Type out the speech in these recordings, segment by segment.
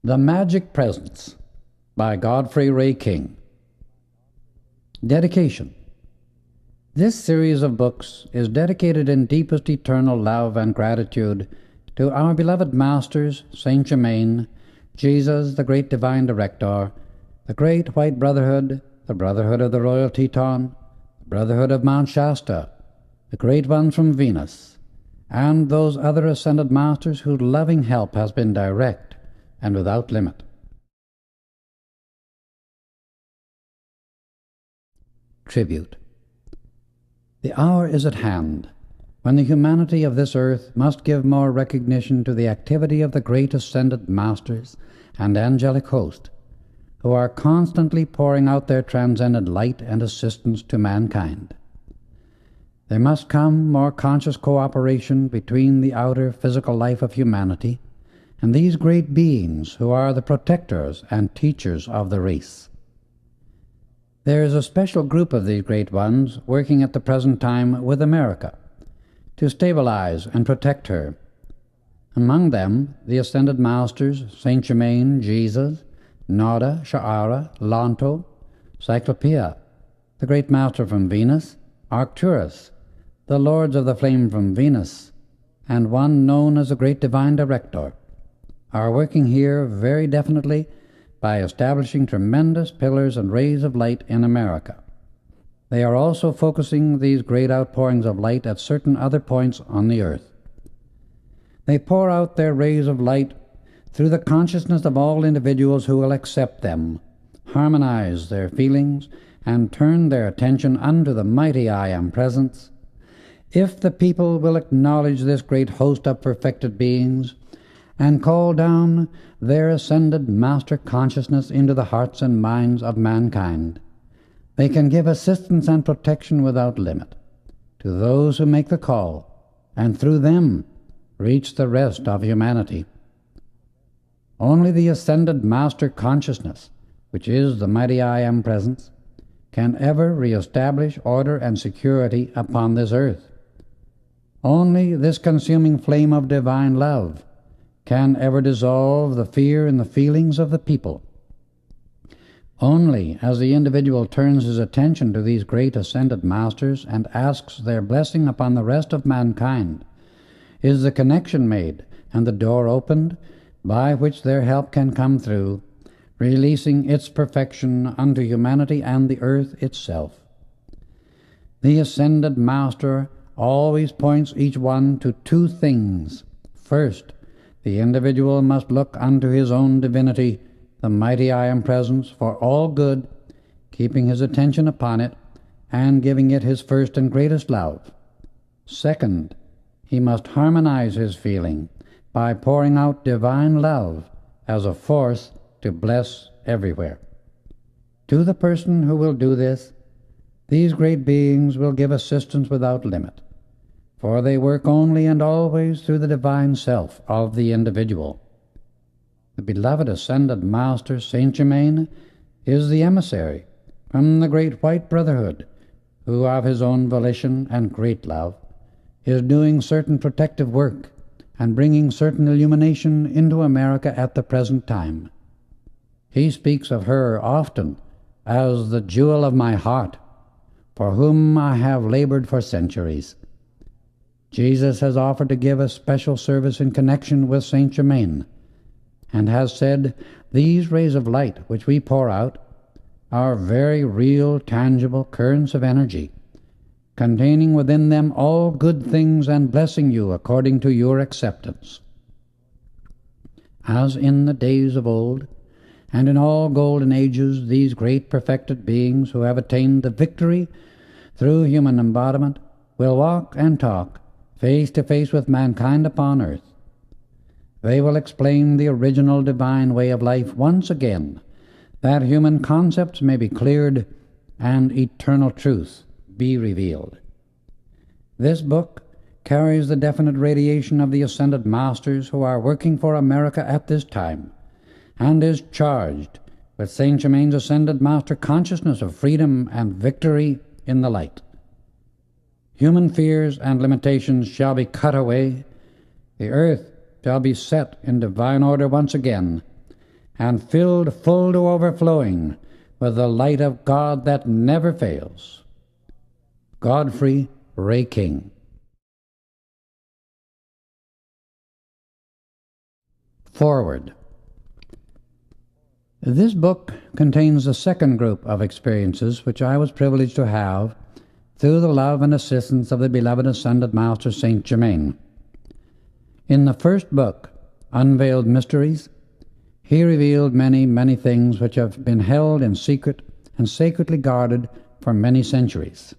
The Magic Presence by Godfrey Ray King. Dedication. This series of books is dedicated in deepest eternal love and gratitude to our beloved masters, Saint Germain, Jesus, the great divine director, the great white brotherhood, the brotherhood of the Royal Teton, the brotherhood of Mount Shasta, the great ones from Venus, and those other ascended masters whose loving help has been direct and without limit. Tribute. The hour is at hand when the humanity of this earth must give more recognition to the activity of the great ascended masters and angelic host, who are constantly pouring out their transcendent light and assistance to mankind. There must come more conscious cooperation between the outer physical life of humanity and these great beings who are the protectors and teachers of the race. There is a special group of these great ones working at the present time with America to stabilize and protect her. Among them, the ascended masters Saint Germain, Jesus, Nada, Sha'ara, Lanto, Cyclopea, the great master from Venus, Arcturus, the lords of the flame from Venus, and one known as the great divine director, are working here very definitely by establishing tremendous pillars and rays of light in America. They are also focusing these great outpourings of light at certain other points on the earth. They pour out their rays of light through the consciousness of all individuals who will accept them, harmonize their feelings, and turn their attention unto the mighty I Am Presence. If the people will acknowledge this great host of perfected beings and call down their ascended master consciousness into the hearts and minds of mankind, they can give assistance and protection without limit to those who make the call, and through them reach the rest of humanity. Only the ascended master consciousness, which is the mighty I Am Presence, can ever re-establish order and security upon this earth. Only this consuming flame of divine love can ever dissolve the fear in the feelings of the people. Only as the individual turns his attention to these great ascended masters and asks their blessing upon the rest of mankind is the connection made and the door opened by which their help can come through, releasing its perfection unto humanity and the earth itself. The ascended master always points each one to two things. First, the individual must look unto his own divinity, the mighty I Am Presence, for all good, keeping his attention upon it and giving it his first and greatest love. Second, he must harmonize his feeling by pouring out divine love as a force to bless everywhere. To the person who will do this, these great beings will give assistance without limit, for they work only and always through the divine self of the individual. The beloved ascended master, Saint Germain, is the emissary from the great white brotherhood, who of his own volition and great love is doing certain protective work and bringing certain illumination into America at the present time. He speaks of her often as the jewel of my heart, for whom I have labored for centuries. Jesus has offered to give a special service in connection with Saint Germain, and has said, these rays of light which we pour out are very real, tangible currents of energy, containing within them all good things and blessing you according to your acceptance. As in the days of old, and in all golden ages, these great perfected beings who have attained the victory through human embodiment will walk and talk face to face with mankind upon earth. They will explain the original divine way of life once again, that human concepts may be cleared and eternal truth be revealed. This book carries the definite radiation of the ascended masters who are working for America at this time, and is charged with Saint Germain's ascended master consciousness of freedom and victory in the light. Human fears and limitations shall be cut away. The earth shall be set in divine order once again, and filled full to overflowing with the light of God that never fails. Godfrey Ray King. Forward. This book contains the second group of experiences which I was privileged to have through the love and assistance of the beloved Ascended Master Saint Germain. In the first book, Unveiled Mysteries, he revealed many, many things which have been held in secret and sacredly guarded for many centuries.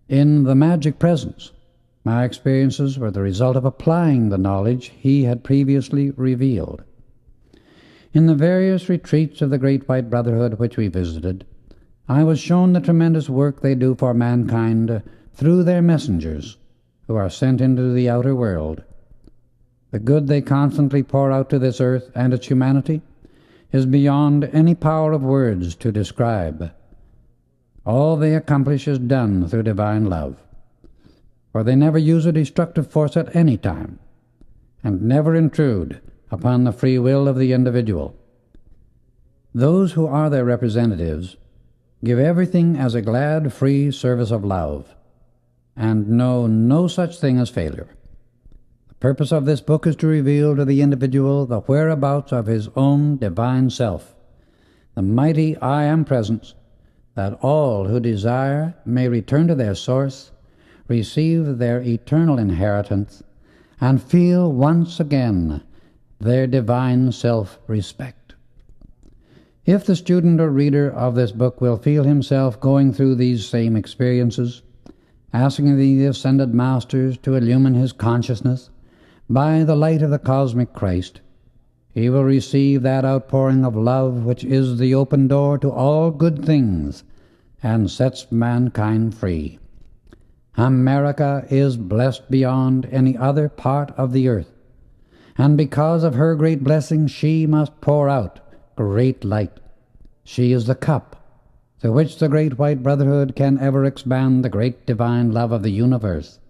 In The Magic Presence, my experiences were the result of applying the knowledge he had previously revealed. In the various retreats of the Great White Brotherhood which we visited, I was shown the tremendous work they do for mankind through their messengers, who are sent into the outer world. The good they constantly pour out to this earth and its humanity is beyond any power of words to describe. All they accomplish is done through divine love, for they never use a destructive force at any time, and never intrude upon the free will of the individual. Those who are their representatives give everything as a glad, free service of love, and know no such thing as failure. The purpose of this book is to reveal to the individual the whereabouts of his own divine self, the mighty I Am Presence, that all who desire may return to their source, receive their eternal inheritance, and feel once again their divine self-respect. If the student or reader of this book will feel himself going through these same experiences, asking the Ascended Masters to illumine his consciousness by the light of the cosmic Christ, he will receive that outpouring of love which is the open door to all good things and sets mankind free. America is blessed beyond any other part of the earth, and because of her great blessing she must pour out great light. She is the cup through which the Great White Brotherhood can ever expand the great divine love of the universe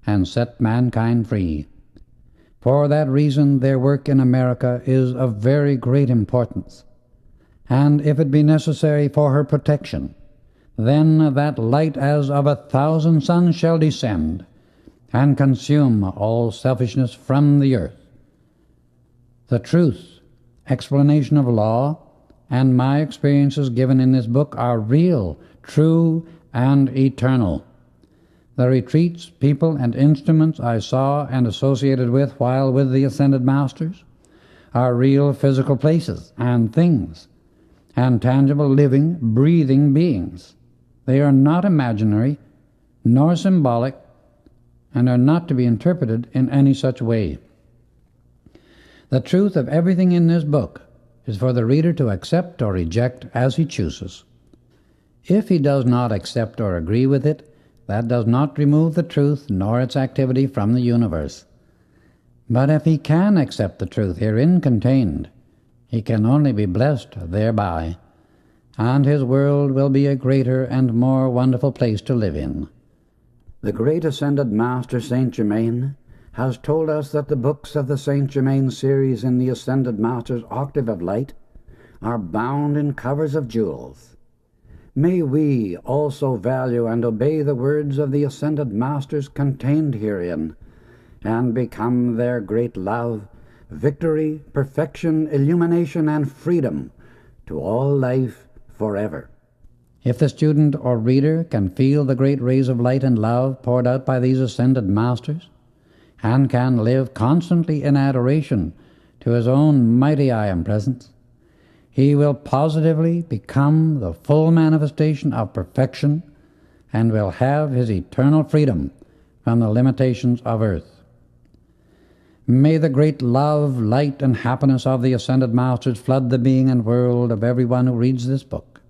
and set mankind free. For that reason their work in America is of very great importance, and if it be necessary for her protection, then that light as of 1,000 suns shall descend and consume all selfishness from the earth. The truth, explanation of law, and my experiences given in this book are real, true, and eternal. The retreats, people, and instruments I saw and associated with while with the Ascended Masters are real physical places and things, and tangible, living, breathing beings. They are not imaginary, nor symbolic, and are not to be interpreted in any such way. The truth of everything in this book is for the reader to accept or reject as he chooses. If he does not accept or agree with it, that does not remove the truth nor its activity from the universe. But if he can accept the truth herein contained, he can only be blessed thereby, and his world will be a greater and more wonderful place to live in. The great Ascended Master Saint Germain has told us that the books of the Saint Germain series in the Ascended Master's Octave of Light are bound in covers of jewels. May we also value and obey the words of the Ascended Masters contained herein, and become their great love, victory, perfection, illumination, and freedom to all life forever. If the student or reader can feel the great rays of light and love poured out by these Ascended Masters, and can live constantly in adoration to his own mighty I Am Presence, he will positively become the full manifestation of perfection and will have his eternal freedom from the limitations of earth. May the great love, light, and happiness of the Ascended Masters flood the being and world of everyone who reads this book.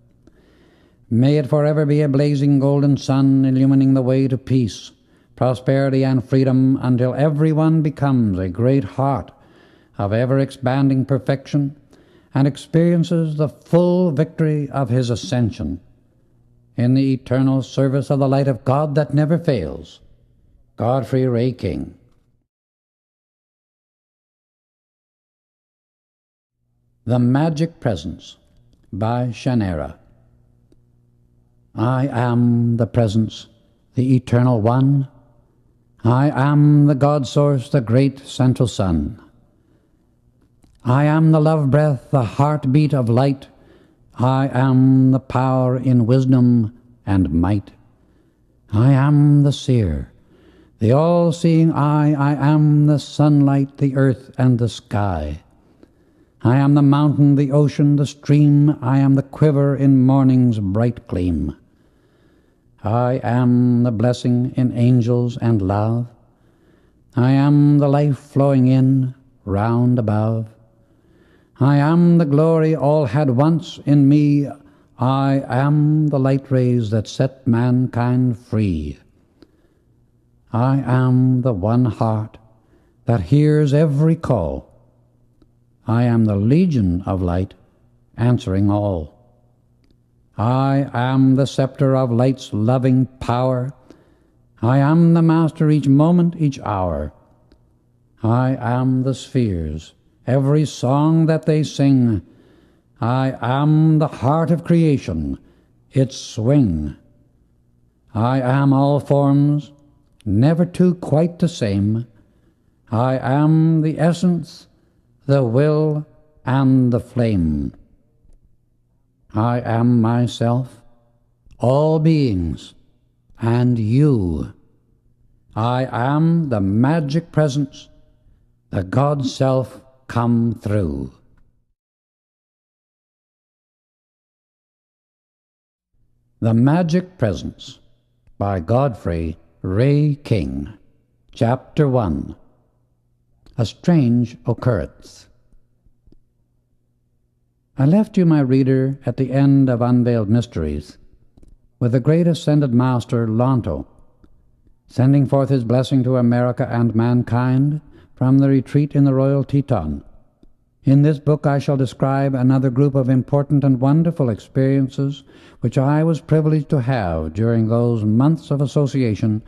May it forever be a blazing golden sun illumining the way to peace, prosperity, and freedom until everyone becomes a great heart of ever-expanding perfection and experiences the full victory of his ascension in the eternal service of the light of God that never fails. Godfrey Ray King. The Magic Presence by Shannara. I am the Presence, the Eternal One. I am the God Source, the great central Sun. I am the love breath, the heartbeat of light. I am the power in wisdom and might. I am the seer, the all-seeing eye. I am the sunlight, the earth, and the sky. I am the mountain, the ocean, the stream. I am the quiver in morning's bright gleam. I am the blessing in angels and love. I am the life flowing in, round above. I am the glory all had once in me. I am the light rays that set mankind free. I am the one heart that hears every call. I am the legion of light, answering all. I am the scepter of light's loving power. I am the master each moment, each hour. I am the spheres, every song that they sing. I am the heart of creation, its swing. I am all forms, never two quite the same. I am the essence, the will, and the flame. I am myself, all beings, and you. I am the magic presence, the God Self come through. The Magic Presence by Godfrey Ray King. Chapter 1. A Strange Occurrence. I left you, my reader, at the end of Unveiled Mysteries, with the great ascended master, Lonto, sending forth his blessing to America and mankind from the retreat in the Royal Teton. In this book I shall describe another group of important and wonderful experiences which I was privileged to have during those months of association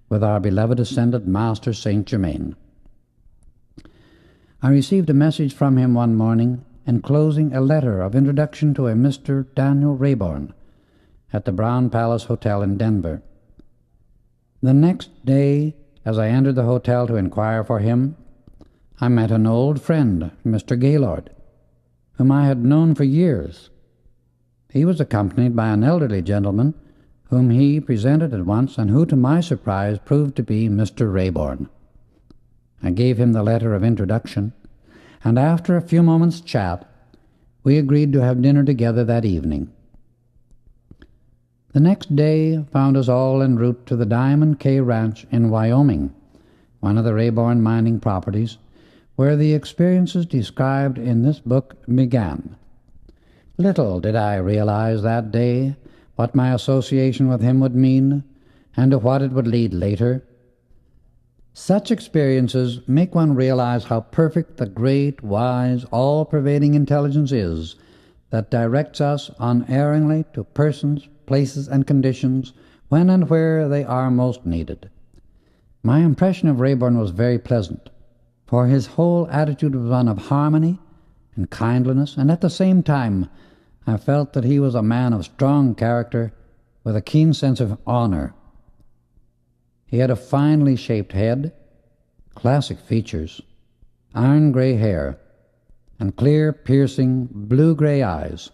with our beloved ascended master, Saint Germain. I received a message from him one morning enclosing a letter of introduction to a Mr. Daniel Rayborn at the Brown Palace Hotel in Denver. The next day, as I entered the hotel to inquire for him, I met an old friend, Mr. Gaylord, whom I had known for years. He was accompanied by an elderly gentleman whom he presented at once and who, to my surprise, proved to be Mr. Rayborn. I gave him the letter of introduction, and after a few moments' chat, we agreed to have dinner together that evening. The next day found us all en route to the Diamond K Ranch in Wyoming, one of the Rayborn mining properties, where the experiences described in this book began. Little did I realize that day what my association with him would mean, and to what it would lead later. Such experiences make one realize how perfect the great, wise, all-pervading intelligence is that directs us unerringly to persons, places, and conditions when and where they are most needed. My impression of Rayborn was very pleasant, for his whole attitude was one of harmony and kindliness, and at the same time I felt that he was a man of strong character with a keen sense of honor. He had a finely shaped head, classic features, iron-gray hair, and clear, piercing, blue-gray eyes.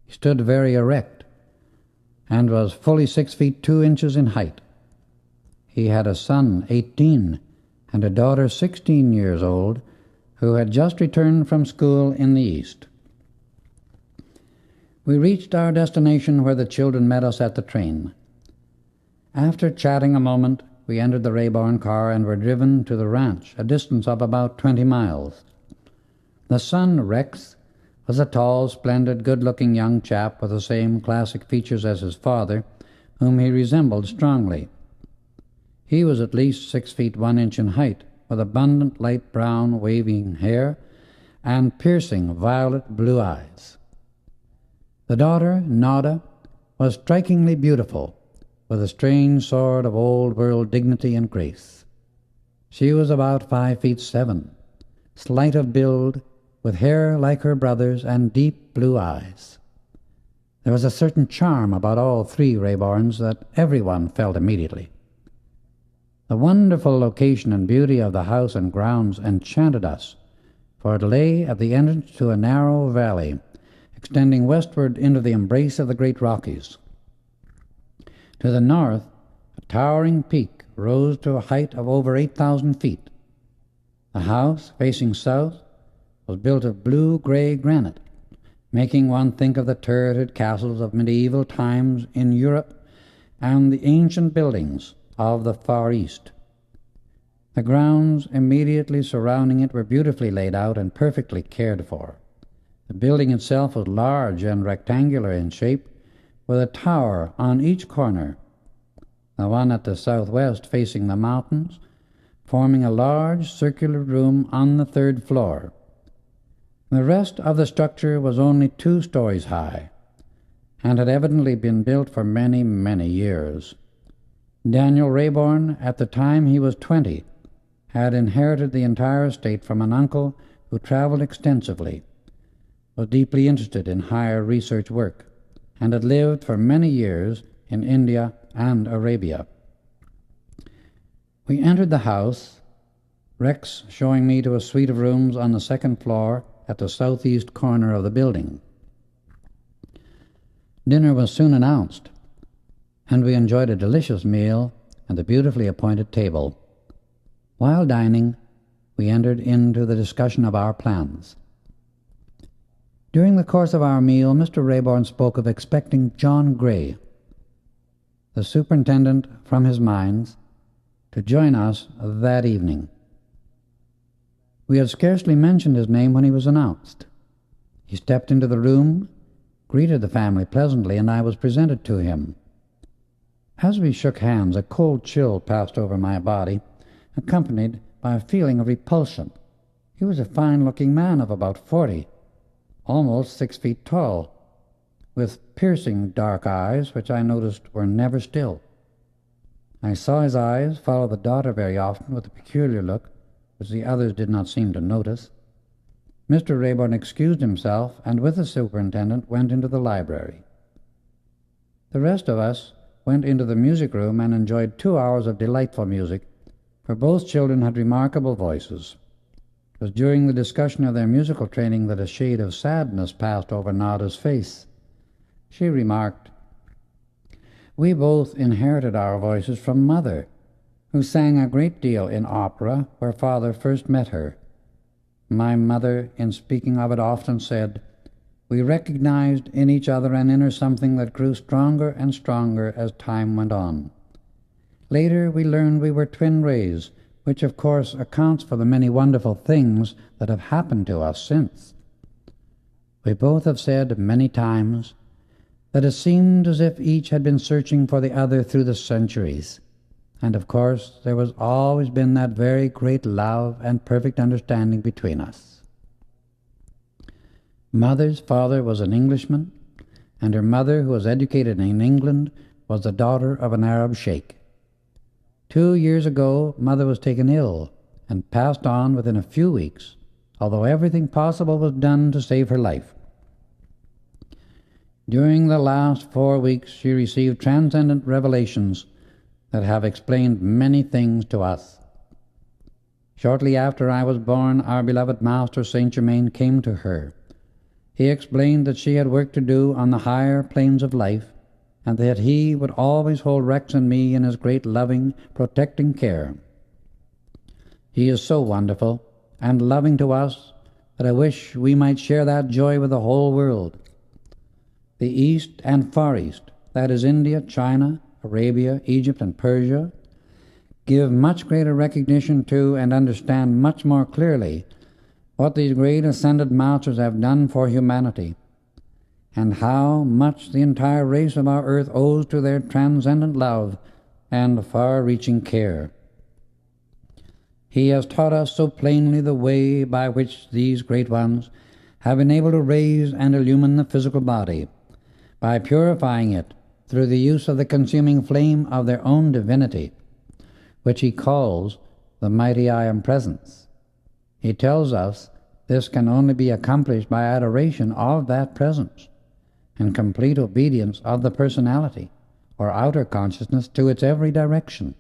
He stood very erect and was fully 6 feet 2 inches in height. He had a son, 18, and a daughter, 16 years old, who had just returned from school in the East. We reached our destination where the children met us at the train. After chatting a moment, we entered the Rayborn car and were driven to the ranch, a distance of about 20 miles. The son, Rex, was a tall, splendid, good-looking young chap with the same classic features as his father, whom he resembled strongly. He was at least 6 feet 1 inch in height, with abundant light brown waving hair and piercing violet blue eyes. The daughter, Nada, was strikingly beautiful, with a strange sort of old-world dignity and grace. She was about 5 feet 7, slight of build, with hair like her brother's and deep blue eyes. There was a certain charm about all three Rayborns that everyone felt immediately. The wonderful location and beauty of the house and grounds enchanted us, for it lay at the entrance to a narrow valley, extending westward into the embrace of the great Rockies. To the north, a towering peak rose to a height of over 8,000 feet. The house, facing south, was built of blue-gray granite, making one think of the turreted castles of medieval times in Europe and the ancient buildings of the Far East. The grounds immediately surrounding it were beautifully laid out and perfectly cared for. The building itself was large and rectangular in shape, with a tower on each corner, the one at the southwest facing the mountains, forming a large circular room on the third floor. The rest of the structure was only 2 stories high, and had evidently been built for many, many years. Daniel Rayborn, at the time he was 20, had inherited the entire estate from an uncle who traveled extensively, was deeply interested in higher research work, and had lived for many years in India and Arabia. We entered the house, Rex showing me to a suite of rooms on the second floor at the southeast corner of the building. Dinner was soon announced, and we enjoyed a delicious meal and a beautifully appointed table. While dining, we entered into the discussion of our plans. During the course of our meal, Mr. Rayborn spoke of expecting John Gray, the superintendent from his mines, to join us that evening. We had scarcely mentioned his name when he was announced. He stepped into the room, greeted the family pleasantly, and I was presented to him. As we shook hands, a cold chill passed over my body, accompanied by a feeling of repulsion. He was a fine-looking man of about 40, almost 6 feet tall, with piercing dark eyes, which I noticed were never still. I saw his eyes follow the daughter very often with a peculiar look, which the others did not seem to notice. Mr. Rayborn excused himself, and with the superintendent went into the library. The rest of us went into the music room and enjoyed 2 hours of delightful music, for both children had remarkable voices. It was during the discussion of their musical training that a shade of sadness passed over Nada's face. She remarked, "We both inherited our voices from Mother, who sang a great deal in opera where Father first met her. My mother, in speaking of it, often said, 'We recognized in each other an inner something that grew stronger and stronger as time went on.' Later we learned we were twin rays, which of course accounts for the many wonderful things that have happened to us since. We both have said many times that it seemed as if each had been searching for the other through the centuries. And of course there was always been that very great love and perfect understanding between us. Mother's father was an Englishman, and her mother, who was educated in England, was the daughter of an Arab sheikh. 2 years ago, Mother was taken ill and passed on within a few weeks, although everything possible was done to save her life. During the last 4 weeks, she received transcendent revelations that have explained many things to us. Shortly after I was born, our beloved Master Saint Germain came to her. He explained that she had work to do on the higher planes of life, and that he would always hold Rex and me in his great loving, protecting care. He is so wonderful and loving to us that I wish we might share that joy with the whole world. The East and Far East, that is India, China, Arabia, Egypt, and Persia, give much greater recognition to and understand much more clearly what these great ascended masters have done for humanity, and how much the entire race of our earth owes to their transcendent love and far-reaching care. He has taught us so plainly the way by which these great ones have been able to raise and illumine the physical body, by purifying it through the use of the consuming flame of their own divinity, which he calls the mighty I Am Presence. He tells us this can only be accomplished by adoration of that presence and complete obedience of the personality or outer consciousness to its every direction.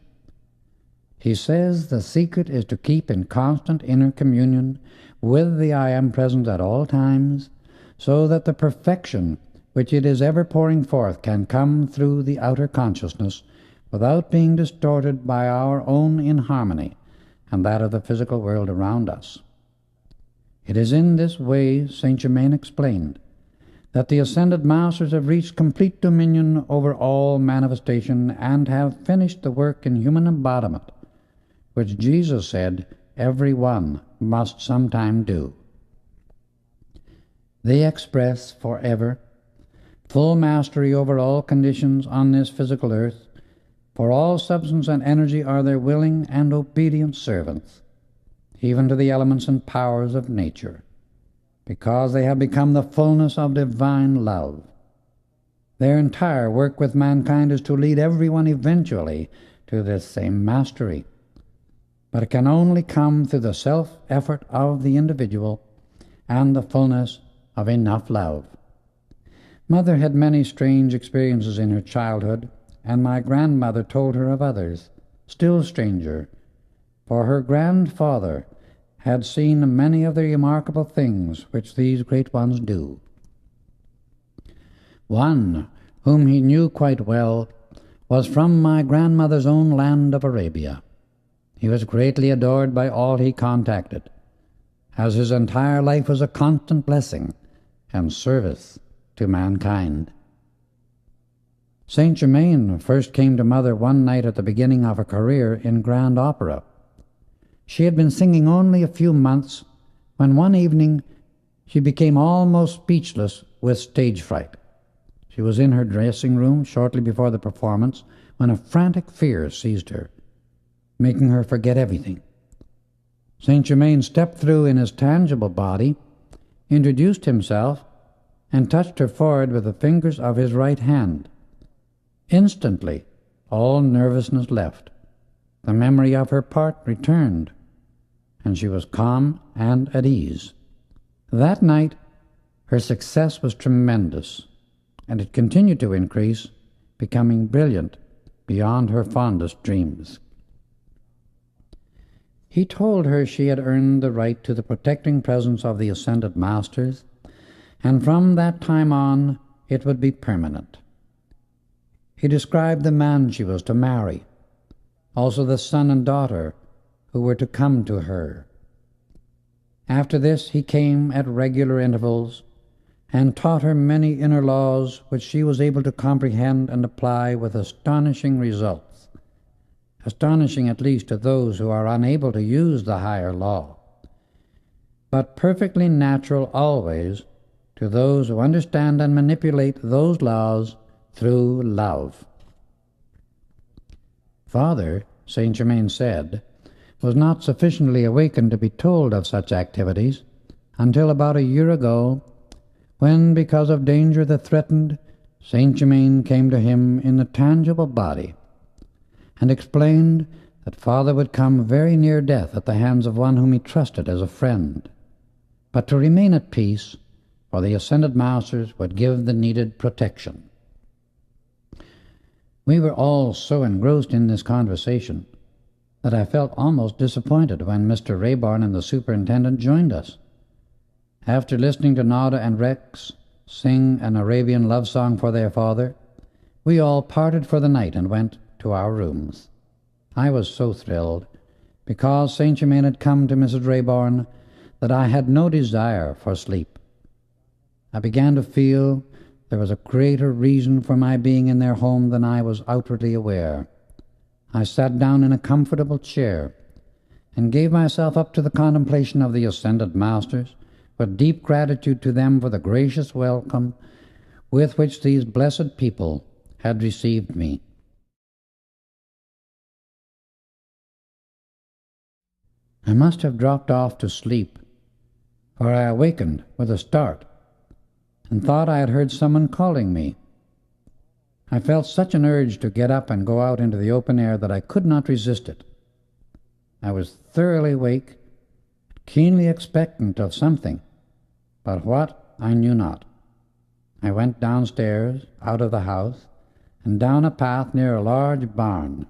He says the secret is to keep in constant inner communion with the I Am present at all times, so that the perfection which it is ever pouring forth can come through the outer consciousness without being distorted by our own inharmony and that of the physical world around us. It is in this way, Saint Germain explained, that the ascended masters have reached complete dominion over all manifestation and have finished the work in human embodiment, which Jesus said every one must sometime do. They express forever full mastery over all conditions on this physical earth, for all substance and energy are their willing and obedient servants, even to the elements and powers of nature, because they have become the fullness of divine love. Their entire work with mankind is to lead everyone eventually to this same mastery, but it can only come through the self-effort of the individual and the fullness of enough love. Mother had many strange experiences in her childhood, and my grandmother told her of others, still stranger, for her grandfather had seen many of the remarkable things which these great ones do. One, whom he knew quite well, was from my grandmother's own land of Arabia. He was greatly adored by all he contacted, as his entire life was a constant blessing and service to mankind. Saint Germain first came to Mother one night at the beginning of her career in grand opera. She had been singing only a few months when one evening she became almost speechless with stage fright. She was in her dressing room shortly before the performance when a frantic fear seized her, making her forget everything. Saint Germain stepped through in his tangible body, introduced himself, and touched her forehead with the fingers of his right hand. Instantly, all nervousness left. The memory of her part returned, and she was calm and at ease. That night, her success was tremendous, and it continued to increase, becoming brilliant beyond her fondest dreams. He told her she had earned the right to the protecting presence of the ascended masters, and from that time on it would be permanent. He described the man she was to marry, also the son and daughter who were to come to her. After this he came at regular intervals and taught her many inner laws which she was able to comprehend and apply with astonishing results, astonishing at least to those who are unable to use the higher law, but perfectly natural always to those who understand and manipulate those laws through love. Father, Saint Germain said, was not sufficiently awakened to be told of such activities until about a year ago, when, because of danger that threatened, Saint Germain came to him in the tangible body and explained that Father would come very near death at the hands of one whom he trusted as a friend, but to remain at peace, for the ascended masters would give the needed protection. We were all so engrossed in this conversation that I felt almost disappointed when Mr. Rayborn and the superintendent joined us. After listening to Nada and Rex sing an Arabian love song for their father, we all parted for the night and went to our rooms. I was so thrilled, because Saint Germain had come to Mrs. Rayborn, that I had no desire for sleep. I began to feel there was a greater reason for my being in their home than I was outwardly aware. I sat down in a comfortable chair and gave myself up to the contemplation of the ascended masters, with deep gratitude to them for the gracious welcome with which these blessed people had received me. I must have dropped off to sleep, for I awakened with a start and thought I had heard someone calling me. I felt such an urge to get up and go out into the open air that I could not resist it. I was thoroughly awake, keenly expectant of something, but what I knew not. I went downstairs, out of the house, and down a path near a large barn.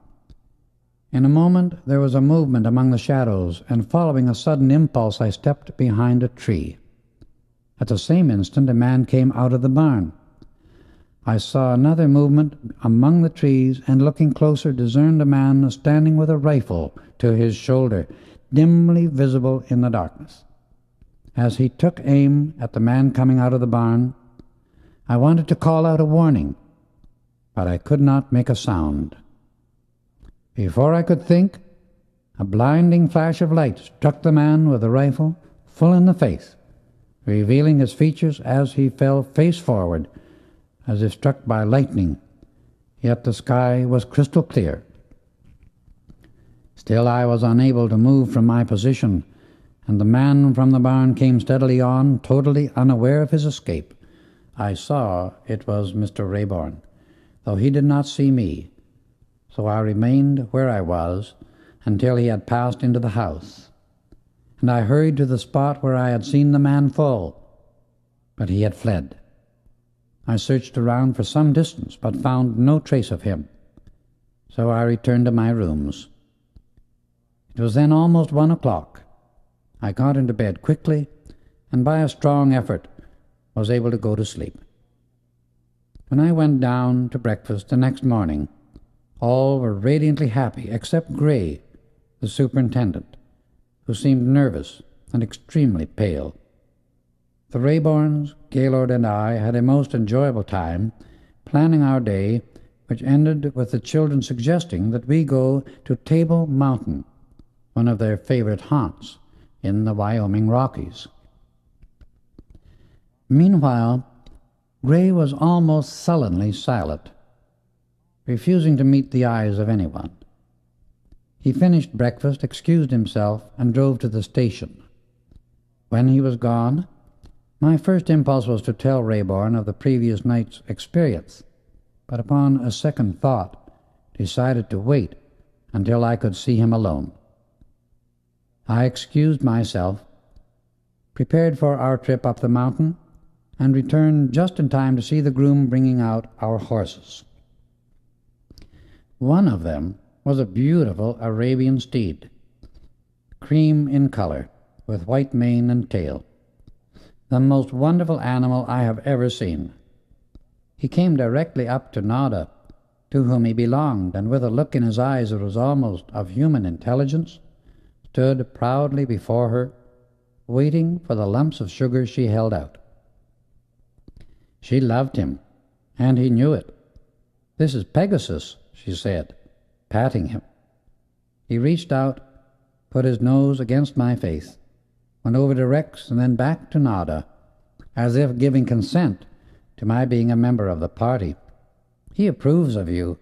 In a moment there was a movement among the shadows, and following a sudden impulse I stepped behind a tree. At the same instant a man came out of the barn. I saw another movement among the trees, and looking closer discerned a man standing with a rifle to his shoulder, dimly visible in the darkness. As he took aim at the man coming out of the barn, I wanted to call out a warning, but I could not make a sound. Before I could think, a blinding flash of light struck the man with the rifle full in the face, revealing his features as he fell face forward, as if struck by lightning, yet the sky was crystal clear. Still I was unable to move from my position, and the man from the barn came steadily on, totally unaware of his escape. I saw it was Mr. Rayborn, though he did not see me, so I remained where I was until he had passed into the house, and I hurried to the spot where I had seen the man fall, but he had fled. I searched around for some distance, but found no trace of him, so I returned to my rooms. It was then almost 1 o'clock. I got into bed quickly, and by a strong effort was able to go to sleep. When I went down to breakfast the next morning, all were radiantly happy except Gray, the superintendent, who seemed nervous and extremely pale. The Rayborns, Gaylord, and I had a most enjoyable time planning our day, which ended with the children suggesting that we go to Table Mountain, one of their favorite haunts in the Wyoming Rockies. Meanwhile, Gray was almost sullenly silent, refusing to meet the eyes of anyone. He finished breakfast, excused himself, and drove to the station. When he was gone, my first impulse was to tell Rayborn of the previous night's experience, but upon a second thought decided to wait until I could see him alone. I excused myself, prepared for our trip up the mountain, and returned just in time to see the groom bringing out our horses. One of them was a beautiful Arabian steed, cream in color, with white mane and tail, the most wonderful animal I have ever seen. He came directly up to Nada, to whom he belonged, and with a look in his eyes that was almost of human intelligence, stood proudly before her, waiting for the lumps of sugar she held out. She loved him, and he knew it. "This is Pegasus," she said, patting him. He reached out, put his nose against my face, went over to Rex, and then back to Nada, as if giving consent to my being a member of the party. "He approves of you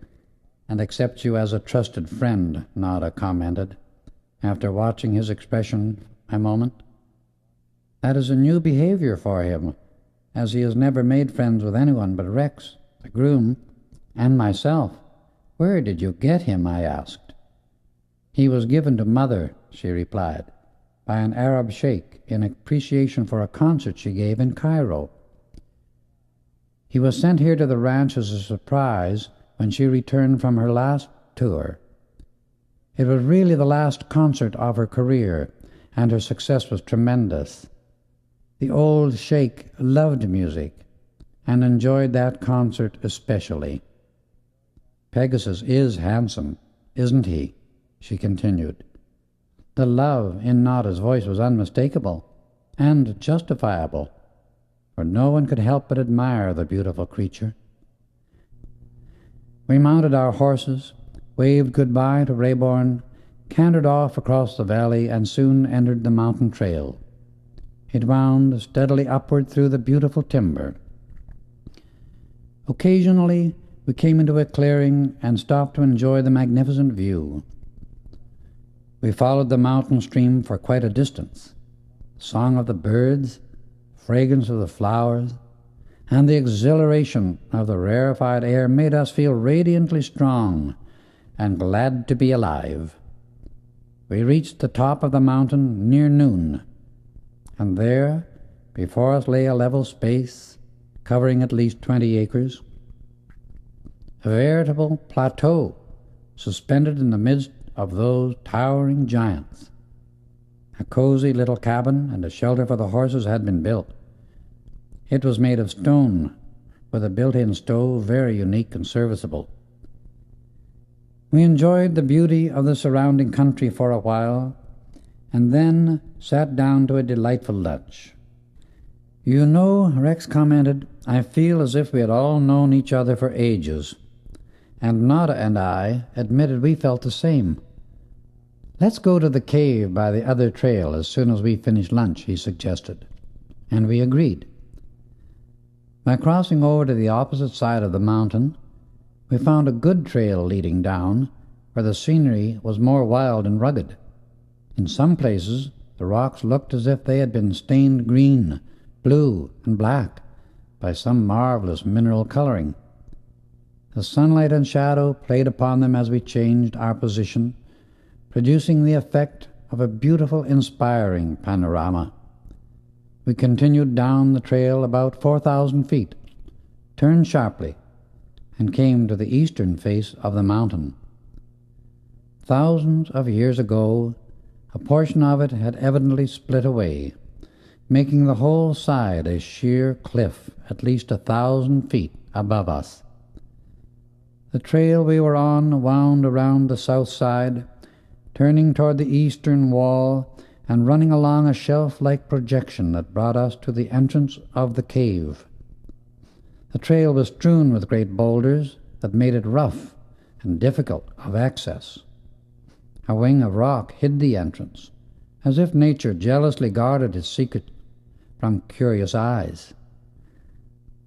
and accepts you as a trusted friend," Nada commented, after watching his expression a moment. "That is a new behavior for him, as he has never made friends with anyone but Rex, the groom, and myself." "Where did you get him?" I asked. "He was given to Mother," she replied, "by an Arab sheikh in appreciation for a concert she gave in Cairo. He was sent here to the ranch as a surprise when she returned from her last tour. It was really the last concert of her career, and her success was tremendous. The old sheikh loved music and enjoyed that concert especially. Pegasus is handsome, isn't he?" she continued. The love in Nada's voice was unmistakable and justifiable, for no one could help but admire the beautiful creature. We mounted our horses, waved goodbye to Rayborn, cantered off across the valley, and soon entered the mountain trail. It wound steadily upward through the beautiful timber. Occasionally we came into a clearing and stopped to enjoy the magnificent view. We followed the mountain stream for quite a distance. The song of the birds, fragrance of the flowers, and the exhilaration of the rarefied air made us feel radiantly strong and glad to be alive. We reached the top of the mountain near noon, and there, before us lay a level space covering at least 20 acres, a veritable plateau suspended in the midst of those towering giants. A cozy little cabin and a shelter for the horses had been built. It was made of stone, with a built-in stove very unique and serviceable. We enjoyed the beauty of the surrounding country for a while, and then sat down to a delightful lunch. "You know," Rex commented, "I feel as if we had all known each other for ages." And Nada and I admitted we felt the same. "Let's go to the cave by the other trail as soon as we finish lunch," he suggested, and we agreed. By crossing over to the opposite side of the mountain, we found a good trail leading down, where the scenery was more wild and rugged. In some places, the rocks looked as if they had been stained green, blue, and black by some marvelous mineral coloring. The sunlight and shadow played upon them as we changed our position, producing the effect of a beautiful, inspiring panorama. We continued down the trail about 4,000 feet, turned sharply, and came to the eastern face of the mountain. Thousands of years ago, a portion of it had evidently split away, making the whole side a sheer cliff at least 1,000 feet above us. The trail we were on wound around the south side, turning toward the eastern wall and running along a shelf-like projection that brought us to the entrance of the cave. The trail was strewn with great boulders that made it rough and difficult of access. A wing of rock hid the entrance, as if nature jealously guarded its secret from curious eyes.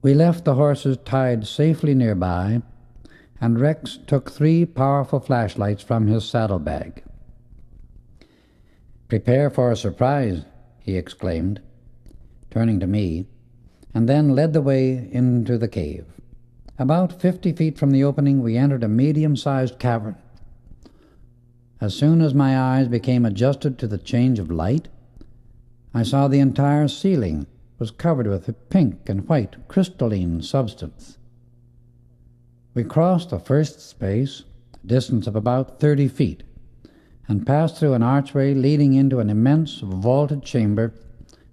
We left the horses tied safely nearby, and Rex took 3 powerful flashlights from his saddlebag. "Prepare for a surprise," he exclaimed, turning to me, and then led the way into the cave. About 50 feet from the opening, we entered a medium-sized cavern. As soon as my eyes became adjusted to the change of light, I saw the entire ceiling was covered with a pink and white crystalline substance. We crossed the first space, a distance of about 30 feet, and passed through an archway leading into an immense vaulted chamber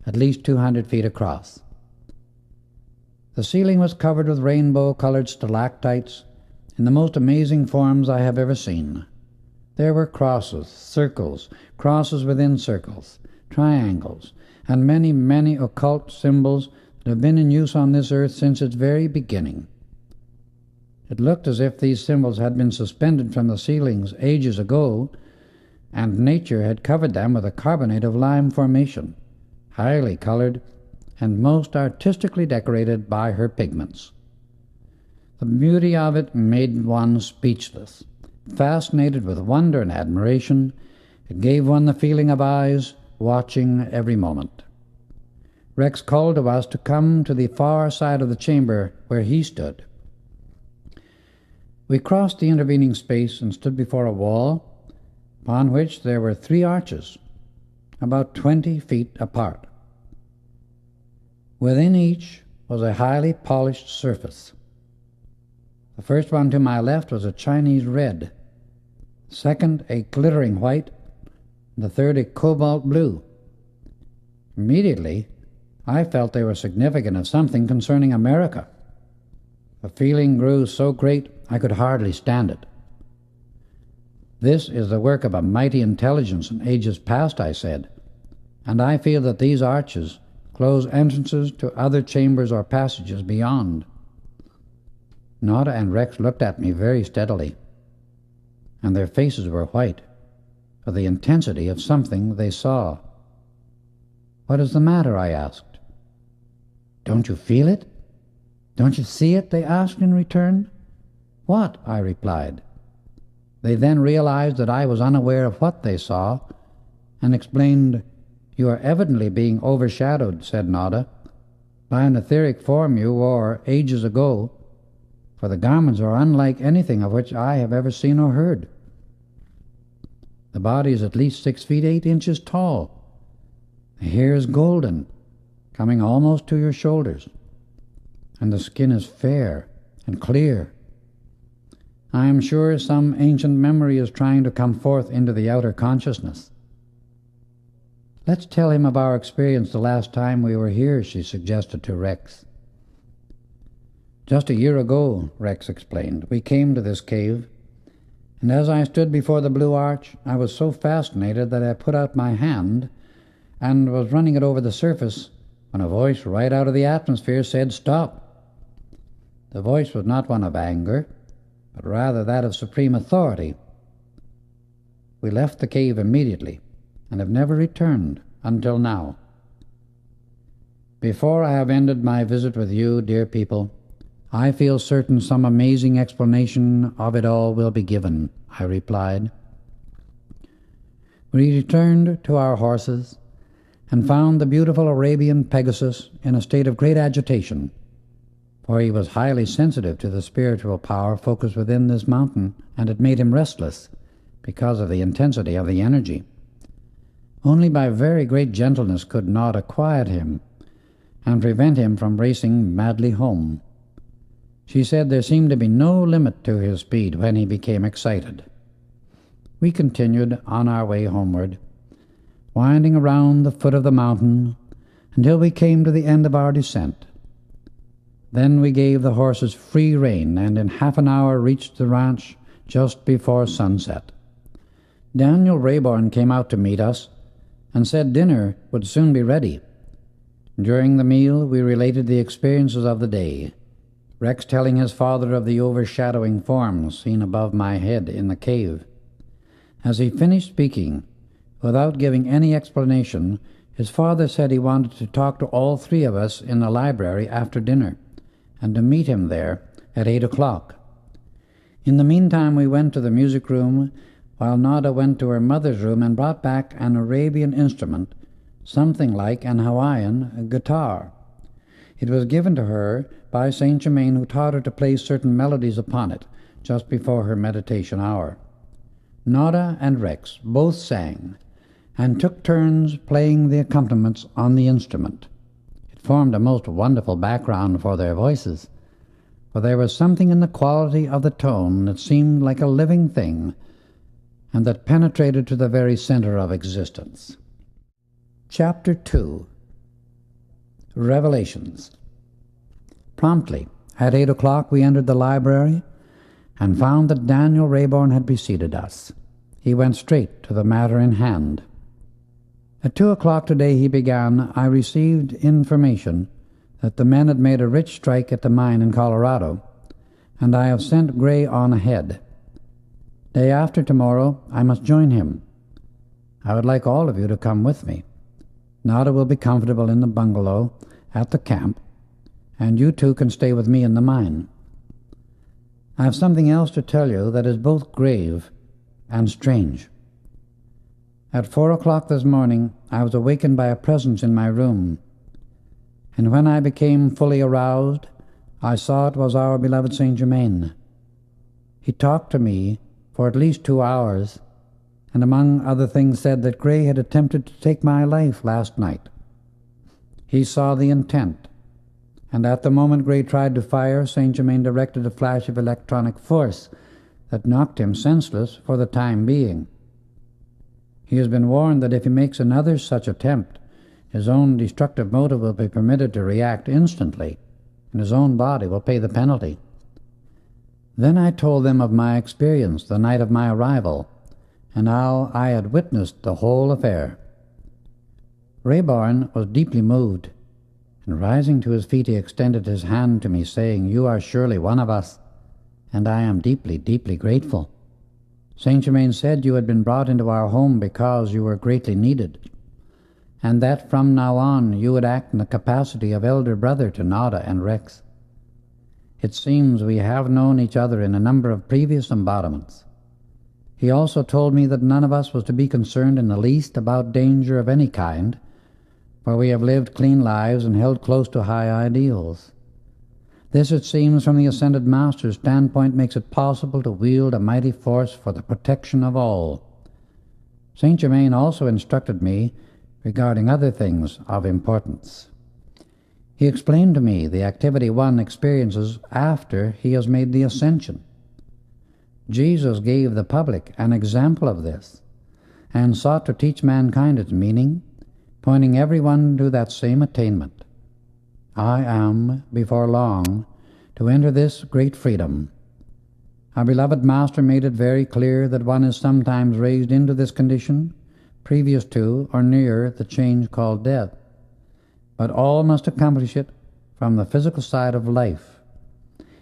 at least 200 feet across. The ceiling was covered with rainbow-colored stalactites in the most amazing forms I have ever seen. There were crosses, circles, crosses within circles, triangles, and many, many occult symbols that have been in use on this earth since its very beginning. It looked as if these symbols had been suspended from the ceilings ages ago, and nature had covered them with a carbonate of lime formation, highly colored and most artistically decorated by her pigments. The beauty of it made one speechless. Fascinated with wonder and admiration, it gave one the feeling of eyes watching every moment. Rex called to us to come to the far side of the chamber where he stood. We crossed the intervening space and stood before a wall upon which there were 3 arches, about 20 feet apart. Within each was a highly polished surface. The first one to my left was a Chinese red, the second a glittering white, and the third a cobalt blue. Immediately, I felt they were significant of something concerning America. The feeling grew so great I could hardly stand it. "This is the work of a mighty intelligence in ages past," I said, "and I feel that these arches close entrances to other chambers or passages beyond." Nada and Rex looked at me very steadily, and their faces were white for the intensity of something they saw. "What is the matter?" I asked. "Don't you feel it? Don't you see it?" they asked in return. "What?" I replied. They then realized that I was unaware of what they saw, and explained, "You are evidently being overshadowed," said Nada, "by an etheric form you wore ages ago, for the garments are unlike anything of which I have ever seen or heard." The body is at least 6 feet 8 inches tall. The hair is golden, coming almost to your shoulders, and the skin is fair and clear. I am sure some ancient memory is trying to come forth into the outer consciousness. Let's tell him of our experience the last time we were here, she suggested to Rex. Just a year ago, Rex explained, we came to this cave, and as I stood before the blue arch, I was so fascinated that I put out my hand and was running it over the surface when a voice right out of the atmosphere said, "Stop." The voice was not one of anger, but rather that of supreme authority. We left the cave immediately and have never returned until now. Before I have ended my visit with you, dear people, I feel certain some amazing explanation of it all will be given, I replied. We returned to our horses and found the beautiful Arabian Pegasus in a state of great agitation, for he was highly sensitive to the spiritual power focused within this mountain, and it made him restless because of the intensity of the energy. Only by very great gentleness could Nada quiet him and prevent him from racing madly home. She said there seemed to be no limit to his speed when he became excited. We continued on our way homeward, winding around the foot of the mountain until we came to the end of our descent. Then we gave the horses free rein, and in half an hour reached the ranch just before sunset. Daniel Rayborn came out to meet us and said dinner would soon be ready. During the meal we related the experiences of the day, Rex telling his father of the overshadowing forms seen above my head in the cave. As he finished speaking, without giving any explanation, his father said he wanted to talk to all three of us in the library after dinner, and to meet him there at 8 o'clock. In the meantime we went to the music room, while Nada went to her mother's room and brought back an Arabian instrument, something like an Hawaiian guitar. It was given to her by Saint Germain, who taught her to play certain melodies upon it just before her meditation hour. Nada and Rex both sang, and took turns playing the accompaniments on the instrument. It formed a most wonderful background for their voices, for there was something in the quality of the tone that seemed like a living thing, and that penetrated to the very center of existence. Chapter 2. Revelations. Promptly at 8 o'clock we entered the library and found that Daniel Rayborn had preceded us. He went straight to the matter in hand. At 2 o'clock today, he began, I received information that the men had made a rich strike at the mine in Colorado, and I have sent Gray on ahead. Day after tomorrow, I must join him. I would like all of you to come with me. Nada will be comfortable in the bungalow at the camp, and you two can stay with me in the mine. I have something else to tell you that is both grave and strange. At 4 o'clock this morning, I was awakened by a presence in my room, and when I became fully aroused, I saw it was our beloved Saint Germain. He talked to me for at least 2 hours, and among other things said that Gray had attempted to take my life last night. He saw the intent, and at the moment Gray tried to fire, Saint Germain directed a flash of electronic force that knocked him senseless for the time being. He has been warned that if he makes another such attempt, his own destructive motive will be permitted to react instantly, and his own body will pay the penalty. Then I told them of my experience the night of my arrival, and how I had witnessed the whole affair. Rayborn was deeply moved, and rising to his feet he extended his hand to me, saying, "You are surely one of us, and I am deeply, deeply grateful. Saint Germain said you had been brought into our home because you were greatly needed, and that from now on you would act in the capacity of elder brother to Nada and Rex. It seems we have known each other in a number of previous embodiments. He also told me that none of us was to be concerned in the least about danger of any kind, for we have lived clean lives and held close to high ideals. This, it seems, from the Ascended Master's standpoint, makes it possible to wield a mighty force for the protection of all. Saint Germain also instructed me regarding other things of importance. He explained to me the activity one experiences after he has made the ascension. Jesus gave the public an example of this, and sought to teach mankind its meaning, pointing everyone to that same attainment. I am, before long, to enter this great freedom. Our beloved Master made it very clear that one is sometimes raised into this condition, previous to or near the change called death, but all must accomplish it from the physical side of life.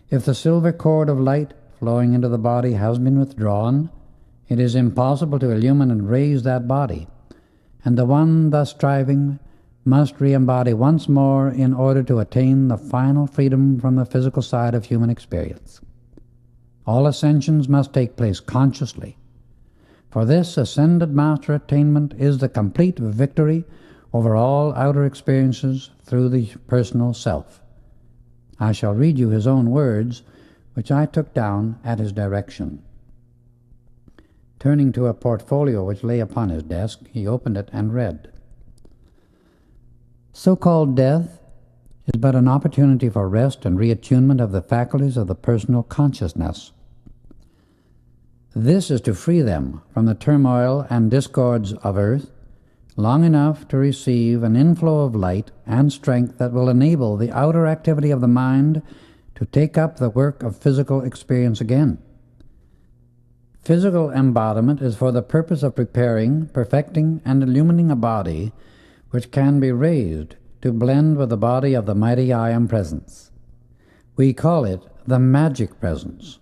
If the silver cord of light flowing into the body has been withdrawn, it is impossible to illumine and raise that body, and the one thus striving must re-embody once more in order to attain the final freedom from the physical side of human experience. All ascensions must take place consciously, for this ascended master attainment is the complete victory over all outer experiences through the personal self. I shall read you his own words, which I took down at his direction. Turning to a portfolio which lay upon his desk, he opened it and read, "So-called death is but an opportunity for rest and reattunement of the faculties of the personal consciousness. This is to free them from the turmoil and discords of earth long enough to receive an inflow of light and strength that will enable the outer activity of the mind to take up the work of physical experience again. Physical embodiment is for the purpose of preparing, perfecting, and illumining a body which can be raised to blend with the body of the mighty I Am Presence. We call it the magic presence.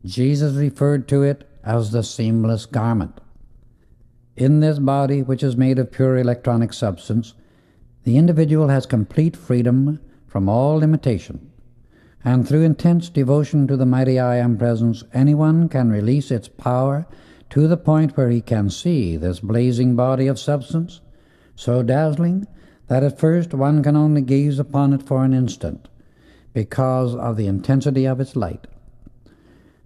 Jesus referred to it as the seamless garment. In this body, which is made of pure electronic substance, the individual has complete freedom from all limitation, and through intense devotion to the mighty I Am Presence, anyone can release its power to the point where he can see this blazing body of substance, so dazzling that at first one can only gaze upon it for an instant, because of the intensity of its light.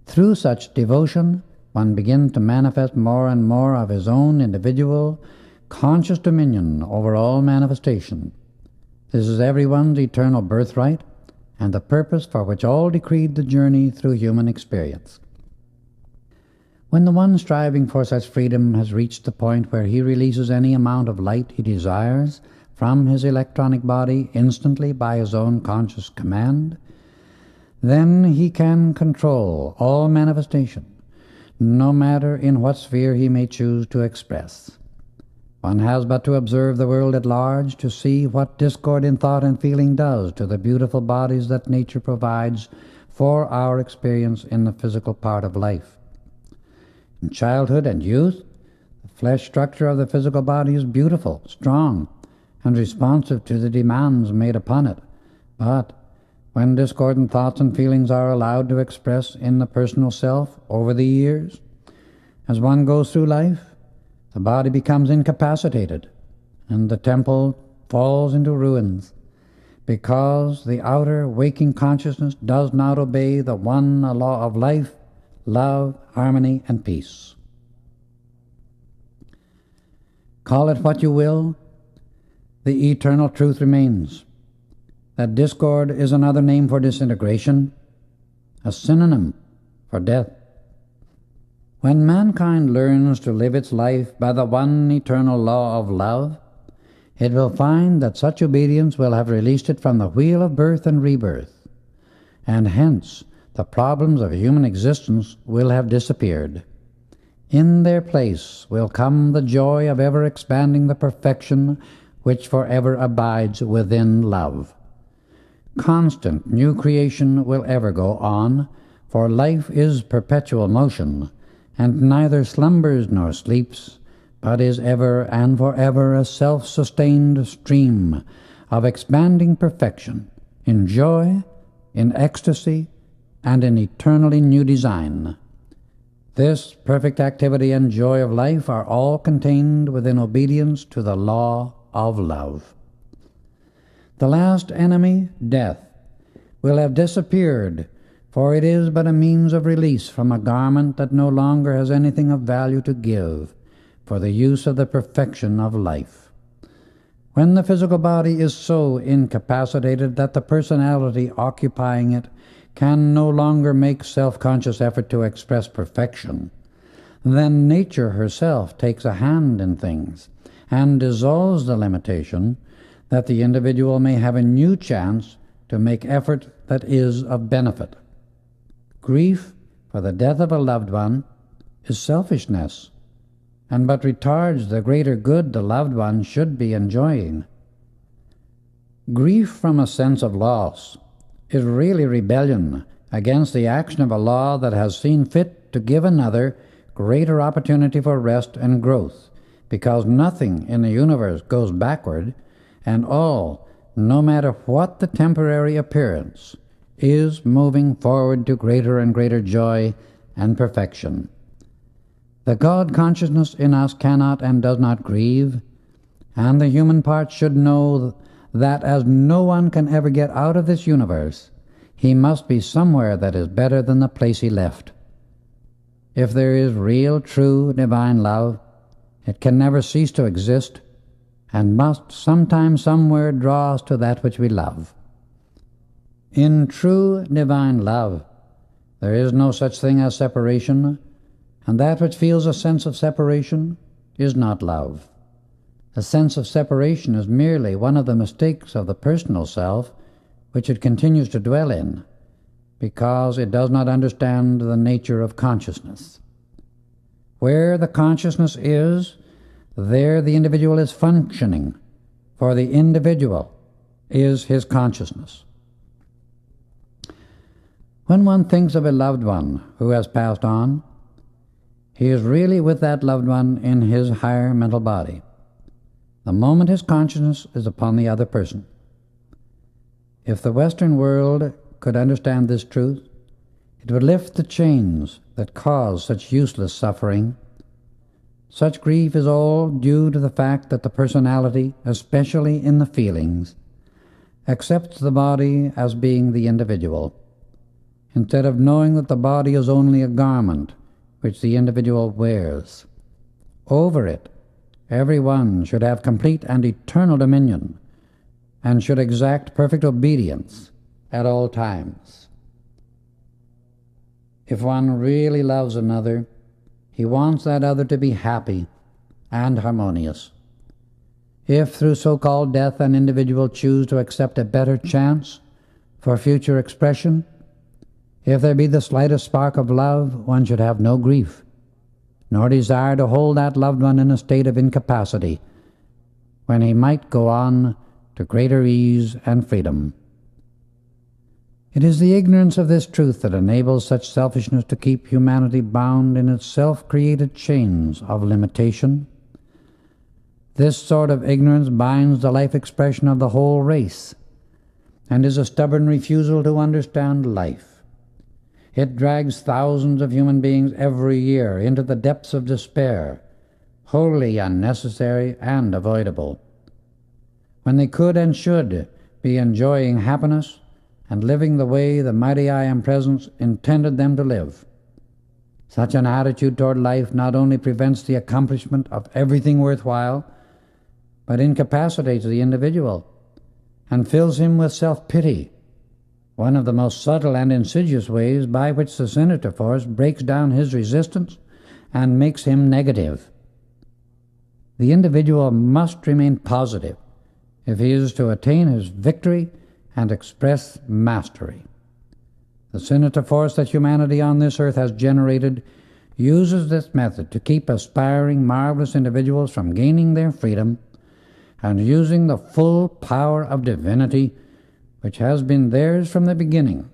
Through such devotion, one begins to manifest more and more of his own individual, conscious dominion over all manifestation. This is everyone's eternal birthright, and the purpose for which all decreed the journey through human experience. When the one striving for such freedom has reached the point where he releases any amount of light he desires from his electronic body instantly by his own conscious command, then he can control all manifestation, no matter in what sphere he may choose to express. One has but to observe the world at large to see what discord in thought and feeling does to the beautiful bodies that nature provides for our experience in the physical part of life. In childhood and youth, the flesh structure of the physical body is beautiful, strong, and responsive to the demands made upon it. But when discordant thoughts and feelings are allowed to express in the personal self over the years, as one goes through life, the body becomes incapacitated, and the temple falls into ruins, because the outer waking consciousness does not obey the one law of life, love, harmony, and peace. Call it what you will, the eternal truth remains that discord is another name for disintegration, a synonym for death. When mankind learns to live its life by the one eternal law of love, it will find that such obedience will have released it from the wheel of birth and rebirth, and hence the problems of human existence will have disappeared. In their place will come the joy of ever expanding the perfection which forever abides within love. Constant new creation will ever go on, for life is perpetual motion, and neither slumbers nor sleeps, but is ever and forever a self-sustained stream of expanding perfection, in joy, in ecstasy, and in eternally new design. This perfect activity and joy of life are all contained within obedience to the law of love. The last enemy, death, will have disappeared, for it is but a means of release from a garment that no longer has anything of value to give, for the use of the perfection of life. When the physical body is so incapacitated that the personality occupying it can no longer make self-conscious effort to express perfection, then nature herself takes a hand in things and dissolves the limitation that the individual may have a new chance to make effort that is of benefit. Grief for the death of a loved one is selfishness, and but retards the greater good the loved one should be enjoying. Grief from a sense of loss is really rebellion against the action of a law that has seen fit to give another greater opportunity for rest and growth, because nothing in the universe goes backward, and all, no matter what the temporary appearance, is moving forward to greater and greater joy and perfection. The God consciousness in us cannot and does not grieve, and the human part should know that as no one can ever get out of this universe, he must be somewhere that is better than the place he left. If there is real, true, divine love, it can never cease to exist, and must sometime somewhere draw us to that which we love. In true divine love, there is no such thing as separation, and that which feels a sense of separation is not love. A sense of separation is merely one of the mistakes of the personal self which it continues to dwell in, because it does not understand the nature of consciousness. Where the consciousness is, there the individual is functioning, for the individual is his consciousness. When one thinks of a loved one who has passed on, he is really with that loved one in his higher mental body, the moment his consciousness is upon the other person. If the Western world could understand this truth, it would lift the chains that cause such useless suffering. Such grief is all due to the fact that the personality, especially in the feelings, accepts the body as being the individual, instead of knowing that the body is only a garment which the individual wears. Over it, every one should have complete and eternal dominion, and should exact perfect obedience at all times. If one really loves another, he wants that other to be happy and harmonious. If through so-called death an individual choose to accept a better chance for future expression, if there be the slightest spark of love, one should have no grief, nor desire to hold that loved one in a state of incapacity, when he might go on to greater ease and freedom. It is the ignorance of this truth that enables such selfishness to keep humanity bound in its self-created chains of limitation. This sort of ignorance binds the life expression of the whole race, and is a stubborn refusal to understand life. It drags thousands of human beings every year into the depths of despair, wholly unnecessary and avoidable, when they could and should be enjoying happiness and living the way the mighty I Am Presence intended them to live. Such an attitude toward life not only prevents the accomplishment of everything worthwhile, but incapacitates the individual and fills him with self-pity, one of the most subtle and insidious ways by which the Senator force breaks down his resistance and makes him negative. The individual must remain positive if he is to attain his victory and express mastery. The Senator force that humanity on this earth has generated uses this method to keep aspiring, marvelous individuals from gaining their freedom and using the full power of divinity which has been theirs from the beginning,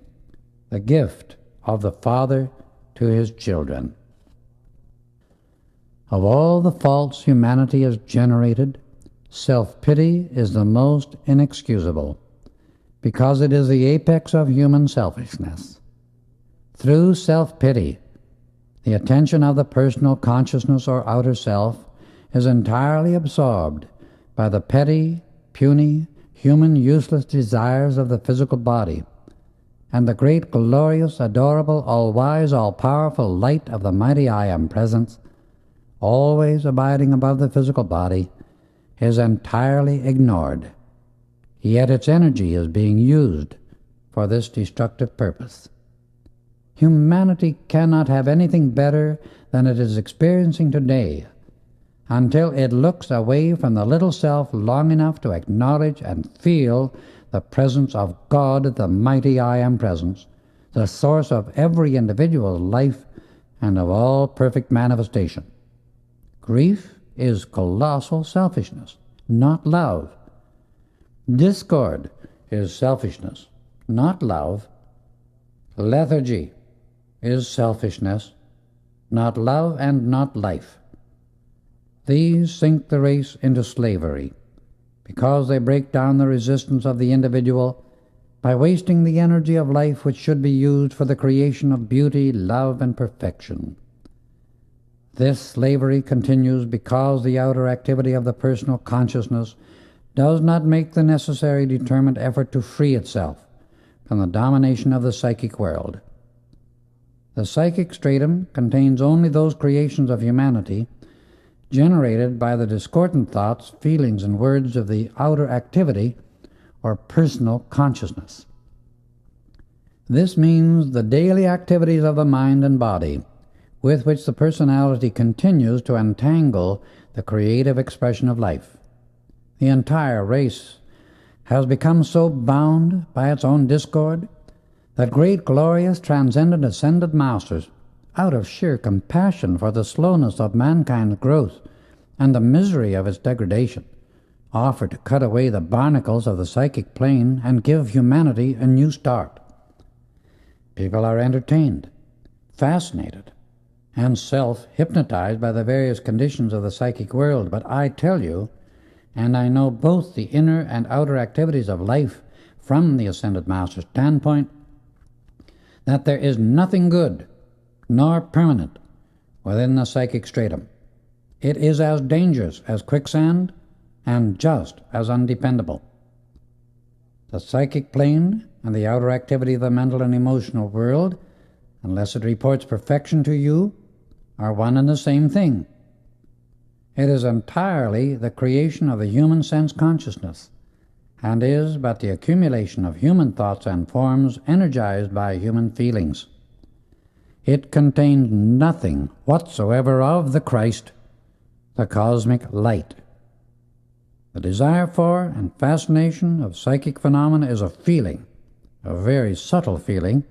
the gift of the Father to his children. Of all the faults humanity has generated, self-pity is the most inexcusable, because it is the apex of human selfishness. Through self-pity, the attention of the personal consciousness or outer self is entirely absorbed by the petty, puny, human useless desires of the physical body, and the great, glorious, adorable, all-wise, all-powerful light of the mighty I Am Presence always abiding above the physical body, is entirely ignored, yet its energy is being used for this destructive purpose. Humanity cannot have anything better than it is experiencing today until it looks away from the little self long enough to acknowledge and feel the presence of God, the mighty I Am Presence, the source of every individual's life and of all perfect manifestation. Grief is colossal selfishness, not love. Discord is selfishness, not love. Lethargy is selfishness, not love and not life. These sink the race into slavery because they break down the resistance of the individual by wasting the energy of life which should be used for the creation of beauty, love, and perfection. This slavery continues because the outer activity of the personal consciousness does not make the necessary determined effort to free itself from the domination of the psychic world. The psychic stratum contains only those creations of humanity generated by the discordant thoughts, feelings, and words of the outer activity or personal consciousness. This means the daily activities of the mind and body with which the personality continues to entangle the creative expression of life. The entire race has become so bound by its own discord that great, glorious, transcendent, ascended masters, out of sheer compassion for the slowness of mankind's growth and the misery of its degradation, offer to cut away the barnacles of the psychic plane and give humanity a new start. People are entertained, fascinated, and self-hypnotized by the various conditions of the psychic world, but I tell you, and I know both the inner and outer activities of life from the Ascended Master's standpoint, that there is nothing good nor permanent within the psychic stratum. It is as dangerous as quicksand and just as undependable. The psychic plane and the outer activity of the mental and emotional world, unless it reports perfection to you, are one and the same thing. It is entirely the creation of the human sense consciousness, and is but the accumulation of human thoughts and forms energized by human feelings. It contains nothing whatsoever of the Christ, the cosmic light. The desire for and fascination of psychic phenomena is a feeling, a very subtle feeling,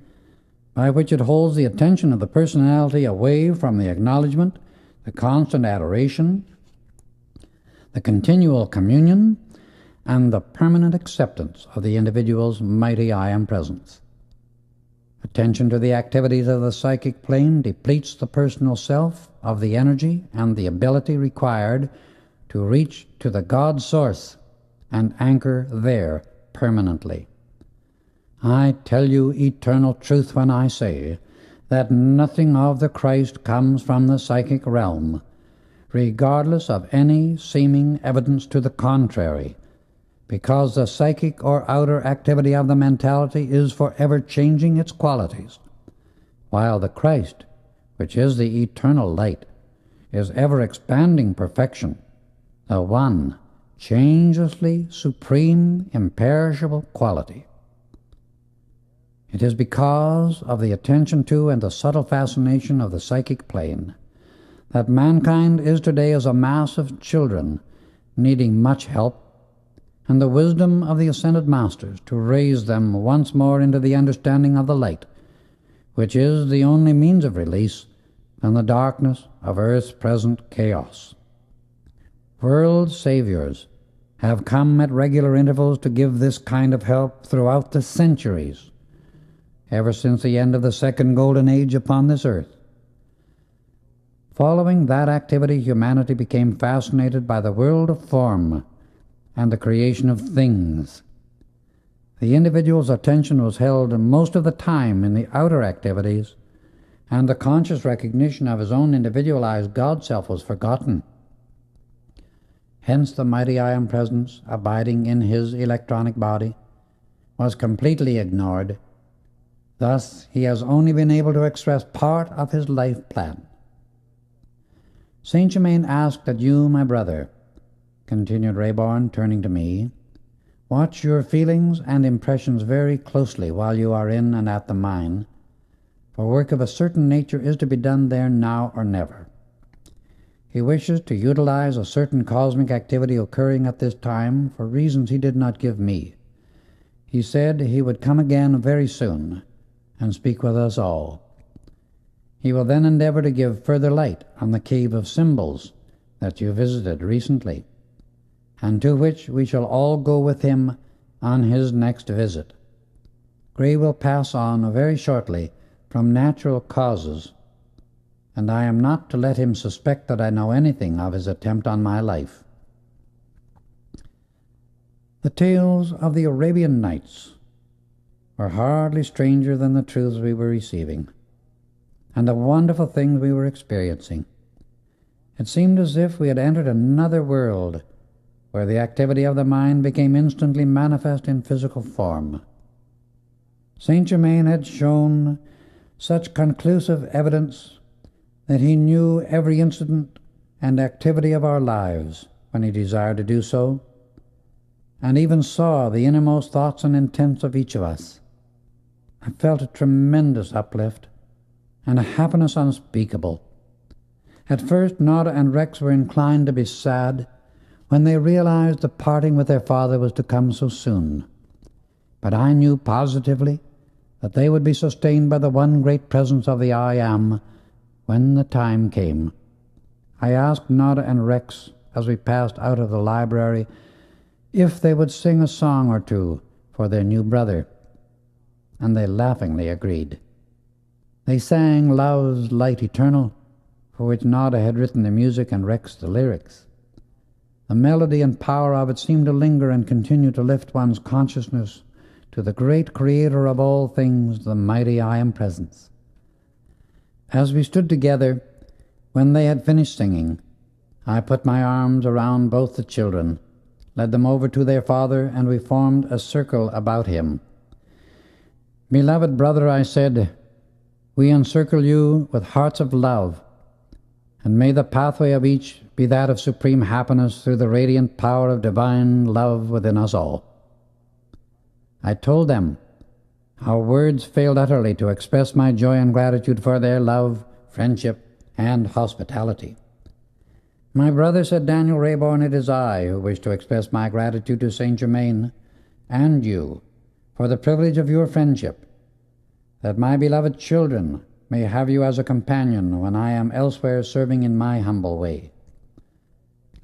by which it holds the attention of the personality away from the acknowledgement, the constant adoration, the continual communion, and the permanent acceptance of the individual's mighty I Am Presence. Attention to the activities of the psychic plane depletes the personal self of the energy and the ability required to reach to the God source and anchor there permanently. I tell you eternal truth when I say that nothing of the Christ comes from the psychic realm, regardless of any seeming evidence to the contrary, because the psychic or outer activity of the mentality is forever changing its qualities, while the Christ, which is the eternal light, is ever expanding perfection, the one changelessly supreme, imperishable quality. It is because of the attention to and the subtle fascination of the psychic plane that mankind is today as a mass of children needing much help, and the wisdom of the Ascended Masters to raise them once more into the understanding of the light, which is the only means of release from the darkness of Earth's present chaos. World saviors have come at regular intervals to give this kind of help throughout the centuries, ever since the end of the second golden age upon this earth. Following that activity, humanity became fascinated by the world of form and the creation of things. The individual's attention was held most of the time in the outer activities, and the conscious recognition of his own individualized God-self was forgotten. Hence the mighty I Am Presence, abiding in his electronic body, was completely ignored. Thus, he has only been able to express part of his life plan. Saint Germain asked that you, my brother, continued Rayborn, turning to me, watch your feelings and impressions very closely while you are in and at the mine, for work of a certain nature is to be done there now or never. He wishes to utilize a certain cosmic activity occurring at this time for reasons he did not give me. He said he would come again very soon and speak with us all. He will then endeavor to give further light on the cave of symbols that you visited recently, and to which we shall all go with him on his next visit. Gray will pass on very shortly from natural causes, and I am not to let him suspect that I know anything of his attempt on my life. The tales of the Arabian Nights were hardly stranger than the truths we were receiving, and the wonderful things we were experiencing. It seemed as if we had entered another world, where the activity of the mind became instantly manifest in physical form. Saint Germain had shown such conclusive evidence that he knew every incident and activity of our lives when he desired to do so, and even saw the innermost thoughts and intents of each of us. I felt a tremendous uplift and a happiness unspeakable. At first, Nada and Rex were inclined to be sad when they realized the parting with their father was to come so soon. But I knew positively that they would be sustained by the one great presence of the I Am when the time came. I asked Nada and Rex, as we passed out of the library, if they would sing a song or two for their new brother, and they laughingly agreed. They sang Love's Light Eternal, for which Nada had written the music and Rex the lyrics. The melody and power of it seemed to linger and continue to lift one's consciousness to the great Creator of all things, the mighty I Am Presence. As we stood together, when they had finished singing, I put my arms around both the children, led them over to their father, and we formed a circle about him. Beloved brother, I said, we encircle you with hearts of love, and may the pathway of each be that of supreme happiness through the radiant power of divine love within us all. I told them how words failed utterly to express my joy and gratitude for their love, friendship, and hospitality. My brother, said Daniel Rayborn, it is I who wish to express my gratitude to Saint Germain and you for the privilege of your friendship, that my beloved children may have you as a companion when I am elsewhere serving in my humble way.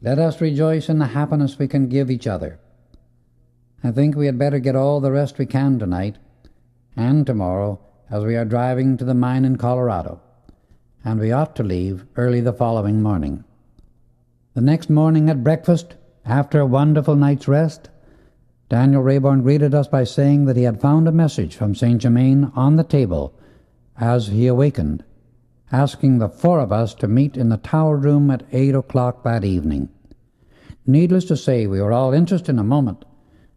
Let us rejoice in the happiness we can give each other. I think we had better get all the rest we can tonight and tomorrow, as we are driving to the mine in Colorado, and we ought to leave early the following morning. The next morning at breakfast, after a wonderful night's rest, Daniel Rayborn greeted us by saying that he had found a message from Saint Germain on the table as he awakened, asking the four of us to meet in the tower room at 8 o'clock that evening. Needless to say, we were all interested in a moment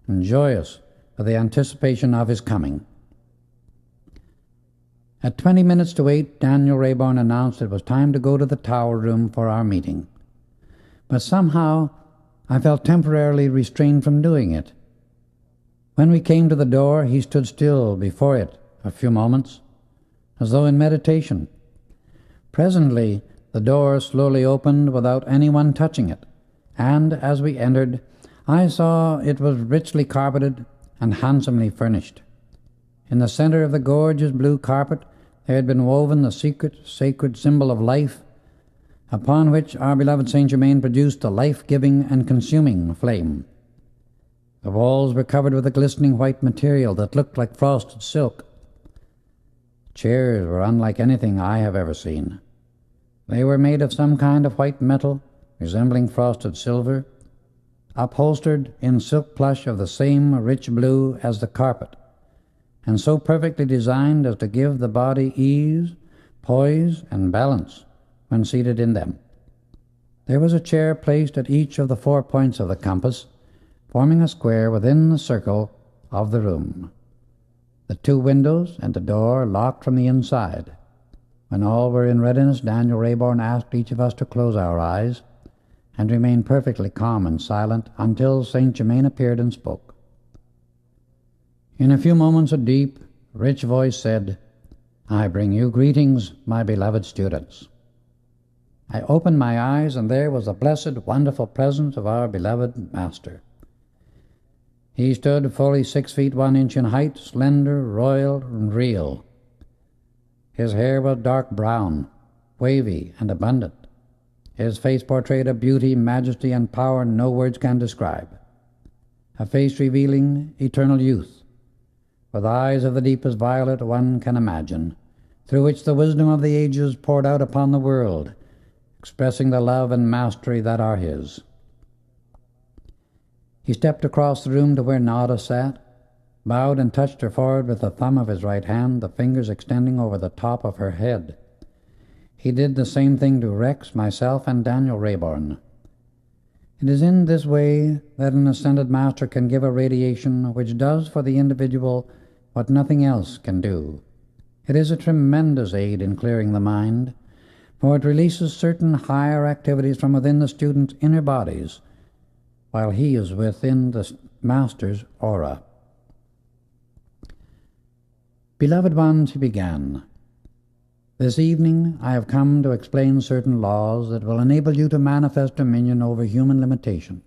and joyous for the anticipation of his coming. At 20 minutes to 8, Daniel Rayborn announced it was time to go to the tower room for our meeting. But somehow I felt temporarily restrained from doing it. When we came to the door, he stood still before it a few moments, as though in meditation. Presently, the door slowly opened without anyone touching it, and as we entered, I saw it was richly carpeted and handsomely furnished. In the center of the gorgeous blue carpet there had been woven the secret, sacred symbol of life, upon which our beloved Saint Germain produced the life-giving and consuming flame. The walls were covered with a glistening white material that looked like frosted silk. Chairs were unlike anything I have ever seen. They were made of some kind of white metal, resembling frosted silver, upholstered in silk plush of the same rich blue as the carpet, and so perfectly designed as to give the body ease, poise, and balance when seated in them. There was a chair placed at each of the 4 points of the compass, forming a square within the circle of the room. The 2 windows and the door locked from the inside. When all were in readiness, Daniel Rayborn asked each of us to close our eyes and remain perfectly calm and silent until St. Germain appeared and spoke. In a few moments a deep, rich voice said, "I bring you greetings, my beloved students." I opened my eyes, and there was the blessed, wonderful presence of our beloved Master. He stood fully 6 feet 1 inch in height, slender, royal, and real. His hair was dark brown, wavy, and abundant. His face portrayed a beauty, majesty, and power no words can describe. A face revealing eternal youth, with eyes of the deepest violet one can imagine, through which the wisdom of the ages poured out upon the world, expressing the love and mastery that are his. He stepped across the room to where Nada sat, bowed and touched her forehead with the thumb of his right hand, the fingers extending over the top of her head. He did the same thing to Rex, myself, and Daniel Rayborn. It is in this way that an ascended master can give a radiation which does for the individual what nothing else can do. It is a tremendous aid in clearing the mind, for it releases certain higher activities from within the student's inner bodies, while he is within the master's aura. Beloved ones, he began, this evening I have come to explain certain laws that will enable you to manifest dominion over human limitation,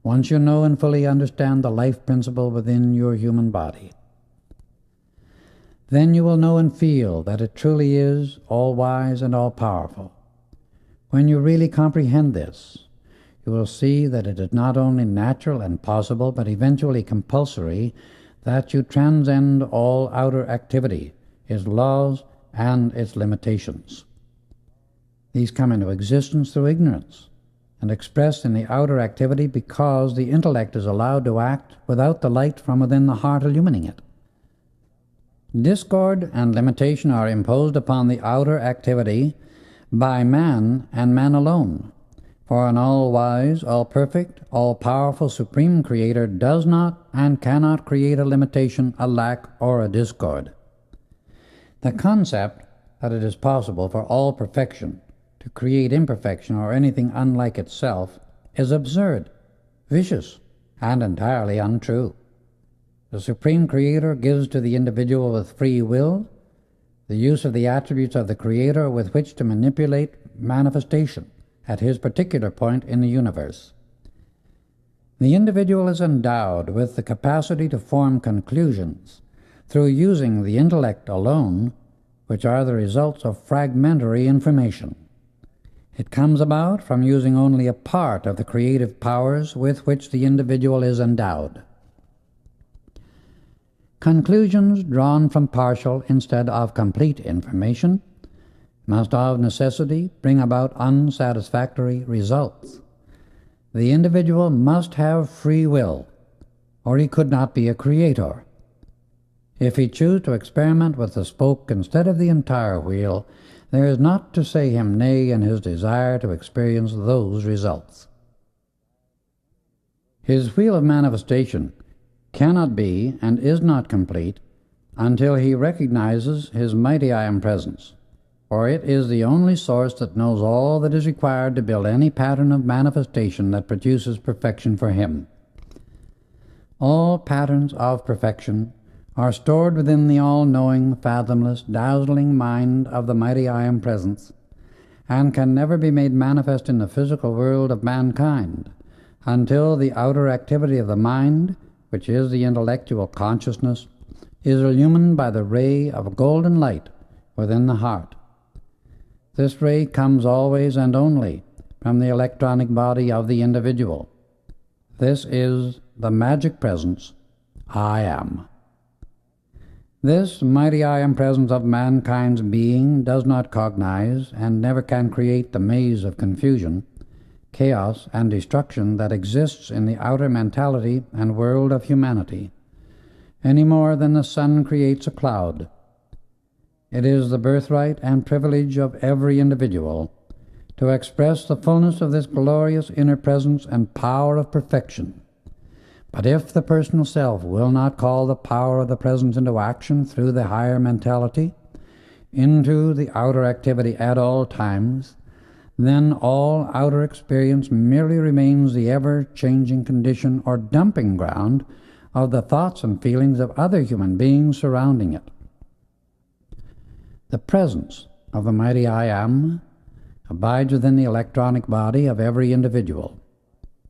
once you know and fully understand the life principle within your human body. Then you will know and feel that it truly is all-wise and all-powerful. When you really comprehend this, you will see that it is not only natural and possible, but eventually compulsory, that you transcend all outer activity, its laws, and its limitations. These come into existence through ignorance and expressed in the outer activity because the intellect is allowed to act without the light from within the heart illumining it. Discord and limitation are imposed upon the outer activity by man and man alone, for an all-wise, all-perfect, all-powerful Supreme Creator does not and cannot create a limitation, a lack, or a discord. The concept that it is possible for all perfection to create imperfection or anything unlike itself is absurd, vicious, and entirely untrue. The Supreme Creator gives to the individual with free will the use of the attributes of the Creator with which to manipulate manifestation at his particular point in the universe. The individual is endowed with the capacity to form conclusions through using the intellect alone, which are the results of fragmentary information. It comes about from using only a part of the creative powers with which the individual is endowed. Conclusions drawn from partial instead of complete information must of necessity bring about unsatisfactory results. The individual must have free will, or he could not be a creator. If he choose to experiment with the spoke instead of the entire wheel, there is not to say him nay in his desire to experience those results. His wheel of manifestation cannot be and is not complete until he recognizes his mighty I Am Presence, for it is the only source that knows all that is required to build any pattern of manifestation that produces perfection for him. All patterns of perfection are stored within the all-knowing, fathomless, dazzling mind of the mighty I Am Presence, and can never be made manifest in the physical world of mankind until the outer activity of the mind, which is the intellectual consciousness, is illumined by the ray of golden light within the heart. This ray comes always and only from the electronic body of the individual. This is the magic presence, I Am. This mighty I Am Presence of mankind's being does not cognize and never can create the maze of confusion, chaos, and destruction that exists in the outer mentality and world of humanity, any more than the sun creates a cloud. It is the birthright and privilege of every individual to express the fullness of this glorious inner presence and power of perfection. But if the personal self will not call the power of the presence into action through the higher mentality, into the outer activity at all times, then all outer experience merely remains the ever-changing condition or dumping ground of the thoughts and feelings of other human beings surrounding it. The presence of the mighty I Am abides within the electronic body of every individual,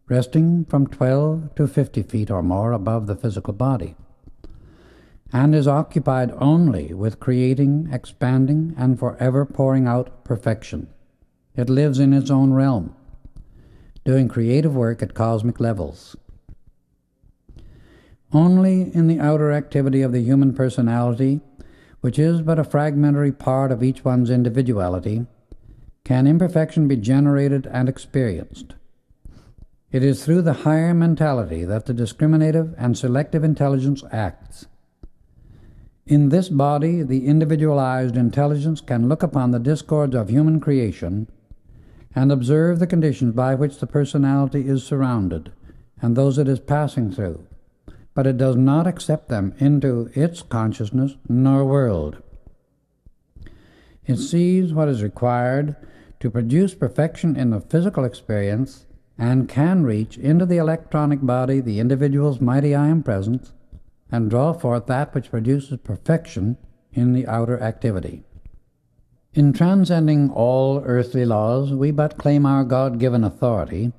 resting from 12 to 50 feet or more above the physical body, and is occupied only with creating, expanding, and forever pouring out perfection. It lives in its own realm, doing creative work at cosmic levels. Only in the outer activity of the human personality, which is but a fragmentary part of each one's individuality, can imperfection be generated and experienced. It is through the higher mentality that the discriminative and selective intelligence acts. In this body, the individualized intelligence can look upon the discords of human creation and observe the conditions by which the personality is surrounded and those it is passing through, but it does not accept them into its consciousness nor world. It sees what is required to produce perfection in the physical experience and can reach into the electronic body, the individual's mighty I Am presence, and draw forth that which produces perfection in the outer activity. In transcending all earthly laws, we but claim our God-given authority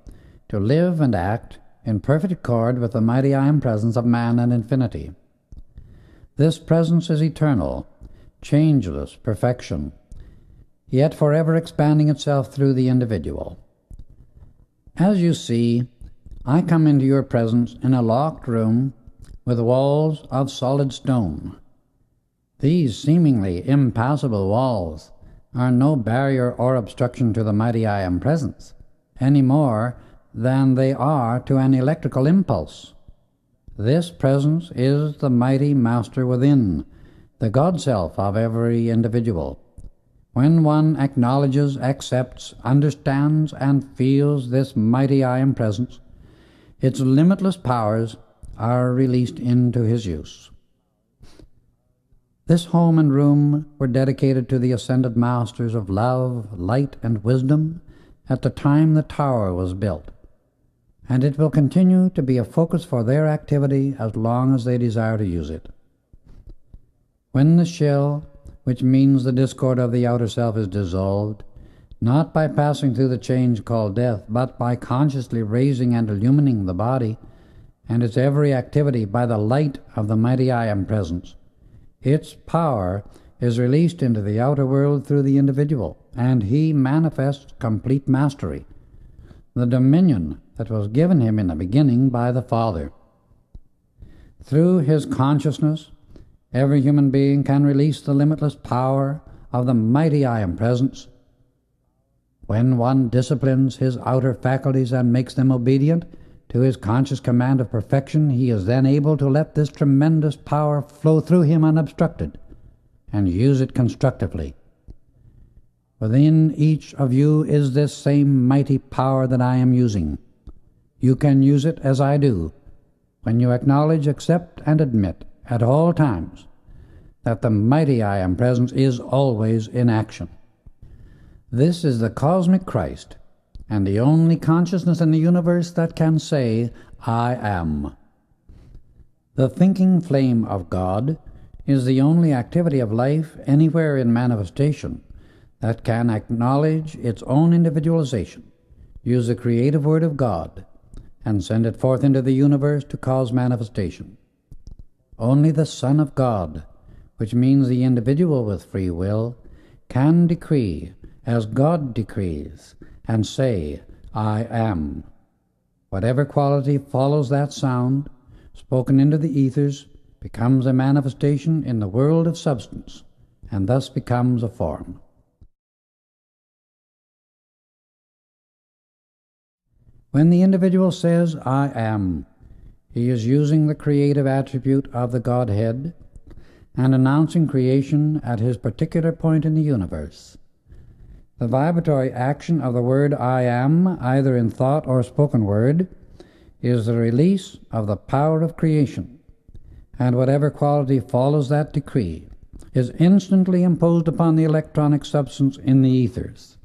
to live and act in perfect accord with the mighty I Am presence of man and infinity. This presence is eternal, changeless perfection, yet forever expanding itself through the individual. As you see, I come into your presence in a locked room with walls of solid stone. These seemingly impassable walls are no barrier or obstruction to the mighty I Am presence, any more than they are to an electrical impulse. This presence is the mighty Master within, the God-self of every individual. When one acknowledges, accepts, understands, and feels this mighty I Am presence, its limitless powers are released into his use. This home and room were dedicated to the ascended masters of love, light, and wisdom at the time the tower was built, and it will continue to be a focus for their activity as long as they desire to use it. When the shell, which means the discord of the outer self, is dissolved, not by passing through the change called death, but by consciously raising and illumining the body and its every activity by the light of the mighty I Am presence, its power is released into the outer world through the individual, and he manifests complete mastery, the dominion that was given him in the beginning by the Father. Through his consciousness, every human being can release the limitless power of the mighty I Am presence. When one disciplines his outer faculties and makes them obedient to his conscious command of perfection, he is then able to let this tremendous power flow through him unobstructed and use it constructively. Within each of you is this same mighty power that I am using. You can use it as I do, when you acknowledge, accept, and admit at all times that the mighty I Am presence is always in action. This is the cosmic Christ, and the only consciousness in the universe that can say, I am. The thinking flame of God is the only activity of life anywhere in manifestation that can acknowledge its own individualization, use the creative word of God, and send it forth into the universe to cause manifestation. Only the Son of God, which means the individual with free will, can decree as God decrees and say, I am. Whatever quality follows that sound, spoken into the ethers, becomes a manifestation in the world of substance, and thus becomes a form. When the individual says, I am, he is using the creative attribute of the Godhead and announcing creation at his particular point in the universe. The vibratory action of the word I am, either in thought or spoken word, is the release of the power of creation, and whatever quality follows that decree is instantly imposed upon the electronic substance in the ethers.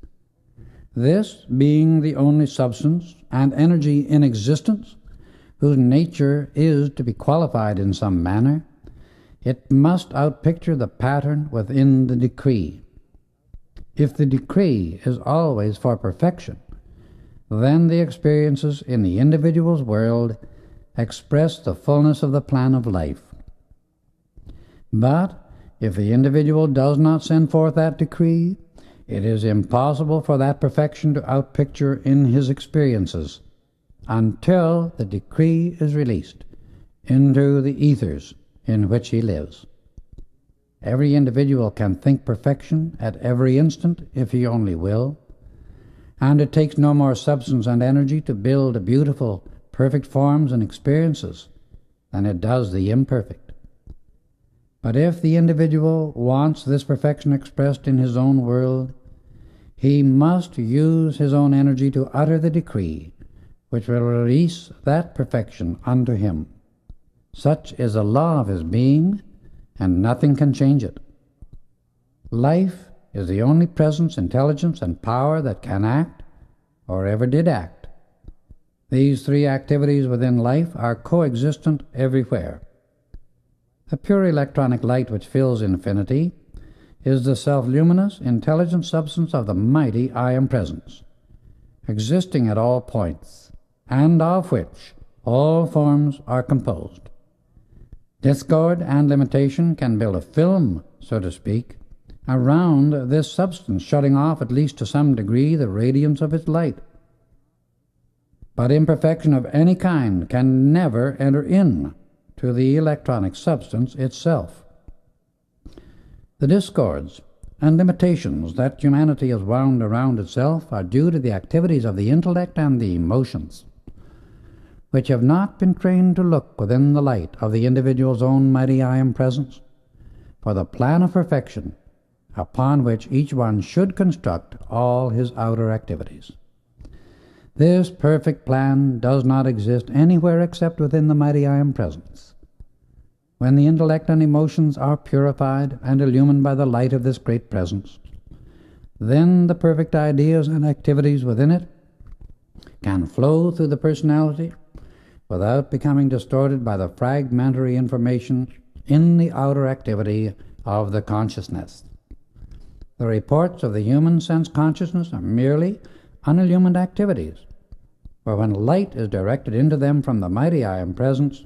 This being the only substance and energy in existence whose nature is to be qualified in some manner, it must outpicture the pattern within the decree. If the decree is always for perfection, then the experiences in the individual's world express the fullness of the plan of life. But if the individual does not send forth that decree, it is impossible for that perfection to outpicture in his experiences until the decree is released into the ethers in which he lives. Every individual can think perfection at every instant if he only will, and it takes no more substance and energy to build beautiful, perfect forms and experiences than it does the imperfect. But if the individual wants this perfection expressed in his own world, he must use his own energy to utter the decree which will release that perfection unto him. Such is the law of his being, and nothing can change it. Life is the only presence, intelligence, and power that can act, or ever did act. These three activities within life are coexistent everywhere. The pure electronic light which fills infinity is the self-luminous, intelligent substance of the mighty I Am Presence, existing at all points, and of which all forms are composed. Discord and limitation can build a film, so to speak, around this substance, shutting off, at least to some degree, the radiance of its light. But imperfection of any kind can never enter in to the electronic substance itself. The discords and limitations that humanity has wound around itself are due to the activities of the intellect and the emotions, which have not been trained to look within the light of the individual's own mighty I Am Presence for the plan of perfection upon which each one should construct all his outer activities. This perfect plan does not exist anywhere except within the mighty I Am Presence. When the intellect and emotions are purified and illumined by the light of this great presence, then the perfect ideas and activities within it can flow through the personality without becoming distorted by the fragmentary information in the outer activity of the consciousness. The reports of the human sense consciousness are merely unillumined activities, for when light is directed into them from the mighty I Am Presence,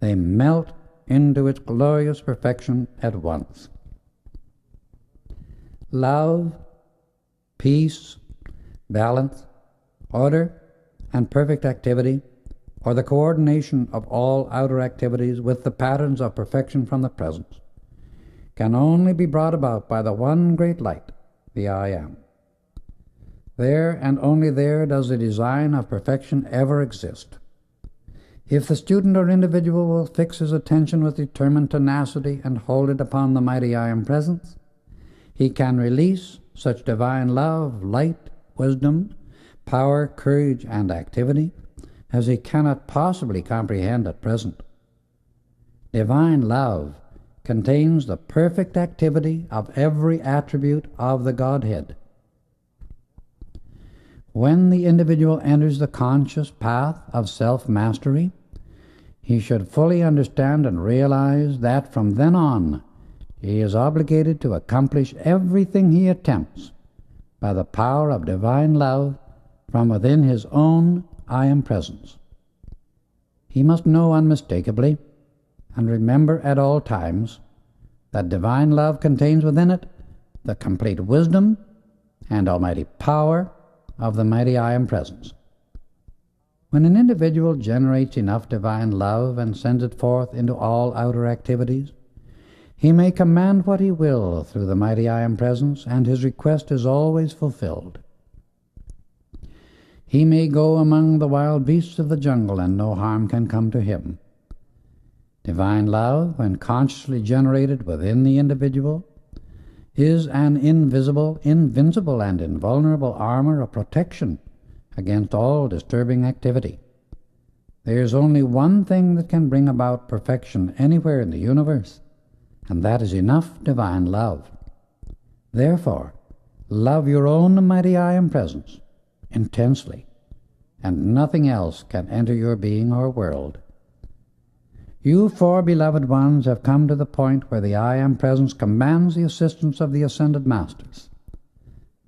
they melt into its glorious perfection at once. Love, peace, balance, order, and perfect activity, or the coordination of all outer activities with the patterns of perfection from the presence, can only be brought about by the one great light, the I Am. There and only there does the design of perfection ever exist. If the student or individual will fix his attention with determined tenacity and hold it upon the mighty I Am Presence, he can release such divine love, light, wisdom, power, courage, and activity as he cannot possibly comprehend at present. Divine love contains the perfect activity of every attribute of the Godhead. When the individual enters the conscious path of self-mastery, he should fully understand and realize that from then on he is obligated to accomplish everything he attempts by the power of divine love from within his own I Am Presence. He must know unmistakably and remember at all times that divine love contains within it the complete wisdom and almighty power of the mighty I Am Presence. When an individual generates enough divine love and sends it forth into all outer activities, he may command what he will through the mighty I Am Presence, and his request is always fulfilled. He may go among the wild beasts of the jungle, and no harm can come to him. Divine love, when consciously generated within the individual, is an invisible, invincible, and invulnerable armor of protection against all disturbing activity. There is only one thing that can bring about perfection anywhere in the universe, and that is enough divine love. Therefore, love your own mighty I Am Presence intensely, and nothing else can enter your being or world. You four beloved ones have come to the point where the I Am Presence commands the assistance of the Ascended Masters.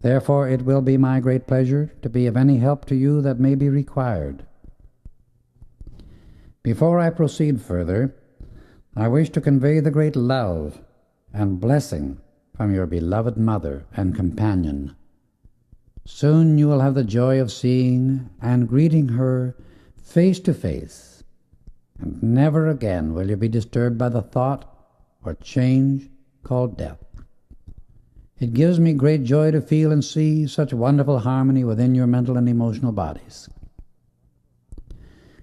Therefore, it will be my great pleasure to be of any help to you that may be required. Before I proceed further, I wish to convey the great love and blessing from your beloved mother and companion. Soon you will have the joy of seeing and greeting her face to face, and never again will you be disturbed by the thought or change called death. It gives me great joy to feel and see such wonderful harmony within your mental and emotional bodies.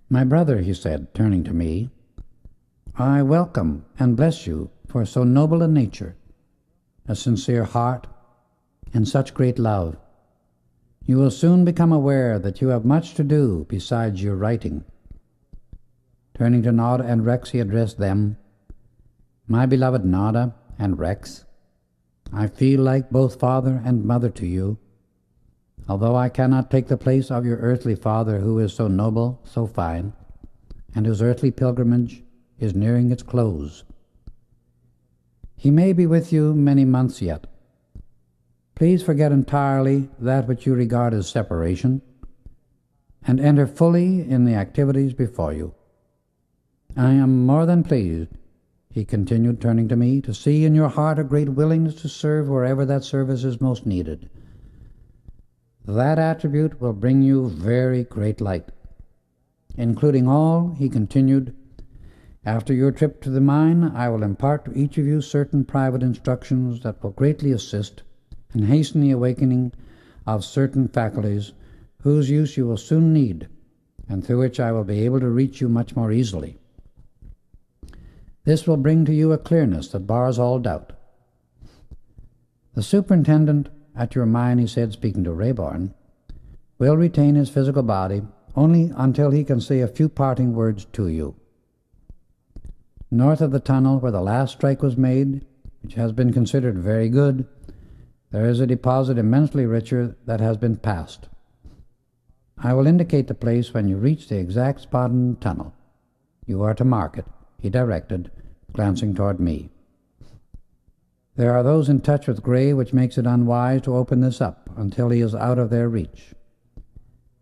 My brother, he said, turning to me, I welcome and bless you for so noble a nature, a sincere heart, and such great love. You will soon become aware that you have much to do besides your writing. Turning to Nada and Rex, he addressed them. My beloved Nada and Rex, I feel like both father and mother to you, although I cannot take the place of your earthly father, who is so noble, so fine, and whose earthly pilgrimage is nearing its close. He may be with you many months yet. Please forget entirely that which you regard as separation, and enter fully in the activities before you. I am more than pleased, he continued, turning to me, to see in your heart a great willingness to serve wherever that service is most needed. That attribute will bring you very great light, including all, he continued, after your trip to the mine, I will impart to each of you certain private instructions that will greatly assist in hasten the awakening of certain faculties whose use you will soon need, and through which I will be able to reach you much more easily. This will bring to you a clearness that bars all doubt. The superintendent at your mine, he said, speaking to Rayborn, will retain his physical body only until he can say a few parting words to you. North of the tunnel where the last strike was made, which has been considered very good, there is a deposit immensely richer that has been passed. I will indicate the place when you reach the exact spot in the tunnel. You are to mark it, he directed, glancing toward me. There are those in touch with Gray, which makes it unwise to open this up until he is out of their reach.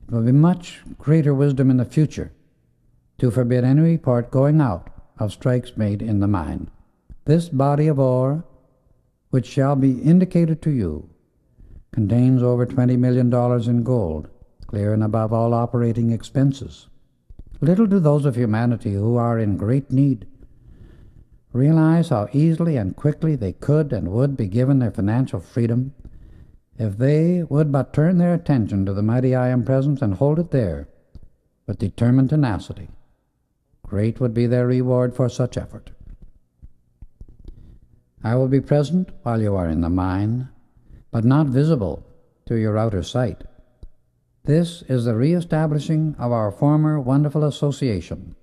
It will be much greater wisdom in the future to forbid any report going out of strikes made in the mine. This body of ore, which shall be indicated to you, contains over $20 million in gold, clear and above all operating expenses. Little do those of humanity who are in great need realize how easily and quickly they could and would be given their financial freedom if they would but turn their attention to the mighty I Am Presence and hold it there with determined tenacity. Great would be their reward for such effort. I will be present while you are in the mine, but not visible to your outer sight. This is the re-establishing of our former wonderful association,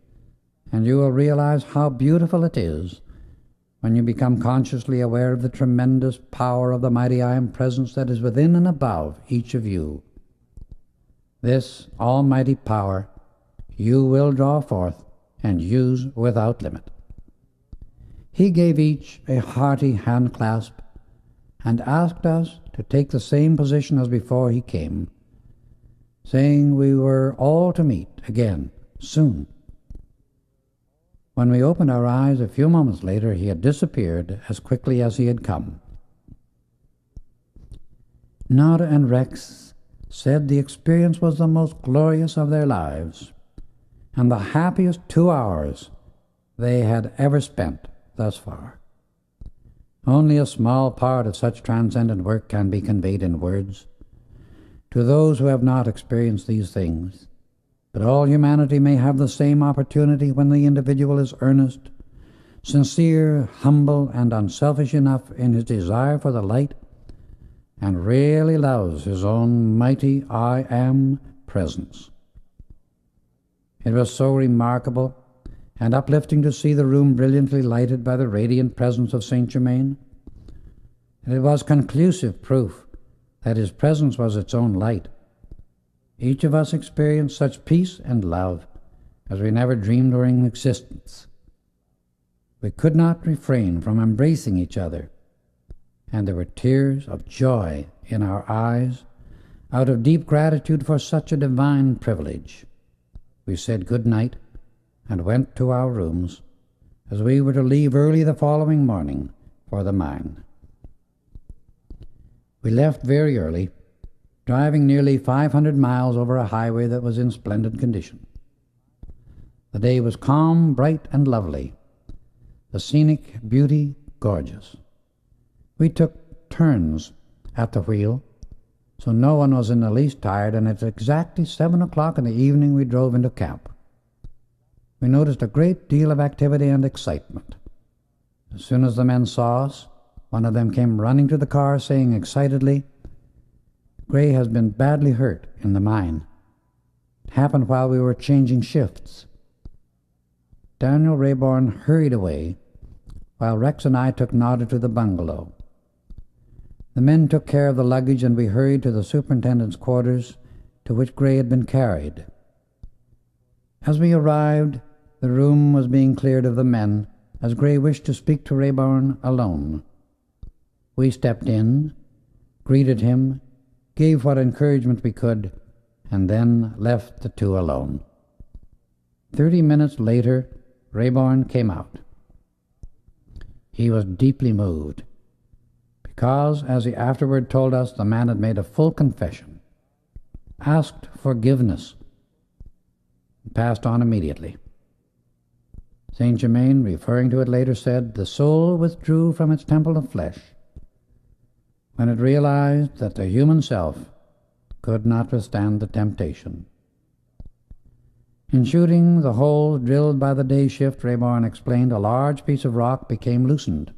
and you will realize how beautiful it is when you become consciously aware of the tremendous power of the mighty I Am Presence that is within and above each of you. This almighty power you will draw forth and use without limit. He gave each a hearty hand clasp and asked us to take the same position as before he came, saying we were all to meet again soon. When we opened our eyes a few moments later, he had disappeared as quickly as he had come. Nada and Rex said the experience was the most glorious of their lives and the happiest 2 hours they had ever spent thus far. Only a small part of such transcendent work can be conveyed in words to those who have not experienced these things, but all humanity may have the same opportunity when the individual is earnest, sincere, humble, and unselfish enough in his desire for the light, and really loves his own mighty I Am Presence. It was so remarkable and uplifting to see the room brilliantly lighted by the radiant presence of Saint Germain. And it was conclusive proof that his presence was its own light. Each of us experienced such peace and love as we never dreamed were in existence. We could not refrain from embracing each other, and there were tears of joy in our eyes out of deep gratitude for such a divine privilege. We said good night and went to our rooms, as we were to leave early the following morning for the mine. We left very early, driving nearly 500 miles over a highway that was in splendid condition. The day was calm, bright, and lovely, the scenic beauty gorgeous. We took turns at the wheel, so no one was in the least tired, and at exactly 7 o'clock in the evening we drove into camp. We noticed a great deal of activity and excitement. As soon as the men saw us, one of them came running to the car, saying excitedly, "Gray has been badly hurt in the mine. It happened while we were changing shifts." Daniel Rayborn hurried away, while Rex and I took Nodder to the bungalow. The men took care of the luggage, and we hurried to the superintendent's quarters, to which Gray had been carried. As we arrived, the room was being cleared of the men, as Gray wished to speak to Rayborn alone. We stepped in, greeted him, gave what encouragement we could, and then left the two alone. 30 minutes later, Rayborn came out. He was deeply moved, because, as he afterward told us, the man had made a full confession, asked forgiveness, and passed on immediately. Saint Germain, referring to it later, said, "The soul withdrew from its temple of flesh when it realized that the human self could not withstand the temptation." In shooting the holes drilled by the day shift, Rayborn explained, a large piece of rock became loosened.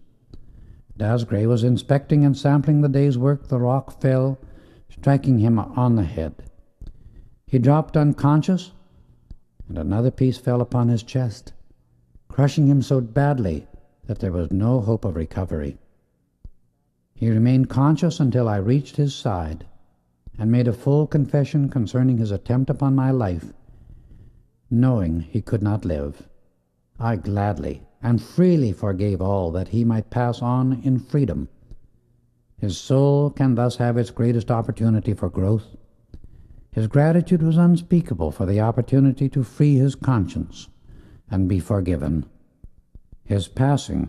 And as Gray was inspecting and sampling the day's work, the rock fell, striking him on the head. He dropped unconscious, and another piece fell upon his chest, crushing him so badly that there was no hope of recovery. He remained conscious until I reached his side and made a full confession concerning his attempt upon my life, knowing he could not live. I gladly and freely forgave all, that he might pass on in freedom. His soul can thus have its greatest opportunity for growth. His gratitude was unspeakable for the opportunity to free his conscience and be forgiven. His passing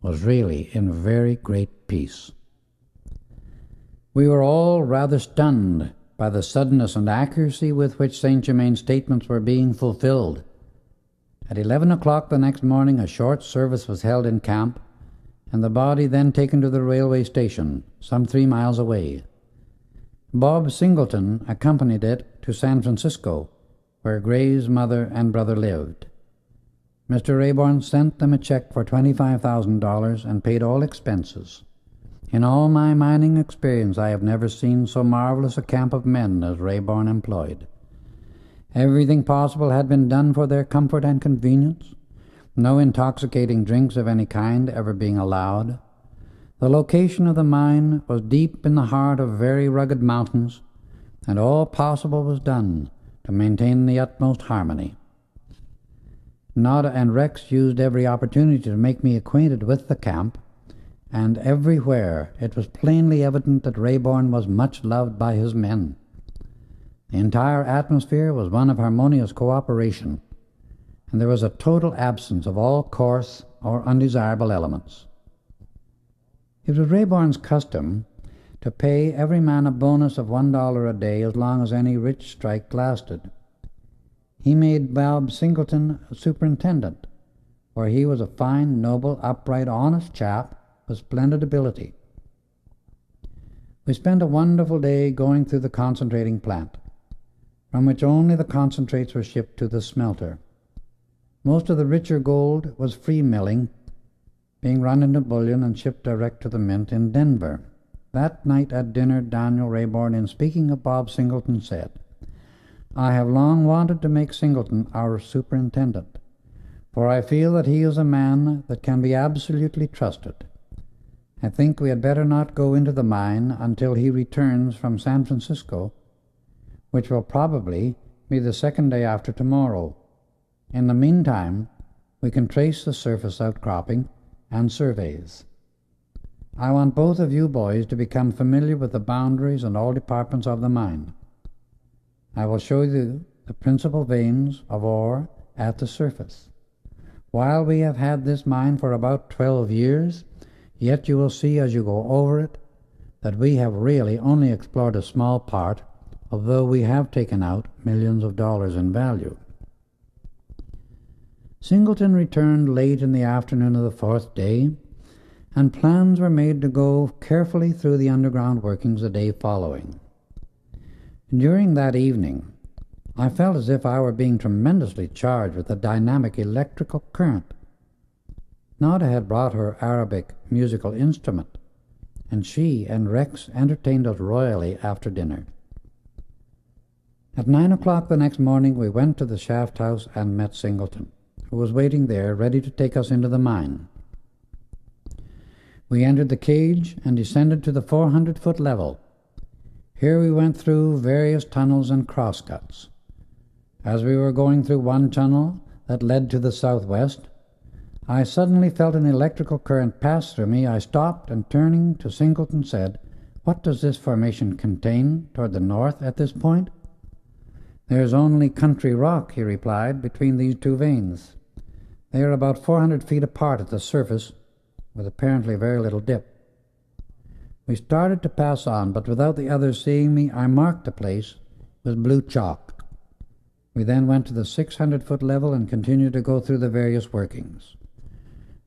was really in very great peace. We were all rather stunned by the suddenness and accuracy with which Saint Germain's statements were being fulfilled. At 11 o'clock the next morning, a short service was held in camp, and the body then taken to the railway station, some 3 miles away. Bob Singleton accompanied it to San Francisco, where Gray's mother and brother lived. Mr. Rayborn sent them a check for $25,000 and paid all expenses. In all my mining experience, I have never seen so marvelous a camp of men as Rayborn employed. Everything possible had been done for their comfort and convenience, no intoxicating drinks of any kind ever being allowed. The location of the mine was deep in the heart of very rugged mountains, and all possible was done to maintain the utmost harmony. Nodder and Rex used every opportunity to make me acquainted with the camp, and everywhere it was plainly evident that Rayborn was much loved by his men. The entire atmosphere was one of harmonious cooperation, and there was a total absence of all coarse or undesirable elements. It was Rayborn's custom to pay every man a bonus of $1 a day as long as any rich strike lasted. He made Bob Singleton a superintendent, where he was a fine, noble, upright, honest chap with splendid ability. We spent a wonderful day going through the concentrating plant, from which only the concentrates were shipped to the smelter. Most of the richer gold was free milling, being run into bullion and shipped direct to the mint in Denver. That night at dinner, Daniel Rayborn, in speaking of Bob Singleton, said, "I have long wanted to make Singleton our superintendent, for I feel that he is a man that can be absolutely trusted. I think we had better not go into the mine until he returns from San Francisco, which will probably be the second day after tomorrow. In the meantime, we can trace the surface outcropping and surveys. I want both of you boys to become familiar with the boundaries and all departments of the mine. I will show you the principal veins of ore at the surface. While we have had this mine for about 12 years, yet you will see as you go over it that we have really only explored a small part, although we have taken out millions of dollars in value. Singleton returned late in the afternoon of the fourth day, and plans were made to go carefully through the underground workings the day following. During that evening, I felt as if I were being tremendously charged with a dynamic electrical current. Nada had brought her Arabic musical instrument, and she and Rex entertained us royally after dinner. At 9 o'clock the next morning we went to the shaft house and met Singleton, who was waiting there ready to take us into the mine. We entered the cage and descended to the 400-foot level. Here we went through various tunnels and crosscuts. As we were going through one tunnel that led to the southwest, I suddenly felt an electrical current pass through me. I stopped and, turning to Singleton, said, "What does this formation contain toward the north at this point?" "There's only country rock," he replied, "between these two veins. They are about 400 feet apart at the surface, with apparently very little dip." We started to pass on, but without the others seeing me, I marked the place with blue chalk. We then went to the 600-foot level and continued to go through the various workings.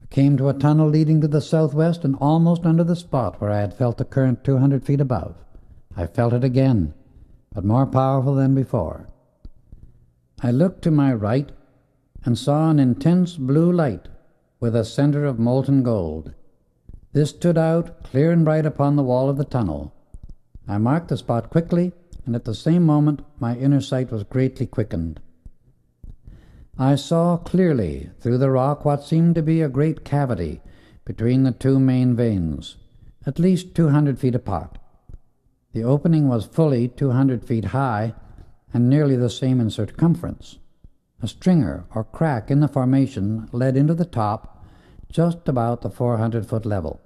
I came to a tunnel leading to the southwest and almost under the spot where I had felt the current 200 feet above. I felt it again, but more powerful than before. I looked to my right and saw an intense blue light with a center of molten gold. This stood out clear and bright upon the wall of the tunnel. I marked the spot quickly, and at the same moment my inner sight was greatly quickened. I saw clearly through the rock what seemed to be a great cavity between the two main veins, at least 200 feet apart. The opening was fully 200 feet high and nearly the same in circumference. A stringer or crack in the formation led into the top just about the 400-foot level.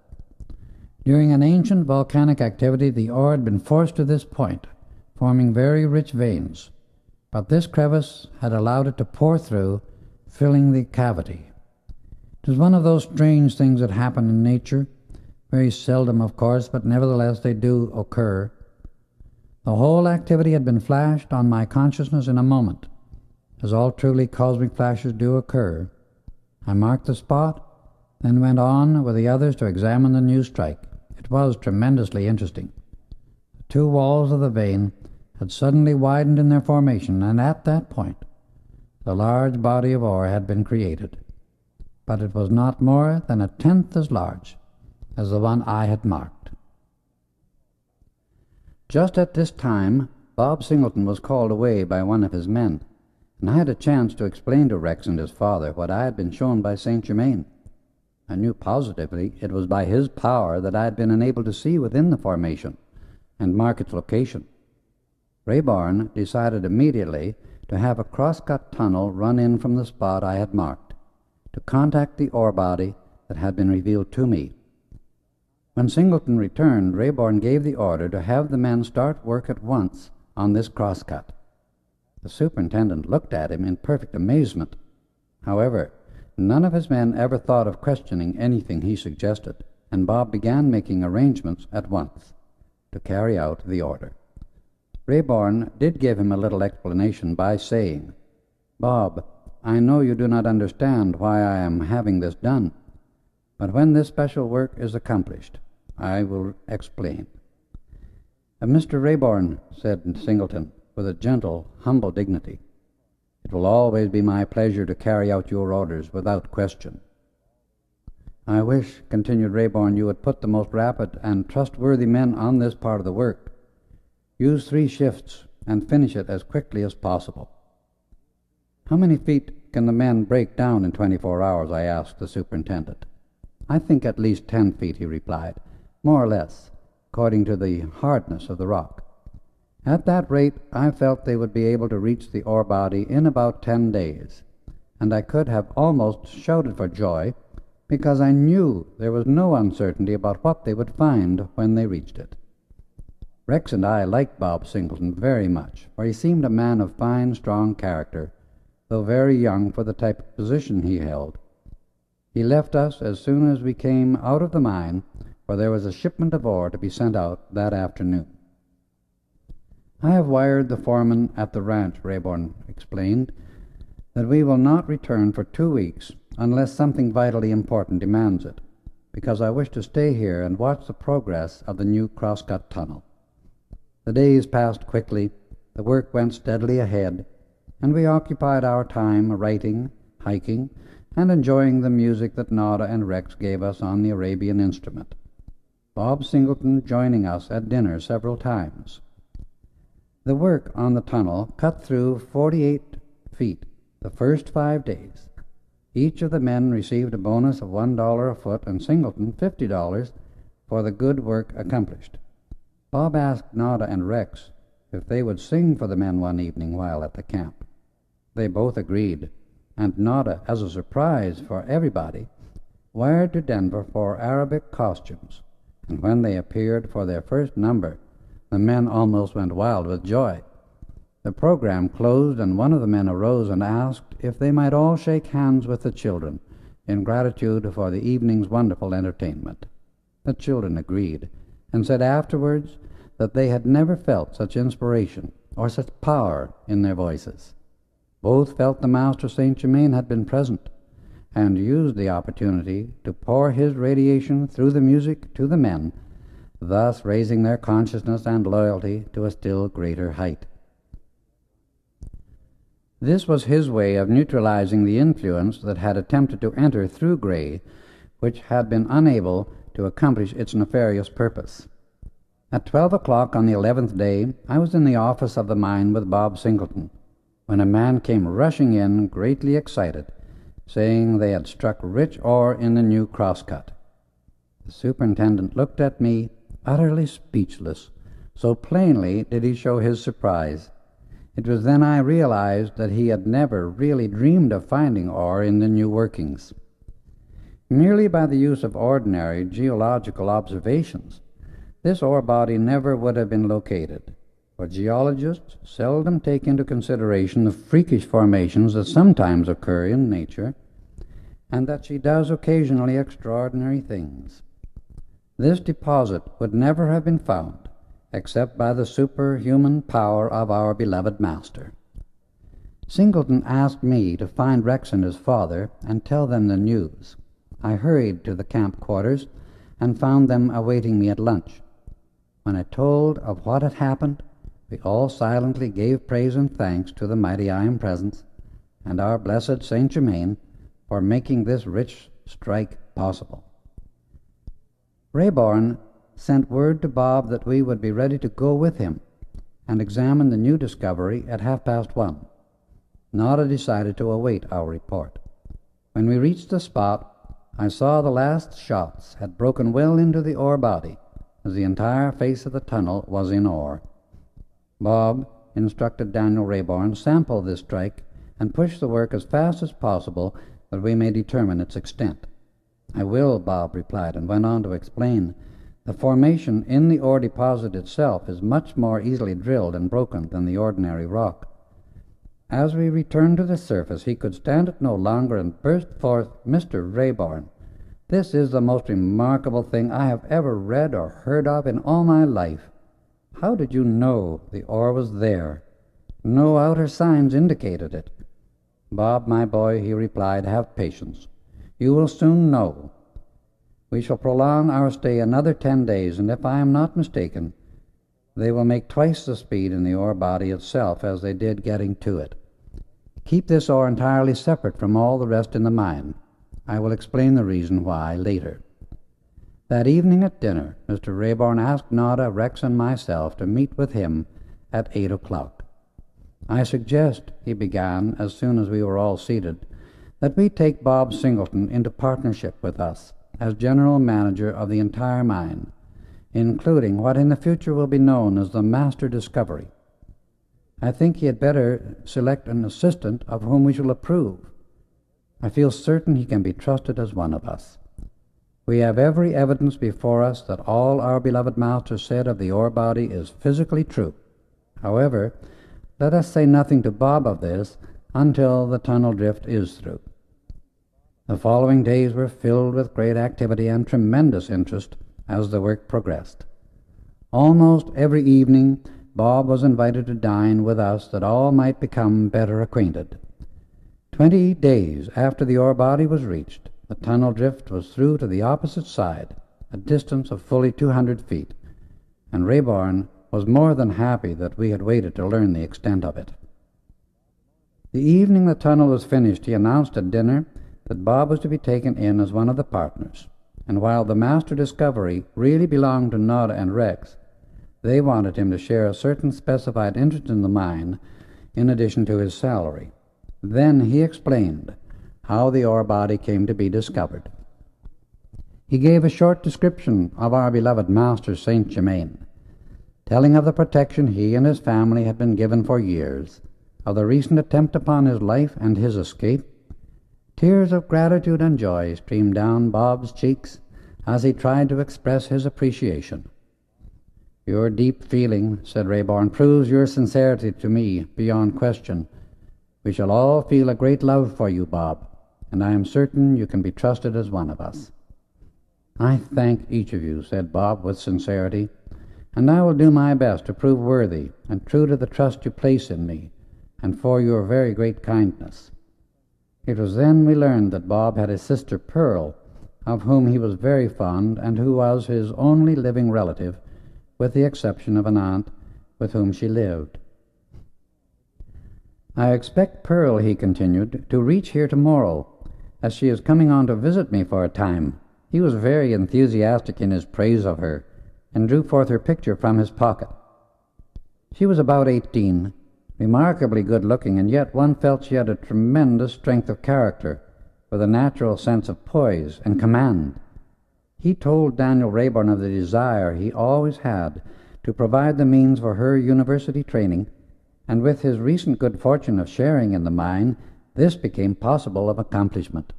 During an ancient volcanic activity, the ore had been forced to this point, forming very rich veins, but this crevice had allowed it to pour through, filling the cavity. It is one of those strange things that happen in nature, very seldom, of course, but nevertheless they do occur. The whole activity had been flashed on my consciousness in a moment, as all truly cosmic flashes do occur. I marked the spot, then went on with the others to examine the new strike. It was tremendously interesting. The two walls of the vein had suddenly widened in their formation, and at that point the large body of ore had been created. But it was not more than a tenth as large as the one I had marked. Just at this time, Bob Singleton was called away by one of his men, and I had a chance to explain to Rex and his father what I had been shown by St. Germain. I knew positively it was by his power that I had been enabled to see within the formation and mark its location. Rayborn decided immediately to have a cross-cut tunnel run in from the spot I had marked, to contact the ore body that had been revealed to me. When Singleton returned, Rayborn gave the order to have the men start work at once on this cross-cut. The superintendent looked at him in perfect amazement. However, none of his men ever thought of questioning anything he suggested, and Bob began making arrangements at once to carry out the order. Rayborn did give him a little explanation by saying, "Bob, I know you do not understand why I am having this done, but when this special work is accomplished, I will explain." "Mr. Rayborn," said Singleton, with a gentle, humble dignity, "it will always be my pleasure to carry out your orders without question." "I wish," continued Rayborn, "you would put the most rapid and trustworthy men on this part of the work. Use 3 shifts and finish it as quickly as possible." "How many feet can the men break down in 24 hours?" I asked the superintendent. "I think at least 10 feet," he replied, "more or less, according to the hardness of the rock." At that rate, I felt they would be able to reach the ore body in about 10 days, and I could have almost shouted for joy, because I knew there was no uncertainty about what they would find when they reached it. Rex and I liked Bob Singleton very much, for he seemed a man of fine, strong character, though very young for the type of position he held. He left us as soon as we came out of the mine, for there was a shipment of ore to be sent out that afternoon. "I have wired the foreman at the ranch," Rayborn explained, "that we will not return for 2 weeks unless something vitally important demands it, because I wish to stay here and watch the progress of the new crosscut tunnel." The days passed quickly, the work went steadily ahead, and we occupied our time writing, hiking, and enjoying the music that Nada and Rex gave us on the Arabian instrument, Bob Singleton joining us at dinner several times. The work on the tunnel cut through 48 feet the first 5 days. Each of the men received a bonus of $1 a foot, and Singleton $50 for the good work accomplished. Bob asked Nada and Rex if they would sing for the men one evening while at the camp. They both agreed, and Nada, as a surprise for everybody, wired to Denver for Arabic costumes, and when they appeared for their first number, the men almost went wild with joy. The program closed, and one of the men arose and asked if they might all shake hands with the children in gratitude for the evening's wonderful entertainment. The children agreed, and said afterwards that they had never felt such inspiration or such power in their voices. Both felt the Master St. Germain had been present, and used the opportunity to pour his radiation through the music to the men, thus raising their consciousness and loyalty to a still greater height. This was his way of neutralizing the influence that had attempted to enter through Gray, which had been unable to accomplish its nefarious purpose. At 12 o'clock on the 11th day, I was in the office of the mine with Bob Singleton, when a man came rushing in, greatly excited, saying they had struck rich ore in the new crosscut. The superintendent looked at me, utterly speechless, so plainly did he show his surprise. It was then I realized that he had never really dreamed of finding ore in the new workings. Merely by the use of ordinary geological observations, this ore body never would have been located, for geologists seldom take into consideration the freakish formations that sometimes occur in nature, and that she does occasionally extraordinary things. This deposit would never have been found except by the superhuman power of our beloved master. Singleton asked me to find Rex and his father and tell them the news. I hurried to the camp quarters and found them awaiting me at lunch. When I told of what had happened, we all silently gave praise and thanks to the mighty I Am Presence and our blessed Saint Germain for making this rich strike possible. Rayborn sent word to Bob that we would be ready to go with him and examine the new discovery at 1:30. Nada decided to await our report. When we reached the spot, I saw the last shots had broken well into the ore body, as the entire face of the tunnel was in ore. Bob instructed Daniel Rayborn sample this strike and push the work as fast as possible that we may determine its extent. "I will," Bob replied, and went on to explain. The formation in the ore deposit itself is much more easily drilled and broken than the ordinary rock. As we returned to the surface, he could stand it no longer and burst forth, "Mr. Rayborn, this is the most remarkable thing I have ever read or heard of in all my life. How did you know the ore was there? No outer signs indicated it." "Bob, my boy," he replied, "have patience. You will soon know. We shall prolong our stay another 10 days, and if I am not mistaken, they will make twice the speed in the ore body itself as they did getting to it. Keep this ore entirely separate from all the rest in the mine. I will explain the reason why later." That evening at dinner, Mr. Rayborn asked Nada, Rex, and myself to meet with him at 8 o'clock. I suggest," he began as soon as we were all seated, "that we take Bob Singleton into partnership with us as general manager of the entire mine, including what in the future will be known as the Master Discovery. I think he had better select an assistant of whom we shall approve. I feel certain he can be trusted as one of us. We have every evidence before us that all our beloved master said of the ore body is physically true. However, let us say nothing to Bob of this until the tunnel drift is through." The following days were filled with great activity and tremendous interest as the work progressed. Almost every evening Bob was invited to dine with us that all might become better acquainted. 20 days after the ore body was reached, the tunnel drift was through to the opposite side, a distance of fully 200 feet, and Rayborn was more than happy that we had waited to learn the extent of it. The evening the tunnel was finished, he announced at dinner that Bob was to be taken in as one of the partners, and while the Master Discovery really belonged to Nada and Rex, they wanted him to share a certain specified interest in the mine in addition to his salary. Then he explained how the ore body came to be discovered. He gave a short description of our beloved master Saint Germain, telling of the protection he and his family had been given for years, of the recent attempt upon his life and his escape. Tears of gratitude and joy streamed down Bob's cheeks as he tried to express his appreciation. "Your deep feeling," said Rayborn, "proves your sincerity to me beyond question. We shall all feel a great love for you, Bob, and I am certain you can be trusted as one of us." "I thank each of you," said Bob with sincerity, "and I will do my best to prove worthy and true to the trust you place in me, and for your very great kindness." It was then we learned that Bob had a sister Pearl, of whom he was very fond, and who was his only living relative, with the exception of an aunt with whom she lived. "I expect Pearl," he continued, "to reach here tomorrow, as she is coming on to visit me for a time." He was very enthusiastic in his praise of her, and drew forth her picture from his pocket. She was about 18, remarkably good-looking, and yet one felt she had a tremendous strength of character, with a natural sense of poise and command. He told Daniel Rayborn of the desire he always had to provide the means for her university training, and with his recent good fortune of sharing in the mine, this became possible of accomplishment.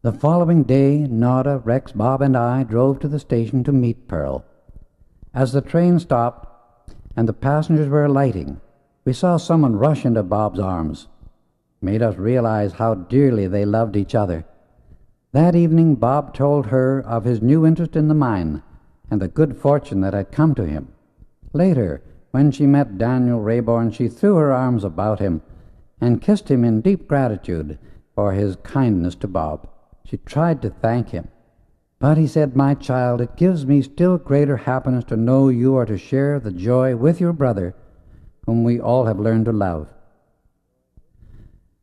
The following day, Nada, Rex, Bob, and I drove to the station to meet Pearl. As the train stopped and the passengers were alighting, we saw someone rush into Bob's arms. It made us realize how dearly they loved each other. That evening Bob told her of his new interest in the mine and the good fortune that had come to him. Later, when she met Daniel Rayborn, she threw her arms about him and kissed him in deep gratitude for his kindness to Bob. She tried to thank him, but he said, "My child, it gives me still greater happiness to know you are to share the joy with your brother, whom we all have learned to love."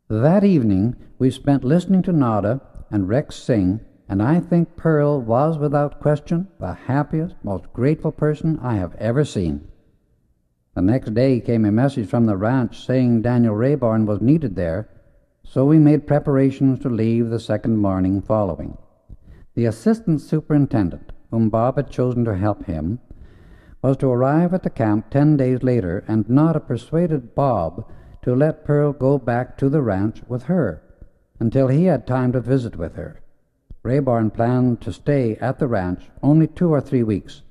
That evening we spent listening to Nada and Rex sing, and I think Pearl was without question the happiest, most grateful person I have ever seen. The next day came a message from the ranch saying Daniel Rayborn was needed there, so we made preparations to leave the second morning following. The assistant superintendent, whom Bob had chosen to help him, was to arrive at the camp 10 days later, and Nada persuaded Bob to let Pearl go back to the ranch with her until he had time to visit with her. Rayborn planned to stay at the ranch only 2 or 3 weeks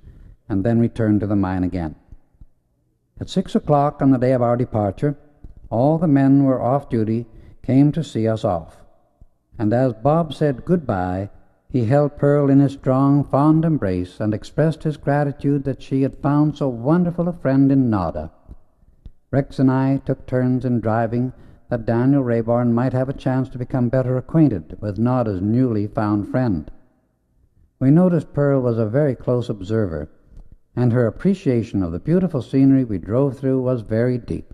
and then return to the mine again. At 6 o'clock on the day of our departure, all the men who were off duty came to see us off, and as Bob said goodbye, he held Pearl in his strong, fond embrace and expressed his gratitude that she had found so wonderful a friend in Nada. Rex and I took turns in driving that Daniel Rayborn might have a chance to become better acquainted with Nada's newly found friend. We noticed Pearl was a very close observer, and her appreciation of the beautiful scenery we drove through was very deep.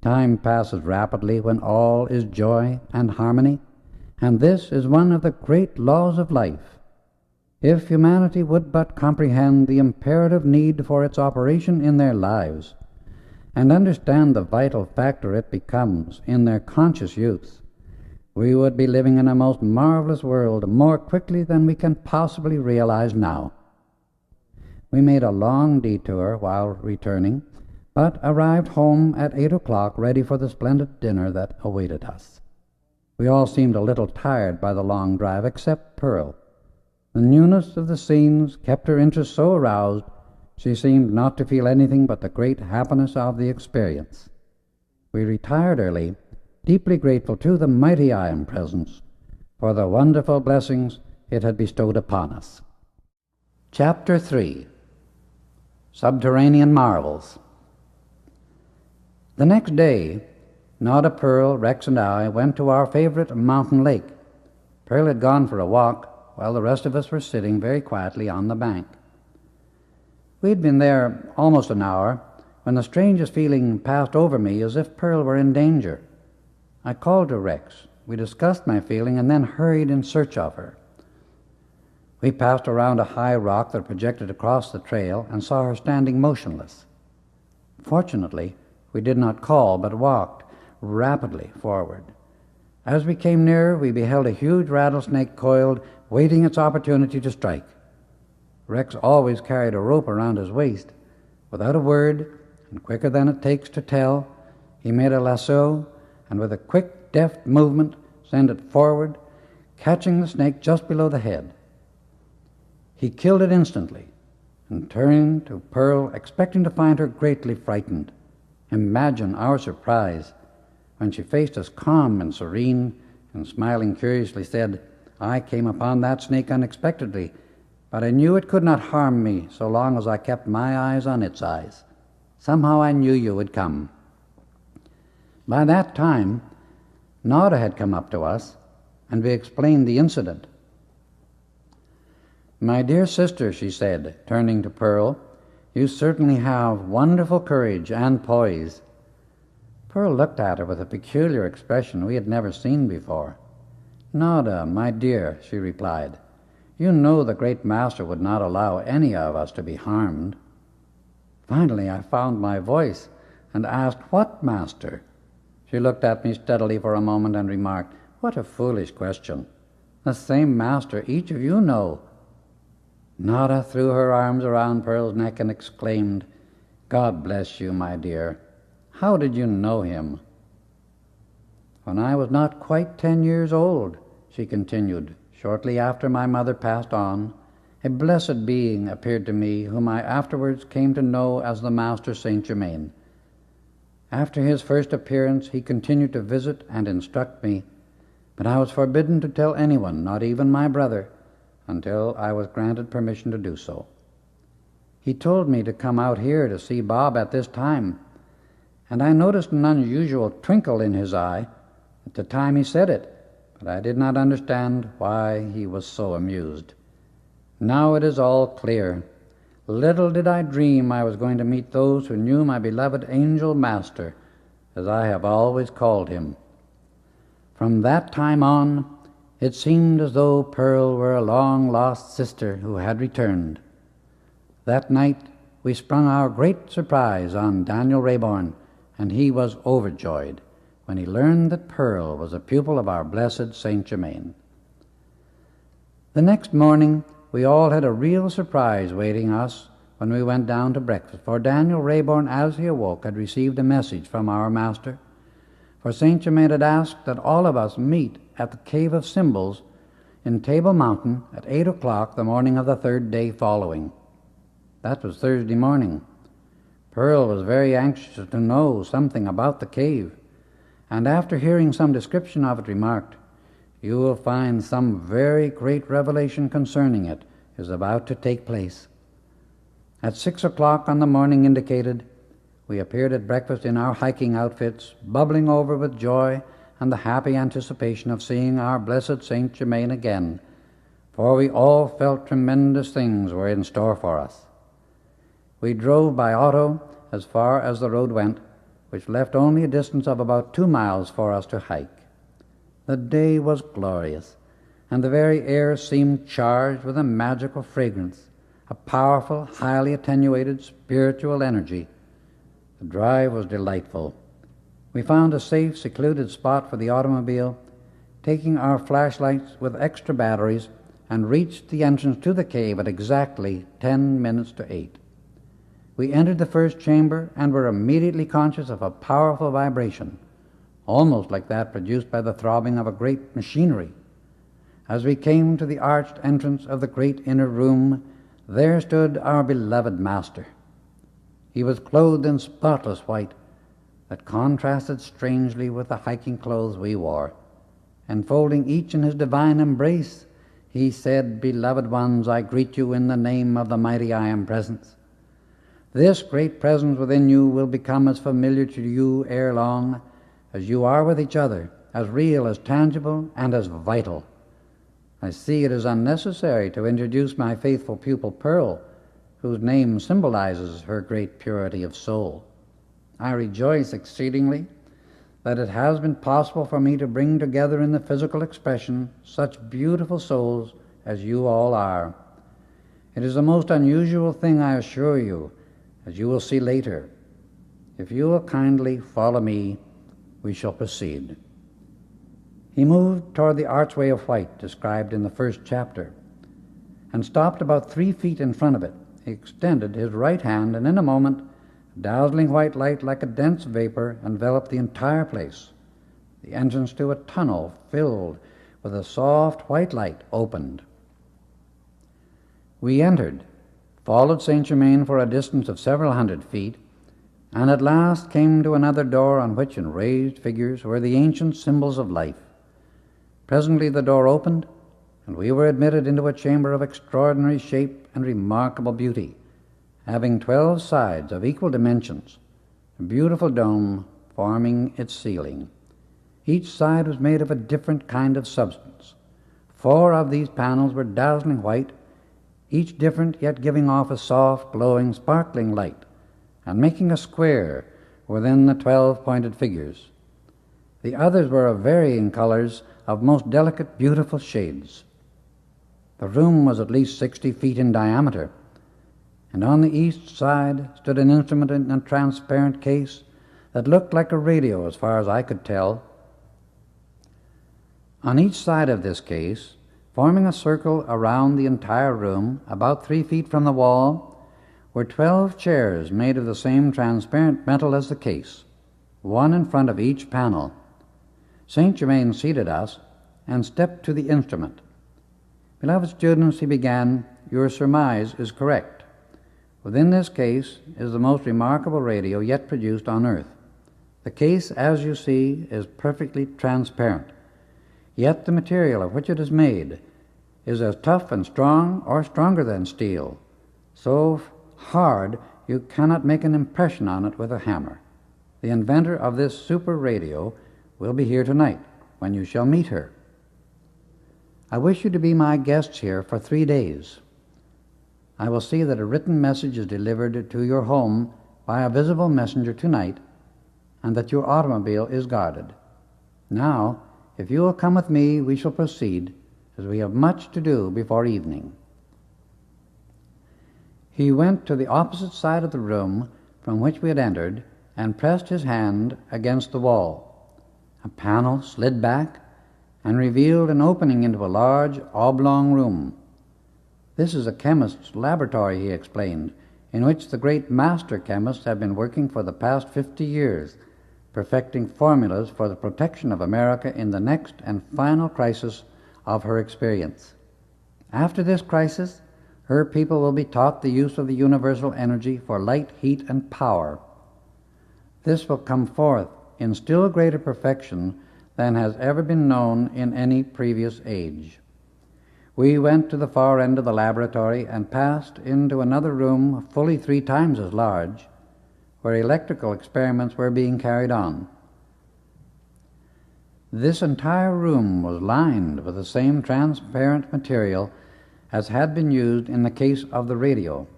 Time passes rapidly when all is joy and harmony, and this is one of the great laws of life. If humanity would but comprehend the imperative need for its operation in their lives, and understand the vital factor it becomes in their conscious use, we would be living in a most marvelous world more quickly than we can possibly realize now. We made a long detour while returning, but arrived home at 8 o'clock ready for the splendid dinner that awaited us. We all seemed a little tired by the long drive, except Pearl. The newness of the scenes kept her interest so aroused, she seemed not to feel anything but the great happiness of the experience. We retired early, deeply grateful to the mighty Iron Presence for the wonderful blessings it had bestowed upon us. Chapter 3. Subterranean Marvels. The next day, Nada, Pearl, Rex, and I went to our favorite mountain lake. Pearl had gone for a walk, while the rest of us were sitting very quietly on the bank. We'd been there almost an hour when the strangest feeling passed over me, as if Pearl were in danger. I called to Rex. We discussed my feeling and then hurried in search of her. We passed around a high rock that projected across the trail and saw her standing motionless. Fortunately, we did not call, but walked rapidly forward. As we came nearer, we beheld a huge rattlesnake coiled, waiting its opportunity to strike. Rex always carried a rope around his waist. Without a word, and quicker than it takes to tell, he made a lasso, and with a quick, deft movement sent it forward, catching the snake just below the head. He killed it instantly, and turned to Pearl, expecting to find her greatly frightened. Imagine our surprise when she faced us calm and serene, and smiling curiously said, "I came upon that snake unexpectedly, but I knew it could not harm me so long as I kept my eyes on its eyes. Somehow I knew you would come." By that time, Nada had come up to us, and we explained the incident. "My dear sister," she said, turning to Pearl, "you certainly have wonderful courage and poise." Pearl looked at her with a peculiar expression we had never seen before. "Nada, my dear," she replied, "you know the great master would not allow any of us to be harmed." Finally I found my voice and asked, "What master?" She looked at me steadily for a moment and remarked, "What a foolish question. The same master each of you know." Nada threw her arms around Pearl's neck and exclaimed, "God bless you, my dear. How did you know him?" "When I was not quite 10 years old," she continued, "shortly after my mother passed on, a blessed being appeared to me whom I afterwards came to know as the Master Saint Germain. After his first appearance he continued to visit and instruct me, but I was forbidden to tell anyone, not even my brother, until I was granted permission to do so. He told me to come out here to see Bob at this time, and I noticed an unusual twinkle in his eye at the time he said it, but I did not understand why he was so amused. Now it is all clear. Little did I dream I was going to meet those who knew my beloved angel master, as I have always called him. From that time on, it seemed as though Pearl were a long-lost sister who had returned. That night we sprung our great surprise on Daniel Rayborn, and he was overjoyed when he learned that Pearl was a pupil of our blessed Saint Germain. The next morning we all had a real surprise waiting us when we went down to breakfast, for Daniel Rayborn, as he awoke, had received a message from our master. For Saint Germain had asked that all of us meet at the Cave of Symbols in Table Mountain at 8 o'clock the morning of the 3rd day following. That was Thursday morning. Pearl was very anxious to know something about the cave, and after hearing some description of it, remarked, "You will find some very great revelation concerning it is about to take place." At 6 o'clock on the morning indicated, we appeared at breakfast in our hiking outfits, bubbling over with joy and the happy anticipation of seeing our blessed Saint Germain again, for we all felt tremendous things were in store for us. We drove by auto as far as the road went, which left only a distance of about 2 miles for us to hike. The day was glorious, and the very air seemed charged with a magical fragrance, a powerful, highly attenuated spiritual energy. The drive was delightful. We found a safe, secluded spot for the automobile, taking our flashlights with extra batteries, and reached the entrance to the cave at exactly 10 minutes to 8. We entered the first chamber and were immediately conscious of a powerful vibration, almost like that produced by the throbbing of a great machinery. As we came to the arched entrance of the great inner room, there stood our beloved master. He was clothed in spotless white that contrasted strangely with the hiking clothes we wore. Enfolding each in his divine embrace, he said, "Beloved ones, I greet you in the name of the mighty I Am Presence. This great presence within you will become as familiar to you ere long as you are with each other, as real, as tangible, and as vital. I see it is unnecessary to introduce my faithful pupil Pearl, whose name symbolizes her great purity of soul. I rejoice exceedingly that it has been possible for me to bring together in the physical expression such beautiful souls as you all are. It is a most unusual thing, I assure you, as you will see later. If you will kindly follow me, we shall proceed." He moved toward the archway of white described in the first chapter, and stopped about 3 feet in front of it. He extended his right hand, and in a moment, dazzling white light like a dense vapor enveloped the entire place. The entrance to a tunnel filled with a soft white light opened. We entered, followed Saint Germain for a distance of several hundred feet, and at last came to another door on which in raised figures were the ancient symbols of life. Presently the door opened, and we were admitted into a chamber of extraordinary shape and remarkable beauty, having 12 sides of equal dimensions, a beautiful dome forming its ceiling. Each side was made of a different kind of substance. 4 of these panels were dazzling white, each different yet giving off a soft, glowing, sparkling light, and making a square within the 12 pointed figures. The others were of varying colors, of most delicate, beautiful shades. The room was at least 60 feet in diameter, and on the east side stood an instrument in a transparent case that looked like a radio as far as I could tell. On each side of this case, forming a circle around the entire room, about 3 feet from the wall, were 12 chairs made of the same transparent metal as the case, one in front of each panel. Saint Germain seated us and stepped to the instrument. "Beloved students," he began, "your surmise is correct. Within this case is the most remarkable radio yet produced on Earth. The case, as you see, is perfectly transparent, yet the material of which it is made is as tough and strong or stronger than steel, so hard you cannot make an impression on it with a hammer. The inventor of this super radio will be here tonight, when you shall meet her. I wish you to be my guests here for 3 days. I will see that a written message is delivered to your home by a visible messenger tonight, and that your automobile is guarded. Now, if you will come with me, we shall proceed, as we have much to do before evening." He went to the opposite side of the room from which we had entered and pressed his hand against the wall. A panel slid back and revealed an opening into a large oblong room. "This is a chemist's laboratory," he explained, "in which the great master chemists have been working for the past 50 years, perfecting formulas for the protection of America in the next and final crisis of her experience. After this crisis, her people will be taught the use of the universal energy for light, heat, and power. This will come forth in still greater perfection than has ever been known in any previous age." We went to the far end of the laboratory and passed into another room fully 3 times as large, where electrical experiments were being carried on. This entire room was lined with the same transparent material as had been used in the case of the radio.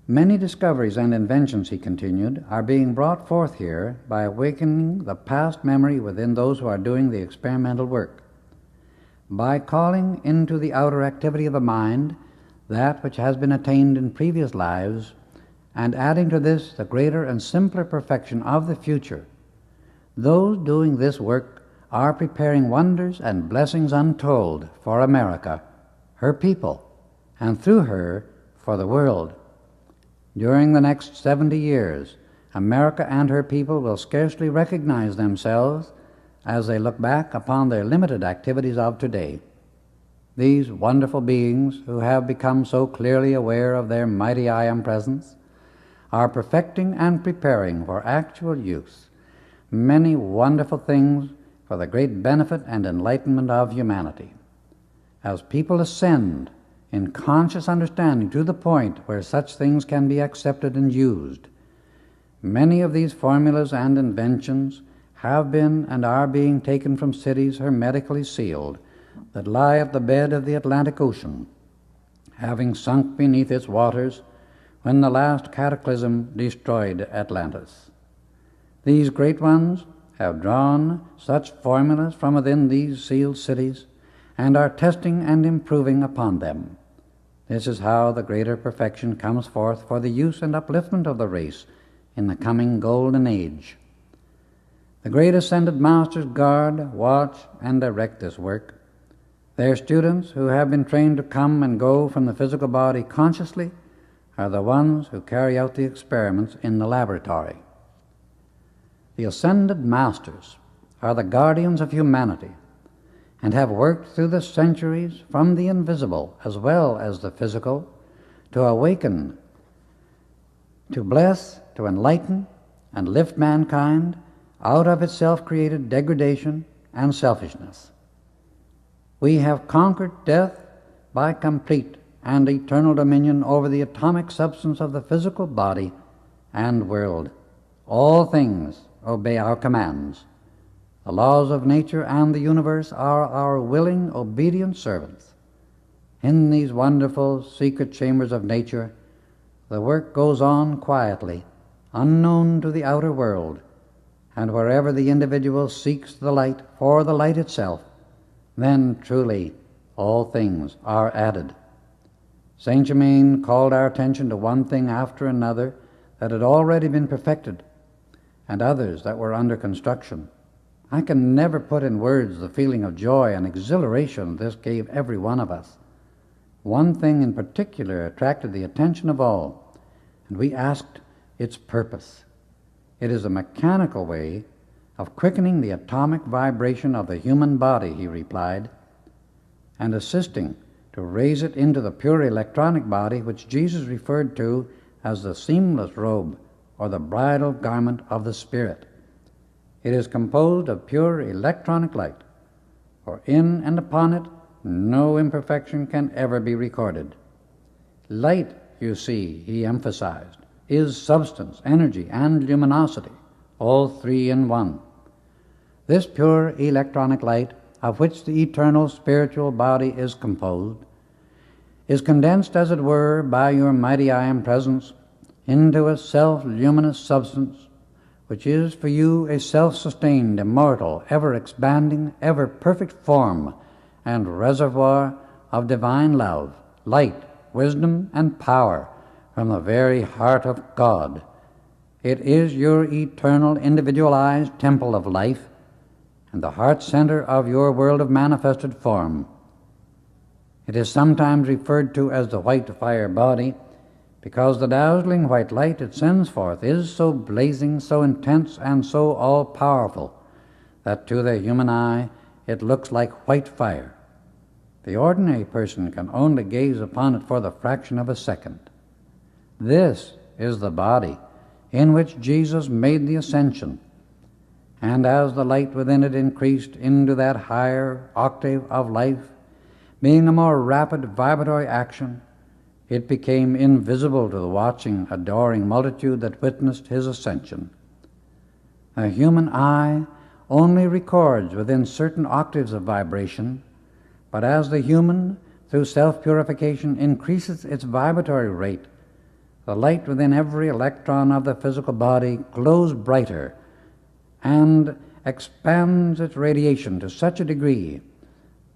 "Many discoveries and inventions," he continued, "are being brought forth here by awakening the past memory within those who are doing the experimental work. By calling into the outer activity of the mind that which has been attained in previous lives, and adding to this the greater and simpler perfection of the future, those doing this work are preparing wonders and blessings untold for America, her people, and through her for the world. During the next 70 years, America and her people will scarcely recognize themselves as they look back upon their limited activities of today. These wonderful beings, who have become so clearly aware of their mighty I Am presence, are perfecting and preparing for actual use many wonderful things for the great benefit and enlightenment of humanity. As people ascend in conscious understanding to the point where such things can be accepted and used, many of these formulas and inventions have been and are being taken from cities hermetically sealed that lie at the bed of the Atlantic Ocean, having sunk beneath its waters when the last cataclysm destroyed Atlantis. These great ones have drawn such formulas from within these sealed cities and are testing and improving upon them. This is how the greater perfection comes forth for the use and upliftment of the race in the coming golden age. The great ascended masters guard, watch, and direct this work. Their students, who have been trained to come and go from the physical body consciously, are the ones who carry out the experiments in the laboratory. The ascended masters are the guardians of humanity and have worked through the centuries from the invisible as well as the physical to awaken, to bless, to enlighten, and lift mankind out of its self-created degradation and selfishness. We have conquered death by complete and eternal dominion over the atomic substance of the physical body and world. All things obey our commands. The laws of nature and the universe are our willing, obedient servants. In these wonderful secret chambers of nature, the work goes on quietly, unknown to the outer world, and wherever the individual seeks the light for the light itself, then truly all things are added. Saint Germain called our attention to one thing after another that had already been perfected, and others that were under construction. I can never put in words the feeling of joy and exhilaration this gave every one of us. One thing in particular attracted the attention of all, and we asked its purpose. It is a mechanical way of quickening the atomic vibration of the human body, he replied, and assisting to raise it into the pure electronic body which Jesus referred to as the seamless robe or the bridal garment of the Spirit. It is composed of pure electronic light, for in and upon it no imperfection can ever be recorded. Light, you see, he emphasized, is substance, energy, and luminosity, all three in one. This pure electronic light, of which the eternal spiritual body is composed, is condensed, as it were, by your mighty I Am presence into a self-luminous substance, which is for you a self-sustained, immortal, ever-expanding, ever-perfect form and reservoir of divine love, light, wisdom, and power from the very heart of God. It is your eternal, individualized temple of life and the heart center of your world of manifested form. It is sometimes referred to as the white fire body because the dazzling white light it sends forth is so blazing, so intense, and so all-powerful that to the human eye it looks like white fire. The ordinary person can only gaze upon it for the fraction of a second. This is the body in which Jesus made the ascension, and as the light within it increased into that higher octave of life, being a more rapid vibratory action, it became invisible to the watching, adoring multitude that witnessed his ascension. A human eye only records within certain octaves of vibration, but as the human, through self-purification, increases its vibratory rate, the light within every electron of the physical body glows brighter and expands its radiation to such a degree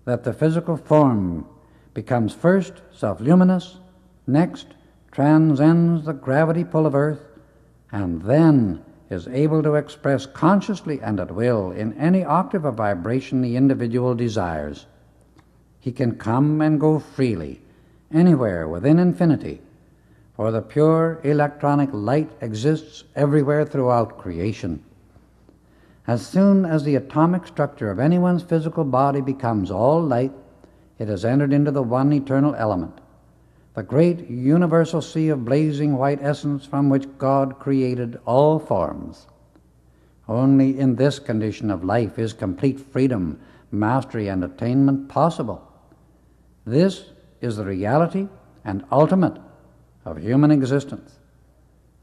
that the physical form becomes first self-luminous, next transcends the gravity pull of earth, and then is able to express consciously and at will in any octave of vibration the individual desires. He can come and go freely, anywhere within infinity, for the pure electronic light exists everywhere throughout creation. As soon as the atomic structure of anyone's physical body becomes all light, it has entered into the one eternal element, the great universal sea of blazing white essence from which God created all forms. Only in this condition of life is complete freedom, mastery, and attainment possible. This is the reality and ultimate of human existence.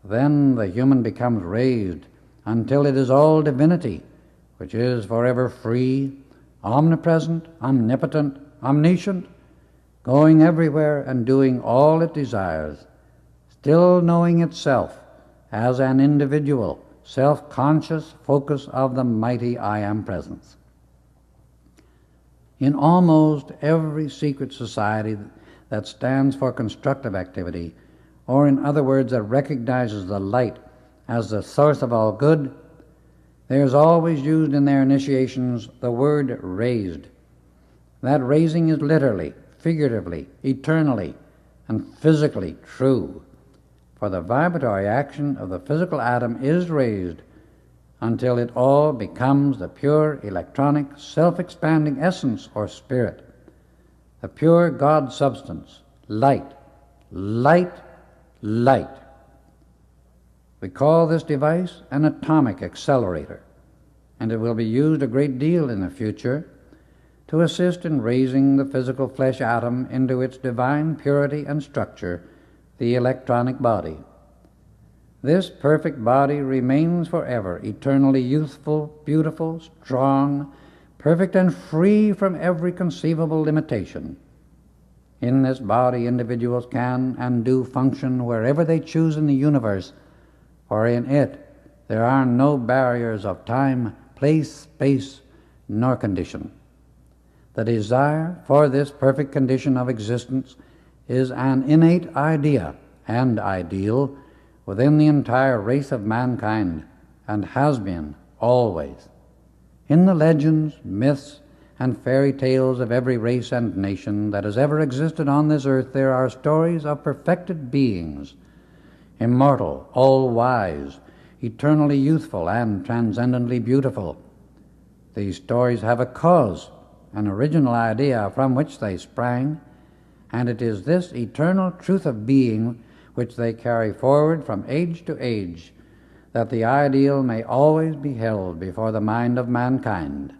Then the human becomes raised until it is all divinity, which is forever free, omnipresent, omnipotent, omniscient, going everywhere and doing all it desires, still knowing itself as an individual, self-conscious focus of the mighty I Am Presence. In almost every secret society that stands for constructive activity, or in other words, that recognizes the light as the source of all good, there is always used in their initiations the word raised. That raising is literally, figuratively, eternally, and physically true, for the vibratory action of the physical atom is raised until it all becomes the pure electronic self-expanding essence or spirit, the pure God substance, light, light, light. We call this device an atomic accelerator, and it will be used a great deal in the future to assist in raising the physical flesh atom into its divine purity and structure, the electronic body. This perfect body remains forever eternally youthful, beautiful, strong, perfect, and free from every conceivable limitation. In this body, individuals can and do function wherever they choose in the universe, for in it there are no barriers of time, place, space, nor condition. The desire for this perfect condition of existence is an innate idea and ideal within the entire race of mankind, and has been always. In the legends, myths, and fairy tales of every race and nation that has ever existed on this earth, there are stories of perfected beings, immortal, all-wise, eternally youthful, and transcendently beautiful. These stories have a cause, an original idea from which they sprang, and it is this eternal truth of being which they carry forward from age to age, that the ideal may always be held before the mind of mankind.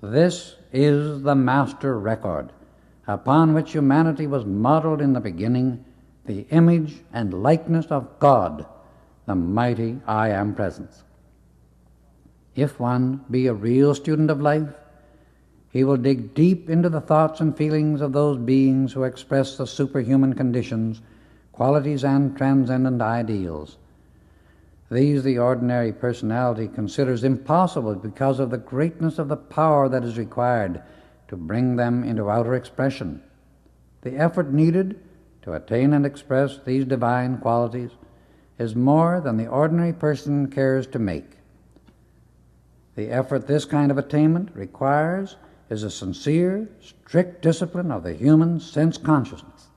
This is the master record upon which humanity was modeled in the beginning, the image and likeness of God, the mighty I Am Presence. If one be a real student of life, he will dig deep into the thoughts and feelings of those beings who express the superhuman conditions, qualities, and transcendent ideals. These the ordinary personality considers impossible because of the greatness of the power that is required to bring them into outer expression. The effort needed to attain and express these divine qualities is more than the ordinary person cares to make. The effort this kind of attainment requires is a sincere, strict discipline of the human sense consciousness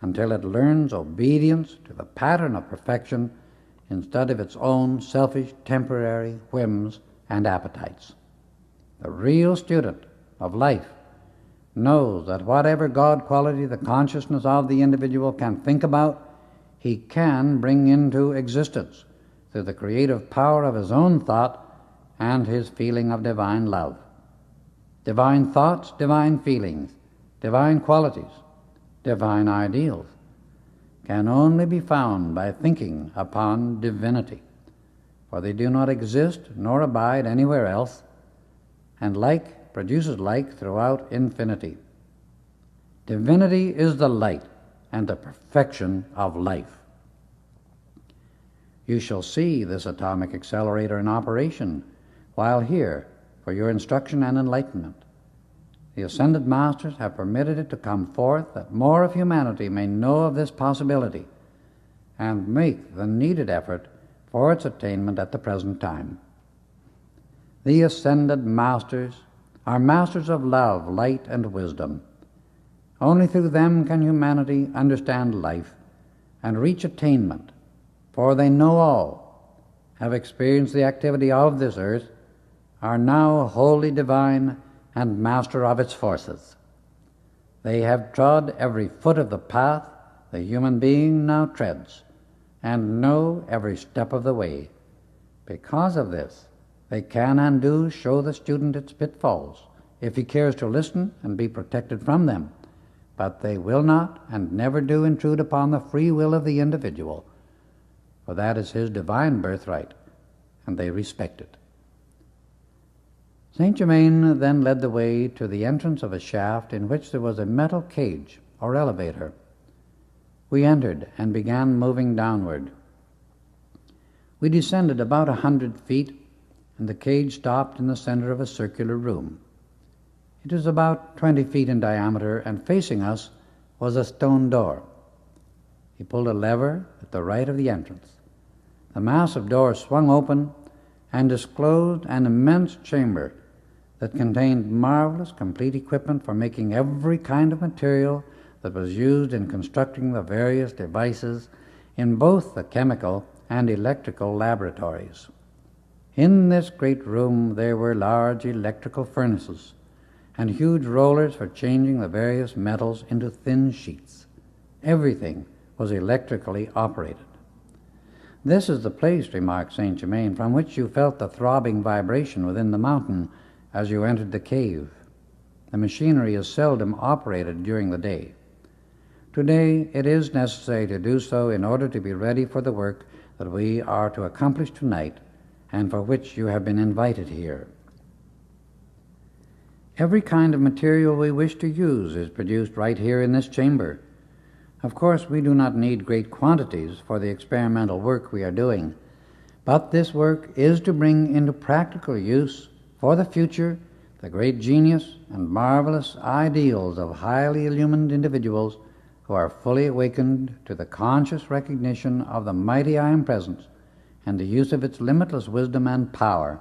until it learns obedience to the pattern of perfection instead of its own selfish, temporary whims and appetites. The real student of life knows that whatever God quality the consciousness of the individual can think about, he can bring into existence through the creative power of his own thought and his feeling of divine love. Divine thoughts, divine feelings, divine qualities, divine ideals can only be found by thinking upon divinity, for they do not exist nor abide anywhere else, and like produces like throughout infinity. Divinity is the light and the perfection of life. You shall see this atomic accelerator in operation while here for your instruction and enlightenment. The ascended masters have permitted it to come forth that more of humanity may know of this possibility and make the needed effort for its attainment at the present time. The ascended masters are masters of love, light, and wisdom. Only through them can humanity understand life and reach attainment, for they know all, have experienced the activity of this earth, are now wholly divine and master of its forces. They have trod every foot of the path the human being now treads, and know every step of the way. Because of this, they can and do show the student its pitfalls, if he cares to listen and be protected from them, but they will not and never do intrude upon the free will of the individual, for that is his divine birthright, and they respect it. Saint Germain then led the way to the entrance of a shaft in which there was a metal cage or elevator. We entered and began moving downward. We descended about 100 feet, and the cage stopped in the center of a circular room. It was about 20 feet in diameter, and facing us was a stone door. He pulled a lever at the right of the entrance. The massive door swung open and disclosed an immense chamber that contained marvelous, complete equipment for making every kind of material that was used in constructing the various devices in both the chemical and electrical laboratories. In this great room there were large electrical furnaces and huge rollers for changing the various metals into thin sheets. Everything was electrically operated. "This is the place," remarked Saint Germain, "from which you felt the throbbing vibration within the mountain as you entered the cave. The machinery is seldom operated during the day. Today it is necessary to do so in order to be ready for the work that we are to accomplish tonight and for which you have been invited here. Every kind of material we wish to use is produced right here in this chamber. Of course, we do not need great quantities for the experimental work we are doing, but this work is to bring into practical use for the future the great genius and marvelous ideals of highly illumined individuals who are fully awakened to the conscious recognition of the mighty I Am Presence and the use of its limitless wisdom and power.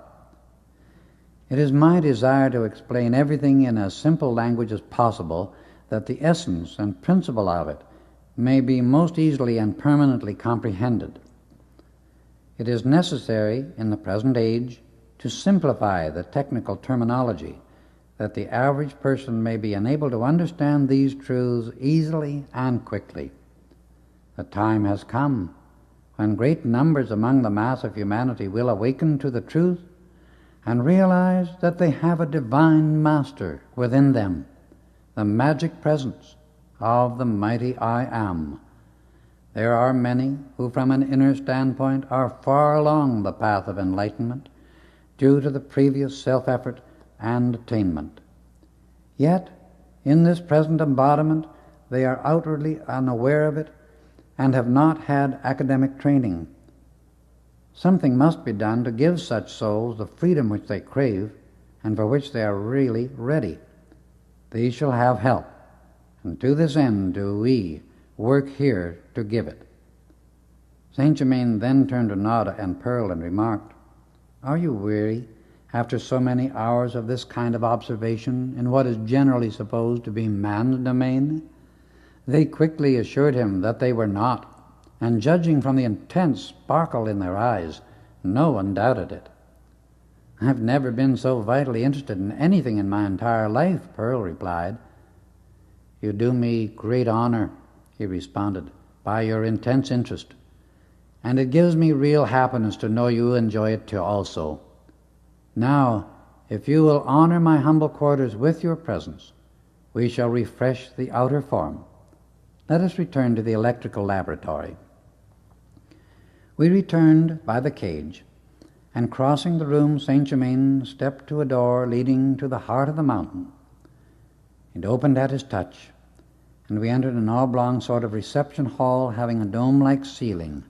It is my desire to explain everything in as simple language as possible, that the essence and principle of it may be most easily and permanently comprehended. It is necessary in the present age to simplify the technical terminology, that the average person may be enabled to understand these truths easily and quickly. The time has come when great numbers among the mass of humanity will awaken to the truth and realize that they have a divine master within them, the magic presence of the mighty I Am. There are many who from an inner standpoint are far along the path of enlightenment due to the previous self-effort and attainment. Yet, in this present embodiment, they are outwardly unaware of it and have not had academic training. Something must be done to give such souls the freedom which they crave and for which they are really ready. These shall have help, and to this end do we work here to give it." Saint Germain then turned to Nada and Pearl and remarked, "Are you weary after so many hours of this kind of observation in what is generally supposed to be man's domain?" They quickly assured him that they were not, and judging from the intense sparkle in their eyes, no one doubted it. "I've never been so vitally interested in anything in my entire life," Pearl replied. "You do me great honor," he responded, "by your intense interest, and it gives me real happiness to know you enjoy it too also. Now, if you will honor my humble quarters with your presence, we shall refresh the outer form. Let us return to the electrical laboratory." We returned by the cage, and crossing the room, Saint Germain stepped to a door leading to the heart of the mountain. It opened at his touch, and we entered an oblong sort of reception hall having a dome-like ceiling.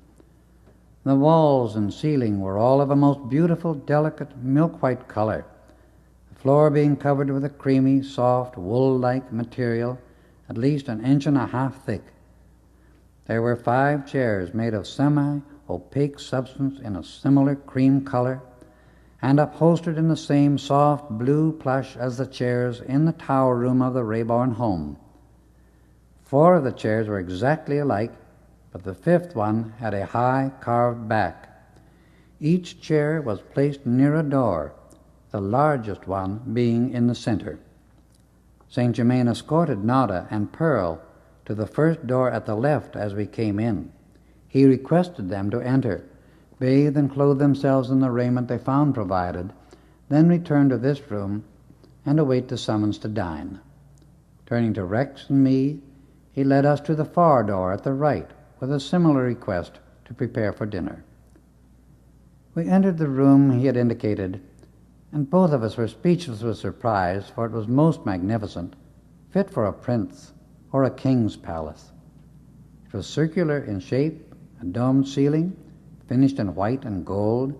The walls and ceiling were all of a most beautiful, delicate, milk-white color. The floor being covered with a creamy, soft, wool-like material, at least 1.5 inches thick. There were 5 chairs made of semi-opaque substance in a similar cream color, and upholstered in the same soft blue plush as the chairs in the tower room of the Rayborn home. 4 of the chairs were exactly alike, but the 5th one had a high carved back. Each chair was placed near a door, the largest one being in the center. St. Germain escorted Nada and Pearl to the first door at the left as we came in. He requested them to enter, bathe and clothe themselves in the raiment they found provided, then return to this room and await the summons to dine. Turning to Rex and me, he led us to the far door at the right with a similar request to prepare for dinner. We entered the room he had indicated, and both of us were speechless with surprise, for it was most magnificent, fit for a prince or a king's palace. It was circular in shape, a domed ceiling, finished in white and gold,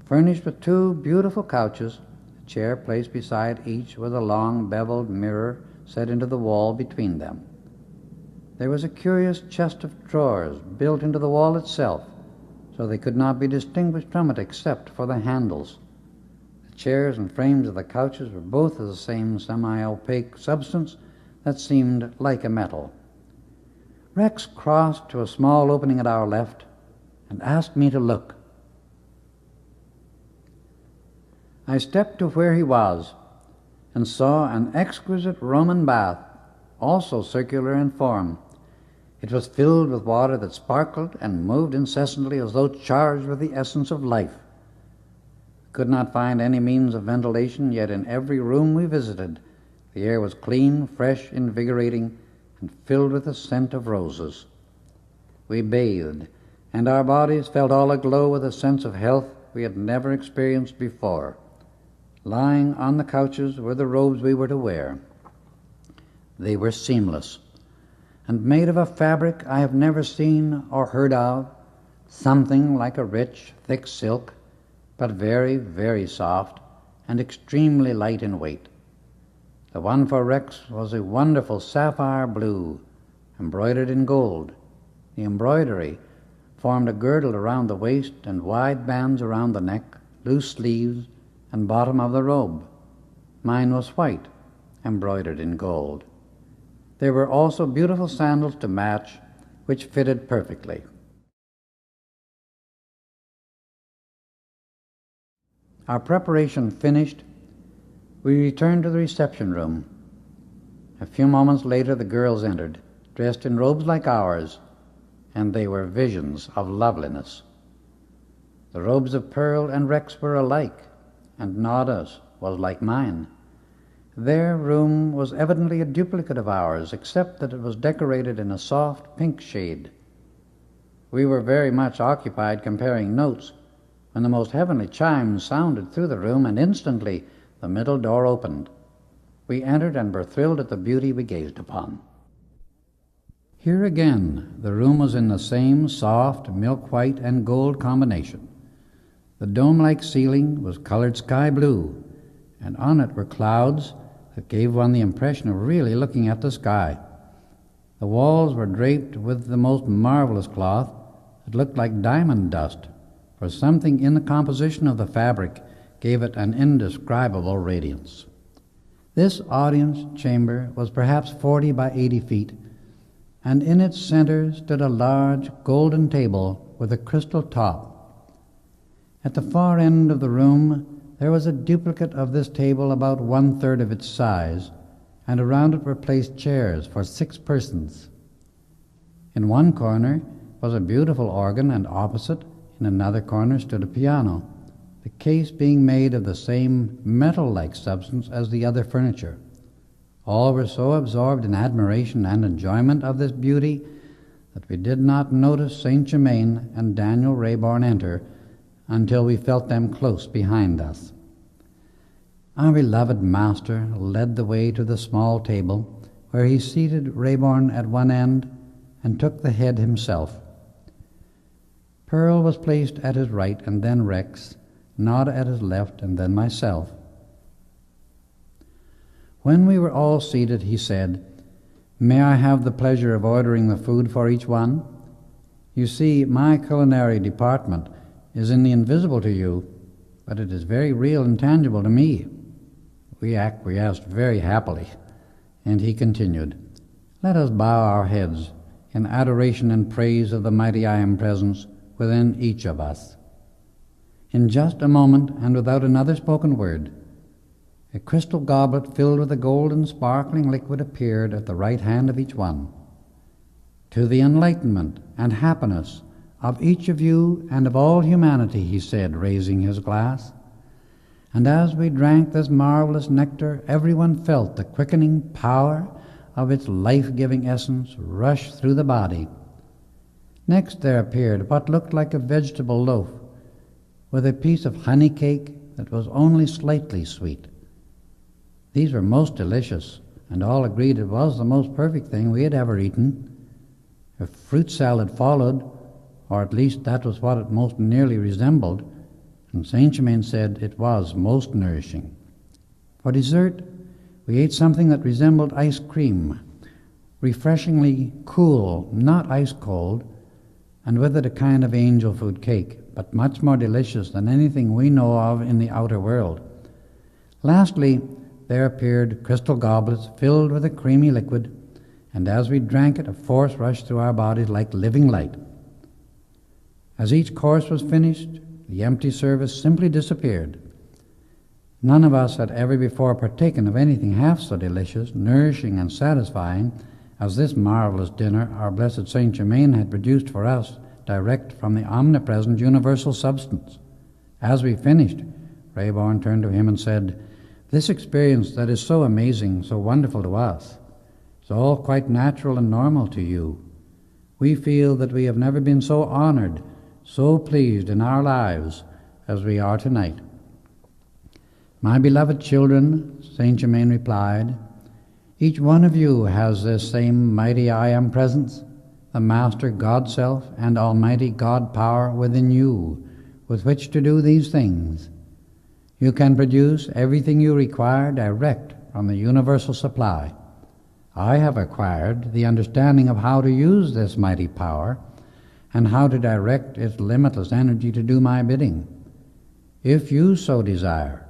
furnished with 2 beautiful couches, a chair placed beside each with a long beveled mirror set into the wall between them. There was a curious chest of drawers built into the wall itself, so they could not be distinguished from it except for the handles. The chairs and frames of the couches were both of the same semi-opaque substance that seemed like a metal. Rex crossed to a small opening at our left and asked me to look. I stepped to where he was and saw an exquisite Roman bath, also circular in form. It was filled with water that sparkled and moved incessantly as though charged with the essence of life. We could not find any means of ventilation, yet in every room we visited, the air was clean, fresh, invigorating, and filled with the scent of roses. We bathed, and our bodies felt all aglow with a sense of health we had never experienced before. Lying on the couches were the robes we were to wear. They were seamless, and made of a fabric I have never seen or heard of, something like a rich, thick silk, but very, very soft and extremely light in weight. The one for Rex was a wonderful sapphire blue, embroidered in gold. The embroidery formed a girdle around the waist and wide bands around the neck, loose sleeves, and bottom of the robe. Mine was white, embroidered in gold. There were also beautiful sandals to match, which fitted perfectly. Our preparation finished, we returned to the reception room. A few moments later the girls entered, dressed in robes like ours, and they were visions of loveliness. The robes of Pearl and Rex were alike, and Nada's was like mine. Their room was evidently a duplicate of ours, except that it was decorated in a soft pink shade. We were very much occupied comparing notes when the most heavenly chimes sounded through the room, and instantly the middle door opened. We entered and were thrilled at the beauty we gazed upon. Here again, the room was in the same soft, milk-white and gold combination. The dome-like ceiling was colored sky blue, and on it were clouds that gave one the impression of really looking at the sky. The walls were draped with the most marvelous cloth that looked like diamond dust, for something in the composition of the fabric gave it an indescribable radiance. This audience chamber was perhaps 40 by 80 feet, and in its center stood a large golden table with a crystal top. At the far end of the room there was a duplicate of this table about 1/3 of its size, and around it were placed chairs for 6 persons. In one corner was a beautiful organ, and opposite, in another corner, stood a piano, the case being made of the same metal-like substance as the other furniture. All were so absorbed in admiration and enjoyment of this beauty that we did not notice St. Germain and Daniel Rayborn enter until we felt them close behind us. Our beloved master led the way to the small table, where he seated Rayborn at one end and took the head himself. Pearl was placed at his right, and then Rex, Nada at his left, and then myself. When we were all seated, he said, "May I have the pleasure of ordering the food for each one? You see, my culinary department is in the invisible to you, but it is very real and tangible to me." We acquiesced very happily, and he continued, "Let us bow our heads in adoration and praise of the mighty I Am Presence within each of us." In just a moment, and without another spoken word, a crystal goblet filled with a golden sparkling liquid appeared at the right hand of each one. "To the enlightenment and happiness of each of you and of all humanity," he said, raising his glass. And as we drank this marvelous nectar, everyone felt the quickening power of its life-giving essence rush through the body. Next there appeared what looked like a vegetable loaf, with a piece of honey cake that was only slightly sweet. These were most delicious, and all agreed it was the most perfect thing we had ever eaten. A fruit salad followed, or at least that was what it most nearly resembled, and Saint Germain said it was most nourishing. For dessert, we ate something that resembled ice cream, refreshingly cool, not ice cold, and with it a kind of angel food cake, but much more delicious than anything we know of in the outer world. Lastly, there appeared crystal goblets filled with a creamy liquid, and as we drank it, a force rushed through our bodies like living light. As each course was finished, the empty service simply disappeared. None of us had ever before partaken of anything half so delicious, nourishing, and satisfying as this marvelous dinner our blessed Saint Germain had produced for us direct from the omnipresent universal substance. As we finished, Rayborn turned to him and said, "This experience that is so amazing, so wonderful to us, is all quite natural and normal to you. We feel that we have never been so honored, so pleased in our lives as we are tonight." "My beloved children," Saint Germain replied, "each one of you has this same mighty I Am Presence, the Master God Self and Almighty God Power within you, with which to do these things. You can produce everything you require direct from the universal supply. I have acquired the understanding of how to use this mighty power and how to direct its limitless energy to do my bidding. If you so desire,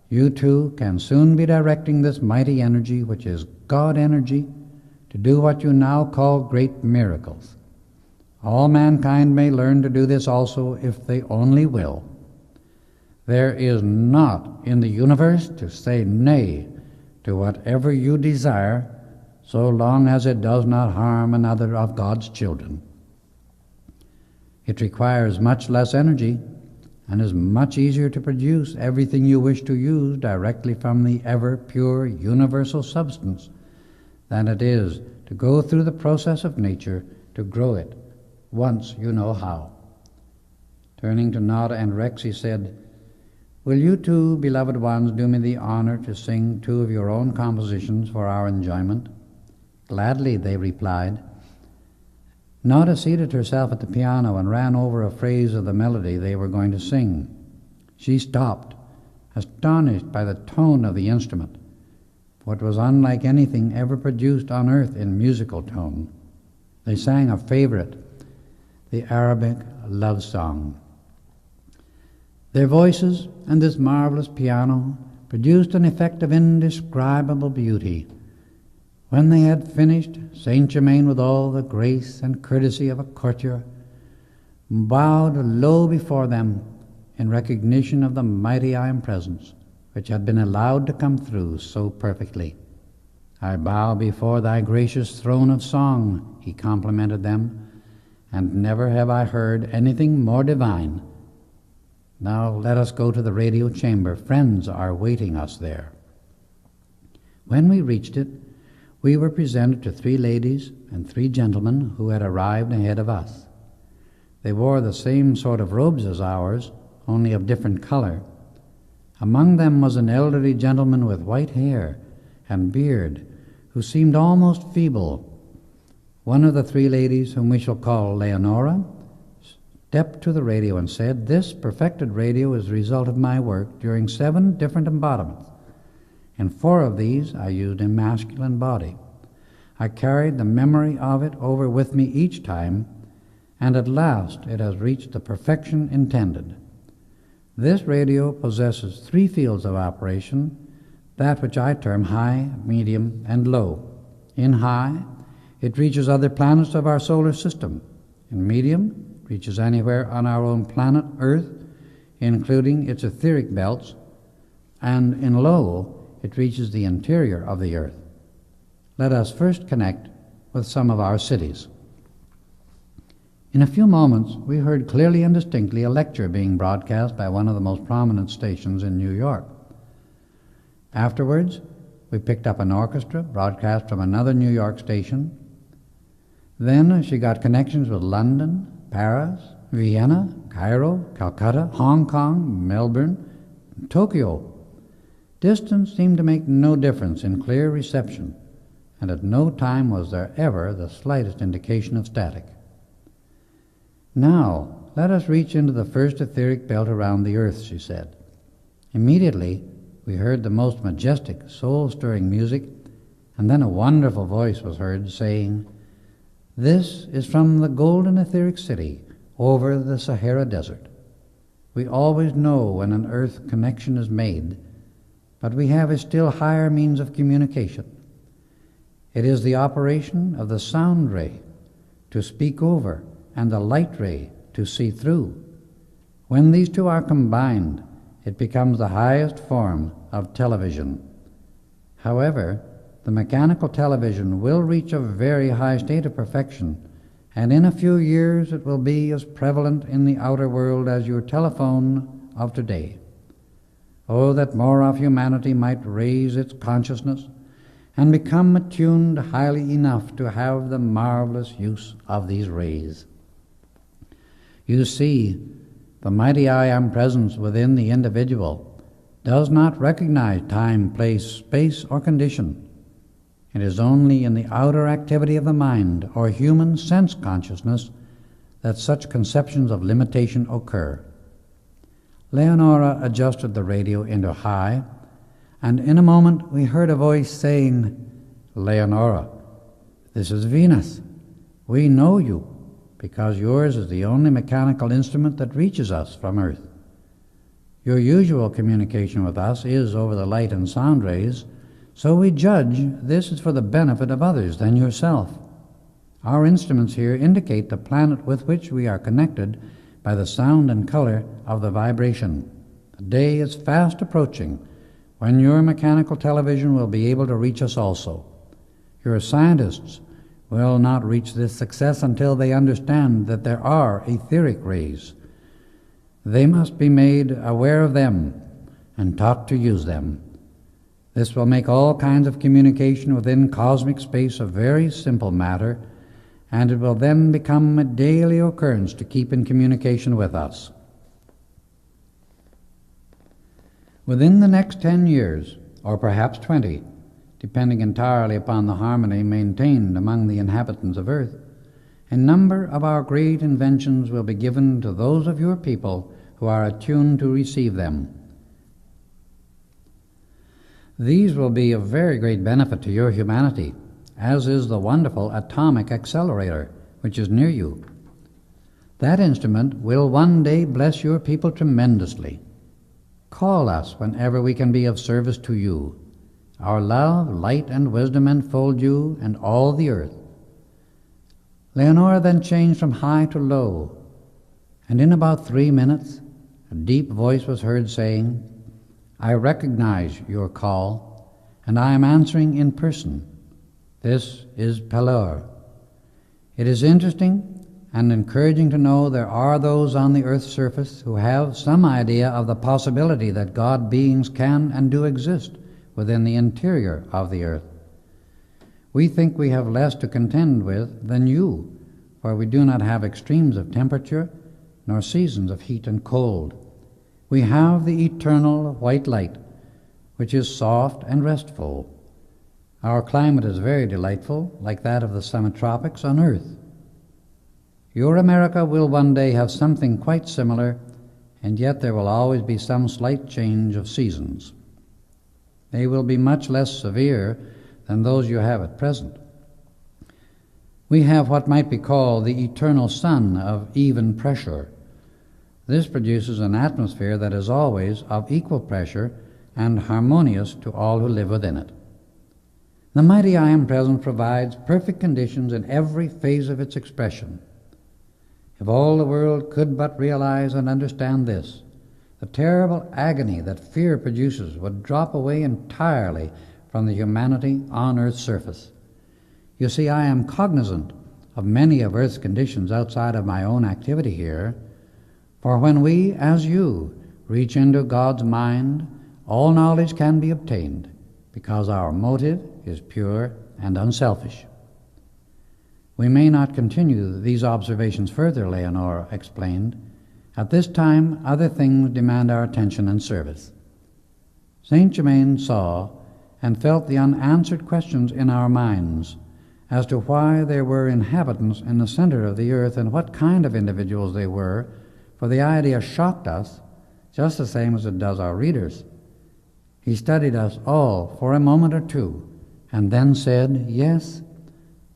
you too can soon be directing this mighty energy, which is God energy, to do what you now call great miracles. All mankind may learn to do this also if they only will. There is naught in the universe to say nay to whatever you desire, so long as it does not harm another of God's children. It requires much less energy and is much easier to produce everything you wish to use directly from the ever-pure universal substance than it is to go through the process of nature to grow it, once you know how." Turning to Nada and Rex, he said, "Will you two, beloved ones, do me the honor to sing two of your own compositions for our enjoyment?" "Gladly," they replied. Nada seated herself at the piano and ran over a phrase of the melody they were going to sing. She stopped, astonished by the tone of the instrument, for it was unlike anything ever produced on earth in musical tone. They sang a favorite, the Arabic love song. Their voices and this marvelous piano produced an effect of indescribable beauty. When they had finished, Saint Germain, with all the grace and courtesy of a courtier, bowed low before them in recognition of the mighty I Am Presence, which had been allowed to come through so perfectly. "I bow before thy gracious throne of song," he complimented them, "and never have I heard anything more divine. Now let us go to the radio chamber. Friends are waiting us there." When we reached it, we were presented to 3 ladies and 3 gentlemen who had arrived ahead of us. They wore the same sort of robes as ours, only of different color. Among them was an elderly gentleman with white hair and beard, who seemed almost feeble. One of the 3 ladies, whom we shall call Leonora, stepped to the radio and said, "This perfected radio is the result of my work during 7 different embodiments. In 4 of these I used a masculine body. I carried the memory of it over with me each time, and at last it has reached the perfection intended. This radio possesses 3 fields of operation, that which I term high, medium, and low. In high, it reaches other planets of our solar system. In medium, it reaches anywhere on our own planet, Earth, including its etheric belts, and in low, it reaches the interior of the Earth. Let us first connect with some of our cities. In a few moments, we heard clearly and distinctly a lecture being broadcast by one of the most prominent stations in New York. Afterwards, we picked up an orchestra broadcast from another New York station. Then she got connections with London, Paris, Vienna, Cairo, Calcutta, Hong Kong, Melbourne, and Tokyo. Distance seemed to make no difference in clear reception, and at no time was there ever the slightest indication of static. Now, let us reach into the first etheric belt around the earth, she said. Immediately, we heard the most majestic, soul-stirring music, and then a wonderful voice was heard saying, "This is from the golden etheric city over the Sahara Desert. We always know when an earth connection is made, but we have a still higher means of communication. It is the operation of the sound ray to speak over and the light ray to see through. When these 2 are combined, it becomes the highest form of television. However, the mechanical television will reach a very high state of perfection, and in a few years it will be as prevalent in the outer world as your telephone of today. Oh, that more of humanity might raise its consciousness and become attuned highly enough to have the marvelous use of these rays. You see, the mighty I Am presence within the individual does not recognize time, place, space, or condition. It is only in the outer activity of the mind or human sense consciousness that such conceptions of limitation occur." Leonora adjusted the radio into high, and in a moment we heard a voice saying, "Leonora, this is Venus. We know you, because yours is the only mechanical instrument that reaches us from Earth. Your usual communication with us is over the light and sound rays, so we judge this is for the benefit of others than yourself. Our instruments here indicate the planet with which we are connected by the sound and color of the vibration. The day is fast approaching when your mechanical television will be able to reach us also. Your scientists will not reach this success until they understand that there are etheric rays. They must be made aware of them and taught to use them. This will make all kinds of communication within cosmic space a very simple matter, and it will then become a daily occurrence to keep in communication with us. Within the next 10 years, or perhaps 20, depending entirely upon the harmony maintained among the inhabitants of Earth, a number of our great inventions will be given to those of your people who are attuned to receive them. These will be of very great benefit to your humanity, as is the wonderful atomic accelerator, which is near you. That instrument will one day bless your people tremendously. Call us whenever we can be of service to you. Our love, light, and wisdom enfold you and all the earth." Leonora then changed from high to low, and in about 3 minutes, a deep voice was heard saying, "I recognize your call, and I am answering in person. This is Pelor. It is interesting and encouraging to know there are those on the earth's surface who have some idea of the possibility that God beings can and do exist within the interior of the earth. We think we have less to contend with than you, for we do not have extremes of temperature nor seasons of heat and cold. We have the eternal white light, which is soft and restful. Our climate is very delightful, like that of the semi-tropics on Earth. Your America will one day have something quite similar, and yet there will always be some slight change of seasons. They will be much less severe than those you have at present. We have what might be called the eternal sun of even pressure. This produces an atmosphere that is always of equal pressure and harmonious to all who live within it. The mighty I Am Present provides perfect conditions in every phase of its expression. If all the world could but realize and understand this, the terrible agony that fear produces would drop away entirely from the humanity on Earth's surface. You see, I am cognizant of many of Earth's conditions outside of my own activity here, for when we, as you, reach into God's mind, all knowledge can be obtained, because our motive is pure and unselfish. We may not continue these observations further, Leonora explained. At this time, other things demand our attention and service. Saint Germain saw and felt the unanswered questions in our minds as to why there were inhabitants in the center of the earth and what kind of individuals they were, for the idea shocked us just the same as it does our readers. He studied us all for a moment or two, and then said, "Yes,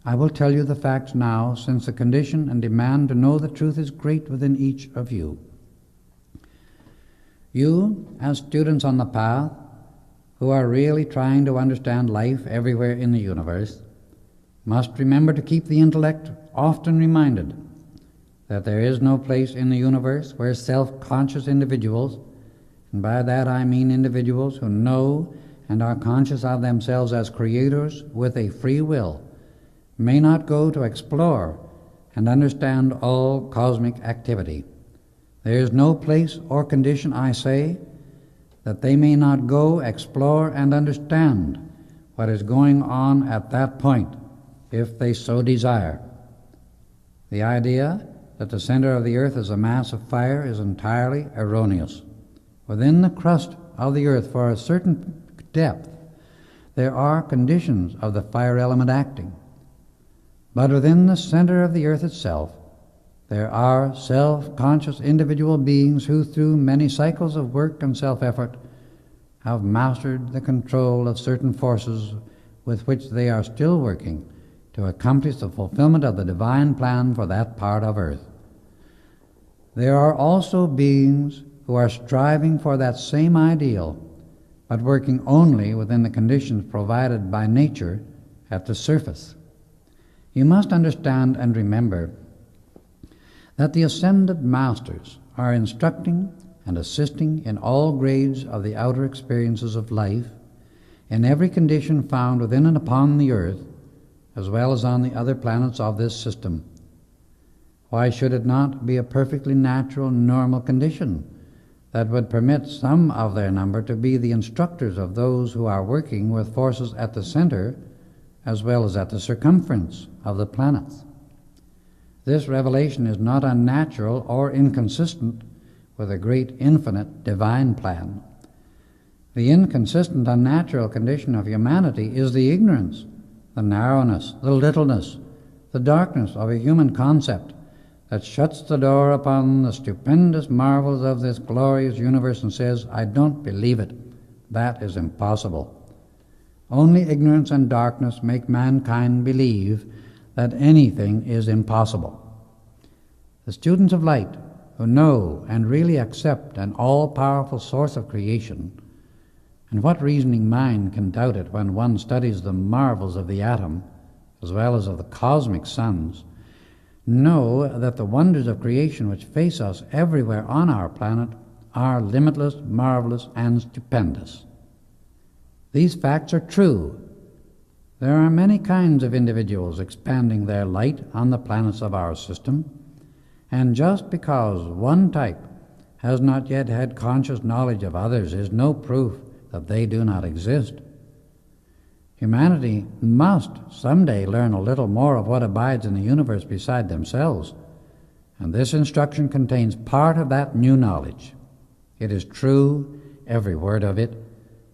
I will tell you the facts now, since the condition and demand to know the truth is great within each of you. You, as students on the path, who are really trying to understand life everywhere in the universe, must remember to keep the intellect often reminded that there is no place in the universe where self-conscious individuals, and by that I mean individuals who know and are conscious of themselves as creators with a free will, may not go to explore and understand all cosmic activity. There is no place or condition, I say, that they may not go, explore, and understand what is going on at that point, if they so desire. The idea that the center of the earth is a mass of fire is entirely erroneous. Within the crust of the earth, for a certain depth, there are conditions of the fire element acting. But within the center of the earth itself, there are self-conscious individual beings who, through many cycles of work and self-effort, have mastered the control of certain forces with which they are still working to accomplish the fulfillment of the divine plan for that part of earth. There are also beings who are striving for that same ideal, but working only within the conditions provided by nature at the surface. You must understand and remember that the ascended masters are instructing and assisting in all grades of the outer experiences of life, in every condition found within and upon the earth, as well as on the other planets of this system. Why should it not be a perfectly natural, normal condition that would permit some of their number to be the instructors of those who are working with forces at the center as well as at the circumference of the planets? This revelation is not unnatural or inconsistent with a great infinite divine plan. The inconsistent, unnatural condition of humanity is the ignorance, the narrowness, the littleness, the darkness of a human concept that shuts the door upon the stupendous marvels of this glorious universe and says, "I don't believe it. That is impossible." Only ignorance and darkness make mankind believe that anything is impossible. The students of light, who know and really accept an all-powerful source of creation, and what reasoning mind can doubt it when one studies the marvels of the atom as well as of the cosmic suns, know that the wonders of creation which face us everywhere on our planet are limitless, marvelous, and stupendous. These facts are true. There are many kinds of individuals expanding their light on the planets of our system, and just because one type has not yet had conscious knowledge of others is no proof that they do not exist. Humanity must someday learn a little more of what abides in the universe beside themselves, and this instruction contains part of that new knowledge. It is true, every word of it,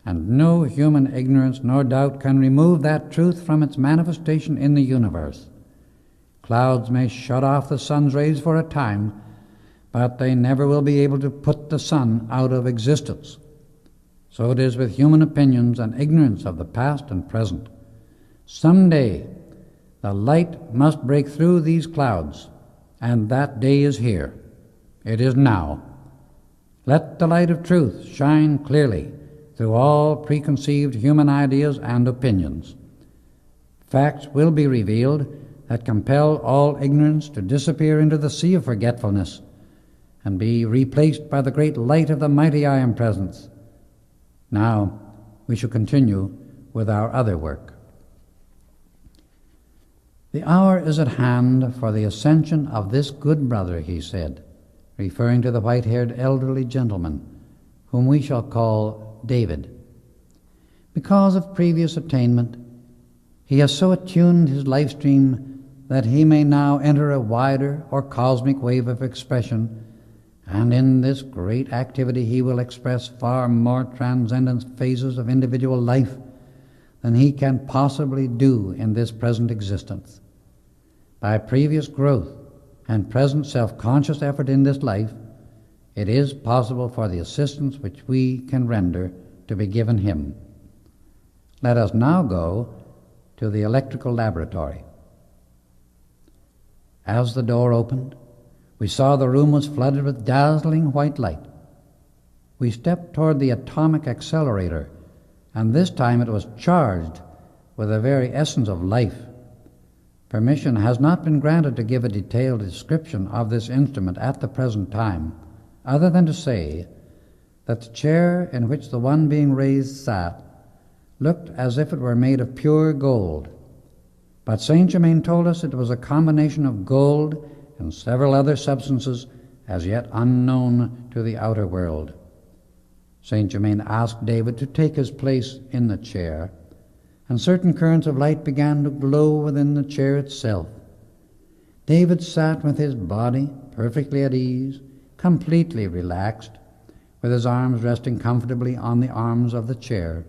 and no human ignorance nor doubt can remove that truth from its manifestation in the universe. Clouds may shut off the sun's rays for a time, but they never will be able to put the sun out of existence. So it is with human opinions and ignorance of the past and present. Some day the light must break through these clouds, and that day is here. It is now. Let the light of truth shine clearly through all preconceived human ideas and opinions. Facts will be revealed that compel all ignorance to disappear into the sea of forgetfulness and be replaced by the great light of the mighty I Am Presence. Now we shall continue with our other work. The hour is at hand for the ascension of this good brother, he said, referring to the white-haired elderly gentleman, whom we shall call David. Because of previous attainment, he has so attuned his life stream that he may now enter a wider or cosmic wave of expression, and in this great activity he will express far more transcendent phases of individual life than he can possibly do in this present existence. By previous growth and present self-conscious effort in this life, it is possible for the assistance which we can render to be given him. Let us now go to the electrical laboratory. As the door opened, we saw the room was flooded with dazzling white light. We stepped toward the atomic accelerator, and this time it was charged with the very essence of life. Permission has not been granted to give a detailed description of this instrument at the present time, other than to say that the chair in which the one being raised sat looked as if it were made of pure gold. But Saint Germain told us it was a combination of gold and several other substances as yet unknown to the outer world. Saint Germain asked David to take his place in the chair, and certain currents of light began to glow within the chair itself. David sat with his body perfectly at ease, completely relaxed, with his arms resting comfortably on the arms of the chair.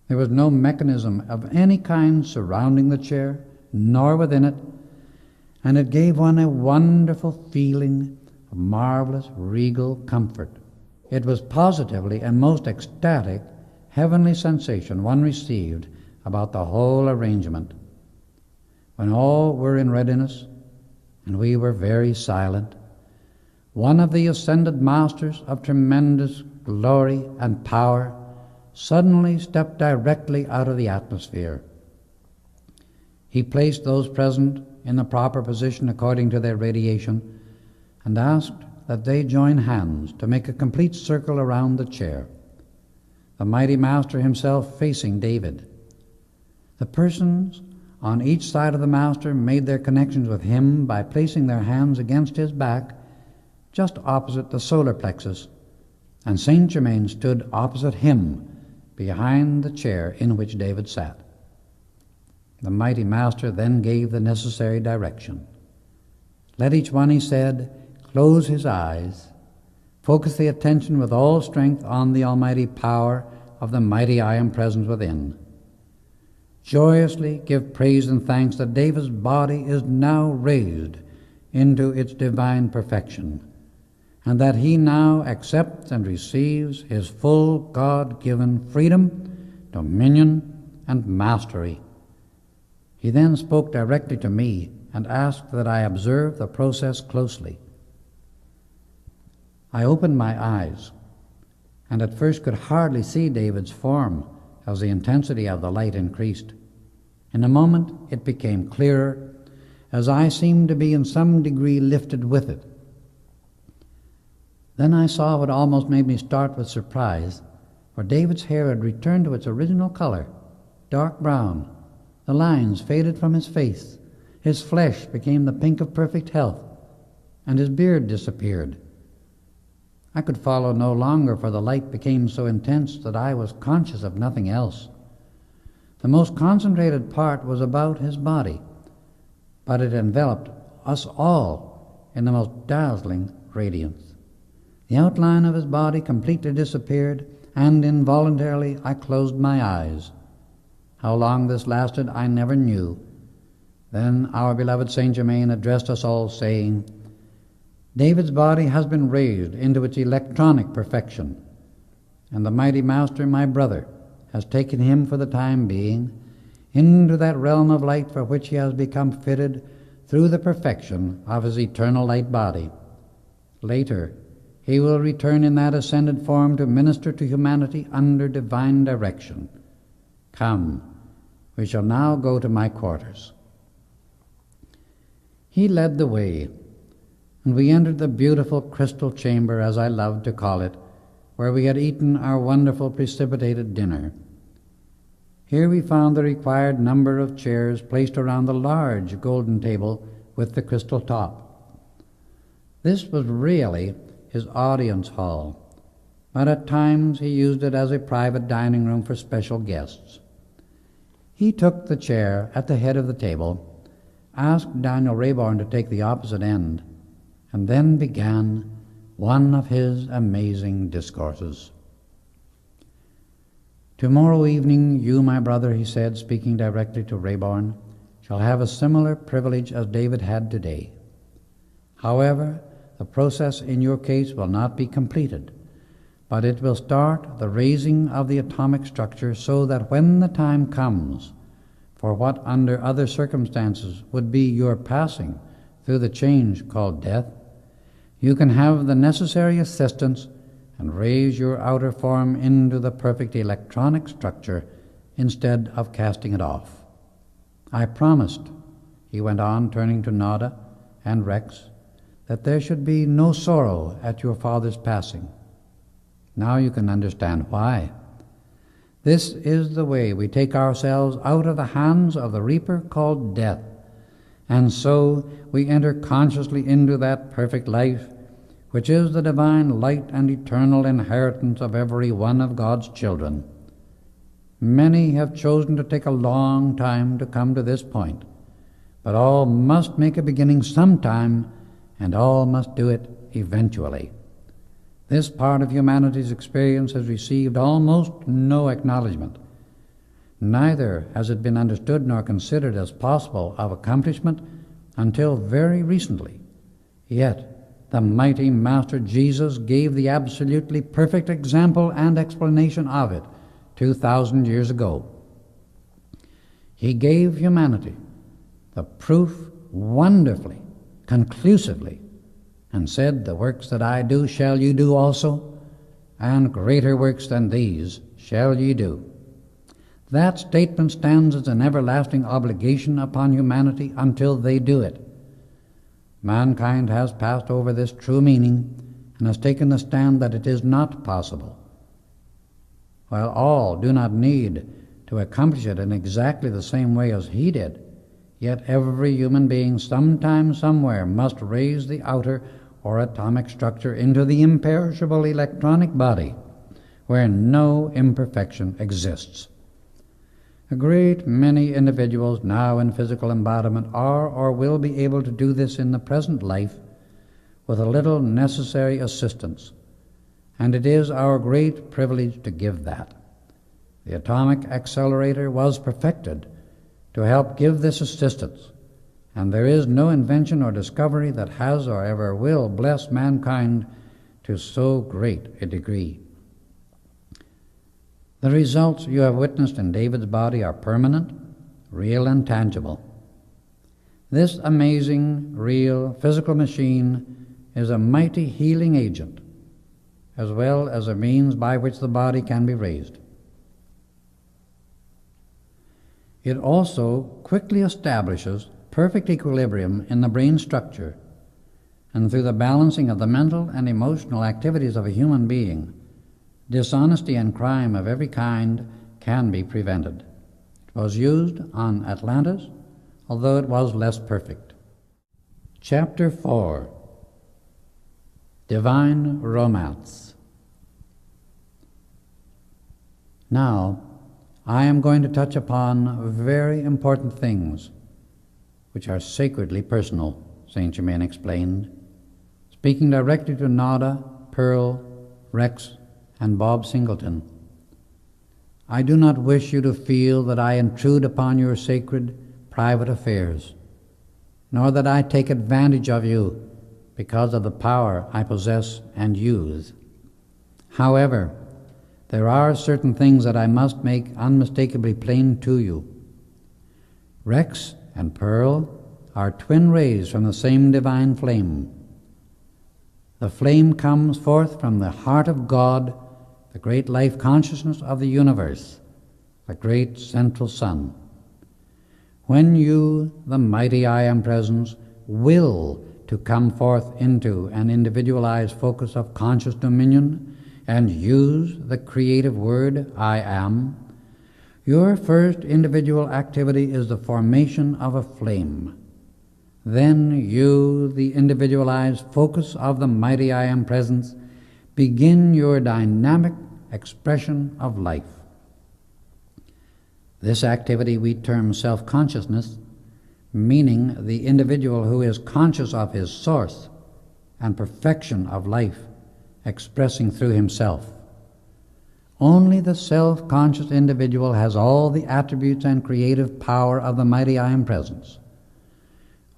There was no mechanism of any kind surrounding the chair, nor within it, and it gave one a wonderful feeling of marvelous, regal comfort. It was positively a most ecstatic, heavenly sensation one received about the whole arrangement. When all were in readiness, and we were very silent, one of the ascended masters of tremendous glory and power suddenly stepped directly out of the atmosphere. He placed those present in the proper position according to their radiation, and asked that they join hands to make a complete circle around the chair, the mighty master himself facing David. The persons on each side of the master made their connections with him by placing their hands against his back, just opposite the solar plexus, and Saint Germain stood opposite him, behind the chair in which David sat. The mighty master then gave the necessary direction. Let each one, he said, close his eyes, focus the attention with all strength on the almighty power of the mighty I Am Presence within. Joyously give praise and thanks that David's body is now raised into its divine perfection, and that he now accepts and receives his full God-given freedom, dominion, and mastery. He then spoke directly to me and asked that I observe the process closely. I opened my eyes, and at first could hardly see David's form as the intensity of the light increased. In a moment it became clearer, as I seemed to be in some degree lifted with it. Then I saw what almost made me start with surprise, for David's hair had returned to its original color, dark brown. The lines faded from his face, his flesh became the pink of perfect health, and his beard disappeared. I could follow no longer, for the light became so intense that I was conscious of nothing else. The most concentrated part was about his body, but it enveloped us all in the most dazzling radiance. The outline of his body completely disappeared, and involuntarily I closed my eyes. How long this lasted I never knew. Then our beloved Saint Germain addressed us all, saying, "David's body has been raised into its electronic perfection, and the mighty Master, my brother, has taken him for the time being into that realm of light for which he has become fitted through the perfection of his eternal light body. Later, he will return in that ascended form to minister to humanity under divine direction. Come, we shall now go to my quarters. He led the way, and we entered the beautiful crystal chamber, as I loved to call it, where we had eaten our wonderful precipitated dinner. Here we found the required number of chairs placed around the large golden table with the crystal top. This was really his audience hall, but at times he used it as a private dining room for special guests. He took the chair at the head of the table, asked Daniel Rayborn to take the opposite end, and then began one of his amazing discourses. Tomorrow evening you, my brother, he said, speaking directly to Rayborn, shall have a similar privilege as David had today. However, the process in your case will not be completed, but it will start the raising of the atomic structure so that when the time comes for what under other circumstances would be your passing through the change called death, you can have the necessary assistance and raise your outer form into the perfect electronic structure instead of casting it off. I promised, he went on, turning to Nada and Rex, that there should be no sorrow at your father's passing. Now you can understand why. This is the way we take ourselves out of the hands of the reaper called death, and so we enter consciously into that perfect life which is the divine light and eternal inheritance of every one of God's children. Many have chosen to take a long time to come to this point, but all must make a beginning sometime, and all must do it eventually. This part of humanity's experience has received almost no acknowledgement. Neither has it been understood nor considered as possible of accomplishment until very recently. Yet, the mighty Master Jesus gave the absolutely perfect example and explanation of it 2,000 years ago. He gave humanity the proof wonderfully, conclusively, and said, "The works that I do shall you do also, and greater works than these shall ye do." That statement stands as an everlasting obligation upon humanity until they do it. Mankind has passed over this true meaning and has taken the stand that it is not possible. While all do not need to accomplish it in exactly the same way as he did, yet every human being sometime somewhere must raise the outer or atomic structure into the imperishable electronic body where no imperfection exists. A great many individuals now in physical embodiment are or will be able to do this in the present life with a little necessary assistance, and it is our great privilege to give that. The atomic accelerator was perfected to help give this assistance, and there is no invention or discovery that has or ever will bless mankind to so great a degree. The results you have witnessed in David's body are permanent, real, and tangible. This amazing, real, physical machine is a mighty healing agent, as well as a means by which the body can be raised. It also quickly establishes perfect equilibrium in the brain structure, and through the balancing of the mental and emotional activities of a human being, dishonesty and crime of every kind can be prevented. It was used on Atlantis, although it was less perfect. Chapter 4. Divine Romance. Now, I am going to touch upon very important things which are sacredly personal, Saint Germain explained, speaking directly to Nada, Pearl, Rex, and Bob Singleton. I do not wish you to feel that I intrude upon your sacred, private affairs, nor that I take advantage of you because of the power I possess and use. However, there are certain things that I must make unmistakably plain to you. Rex and Pearl are twin rays from the same divine flame. The flame comes forth from the heart of God, the great life consciousness of the universe, the great central sun. When you, the mighty I Am Presence, will to come forth into an individualized focus of conscious dominion and use the creative word I Am, your first individual activity is the formation of a flame. Then you, the individualized focus of the mighty I Am Presence, begin your dynamic expression of life. This activity we term self-consciousness, meaning the individual who is conscious of his source and perfection of life, expressing through himself. Only the self-conscious individual has all the attributes and creative power of the mighty I Am Presence.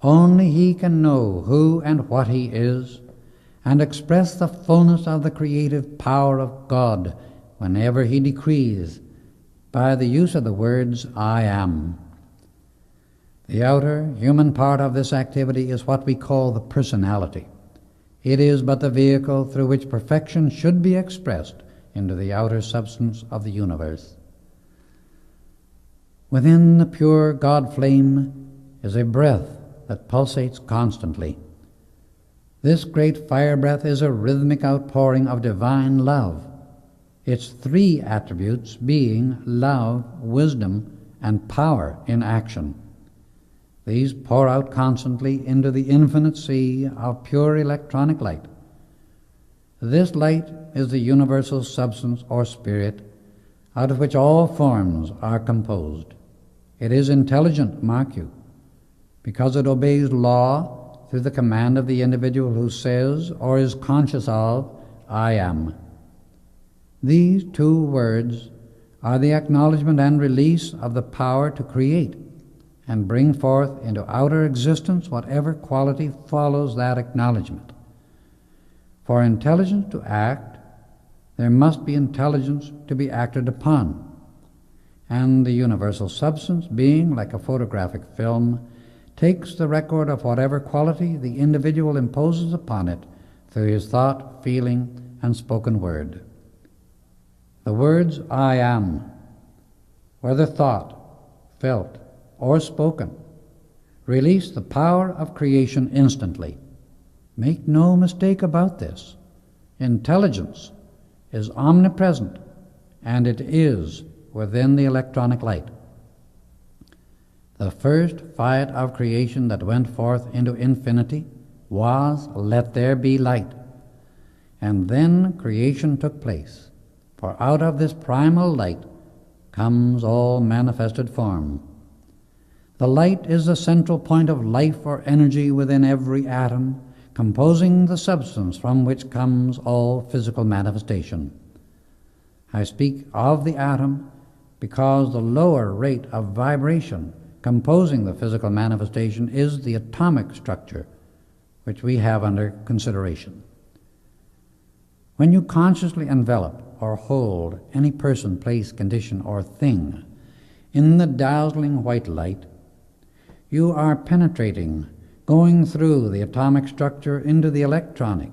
Only he can know who and what he is and express the fullness of the creative power of God whenever he decrees by the use of the words I Am. The outer human part of this activity is what we call the personality. It is but the vehicle through which perfection should be expressed into the outer substance of the universe. Within the pure God flame is a breath that pulsates constantly. This great fire breath is a rhythmic outpouring of divine love, its three attributes being love, wisdom, and power in action. These pour out constantly into the infinite sea of pure electronic light. This light is the universal substance or spirit out of which all forms are composed. It is intelligent, mark you, because it obeys law through the command of the individual who says or is conscious of, I am. These two words are the acknowledgement and release of the power to create and bring forth into outer existence whatever quality follows that acknowledgement. For intelligence to act, there must be intelligence to be acted upon, and the universal substance, being like a photographic film, takes the record of whatever quality the individual imposes upon it through his thought, feeling, and spoken word. The words I am, whether thought, felt, or spoken, release the power of creation instantly. Make no mistake about this. Intelligence is omnipresent, and it is within the electronic light. The first fiat of creation that went forth into infinity was, let there be light. And then creation took place, for out of this primal light comes all manifested form. The light is the central point of life or energy within every atom, composing the substance from which comes all physical manifestation. I speak of the atom because the lower rate of vibration composing the physical manifestation is the atomic structure, which we have under consideration. When you consciously envelop or hold any person, place, condition, or thing in the dazzling white light, you are penetrating, going through the atomic structure into the electronic,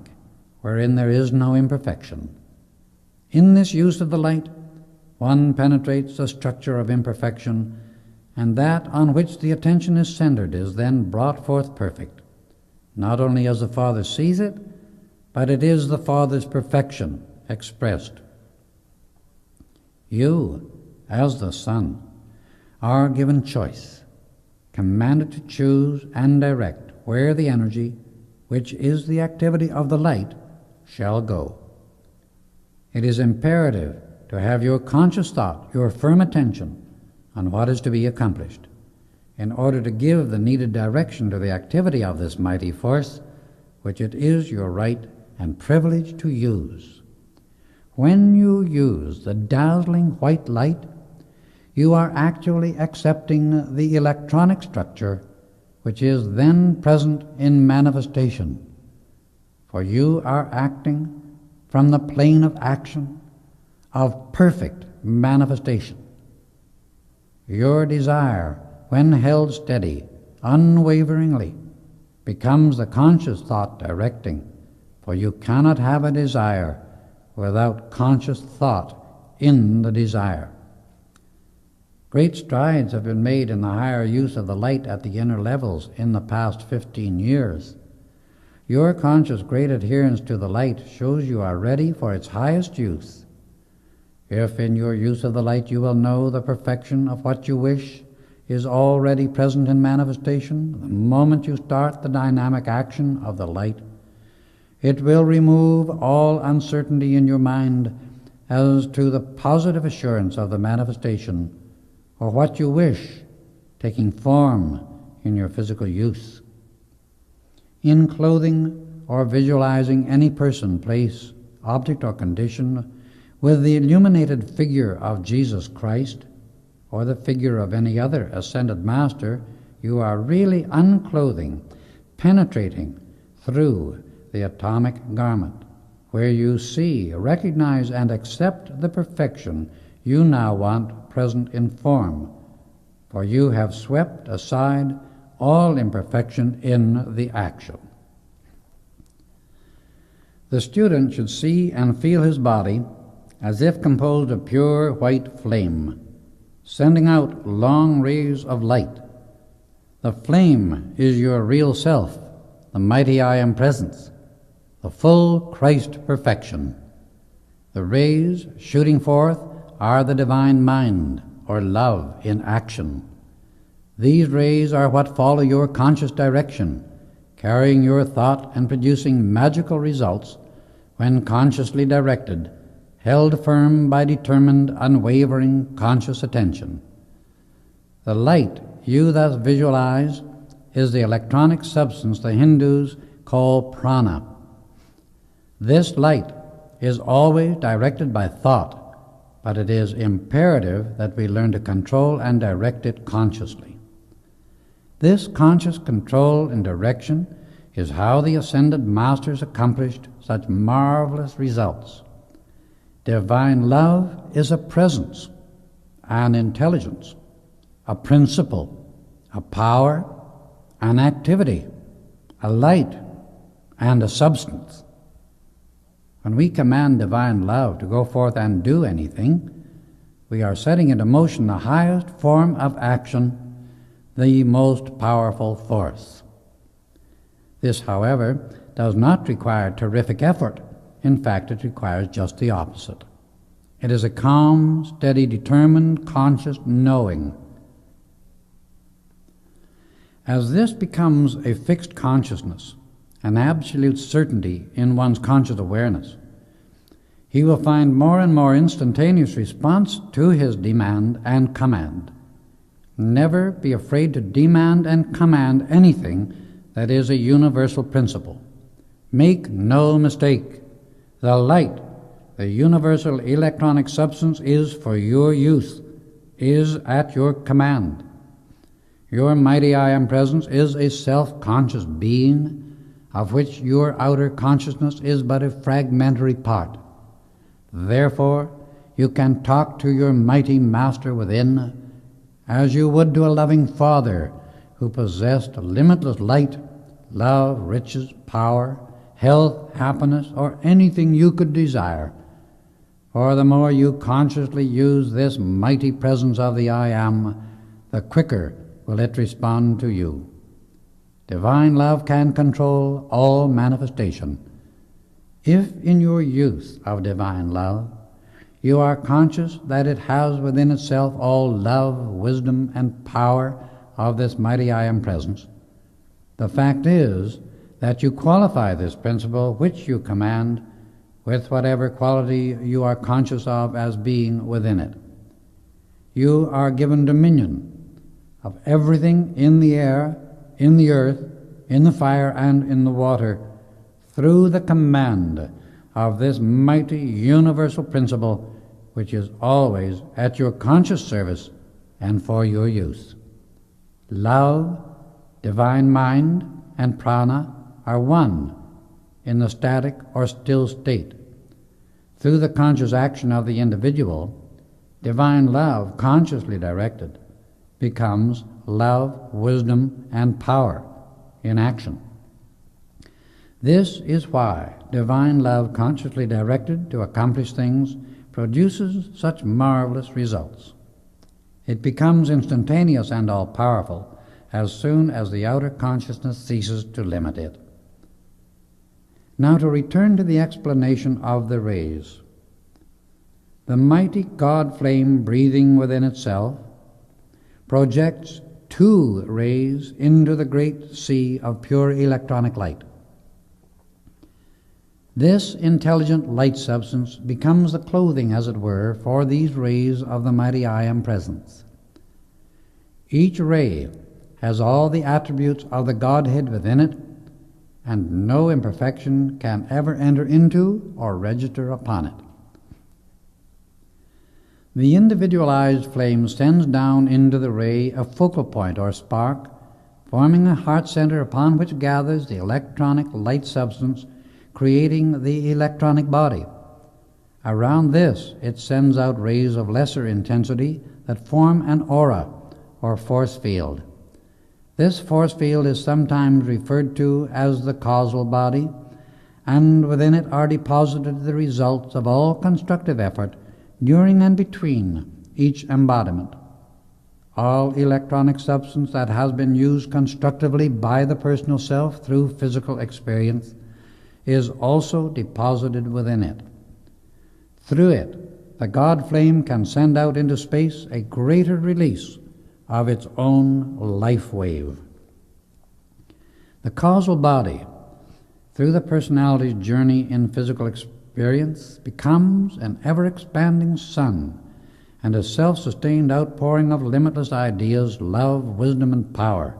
wherein there is no imperfection. In this use of the light, one penetrates the structure of imperfection, and that on which the attention is centered is then brought forth perfect, not only as the Father sees it, but it is the Father's perfection expressed. You, as the Son, are given choice, commanded to choose and direct where the energy, which is the activity of the light, shall go. It is imperative to have your conscious thought, your firm attention on what is to be accomplished, in order to give the needed direction to the activity of this mighty force, which it is your right and privilege to use. When you use the dazzling white light, you are actually accepting the electronic structure which is then present in manifestation, for you are acting from the plane of action of perfect manifestation. Your desire, when held steady, unwaveringly, becomes the conscious thought directing, for you cannot have a desire without conscious thought in the desire. Great strides have been made in the higher use of the light at the inner levels in the past 15 years. Your conscious great adherence to the light shows you are ready for its highest use. If in your use of the light you will know the perfection of what you wish is already present in manifestation, the moment you start the dynamic action of the light, it will remove all uncertainty in your mind as to the positive assurance of the manifestation or what you wish taking form in your physical use. In clothing or visualizing any person, place, object, or condition with the illuminated figure of Jesus Christ or the figure of any other ascended master, you are really unclothing, penetrating through the atomic garment, where you see, recognize, and accept the perfection you now want present in form, for you have swept aside all imperfection in the action. The student should see and feel his body as if composed of pure white flame, sending out long rays of light. The flame is your real self, the mighty I Am Presence, the full Christ perfection. The rays shooting forth are the divine mind, or love in action. These rays are what follow your conscious direction, carrying your thought and producing magical results when consciously directed, held firm by determined, unwavering conscious attention. The light you thus visualize is the electronic substance the Hindus call prana. This light is always directed by thought, but it is imperative that we learn to control and direct it consciously. This conscious control and direction is how the ascended masters accomplished such marvelous results. Divine love is a presence, an intelligence, a principle, a power, an activity, a light, and a substance. When we command divine love to go forth and do anything, we are setting into motion the highest form of action, the most powerful force. This, however, does not require terrific effort. In fact, it requires just the opposite. It is a calm, steady, determined, conscious knowing. As this becomes a fixed consciousness, an absolute certainty in one's conscious awareness, he will find more and more instantaneous response to his demand and command. Never be afraid to demand and command anything that is a universal principle. Make no mistake, the light, the universal electronic substance, is for your use, is at your command. Your mighty I Am Presence is a self-conscious being, of which your outer consciousness is but a fragmentary part. Therefore, you can talk to your mighty Master within as you would to a loving Father who possessed limitless light, love, riches, power, health, happiness, or anything you could desire. For the more you consciously use this mighty presence of the I Am, the quicker will it respond to you. Divine love can control all manifestation. If in your use of divine love, you are conscious that it has within itself all love, wisdom, and power of this mighty I Am Presence, the fact is that you qualify this principle which you command with whatever quality you are conscious of as being within it. You are given dominion of everything in the air, in the earth, in the fire, and in the water through the command of this mighty universal principle which is always at your conscious service and for your use. Love, divine mind, and prana are one in the static or still state. Through the conscious action of the individual, divine love, consciously directed, becomes love, wisdom, and power in action. This is why divine love, consciously directed to accomplish things, produces such marvelous results. It becomes instantaneous and all-powerful as soon as the outer consciousness ceases to limit it. Now to return to the explanation of the rays. The mighty God flame breathing within itself projects two rays into the great sea of pure electronic light. This intelligent light substance becomes the clothing, as it were, for these rays of the mighty I Am Presence. Each ray has all the attributes of the Godhead within it, and no imperfection can ever enter into or register upon it. The individualized flame sends down into the ray a focal point or spark, forming a heart center upon which gathers the electronic light substance, creating the electronic body. Around this, it sends out rays of lesser intensity that form an aura or force field. This force field is sometimes referred to as the causal body, and within it are deposited the results of all constructive effort during and between each embodiment. All electronic substance that has been used constructively by the personal self through physical experience is also deposited within it. Through it, the God flame can send out into space a greater release of its own life wave. The causal body, through the personality's journey in physical experience, becomes an ever-expanding sun and a self-sustained outpouring of limitless ideas, love, wisdom, and power,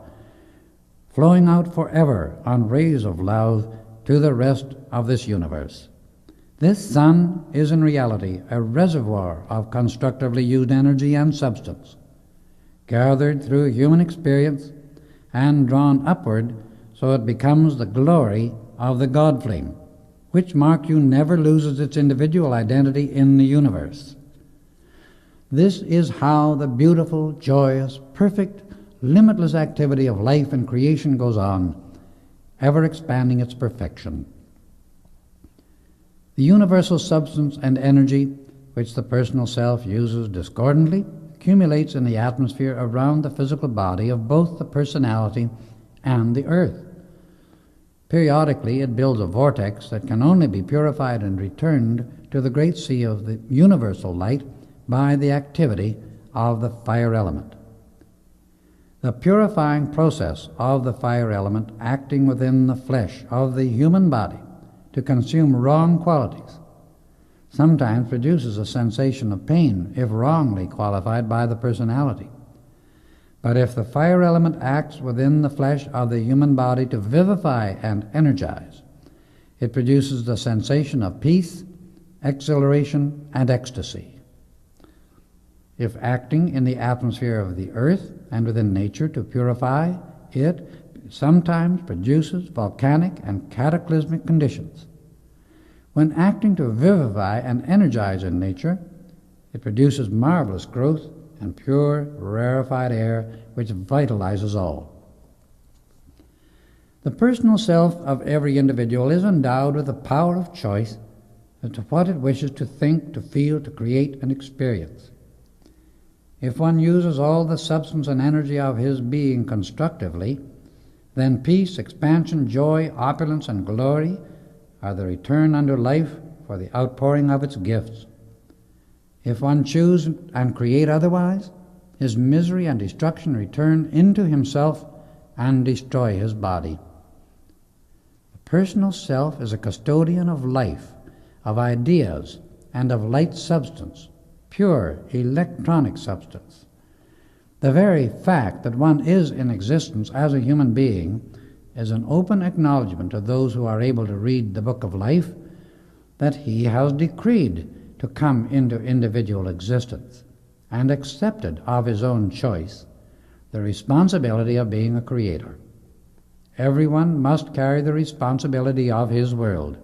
flowing out forever on rays of love to the rest of this universe. This sun is in reality a reservoir of constructively used energy and substance, gathered through human experience and drawn upward so it becomes the glory of the God flame, which, mark you, never loses its individual identity in the universe. This is how the beautiful, joyous, perfect, limitless activity of life and creation goes on, ever expanding its perfection. The universal substance and energy, which the personal self uses discordantly, accumulates in the atmosphere around the physical body of both the personality and the earth. Periodically, it builds a vortex that can only be purified and returned to the great sea of the universal light by the activity of the fire element. The purifying process of the fire element acting within the flesh of the human body to consume wrong qualities sometimes produces a sensation of pain if wrongly qualified by the personality. But if the fire element acts within the flesh of the human body to vivify and energize, it produces the sensation of peace, exhilaration, and ecstasy. If acting in the atmosphere of the earth and within nature to purify, it sometimes produces volcanic and cataclysmic conditions. When acting to vivify and energize in nature, it produces marvelous growth and pure, rarefied air which vitalizes all. The personal self of every individual is endowed with the power of choice as to what it wishes to think, to feel, to create, and experience. If one uses all the substance and energy of his being constructively, then peace, expansion, joy, opulence, and glory are the return unto life for the outpouring of its gifts. If one choose and create otherwise, his misery and destruction return into himself and destroy his body. The personal self is a custodian of life, of ideas, and of light substance, pure electronic substance. The very fact that one is in existence as a human being is an open acknowledgement to those who are able to read the book of life that he has decreed to come into individual existence and accepted of his own choice the responsibility of being a creator. Everyone must carry the responsibility of his world.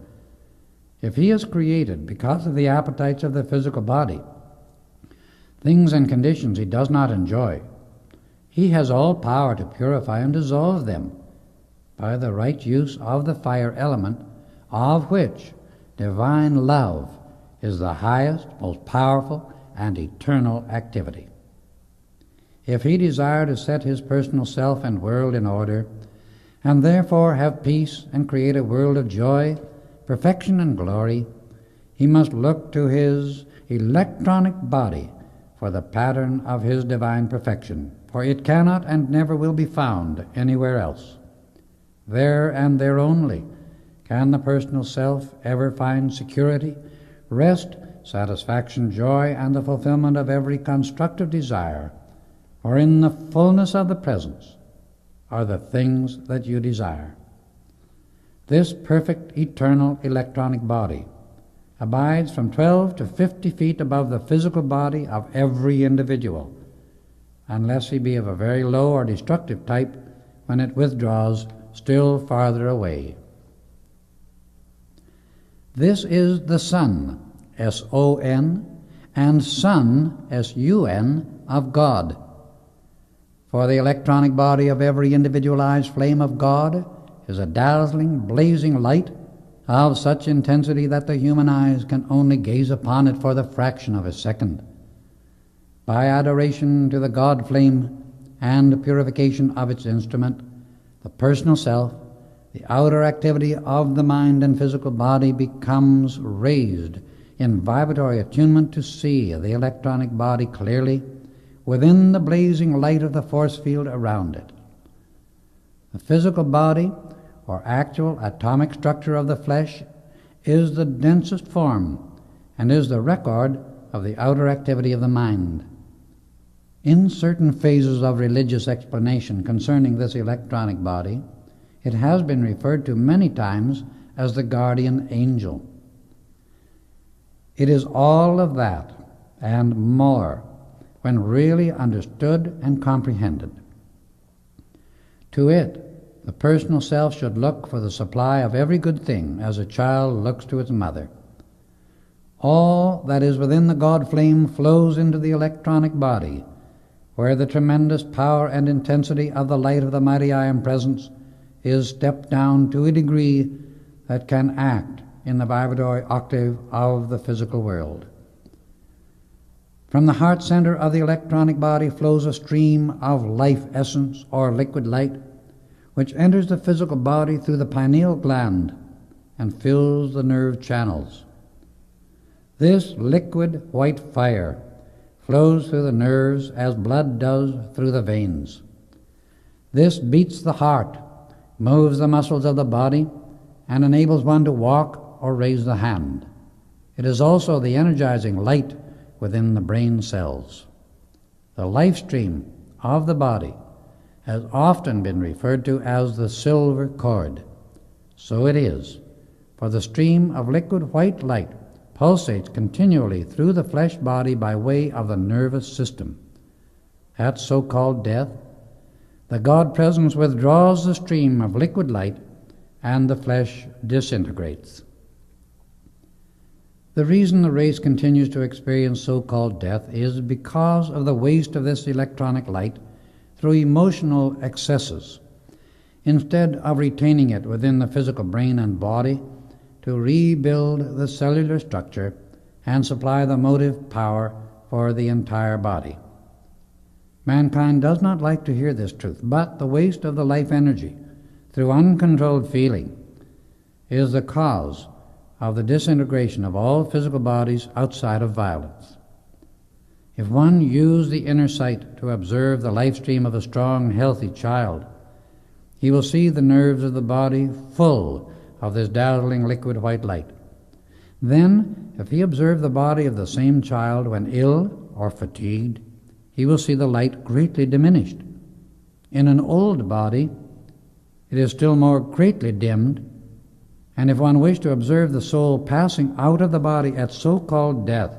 If he is created because of the appetites of the physical body, things and conditions he does not enjoy, he has all power to purify and dissolve them by the right use of the fire element, of which divine love is the highest, most powerful, and eternal activity. If he desire to set his personal self and world in order, and therefore have peace and create a world of joy, perfection, and glory, he must look to his electronic body for the pattern of his divine perfection, for it cannot and never will be found anywhere else. There and there only can the personal self ever find security, rest, satisfaction, joy, and the fulfillment of every constructive desire, for in the fullness of the presence are the things that you desire. This perfect, eternal electronic body abides from 12 to 50 feet above the physical body of every individual, unless he be of a very low or destructive type, when it withdraws still farther away. This is the Son, S-O-N, and Son, S-U-N, of God. For the electronic body of every individualized flame of God is a dazzling, blazing light of such intensity that the human eyes can only gaze upon it for the fraction of a second. By adoration to the God flame and purification of its instrument, the personal self, the outer activity of the mind and physical body becomes raised in vibratory attunement to see the electronic body clearly within the blazing light of the force field around it. The physical body, or actual atomic structure of the flesh, is the densest form and is the record of the outer activity of the mind. In certain phases of religious explanation concerning this electronic body, it has been referred to many times as the guardian angel. It is all of that and more when really understood and comprehended. To it, the personal self should look for the supply of every good thing as a child looks to its mother. All that is within the God flame flows into the electronic body, where the tremendous power and intensity of the light of the mighty I Am Presence is stepped down to a degree that can act in the vibratory octave of the physical world. From the heart center of the electronic body flows a stream of life essence or liquid light, which enters the physical body through the pineal gland and fills the nerve channels. This liquid white fire flows through the nerves as blood does through the veins. This beats the heart, moves the muscles of the body, and enables one to walk or raise the hand. It is also the energizing light within the brain cells. The life stream of the body has often been referred to as the silver cord. So it is, for the stream of liquid white light pulsates continually through the flesh body by way of the nervous system. At so-called death, the God presence withdraws the stream of liquid light and the flesh disintegrates. The reason the race continues to experience so-called death is because of the waste of this electronic light through emotional excesses, instead of retaining it within the physical brain and body to rebuild the cellular structure and supply the motive power for the entire body. Mankind does not like to hear this truth, but the waste of the life energy through uncontrolled feeling is the cause of the disintegration of all physical bodies outside of violence. If one used the inner sight to observe the life stream of a strong, healthy child, he will see the nerves of the body full of this dazzling liquid white light. Then, if he observe the body of the same child when ill or fatigued, he will see the light greatly diminished. In an old body, it is still more greatly dimmed, and if one wished to observe the soul passing out of the body at so-called death,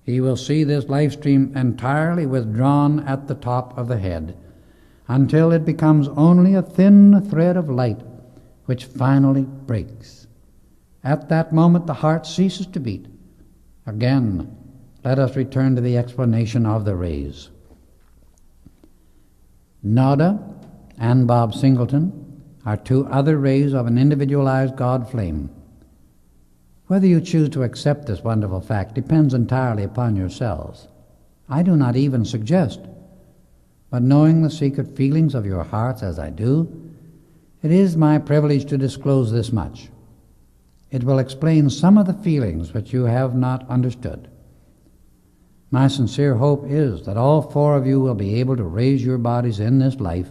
he will see this life stream entirely withdrawn at the top of the head, until it becomes only a thin thread of light which finally breaks, At that moment the heart ceases to beat. Again, let us return to the explanation of the rays. Nada and Bob Singleton are two other rays of an individualized God flame. Whether you choose to accept this wonderful fact depends entirely upon yourselves. I do not even suggest, but knowing the secret feelings of your hearts as I do, it is my privilege to disclose this much. It will explain some of the feelings which you have not understood. My sincere hope is that all four of you will be able to raise your bodies in this life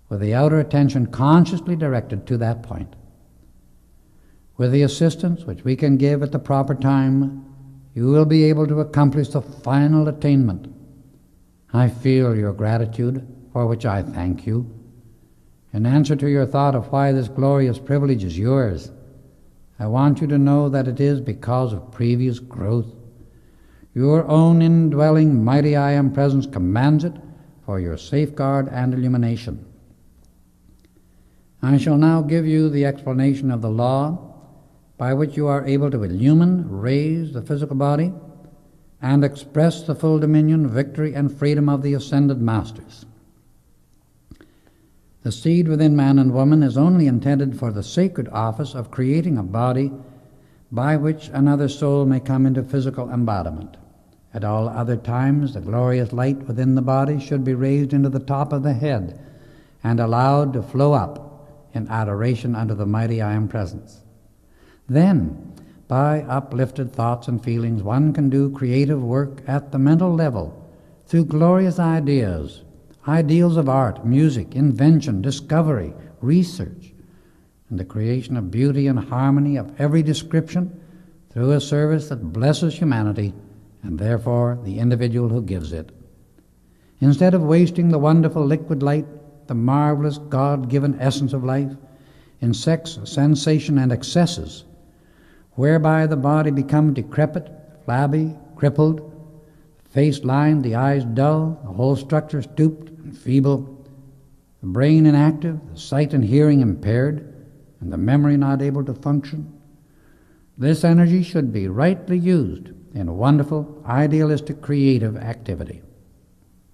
with the outer attention consciously directed to that point. With the assistance which we can give at the proper time, you will be able to accomplish the final attainment. I feel your gratitude, for which I thank you. In answer to your thought of why this glorious privilege is yours, I want you to know that it is because of previous growth. Your own indwelling mighty I Am presence commands it for your safeguard and illumination. I shall now give you the explanation of the law by which you are able to illumine, raise the physical body, and express the full dominion, victory, and freedom of the ascended masters. The seed within man and woman is only intended for the sacred office of creating a body by which another soul may come into physical embodiment. At all other times, the glorious light within the body should be raised into the top of the head and allowed to flow up in adoration unto the mighty I Am presence. Then, by uplifted thoughts and feelings, one can do creative work at the mental level through glorious ideas, ideals of art, music, invention, discovery, research, and the creation of beauty and harmony of every description through a service that blesses humanity and therefore the individual who gives it. Instead of wasting the wonderful liquid light, the marvelous God-given essence of life, in sex, sensation, and excesses, whereby the body becomes decrepit, flabby, crippled, the face lined, the eyes dull, the whole structure stooped and feeble, the brain inactive, the sight and hearing impaired, and the memory not able to function. This energy should be rightly used in wonderful, idealistic, creative activity.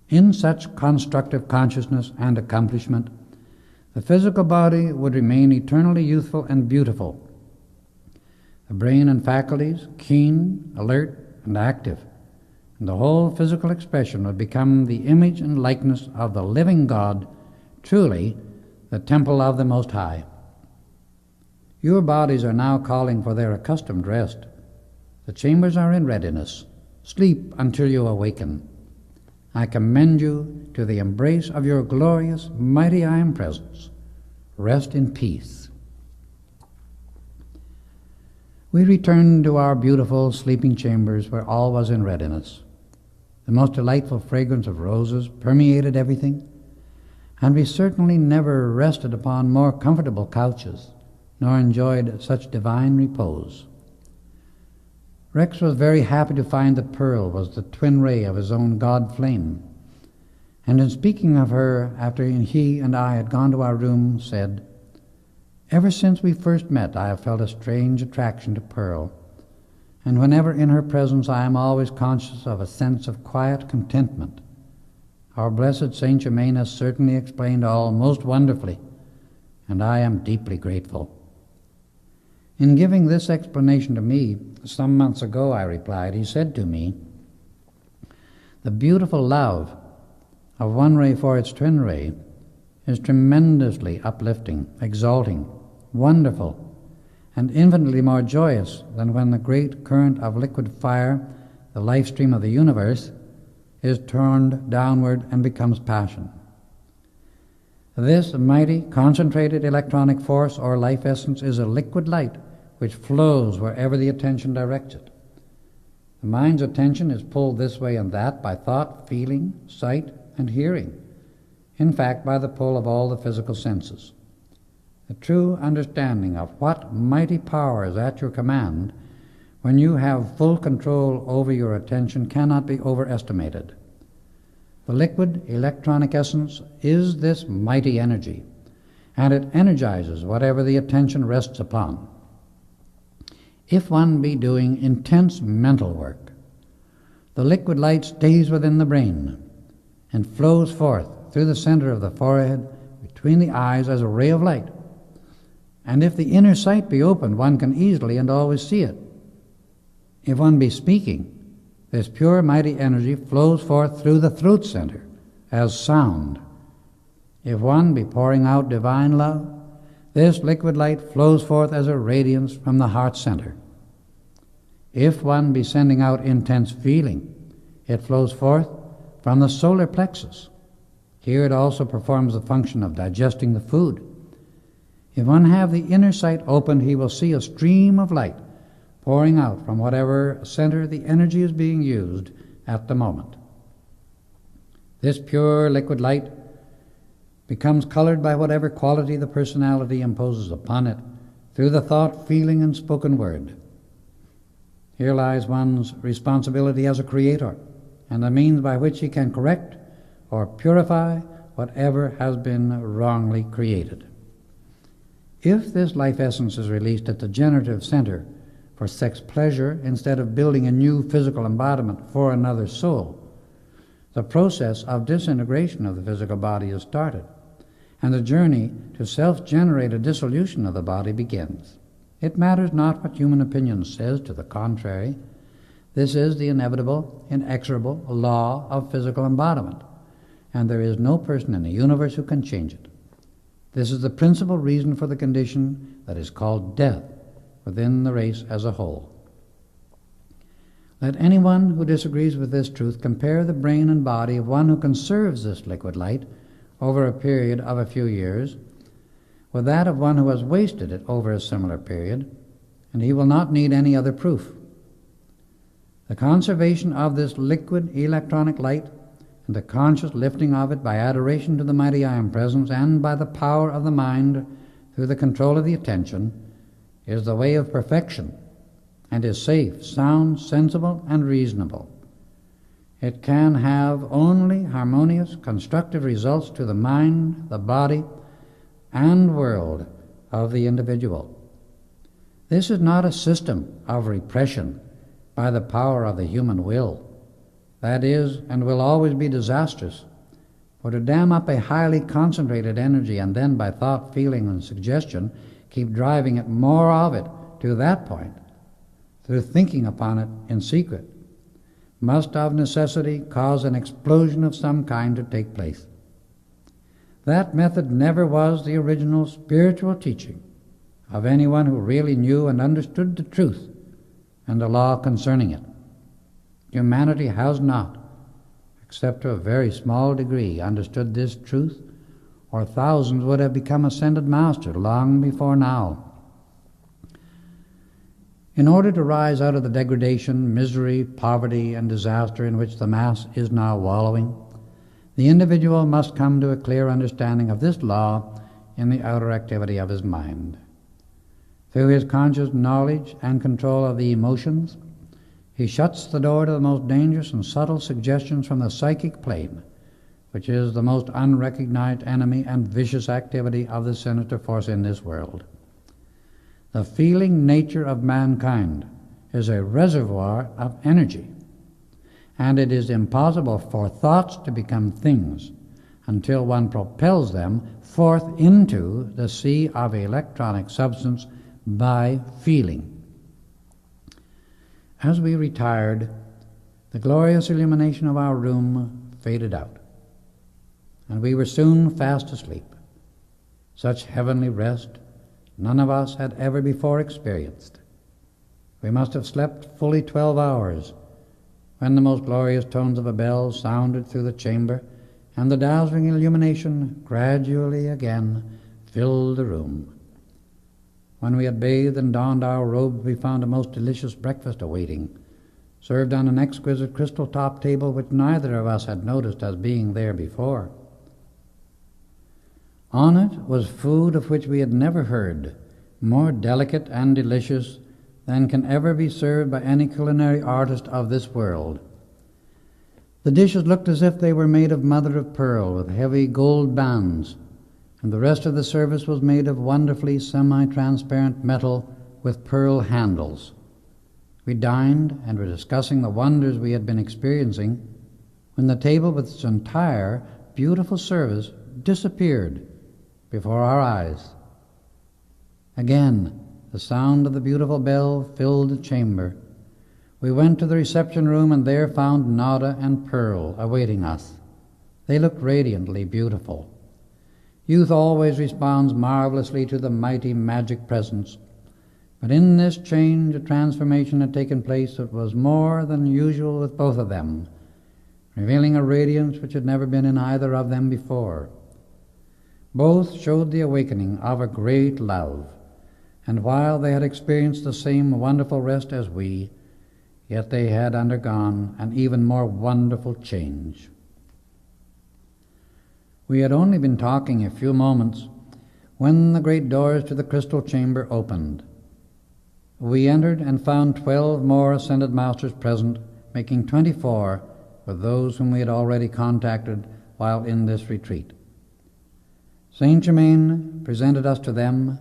In such constructive consciousness and accomplishment, the physical body would remain eternally youthful and beautiful. The brain and faculties keen, alert, and active, and the whole physical expression would become the image and likeness of the living God, truly the temple of the Most High. Your bodies are now calling for their accustomed rest. The chambers are in readiness. Sleep until you awaken. I commend you to the embrace of your glorious, mighty I Am presence. Rest in peace. We returned to our beautiful sleeping chambers where all was in readiness. The most delightful fragrance of roses permeated everything, and we certainly never rested upon more comfortable couches, nor enjoyed such divine repose. Rex was very happy to find that Pearl was the twin ray of his own God flame, and in speaking of her after he and I had gone to our room, said, "Ever since we first met, I have felt a strange attraction to Pearl, and whenever in her presence I am always conscious of a sense of quiet contentment. Our blessed Saint Germain has certainly explained all most wonderfully, and I am deeply grateful." In giving this explanation to me some months ago, I replied, he said to me, "The beautiful love of one ray for its twin ray is tremendously uplifting, exalting, wonderful, and infinitely more joyous than when the great current of liquid fire, the life stream of the universe, is turned downward and becomes passion. This mighty, concentrated electronic force or life essence is a liquid light which flows wherever the attention directs it. The mind's attention is pulled this way and that by thought, feeling, sight, and hearing. In fact, by the pull of all the physical senses. The true understanding of what mighty power is at your command when you have full control over your attention cannot be overestimated. The liquid electronic essence is this mighty energy, and it energizes whatever the attention rests upon. If one be doing intense mental work, the liquid light stays within the brain and flows forth through the center of the forehead between the eyes as a ray of light. And if the inner sight be opened, one can easily and always see it. If one be speaking, this pure mighty energy flows forth through the throat center as sound. If one be pouring out divine love, this liquid light flows forth as a radiance from the heart center. If one be sending out intense feeling, it flows forth from the solar plexus. Here it also performs the function of digesting the food. If one have the inner sight opened, he will see a stream of light pouring out from whatever center the energy is being used at the moment. This pure liquid light becomes colored by whatever quality the personality imposes upon it through the thought, feeling, and spoken word. Here lies one's responsibility as a creator and the means by which he can correct or purify whatever has been wrongly created. If this life essence is released at the generative center for sex pleasure instead of building a new physical embodiment for another soul, the process of disintegration of the physical body is started, and the journey to self-generated dissolution of the body begins. It matters not what human opinion says to the contrary. This is the inevitable, inexorable law of physical embodiment, and there is no person in the universe who can change it. This is the principal reason for the condition that is called death within the race as a whole. Let anyone who disagrees with this truth compare the brain and body of one who conserves this liquid light over a period of a few years with that of one who has wasted it over a similar period, and he will not need any other proof. The conservation of this liquid electronic light and the conscious lifting of it by adoration to the mighty I Am Presence and by the power of the mind through the control of the attention is the way of perfection and is safe, sound, sensible, and reasonable. It can have only harmonious, constructive results to the mind, the body, and world of the individual. This is not a system of repression by the power of the human will. That is and will always be disastrous. For to dam up a highly concentrated energy and then by thought, feeling, and suggestion keep driving it more of it to that point through thinking upon it in secret must of necessity cause an explosion of some kind to take place. That method never was the original spiritual teaching of anyone who really knew and understood the truth and the law concerning it. Humanity has not, except to a very small degree, understood this truth, or thousands would have become ascended masters long before now. In order to rise out of the degradation, misery, poverty, and disaster in which the mass is now wallowing, the individual must come to a clear understanding of this law in the outer activity of his mind. Through his conscious knowledge and control of the emotions, he shuts the door to the most dangerous and subtle suggestions from the psychic plane, which is the most unrecognized enemy and vicious activity of the sinister force in this world. The feeling nature of mankind is a reservoir of energy, and it is impossible for thoughts to become things until one propels them forth into the sea of electronic substance by feeling. As we retired, the glorious illumination of our room faded out, and we were soon fast asleep. Such heavenly rest none of us had ever before experienced. We must have slept fully 12 hours when the most glorious tones of a bell sounded through the chamber, and the dazzling illumination gradually again filled the room. When we had bathed and donned our robes, we found a most delicious breakfast awaiting, served on an exquisite crystal-top table which neither of us had noticed as being there before. On it was food of which we had never heard, more delicate and delicious than can ever be served by any culinary artist of this world. The dishes looked as if they were made of mother of pearl with heavy gold bands, and the rest of the service was made of wonderfully semi-transparent metal with pearl handles. We dined and were discussing the wonders we had been experiencing when the table with its entire beautiful service disappeared before our eyes. Again, the sound of the beautiful bell filled the chamber. We went to the reception room and there found Nada and Pearl awaiting us. They looked radiantly beautiful. Youth always responds marvelously to the mighty magic presence, but in this change a transformation had taken place that was more than usual with both of them, revealing a radiance which had never been in either of them before. Both showed the awakening of a great love, and while they had experienced the same wonderful rest as we, yet they had undergone an even more wonderful change. We had only been talking a few moments when the great doors to the crystal chamber opened. We entered and found 12 more ascended masters present, making 24 with those whom we had already contacted while in this retreat. Saint Germain presented us to them,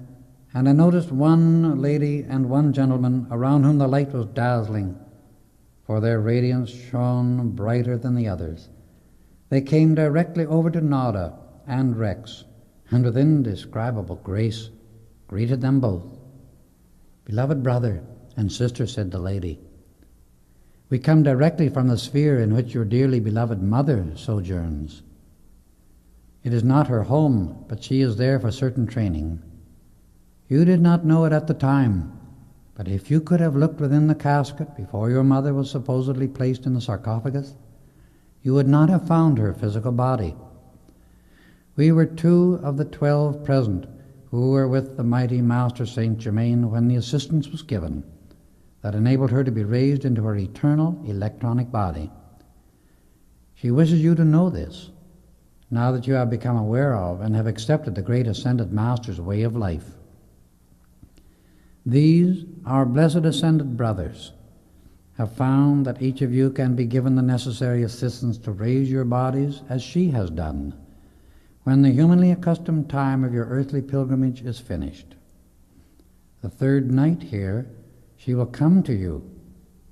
and I noticed one lady and one gentleman around whom the light was dazzling, for their radiance shone brighter than the others. They came directly over to Nada and Rex, and with indescribable grace greeted them both. "Beloved brother and sister," said the lady, "we come directly from the sphere in which your dearly beloved mother sojourns. It is not her home, but she is there for certain training. You did not know it at the time, but if you could have looked within the casket before your mother was supposedly placed in the sarcophagus, you would not have found her physical body. We were 2 of the 12 present who were with the mighty Master Saint Germain when the assistance was given that enabled her to be raised into her eternal electronic body. She wishes you to know this, now that you have become aware of and have accepted the great Ascended Master's way of life. These, our blessed Ascended brothers, have found that each of you can be given the necessary assistance to raise your bodies as she has done, when the humanly accustomed time of your earthly pilgrimage is finished. The third night here, she will come to you,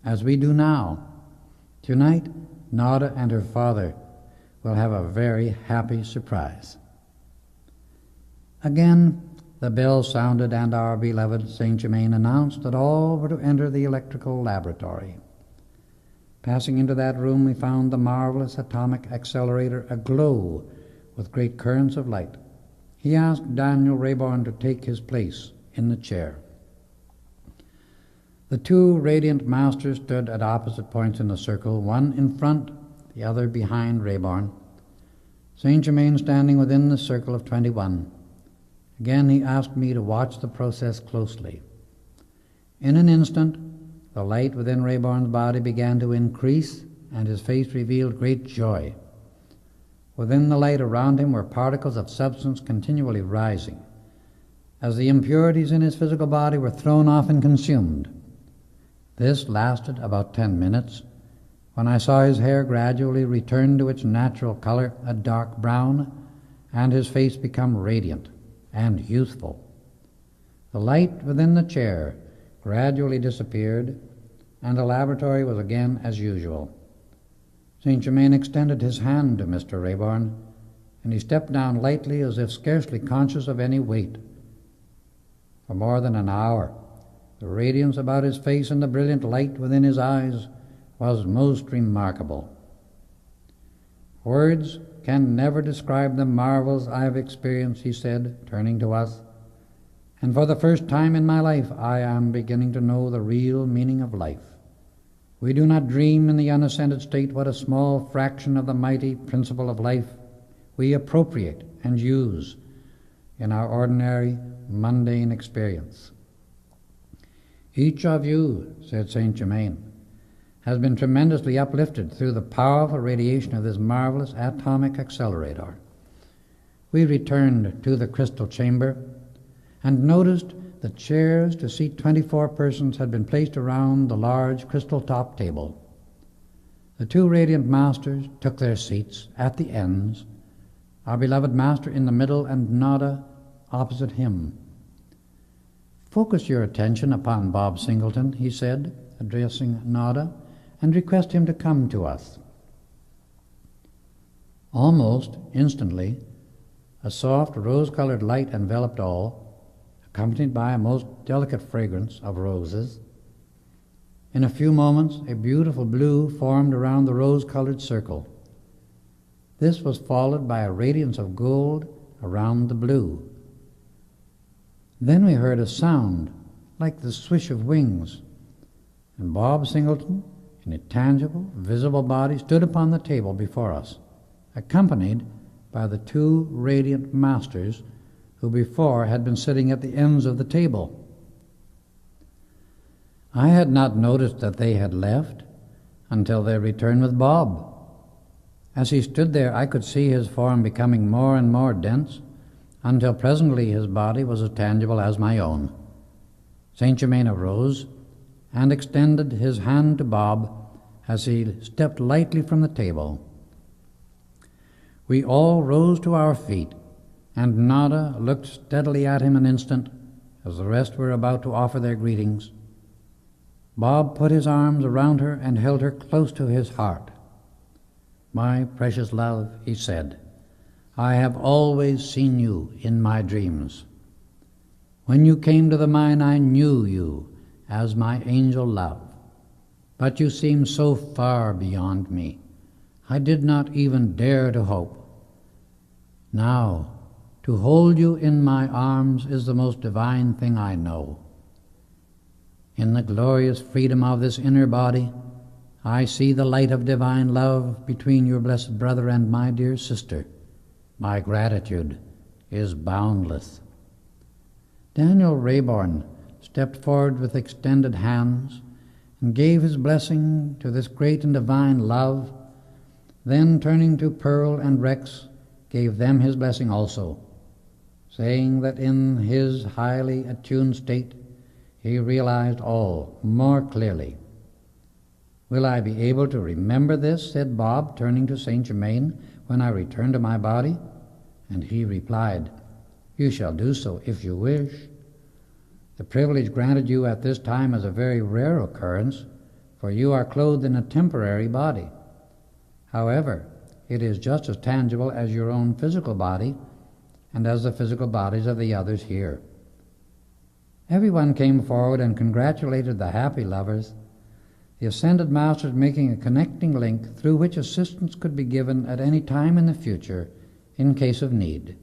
as we do now. Tonight, Nada and her father will have a very happy surprise." Again, the bell sounded, and our beloved Saint Germain announced that all were to enter the electrical laboratory. Passing into that room, we found the marvelous atomic accelerator aglow with great currents of light. He asked Daniel Rayborn to take his place in the chair. The 2 radiant masters stood at opposite points in the circle, one in front, the other behind Rayborn, Saint Germain standing within the circle of 21. Again he asked me to watch the process closely. In an instant, the light within Rayborn's body began to increase, and his face revealed great joy. Within the light around him were particles of substance continually rising, as the impurities in his physical body were thrown off and consumed. This lasted about 10 minutes, when I saw his hair gradually return to its natural color, a dark brown, and his face become radiant and youthful. The light within the chair gradually disappeared, and the laboratory was again as usual. Saint Germain extended his hand to Mr. Rayborn, and he stepped down lightly as if scarcely conscious of any weight. For more than an hour, the radiance about his face and the brilliant light within his eyes was most remarkable. "Words can never describe the marvels I have experienced," he said, turning to us. "And for the first time in my life, I am beginning to know the real meaning of life. We do not dream in the unascended state what a small fraction of the mighty principle of life we appropriate and use in our ordinary, mundane experience. Each of you," said Saint Germain, "has been tremendously uplifted through the powerful radiation of this marvelous atomic accelerator." We returned to the crystal chamber and noticed that chairs to seat 24 persons had been placed around the large crystal top table. The 2 radiant masters took their seats at the ends, our beloved master in the middle and Nada opposite him. "Focus your attention upon Bob Singleton," he said, addressing Nada, and request him to come to us. Almost instantly, a soft rose-colored light enveloped all, accompanied by a most delicate fragrance of roses. In a few moments, a beautiful blue formed around the rose-colored circle. This was followed by a radiance of gold around the blue. Then we heard a sound like the swish of wings, and Bob Singleton, in a tangible, visible body, stood upon the table before us, accompanied by the two radiant masters who before had been sitting at the ends of the table. I had not noticed that they had left until they returned with Bob. As he stood there, I could see his form becoming more and more dense, until presently his body was as tangible as my own. Saint Germain arose and extended his hand to Bob as he stepped lightly from the table. We all rose to our feet, and Nada looked steadily at him an instant as the rest were about to offer their greetings. Bob put his arms around her and held her close to his heart. "My precious love," he said, "I have always seen you in my dreams. When you came to the mine, I knew you as my angel love. But you seemed so far beyond me, I did not even dare to hope. Now, to hold you in my arms is the most divine thing I know. In the glorious freedom of this inner body, I see the light of divine love between your blessed brother and my dear sister. My gratitude is boundless." Daniel Rayborn stepped forward with extended hands and gave his blessing to this great and divine love. Then, turning to Pearl and Rex, gave them his blessing also, saying that in his highly attuned state he realized all more clearly. "Will I be able to remember this," said Bob, turning to Saint Germain, "when I return to my body?" And he replied, "You shall do so if you wish. The privilege granted you at this time is a very rare occurrence, for you are clothed in a temporary body. However, it is just as tangible as your own physical body and as the physical bodies of the others here." Everyone came forward and congratulated the happy lovers, the Ascended Masters making a connecting link through which assistance could be given at any time in the future in case of need.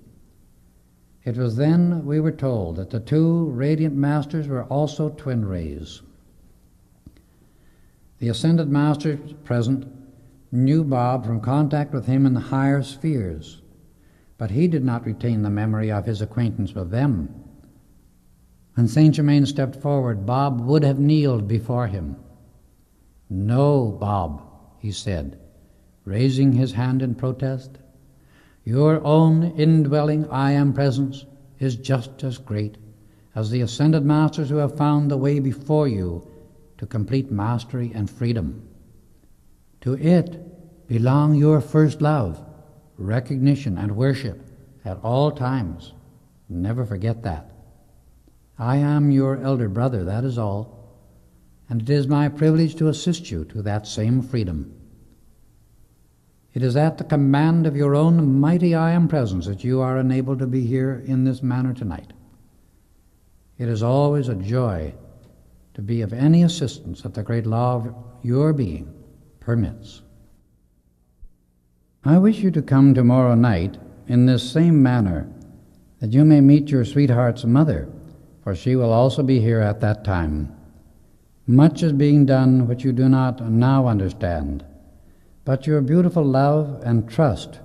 It was then we were told that the two radiant masters were also twin rays. The Ascended Masters present knew Bob from contact with him in the higher spheres, but he did not retain the memory of his acquaintance with them. When Saint Germain stepped forward, Bob would have kneeled before him. "No, Bob," he said, raising his hand in protest. "Your own indwelling I Am presence is just as great as the Ascended Masters who have found the way before you to complete mastery and freedom. To it belong your first love, recognition, and worship at all times. Never forget that. I am your elder brother, that is all, and it is my privilege to assist you to that same freedom. It is at the command of your own mighty I Am presence that you are enabled to be here in this manner tonight. It is always a joy to be of any assistance that the great law of your being permits. I wish you to come tomorrow night in this same manner, that you may meet your sweetheart's mother, for she will also be here at that time. Much is being done which you do not now understand, but your beautiful love and trust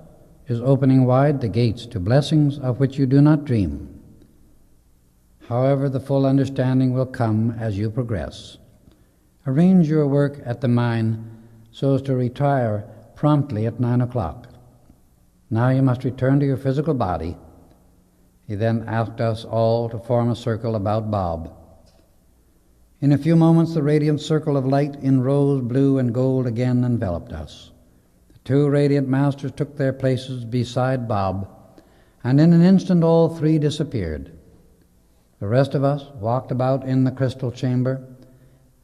is opening wide the gates to blessings of which you do not dream. However, the full understanding will come as you progress. Arrange your work at the mine so as to retire promptly at 9 o'clock. Now you must return to your physical body." He then asked us all to form a circle about Bob. In a few moments, the radiant circle of light in rose, blue, and gold again enveloped us. The two radiant masters took their places beside Bob, and in an instant all three disappeared. The rest of us walked about in the crystal chamber,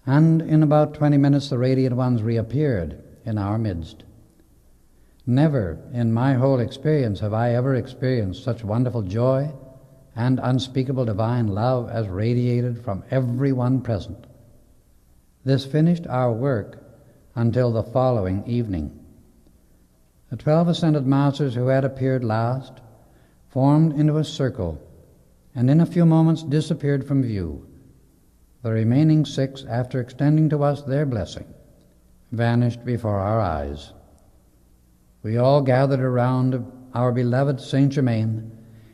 and in about 20 minutes the radiant ones reappeared in our midst. Never in my whole experience have I ever experienced such wonderful joy and unspeakable divine love as radiated from every one present. This finished our work until the following evening. The 12 ascended masters who had appeared last formed into a circle and in a few moments disappeared from view. The remaining 6, after extending to us their blessing, vanished before our eyes. We all gathered around our beloved Saint Germain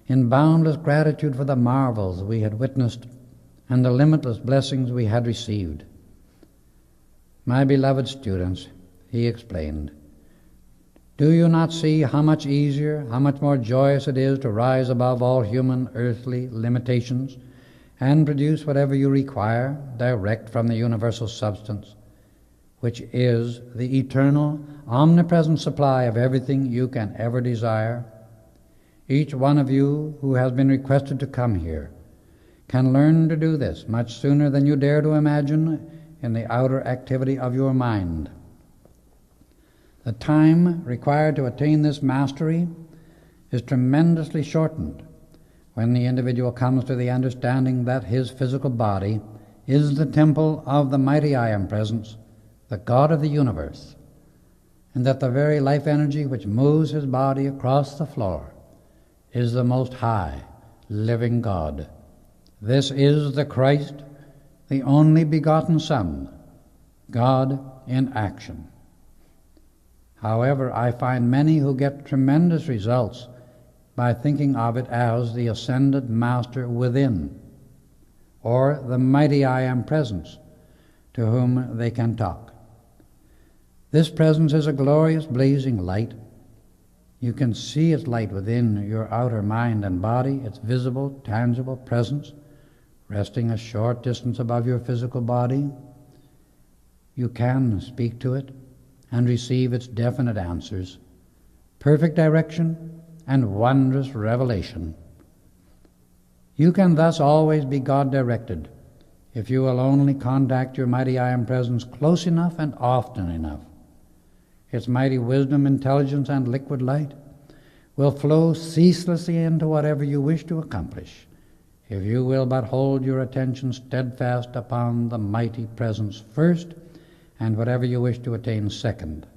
in boundless gratitude for the marvels we had witnessed and the limitless blessings we had received. My beloved students, he explained, do you not see how much easier, how much more joyous it is to rise above all human earthly limitations and produce whatever you require direct from the universal substance, which is the eternal, omnipresent supply of everything you can ever desire? Each one of you who has been requested to come here can learn to do this much sooner than you dare to imagine in the outer activity of your mind. The time required to attain this mastery is tremendously shortened when the individual comes to the understanding that his physical body is the temple of the mighty I Am Presence, the God of the universe, and that the very life energy which moves his body across the floor is the most high, living God. This is the Christ, the only begotten Son, God in action. However, I find many who get tremendous results by thinking of it as the ascended Master within, or the mighty I Am Presence to whom they can talk. This presence is a glorious blazing light. You can see its light within your outer mind and body, its visible, tangible presence, resting a short distance above your physical body. You can speak to it and receive its definite answers, perfect direction, and wondrous revelation. You can thus always be God-directed if you will only contact your mighty I Am Presence close enough and often enough. Its mighty wisdom, intelligence, and liquid light will flow ceaselessly into whatever you wish to accomplish, if you will but hold your attention steadfast upon the mighty Presence first, and whatever you wish to attain second.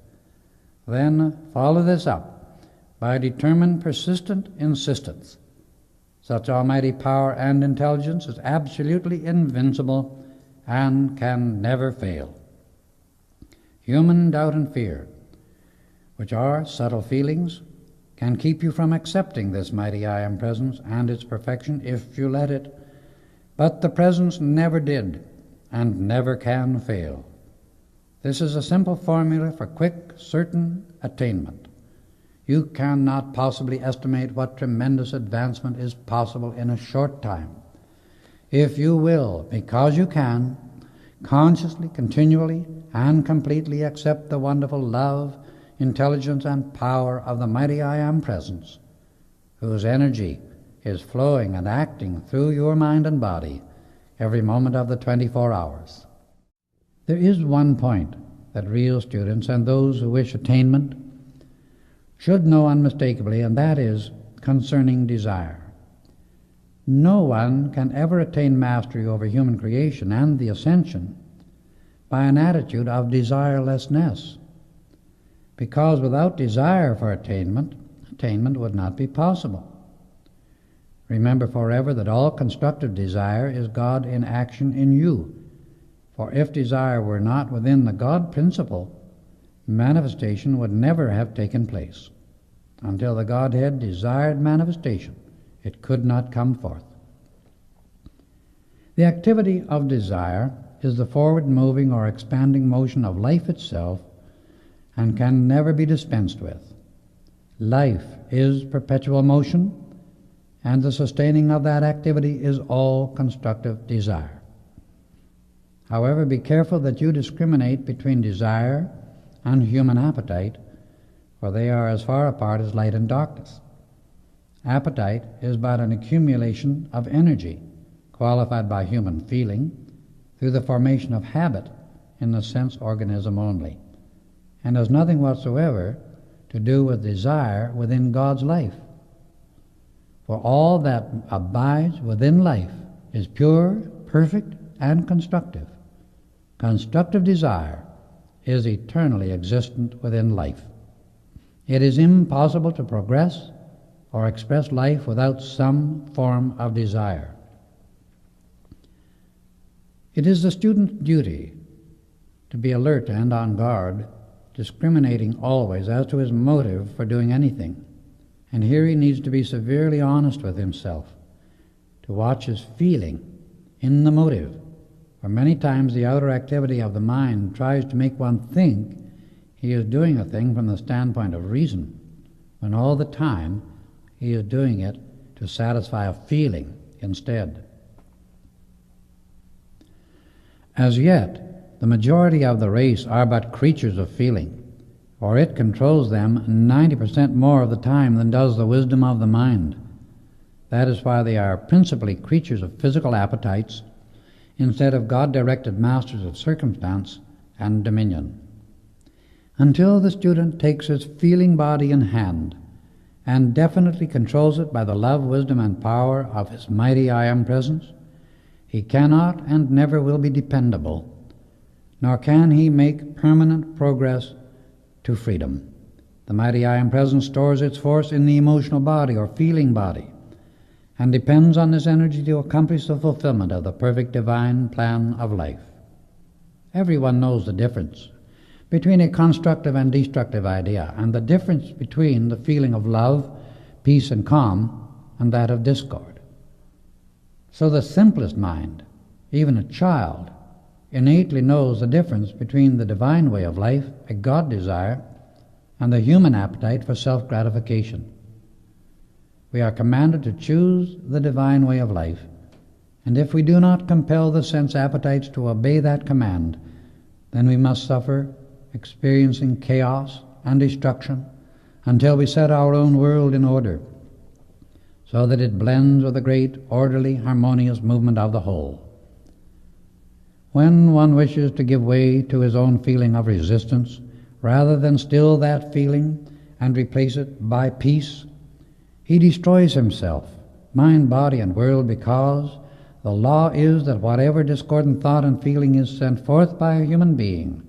Then follow this up by determined, persistent insistence. Such almighty power and intelligence is absolutely invincible and can never fail. Human doubt and fear, which are subtle feelings, can keep you from accepting this mighty I Am Presence and its perfection if you let it. But the Presence never did and never can fail. This is a simple formula for quick, certain attainment. You cannot possibly estimate what tremendous advancement is possible in a short time. If you will, because you can, consciously, continually, and completely accept the wonderful love, intelligence, and power of the mighty I Am Presence, whose energy is flowing and acting through your mind and body every moment of the 24 hours. There is one point that real students and those who wish attainment should know unmistakably, and that is concerning desire. No one can ever attain mastery over human creation and the ascension by an attitude of desirelessness, because without desire for attainment would not be possible. Remember forever that all constructive desire is God in action in you. For if desire were not within the God principle, manifestation would never have taken place. Until the Godhead desired manifestation, it could not come forth. The activity of desire is the forward-moving or expanding motion of life itself and can never be dispensed with. Life is perpetual motion, and the sustaining of that activity is all constructive desire. However, be careful that you discriminate between desire and human appetite, for they are as far apart as light and darkness. Appetite is but an accumulation of energy, qualified by human feeling, through the formation of habit in the sense organism only, and has nothing whatsoever to do with desire within God's life. For all that abides within life is pure, perfect, and constructive. Constructive desire is eternally existent within life. It is impossible to progress or express life without some form of desire. It is the student's duty to be alert and on guard, discriminating always as to his motive for doing anything. And here he needs to be severely honest with himself, to watch his feeling in the motive. For many times the outer activity of the mind tries to make one think he is doing a thing from the standpoint of reason, when all the time he is doing it to satisfy a feeling instead. As yet, the majority of the race are but creatures of feeling, for it controls them 90% more of the time than does the wisdom of the mind. That is why they are principally creatures of physical appetites, instead of God-directed masters of circumstance and dominion. Until the student takes his feeling body in hand and definitely controls it by the love, wisdom, and power of his mighty I Am Presence, he cannot and never will be dependable, nor can he make permanent progress to freedom. The mighty I Am Presence stores its force in the emotional body or feeling body, and depends on this energy to accomplish the fulfillment of the perfect divine plan of life. Everyone knows the difference between a constructive and destructive idea, and the difference between the feeling of love, peace, and calm, and that of discord. So the simplest mind, even a child, innately knows the difference between the divine way of life, a God desire, and the human appetite for self-gratification. We are commanded to choose the divine way of life, and if we do not compel the sense appetites to obey that command, then we must suffer, experiencing chaos and destruction until we set our own world in order, so that it blends with the great, orderly, harmonious movement of the whole. When one wishes to give way to his own feeling of resistance, rather than still that feeling and replace it by peace, he destroys himself, mind, body, and world, because the law is that whatever discordant thought and feeling is sent forth by a human being,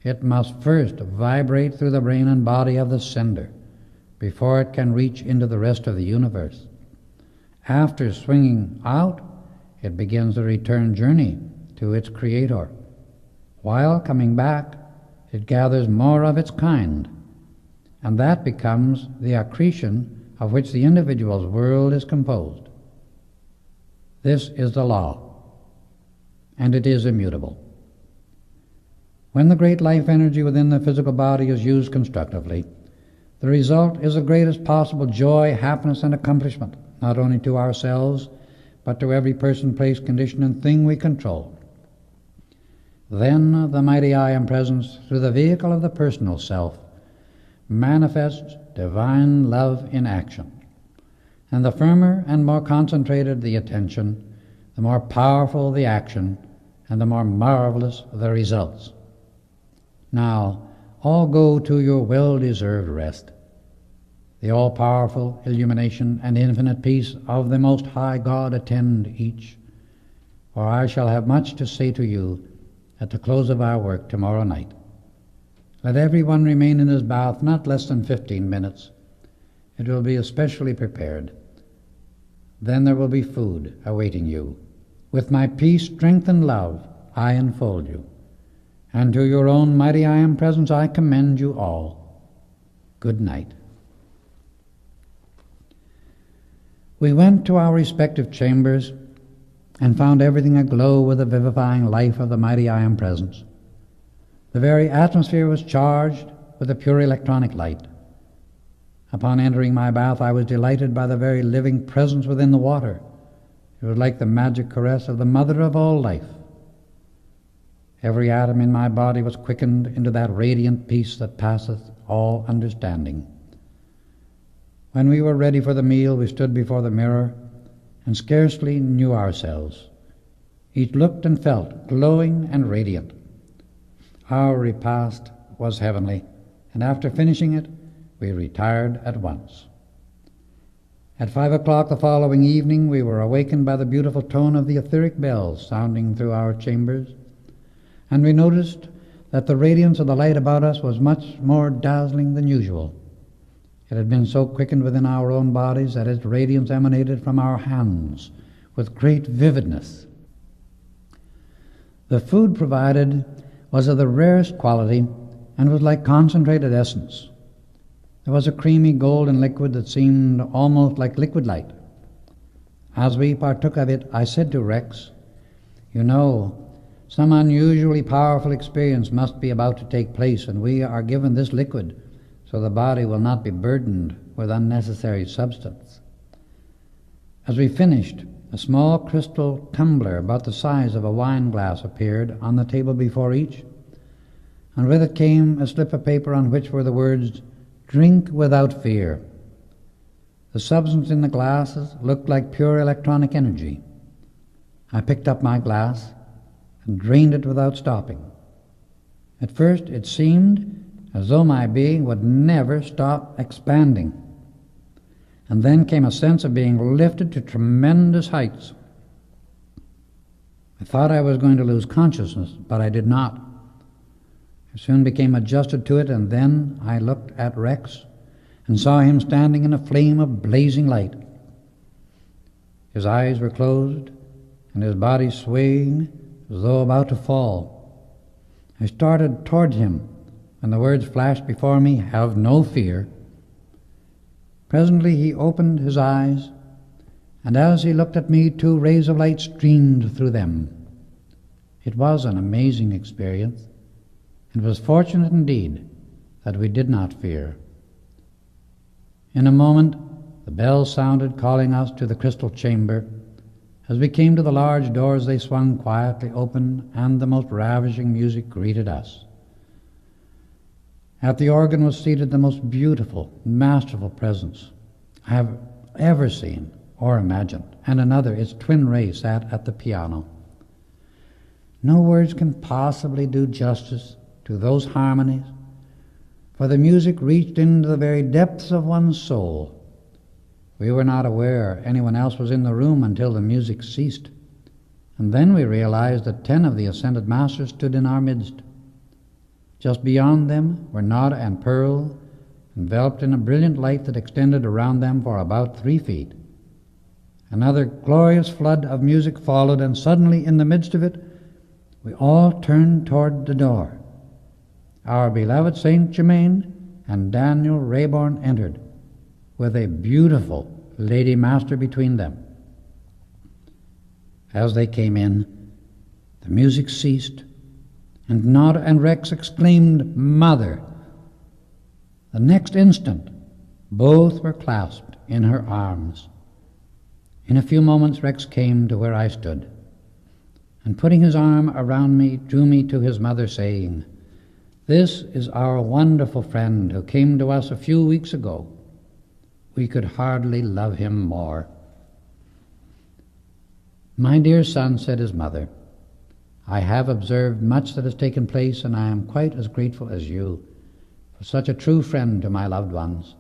it must first vibrate through the brain and body of the sender before it can reach into the rest of the universe. After swinging out, it begins a return journey to its creator. While coming back, it gathers more of its kind, and that becomes the accretion of which the individual's world is composed. This is the law, and it is immutable. When the great life energy within the physical body is used constructively, the result is the greatest possible joy, happiness, and accomplishment, not only to ourselves, but to every person, place, condition, and thing we control. Then the mighty I Am Presence, through the vehicle of the personal self, manifests divine love in action. And the firmer and more concentrated the attention, the more powerful the action, and the more marvelous the results. Now, all go to your well-deserved rest. The all-powerful illumination and infinite peace of the Most High God attend each, for I shall have much to say to you at the close of our work tomorrow night. Let everyone remain in his bath not less than 15 minutes. It will be especially prepared. Then there will be food awaiting you. With my peace, strength, and love, I enfold you. And to your own mighty I Am Presence I commend you all. Good night. We went to our respective chambers and found everything aglow with the vivifying life of the mighty I Am Presence. The very atmosphere was charged with a pure electronic light. Upon entering my bath, I was delighted by the very living presence within the water. It was like the magic caress of the mother of all life. Every atom in my body was quickened into that radiant peace that passeth all understanding. When we were ready for the meal, we stood before the mirror and scarcely knew ourselves. Each looked and felt glowing and radiant. Our repast was heavenly, and after finishing it, we retired at once. At 5 o'clock the following evening, we were awakened by the beautiful tone of the etheric bells sounding through our chambers, and we noticed that the radiance of the light about us was much more dazzling than usual. It had been so quickened within our own bodies that its radiance emanated from our hands with great vividness. The food provided was of the rarest quality and was like concentrated essence. There was a creamy golden liquid that seemed almost like liquid light. As we partook of it, I said to Rex, "You know, some unusually powerful experience must be about to take place, and we are given this liquid so the body will not be burdened with unnecessary substance." As we finished, a small crystal tumbler about the size of a wine glass appeared on the table before each, and with it came a slip of paper on which were the words, "Drink without fear." The substance in the glasses looked like pure electronic energy. I picked up my glass and drained it without stopping. At first it seemed as though my being would never stop expanding. And then came a sense of being lifted to tremendous heights. I thought I was going to lose consciousness, but I did not. I soon became adjusted to it, and then I looked at Rex and saw him standing in a flame of blazing light. His eyes were closed, and his body swaying as though about to fall. I started toward him, and the words flashed before me, "Have no fear." Presently he opened his eyes, and as he looked at me, 2 rays of light streamed through them. It was an amazing experience. It was fortunate indeed that we did not fear. In a moment, the bells sounded, calling us to the crystal chamber. As we came to the large doors, they swung quietly open, and the most ravishing music greeted us. At the organ was seated the most beautiful, masterful presence I have ever seen or imagined, and another, its twin ray, sat at the piano. No words can possibly do justice to those harmonies, for the music reached into the very depths of one's soul. We were not aware anyone else was in the room until the music ceased, and then we realized that 10 of the ascended masters stood in our midst. Just beyond them were Nada and Pearl, enveloped in a brilliant light that extended around them for about 3 feet. Another glorious flood of music followed, and suddenly, in the midst of it, we all turned toward the door. Our beloved Saint Germain and Daniel Rayborn entered, with a beautiful Lady Master between them. As they came in, the music ceased, and Nada and Rex exclaimed, "Mother!" The next instant, both were clasped in her arms. In a few moments, Rex came to where I stood, and putting his arm around me, drew me to his mother, saying, "This is our wonderful friend who came to us a few weeks ago. We could hardly love him more." "My dear son," said his mother, "I have observed much that has taken place, and I am quite as grateful as you for such a true friend to my loved ones.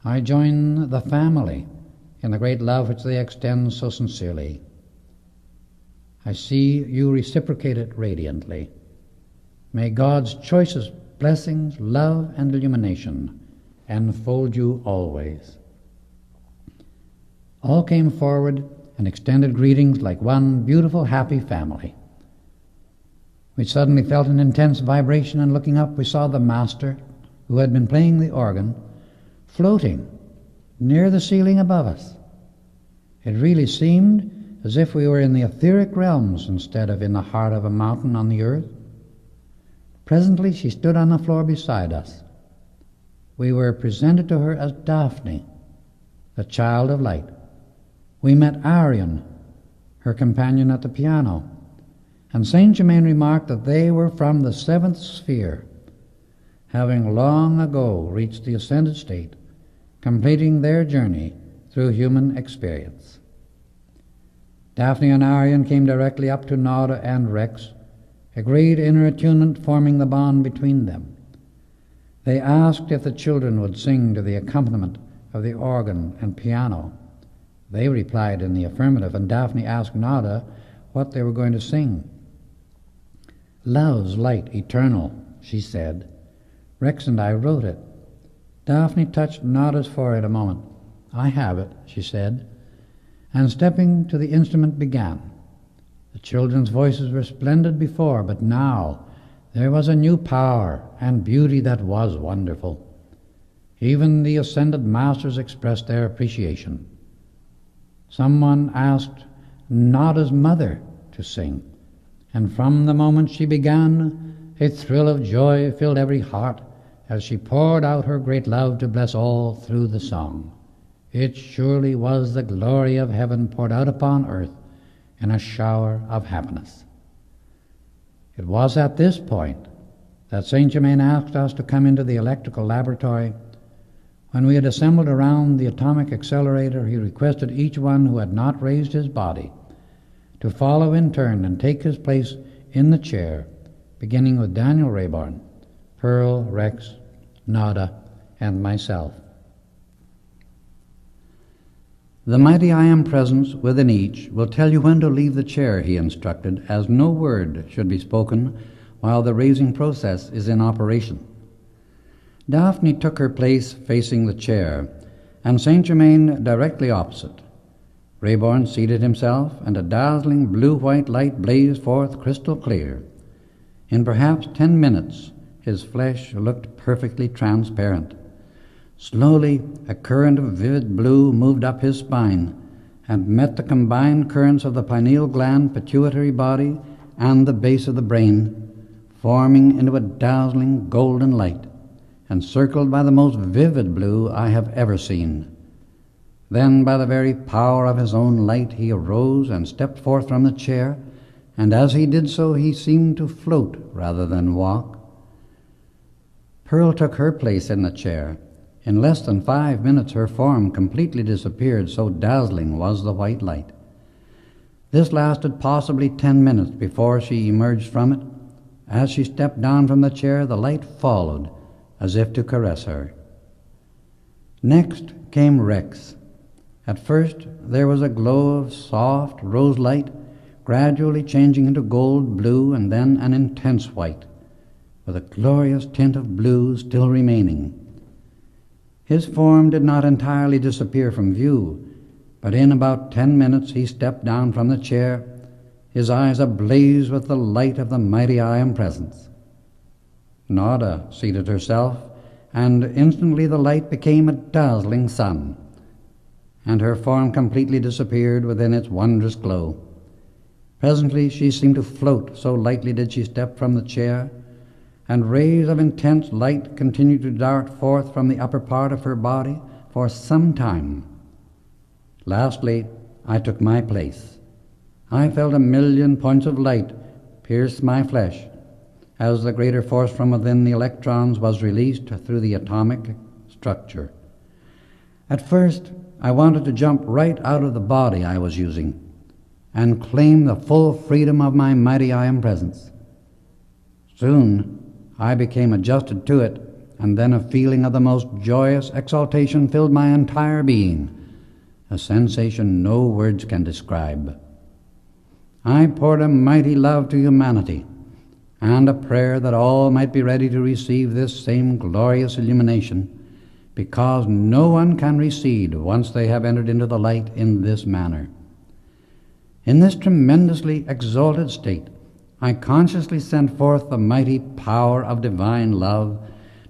I join the family in the great love which they extend so sincerely. I see you reciprocate it radiantly. May God's choicest blessings, love, and illumination enfold you always." All came forward and extended greetings like one beautiful, happy family. We suddenly felt an intense vibration, and looking up, we saw the master, who had been playing the organ, floating near the ceiling above us. It really seemed as if we were in the etheric realms instead of in the heart of a mountain on the earth. Presently she stood on the floor beside us. We were presented to her as Daphne, the child of light. We met Arion, her companion at the piano, and Saint Germain remarked that they were from the 7th sphere, having long ago reached the ascended state, completing their journey through human experience. Daphne and Arion came directly up to Nada and Rex, a great inner attunement forming the bond between them. They asked if the children would sing to the accompaniment of the organ and piano. They replied in the affirmative, and Daphne asked Nada what they were going to sing. "Love's light eternal," she said. "Rex and I wrote it." Daphne touched Nada's forehead a moment. "I have it," she said, and stepping to the instrument began. The children's voices were splendid before, but now there was a new power and beauty that was wonderful. Even the ascended masters expressed their appreciation. Someone asked Nada's mother to sing, and from the moment she began, a thrill of joy filled every heart as she poured out her great love to bless all through the song. It surely was the glory of heaven poured out upon earth in a shower of happiness. It was at this point that Saint Germain asked us to come into the electrical laboratory. When we had assembled around the atomic accelerator, he requested each one who had not raised his body to follow in turn and take his place in the chair, beginning with Daniel Rayborn, Pearl, Rex, Nada, and myself. "The mighty I Am presence within each will tell you when to leave the chair," he instructed, "as no word should be spoken while the raising process is in operation." Daphne took her place facing the chair, and Saint Germain directly opposite. Rayborn seated himself, and a dazzling blue-white light blazed forth crystal clear. In perhaps 10 minutes, his flesh looked perfectly transparent. Slowly, a current of vivid blue moved up his spine and met the combined currents of the pineal gland, pituitary body, and the base of the brain, forming into a dazzling golden light, encircled by the most vivid blue I have ever seen. Then, by the very power of his own light, he arose and stepped forth from the chair, and as he did so, he seemed to float rather than walk. Pearl took her place in the chair. In less than 5 minutes, her form completely disappeared, so dazzling was the white light. This lasted possibly 10 minutes before she emerged from it. As she stepped down from the chair, the light followed, as if to caress her. Next came Rex. At first there was a glow of soft rose light, gradually changing into gold blue and then an intense white, with a glorious tint of blue still remaining. His form did not entirely disappear from view, but in about 10 minutes he stepped down from the chair, his eyes ablaze with the light of the mighty I Am presence. Nada seated herself, and instantly the light became a dazzling sun, and her form completely disappeared within its wondrous glow. Presently she seemed to float, so lightly did she step from the chair, and rays of intense light continued to dart forth from the upper part of her body for some time. Lastly, I took my place. I felt 1,000,000 points of light pierce my flesh as the greater force from within the electrons was released through the atomic structure. At first, I wanted to jump right out of the body I was using and claim the full freedom of my mighty I Am presence. Soon, I became adjusted to it, and then a feeling of the most joyous exaltation filled my entire being, a sensation no words can describe. I poured a mighty love to humanity, and a prayer that all might be ready to receive this same glorious illumination, because no one can recede once they have entered into the light in this manner. In this tremendously exalted state, I consciously sent forth the mighty power of divine love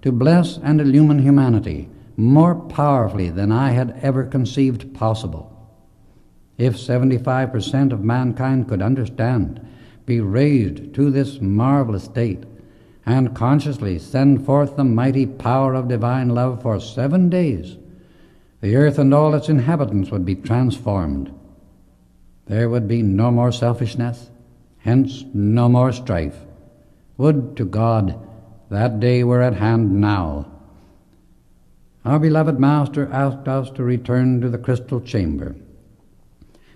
to bless and illumine humanity more powerfully than I had ever conceived possible. If 75% of mankind could understand, be raised to this marvelous state, and consciously send forth the mighty power of divine love for 7 days, the earth and all its inhabitants would be transformed. There would be no more selfishness, hence no more strife. Would to God that day were at hand now. Our beloved Master asked us to return to the crystal chamber.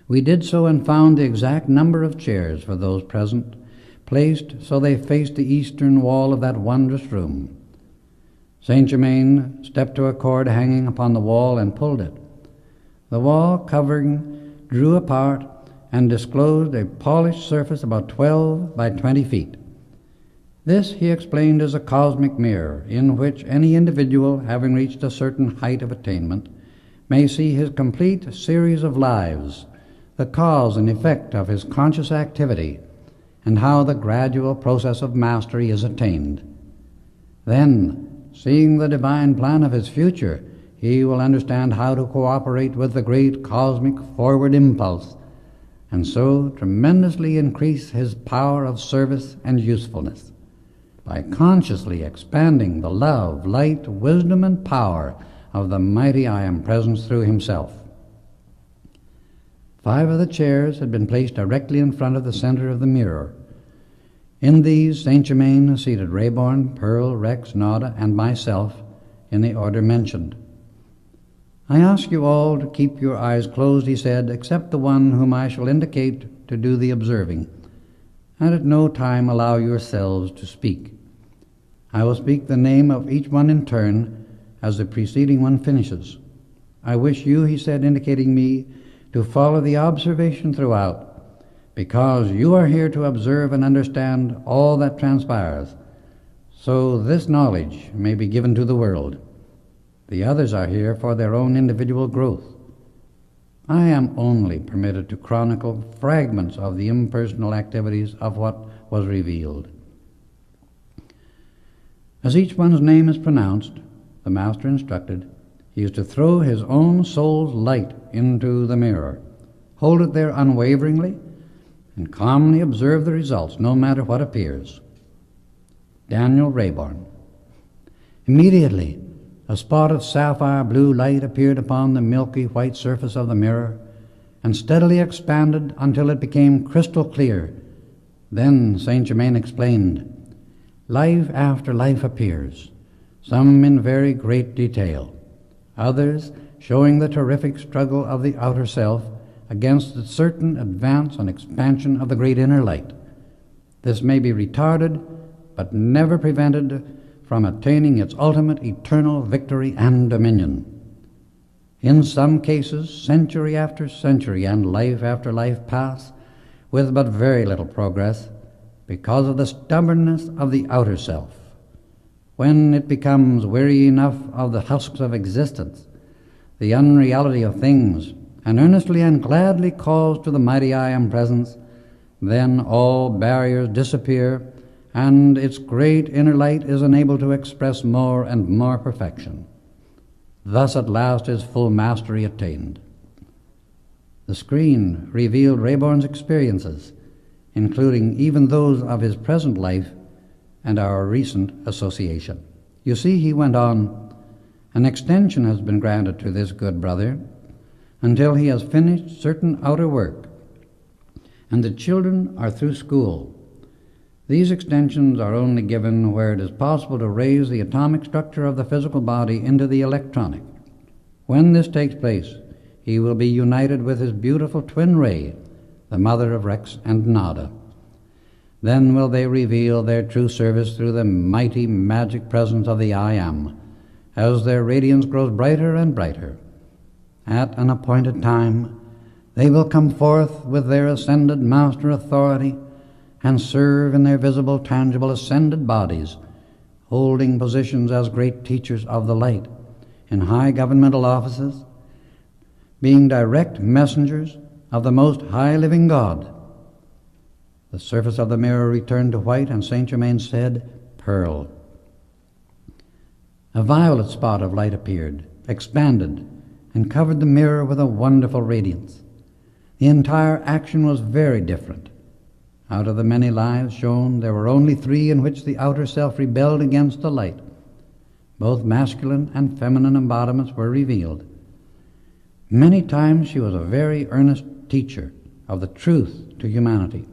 We did so and found the exact number of chairs for those present, placed so they faced the eastern wall of that wondrous room. Saint Germain stepped to a cord hanging upon the wall and pulled it. The wall covering drew apart and disclosed a polished surface about 12 by 20 feet. This, he explained, is a cosmic mirror in which any individual, having reached a certain height of attainment, may see his complete series of lives, the cause and effect of his conscious activity, and how the gradual process of mastery is attained. Then, seeing the divine plan of his future, he will understand how to cooperate with the great cosmic forward impulse, and so tremendously increase his power of service and usefulness, by consciously expanding the love, light, wisdom, and power of the mighty I Am Presence through himself. 5 of the chairs had been placed directly in front of the center of the mirror. In these, Saint Germain seated Rayborn, Pearl, Rex, Nada, and myself in the order mentioned. I ask you all to keep your eyes closed, he said, except the one whom I shall indicate to do the observing, and at no time allow yourselves to speak. I will speak the name of each one in turn as the preceding one finishes. I wish you, he said, indicating me, to follow the observation throughout, because you are here to observe and understand all that transpires, so this knowledge may be given to the world. The others are here for their own individual growth. I am only permitted to chronicle fragments of the impersonal activities of what was revealed. As each one's name is pronounced, the Master instructed, he is to throw his own soul's light into the mirror, hold it there unwaveringly, and calmly observe the results, no matter what appears. Daniel Rayborn. Immediately, a spot of sapphire blue light appeared upon the milky white surface of the mirror and steadily expanded until it became crystal clear. Then Saint Germain explained, life after life appears, some in very great detail, others showing the terrific struggle of the outer self against the certain advance and expansion of the great inner light. This may be retarded, but never prevented from attaining its ultimate eternal victory and dominion. In some cases, century after century and life after life pass with but very little progress because of the stubbornness of the outer self. When it becomes weary enough of the husks of existence, the unreality of things, and earnestly and gladly calls to the mighty I Am Presence, then all barriers disappear, and its great inner light is enabled to express more and more perfection. Thus at last is full mastery attained. The screen revealed Rayborn's experiences, including even those of his present life and our recent association. You see, he went on, an extension has been granted to this good brother until he has finished certain outer work, and the children are through school. These extensions are only given where it is possible to raise the atomic structure of the physical body into the electronic. When this takes place, he will be united with his beautiful twin ray, the mother of Rex and Nada. Then will they reveal their true service through the mighty magic presence of the I Am, as their radiance grows brighter and brighter. At an appointed time, they will come forth with their ascended master authority and serve in their visible, tangible, ascended bodies, holding positions as great teachers of the light in high governmental offices, being direct messengers of the most high living God. The surface of the mirror returned to white, and Saint Germain said, Pearl. A violet spot of light appeared, expanded, and covered the mirror with a wonderful radiance. The entire action was very different. Out of the many lives shown, there were only 3 in which the outer self rebelled against the light. Both masculine and feminine embodiments were revealed. Many times she was a very earnest teacher of the truth to humanity.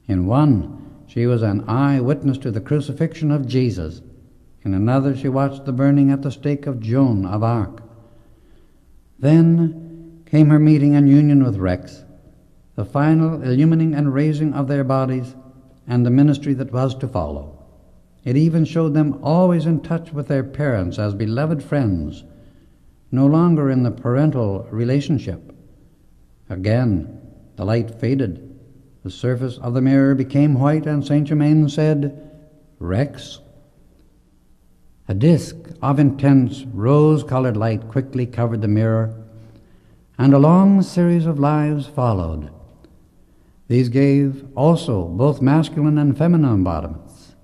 In one, she was an eye-witness to the crucifixion of Jesus. In another, she watched the burning at the stake of Joan of Arc. Then came her meeting and union with Rex, the final illumining and raising of their bodies, and the ministry that was to follow. It even showed them always in touch with their parents as beloved friends, no longer in the parental relationship. Again, the light faded. The surface of the mirror became white, and Saint Germain said, "Rex." A disk of intense rose-colored light quickly covered the mirror, and a long series of lives followed. These gave also both masculine and feminine embodiments.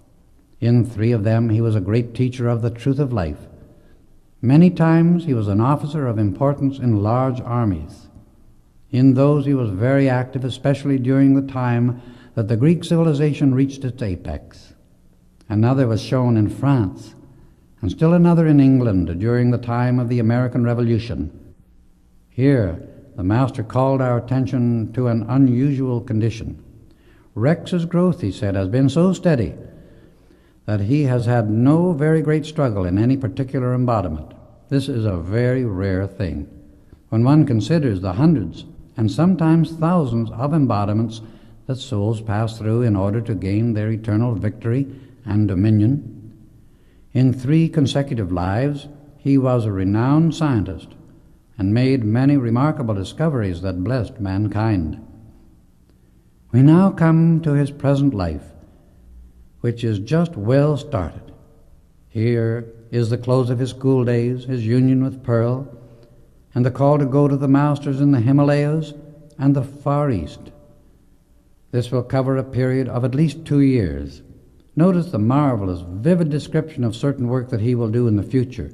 In 3 of them he was a great teacher of the truth of life. Many times he was an officer of importance in large armies. In those he was very active, especially during the time that the Greek civilization reached its apex. Another was shown in France, and still another in England during the time of the American Revolution. Here, the Master called our attention to an unusual condition. Rex's growth, he said, has been so steady that he has had no very great struggle in any particular embodiment. This is a very rare thing. When one considers the hundreds and sometimes thousands of embodiments that souls pass through in order to gain their eternal victory and dominion. In 3 consecutive lives, he was a renowned scientist and made many remarkable discoveries that blessed mankind. We now come to his present life, which is just well started. Here is the close of his school days, his union with Pearl, and the call to go to the masters in the Himalayas and the Far East. This will cover a period of at least 2 years. Notice the marvelous, vivid description of certain work that he will do in the future,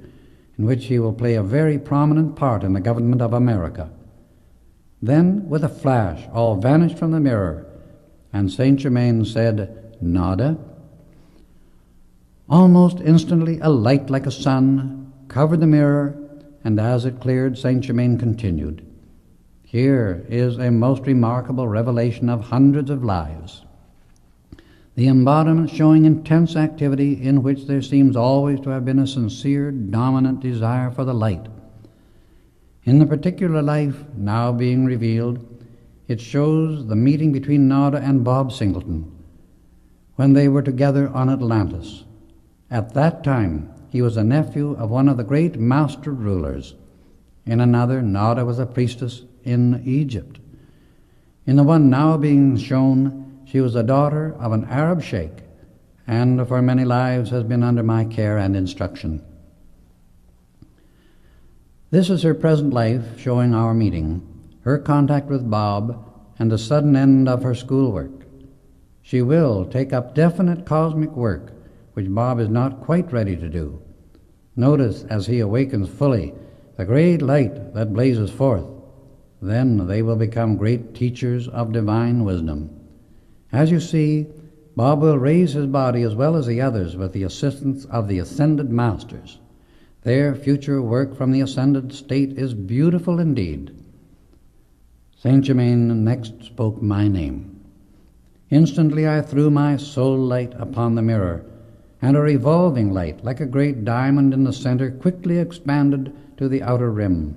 in which he will play a very prominent part in the government of America. Then, with a flash, all vanished from the mirror, and Saint Germain said, "Nada." Almost instantly, a light like a sun covered the mirror, and as it cleared, Saint Germain continued, "Here is a most remarkable revelation of hundreds of lives. The embodiment showing intense activity in which there seems always to have been a sincere, dominant desire for the light. In the particular life now being revealed, it shows the meeting between Nada and Bob Singleton when they were together on Atlantis. At that time, he was a nephew of one of the great master rulers. In another, Nada was a priestess in Egypt. In the one now being shown, she was the daughter of an Arab sheikh, and for many lives has been under my care and instruction. This is her present life, showing our meeting, her contact with Bob, and the sudden end of her schoolwork. She will take up definite cosmic work, which Bob is not quite ready to do. Notice, as he awakens fully, the great light that blazes forth. Then they will become great teachers of divine wisdom. As you see, Bob will raise his body as well as the others with the assistance of the ascended masters. Their future work from the ascended state is beautiful indeed. Saint Germain next spoke my name. Instantly I threw my soul light upon the mirror, and a revolving light, like a great diamond in the center, quickly expanded to the outer rim.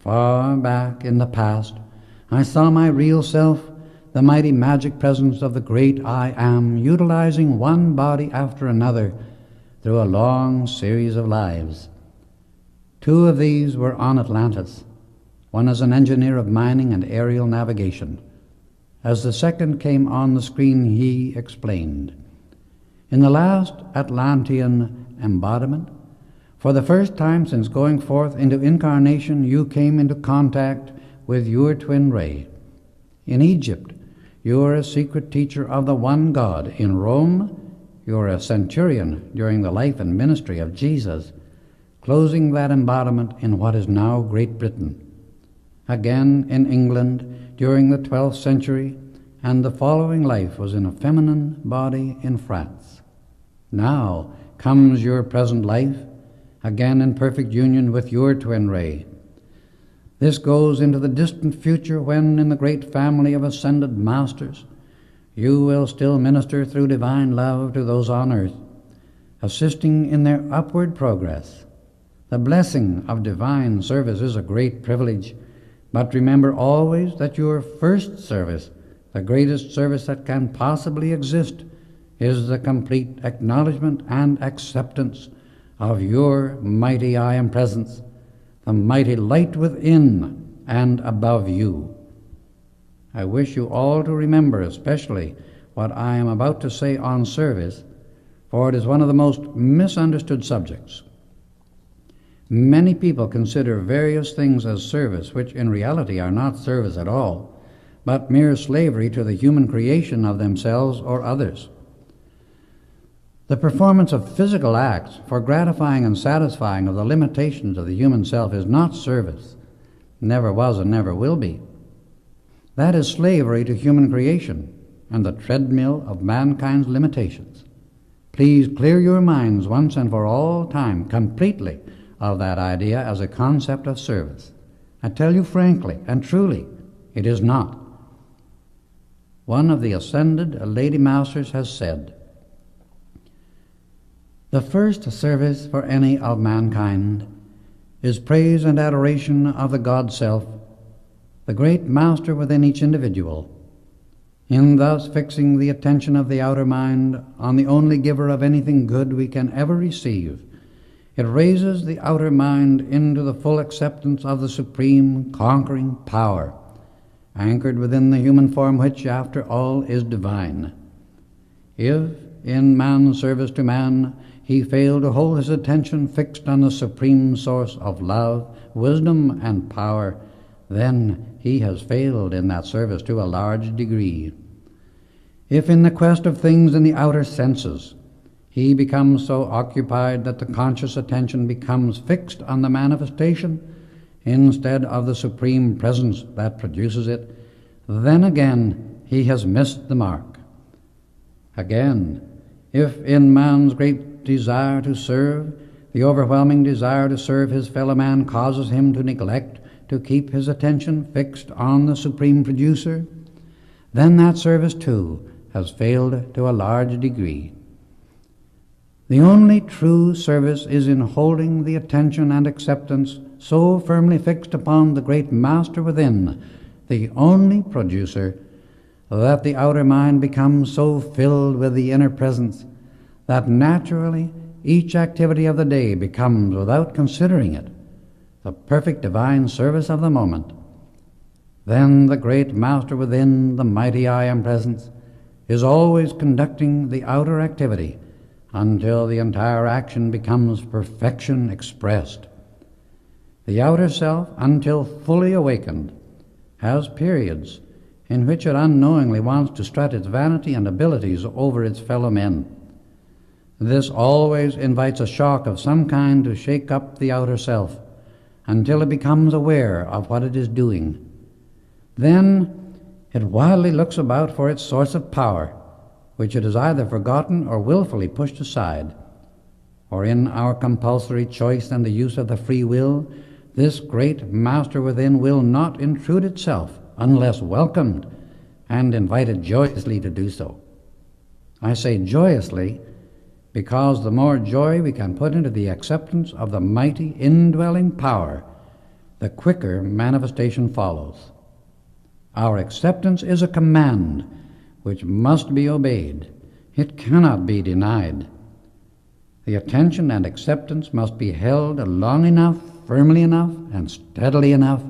Far back in the past, I saw my real self, the mighty magic presence of the great I Am, utilizing one body after another through a long series of lives. 2 of these were on Atlantis, one as an engineer of mining and aerial navigation. As the second came on the screen, he explained, "In the last Atlantean embodiment, for the first time since going forth into incarnation, you came into contact with your twin ray. In Egypt, you are a secret teacher of the one God. In Rome, you are a centurion during the life and ministry of Jesus, closing that embodiment in what is now Great Britain. Again in England during the 12th century, and the following life was in a feminine body in France. Now comes your present life, again in perfect union with your twin ray. This goes into the distant future when, in the great family of ascended masters, you will still minister through divine love to those on earth, assisting in their upward progress. The blessing of divine service is a great privilege, But remember always that your first service, the greatest service that can possibly exist, is the complete acknowledgement and acceptance of your mighty I Am Presence, the mighty light within and above you. I wish you all to remember especially what I am about to say on service, for it is one of the most misunderstood subjects. Many people consider various things as service which in reality are not service at all, but mere slavery to the human creation of themselves or others. The performance of physical acts for gratifying and satisfying of the limitations of the human self is not service, never was and never will be. That is slavery to human creation and the treadmill of mankind's limitations. Please clear your minds once and for all time completely of that idea as a concept of service. I tell you frankly and truly, it is not. One of the ascended Lady Masters has said, "The first service for any of mankind is praise and adoration of the God Self, the great Master within each individual. In thus fixing the attention of the outer mind on the only giver of anything good we can ever receive, it raises the outer mind into the full acceptance of the supreme conquering power, anchored within the human form which, after all, is divine. If, in man's service to man, he fail to hold his attention fixed on the supreme source of love, wisdom, and power, then he has failed in that service to a large degree. If in the quest of things in the outer senses, he becomes so occupied that the conscious attention becomes fixed on the manifestation instead of the supreme presence that produces it, then again he has missed the mark. Again, if in man's great desire to serve, the overwhelming desire to serve his fellow man causes him to neglect to keep his attention fixed on the supreme producer, then that service too has failed to a large degree. The only true service is in holding the attention and acceptance so firmly fixed upon the great Master within, the only producer, that the outer mind becomes so filled with the inner presence that naturally each activity of the day becomes, without considering it, the perfect divine service of the moment. Then the great Master within, the mighty I Am Presence, is always conducting the outer activity until the entire action becomes perfection expressed. The outer self, until fully awakened, has periods in which it unknowingly wants to strut its vanity and abilities over its fellow men. This always invites a shock of some kind to shake up the outer self until it becomes aware of what it is doing. Then it wildly looks about for its source of power, which it has either forgotten or willfully pushed aside. Or in our compulsory choice and the use of the free will, this great Master within will not intrude itself unless welcomed and invited joyously to do so. I say joyously because the more joy we can put into the acceptance of the mighty indwelling power, the quicker manifestation follows. Our acceptance is a command which must be obeyed. It cannot be denied. The attention and acceptance must be held long enough, firmly enough, and steadily enough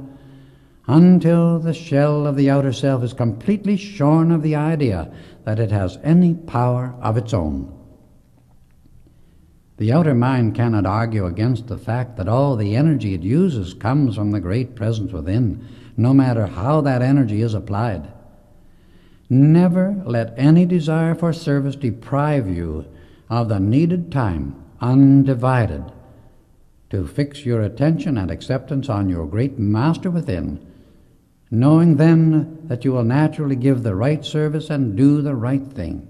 until the shell of the outer self is completely shorn of the idea that it has any power of its own. The outer mind cannot argue against the fact that all the energy it uses comes from the great presence within, no matter how that energy is applied. Never let any desire for service deprive you of the needed time, undivided, to fix your attention and acceptance on your great Master within, knowing then that you will naturally give the right service and do the right thing.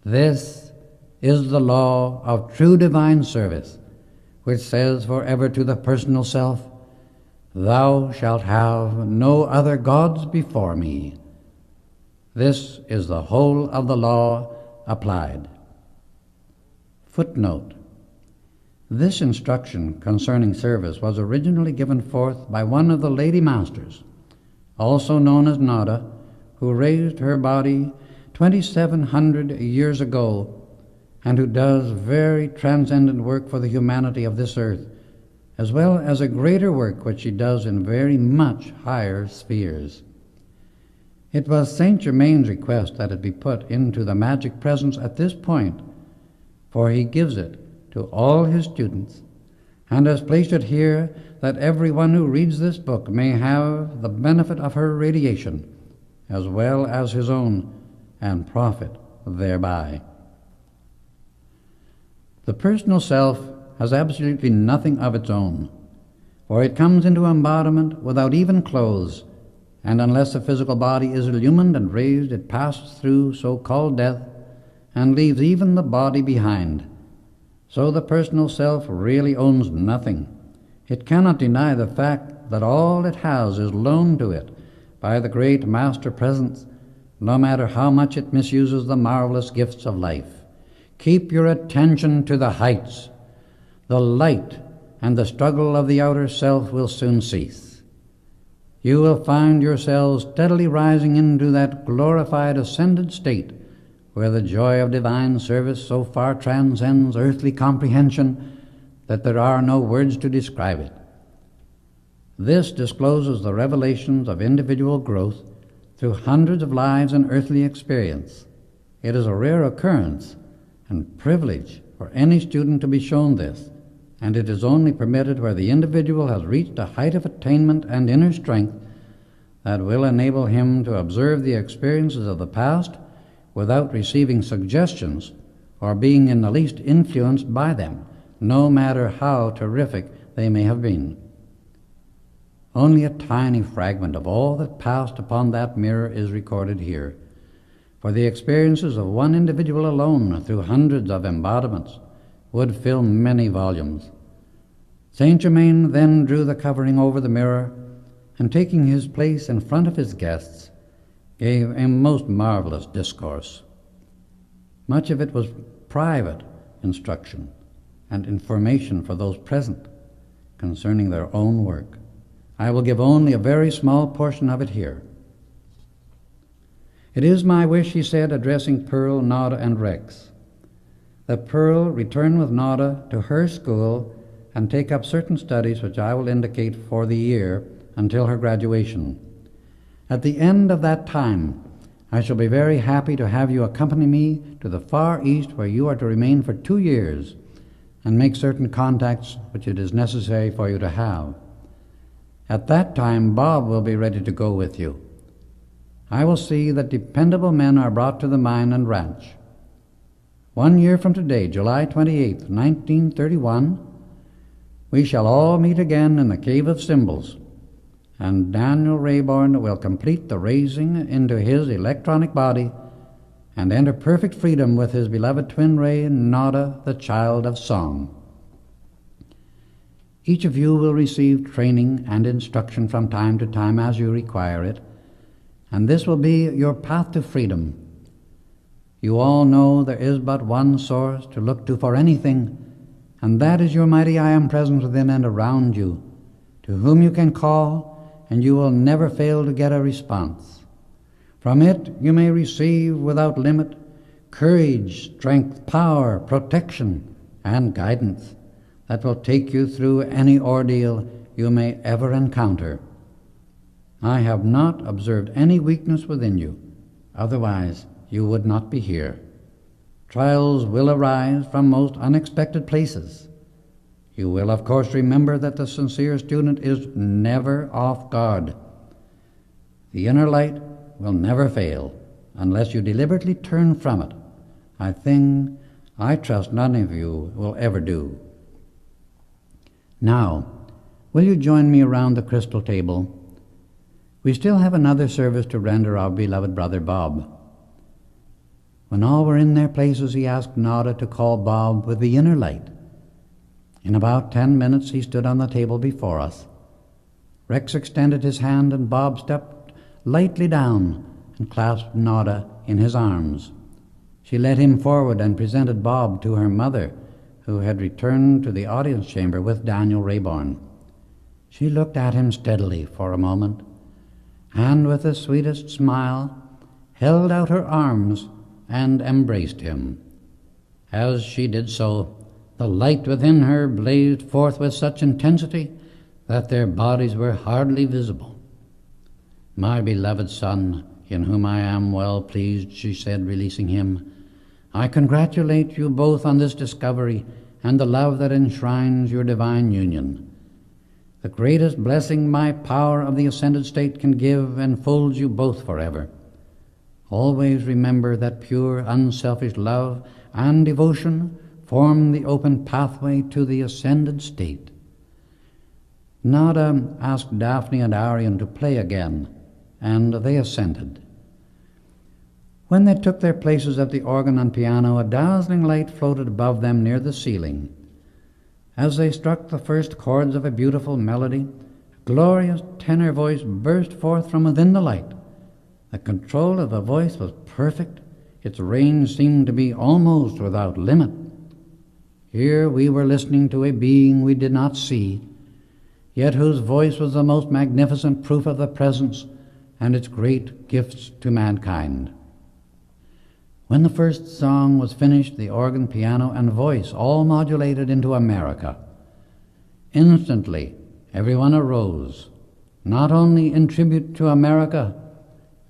This is the law of true divine service, which says forever to the personal self, "Thou shalt have no other gods before me." This is the whole of the law applied. Footnote: This instruction concerning service was originally given forth by one of the lady masters, also known as Nada, who raised her body 2,700 years ago, and who does very transcendent work for the humanity of this earth, as well as a greater work which she does in very much higher spheres. It was Saint Germain's request that it be put into the magic presence at this point, for he gives it to all his students, and has placed it here that everyone who reads this book may have the benefit of her radiation, as well as his own, and profit thereby. The personal self has absolutely nothing of its own, for it comes into embodiment without even clothes, and unless the physical body is illumined and raised, it passes through so-called death and leaves even the body behind. So the personal self really owns nothing. It cannot deny the fact that all it has is loaned to it by the great Master Presence, no matter how much it misuses the marvelous gifts of life. Keep your attention to the heights. The light and the struggle of the outer self will soon cease. You will find yourselves steadily rising into that glorified ascended state where the joy of divine service so far transcends earthly comprehension that there are no words to describe it. This discloses the revelations of individual growth through hundreds of lives in earthly experience. It is a rare occurrence and privilege for any student to be shown this, and it is only permitted where the individual has reached a height of attainment and inner strength that will enable him to observe the experiences of the past without receiving suggestions or being in the least influenced by them, no matter how terrific they may have been. Only a tiny fragment of all that passed upon that mirror is recorded here, for the experiences of one individual alone through hundreds of embodiments would fill many volumes. Saint Germain then drew the covering over the mirror, and taking his place in front of his guests, gave a most marvelous discourse. Much of it was private instruction and information for those present concerning their own work. I will give only a very small portion of it here. It is my wish, he said, addressing Pearl, Nada, and Rex, that Pearl return with Nada to her school and take up certain studies which I will indicate for the year until her graduation. At the end of that time, I shall be very happy to have you accompany me to the Far East, where you are to remain for 2 years and make certain contacts which it is necessary for you to have. At that time, Bob will be ready to go with you. I will see that dependable men are brought to the mine and ranch. 1 year from today, July 28th, 1931, we shall all meet again in the Cave of Symbols, and Daniel Rayborn will complete the raising into his electronic body and enter perfect freedom with his beloved twin ray, Nada, the child of song. Each of you will receive training and instruction from time to time as you require it, and this will be your path to freedom. You all know there is but one source to look to for anything, and that is your mighty I Am present within and around you, to whom you can call, and you will never fail to get a response. From it you may receive without limit courage, strength, power, protection, and guidance that will take you through any ordeal you may ever encounter. I have not observed any weakness within you, otherwise you would not be here. Trials will arise from most unexpected places. You will, of course, remember that the sincere student is never off guard. The inner light will never fail unless you deliberately turn from it, a thing I trust none of you will ever do. Now, will you join me around the crystal table? We still have another service to render our beloved brother Bob. When all were in their places, he asked Nada to call Bob with the inner light. In about 10 minutes he stood on the table before us. Rex extended his hand, and Bob stepped lightly down and clasped Nada in his arms. She led him forward and presented Bob to her mother, who had returned to the audience chamber with Daniel Rayborn. She looked at him steadily for a moment, and with the sweetest smile held out her arms and embraced him. As she did so, the light within her blazed forth with such intensity that their bodies were hardly visible. "My beloved son, in whom I am well pleased," she said, releasing him, "I congratulate you both on this discovery and the love that enshrines your divine union. The greatest blessing my power of the ascended state can give enfolds you both forever. Always remember that pure, unselfish love and devotion form the open pathway to the ascended state." Nada asked Daphne and Arion to play again, and they assented. When they took their places at the organ and piano, a dazzling light floated above them near the ceiling. As they struck the first chords of a beautiful melody, a glorious tenor voice burst forth from within the light. The control of the voice was perfect. Its range seemed to be almost without limit. Here we were listening to a being we did not see, yet whose voice was the most magnificent proof of the presence and its great gifts to mankind. When the first song was finished, the organ, piano, and voice all modulated into America. Instantly, everyone arose, not only in tribute to America,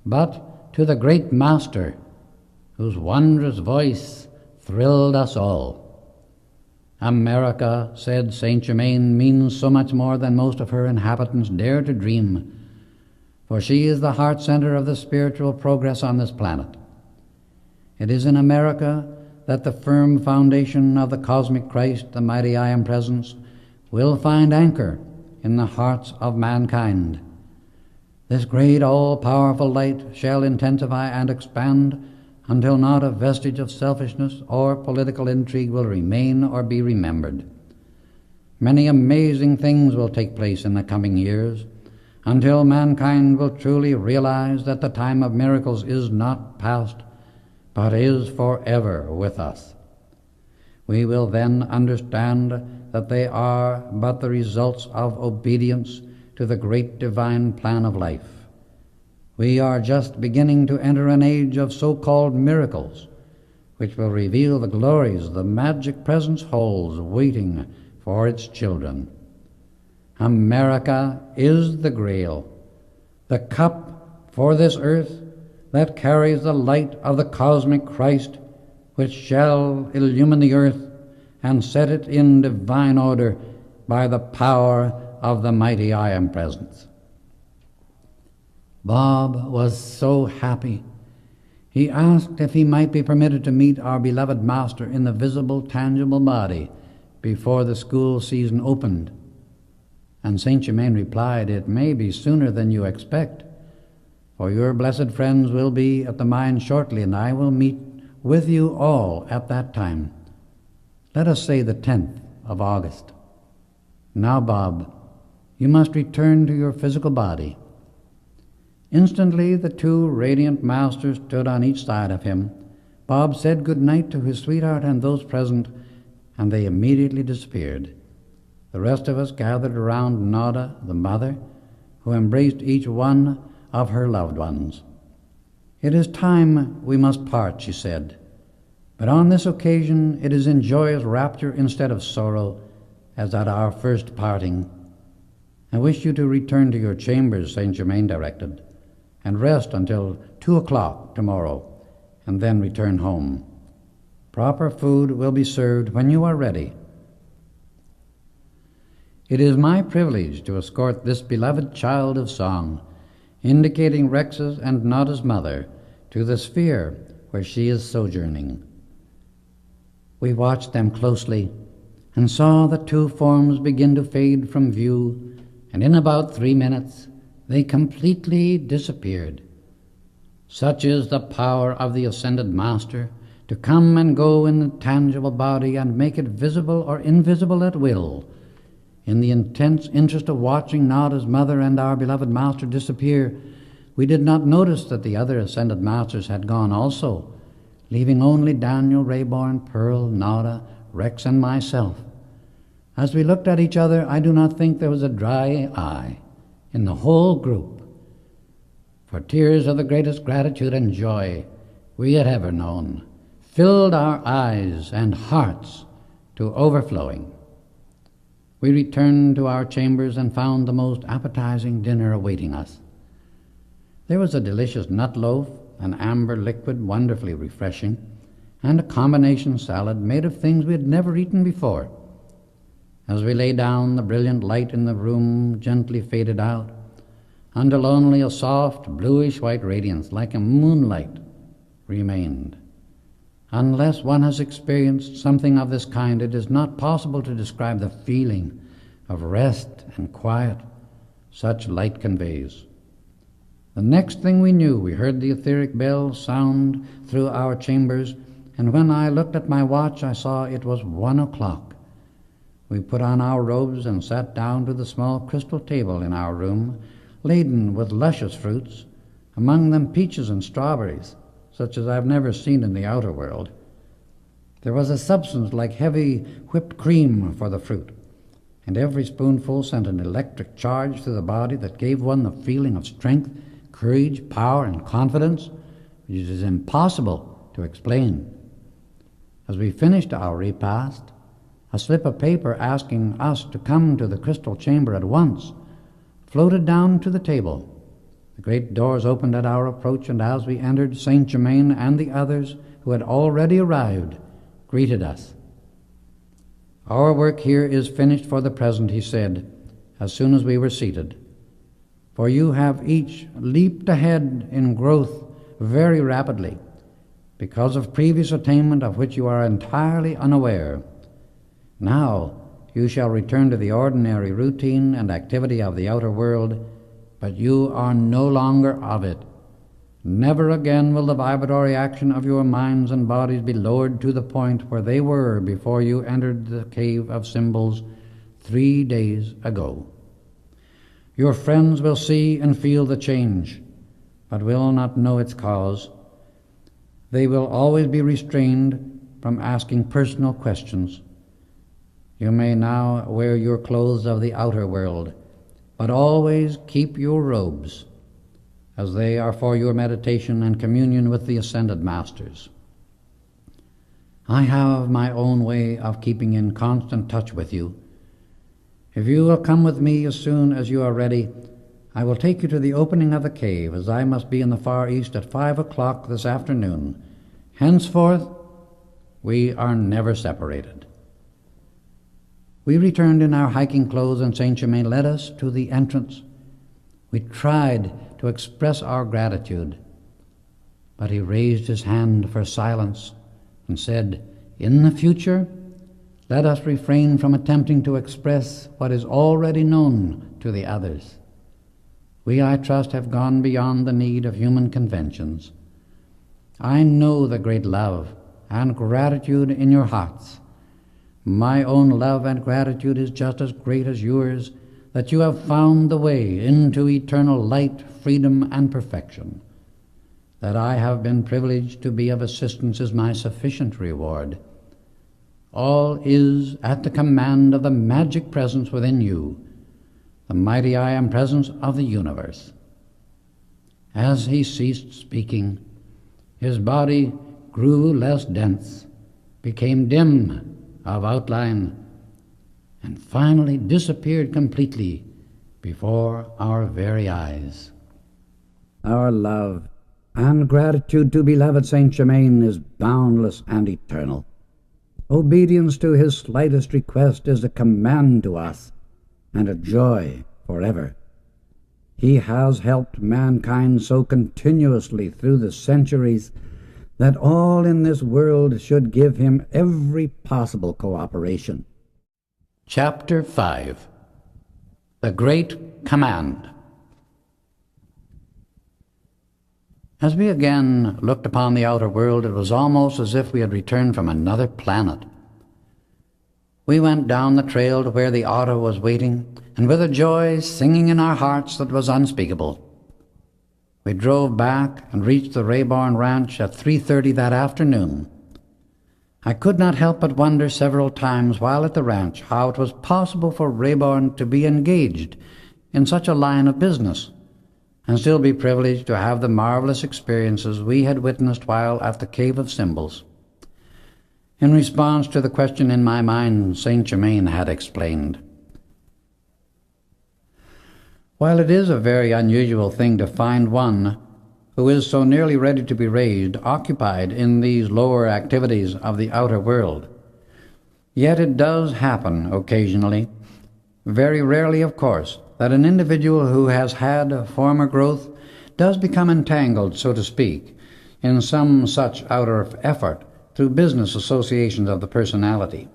but to the great Master, whose wondrous voice thrilled us all. America, said Saint Germain, means so much more than most of her inhabitants dare to dream, for she is the heart center of the spiritual progress on this planet. It is in America that the firm foundation of the cosmic Christ, the mighty I Am Presence, will find anchor in the hearts of mankind. This great all-powerful light shall intensify and expand until not a vestige of selfishness or political intrigue will remain or be remembered. Many amazing things will take place in the coming years until mankind will truly realize that the time of miracles is not past, but is forever with us. We will then understand that they are but the results of obedience to the great divine plan of life. We are just beginning to enter an age of so-called miracles, which will reveal the glories the magic presence holds waiting for its children. America is the Grail, the cup for this earth that carries the light of the cosmic Christ, which shall illumine the earth and set it in divine order by the power of the mighty I Am Presence. Bob was so happy. He asked if he might be permitted to meet our beloved Master in the visible, tangible body before the school season opened. And Saint Germain replied, "It may be sooner than you expect, for your blessed friends will be at the mine shortly, and I will meet with you all at that time. Let us say the 10th of August. Now, Bob, you must return to your physical body." Instantly, the two radiant masters stood on each side of him. Bob said good night to his sweetheart and those present, and they immediately disappeared. The rest of us gathered around Nada, the mother, who embraced each one of her loved ones. "It is time we must part," she said, "but on this occasion it is in joyous rapture instead of sorrow, as at our first parting. I wish you to return to your chambers," Saint Germain directed, "and rest until 2 o'clock tomorrow, and then return home. Proper food will be served when you are ready. It is my privilege to escort this beloved child of song, indicating Rex's and Nada's mother, to the sphere where she is sojourning." We watched them closely and saw the two forms begin to fade from view, and in about 3 minutes they completely disappeared. Such is the power of the ascended Master to come and go in the tangible body and make it visible or invisible at will. In the intense interest of watching Nada's mother and our beloved Master disappear, we did not notice that the other ascended Masters had gone also, leaving only Daniel Rayborn, Pearl, Nada, Rex and myself. As we looked at each other, I do not think there was a dry eye in the whole group, for tears of the greatest gratitude and joy we had ever known filled our eyes and hearts to overflowing. We returned to our chambers and found the most appetizing dinner awaiting us. There was a delicious nut loaf, an amber liquid wonderfully refreshing, and a combination salad made of things we had never eaten before. As we lay down, the brilliant light in the room gently faded out, until only a soft, bluish-white radiance, like a moonlight, remained. Unless one has experienced something of this kind, it is not possible to describe the feeling of rest and quiet such light conveys. The next thing we knew, we heard the etheric bell sound through our chambers, and when I looked at my watch, I saw it was 1 o'clock. We put on our robes and sat down to the small crystal table in our room, laden with luscious fruits, among them peaches and strawberries, such as I have never seen in the outer world. There was a substance like heavy whipped cream for the fruit, and every spoonful sent an electric charge through the body that gave one the feeling of strength, courage, power, and confidence, which is impossible to explain. As we finished our repast, a slip of paper asking us to come to the crystal chamber at once floated down to the table. The great doors opened at our approach, and as we entered, Saint Germain and the others who had already arrived greeted us. "Our work here is finished for the present," he said, as soon as we were seated. "For you have each leaped ahead in growth very rapidly, because of previous attainment of which you are entirely unaware. Now you shall return to the ordinary routine and activity of the outer world, but you are no longer of it. Never again will the vibratory action of your minds and bodies be lowered to the point where they were before you entered the cave of symbols 3 days ago. Your friends will see and feel the change, but will not know its cause. They will always be restrained from asking personal questions. You may now wear your clothes of the outer world, but always keep your robes, as they are for your meditation and communion with the ascended masters. I have my own way of keeping in constant touch with you. If you will come with me as soon as you are ready, I will take you to the opening of the cave, as I must be in the Far East at 5 o'clock this afternoon. Henceforth, we are never separated." We returned in our hiking clothes, and Saint Germain led us to the entrance. We tried to express our gratitude, but he raised his hand for silence and said, "In the future, let us refrain from attempting to express what is already known to the others. We, I trust, have gone beyond the need of human conventions. I know the great love and gratitude in your hearts. My own love and gratitude is just as great as yours, that you have found the way into eternal light, freedom, and perfection. That I have been privileged to be of assistance is my sufficient reward. All is at the command of the magic presence within you, the mighty I Am presence of the universe." As he ceased speaking, his body grew less dense, became dim of outline, and finally disappeared completely before our very eyes. Our love and gratitude to beloved Saint Germain is boundless and eternal. Obedience to his slightest request is a command to us and a joy forever. He has helped mankind so continuously through the centuries that all in this world should give him every possible cooperation. Chapter 5. The Great Command. As we again looked upon the outer world, it was almost as if we had returned from another planet. We went down the trail to where the auto was waiting, and with a joy singing in our hearts that was unspeakable. We drove back and reached the Rayborn Ranch at 3:30 that afternoon. I could not help but wonder several times while at the ranch how it was possible for Rayborn to be engaged in such a line of business, and still be privileged to have the marvelous experiences we had witnessed while at the Cave of Symbols. In response to the question in my mind, Saint Germain had explained, "While it is a very unusual thing to find one who is so nearly ready to be raised occupied in these lower activities of the outer world, yet it does happen occasionally, very rarely of course, that an individual who has had a former growth does become entangled, so to speak, in some such outer effort through business associations of the personality.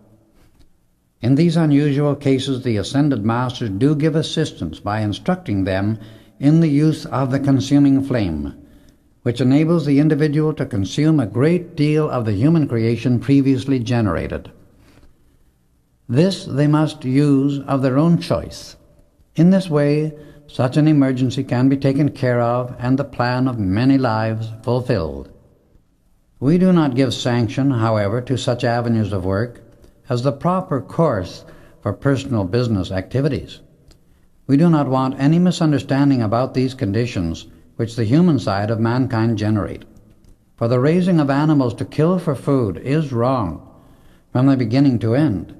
In these unusual cases, the Ascended Masters do give assistance by instructing them in the use of the consuming flame, which enables the individual to consume a great deal of the human creation previously generated. This they must use of their own choice. In this way, such an emergency can be taken care of and the plan of many lives fulfilled. We do not give sanction, however, to such avenues of work as the proper course for personal business activities. We do not want any misunderstanding about these conditions which the human side of mankind generate. For the raising of animals to kill for food is wrong from the beginning to end.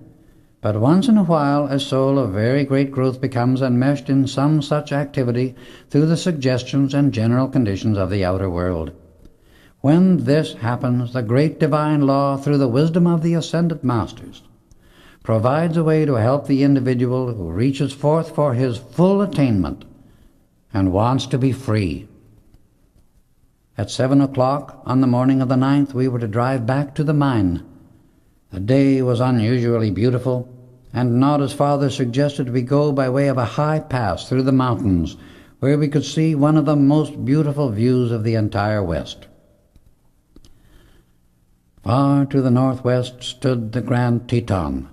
But once in a while a soul of very great growth becomes enmeshed in some such activity through the suggestions and general conditions of the outer world. When this happens, the great divine law, through the wisdom of the Ascended Masters, provides a way to help the individual who reaches forth for his full attainment and wants to be free. At 7 o'clock on the morning of the 9th, we were to drive back to the mine. The day was unusually beautiful, and Nada's father suggested we go by way of a high pass through the mountains, where we could see one of the most beautiful views of the entire West. Far to the northwest stood the Grand Teton,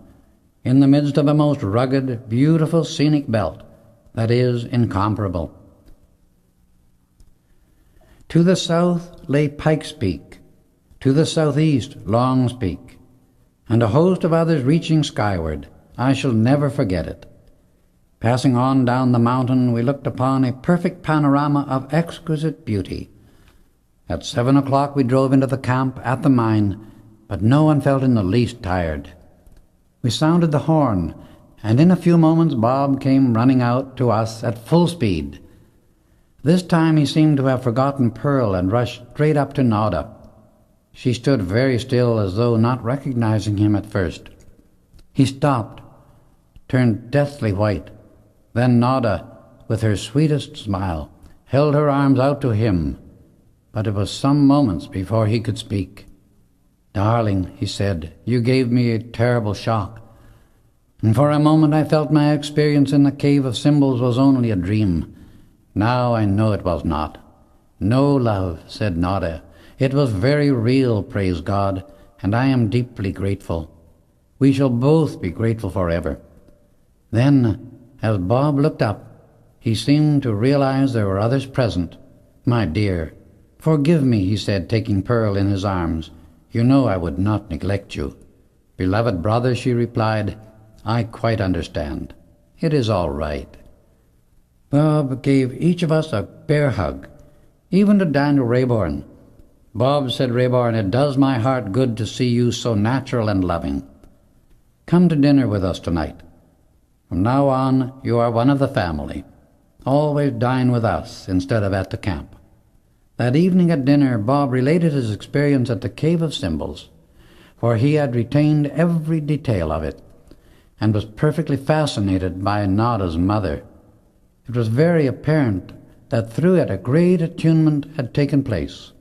in the midst of a most rugged, beautiful scenic belt that is incomparable. To the south lay Pike's Peak, to the southeast Long's Peak, and a host of others reaching skyward. I shall never forget it. Passing on down the mountain, we looked upon a perfect panorama of exquisite beauty. At 7 o'clock we drove into the camp at the mine, but no one felt in the least tired. We sounded the horn, and in a few moments Bob came running out to us at full speed. This time he seemed to have forgotten Pearl and rushed straight up to Nada. She stood very still, as though not recognizing him at first. He stopped, turned deathly white. Then Nada, with her sweetest smile, held her arms out to him, but it was some moments before he could speak. "Darling," he said, "you gave me a terrible shock, and for a moment I felt my experience in the Cave of Symbols was only a dream. Now I know it was not." "No, love," said Nada. "It was very real, praise God, and I am deeply grateful. We shall both be grateful forever." Then, as Bob looked up, he seemed to realize there were others present. "My dear, forgive me," he said, taking Pearl in his arms. "You know I would not neglect you." "Beloved brother," she replied, "I quite understand. It is all right." Bob gave each of us a bear hug, even to Daniel Rayborn. "Bob," said Rayborn, "it does my heart good to see you so natural and loving. Come to dinner with us tonight. From now on, you are one of the family. Always dine with us instead of at the camp." That evening at dinner, Bob related his experience at the Cave of Symbols, for he had retained every detail of it, and was perfectly fascinated by Nada's mother. It was very apparent that through it a great attunement had taken place.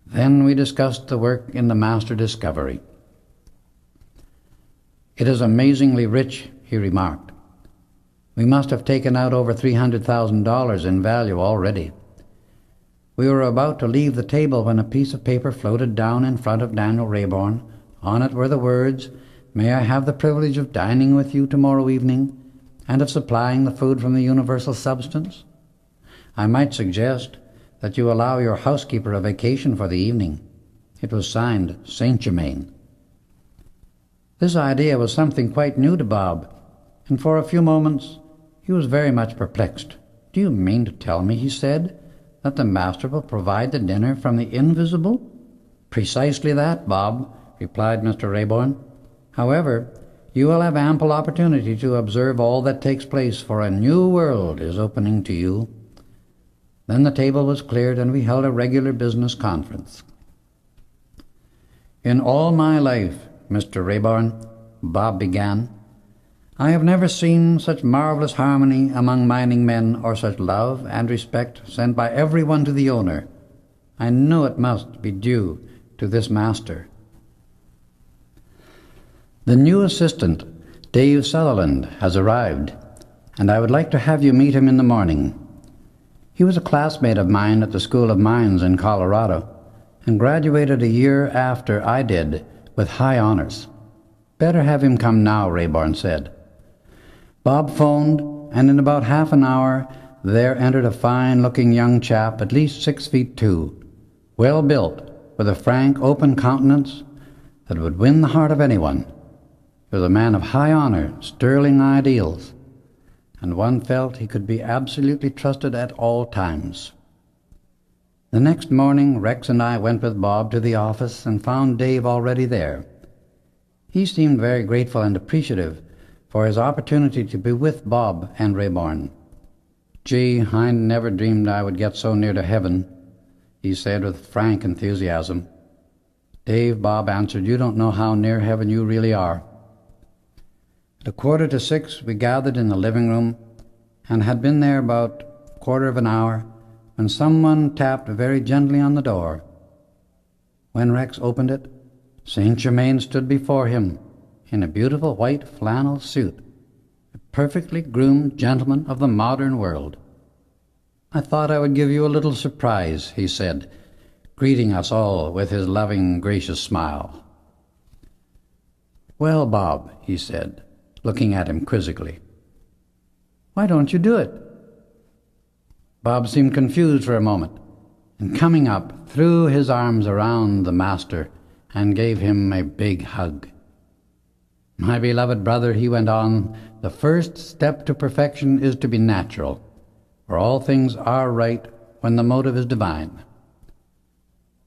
Then we discussed the work in the Master Discovery. "It is amazingly rich," he remarked. "We must have taken out over $300,000 in value already." We were about to leave the table when a piece of paper floated down in front of Daniel Rayborn. On it were the words, "May I have the privilege of dining with you tomorrow evening, and of supplying the food from the universal substance? I might suggest that you allow your housekeeper a vacation for the evening." It was signed Saint Germain. This idea was something quite new to Bob, and for a few moments he was very much perplexed. "Do you mean to tell me," he said, "that the master will provide the dinner from the invisible?" "Precisely that, Bob," replied Mr. Rayborn. "However, you will have ample opportunity to observe all that takes place, for a new world is opening to you." Then the table was cleared, and we held a regular business conference. "In all my life, Mr. Rayborn," Bob began, "I have never seen such marvelous harmony among mining men, or such love and respect sent by everyone to the owner. I know it must be due to this master. The new assistant, Dave Sutherland, has arrived, and I would like to have you meet him in the morning. He was a classmate of mine at the School of Mines in Colorado, and graduated a year after I did with high honors." "Better have him come now," Rayborn said. Bob phoned, and in about half an hour there entered a fine-looking young chap, at least 6 feet 2, well built, with a frank, open countenance that would win the heart of anyone. He was a man of high honor, sterling ideals, and one felt he could be absolutely trusted at all times. The next morning Rex and I went with Bob to the office and found Dave already there. He seemed very grateful and appreciative for his opportunity to be with Bob and Rayborn. "Gee, I never dreamed I would get so near to heaven," he said with frank enthusiasm. "Dave," Bob answered, "you don't know how near heaven you really are." At 5:45 we gathered in the living room, and had been there about a quarter of an hour when someone tapped very gently on the door. When Rex opened it, St. Germain stood before him in a beautiful white flannel suit, a perfectly groomed gentleman of the modern world. "I thought I would give you a little surprise," he said, greeting us all with his loving, gracious smile. "Well, Bob," he said, looking at him quizzically, "why don't you do it?" Bob seemed confused for a moment, and coming up, threw his arms around the master and gave him a big hug. "My beloved brother," he went on, "the first step to perfection is to be natural, for all things are right when the motive is divine."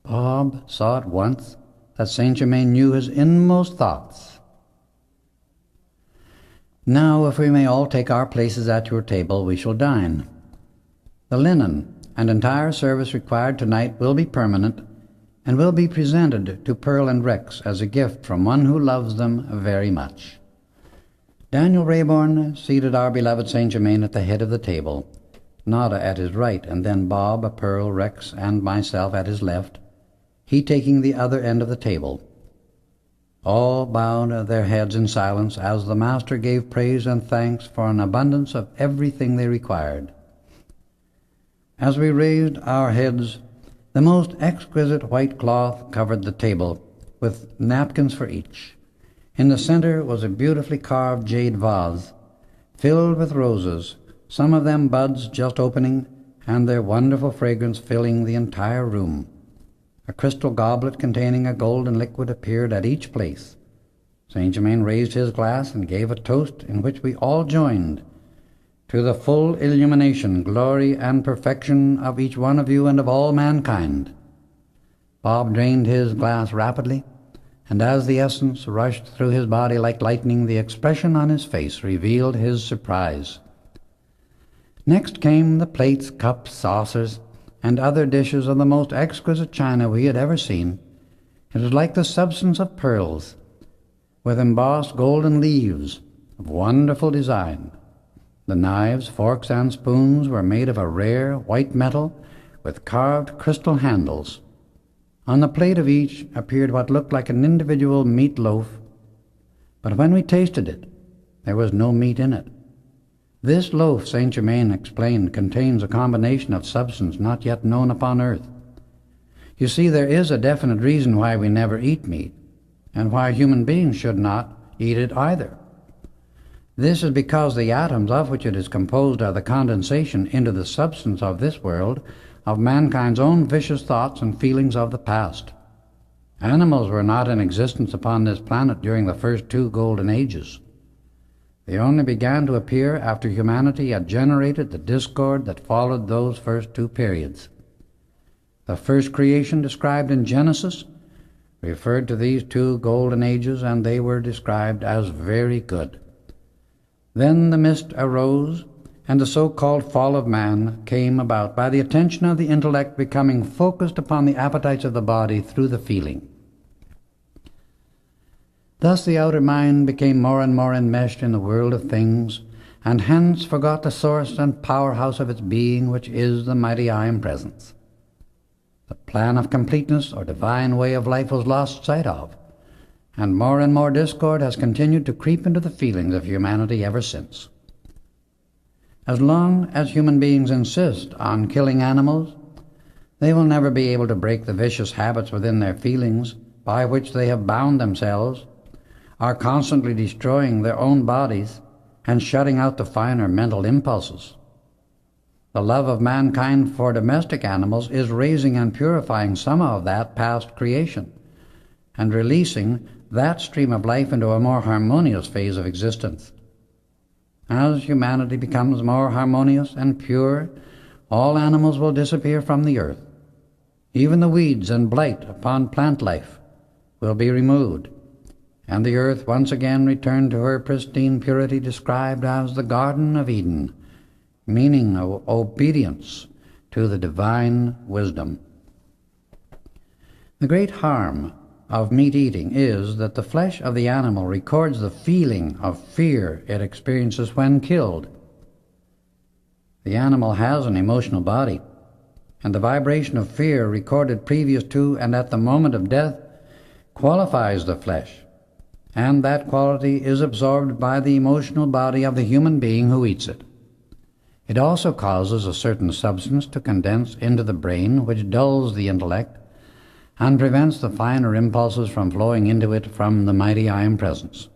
Bob saw at once that St. Germain knew his inmost thoughts. "Now, if we may all take our places at your table, we shall dine. The linen and entire service required tonight will be permanent, and will be presented to Pearl and Rex as a gift from one who loves them very much." Daniel Rayborn seated our beloved St. Germain at the head of the table, Nada at his right, and then Bob, Pearl, Rex, and myself at his left, he taking the other end of the table. All bowed their heads in silence as the master gave praise and thanks for an abundance of everything they required. As we raised our heads, the most exquisite white cloth covered the table, with napkins for each. In the center was a beautifully carved jade vase, filled with roses, some of them buds just opening, and their wonderful fragrance filling the entire room. A crystal goblet containing a golden liquid appeared at each place. St. Germain raised his glass and gave a toast in which we all joined. "To the full illumination, glory, and perfection of each one of you and of all mankind." Bob drained his glass rapidly, and as the essence rushed through his body like lightning, the expression on his face revealed his surprise. Next came the plates, cups, saucers, and other dishes of the most exquisite china we had ever seen. It was like the substance of pearls, with embossed golden leaves of wonderful design. The knives, forks, and spoons were made of a rare white metal with carved crystal handles. On the plate of each appeared what looked like an individual meat loaf, but when we tasted it, there was no meat in it. This loaf, St. Germain explained, contains a combination of substance not yet known upon earth. You see, there is a definite reason why we never eat meat, and why human beings should not eat it either. This is because the atoms of which it is composed are the condensation into the substance of this world of mankind's own vicious thoughts and feelings of the past. Animals were not in existence upon this planet during the first two golden ages. They only began to appear after humanity had generated the discord that followed those first two periods. The first creation described in Genesis referred to these two golden ages, and they were described as very good. Then the mist arose, and the so-called fall of man came about by the attention of the intellect becoming focused upon the appetites of the body through the feeling. Thus the outer mind became more and more enmeshed in the world of things, and hence forgot the source and powerhouse of its being, which is the mighty I Am Presence. The plan of completeness or divine way of life was lost sight of, and more discord has continued to creep into the feelings of humanity ever since. As long as human beings insist on killing animals, they will never be able to break the vicious habits within their feelings by which they have bound themselves, are constantly destroying their own bodies and shutting out the finer mental impulses. The love of mankind for domestic animals is raising and purifying some of that past creation and releasing that stream of life into a more harmonious phase of existence. As humanity becomes more harmonious and pure, all animals will disappear from the earth. Even the weeds and blight upon plant life will be removed, and the earth once again return to her pristine purity described as the Garden of Eden, meaning obedience to the divine wisdom. The great harm of meat eating is that the flesh of the animal records the feeling of fear it experiences when killed. The animal has an emotional body, and the vibration of fear recorded previous to and at the moment of death qualifies the flesh, and that quality is absorbed by the emotional body of the human being who eats it. It also causes a certain substance to condense into the brain, which dulls the intellect and prevents the finer impulses from flowing into it from the mighty I Am Presence.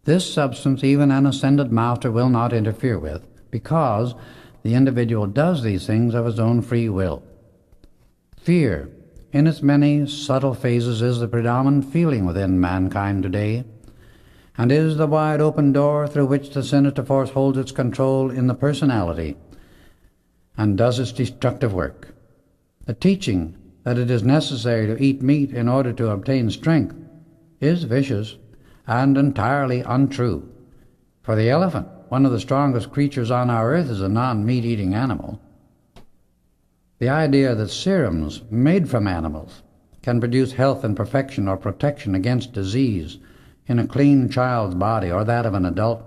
This substance even an ascended master will not interfere with, because the individual does these things of his own free will. Fear, in its many subtle phases, is the predominant feeling within mankind today, and is the wide open door through which the sinister force holds its control in the personality and does its destructive work. The teaching that it is necessary to eat meat in order to obtain strength is vicious and entirely untrue. For the elephant, one of the strongest creatures on our earth, is a non-meat-eating animal. The idea that serums made from animals can produce health and perfection or protection against disease in a clean child's body or that of an adult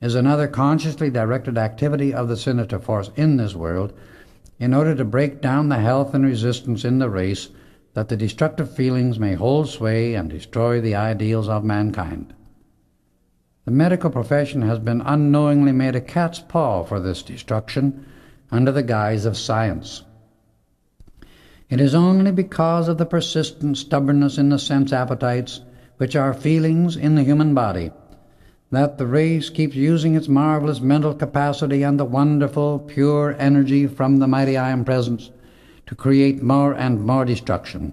is another consciously directed activity of the sinister force in this world in order to break down the health and resistance in the race, that the destructive feelings may hold sway and destroy the ideals of mankind. The medical profession has been unknowingly made a cat's paw for this destruction under the guise of science. It is only because of the persistent stubbornness in the sense appetites, which are feelings in the human body, that the race keeps using its marvelous mental capacity and the wonderful, pure energy from the mighty I Am Presence to create more and more destruction.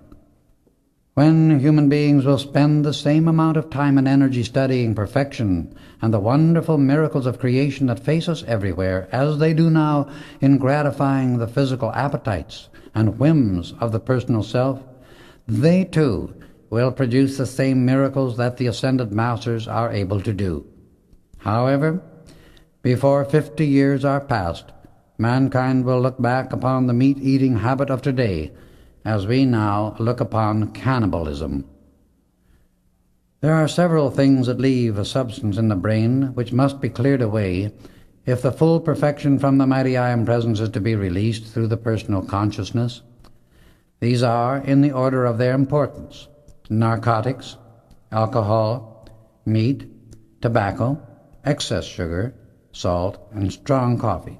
When human beings will spend the same amount of time and energy studying perfection and the wonderful miracles of creation that face us everywhere, as they do now in gratifying the physical appetites and whims of the personal self, they too will produce the same miracles that the ascended masters are able to do. However, before 50 years are past, mankind will look back upon the meat-eating habit of today as we now look upon cannibalism. There are several things that leave a substance in the brain which must be cleared away if the full perfection from the mighty I Am Presence is to be released through the personal consciousness. These are, in the order of their importance: narcotics, alcohol, meat, tobacco, excess sugar, salt, and strong coffee.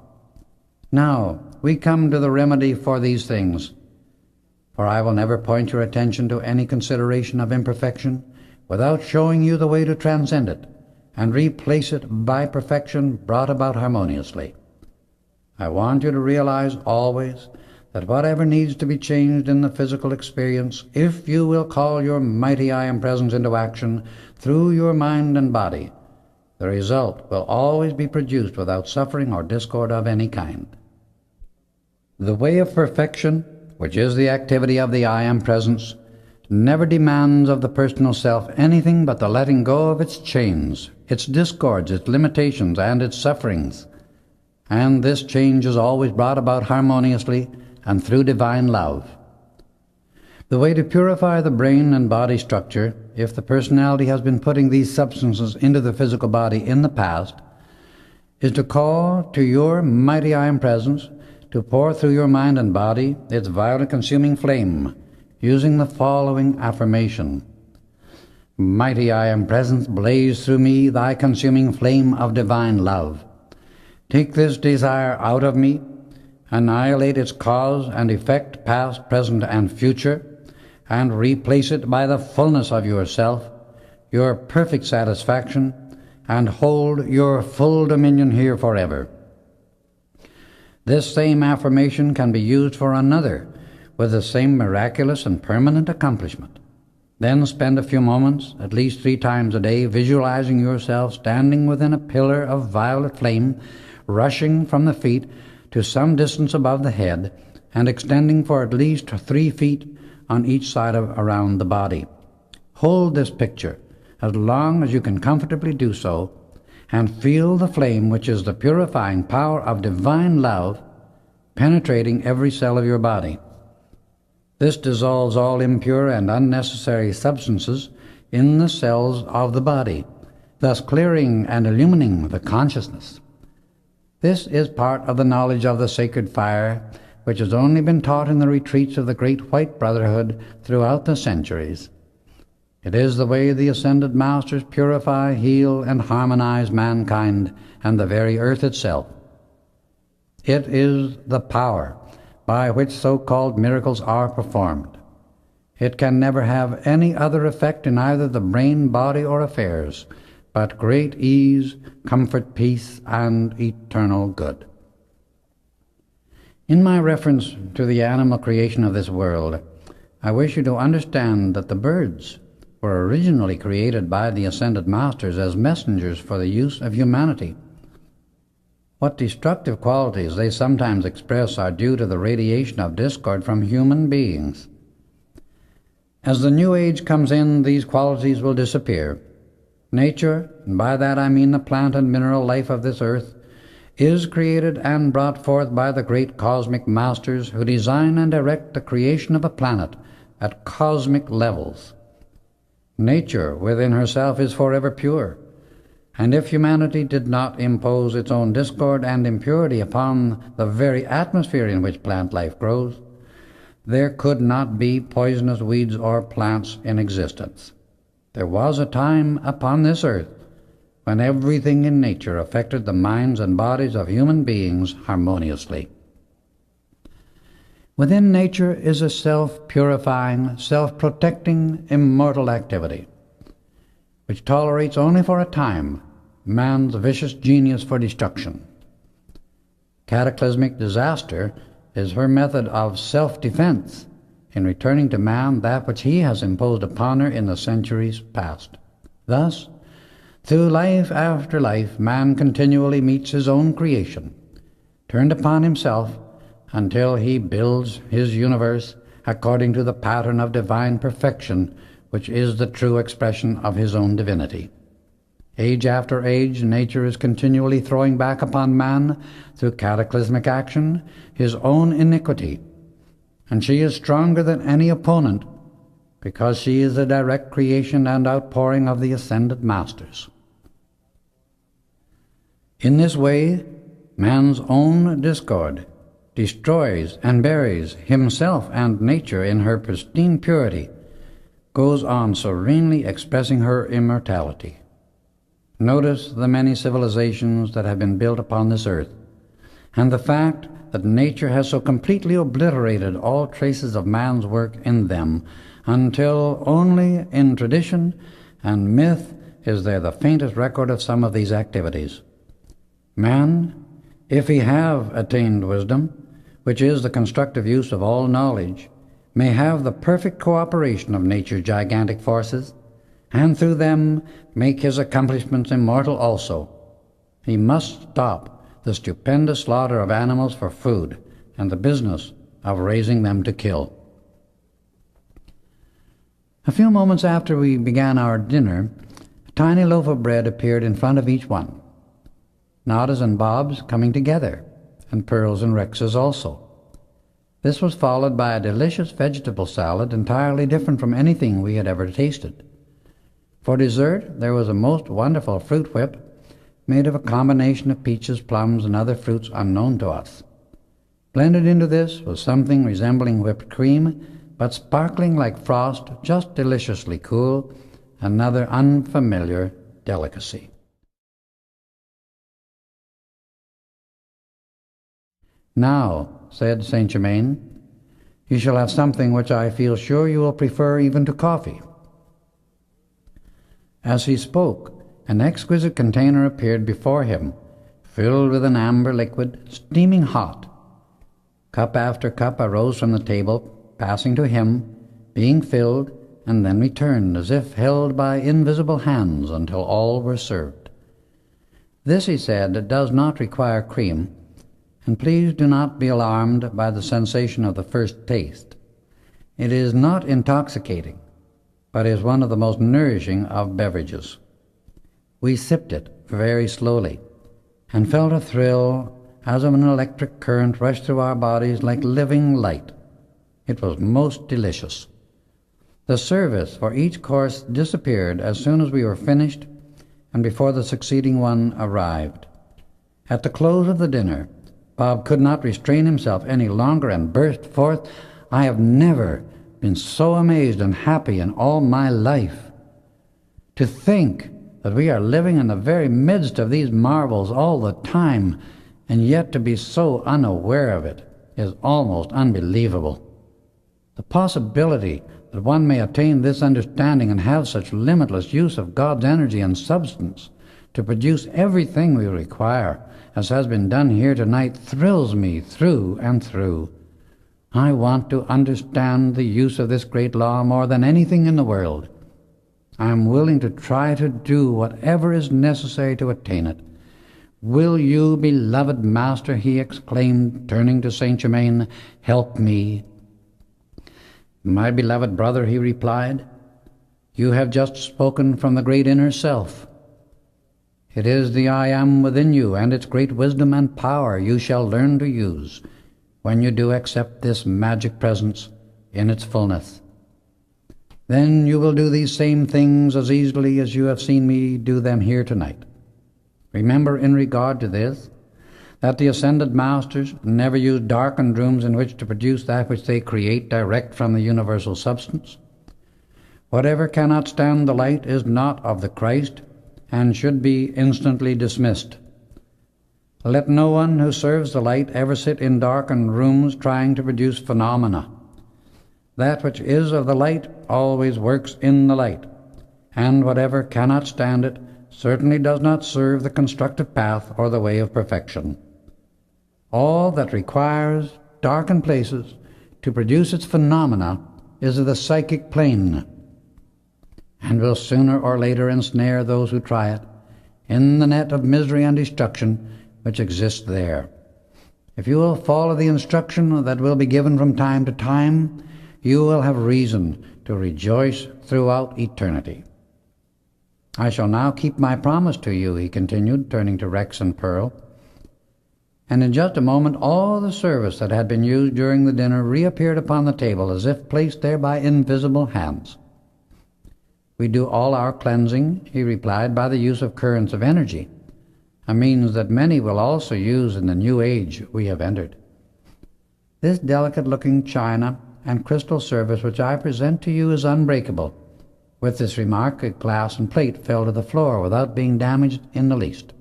Now, we come to the remedy for these things, for I will never point your attention to any consideration of imperfection without showing you the way to transcend it and replace it by perfection brought about harmoniously. I want you to realize always that whatever needs to be changed in the physical experience, if you will call your mighty I Am Presence into action through your mind and body, the result will always be produced without suffering or discord of any kind. The way of perfection, which is the activity of the I Am Presence, never demands of the personal self anything but the letting go of its chains, its discords, its limitations, and its sufferings. And this change is always brought about harmoniously and through divine love. The way to purify the brain and body structure, if the personality has been putting these substances into the physical body in the past, is to call to your mighty I Am Presence to pour through your mind and body its violet consuming flame, using the following affirmation: Mighty I Am Presence, blaze through me thy consuming flame of divine love. Take this desire out of me, annihilate its cause and effect, past, present, and future, and replace it by the fullness of yourself, your perfect satisfaction, and hold your full dominion here forever. This same affirmation can be used for another with the same miraculous and permanent accomplishment. Then spend a few moments, at least 3 times a day, visualizing yourself standing within a pillar of violet flame, rushing from the feet to some distance above the head, and extending for at least 3 feet on each side around the body. Hold this picture as long as you can comfortably do so, and feel the flame, which is the purifying power of divine love, penetrating every cell of your body. This dissolves all impure and unnecessary substances in the cells of the body, thus clearing and illumining the consciousness. This is part of the knowledge of the sacred fire, which has only been taught in the retreats of the Great White Brotherhood throughout the centuries. It is the way the Ascended Masters purify, heal, and harmonize mankind and the very earth itself. It is the power by which so-called miracles are performed. It can never have any other effect in either the brain, body, or affairs, but great ease, comfort, peace, and eternal good. In my reference to the animal creation of this world, I wish you to understand that the birds were originally created by the Ascended Masters as messengers for the use of humanity. What destructive qualities they sometimes express are due to the radiation of discord from human beings. As the new age comes in, these qualities will disappear. Nature, and by that I mean the plant and mineral life of this earth, is created and brought forth by the great cosmic masters who design and direct the creation of a planet at cosmic levels. Nature within herself is forever pure, and if humanity did not impose its own discord and impurity upon the very atmosphere in which plant life grows, there could not be poisonous weeds or plants in existence. There was a time upon this earth when everything in nature affected the minds and bodies of human beings harmoniously. Within nature is a self-purifying, self-protecting, immortal activity, which tolerates only for a time man's vicious genius for destruction. Cataclysmic disaster is her method of self-defense in returning to man that which he has imposed upon her in the centuries past. Thus, through life after life, man continually meets his own creation, turned upon himself, until he builds his universe according to the pattern of divine perfection, which is the true expression of his own divinity. Age after age, nature is continually throwing back upon man, through cataclysmic action, his own iniquity, and she is stronger than any opponent, because she is the direct creation and outpouring of the Ascended Masters. In this way, man's own discord destroys and buries himself and nature in her pristine purity, goes on serenely expressing her immortality. Notice the many civilizations that have been built upon this earth, and the fact that nature has so completely obliterated all traces of man's work in them, until only in tradition and myth is there the faintest record of some of these activities. Man, if he have attained wisdom, which is the constructive use of all knowledge, may have the perfect cooperation of nature's gigantic forces, and through them make his accomplishments immortal also, he must stop the stupendous slaughter of animals for food and the business of raising them to kill. A few moments after we began our dinner, a tiny loaf of bread appeared in front of each one, Nada's and Bob's coming together, and Pearl's and Rex's also. This was followed by a delicious vegetable salad entirely different from anything we had ever tasted. For dessert, there was a most wonderful fruit whip made of a combination of peaches, plums, and other fruits unknown to us. Blended into this was something resembling whipped cream, but sparkling like frost, just deliciously cool, another unfamiliar delicacy. "Now," said Saint Germain, "you shall have something which I feel sure you will prefer even to coffee." As he spoke, an exquisite container appeared before him, filled with an amber liquid, steaming hot. Cup after cup arose from the table, passing to him, being filled, and then returned, as if held by invisible hands until all were served. "This," he said, "does not require cream, and please do not be alarmed by the sensation of the first taste. It is not intoxicating, but is one of the most nourishing of beverages." We sipped it very slowly, and felt a thrill as of an electric current rush through our bodies like living light. It was most delicious. The service for each course disappeared as soon as we were finished and before the succeeding one arrived. At the close of the dinner, Bob could not restrain himself any longer and burst forth, "I have never been so amazed and happy in all my life. To think that we are living in the very midst of these marvels all the time, and yet to be so unaware of it, is almost unbelievable. The possibility that one may attain this understanding and have such limitless use of God's energy and substance to produce everything we require, as has been done here tonight, thrills me through and through. I want to understand the use of this great law more than anything in the world. I am willing to try to do whatever is necessary to attain it. Will you, beloved Master," he exclaimed, turning to Saint Germain, "help me?" "My beloved brother," he replied, "you have just spoken from the great inner self. It is the I Am within you, and its great wisdom and power you shall learn to use when you do accept this magic presence in its fullness. Then you will do these same things as easily as you have seen me do them here tonight. Remember, in regard to this, that the ascended masters never use darkened rooms in which to produce that which they create direct from the universal substance. Whatever cannot stand the light is not of the Christ, and should be instantly dismissed. Let no one who serves the light ever sit in darkened rooms trying to produce phenomena. That which is of the light always works in the light, and whatever cannot stand it certainly does not serve the constructive path or the way of perfection. All that requires darkened places to produce its phenomena is of the psychic plane, and will sooner or later ensnare those who try it in the net of misery and destruction which exists there. If you will follow the instruction that will be given from time to time, you will have reason to rejoice throughout eternity. I shall now keep my promise to you," he continued, turning to Rex and Pearl. And in just a moment all the service that had been used during the dinner reappeared upon the table as if placed there by invisible hands. "We do all our cleansing," he replied, "by the use of currents of energy, a means that many will also use in the new age we have entered. This delicate-looking china and crystal service which I present to you is unbreakable." With this remark, a glass and plate fell to the floor without being damaged in the least.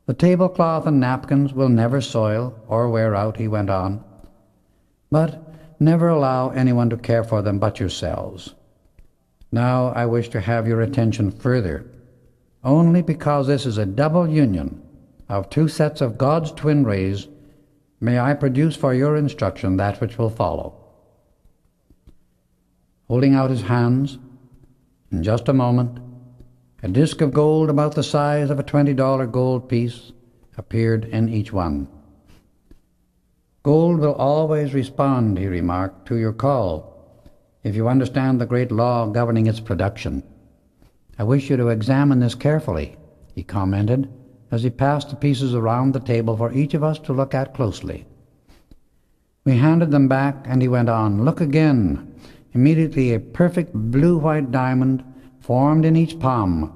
"The tablecloth and napkins will never soil or wear out," he went on, "but never allow anyone to care for them but yourselves. Now I wish to have your attention further, only because this is a double union of two sets of God's twin rays may I produce for your instruction that which will follow." Holding out his hands, in just a moment, a disc of gold about the size of a $20 gold piece appeared in each one. "Gold will always respond," he remarked, "to your call, if you understand the great law governing its production. I wish you to examine this carefully," he commented, as he passed the pieces around the table for each of us to look at closely. We handed them back, and he went on, "Look again." Immediately a perfect blue-white diamond formed in each palm,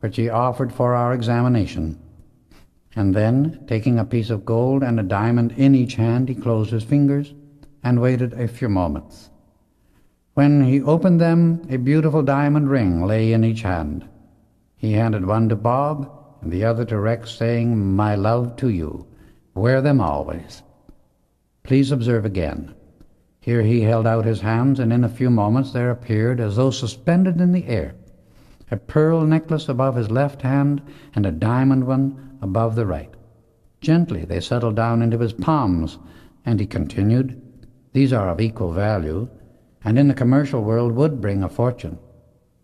which he offered for our examination. And then, taking a piece of gold and a diamond in each hand, he closed his fingers and waited a few moments. When he opened them, a beautiful diamond ring lay in each hand. He handed one to Bob and the other to Rex, saying, "My love to you. Wear them always." Please observe again. Here he held out his hands, and in a few moments there appeared, as though suspended in the air, a pearl necklace above his left hand and a diamond one above the right. Gently they settled down into his palms, and he continued, "These are of equal value, and in the commercial world would bring a fortune.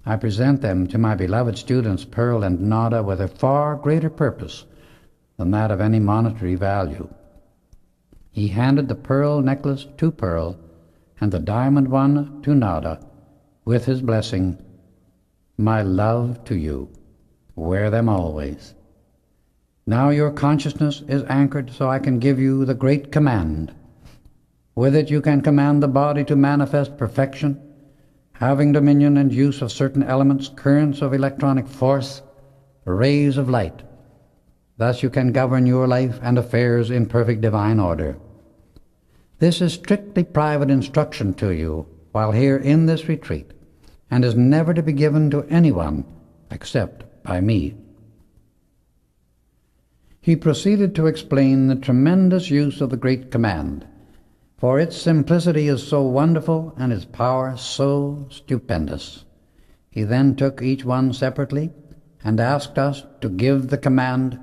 I present them to my beloved students, Pearl and Nada, with a far greater purpose than that of any monetary value." He handed the pearl necklace to Pearl and the diamond one to Nada, with his blessing, "My love to you. Wear them always. Now your consciousness is anchored, so I can give you the great command. With it you can command the body to manifest perfection, having dominion and use of certain elements, currents of electronic force, rays of light. Thus you can govern your life and affairs in perfect divine order. This is strictly private instruction to you while here in this retreat, and is never to be given to anyone except by me." He proceeded to explain the tremendous use of the great command, for its simplicity is so wonderful and its power so stupendous. He then took each one separately and asked us to give the command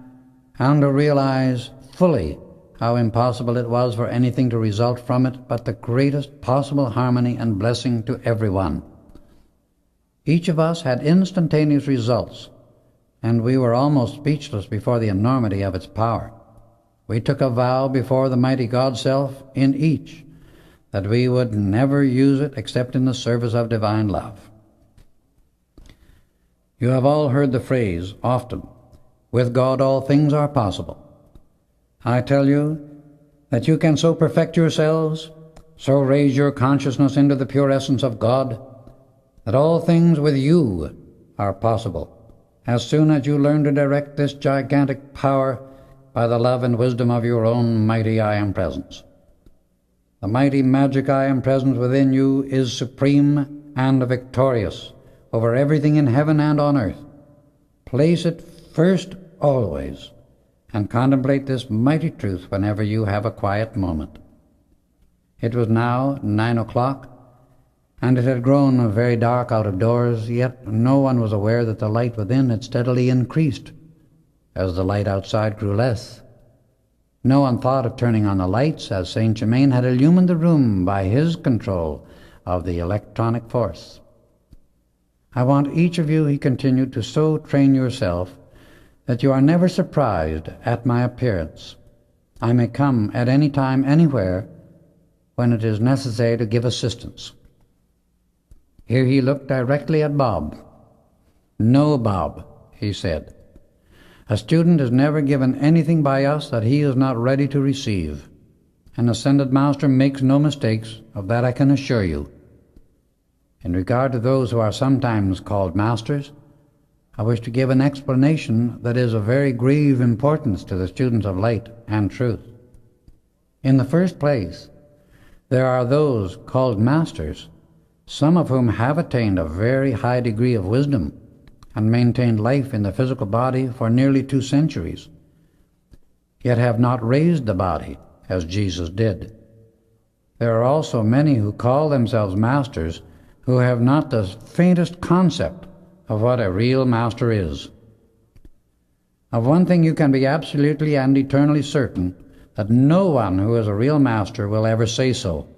and to realize fully how impossible it was for anything to result from it but the greatest possible harmony and blessing to everyone. Each of us had instantaneous results, and we were almost speechless before the enormity of its power. We took a vow before the mighty God-self in each that we would never use it except in the service of divine love. You have all heard the phrase often, "With God all things are possible." I tell you that you can so perfect yourselves, so raise your consciousness into the pure essence of God, that all things with you are possible, as soon as you learn to direct this gigantic power by the love and wisdom of your own mighty I Am Presence. The mighty magic I Am Presence within you is supreme and victorious over everything in heaven and on earth. Place it first always, and contemplate this mighty truth whenever you have a quiet moment. It was now 9 o'clock, and it had grown very dark out of doors, yet no one was aware that the light within had steadily increased as the light outside grew less. No one thought of turning on the lights, as Saint Germain had illumined the room by his control of the electronic force. "I want each of you," he continued, "to so train yourself that you are never surprised at my appearance. I may come at any time, anywhere, when it is necessary to give assistance." Here he looked directly at Bob. "No, Bob," he said, "a student is never given anything by us that he is not ready to receive. An ascended master makes no mistakes, of that I can assure you. In regard to those who are sometimes called masters, I wish to give an explanation that is of very grave importance to the students of light and truth. In the first place, there are those called masters, some of whom have attained a very high degree of wisdom and maintained life in the physical body for nearly 2 centuries, yet have not raised the body as Jesus did. There are also many who call themselves masters who have not the faintest concept of what a real master is. Of one thing you can be absolutely and eternally certain, that no one who is a real master will ever say so,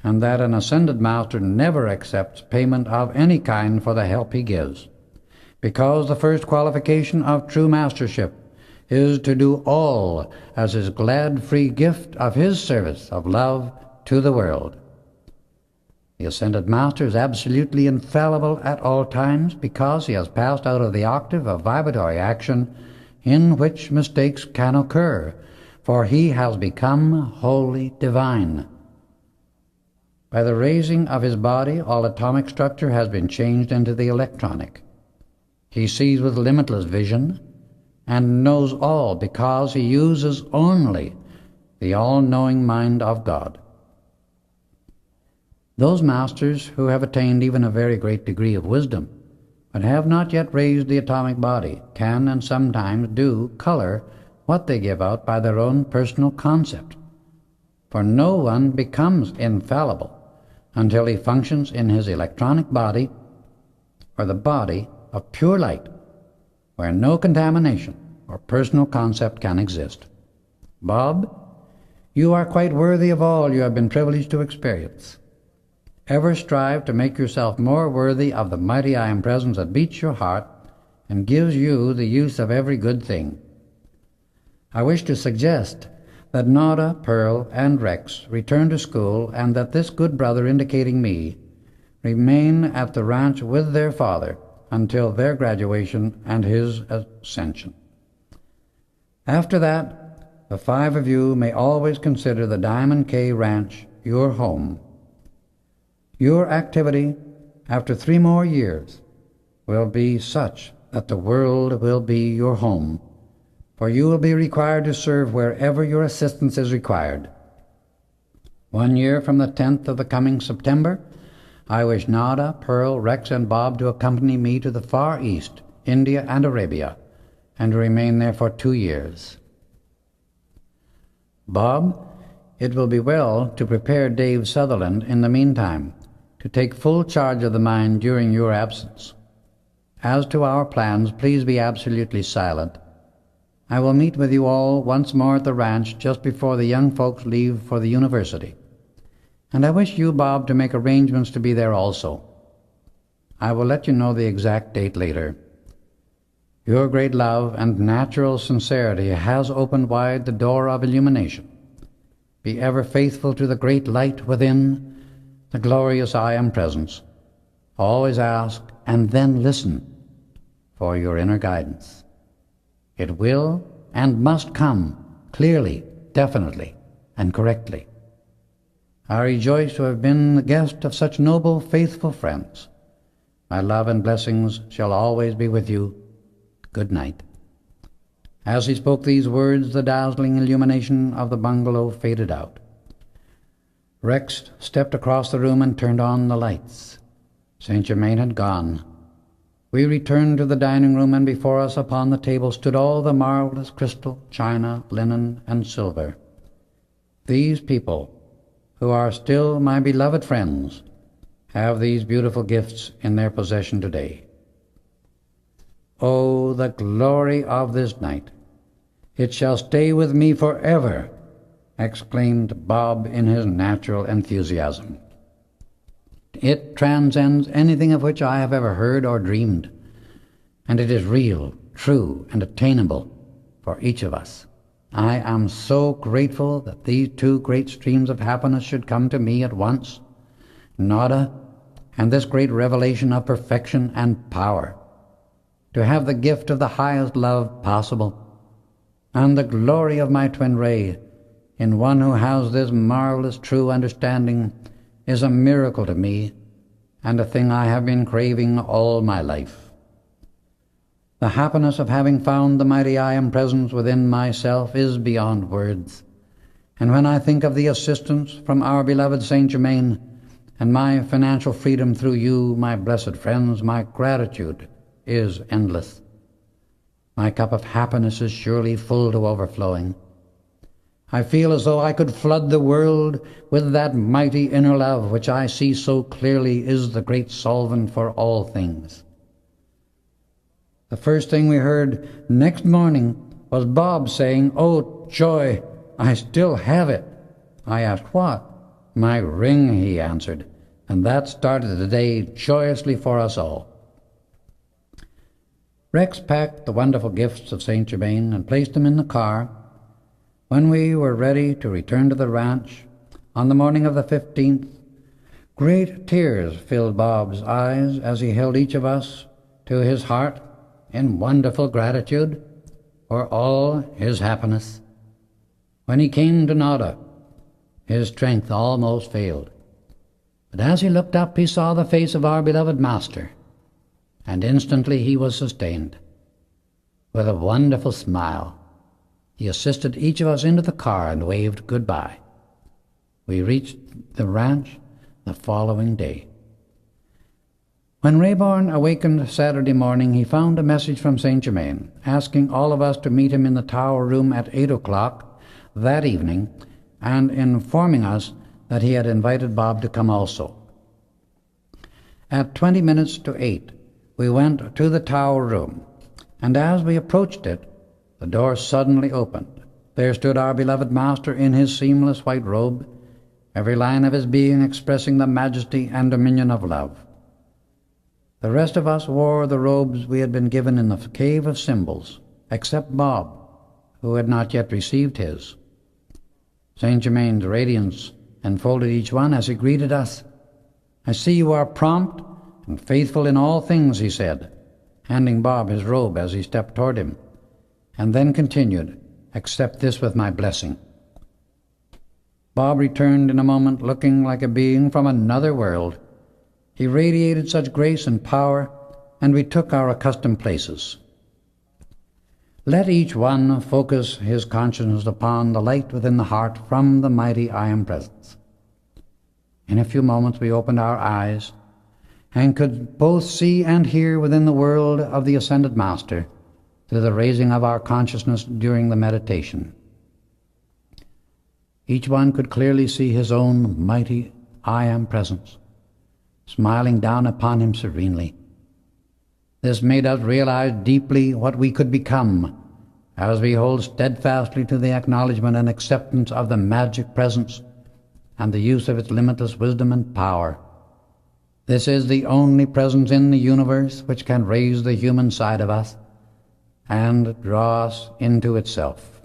and that an ascended master never accepts payment of any kind for the help he gives, because the first qualification of true mastership is to do all as his glad free gift of his service of love to the world. The ascended master is absolutely infallible at all times because he has passed out of the octave of vibratory action in which mistakes can occur, for he has become wholly divine. By the raising of his body, all atomic structure has been changed into the electronic. He sees with limitless vision and knows all because he uses only the all-knowing mind of God. Those masters who have attained even a very great degree of wisdom, but have not yet raised the atomic body, can and sometimes do color what they give out by their own personal concept. For no one becomes infallible until he functions in his electronic body, or the body of pure light, where no contamination or personal concept can exist. Bob, you are quite worthy of all you have been privileged to experience. Ever strive to make yourself more worthy of the mighty I Am Presence that beats your heart and gives you the use of every good thing. I wish to suggest that Nada, Pearl, and Rex return to school, and that this good brother, indicating me, remain at the ranch with their father until their graduation and his ascension. After that, the 5 of you may always consider the Diamond K Ranch your home. Your activity, after 3 more years, will be such that the world will be your home, for you will be required to serve wherever your assistance is required. 1 year from the 10th of the coming September, I wish Nada, Pearl, Rex, and Bob to accompany me to the Far East, India, and Arabia, and to remain there for 2 years. Bob, it will be well to prepare Dave Sutherland in the meantime to take full charge of the mine during your absence. As to our plans, please be absolutely silent. I will meet with you all once more at the ranch just before the young folks leave for the university, and I wish you, Bob, to make arrangements to be there also. I will let you know the exact date later. Your great love and natural sincerity has opened wide the door of illumination. Be ever faithful to the great light within, the glorious I Am Presence. Always ask and then listen for your inner guidance. It will and must come clearly, definitely, and correctly. I rejoice to have been the guest of such noble, faithful friends. My love and blessings shall always be with you. Good night. As he spoke these words, the dazzling illumination of the bungalow faded out. Rex stepped across the room and turned on the lights. St. Germain had gone. We returned to the dining room, and before us upon the table stood all the marvelous crystal, china, linen, and silver. These people, who are still my beloved friends, have these beautiful gifts in their possession today. Oh, the glory of this night! It shall stay with me forever, exclaimed Bob in his natural enthusiasm. It transcends anything of which I have ever heard or dreamed, and it is real, true, and attainable for each of us. I am so grateful that these 2 great streams of happiness should come to me at once, Nada, and this great revelation of perfection and power, to have the gift of the highest love possible, and the glory of my twin ray in one who has this marvelous true understanding is a miracle to me, and a thing I have been craving all my life. The happiness of having found the mighty I Am Presence within myself is beyond words, and when I think of the assistance from our beloved Saint Germain, and my financial freedom through you, my blessed friends, my gratitude is endless. My cup of happiness is surely full to overflowing. I feel as though I could flood the world with that mighty inner love which I see so clearly is the great solvent for all things. The first thing we heard next morning was Bob saying, "Oh, joy, I still have it." I asked, "What?" "My ring," he answered, and that started the day joyously for us all. Rex packed the wonderful gifts of St. Germain and placed them in the car. When we were ready to return to the ranch, on the morning of the 15th, great tears filled Bob's eyes as he held each of us to his heart in wonderful gratitude for all his happiness. When he came to Nada, his strength almost failed. But as he looked up, he saw the face of our beloved Master, and instantly he was sustained. With a wonderful smile, he assisted each of us into the car and waved goodbye. We reached the ranch the following day. When Rayborn awakened Saturday morning, he found a message from St. Germain, asking all of us to meet him in the tower room at 8 o'clock that evening, and informing us that he had invited Bob to come also. At 20 minutes to 8, we went to the tower room, and as we approached it, the door suddenly opened. There stood our beloved Master in his seamless white robe, every line of his being expressing the majesty and dominion of love. The rest of us wore the robes we had been given in the Cave of Symbols, except Bob, who had not yet received his. St. Germain's radiance enfolded each one as he greeted us. "I see you are prompt and faithful in all things," he said, handing Bob his robe as he stepped toward him, and then continued, "Accept this with my blessing." Bob returned in a moment, looking like a being from another world. He radiated such grace and power, and we took our accustomed places. Let each one focus his consciousness upon the light within the heart from the mighty I Am Presence. In a few moments we opened our eyes and could both see and hear within the world of the Ascended Master through the raising of our consciousness during the meditation. Each one could clearly see his own mighty I Am Presence, smiling down upon him serenely. This made us realize deeply what we could become as we hold steadfastly to the acknowledgement and acceptance of the magic presence and the use of its limitless wisdom and power. This is the only presence in the universe which can raise the human side of us and draw us into itself.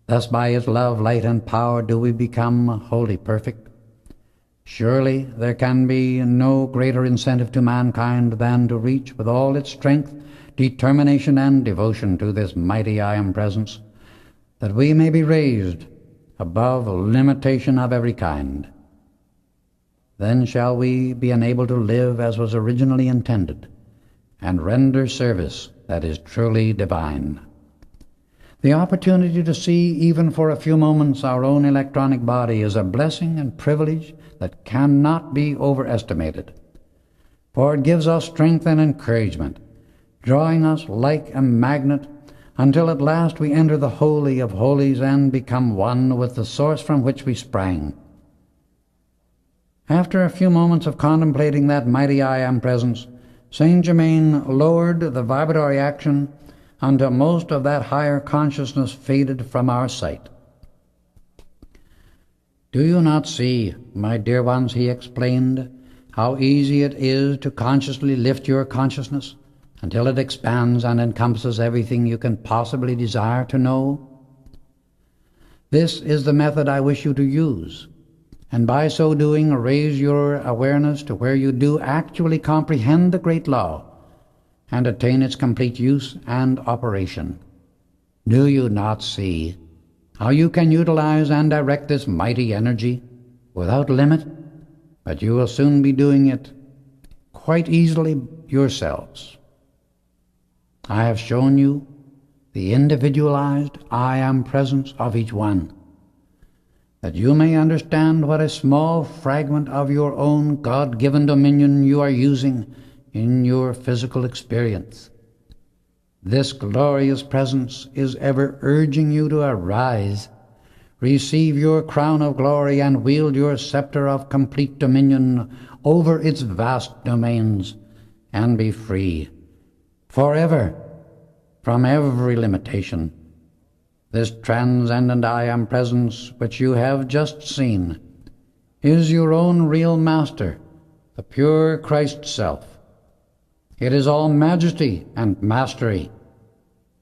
Thus by its love, light, and power do we become wholly perfect. Surely there can be no greater incentive to mankind than to reach with all its strength, determination, and devotion to this mighty I Am Presence, that we may be raised above limitation of every kind. Then shall we be enabled to live as was originally intended, and render service that is truly divine. The opportunity to see, even for a few moments, our own electronic body is a blessing and privilege that cannot be overestimated, for it gives us strength and encouragement, drawing us like a magnet until at last we enter the Holy of Holies and become one with the source from which we sprang. After a few moments of contemplating that mighty I Am Presence, Saint Germain lowered the vibratory action until most of that higher consciousness faded from our sight. "Do you not see, my dear ones," he explained, "how easy it is to consciously lift your consciousness until it expands and encompasses everything you can possibly desire to know? This is the method I wish you to use, and by so doing raise your awareness to where you do actually comprehend the great law and attain its complete use and operation. Do you not see how you can utilize and direct this mighty energy without limit? But you will soon be doing it quite easily yourselves. I have shown you the individualized I Am Presence of each one, that you may understand what a small fragment of your own God-given dominion you are using in your physical experience. This glorious presence is ever urging you to arise, receive your crown of glory, and wield your scepter of complete dominion over its vast domains, and be free forever from every limitation, This transcendent I Am Presence which you have just seen is your own real Master, the pure Christ Self. It is all majesty and mastery,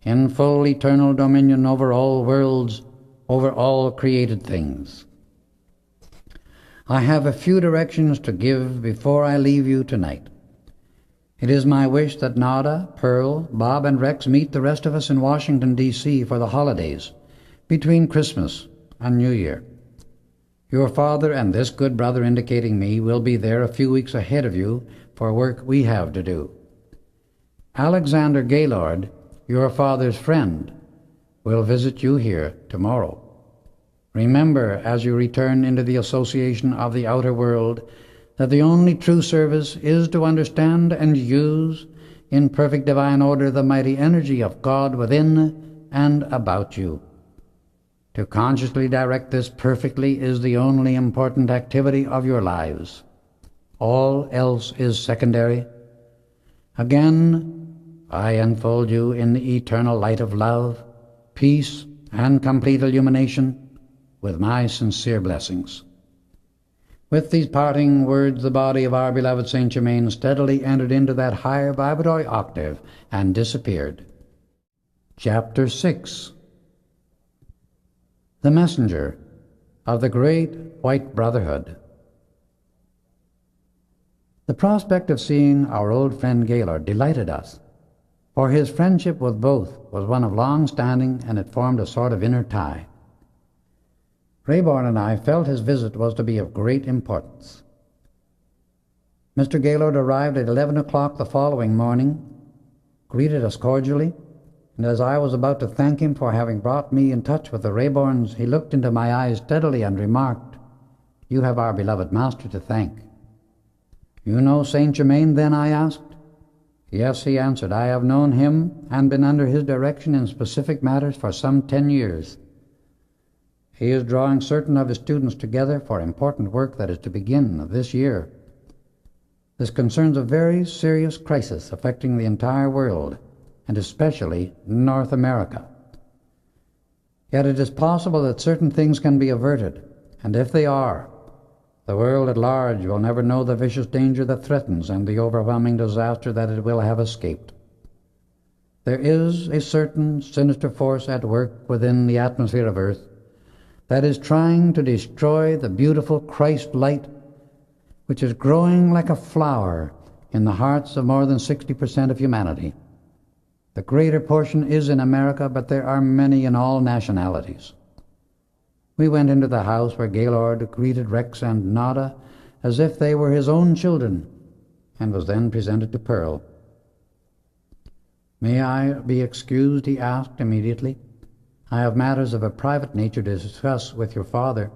in full eternal dominion over all worlds, over all created things. I have a few directions to give before I leave you tonight. It is my wish that Nada, Pearl, Bob, and Rex meet the rest of us in Washington, D.C. for the holidays, between Christmas and New Year. Your father and this good brother indicating me will be there a few weeks ahead of you for work we have to do. Alexander Gaylord, your father's friend, will visit you here tomorrow. Remember, as you return into the association of the outer world, that the only true service is to understand and use in perfect divine order the mighty energy of God within and about you. To consciously direct this perfectly is the only important activity of your lives. All else is secondary. Again, I enfold you in the eternal light of love, peace, and complete illumination, with my sincere blessings. With these parting words, the body of our beloved Saint Germain steadily entered into that higher vibratory octave and disappeared. Chapter 6. The Messenger of the Great White Brotherhood. The prospect of seeing our old friend Gaylord delighted us, for his friendship with both was one of long standing, and it formed a sort of inner tie. Rayborn and I felt his visit was to be of great importance. Mr. Gaylord arrived at 11 o'clock the following morning, greeted us cordially, and as I was about to thank him for having brought me in touch with the Rayborns, he looked into my eyes steadily and remarked, "You have our beloved master to thank." "You know Saint Germain, then?" I asked. "Yes," he answered. "I have known him and been under his direction in specific matters for some 10 years. He is drawing certain of his students together for important work that is to begin this year. This concerns a very serious crisis affecting the entire world, and especially North America. Yet it is possible that certain things can be averted, and if they are, the world at large will never know the vicious danger that threatens and the overwhelming disaster that it will have escaped. There is a certain sinister force at work within the atmosphere of Earth that is trying to destroy the beautiful Christ light which is growing like a flower in the hearts of more than 60% of humanity. The greater portion is in America, but there are many in all nationalities. We went into the house where Gaylord greeted Rex and Nada as if they were his own children, and was then presented to Pearl. "May I be excused?" he asked immediately. "I have matters of a private nature to discuss with your father,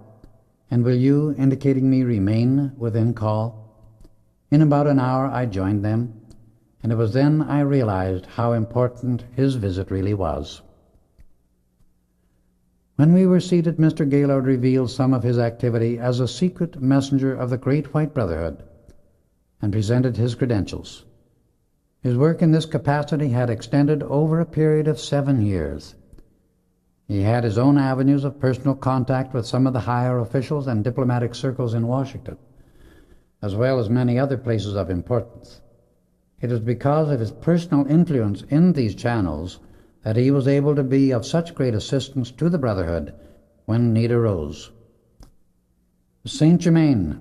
and will you," indicating me, "remain within call?" In about an hour I joined them, and it was then I realized how important his visit really was. When we were seated, Mr. Gaylord revealed some of his activity as a secret messenger of the Great White Brotherhood, and presented his credentials. His work in this capacity had extended over a period of 7 years. He had his own avenues of personal contact with some of the higher officials and diplomatic circles in Washington, as well as many other places of importance. It was because of his personal influence in these channels that he was able to be of such great assistance to the Brotherhood when need arose. Saint Germain,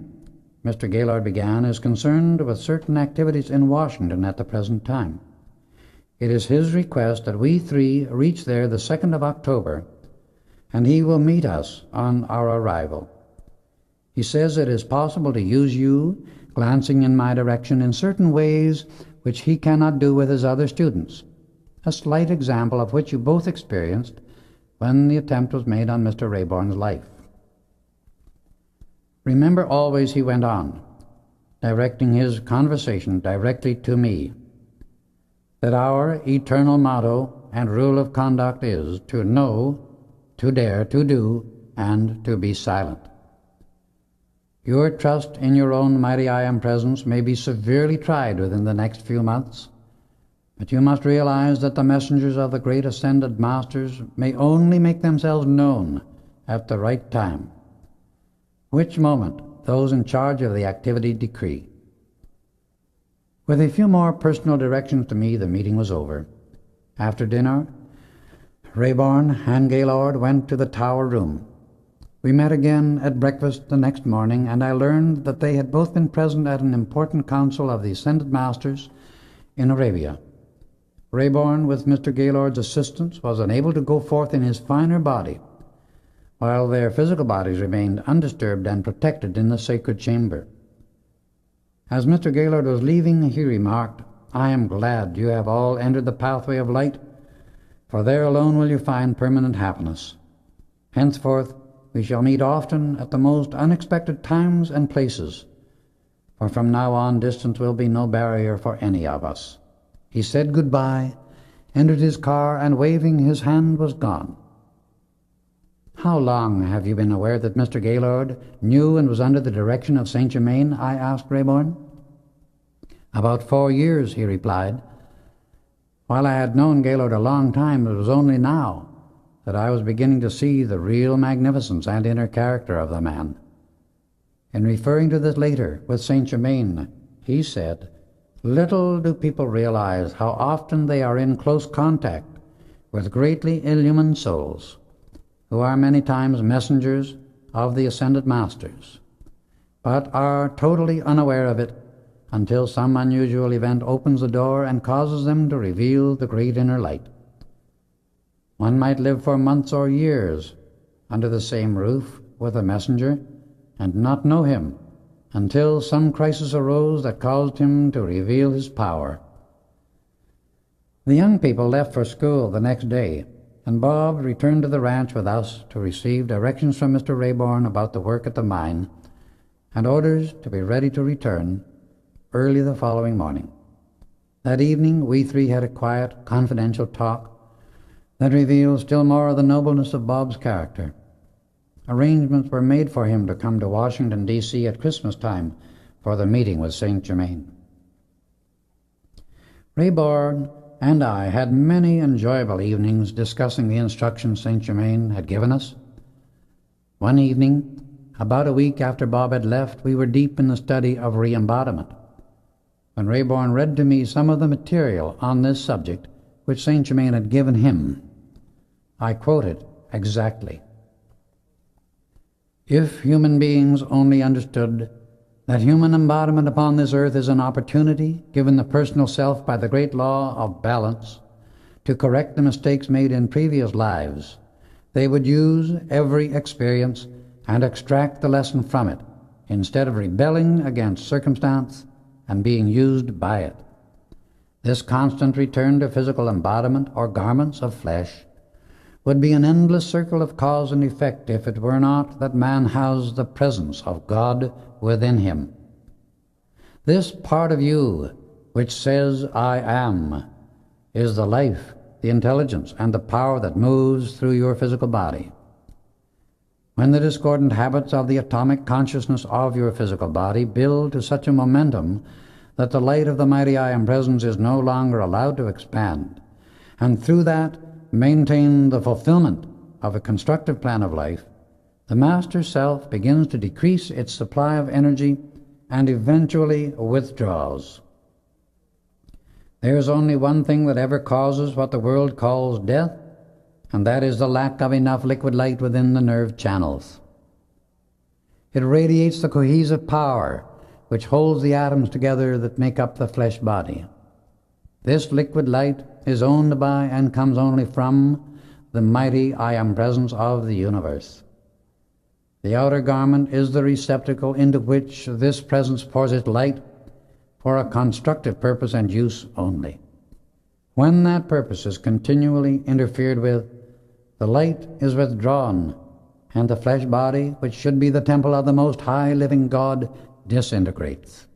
Mr. Gaylord began, is concerned with certain activities in Washington at the present time. It is his request that we 3 reach there the 2nd of October, and he will meet us on our arrival. He says it is possible to use you, glancing in my direction, in certain ways which he cannot do with his other students, a slight example of which you both experienced when the attempt was made on Mr. Rayborn's life. Remember always," he went on, directing his conversation directly to me, "that our eternal motto and rule of conduct is to know, to dare, to do, and to be silent. Your trust in your own mighty I Am Presence may be severely tried within the next few months. But you must realize that the messengers of the great ascended masters may only make themselves known at the right time, which moment those in charge of the activity decree. With a few more personal directions to me, the meeting was over. After dinner, Rayborn and Gaylord went to the tower room. We met again at breakfast the next morning, and I learned that they had both been present at an important council of the Ascended Masters in Arabia. Rayborn, with Mr. Gaylord's assistance, was unable to go forth in his finer body, while their physical bodies remained undisturbed and protected in the sacred chamber. As Mr. Gaylord was leaving, he remarked, "I am glad you have all entered the pathway of light, for there alone will you find permanent happiness. Henceforth we shall meet often at the most unexpected times and places, for from now on distance will be no barrier for any of us." He said goodbye, entered his car, and waving his hand was gone. "How long have you been aware that Mr. Gaylord knew and was under the direction of Saint Germain?" I asked Rayborn. "About 4 years," he replied. "While I had known Gaylord a long time, it was only now that I was beginning to see the real magnificence and inner character of the man." In referring to this later with Saint Germain, he said, "Little do people realize how often they are in close contact with greatly illumined souls, who are many times messengers of the Ascended Masters, but are totally unaware of it until some unusual event opens the door and causes them to reveal the great inner light. One might live for months or years under the same roof with a messenger and not know him until some crisis arose that caused him to reveal his power." The young people left for school the next day, and Bob returned to the ranch with us to receive directions from Mr. Rayborn about the work at the mine, and orders to be ready to return early the following morning. That evening we three had a quiet, confidential talk that revealed still more of the nobleness of Bob's character. Arrangements were made for him to come to Washington, D.C. at Christmas time for the meeting with Saint Germain. Rayborn and I had many enjoyable evenings discussing the instructions Saint Germain had given us. One evening, about a week after Bob had left, we were deep in the study of re-embodiment, when Rayborn read to me some of the material on this subject which Saint Germain had given him. I quote it exactly. "If human beings only understood that human embodiment upon this earth is an opportunity given the personal self by the great law of balance to correct the mistakes made in previous lives, they would use every experience and extract the lesson from it, instead of rebelling against circumstance and being used by it. This constant return to physical embodiment or garments of flesh would be an endless circle of cause and effect if it were not that man has the presence of God within him. This part of you which says, 'I am,' is the life, the intelligence, and the power that moves through your physical body. When the discordant habits of the atomic consciousness of your physical body build to such a momentum that the light of the mighty I Am Presence is no longer allowed to expand, and through that maintain the fulfillment of a constructive plan of life, the master self begins to decrease its supply of energy and eventually withdraws. There is only one thing that ever causes what the world calls death, and that is the lack of enough liquid light within the nerve channels. It radiates the cohesive power which holds the atoms together that make up the flesh body. This liquid light is owned by and comes only from the mighty I Am Presence of the universe. The outer garment is the receptacle into which this presence pours its light for a constructive purpose and use only. When that purpose is continually interfered with, the light is withdrawn, and the flesh body, which should be the temple of the Most High Living God, disintegrates.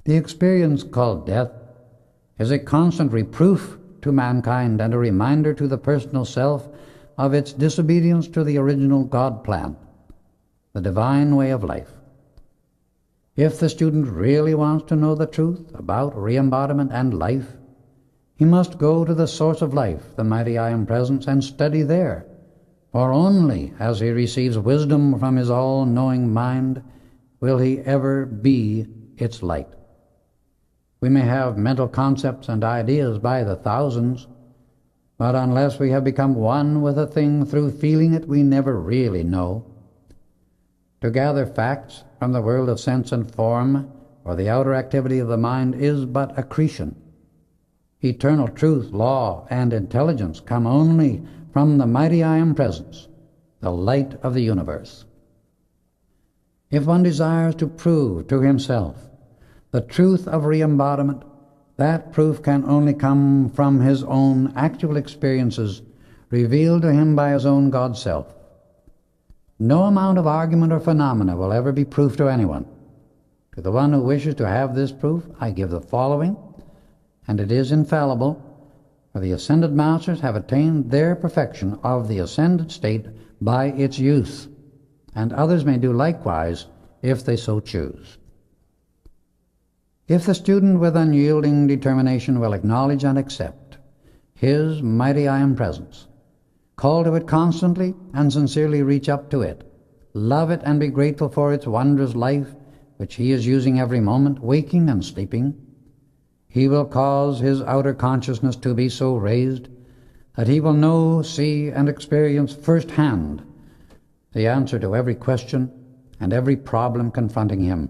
The experience called death is a constant reproof to mankind and a reminder to the personal self of its disobedience to the original God plan, the divine way of life. If the student really wants to know the truth about re-embodiment and life, He must go to the source of life, the mighty I Am Presence, and study there. For only as he receives wisdom from his all-knowing mind will he ever be its light. We may have mental concepts and ideas by the thousands, but unless we have become one with a thing through feeling it, we never really know. To gather facts from the world of sense and form, or the outer activity of the mind, is but accretion. Eternal truth, law, and intelligence come only from the mighty I Am Presence, the light of the universe. If one desires to prove to himself the truth of re-embodiment, that proof can only come from his own actual experiences revealed to him by his own God-self. No amount of argument or phenomena will ever be proof to anyone. To the one who wishes to have this proof, I give the following, and it is infallible, for the ascended masters have attained their perfection of the ascended state by its use, and others may do likewise if they so choose. If the student with unyielding determination will acknowledge and accept his mighty I Am Presence, call to it constantly and sincerely reach up to it, love it and be grateful for its wondrous life which he is using every moment, waking and sleeping, he will cause his outer consciousness to be so raised that he will know, see, and experience firsthand the answer to every question and every problem confronting him.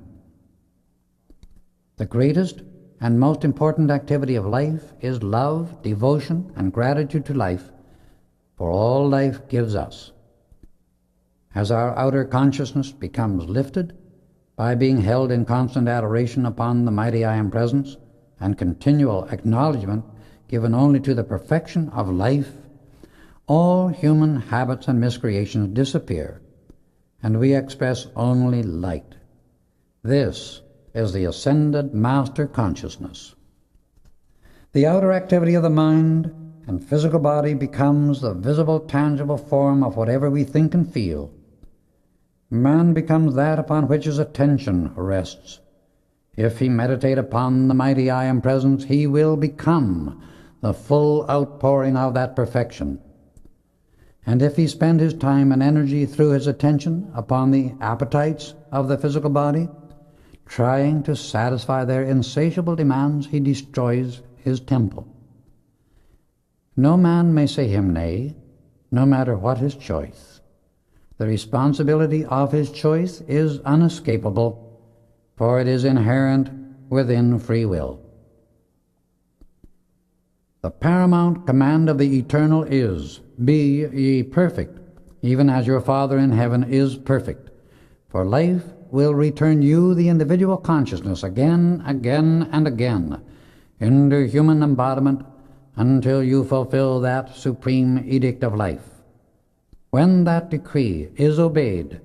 The greatest and most important activity of life is love, devotion, and gratitude to life for all life gives us. As our outer consciousness becomes lifted by being held in constant adoration upon the mighty I Am Presence and continual acknowledgement given only to the perfection of life, all human habits and miscreations disappear, and we express only light. This is the ascended master consciousness. The outer activity of the mind and physical body becomes the visible, tangible form of whatever we think and feel. Man becomes that upon which his attention rests. If he meditate upon the mighty I Am Presence, he will become the full outpouring of that perfection. And if he spend his time and energy through his attention upon the appetites of the physical body, trying to satisfy their insatiable demands, he destroys his temple. No man may say him nay, no matter what his choice. The responsibility of his choice is unescapable, for it is inherent within free will. The paramount command of the Eternal is, be ye perfect, even as your Father in heaven is perfect. For life will return you, the individual consciousness, again, and again, into human embodiment until you fulfill that supreme edict of life. When that decree is obeyed,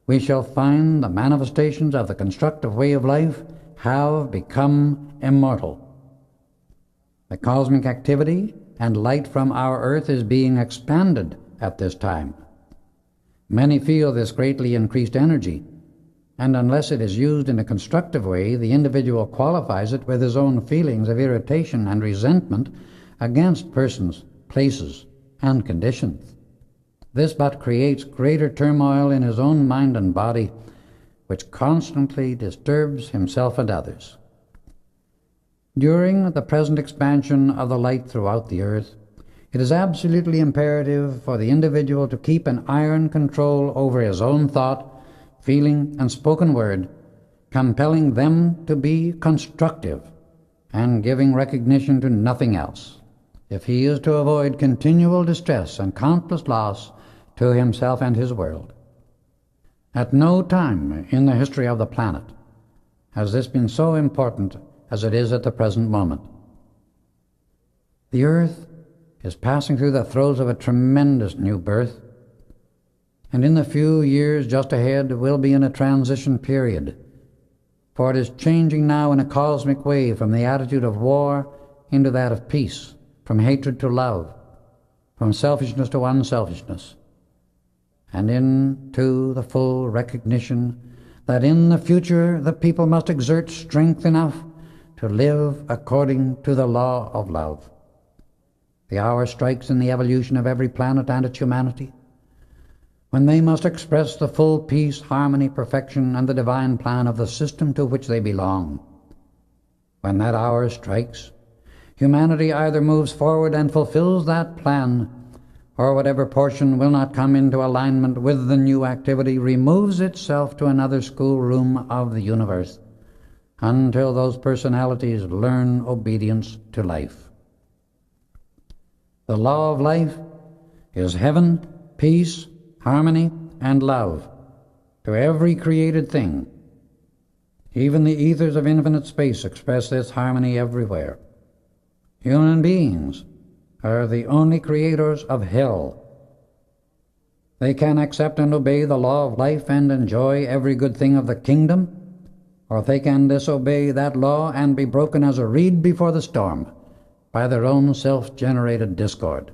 we shall find the manifestations of the constructive way of life have become immortal. The cosmic activity and light from our earth is being expanded at this time. Many feel this greatly increased energy, and unless it is used in a constructive way, the individual qualifies it with his own feelings of irritation and resentment against persons, places, and conditions. This but creates greater turmoil in his own mind and body, which constantly disturbs himself and others. During the present expansion of the light throughout the earth, it is absolutely imperative for the individual to keep an iron control over his own thought, feeling, and spoken word, compelling them to be constructive and giving recognition to nothing else, if he is to avoid continual distress and countless loss to himself and his world. At no time in the history of the planet has this been so important as it is at the present moment. The earth is passing through the throes of a tremendous new birth, and in the few years just ahead will be in a transition period, for it is changing now in a cosmic way from the attitude of war into that of peace, from hatred to love, from selfishness to unselfishness, and into the full recognition that in the future the people must exert strength enough to live according to the law of love. The hour strikes in the evolution of every planet and its humanity, when they must express the full peace, harmony, perfection, and the divine plan of the system to which they belong. When that hour strikes, humanity either moves forward and fulfills that plan, or whatever portion will not come into alignment with the new activity removes itself to another schoolroom of the universe, until those personalities learn obedience to life. The law of life is heaven, peace, harmony, and love to every created thing. Even the ethers of infinite space express this harmony everywhere. Human beings are the only creators of hell. They can accept and obey the law of life and enjoy every good thing of the kingdom, or they can disobey that law and be broken as a reed before the storm by their own self-generated discord.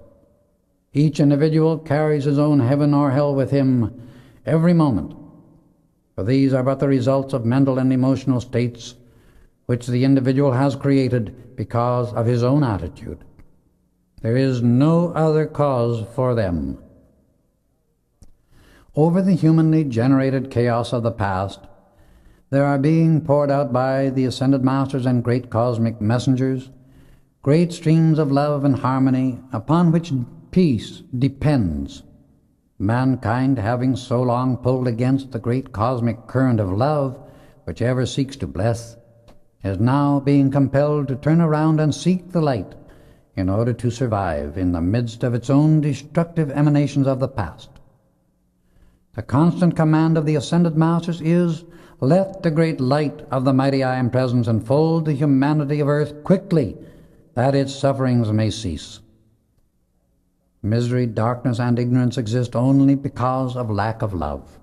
Each individual carries his own heaven or hell with him every moment, for these are but the results of mental and emotional states which the individual has created because of his own attitude. There is no other cause for them. Over the humanly generated chaos of the past, there are being poured out by the ascended masters and great cosmic messengers great streams of love and harmony upon which peace depends. Mankind, having so long pulled against the great cosmic current of love, which ever seeks to bless, is now being compelled to turn around and seek the light in order to survive in the midst of its own destructive emanations of the past. The constant command of the ascended masters is, let the great light of the mighty I Am Presence enfold the humanity of earth quickly, that its sufferings may cease. Misery, darkness, and ignorance exist only because of lack of love.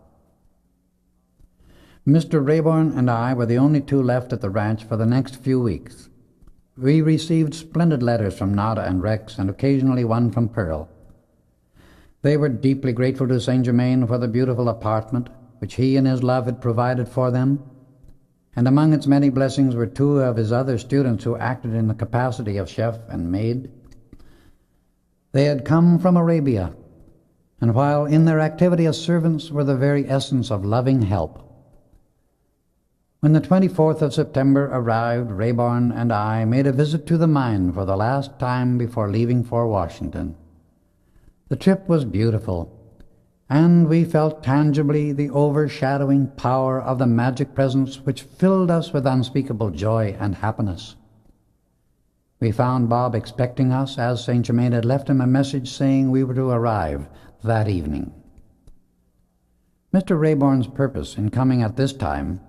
Mr. Rayborn and I were the only two left at the ranch for the next few weeks. We received splendid letters from Nada and Rex, and occasionally one from Pearl. They were deeply grateful to St. Germain for the beautiful apartment which he and his love had provided for them, and among its many blessings were two of his other students who acted in the capacity of chef and maid. They had come from Arabia, and while in their activity as servants were the very essence of loving help. When the 24th of September arrived, Rayborn and I made a visit to the mine for the last time before leaving for Washington. The trip was beautiful, and we felt tangibly the overshadowing power of the magic presence which filled us with unspeakable joy and happiness. We found Bob expecting us, as St. Germain had left him a message saying we were to arrive that evening. Mr. Rayborn's purpose in coming at this time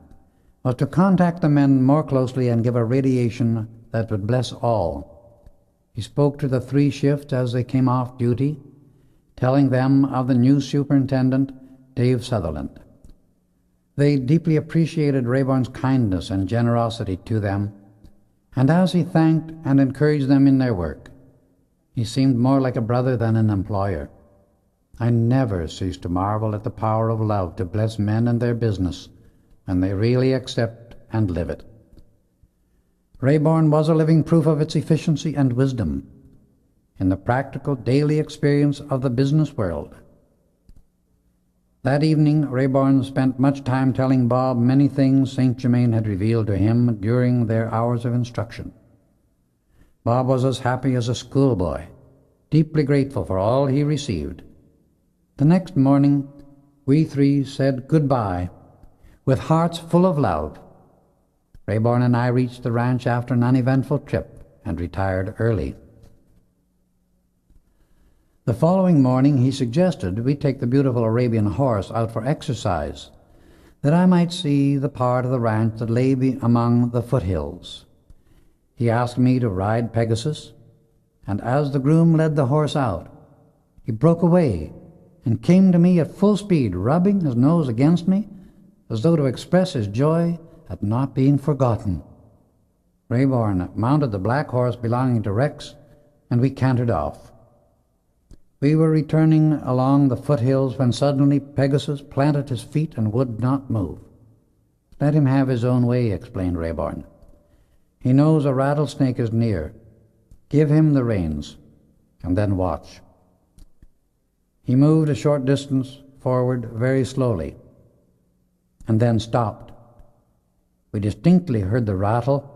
was to contact the men more closely and give a radiation that would bless all. He spoke to the 3 shifts as they came off duty, telling them of the new superintendent, Dave Sutherland. They deeply appreciated Rayborn's kindness and generosity to them, and as he thanked and encouraged them in their work, he seemed more like a brother than an employer. I never cease to marvel at the power of love to bless men in their business when they really accept and live it. Rayborn was a living proof of its efficiency and wisdom in the practical daily experience of the business world. That evening, Rayborn spent much time telling Bob many things St. Germain had revealed to him during their hours of instruction. Bob was as happy as a schoolboy, deeply grateful for all he received. The next morning, we 3 said goodbye with hearts full of love. Rayborn and I reached the ranch after an uneventful trip and retired early. The following morning he suggested we take the beautiful Arabian horse out for exercise, that I might see the part of the ranch that lay among the foothills. He asked me to ride Pegasus, and as the groom led the horse out, he broke away and came to me at full speed, rubbing his nose against me, as though to express his joy at not being forgotten. Rayborn mounted the black horse belonging to Rex, and we cantered off. We were returning along the foothills when suddenly Pegasus planted his feet and would not move. Let him have his own way, explained Rayborn. He knows a rattlesnake is near. Give him the reins, and then watch. He moved a short distance forward very slowly, and then stopped. We distinctly heard the rattle,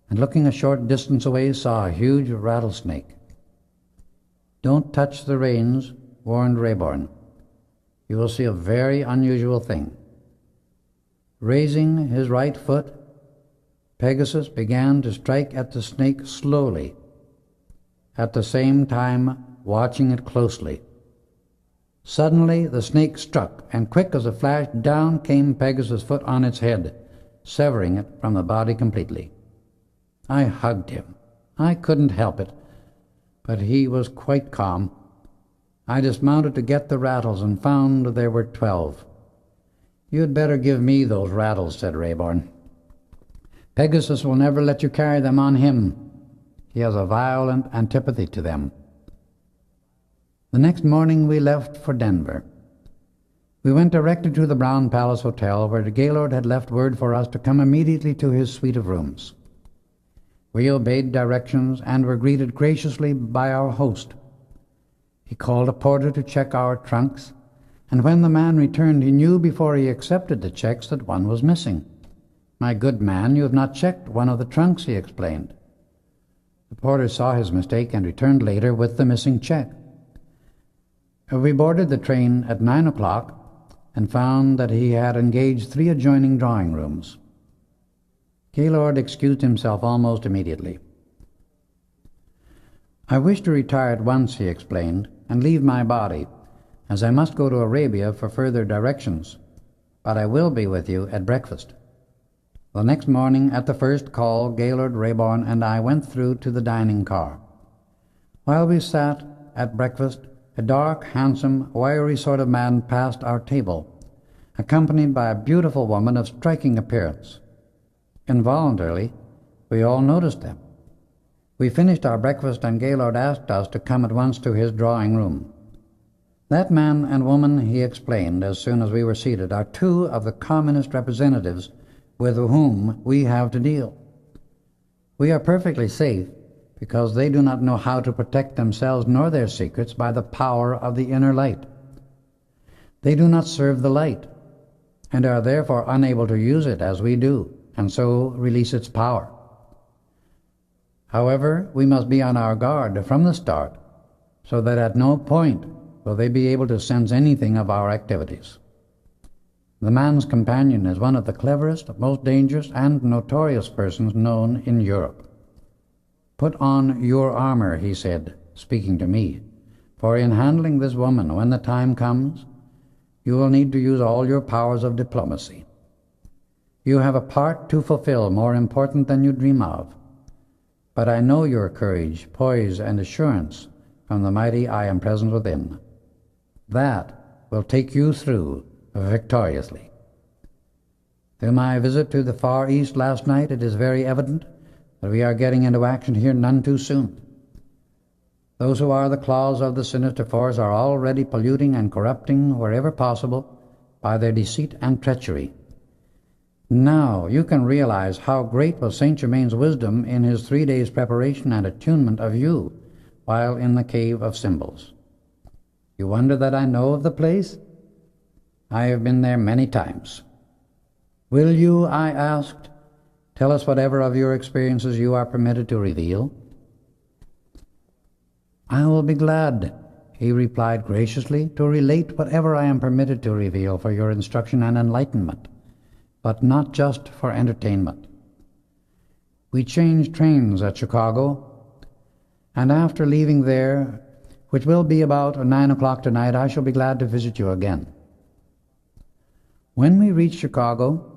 and looking a short distance away saw a huge rattlesnake. "Don't touch the reins," warned Rayborn. "You will see a very unusual thing." Raising his right foot, Pegasus began to strike at the snake slowly, at the same time watching it closely. Suddenly the snake struck, and quick as a flash down came Pegasus' foot on its head, severing it from the body completely. I hugged him. I couldn't help it, but he was quite calm. I dismounted to get the rattles and found there were 12. "You'd better give me those rattles," said Rayborn. "Pegasus will never let you carry them on him. He has a violent antipathy to them." The next morning we left for Denver. We went directly to the Brown Palace Hotel, where the Gaylord had left word for us to come immediately to his suite of rooms. We obeyed directions and were greeted graciously by our host. He called a porter to check our trunks, and when the man returned he knew before he accepted the checks that one was missing. "My good man, you have not checked one of the trunks," he explained. The porter saw his mistake and returned later with the missing check. We boarded the train at 9 o'clock and found that he had engaged 3 adjoining drawing rooms. Gaylord excused himself almost immediately. "I wish to retire at once," he explained, "and leave my body, as I must go to Arabia for further directions, but I will be with you at breakfast." The next morning, at the first call, Gaylord, Rayborn, and I went through to the dining car. While we sat at breakfast, a dark, handsome, wiry sort of man passed our table, accompanied by a beautiful woman of striking appearance. Involuntarily, we all noticed them. We finished our breakfast, and Gaylord asked us to come at once to his drawing room. "That man and woman," he explained as soon as we were seated, "are 2 of the communist representatives with whom we have to deal. We are perfectly safe, because they do not know how to protect themselves nor their secrets by the power of the inner light. They do not serve the light, and are therefore unable to use it as we do, and so release its power. However, we must be on our guard from the start, so that at no point will they be able to sense anything of our activities. The man's companion is one of the cleverest, most dangerous, and notorious persons known in Europe. "Put on your armor," he said, speaking to me, "for in handling this woman, when the time comes, you will need to use all your powers of diplomacy. You have a part to fulfill more important than you dream of, but I know your courage, poise, and assurance from the mighty I am present within. That will take you through victoriously." Through my visit to the Far East last night, it is very evident that we are getting into action here none too soon. Those who are the claws of the sinister force are already polluting and corrupting wherever possible by their deceit and treachery. Now you can realize how great was Saint Germain's wisdom in his 3 days' preparation and attunement of you while in the Cave of Symbols. You wonder that I know of the place? I have been there many times. "Will you," I asked, "tell us whatever of your experiences you are permitted to reveal?" "I will be glad," he replied graciously, "to relate whatever I am permitted to reveal for your instruction and enlightenment, but not just for entertainment. We changed trains at Chicago, and after leaving there, which will be about 9 o'clock tonight, I shall be glad to visit you again. When we reach Chicago,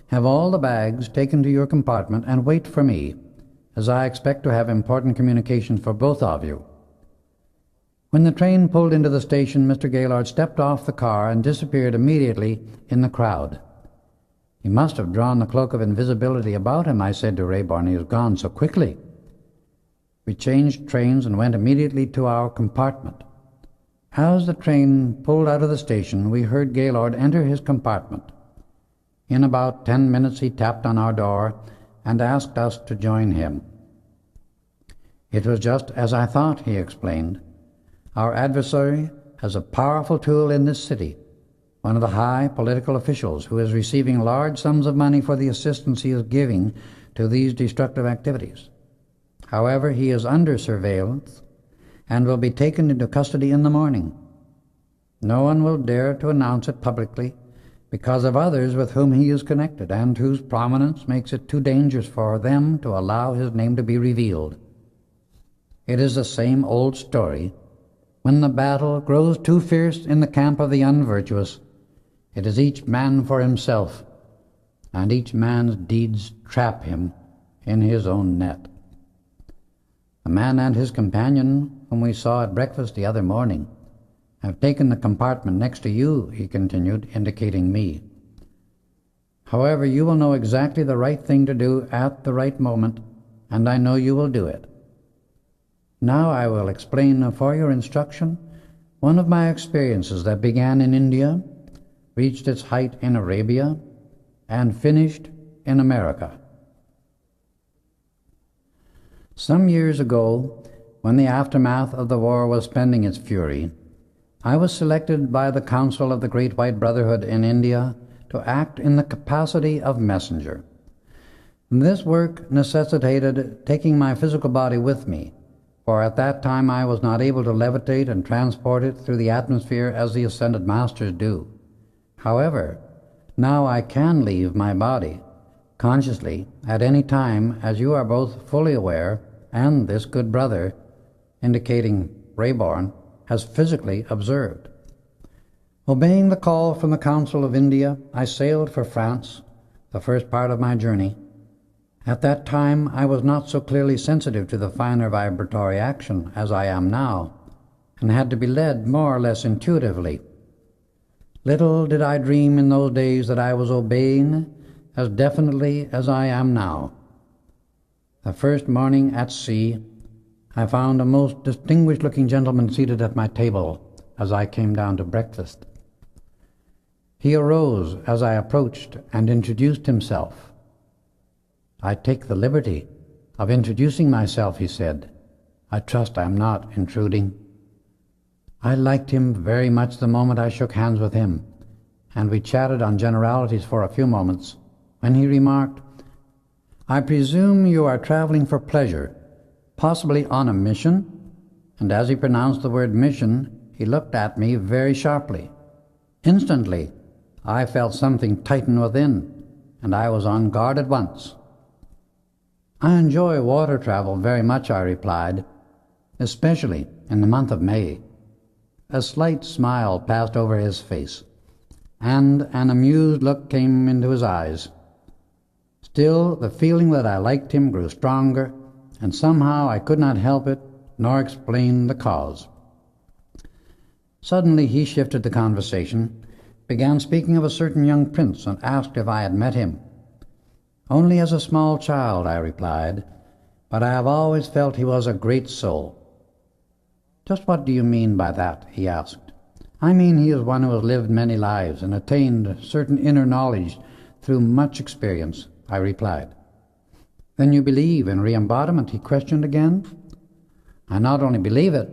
have all the bags taken to your compartment and wait for me, as I expect to have important communications for both of you." When the train pulled into the station, Mr. Gaylord stepped off the car and disappeared immediately in the crowd. "He must have drawn the cloak of invisibility about him," I said to Rayborn. "He was gone so quickly." We changed trains and went immediately to our compartment. As the train pulled out of the station, we heard Gaylord enter his compartment. In about 10 minutes he tapped on our door and asked us to join him. It was just as I thought, he explained. Our adversary has a powerful tool in this city, one of the high political officials who is receiving large sums of money for the assistance he is giving to these destructive activities. However, he is under surveillance and will be taken into custody in the morning. No one will dare to announce it publicly because of others with whom he is connected and whose prominence makes it too dangerous for them to allow his name to be revealed. It is the same old story. When the battle grows too fierce in the camp of the unvirtuous, it is each man for himself, and each man's deeds trap him in his own net. The man and his companion, whom we saw at breakfast the other morning, have taken the compartment next to you, he continued, indicating me. However, you will know exactly the right thing to do at the right moment, and I know you will do it. Now I will explain for your instruction one of my experiences that began in India, reached its height in Arabia, and finished in America. Some years ago, when the aftermath of the war was spending its fury, I was selected by the Council of the Great White Brotherhood in India to act in the capacity of messenger. This work necessitated taking my physical body with me, for at that time I was not able to levitate and transport it through the atmosphere as the ascended masters do. However, now I can leave my body consciously at any time, as you are both fully aware, and this good brother, indicating Rayborn, has physically observed. Obeying the call from the Council of India, I sailed for France, the first part of my journey. At that time, I was not so clearly sensitive to the finer vibratory action as I am now, and had to be led more or less intuitively. Little did I dream in those days that I was obeying as definitely as I am now. The first morning at sea, I found a most distinguished-looking gentleman seated at my table as I came down to breakfast. He arose as I approached and introduced himself. I take the liberty of introducing myself, he said. I trust I am not intruding. I liked him very much the moment I shook hands with him, and we chatted on generalities for a few moments, when he remarked, I presume you are traveling for pleasure, possibly on a mission? And as he pronounced the word mission, he looked at me very sharply. Instantly, I felt something tighten within, and I was on guard at once. I enjoy water travel very much, I replied, especially in the month of May. A slight smile passed over his face, and an amused look came into his eyes. Still, the feeling that I liked him grew stronger, and somehow I could not help it, nor explain the cause. Suddenly he shifted the conversation, began speaking of a certain young prince, and asked if I had met him. Only as a small child, I replied, but I have always felt he was a great soul. Just what do you mean by that? He asked. I mean he is one who has lived many lives and attained certain inner knowledge through much experience, I replied. Then you believe in re-embodiment? He questioned again. I not only believe it,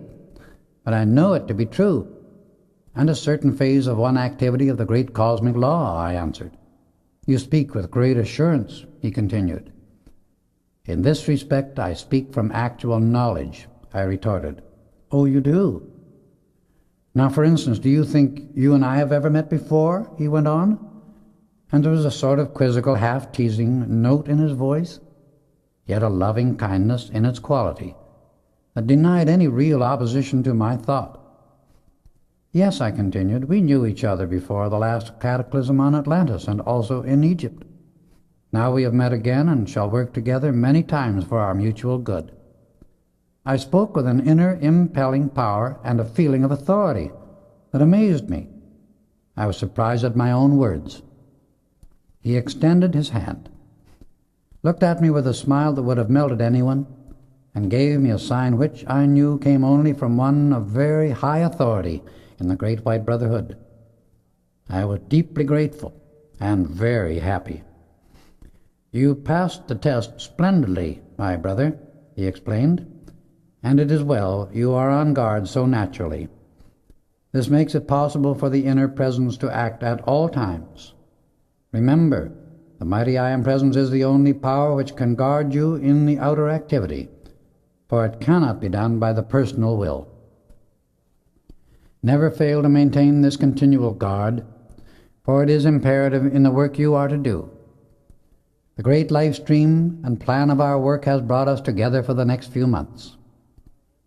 but I know it to be true, and a certain phase of one activity of the great cosmic law, I answered. You speak with great assurance, he continued. In this respect, I speak from actual knowledge, I retorted. Oh, you do? Now, for instance, do you think you and I have ever met before? He went on, and there was a sort of quizzical, half-teasing note in his voice, yet a loving kindness in its quality, that denied any real opposition to my thought. Yes, I continued, we knew each other before the last cataclysm on Atlantis and also in Egypt. Now we have met again and shall work together many times for our mutual good. I spoke with an inner impelling power and a feeling of authority that amazed me. I was surprised at my own words. He extended his hand, looked at me with a smile that would have melted anyone, and gave me a sign which I knew came only from one of very high authority in the Great White Brotherhood. I was deeply grateful and very happy. You passed the test splendidly, my brother, he explained. and it is well you are on guard so naturally. This makes it possible for the inner presence to act at all times. Remember, the mighty I Am Presence is the only power which can guard you in the outer activity, for it cannot be done by the personal will. Never fail to maintain this continual guard, for it is imperative in the work you are to do. The great life stream and plan of our work has brought us together for the next few months.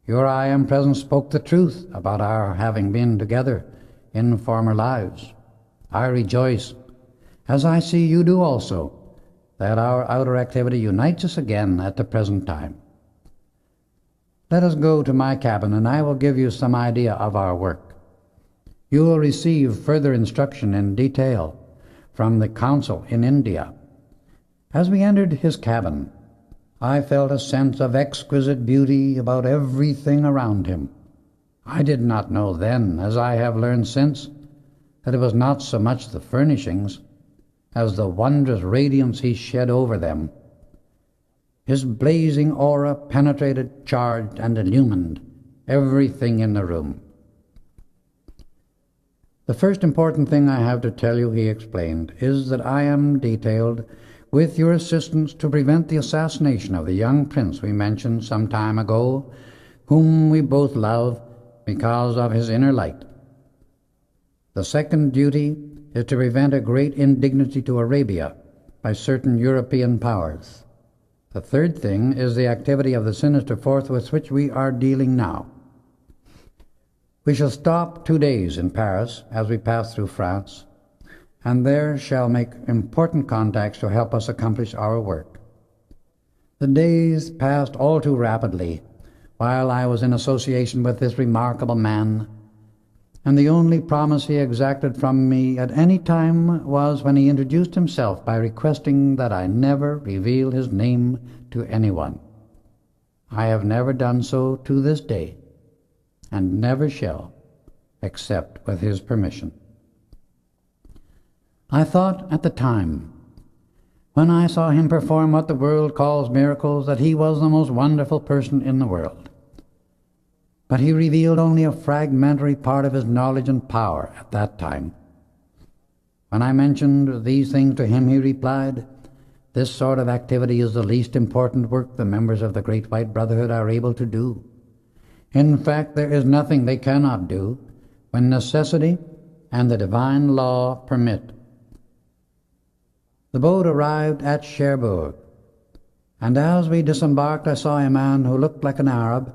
Your I Am Presence spoke the truth about our having been together in former lives. I rejoice, as I see you do also, that our outer activity unites us again at the present time. Let us go to my cabin, and I will give you some idea of our work. You will receive further instruction in detail from the council in India. As we entered his cabin, I felt a sense of exquisite beauty about everything around him. I did not know then, as I have learned since, that it was not so much the furnishings as the wondrous radiance he shed over them. His blazing aura penetrated, charged, and illumined everything in the room. The first important thing I have to tell you, he explained, is that I am detailed with your assistance to prevent the assassination of the young prince we mentioned some time ago, whom we both love because of his inner light. The second duty is to prevent a great indignity to Arabia by certain European powers. The third thing is the activity of the sinister force with which we are dealing now. We shall stop 2 days in Paris as we pass through France, and there shall make important contacts to help us accomplish our work. The days passed all too rapidly while I was in association with this remarkable man, and the only promise he exacted from me at any time was when he introduced himself by requesting that I never reveal his name to anyone. I have never done so to this day, and never shall, except with his permission. I thought at the time, when I saw him perform what the world calls miracles, that he was the most wonderful person in the world. But he revealed only a fragmentary part of his knowledge and power at that time. When I mentioned these things to him, he replied, "This sort of activity is the least important work the members of the Great White Brotherhood are able to do. In fact, there is nothing they cannot do when necessity and the divine law permit." The boat arrived at Cherbourg, and as we disembarked I saw a man who looked like an Arab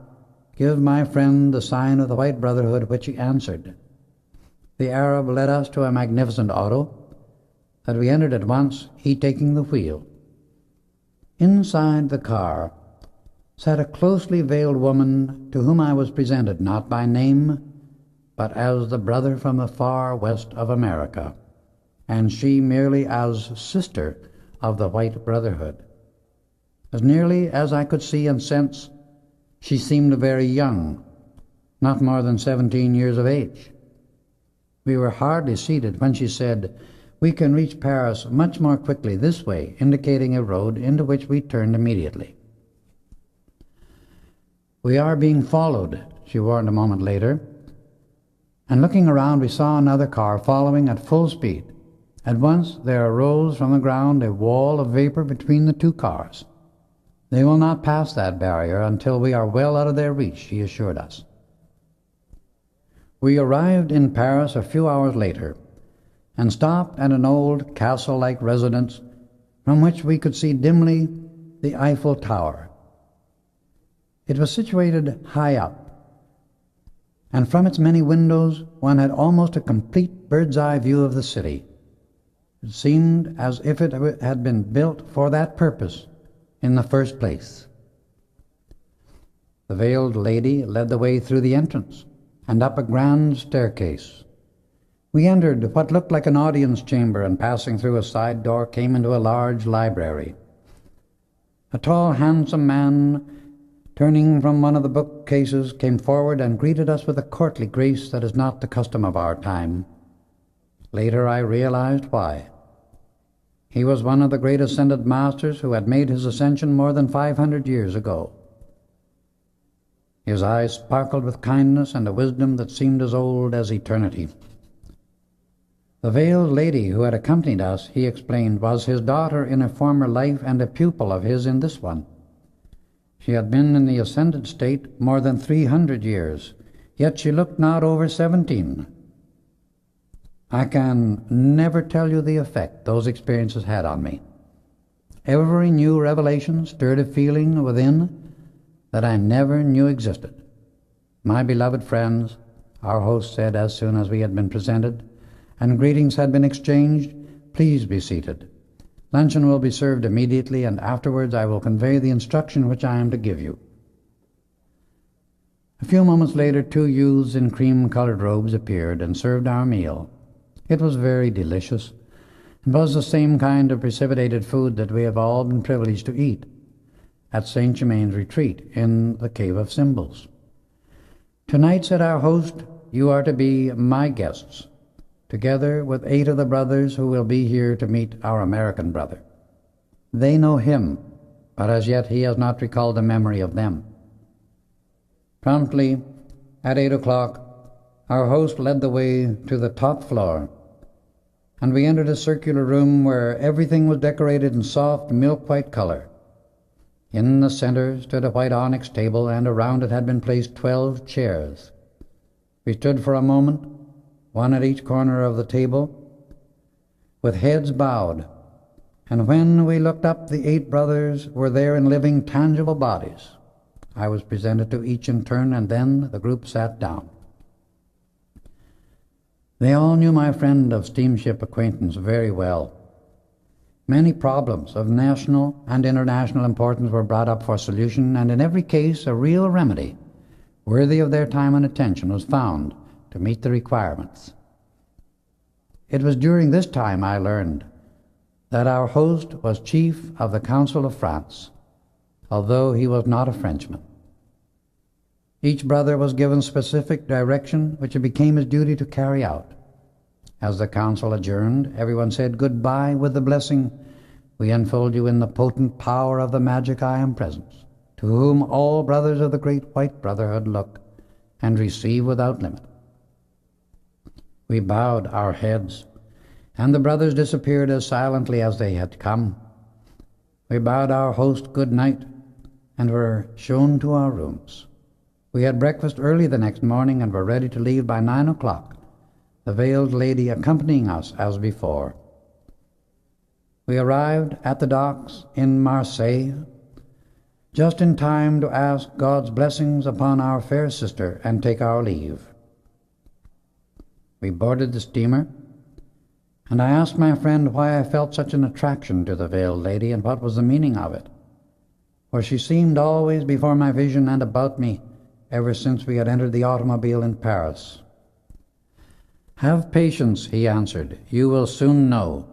give my friend the sign of the White Brotherhood, which he answered. The Arab led us to a magnificent auto that we entered at once, he taking the wheel. Inside the car sat a closely veiled woman to whom I was presented not by name, but as the brother from the far west of America, and she merely as sister of the White Brotherhood. As nearly as I could see and sense, she seemed very young, not more than 17 years of age. We were hardly seated when she said, "We can reach Paris much more quickly this way," indicating a road into which we turned immediately. "We are being followed," she warned a moment later, and looking around we saw another car following at full speed. At once there arose from the ground a wall of vapor between the two cars. "They will not pass that barrier until we are well out of their reach," she assured us. We arrived in Paris a few hours later and stopped at an old castle-like residence from which we could see dimly the Eiffel Tower. It was situated high up, and from its many windows one had almost a complete bird's-eye view of the city. It seemed as if it had been built for that purpose in the first place. The veiled lady led the way through the entrance and up a grand staircase. We entered what looked like an audience chamber, and passing through a side door came into a large library. A tall, handsome man, turning from one of the bookcases, came forward and greeted us with a courtly grace that is not the custom of our time. Later I realized why. He was one of the great ascended masters who had made his ascension more than 500 years ago. His eyes sparkled with kindness and a wisdom that seemed as old as eternity. The veiled lady who had accompanied us, he explained, was his daughter in a former life and a pupil of his in this one. She had been in the ascended state more than 300 years, yet she looked not over 17. I can never tell you the effect those experiences had on me. Every new revelation stirred a feeling within that I never knew existed. My beloved friends, our host said as soon as we had been presented, and greetings had been exchanged, please be seated. Luncheon will be served immediately, and afterwards I will convey the instruction which I am to give you. A few moments later, 2 youths in cream-colored robes appeared and served our meal. It was very delicious, and was the same kind of precipitated food that we have all been privileged to eat at St. Germain's retreat in the Cave of Symbols. Tonight, said our host, you are to be my guests, together with 8 of the brothers who will be here to meet our American brother. They know him, but as yet he has not recalled the memory of them. Promptly at 8 o'clock, our host led the way to the top floor, and we entered a circular room where everything was decorated in soft milk-white color. In the center stood a white onyx table, and around it had been placed 12 chairs. We stood for a moment, one at each corner of the table, with heads bowed, and when we looked up, the 8 brothers were there in living, tangible bodies. I was presented to each in turn, and then the group sat down. They all knew my friend of steamship acquaintance very well. Many problems of national and international importance were brought up for solution, and in every case a real remedy, worthy of their time and attention, was found to meet the requirements. It was during this time I learned that our host was chief of the Council of France, although he was not a Frenchman. Each brother was given specific direction which it became his duty to carry out. As the council adjourned, everyone said goodbye with the blessing, "We enfold you in the potent power of the magic I am presence, to whom all brothers of the great white brotherhood look and receive without limit." We bowed our heads, and the brothers disappeared as silently as they had come. We bade our host good night and were shown to our rooms. We had breakfast early the next morning and were ready to leave by 9 o'clock, the veiled lady accompanying us as before. We arrived at the docks in Marseille just in time to ask God's blessings upon our fair sister and take our leave. We boarded the steamer, and I asked my friend why I felt such an attraction to the veiled lady and what was the meaning of it, for she seemed always before my vision and about me ever since we had entered the automobile in Paris. "Have patience," he answered. "You will soon know."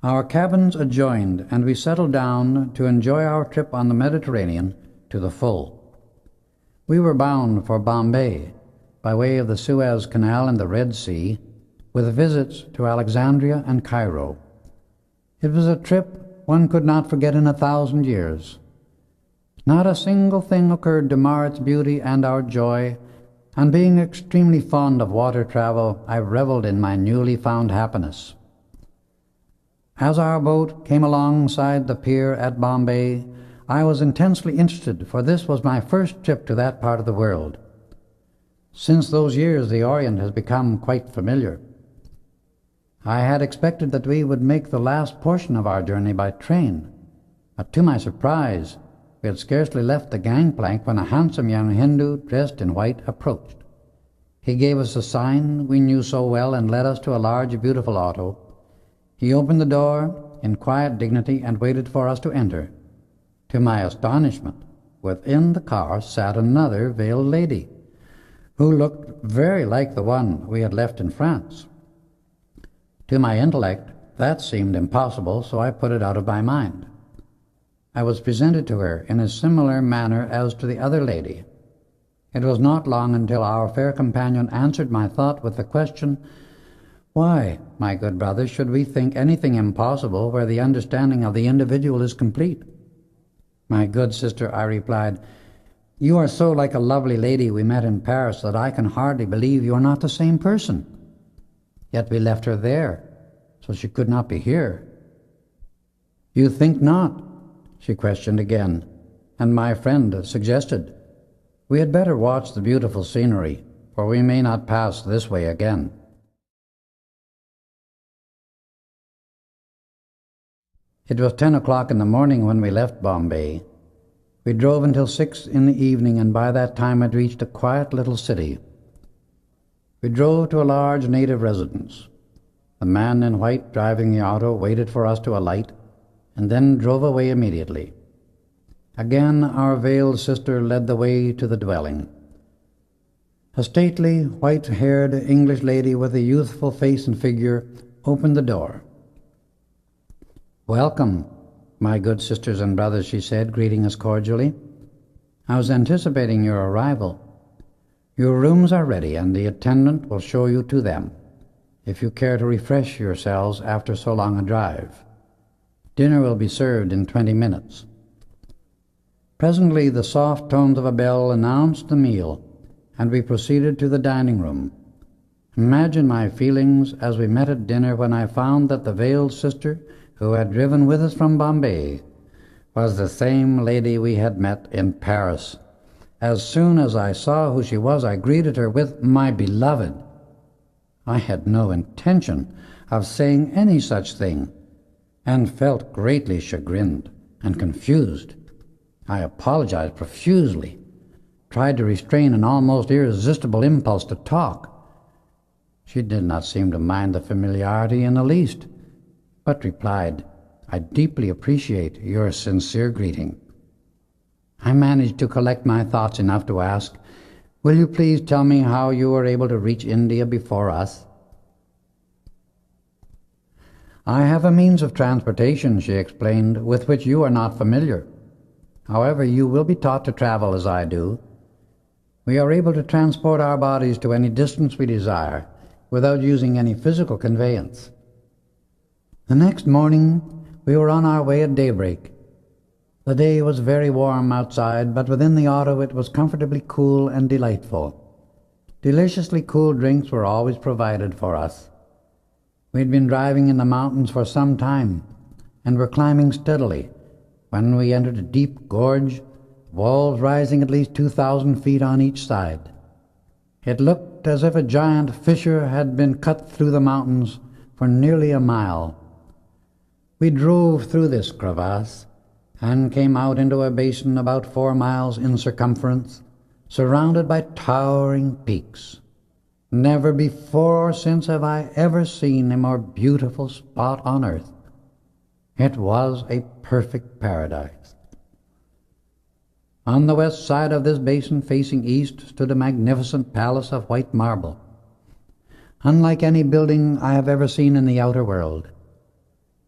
Our cabins adjoined, and we settled down to enjoy our trip on the Mediterranean to the full. We were bound for Bombay by way of the Suez Canal and the Red Sea, with visits to Alexandria and Cairo. It was a trip one could not forget in 1,000 years. Not a single thing occurred to mar its beauty and our joy, and being extremely fond of water travel, I reveled in my newly found happiness. As our boat came alongside the pier at Bombay, I was intensely interested, for this was my first trip to that part of the world. Since those years, the Orient has become quite familiar. I had expected that we would make the last portion of our journey by train, but to my surprise, we had scarcely left the gangplank when a handsome young Hindu dressed in white approached. He gave us a sign we knew so well and led us to a large, beautiful auto. He opened the door in quiet dignity and waited for us to enter. To my astonishment, within the car sat another veiled lady, who looked very like the one we had left in France. To my intellect, that seemed impossible, so I put it out of my mind. I was presented to her in a similar manner as to the other lady. It was not long until our fair companion answered my thought with the question, "Why, my good brother, should we think anything impossible where the understanding of the individual is complete?" "My good sister," I replied, You are so like a lovely lady we met in Paris that I can hardly believe you are not the same person. Yet we left her there, so she could not be here." "You think not?" she questioned again, and my friend suggested, "We had better watch the beautiful scenery, for we may not pass this way again." It was 10 o'clock in the morning when we left Bombay. We drove until 6 in the evening, and by that time had reached a quiet little city. We drove to a large native residence. The man in white driving the auto waited for us to alight, and then drove away immediately. Again our veiled sister led the way to the dwelling. A stately, white-haired English lady with a youthful face and figure opened the door. "Welcome, my good sisters and brothers," she said, greeting us cordially. "I was anticipating your arrival. Your rooms are ready, and the attendant will show you to them, if you care to refresh yourselves after so long a drive. Dinner will be served in 20 minutes. Presently the soft tones of a bell announced the meal, and we proceeded to the dining room. Imagine my feelings as we met at dinner when I found that the veiled sister who had driven with us from Bombay was the same lady we had met in Paris. As soon as I saw who she was, I greeted her with "my beloved." I had no intention of saying any such thing, and felt greatly chagrined and confused. I apologized profusely, tried to restrain an almost irresistible impulse to talk. She did not seem to mind the familiarity in the least, but replied, "I deeply appreciate your sincere greeting." I managed to collect my thoughts enough to ask, "Will you please tell me how you were able to reach India before us?" "I have a means of transportation," she explained, "with which you are not familiar. However, you will be taught to travel as I do. We are able to transport our bodies to any distance we desire, without using any physical conveyance." The next morning we were on our way at daybreak. The day was very warm outside, but within the auto it was comfortably cool and delightful. Deliciously cool drinks were always provided for us. We had been driving in the mountains for some time, and were climbing steadily, when we entered a deep gorge, walls rising at least 2,000 feet on each side. It looked as if a giant fissure had been cut through the mountains for nearly a mile. We drove through this crevasse, and came out into a basin about 4 miles in circumference, surrounded by towering peaks. Never before or since have I ever seen a more beautiful spot on earth. It was a perfect paradise. On the west side of this basin, facing east, stood a magnificent palace of white marble, unlike any building I have ever seen in the outer world.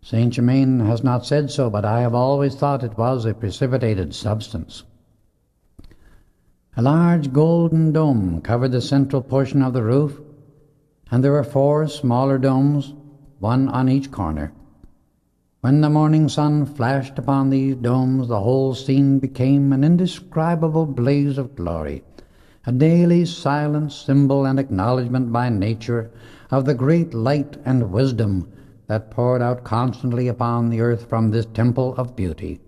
Saint Germain has not said so, but I have always thought it was a precipitated substance. A large golden dome covered the central portion of the roof, and there were 4 smaller domes, one on each corner. When the morning sun flashed upon these domes, the whole scene became an indescribable blaze of glory, a daily silent symbol and acknowledgment by nature of the great light and wisdom that poured out constantly upon the earth from this temple of beauty.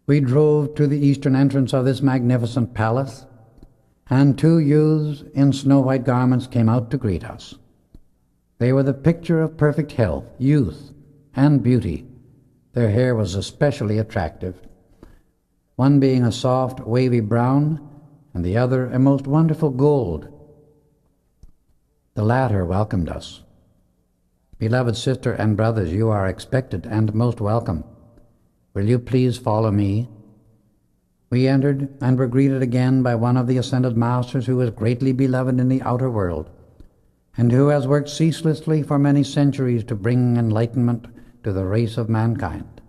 We drove to the eastern entrance of this magnificent palace, and 2 youths in snow-white garments came out to greet us. They were the picture of perfect health, youth, and beauty. Their hair was especially attractive, one being a soft, wavy brown, and the other a most wonderful gold. The latter welcomed us. "Beloved sister and brothers, you are expected and most welcome. Will you please follow me?" We entered, and were greeted again by one of the ascended masters who is greatly beloved in the outer world, and who has worked ceaselessly for many centuries to bring enlightenment to the race of mankind.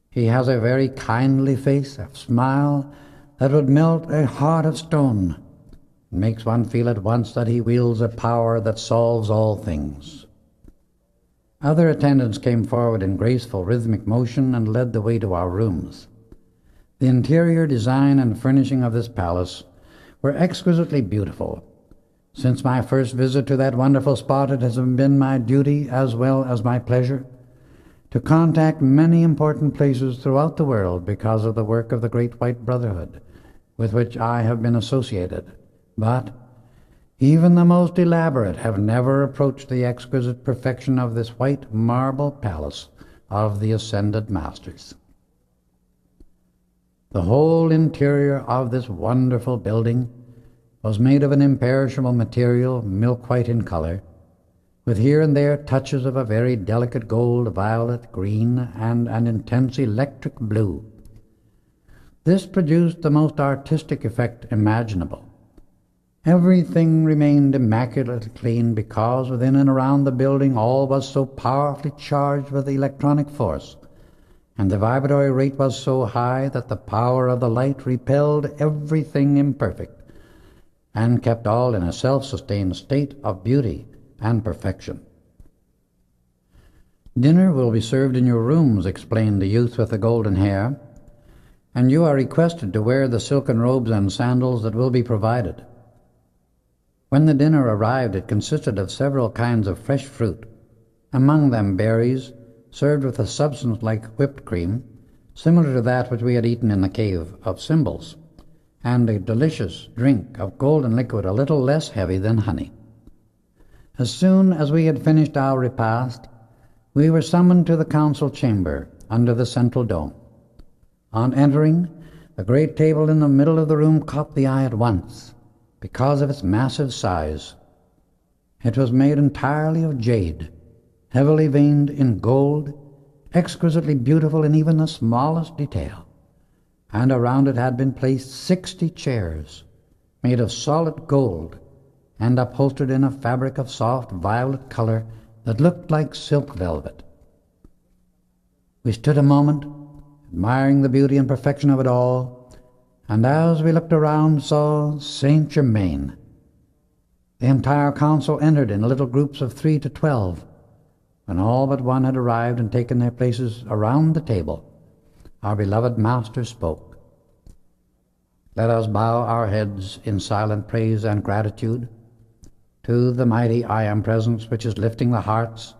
He has a very kindly face, a smile that would melt a heart of stone. It makes one feel at once that he wields a power that solves all things. Other attendants came forward in graceful rhythmic motion and led the way to our rooms. The interior design and furnishing of this palace were exquisitely beautiful. Since my first visit to that wonderful spot, it has been my duty as well as my pleasure to contact many important places throughout the world because of the work of the Great White Brotherhood with which I have been associated. But even the most elaborate have never approached the exquisite perfection of this white marble palace of the Ascended Masters. The whole interior of this wonderful building was made of an imperishable material, milk-white in color, with here and there touches of a very delicate gold, violet, green, and an intense electric blue. This produced the most artistic effect imaginable. Everything remained immaculately clean because within and around the building all was so powerfully charged with electronic force, and the vibratory rate was so high that the power of the light repelled everything imperfect and kept all in a self-sustained state of beauty and perfection. "Dinner will be served in your rooms," explained the youth with the golden hair, "and you are requested to wear the silken robes and sandals that will be provided." When the dinner arrived, it consisted of several kinds of fresh fruit, among them berries, served with a substance like whipped cream, similar to that which we had eaten in the cave of Symbols, and a delicious drink of golden liquid a little less heavy than honey. As soon as we had finished our repast, we were summoned to the council chamber under the central dome. On entering, the great table in the middle of the room caught the eye at once because of its massive size. It was made entirely of jade, heavily veined in gold, exquisitely beautiful in even the smallest detail, and around it had been placed 60 chairs made of solid gold and upholstered in a fabric of soft violet color that looked like silk velvet. We stood a moment, admiring the beauty and perfection of it all, and as we looked around saw Saint Germain. The entire council entered in little groups of 3 to 12. When all but one had arrived and taken their places around the table, our beloved Master spoke. "Let us bow our heads in silent praise and gratitude to the mighty I Am Presence which is lifting the hearts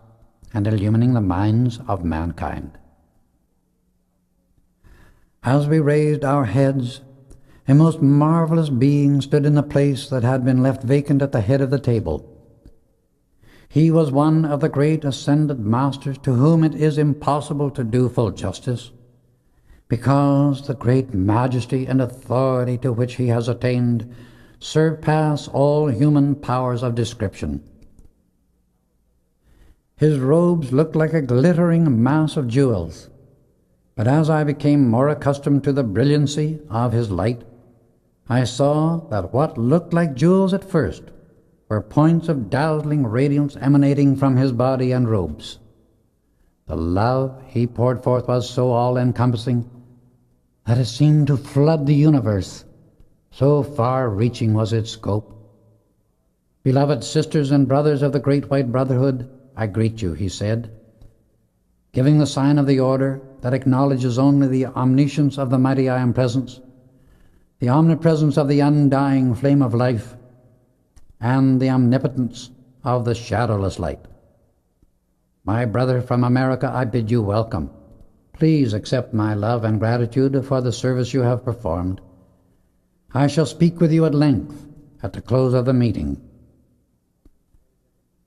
and illumining the minds of mankind." As we raised our heads, a most marvelous being stood in the place that had been left vacant at the head of the table. He was one of the great Ascended Masters to whom it is impossible to do full justice, because the great majesty and authority to which he has attained surpass all human powers of description. His robes looked like a glittering mass of jewels, but as I became more accustomed to the brilliancy of his light, I saw that what looked like jewels at first were points of dazzling radiance emanating from his body and robes. The love he poured forth was so all-encompassing that it seemed to flood the universe, so far-reaching was its scope. "Beloved sisters and brothers of the Great White Brotherhood, I greet you," he said, giving the sign of the order that acknowledges only the omniscience of the mighty I Am Presence, the omnipresence of the undying flame of life, and the omnipotence of the shadowless light. "My brother from America, I bid you welcome. Please accept my love and gratitude for the service you have performed. I shall speak with you at length at the close of the meeting."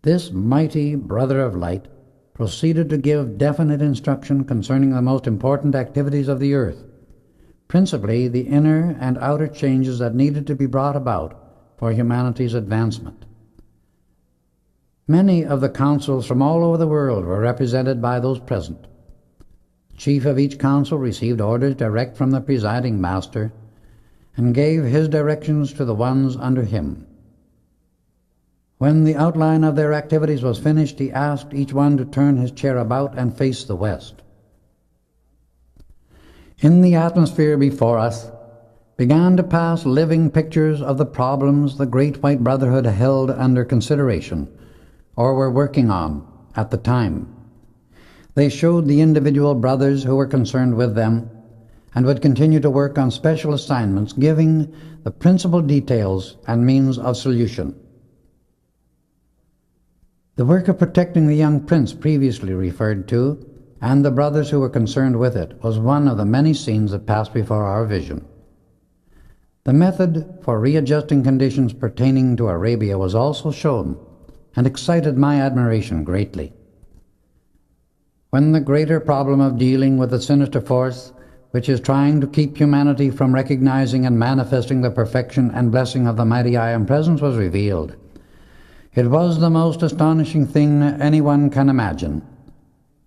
This mighty brother of light proceeded to give definite instruction concerning the most important activities of the earth, principally the inner and outer changes that needed to be brought about for humanity's advancement. Many of the councils from all over the world were represented by those present. The chief of each council received orders direct from the presiding master and gave his directions to the ones under him. When the outline of their activities was finished, he asked each one to turn his chair about and face the west. In the atmosphere before us began to pass living pictures of the problems the Great White Brotherhood held under consideration or were working on at the time. They showed the individual brothers who were concerned with them and would continue to work on special assignments, giving the principal details and means of solution. The work of protecting the young prince previously referred to, and the brothers who were concerned with it, was one of the many scenes that passed before our vision. The method for readjusting conditions pertaining to Arabia was also shown, and excited my admiration greatly. When the greater problem of dealing with the sinister force which is trying to keep humanity from recognizing and manifesting the perfection and blessing of the mighty I Am Presence was revealed, it was the most astonishing thing anyone can imagine.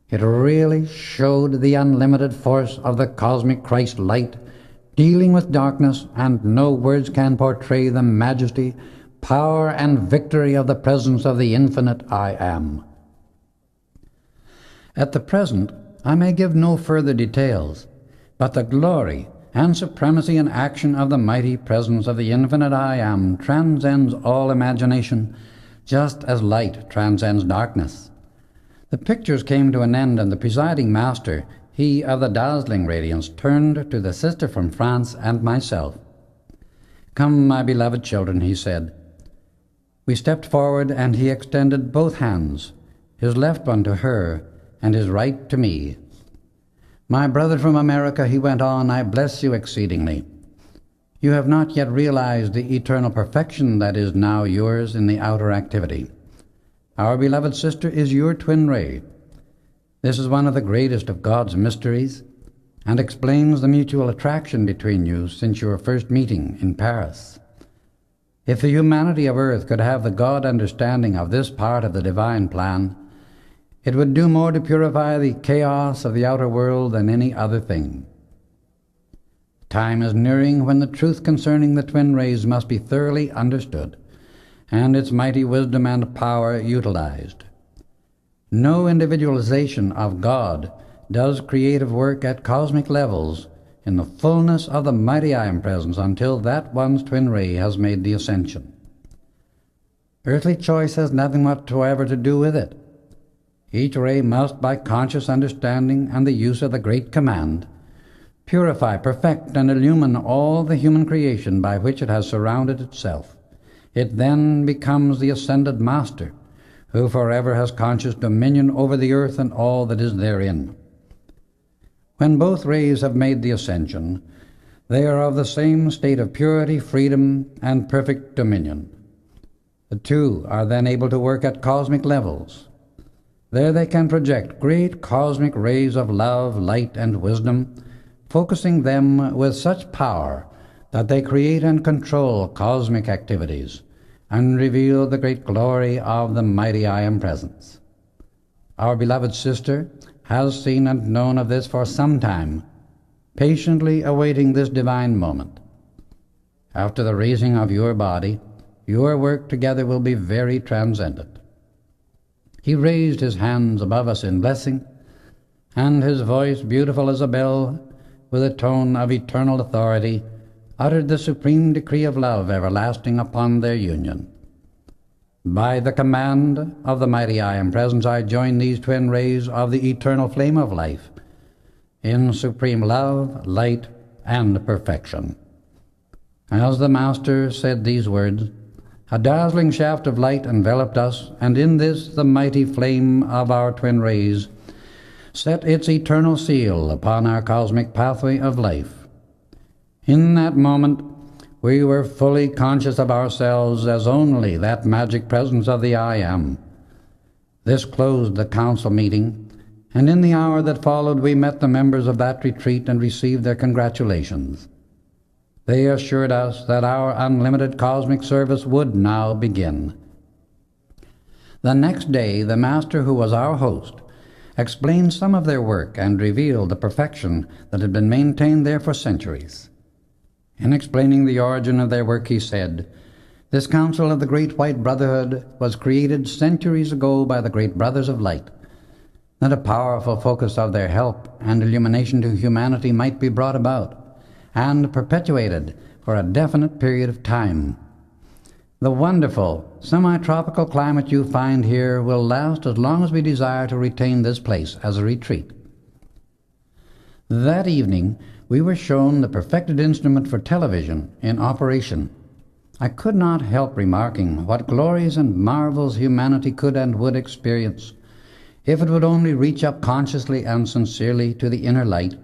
It really showed the unlimited force of the cosmic Christ light dealing with darkness, and no words can portray the majesty, power, and victory of the presence of the infinite I Am. At the present, I may give no further details, but the glory and supremacy and action of the mighty presence of the infinite I Am transcends all imagination, just as light transcends darkness. The pictures came to an end, and the presiding master, he of the dazzling radiance, turned to the sister from France and myself. "Come, my beloved children," he said. We stepped forward, and he extended both hands, his left one to her, and his right to me. "My brother from America," he went on, "I bless you exceedingly. You have not yet realized the eternal perfection that is now yours in the outer activity. Our beloved sister is your twin ray. This is one of the greatest of God's mysteries, and explains the mutual attraction between you since your first meeting in Paris. If the humanity of earth could have the God understanding of this part of the divine plan, it would do more to purify the chaos of the outer world than any other thing. Time is nearing when the truth concerning the twin rays must be thoroughly understood, and its mighty wisdom and power utilized. No individualization of God does creative work at cosmic levels in the fullness of the mighty I Am Presence until that one's twin ray has made the ascension. Earthly choice has nothing whatsoever to do with it. Each ray must, by conscious understanding and the use of the great command, purify, perfect, and illumine all the human creation by which it has surrounded itself. It then becomes the ascended master, who forever has conscious dominion over the earth and all that is therein. When both rays have made the ascension, they are of the same state of purity, freedom, and perfect dominion. The two are then able to work at cosmic levels. There they can project great cosmic rays of love, light, and wisdom, focusing them with such power that they create and control cosmic activities and reveal the great glory of the mighty I Am Presence. Our beloved sister has seen and known of this for some time, patiently awaiting this divine moment. After the raising of your body, your work together will be very transcendent. He raised his hands above us in blessing, and his voice, beautiful as a bell, with a tone of eternal authority, uttered the supreme decree of love everlasting upon their union. By the command of the mighty I Am Presence, I join these twin rays of the eternal flame of life in supreme love, light, and perfection. As the Master said these words, a dazzling shaft of light enveloped us, and in this the mighty flame of our twin rays set its eternal seal upon our cosmic pathway of life. In that moment, we were fully conscious of ourselves as only that magic presence of the I Am. This closed the council meeting, and in the hour that followed we met the members of that retreat and received their congratulations. They assured us that our unlimited cosmic service would now begin. The next day, the Master, who was our host, explained some of their work and revealed the perfection that had been maintained there for centuries. In explaining the origin of their work, he said, "This Council of the Great White Brotherhood was created centuries ago by the Great Brothers of Light, that a powerful focus of their help and illumination to humanity might be brought about and perpetuated for a definite period of time. The wonderful semi-tropical climate you find here will last as long as we desire to retain this place as a retreat." That evening, we were shown the perfected instrument for television in operation. I could not help remarking what glories and marvels humanity could and would experience if it would only reach up consciously and sincerely to the inner light,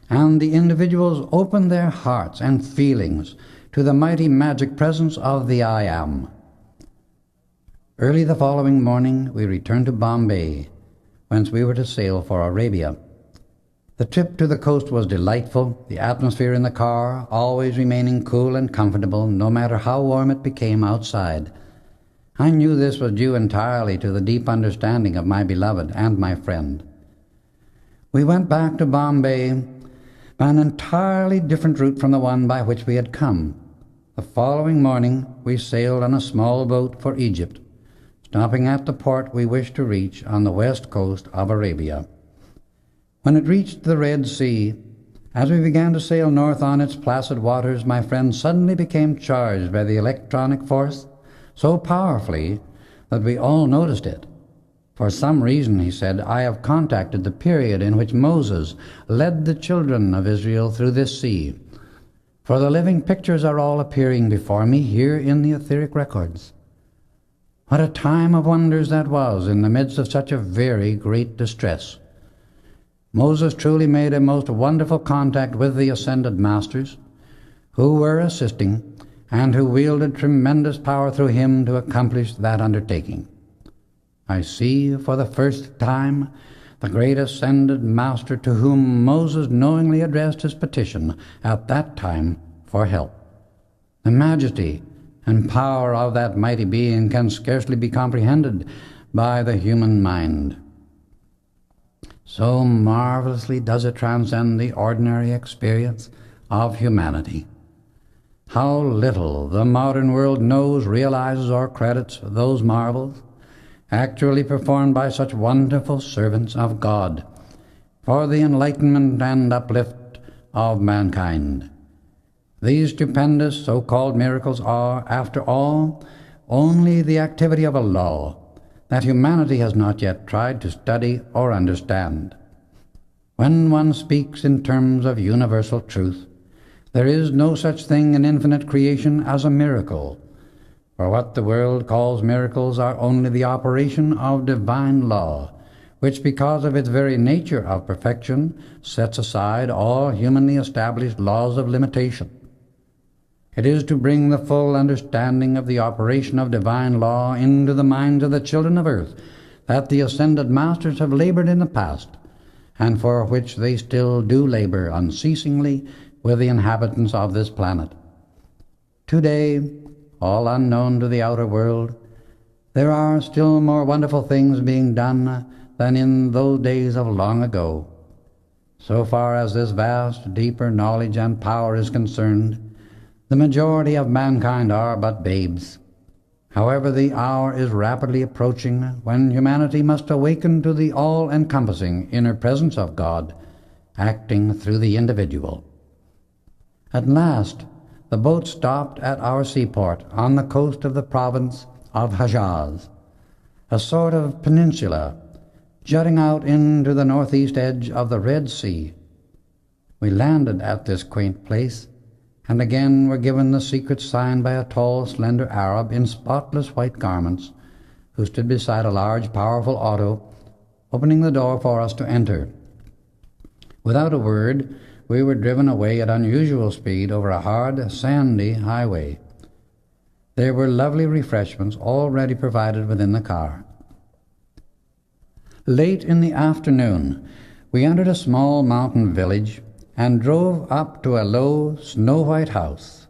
and the individuals open their hearts and feelings to the mighty magic presence of the I Am. Early the following morning we returned to Bombay, whence we were to sail for Arabia. The trip to the coast was delightful, the atmosphere in the car always remaining cool and comfortable, no matter how warm it became outside. I knew this was due entirely to the deep understanding of my beloved and my friend. We went back to Bombay by an entirely different route from the one by which we had come. The following morning we sailed on a small boat for Egypt, stopping at the port we wished to reach on the west coast of Arabia. When it reached the Red Sea, as we began to sail north on its placid waters, my friend suddenly became charged by the electronic force so powerfully that we all noticed it. For some reason, he said, I have contacted the period in which Moses led the children of Israel through this sea, for the living pictures are all appearing before me here in the etheric records. What a time of wonders that was in the midst of such a very great distress. Moses truly made a most wonderful contact with the ascended masters, who were assisting and who wielded tremendous power through him to accomplish that undertaking. I see for the first time the great ascended master to whom Moses knowingly addressed his petition at that time for help. The majesty and power of that mighty being can scarcely be comprehended by the human mind. So marvelously does it transcend the ordinary experience of humanity. How little the modern world knows, realizes, or credits those marvels actually performed by such wonderful servants of God for the enlightenment and uplift of mankind. These stupendous so-called miracles are, after all, only the activity of a law that humanity has not yet tried to study or understand. When one speaks in terms of universal truth, there is no such thing in infinite creation as a miracle, for what the world calls miracles are only the operation of divine law, which, because of its very nature of perfection, sets aside all humanly established laws of limitation. It is to bring the full understanding of the operation of divine law into the minds of the children of earth that the ascended masters have labored in the past, and for which they still do labor unceasingly with the inhabitants of this planet. Today, all unknown to the outer world, there are still more wonderful things being done than in those days of long ago. So far as this vast, deeper knowledge and power is concerned, the majority of mankind are but babes. However, the hour is rapidly approaching when humanity must awaken to the all-encompassing inner presence of God, acting through the individual. At last, the boat stopped at our seaport on the coast of the province of Hejaz, a sort of peninsula jutting out into the northeast edge of the Red Sea. We landed at this quaint place, and again were given the secret sign by a tall, slender Arab in spotless white garments, who stood beside a large, powerful auto, opening the door for us to enter. Without a word, we were driven away at unusual speed over a hard, sandy highway. There were lovely refreshments already provided within the car. Late in the afternoon, we entered a small mountain village and drove up to a low, snow-white house.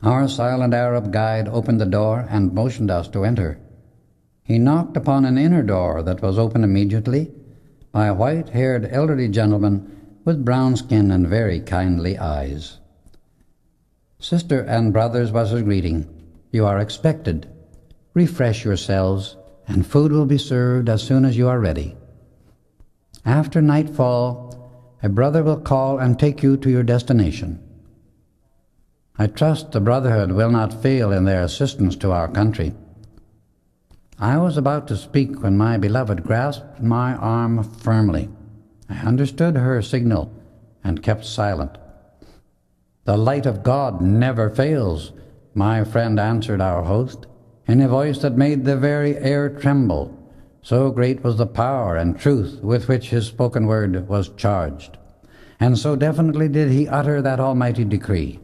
Our silent Arab guide opened the door and motioned us to enter. He knocked upon an inner door that was opened immediately by a white-haired elderly gentleman with brown skin and very kindly eyes. "Sister and brothers," was his greeting, "you are expected. Refresh yourselves, and food will be served as soon as you are ready. After nightfall, a brother will call and take you to your destination. I trust the Brotherhood will not fail in their assistance to our country." I was about to speak when my beloved grasped my arm firmly. I understood her signal and kept silent. "The light of God never fails," my friend answered our host, in a voice that made the very air tremble, so great was the power and truth with which his spoken word was charged, and so definitely did he utter that almighty decree.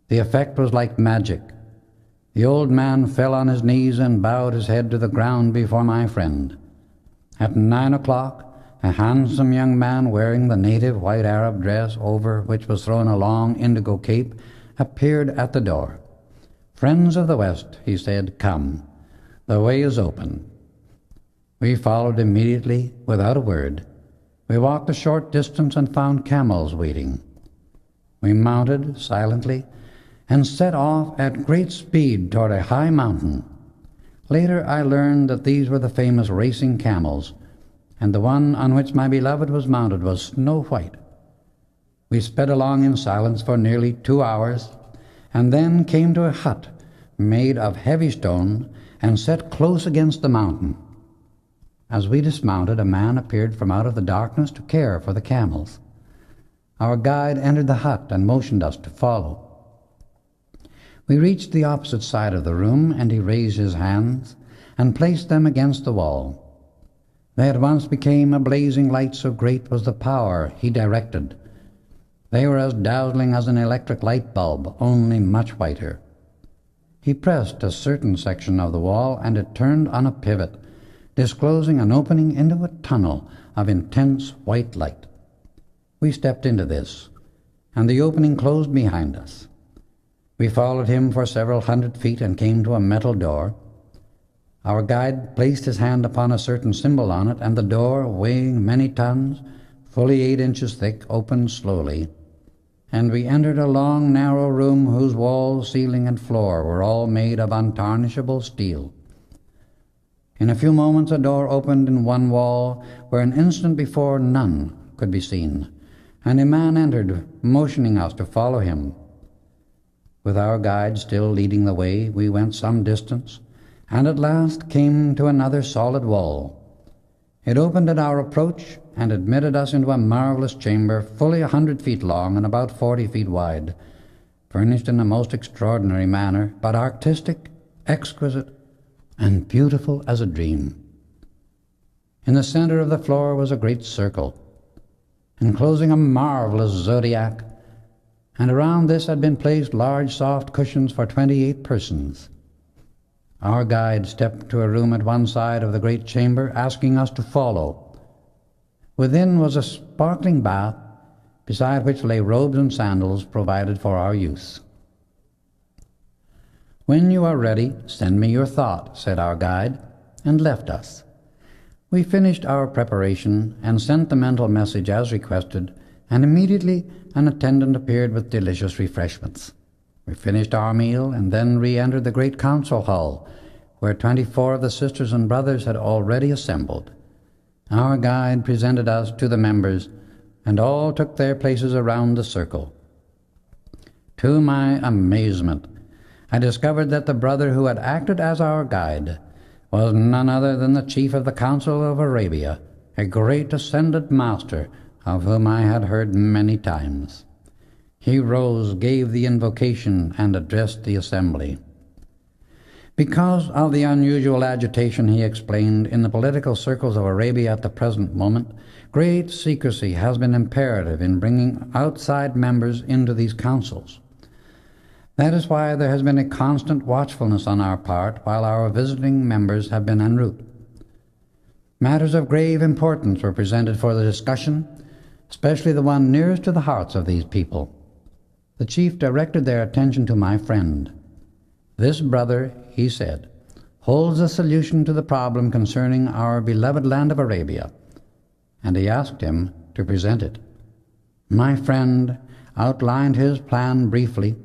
The effect was like magic. The old man fell on his knees and bowed his head to the ground before my friend. At 9 o'clock, a handsome young man wearing the native white Arab dress over which was thrown a long indigo cape appeared at the door. "Friends of the West," he said, "come. The way is open." We followed immediately without a word. We walked a short distance and found camels waiting. We mounted silently and set off at great speed toward a high mountain. Later I learned that these were the famous racing camels, and the one on which my beloved was mounted was snow white. We sped along in silence for nearly 2 hours, and then came to a hut made of heavy stone and set close against the mountain. As we dismounted, a man appeared from out of the darkness to care for the camels. Our guide entered the hut and motioned us to follow. We reached the opposite side of the room, and he raised his hands and placed them against the wall. They at once became a blazing light, so great was the power he directed. They were as dazzling as an electric light bulb, only much whiter. He pressed a certain section of the wall, and it turned on a pivot, disclosing an opening into a tunnel of intense white light. We stepped into this, and the opening closed behind us. We followed him for several hundred feet and came to a metal door. Our guide placed his hand upon a certain symbol on it, and the door, weighing many tons, fully 8 inches thick, opened slowly, and we entered a long, narrow room whose walls, ceiling, and floor were all made of untarnishable steel. In a few moments a door opened in one wall where an instant before none could be seen, and a man entered, motioning us to follow him. With our guide still leading the way, we went some distance, and at last came to another solid wall. It opened at our approach and admitted us into a marvelous chamber fully 100 feet long and about 40 feet wide, furnished in a most extraordinary manner, but artistic, exquisite, and beautiful as a dream. In the center of the floor was a great circle, enclosing a marvelous zodiac, and around this had been placed large soft cushions for 28 persons. Our guide stepped to a room at one side of the great chamber, asking us to follow. Within was a sparkling bath, beside which lay robes and sandals provided for our use. "When you are ready, send me your thought," said our guide, and left us. We finished our preparation and sent the mental message as requested, and immediately an attendant appeared with delicious refreshments. We finished our meal and then re-entered the great council hall, where 24 of the sisters and brothers had already assembled. Our guide presented us to the members, and all took their places around the circle. To my amazement, I discovered that the brother who had acted as our guide was none other than the chief of the Council of Arabia, a great ascended master of whom I had heard many times. He rose, gave the invocation, and addressed the assembly. Because of the unusual agitation, he explained, in the political circles of Arabia at the present moment, great secrecy has been imperative in bringing outside members into these councils. That is why there has been a constant watchfulness on our part while our visiting members have been en route. Matters of grave importance were presented for the discussion, especially the one nearest to the hearts of these people. The chief directed their attention to my friend. "This brother," he said, "holds a solution to the problem concerning our beloved land of Arabia," and he asked him to present it. My friend outlined his plan briefly,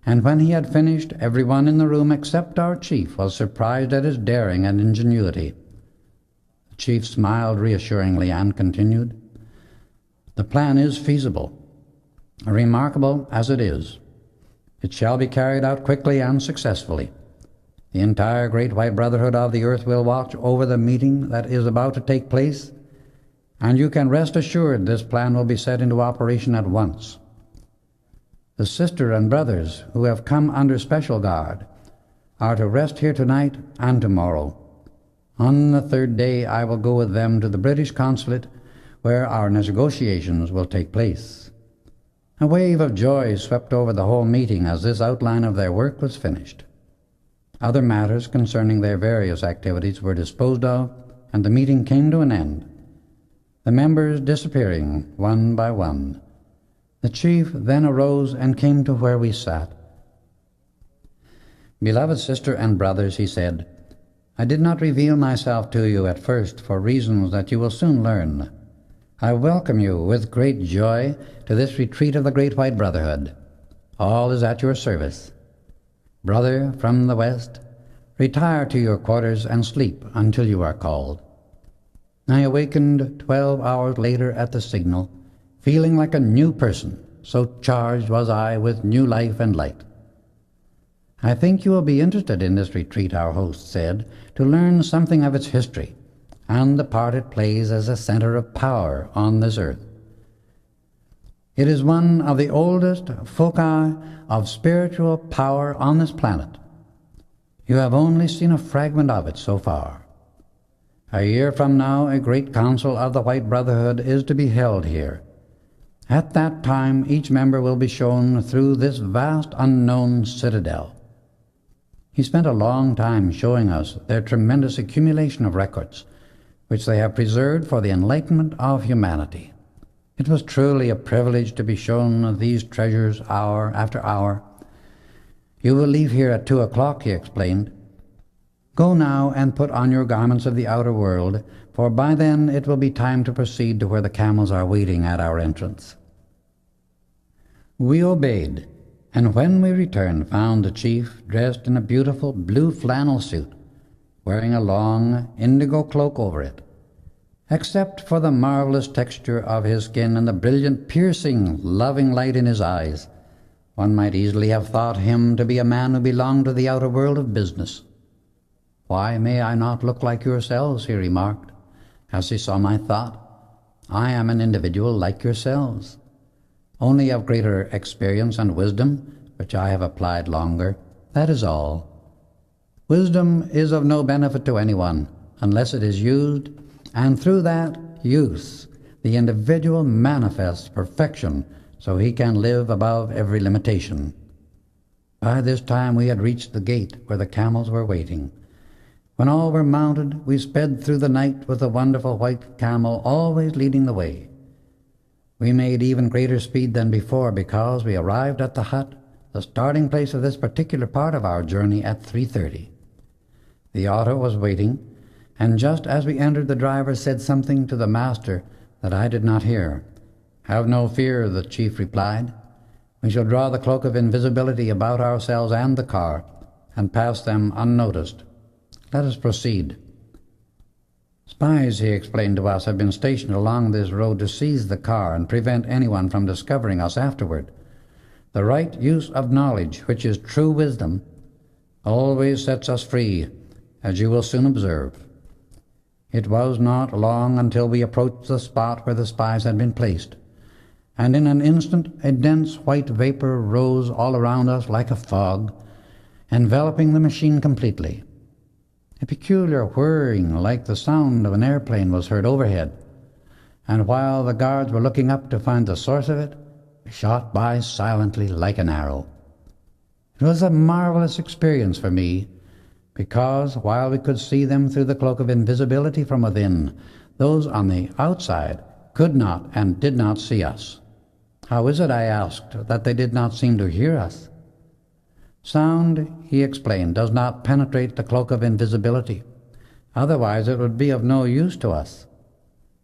and when he had finished, everyone in the room except our chief was surprised at his daring and ingenuity. The chief smiled reassuringly and continued, "The plan is feasible, remarkable as it is. It shall be carried out quickly and successfully. The entire great white brotherhood of the earth will watch over the meeting that is about to take place, and you can rest assured this plan will be set into operation at once." The sister and brothers who have come under special guard are to rest here tonight and tomorrow. On the third day I will go with them to the British consulate, where our negotiations will take place." A wave of joy swept over the whole meeting as this outline of their work was finished. Other matters concerning their various activities were disposed of, and the meeting came to an end, the members disappearing one by one. The chief then arose and came to where we sat. "Beloved sister and brothers," he said, "I did not reveal myself to you at first for reasons that you will soon learn. I welcome you with great joy to this retreat of the Great White Brotherhood. All is at your service. Brother from the West, retire to your quarters and sleep until you are called." I awakened 12 hours later at the signal, feeling like a new person, so charged was I with new life and light. "I think you will be interested in this retreat," our host said, "to learn something of its history and the part it plays as a center of power on this earth. It is one of the oldest foci of spiritual power on this planet. You have only seen a fragment of it so far. A year from now, a great council of the White Brotherhood is to be held here. At that time, each member will be shown through this vast unknown citadel." He spent a long time showing us their tremendous accumulation of records, which they have preserved for the enlightenment of humanity. It was truly a privilege to be shown these treasures hour after hour. "You will leave here at 2 o'clock, he explained. "Go now and put on your garments of the outer world, for by then it will be time to proceed to where the camels are waiting at our entrance." We obeyed, and when we returned found the chief dressed in a beautiful blue flannel suit, wearing a long indigo cloak over it. Except for the marvelous texture of his skin and the brilliant, piercing, loving light in his eyes, one might easily have thought him to be a man who belonged to the outer world of business. "Why may I not look like yourselves?" he remarked, as he saw my thought. "I am an individual like yourselves, only of greater experience and wisdom, which I have applied longer. That is all. Wisdom is of no benefit to anyone unless it is used, and through that use the individual manifests perfection so he can live above every limitation." By this time we had reached the gate where the camels were waiting. When all were mounted, we sped through the night with the wonderful white camel always leading the way. We made even greater speed than before because we arrived at the hut, the starting place of this particular part of our journey, at 3:30. The auto was waiting, and just as we entered, the driver said something to the master that I did not hear. "Have no fear," the chief replied. "We shall draw the cloak of invisibility about ourselves and the car, and pass them unnoticed. Let us proceed." "Spies," he explained to us, "have been stationed along this road to seize the car and prevent anyone from discovering us afterward. The right use of knowledge, which is true wisdom, always sets us free, as you will soon observe." It was not long until we approached the spot where the spies had been placed, and in an instant a dense white vapor rose all around us like a fog, enveloping the machine completely. A peculiar whirring like the sound of an airplane was heard overhead, and while the guards were looking up to find the source of it, it shot by silently like an arrow. It was a marvelous experience for me, because while we could see them through the cloak of invisibility from within, those on the outside could not and did not see us. "How is it," I asked, "that they did not seem to hear us?" "Sound," he explained, "does not penetrate the cloak of invisibility. Otherwise it would be of no use to us.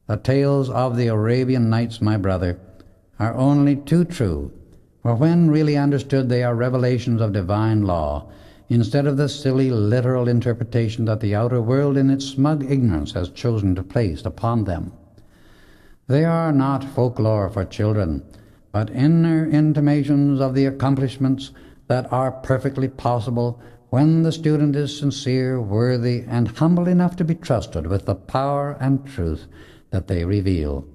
The tales of the Arabian Nights, my brother, are only too true, for when really understood they are revelations of divine law, instead of the silly literal interpretation that the outer world in its smug ignorance has chosen to place upon them. They are not folklore for children, but inner intimations of the accomplishments that are perfectly possible when the student is sincere, worthy, and humble enough to be trusted with the power and truth that they reveal.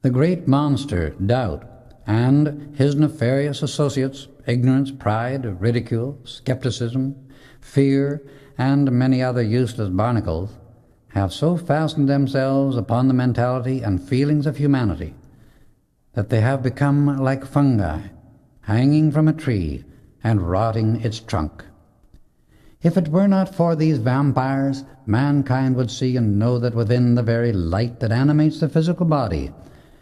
The great monster, doubt, and his nefarious associates, ignorance, pride, ridicule, skepticism, fear, and many other useless barnacles, have so fastened themselves upon the mentality and feelings of humanity that they have become like fungi, hanging from a tree and rotting its trunk. If it were not for these vampires, mankind would see and know that within the very light that animates the physical body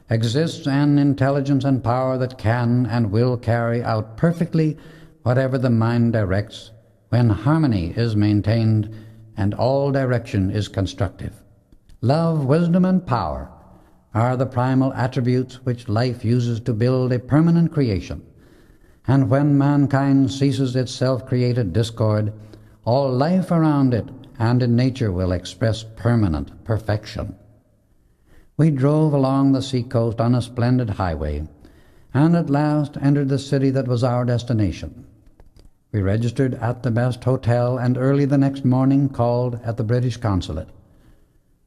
exists an intelligence and power that can and will carry out perfectly whatever the mind directs, when harmony is maintained and all direction is constructive. Love, wisdom, and power are the primal attributes which life uses to build a permanent creation, and when mankind ceases its self-created discord, all life around it and in nature will express permanent perfection. We drove along the seacoast on a splendid highway, and at last entered the city that was our destination. We registered at the best hotel, and early the next morning called at the British consulate.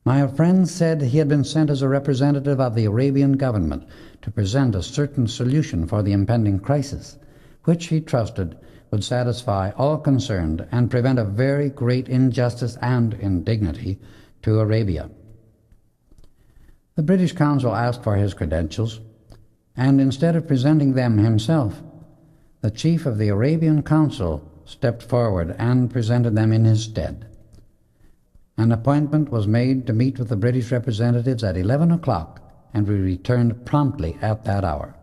My friend said he had been sent as a representative of the Arabian government to present a certain solution for the impending crisis, which he trusted would satisfy all concerned and prevent a very great injustice and indignity to Arabia. The British consul asked for his credentials, and instead of presenting them himself, the chief of the Arabian council stepped forward and presented them in his stead. An appointment was made to meet with the British representatives at 11 o'clock, and we returned promptly at that hour.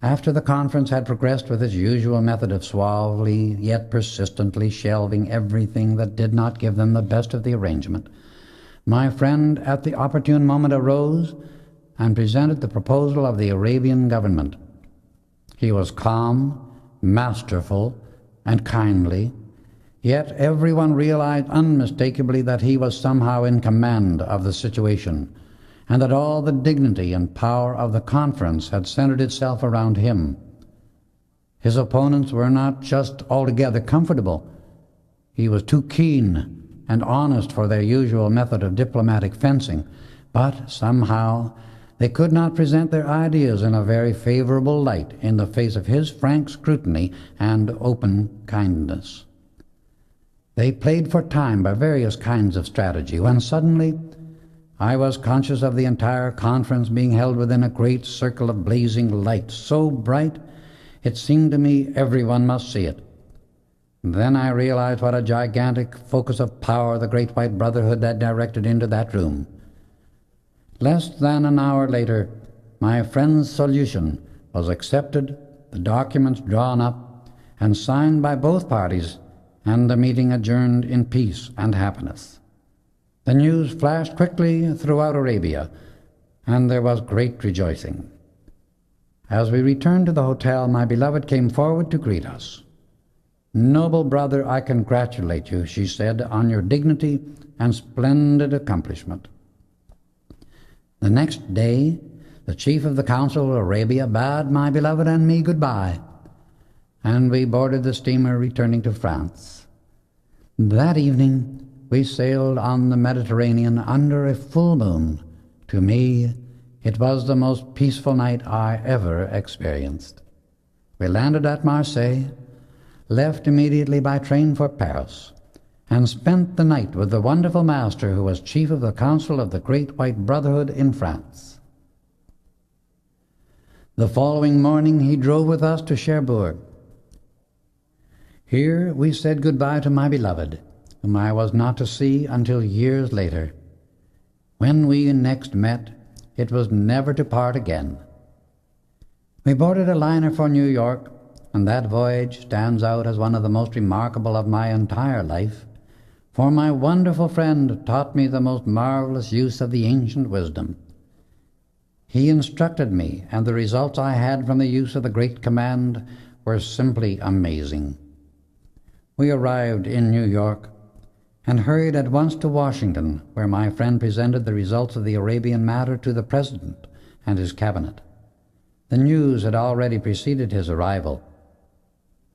After the conference had progressed with its usual method of suavely yet persistently shelving everything that did not give them the best of the arrangement, my friend at the opportune moment arose and presented the proposal of the Arabian government. He was calm, masterful, and kindly, yet everyone realized unmistakably that he was somehow in command of the situation, and that all the dignity and power of the conference had centered itself around him. His opponents were not just altogether comfortable. He was too keen and honest for their usual method of diplomatic fencing, but somehow they could not present their ideas in a very favorable light in the face of his frank scrutiny and open kindness. They played for time by various kinds of strategy, when suddenly I was conscious of the entire conference being held within a great circle of blazing light, so bright it seemed to me everyone must see it. Then I realized what a gigantic focus of power the Great White Brotherhood had directed into that room. Less than an hour later, my friend's solution was accepted, the documents drawn up, and signed by both parties, and the meeting adjourned in peace and happiness. The news flashed quickly throughout Arabia, and there was great rejoicing. As we returned to the hotel, my beloved came forward to greet us. "Noble brother, I congratulate you," she said, "on your dignity and splendid accomplishment." The next day, the chief of the Council of Arabia bade my beloved and me goodbye, and we boarded the steamer returning to France. That evening, we sailed on the Mediterranean under a full moon. To me, it was the most peaceful night I ever experienced. We landed at Marseille, left immediately by train for Paris, and spent the night with the wonderful master who was chief of the Council of the Great White Brotherhood in France. The following morning he drove with us to Cherbourg. Here we said goodbye to my beloved, whom I was not to see until years later. When we next met, it was never to part again. We boarded a liner for New York, and that voyage stands out as one of the most remarkable of my entire life, for my wonderful friend taught me the most marvelous use of the ancient wisdom. He instructed me, and the results I had from the use of the great command were simply amazing. We arrived in New York and hurried at once to Washington, where my friend presented the results of the Arabian matter to the President and his cabinet. The news had already preceded his arrival.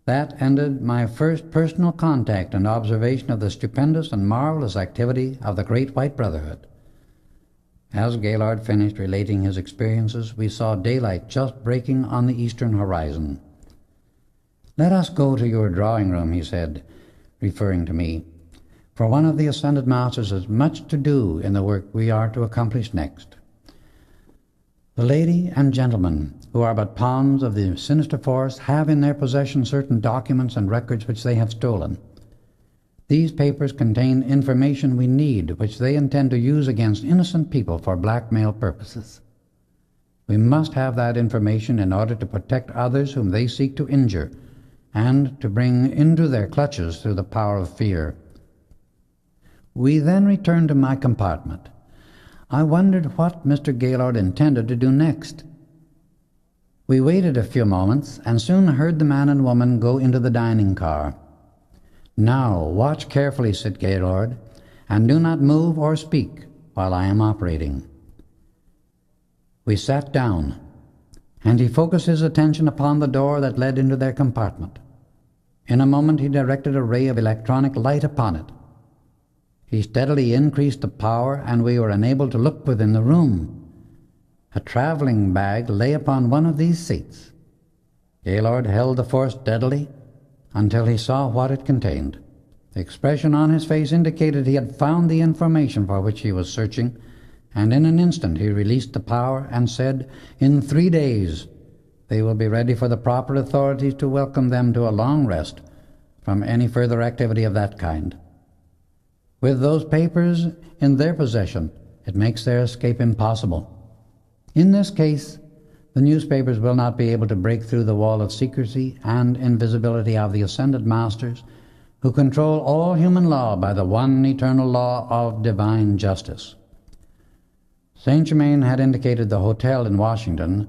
That ended my first personal contact and observation of the stupendous and marvelous activity of the Great White Brotherhood. As Gaylord finished relating his experiences, we saw daylight just breaking on the eastern horizon. "Let us go to your drawing room," he said, referring to me, "for one of the ascended masters has much to do in the work we are to accomplish next. The lady and gentleman, who are but pawns of the sinister force, have in their possession certain documents and records which they have stolen. These papers contain information we need, which they intend to use against innocent people for blackmail purposes. We must have that information in order to protect others whom they seek to injure, and to bring into their clutches through the power of fear." We then returned to my compartment. I wondered what Mr. Gaylord intended to do next. We waited a few moments, and soon heard the man and woman go into the dining car. "Now, watch carefully," said Gaylord, "and do not move or speak while I am operating." We sat down, and he focused his attention upon the door that led into their compartment. In a moment he directed a ray of electronic light upon it. He steadily increased the power, and we were enabled to look within the room. A traveling bag lay upon one of these seats. Gaylord held the force steadily until he saw what it contained. The expression on his face indicated he had found the information for which he was searching, and in an instant he released the power and said, "In 3 days they will be ready for the proper authorities to welcome them to a long rest from any further activity of that kind. With those papers in their possession, it makes their escape impossible. In this case, the newspapers will not be able to break through the wall of secrecy and invisibility of the ascended masters, who control all human law by the one eternal law of divine justice." Saint Germain had indicated the hotel in Washington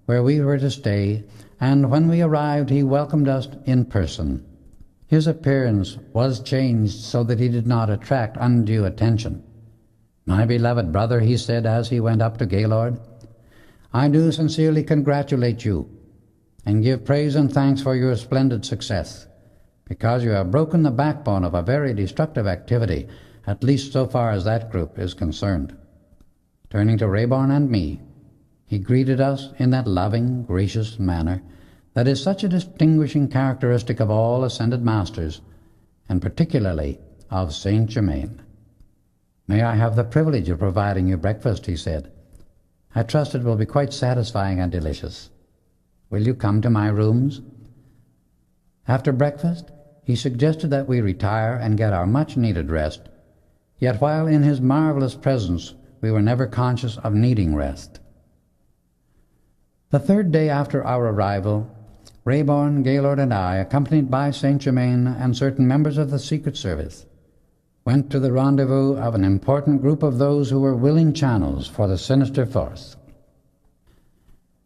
where we were to stay, and when we arrived he welcomed us in person. His appearance was changed so that he did not attract undue attention. "My beloved brother," he said as he went up to Gaylord, "I do sincerely congratulate you and give praise and thanks for your splendid success, because you have broken the backbone of a very destructive activity, at least so far as that group is concerned." Turning to Rayborn and me, he greeted us in that loving, gracious manner that is such a distinguishing characteristic of all ascended masters, and particularly of Saint Germain. "May I have the privilege of providing you breakfast?" he said. "I trust it will be quite satisfying and delicious. Will you come to my rooms?" After breakfast, he suggested that we retire and get our much-needed rest, yet while in his marvelous presence we were never conscious of needing rest. The 3rd day after our arrival, Rayborn, Gaylord, and I, accompanied by Saint Germain and certain members of the Secret Service, went to the rendezvous of an important group of those who were willing channels for the sinister force.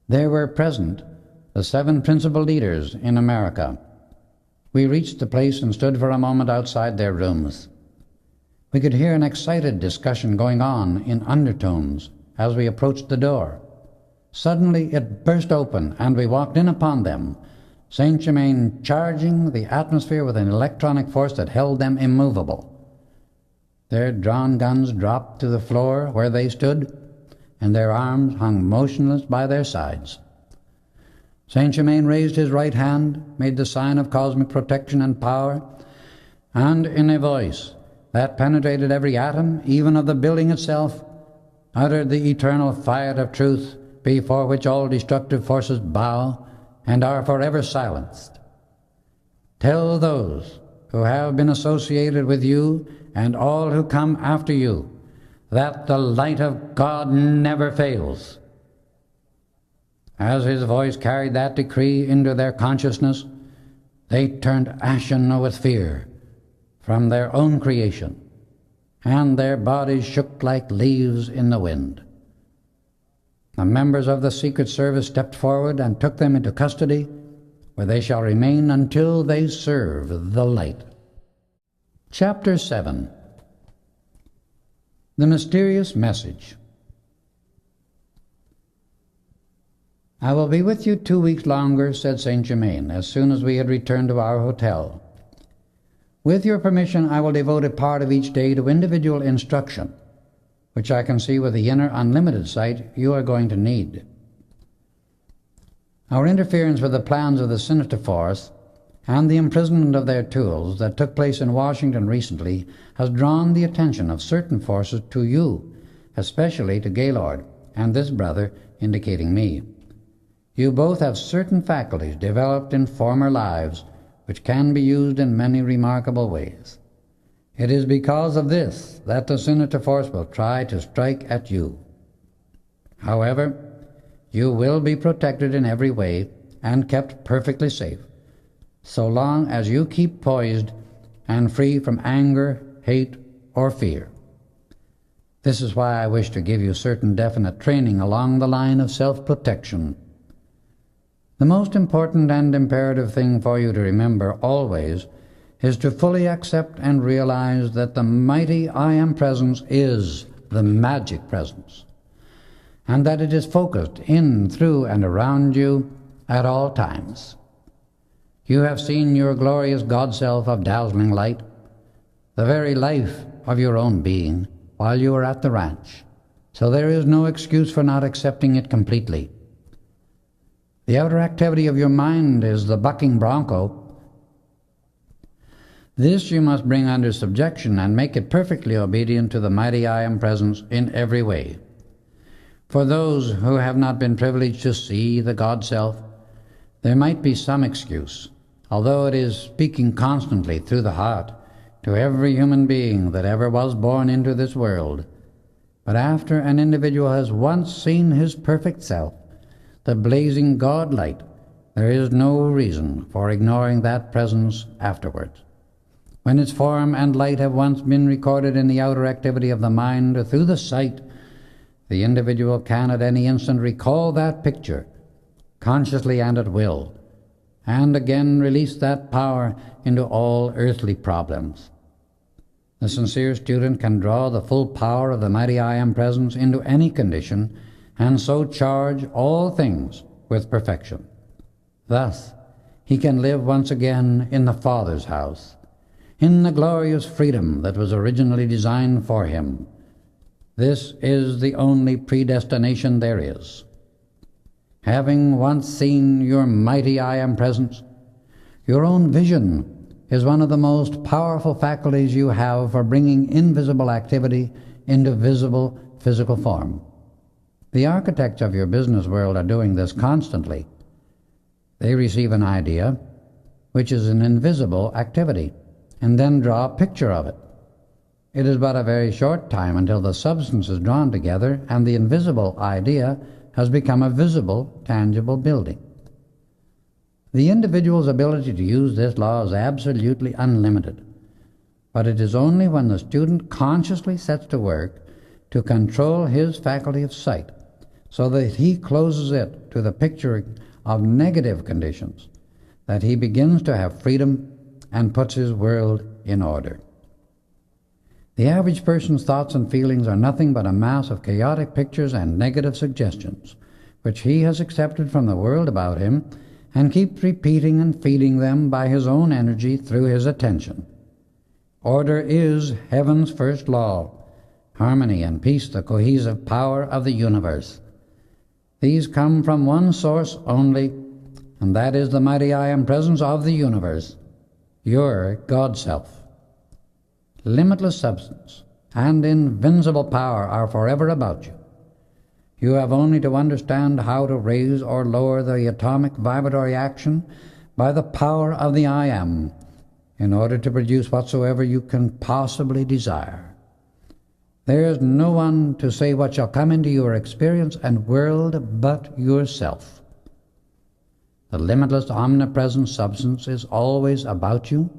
There were present the 7 principal leaders in America. We reached the place and stood for a moment outside their rooms. We could hear an excited discussion going on in undertones as we approached the door. Suddenly it burst open, and we walked in upon them, Saint Germain charging the atmosphere with an electronic force that held them immovable. Their drawn guns dropped to the floor where they stood, and their arms hung motionless by their sides. Saint Germain raised his right hand, made the sign of cosmic protection and power, and in a voice that penetrated every atom, even of the building itself, uttered the eternal fiat of truth, before which all destructive forces bow and are forever silenced. "Tell those who have been associated with you and all who come after you that the light of God never fails." As his voice carried that decree into their consciousness, they turned ashen with fear from their own creation, and their bodies shook like leaves in the wind. The members of the Secret Service stepped forward and took them into custody, where they shall remain until they serve the light. Chapter 7. The Mysterious Message. "I will be with you 2 weeks longer," said Saint Germain, as soon as we had returned to our hotel. "With your permission, I will devote a part of each day to individual instruction, which I can see with the inner unlimited sight you are going to need. Our interference with the plans of the sinister force and the imprisonment of their tools that took place in Washington recently has drawn the attention of certain forces to you, especially to Gaylord and this brother, indicating me. You both have certain faculties developed in former lives which can be used in many remarkable ways. It is because of this that the sinister force will try to strike at you. However, you will be protected in every way and kept perfectly safe, so long as you keep poised and free from anger, hate, or fear. This is why I wish to give you certain definite training along the line of self-protection. The most important and imperative thing for you to remember always is to fully accept and realize that the mighty I Am Presence is the magic presence, and that it is focused in, through, and around you at all times. You have seen your glorious God-self of dazzling light, the very life of your own being, while you are at the ranch, so there is no excuse for not accepting it completely. The outer activity of your mind is the bucking bronco. This you must bring under subjection and make it perfectly obedient to the mighty I Am Presence in every way. For those who have not been privileged to see the God-self, there might be some excuse, although it is speaking constantly through the heart to every human being that ever was born into this world. But after an individual has once seen his perfect self, the blazing God light, there is no reason for ignoring that presence afterwards. When its form and light have once been recorded in the outer activity of the mind through the sight, the individual can at any instant recall that picture, consciously and at will, and again release that power into all earthly problems. The sincere student can draw the full power of the mighty I Am Presence into any condition, and so charge all things with perfection. Thus, he can live once again in the Father's house, in the glorious freedom that was originally designed for him. This is the only predestination there is. Having once seen your mighty I Am Presence, your own vision is one of the most powerful faculties you have for bringing invisible activity into visible physical form. The architects of your business world are doing this constantly. They receive an idea, which is an invisible activity, and then draw a picture of it. It is but a very short time until the substance is drawn together and the invisible idea has become a visible, tangible building. The individual's ability to use this law is absolutely unlimited, but it is only when the student consciously sets to work to control his faculty of sight so that he closes it to the picturing of negative conditions that he begins to have freedom and puts his world in order. The average person's thoughts and feelings are nothing but a mass of chaotic pictures and negative suggestions, which he has accepted from the world about him and keeps repeating and feeding them by his own energy through his attention. Order is heaven's first law, harmony and peace the cohesive power of the universe. These come from one source only, and that is the mighty I Am Presence of the universe, your God-self. Limitless substance and invincible power are forever about you. You have only to understand how to raise or lower the atomic vibratory action by the power of the I Am in order to produce whatsoever you can possibly desire. There is no one to say what shall come into your experience and world but yourself. The limitless omnipresent substance is always about you,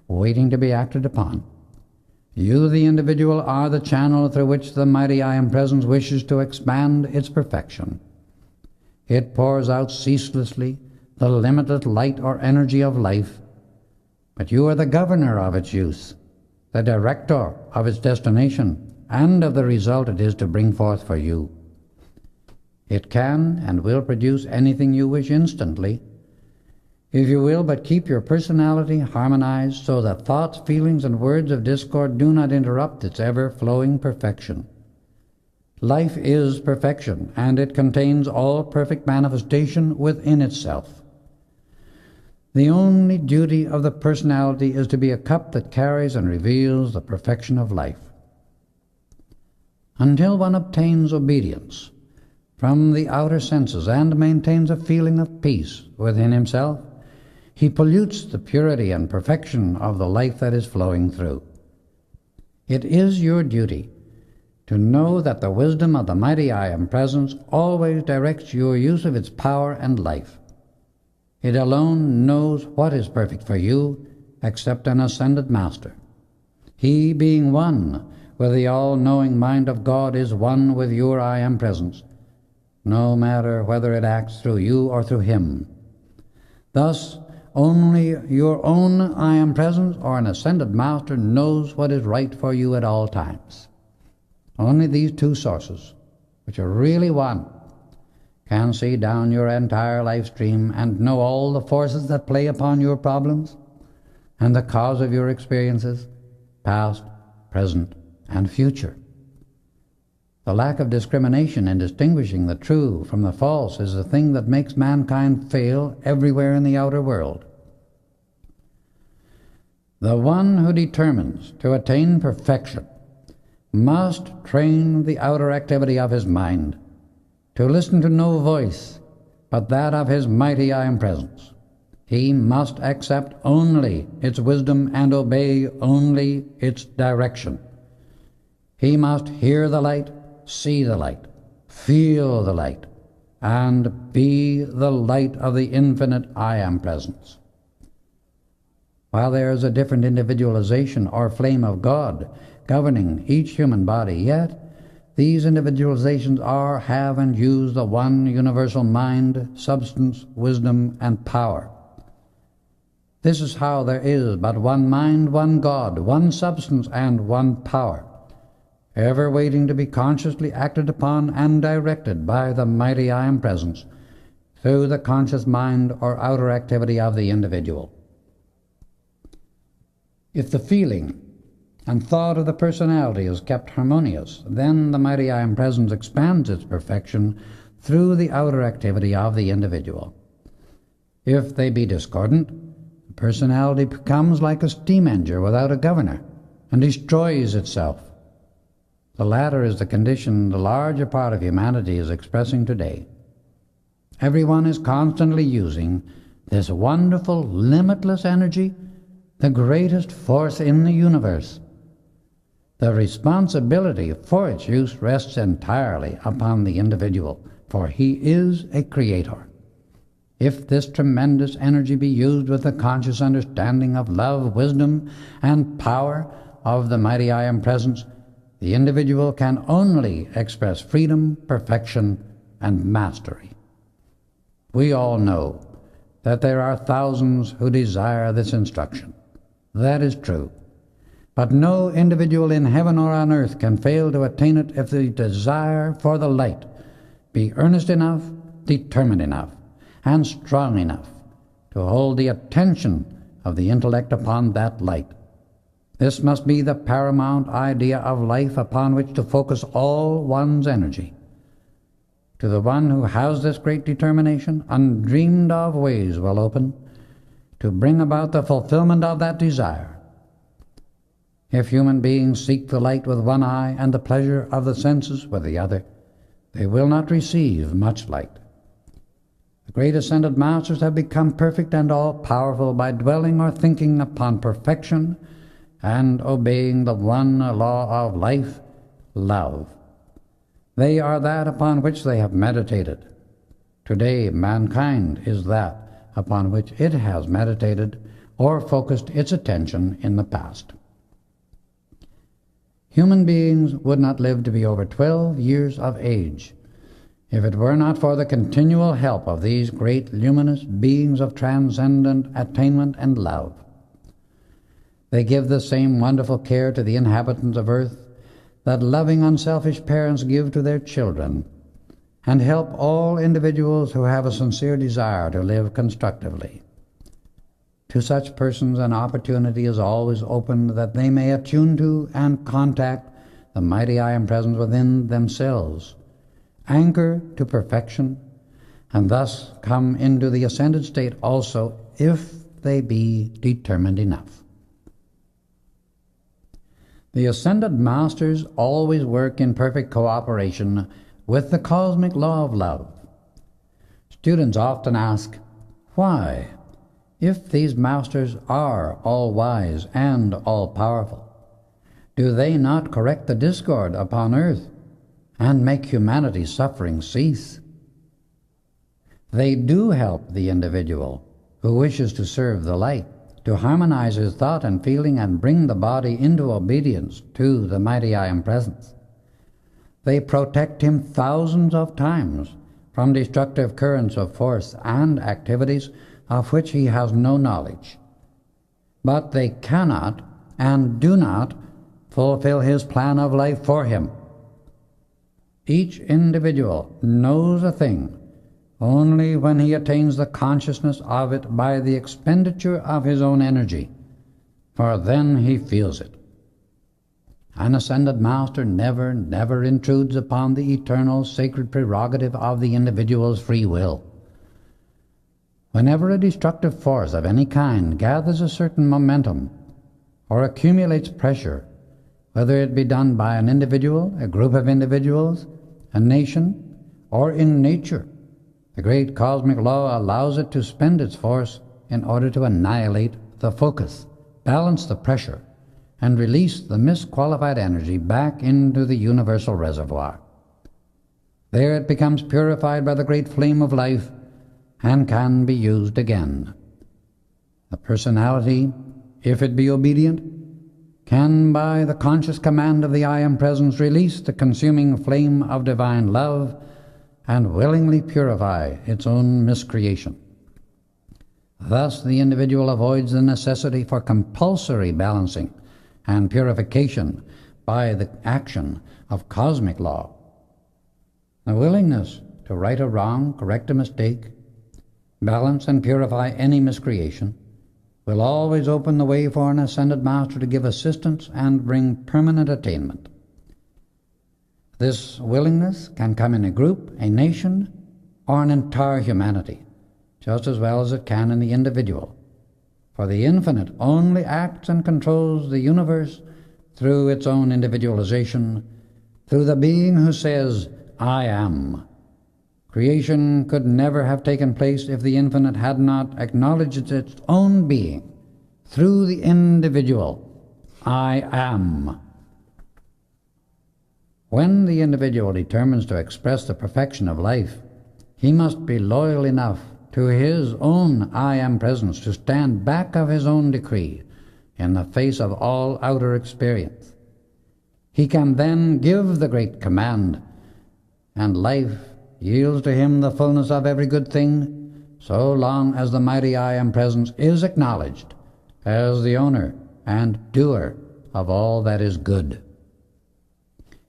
waiting to be acted upon. You, the individual, are the channel through which the mighty I Am Presence wishes to expand its perfection. It pours out ceaselessly the limitless light or energy of life, but you are the governor of its use, the director of its destination, and of the result it is to bring forth for you. It can and will produce anything you wish instantly, if you will but keep your personality harmonized so that thoughts, feelings, and words of discord do not interrupt its ever-flowing perfection. Life is perfection, and it contains all perfect manifestation within itself. The only duty of the personality is to be a cup that carries and reveals the perfection of life. Until one obtains obedience from the outer senses and maintains a feeling of peace within himself, he pollutes the purity and perfection of the life that is flowing through. It is your duty to know that the wisdom of the mighty I Am Presence always directs your use of its power and life. It alone knows what is perfect for you, except an ascended master. He, being one with the all-knowing mind of God, is one with your I Am Presence, no matter whether it acts through you or through him. Thus, only your own I Am Presence or an ascended master knows what is right for you at all times. Only these two sources, which are really one, can see down your entire life stream and know all the forces that play upon your problems and the cause of your experiences, past, present, and future. The lack of discrimination in distinguishing the true from the false is the thing that makes mankind fail everywhere in the outer world. The one who determines to attain perfection must train the outer activity of his mind to listen to no voice but that of his mighty I Am Presence. He must accept only its wisdom and obey only its direction. He must hear the light, see the light, feel the light, and be the light of the infinite I Am Presence. While there is a different individualization or flame of God governing each human body, yet these individualizations are, have, and use the one universal mind, substance, wisdom, and power. This is how there is but one mind, one God, one substance, and one power, ever waiting to be consciously acted upon and directed by the mighty I Am Presence through the conscious mind or outer activity of the individual. If the feeling and thought of the personality is kept harmonious, then the mighty I Am Presence expands its perfection through the outer activity of the individual. If they be discordant, the personality becomes like a steam engine without a governor and destroys itself. The latter is the condition the larger part of humanity is expressing today. Everyone is constantly using this wonderful, limitless energy, the greatest force in the universe. The responsibility for its use rests entirely upon the individual, for he is a creator. If this tremendous energy be used with the conscious understanding of love, wisdom, and power of the mighty I Am Presence, the individual can only express freedom, perfection, and mastery. We all know that there are thousands who desire this instruction. That is true. But no individual in heaven or on earth can fail to attain it if the desire for the light be earnest enough, determined enough, and strong enough to hold the attention of the intellect upon that light. This must be the paramount idea of life upon which to focus all one's energy. To the one who has this great determination, undreamed of ways will open to bring about the fulfillment of that desire. If human beings seek the light with one eye and the pleasure of the senses with the other, they will not receive much light. The great ascended masters have become perfect and all-powerful by dwelling or thinking upon perfection and obeying the one law of life, love. They are that upon which they have meditated. Today, mankind is that upon which it has meditated or focused its attention in the past. Human beings would not live to be over 12 years of age if it were not for the continual help of these great luminous beings of transcendent attainment and love. They give the same wonderful care to the inhabitants of earth that loving, unselfish parents give to their children, and help all individuals who have a sincere desire to live constructively. To such persons an opportunity is always opened that they may attune to and contact the mighty I Am Presence within themselves, anchor to perfection, and thus come into the ascended state also, if they be determined enough. The ascended masters always work in perfect cooperation with the cosmic law of love. Students often ask, why, if these masters are all-wise and all-powerful, do they not correct the discord upon earth and make humanity's suffering cease? They do help the individual who wishes to serve the light, to harmonize his thought and feeling and bring the body into obedience to the mighty I Am Presence. They protect him thousands of times from destructive currents of force and activities of which he has no knowledge. But they cannot and do not fulfill his plan of life for him. Each individual knows a thing only when he attains the consciousness of it by the expenditure of his own energy, for then he feels it. An ascended master never intrudes upon the eternal sacred prerogative of the individual's free will. Whenever a destructive force of any kind gathers a certain momentum or accumulates pressure, whether it be done by an individual, a group of individuals, a nation, or in nature, the great cosmic law allows it to spend its force in order to annihilate the focus, balance the pressure, and release the misqualified energy back into the universal reservoir. There it becomes purified by the great flame of life and can be used again. The personality, if it be obedient, can by the conscious command of the I Am Presence release the consuming flame of divine love and willingly purify its own miscreation. Thus the individual avoids the necessity for compulsory balancing and purification by the action of cosmic law. The willingness to right a wrong, correct a mistake, balance and purify any miscreation will always open the way for an ascended master to give assistance and bring permanent attainment. This willingness can come in a group, a nation, or an entire humanity, just as well as it can in the individual. For the infinite only acts and controls the universe through its own individualization, through the being who says, I am. Creation could never have taken place if the infinite had not acknowledged its own being through the individual, I am. When the individual determines to express the perfection of life, he must be loyal enough to his own I Am Presence to stand back of his own decree in the face of all outer experience. He can then give the great command, and life yields to him the fullness of every good thing, so long as the mighty I Am Presence is acknowledged as the owner and doer of all that is good.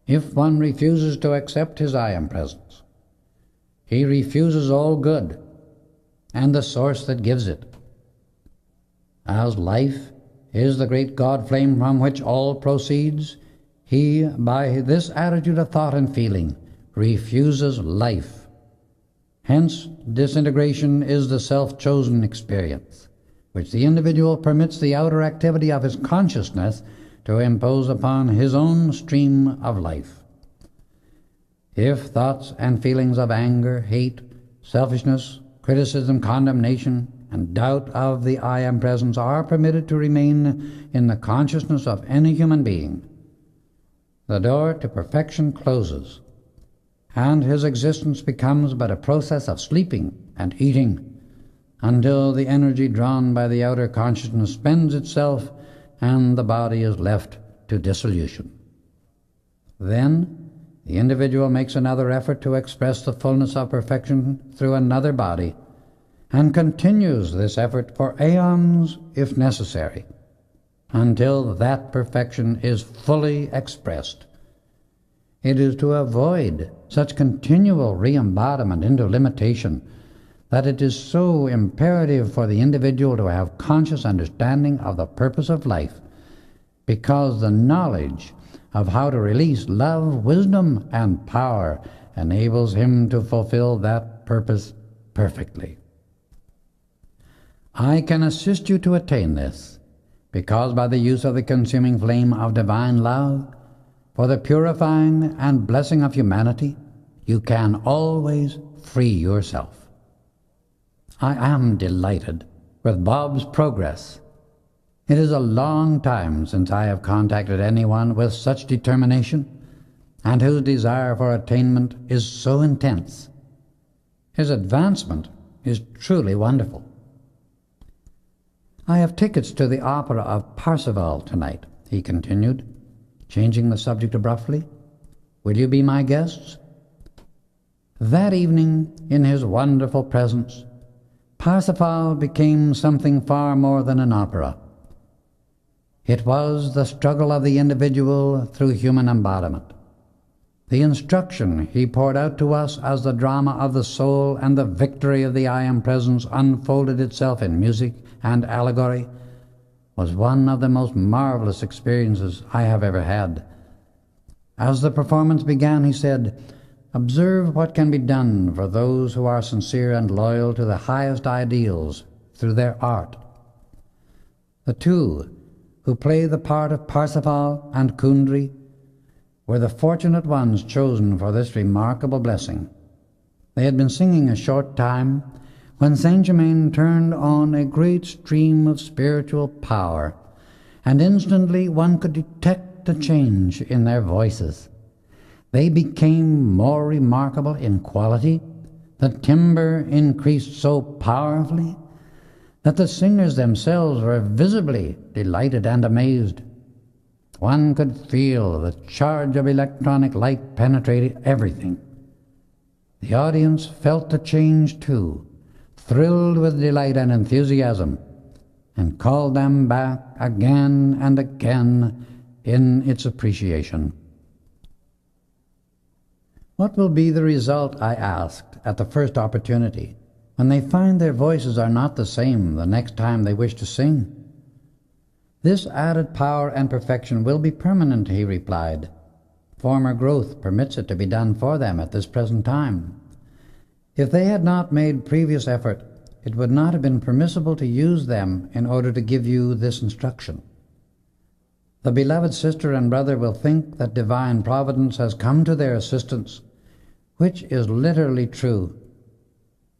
If one refuses to accept his I Am Presence, he refuses all good and the source that gives it. As life is the great God flame from which all proceeds, he, by this attitude of thought and feeling, refuses life. Hence, disintegration is the self-chosen experience, which the individual permits the outer activity of his consciousness to impose upon his own stream of life. If thoughts and feelings of anger, hate, selfishness, criticism, condemnation, and doubt of the I Am Presence are permitted to remain in the consciousness of any human being, the door to perfection closes, and his existence becomes but a process of sleeping and eating until the energy drawn by the outer consciousness spends itself and the body is left to dissolution. Then the individual makes another effort to express the fullness of perfection through another body and continues this effort for aeons if necessary, until that perfection is fully expressed. It is to avoid such continual re-embodiment into limitation that it is so imperative for the individual to have conscious understanding of the purpose of life, because the knowledge of how to release love, wisdom, and power enables him to fulfill that purpose perfectly. I can assist you to attain this, because by the use of the consuming flame of divine love, for the purifying and blessing of humanity, you can always free yourself. I am delighted with Bob's progress. It is a long time since I have contacted anyone with such determination, and whose desire for attainment is so intense. His advancement is truly wonderful. I have tickets to the opera of Parsifal tonight, he continued, changing the subject abruptly. Will you be my guests? That evening, in his wonderful presence, Parsifal became something far more than an opera. It was the struggle of the individual through human embodiment. The instruction he poured out to us as the drama of the soul and the victory of the I Am Presence unfolded itself in music and allegory was one of the most marvelous experiences I have ever had. As the performance began, he said, "Observe what can be done for those who are sincere and loyal to the highest ideals through their art." The two who play the part of Parsifal and Kundry were the fortunate ones chosen for this remarkable blessing. They had been singing a short time when Saint Germain turned on a great stream of spiritual power, and instantly one could detect a change in their voices. They became more remarkable in quality, the timbre increased so powerfully that the singers themselves were visibly delighted and amazed. One could feel the charge of electronic light penetrating everything. The audience felt the change too, thrilled with delight and enthusiasm, and called them back again and again in its appreciation. What will be the result, I asked, at the first opportunity, when they find their voices are not the same the next time they wish to sing? This added power and perfection will be permanent, he replied. Former growth permits it to be done for them at this present time. If they had not made previous effort, it would not have been permissible to use them in order to give you this instruction. The beloved sister and brother will think that divine providence has come to their assistance, which is literally true.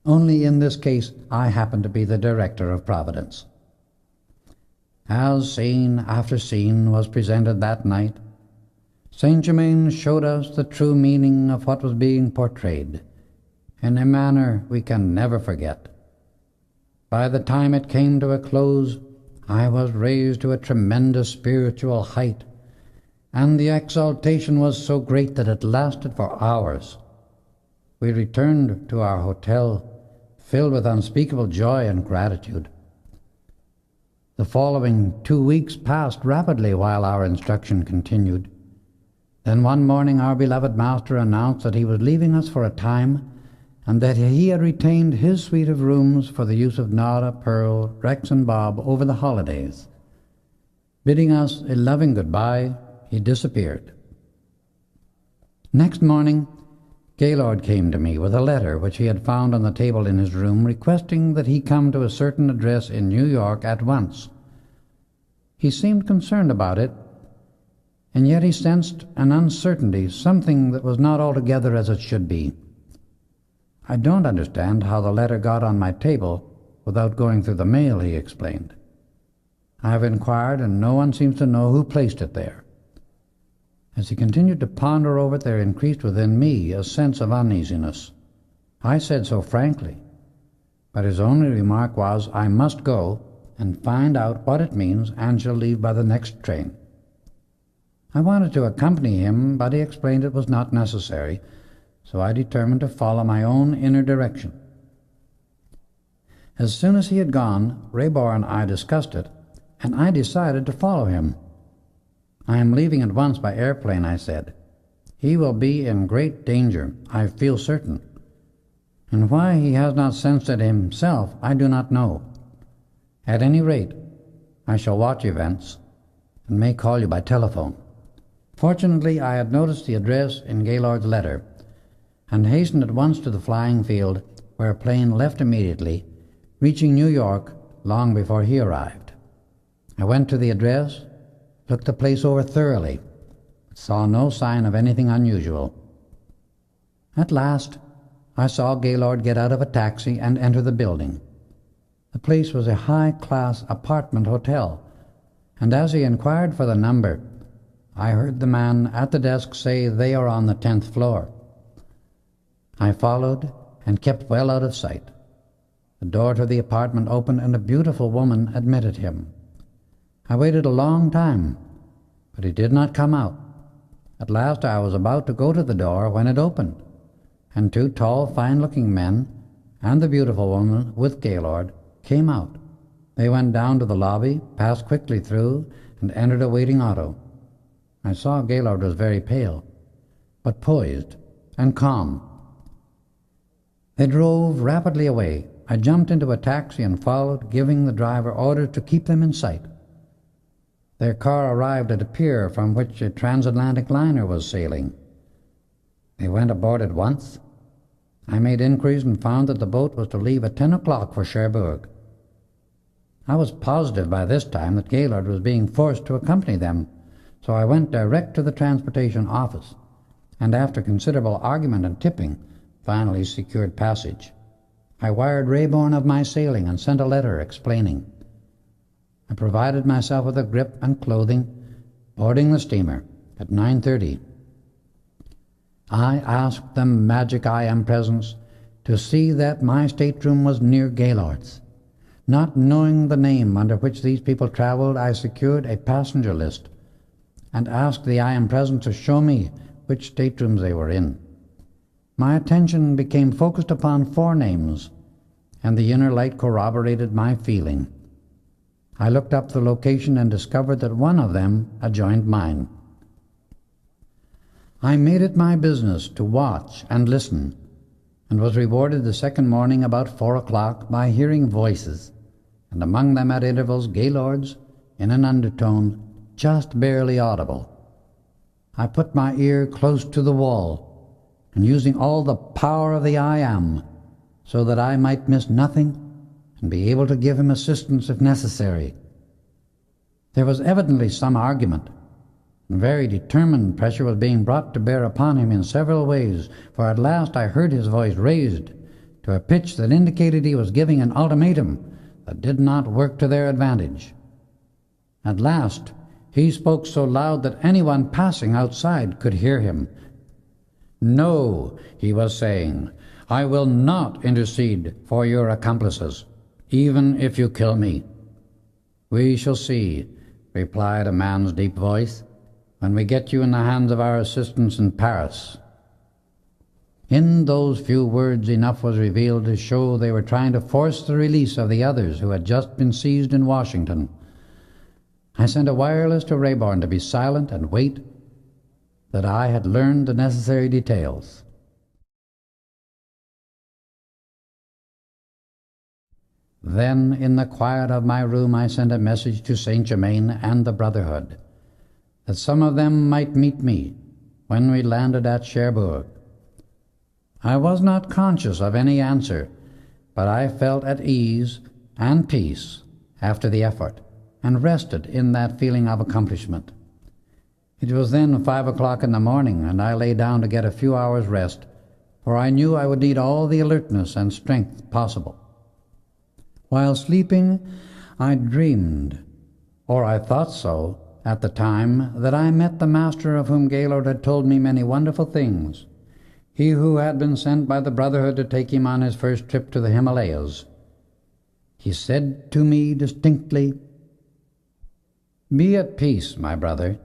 Only in this case I happen to be the director of providence. As scene after scene was presented that night, Saint Germain showed us the true meaning of what was being portrayed, in a manner we can never forget. By the time it came to a close, I was raised to a tremendous spiritual height, and the exaltation was so great that it lasted for hours. We returned to our hotel, filled with unspeakable joy and gratitude. The following 2 weeks passed rapidly while our instruction continued. Then one morning our beloved master announced that he was leaving us for a time, and that he had retained his suite of rooms for the use of Nora, Pearl, Rex, and Bob over the holidays. Bidding us a loving goodbye, he disappeared. Next morning, Gaylord came to me with a letter which he had found on the table in his room, requesting that he come to a certain address in New York at once. He seemed concerned about it, and yet he sensed an uncertainty, something that was not altogether as it should be. "I don't understand how the letter got on my table without going through the mail," he explained. "I have inquired, and no one seems to know who placed it there." As he continued to ponder over it, there increased within me a sense of uneasiness. I said so frankly, but his only remark was, "I must go and find out what it means, and shall leave by the next train." I wanted to accompany him, but he explained it was not necessary, so I determined to follow my own inner direction. As soon as he had gone, Raybor and I discussed it, and I decided to follow him. "I am leaving at once by airplane," I said. "He will be in great danger, I feel certain. And why he has not sensed it himself, I do not know. At any rate, I shall watch events, and may call you by telephone." Fortunately, I had noticed the address in Gaylord's letter, and hastened at once to the flying field, where a plane left immediately, reaching New York long before he arrived. I went to the address, looked the place over thoroughly, but saw no sign of anything unusual. At last, I saw Gaylord get out of a taxi and enter the building. The place was a high-class apartment hotel, and as he inquired for the number, I heard the man at the desk say they are on the 10th floor. I followed and kept well out of sight. The door to the apartment opened and a beautiful woman admitted him. I waited a long time, but he did not come out. At last I was about to go to the door when it opened, and two tall, fine-looking men and the beautiful woman with Gaylord came out. They went down to the lobby, passed quickly through, and entered a waiting auto. I saw Gaylord was very pale, but poised and calm. They drove rapidly away. I jumped into a taxi and followed, giving the driver orders to keep them in sight. Their car arrived at a pier from which a transatlantic liner was sailing. They went aboard at once. I made inquiries and found that the boat was to leave at 10 o'clock for Cherbourg. I was positive by this time that Gaylord was being forced to accompany them, so I went direct to the transportation office, and after considerable argument and tipping, finally secured passage. I wired Rayborn of my sailing and sent a letter explaining. I provided myself with a grip and clothing, boarding the steamer at 9:30. I asked the magic I Am presence to see that my stateroom was near Gaylord's. Not knowing the name under which these people traveled, I secured a passenger list and asked the I Am present to show me which staterooms they were in. My attention became focused upon 4 names, and the inner light corroborated my feeling. I looked up the location and discovered that one of them adjoined mine. I made it my business to watch and listen, and was rewarded the second morning about 4 o'clock by hearing voices, and among them at intervals Gaylord's in an undertone, just barely audible. I put my ear close to the wall, and using all the power of the I Am, so that I might miss nothing and be able to give him assistance if necessary. There was evidently some argument, and very determined pressure was being brought to bear upon him in several ways, for at last I heard his voice raised to a pitch that indicated he was giving an ultimatum that did not work to their advantage. At last he spoke so loud that anyone passing outside could hear him. "No," he was saying, "I will not intercede for your accomplices, even if you kill me." "We shall see," replied a man's deep voice, "when we get you in the hands of our assistants in Paris." In those few words enough was revealed to show they were trying to force the release of the others who had just been seized in Washington. I sent a wireless to Rayborn to be silent and wait, that I had learned the necessary details. Then, in the quiet of my room, I sent a message to St. Germain and the Brotherhood, that some of them might meet me when we landed at Cherbourg. I was not conscious of any answer, but I felt at ease and peace after the effort, and rested in that feeling of accomplishment. It was then 5 o'clock in the morning, and I lay down to get a few hours' rest, for I knew I would need all the alertness and strength possible. While sleeping, I dreamed, or I thought so at the time, that I met the master of whom Gaylord had told me many wonderful things, he who had been sent by the Brotherhood to take him on his first trip to the Himalayas. He said to me distinctly, "Be at peace, my brother.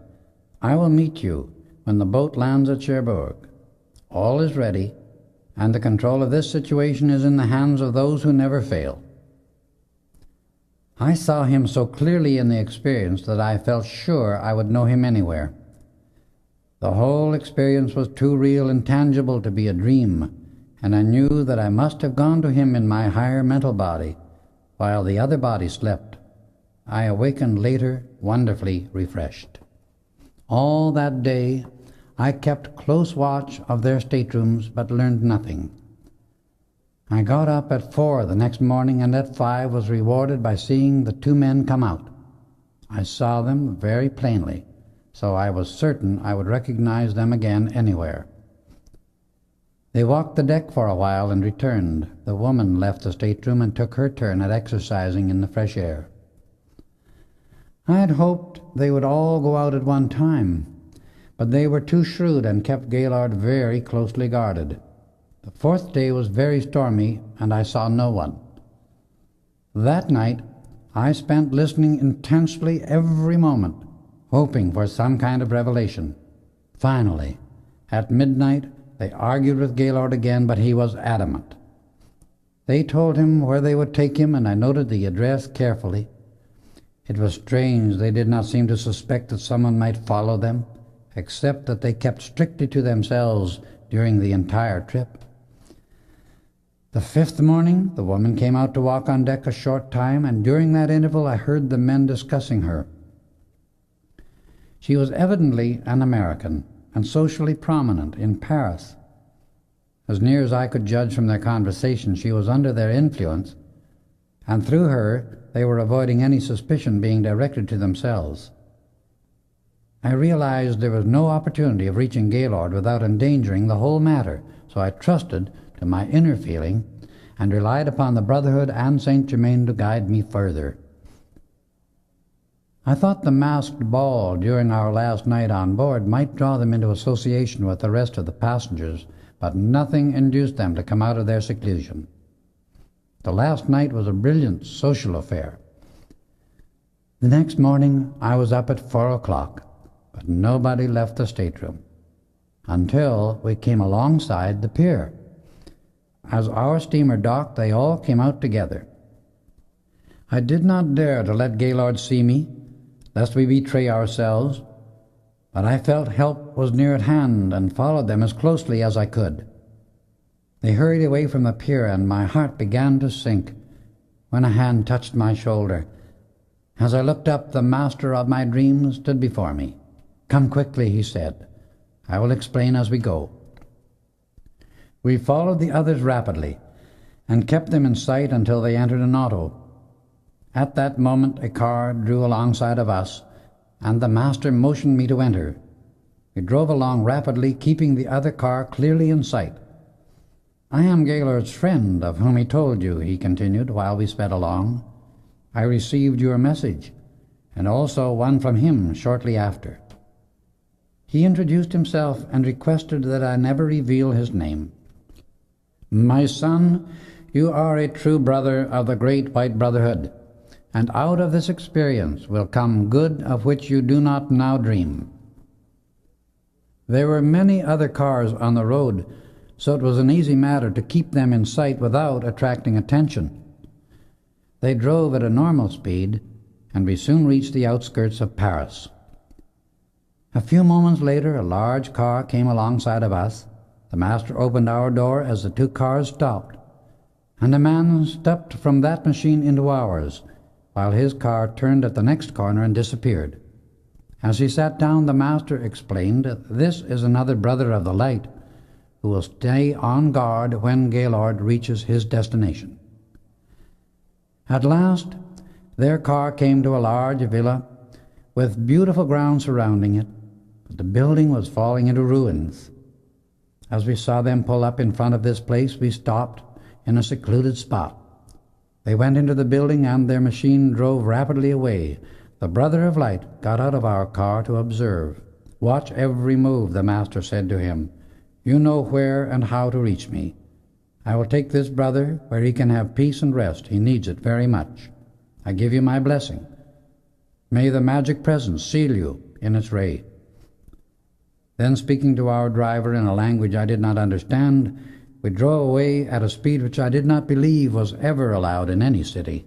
I will meet you when the boat lands at Cherbourg. All is ready, and the control of this situation is in the hands of those who never fail." I saw him so clearly in the experience that I felt sure I would know him anywhere. The whole experience was too real and tangible to be a dream, and I knew that I must have gone to him in my higher mental body, while the other body slept. I awakened later, wonderfully refreshed. All that day I kept close watch of their staterooms, but learned nothing. I got up at 4 the next morning, and at 5 was rewarded by seeing the 2 men come out. I saw them very plainly, so I was certain I would recognize them again anywhere. They walked the deck for a while and returned. The woman left the stateroom and took her turn at exercising in the fresh air. I had hoped they would all go out at one time, but they were too shrewd and kept Gaylord very closely guarded. The 4th day was very stormy, and I saw no one. That night I spent listening intensely every moment, hoping for some kind of revelation. Finally, at midnight, they argued with Gaylord again, but he was adamant. They told him where they would take him, and I noted the address carefully. It was strange they did not seem to suspect that someone might follow them, except that they kept strictly to themselves during the entire trip. The 5th morning, the woman came out to walk on deck a short time, and during that interval I heard the men discussing her. She was evidently an American, and socially prominent in Paris. As near as I could judge from their conversation, she was under their influence, and through her they were avoiding any suspicion being directed to themselves. I realized there was no opportunity of reaching Gaylord without endangering the whole matter, so I trusted to my inner feeling and relied upon the Brotherhood and St. Germain to guide me further. I thought the masked ball during our last night on board might draw them into association with the rest of the passengers, but nothing induced them to come out of their seclusion. The last night was a brilliant social affair. The next morning I was up at 4 o'clock, but nobody left the stateroom until we came alongside the pier. As our steamer docked, they all came out together. I did not dare to let Gaylord see me, lest we betray ourselves, but I felt help was near at hand and followed them as closely as I could. They hurried away from the pier, and my heart began to sink when a hand touched my shoulder. As I looked up, the master of my dreams stood before me. "Come quickly," he said. "I will explain as we go." We followed the others rapidly and kept them in sight until they entered an auto. At that moment a car drew alongside of us, and the master motioned me to enter. We drove along rapidly, keeping the other car clearly in sight. "I am Gaylord's friend, of whom he told you," he continued while we sped along. "I received your message, and also one from him shortly after." He introduced himself and requested that I never reveal his name. "My son, you are a true brother of the great White Brotherhood, and out of this experience will come good of which you do not now dream." There were many other cars on the road, so it was an easy matter to keep them in sight without attracting attention. They drove at a normal speed, and we soon reached the outskirts of Paris. A few moments later, a large car came alongside of us. The master opened our door as the 2 cars stopped, and a man stepped from that machine into ours, while his car turned at the next corner and disappeared. As he sat down, the master explained, "This is another brother of the light, who will stay on guard when Gaylord reaches his destination." At last, their car came to a large villa with beautiful grounds surrounding it, but the building was falling into ruins. As we saw them pull up in front of this place, we stopped in a secluded spot. They went into the building, and their machine drove rapidly away. The brother of light got out of our car to observe. "Watch every move," the master said to him. "You know where and how to reach me. I will take this brother where he can have peace and rest. He needs it very much. I give you my blessing. May the magic presence seal you in its ray." Then, speaking to our driver in a language I did not understand, we drove away at a speed which I did not believe was ever allowed in any city.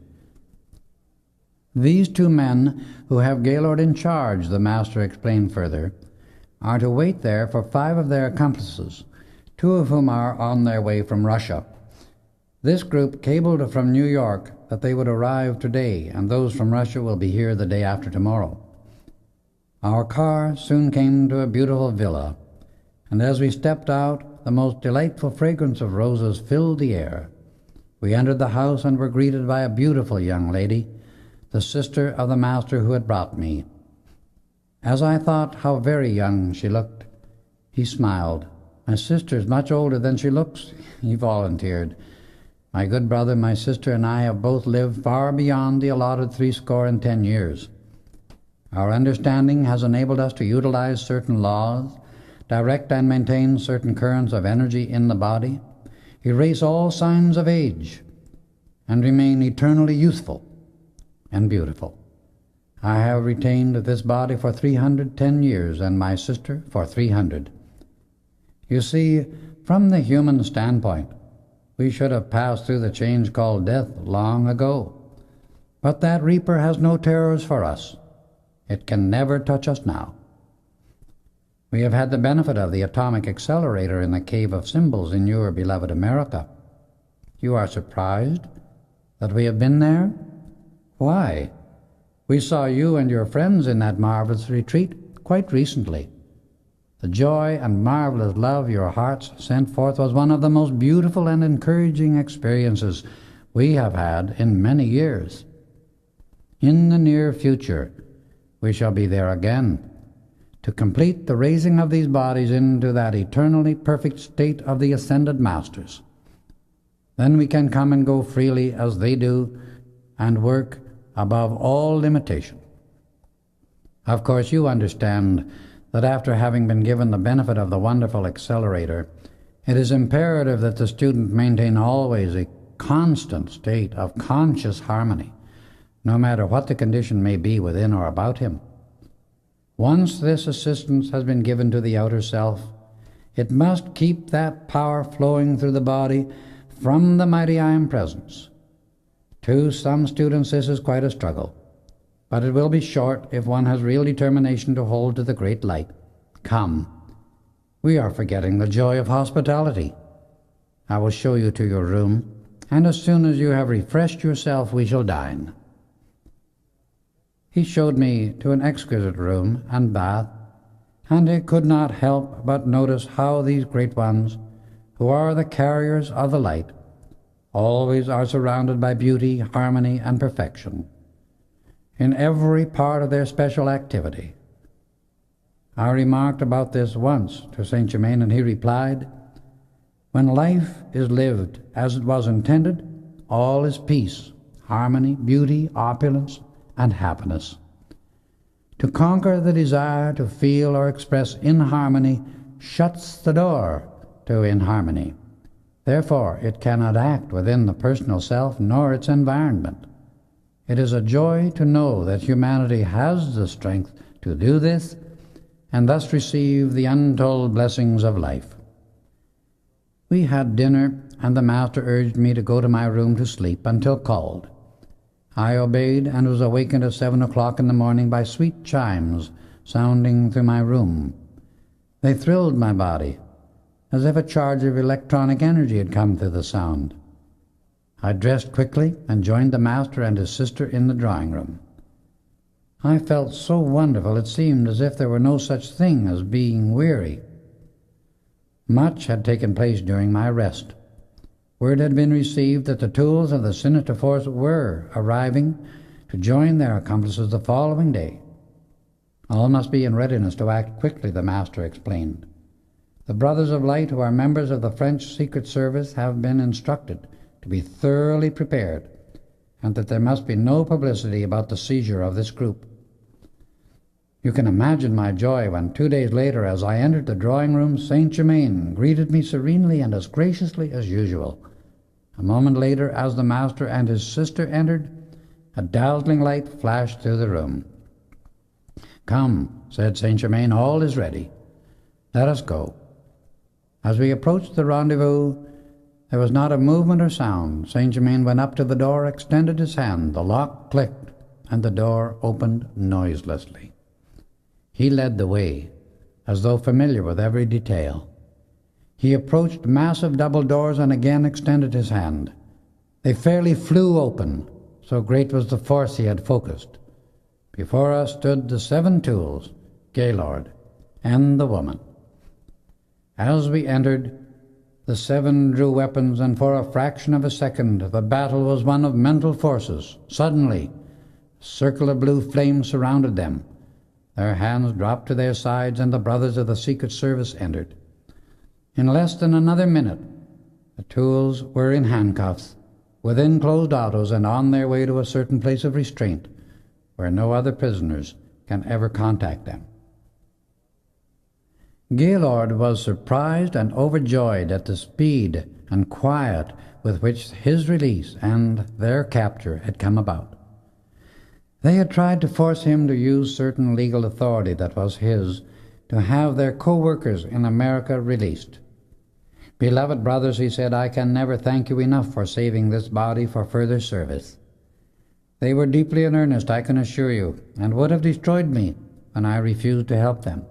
"These 2 men who have Gaylord in charge," the master explained further, "are to wait there for 5 of their accomplices, 2 of whom are on their way from Russia. This group cabled from New York that they would arrive today, and those from Russia will be here the day after tomorrow. Our car soon came to a beautiful villa, and as we stepped out, the most delightful fragrance of roses filled the air. We entered the house and were greeted by a beautiful young lady, the sister of the master who had brought me. As I thought how very young she looked, he smiled. "My sister is much older than she looks," he volunteered. "My good brother, my sister, and I have both lived far beyond the allotted 70 years. Our understanding has enabled us to utilize certain laws, direct and maintain certain currents of energy in the body, erase all signs of age, and remain eternally youthful and beautiful. I have retained this body for 310 years, and my sister for 300. You see, from the human standpoint, we should have passed through the change called death long ago. But that reaper has no terrors for us. It can never touch us now. We have had the benefit of the atomic accelerator in the Cave of Symbols in your beloved America. You are surprised that we have been there? Why? We saw you and your friends in that marvelous retreat quite recently. The joy and marvelous love your hearts sent forth was one of the most beautiful and encouraging experiences we have had in many years. In the near future, we shall be there again to complete the raising of these bodies into that eternally perfect state of the ascended masters. Then we can come and go freely as they do and work above all limitation. Of course, you understand that after having been given the benefit of the wonderful accelerator, it is imperative that the student maintain always a constant state of conscious harmony, no matter what the condition may be within or about him. Once this assistance has been given to the outer self, it must keep that power flowing through the body from the mighty I Am Presence. To some students this is quite a struggle, but it will be short if one has real determination to hold to the great light. Come, we are forgetting the joy of hospitality. I will show you to your room, and as soon as you have refreshed yourself, we shall dine. He showed me to an exquisite room and bath, and I could not help but notice how these great ones, who are the carriers of the light, always are surrounded by beauty, harmony, and perfection in every part of their special activity. I remarked about this once to Saint Germain, and he replied, "When life is lived as it was intended, all is peace, harmony, beauty, opulence, and happiness. To conquer the desire to feel or express inharmony shuts the door to inharmony. Therefore, it cannot act within the personal self nor its environment. It is a joy to know that humanity has the strength to do this and thus receive the untold blessings of life." We had dinner, and the master urged me to go to my room to sleep until called. I obeyed and was awakened at 7 o'clock in the morning by sweet chimes sounding through my room. They thrilled my body, as if a charge of electronic energy had come through the sound. I dressed quickly and joined the master and his sister in the drawing-room. I felt so wonderful it seemed as if there were no such thing as being weary. Much had taken place during my rest. Word had been received that the tools of the sinister force were arriving to join their accomplices the following day. All must be in readiness to act quickly, the master explained. The Brothers of Light, who are members of the French Secret Service, have been instructed to be thoroughly prepared, and that there must be no publicity about the seizure of this group. You can imagine my joy when 2 days later, as I entered the drawing-room, Saint Germain greeted me serenely and as graciously as usual. A moment later, as the master and his sister entered, a dazzling light flashed through the room. "Come," said Saint Germain, "all is ready. Let us go." As we approached the rendezvous, there was not a movement or sound. Saint Germain went up to the door, extended his hand, the lock clicked, and the door opened noiselessly. He led the way, as though familiar with every detail. He approached massive double doors and again extended his hand. They fairly flew open, so great was the force he had focused. Before us stood the 7 tools, Gaylord, and the woman. As we entered, the 7 drew weapons, and for a fraction of a second the battle was one of mental forces. Suddenly, a circle of blue flame surrounded them. Their hands dropped to their sides, and the brothers of the Secret Service entered. In less than another minute, the tools were in handcuffs, within closed autos, and on their way to a certain place of restraint, where no other prisoners can ever contact them. Gaylord was surprised and overjoyed at the speed and quiet with which his release and their capture had come about. They had tried to force him to use certain legal authority that was his to have their co-workers in America released. "Beloved brothers," he said, "I can never thank you enough for saving this body for further service. They were deeply in earnest, I can assure you, and would have destroyed me when I refused to help them.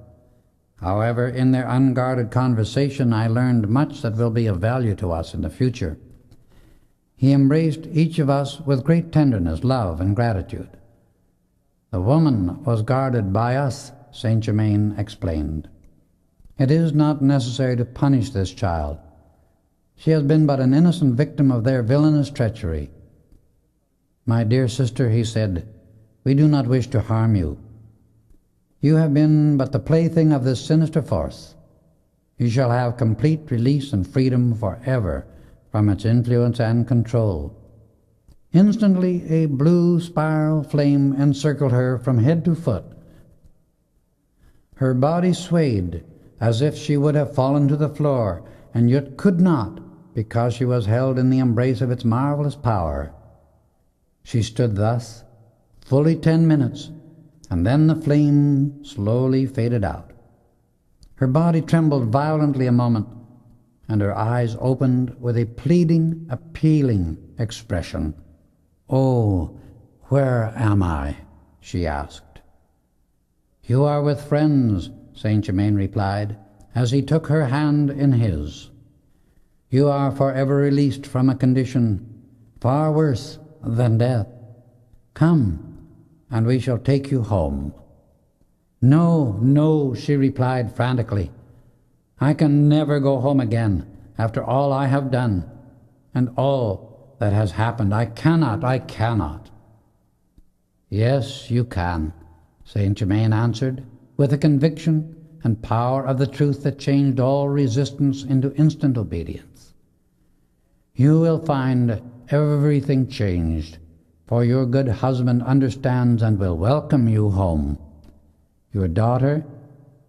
However, in their unguarded conversation, I learned much that will be of value to us in the future." He embraced each of us with great tenderness, love, and gratitude. "The woman was guarded by us," Saint Germain explained. "It is not necessary to punish this child. She has been but an innocent victim of their villainous treachery. My dear sister," he said, "we do not wish to harm you. You have been but the plaything of this sinister force. You shall have complete release and freedom forever from its influence and control." Instantly a blue spiral flame encircled her from head to foot. Her body swayed as if she would have fallen to the floor, and yet could not, because she was held in the embrace of its marvelous power. She stood thus fully 10 minutes, and then the flame slowly faded out. Her body trembled violently a moment, and her eyes opened with a pleading, appealing expression. "Oh, where am I?" she asked. "You are with friends," Saint Germain replied, as he took her hand in his. "You are forever released from a condition far worse than death. Come, and we shall take you home." "No, no," she replied frantically. "I can never go home again after all I have done and all that has happened. I cannot. "Yes, you can," Saint Germain answered, with a conviction and power of the truth that changed all resistance into instant obedience. "You will find everything changed, for your good husband understands and will welcome you home. Your daughter,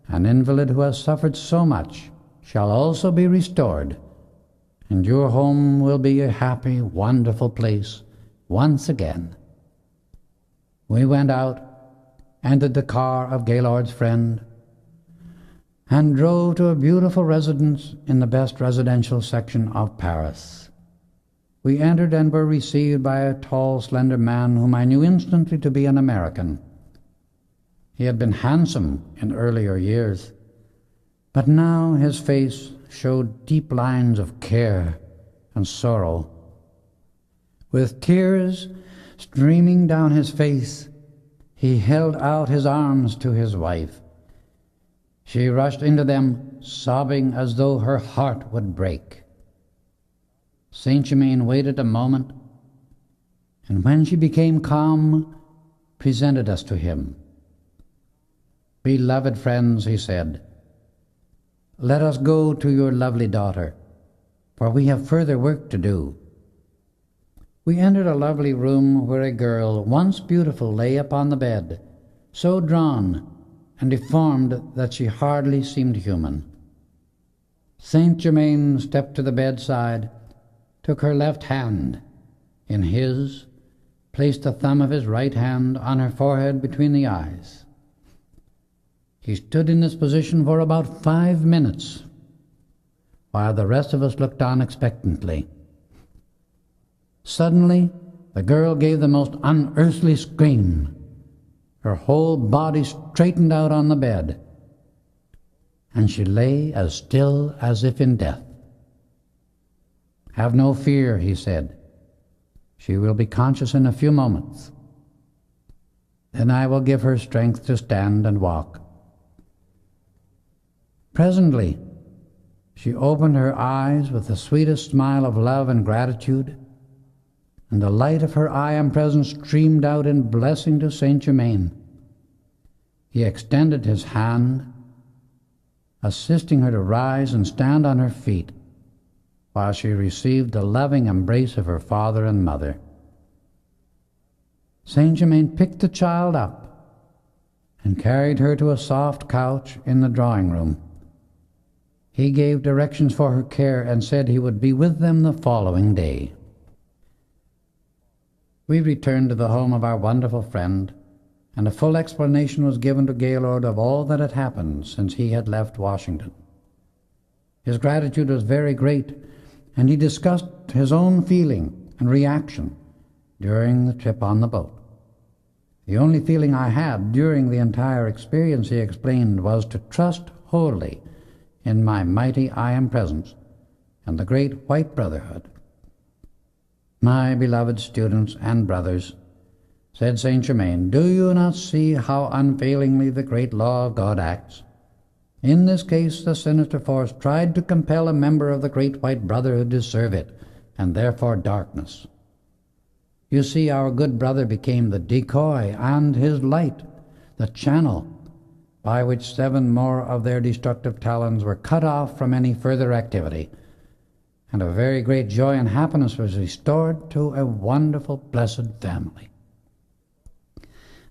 an invalid who has suffered so much, shall also be restored, and your home will be a happy, wonderful place once again." We went out, entered the car of Gaylord's friend, and drove to a beautiful residence in the best residential section of Paris. We entered and were received by a tall, slender man whom I knew instantly to be an American. He had been handsome in earlier years, but now his face showed deep lines of care and sorrow. With tears streaming down his face, he held out his arms to his wife. She rushed into them, sobbing as though her heart would break. Saint Germain waited a moment, and when she became calm, presented us to him. "Beloved friends," he said, "let us go to your lovely daughter, for we have further work to do." We entered a lovely room where a girl, once beautiful, lay upon the bed, so drawn and deformed that she hardly seemed human. Saint Germain stepped to the bedside, took her left hand in his, placed the thumb of his right hand on her forehead between the eyes. He stood in this position for about 5 minutes, while the rest of us looked on expectantly. Suddenly, the girl gave the most unearthly scream. Her whole body straightened out on the bed, and she lay as still as if in death. "Have no fear," he said. "She will be conscious in a few moments. Then I will give her strength to stand and walk, Presently, she opened her eyes with the sweetest smile of love and gratitude, and the light of her I am present streamed out in blessing to Saint Germain. He extended his hand, assisting her to rise and stand on her feet, while she received the loving embrace of her father and mother. Saint Germain picked the child up and carried her to a soft couch in the drawing room. He gave directions for her care and said he would be with them the following day. We returned to the home of our wonderful friend, and a full explanation was given to Gaylord of all that had happened since he had left Washington. His gratitude was very great, and he discussed his own feeling and reaction during the trip on the boat. The only feeling I had during the entire experience, he explained, was to trust wholly in my mighty I Am Presence and the great White Brotherhood. My beloved students and brothers, said Saint Germain, do you not see how unfailingly the great law of God acts? In this case, the sinister force tried to compel a member of the great White Brotherhood to serve it, and therefore darkness. You see, our good brother became the decoy, and his light, the channel by which 7 more of their destructive talons were cut off from any further activity, and a very great joy and happiness was restored to a wonderful, blessed family.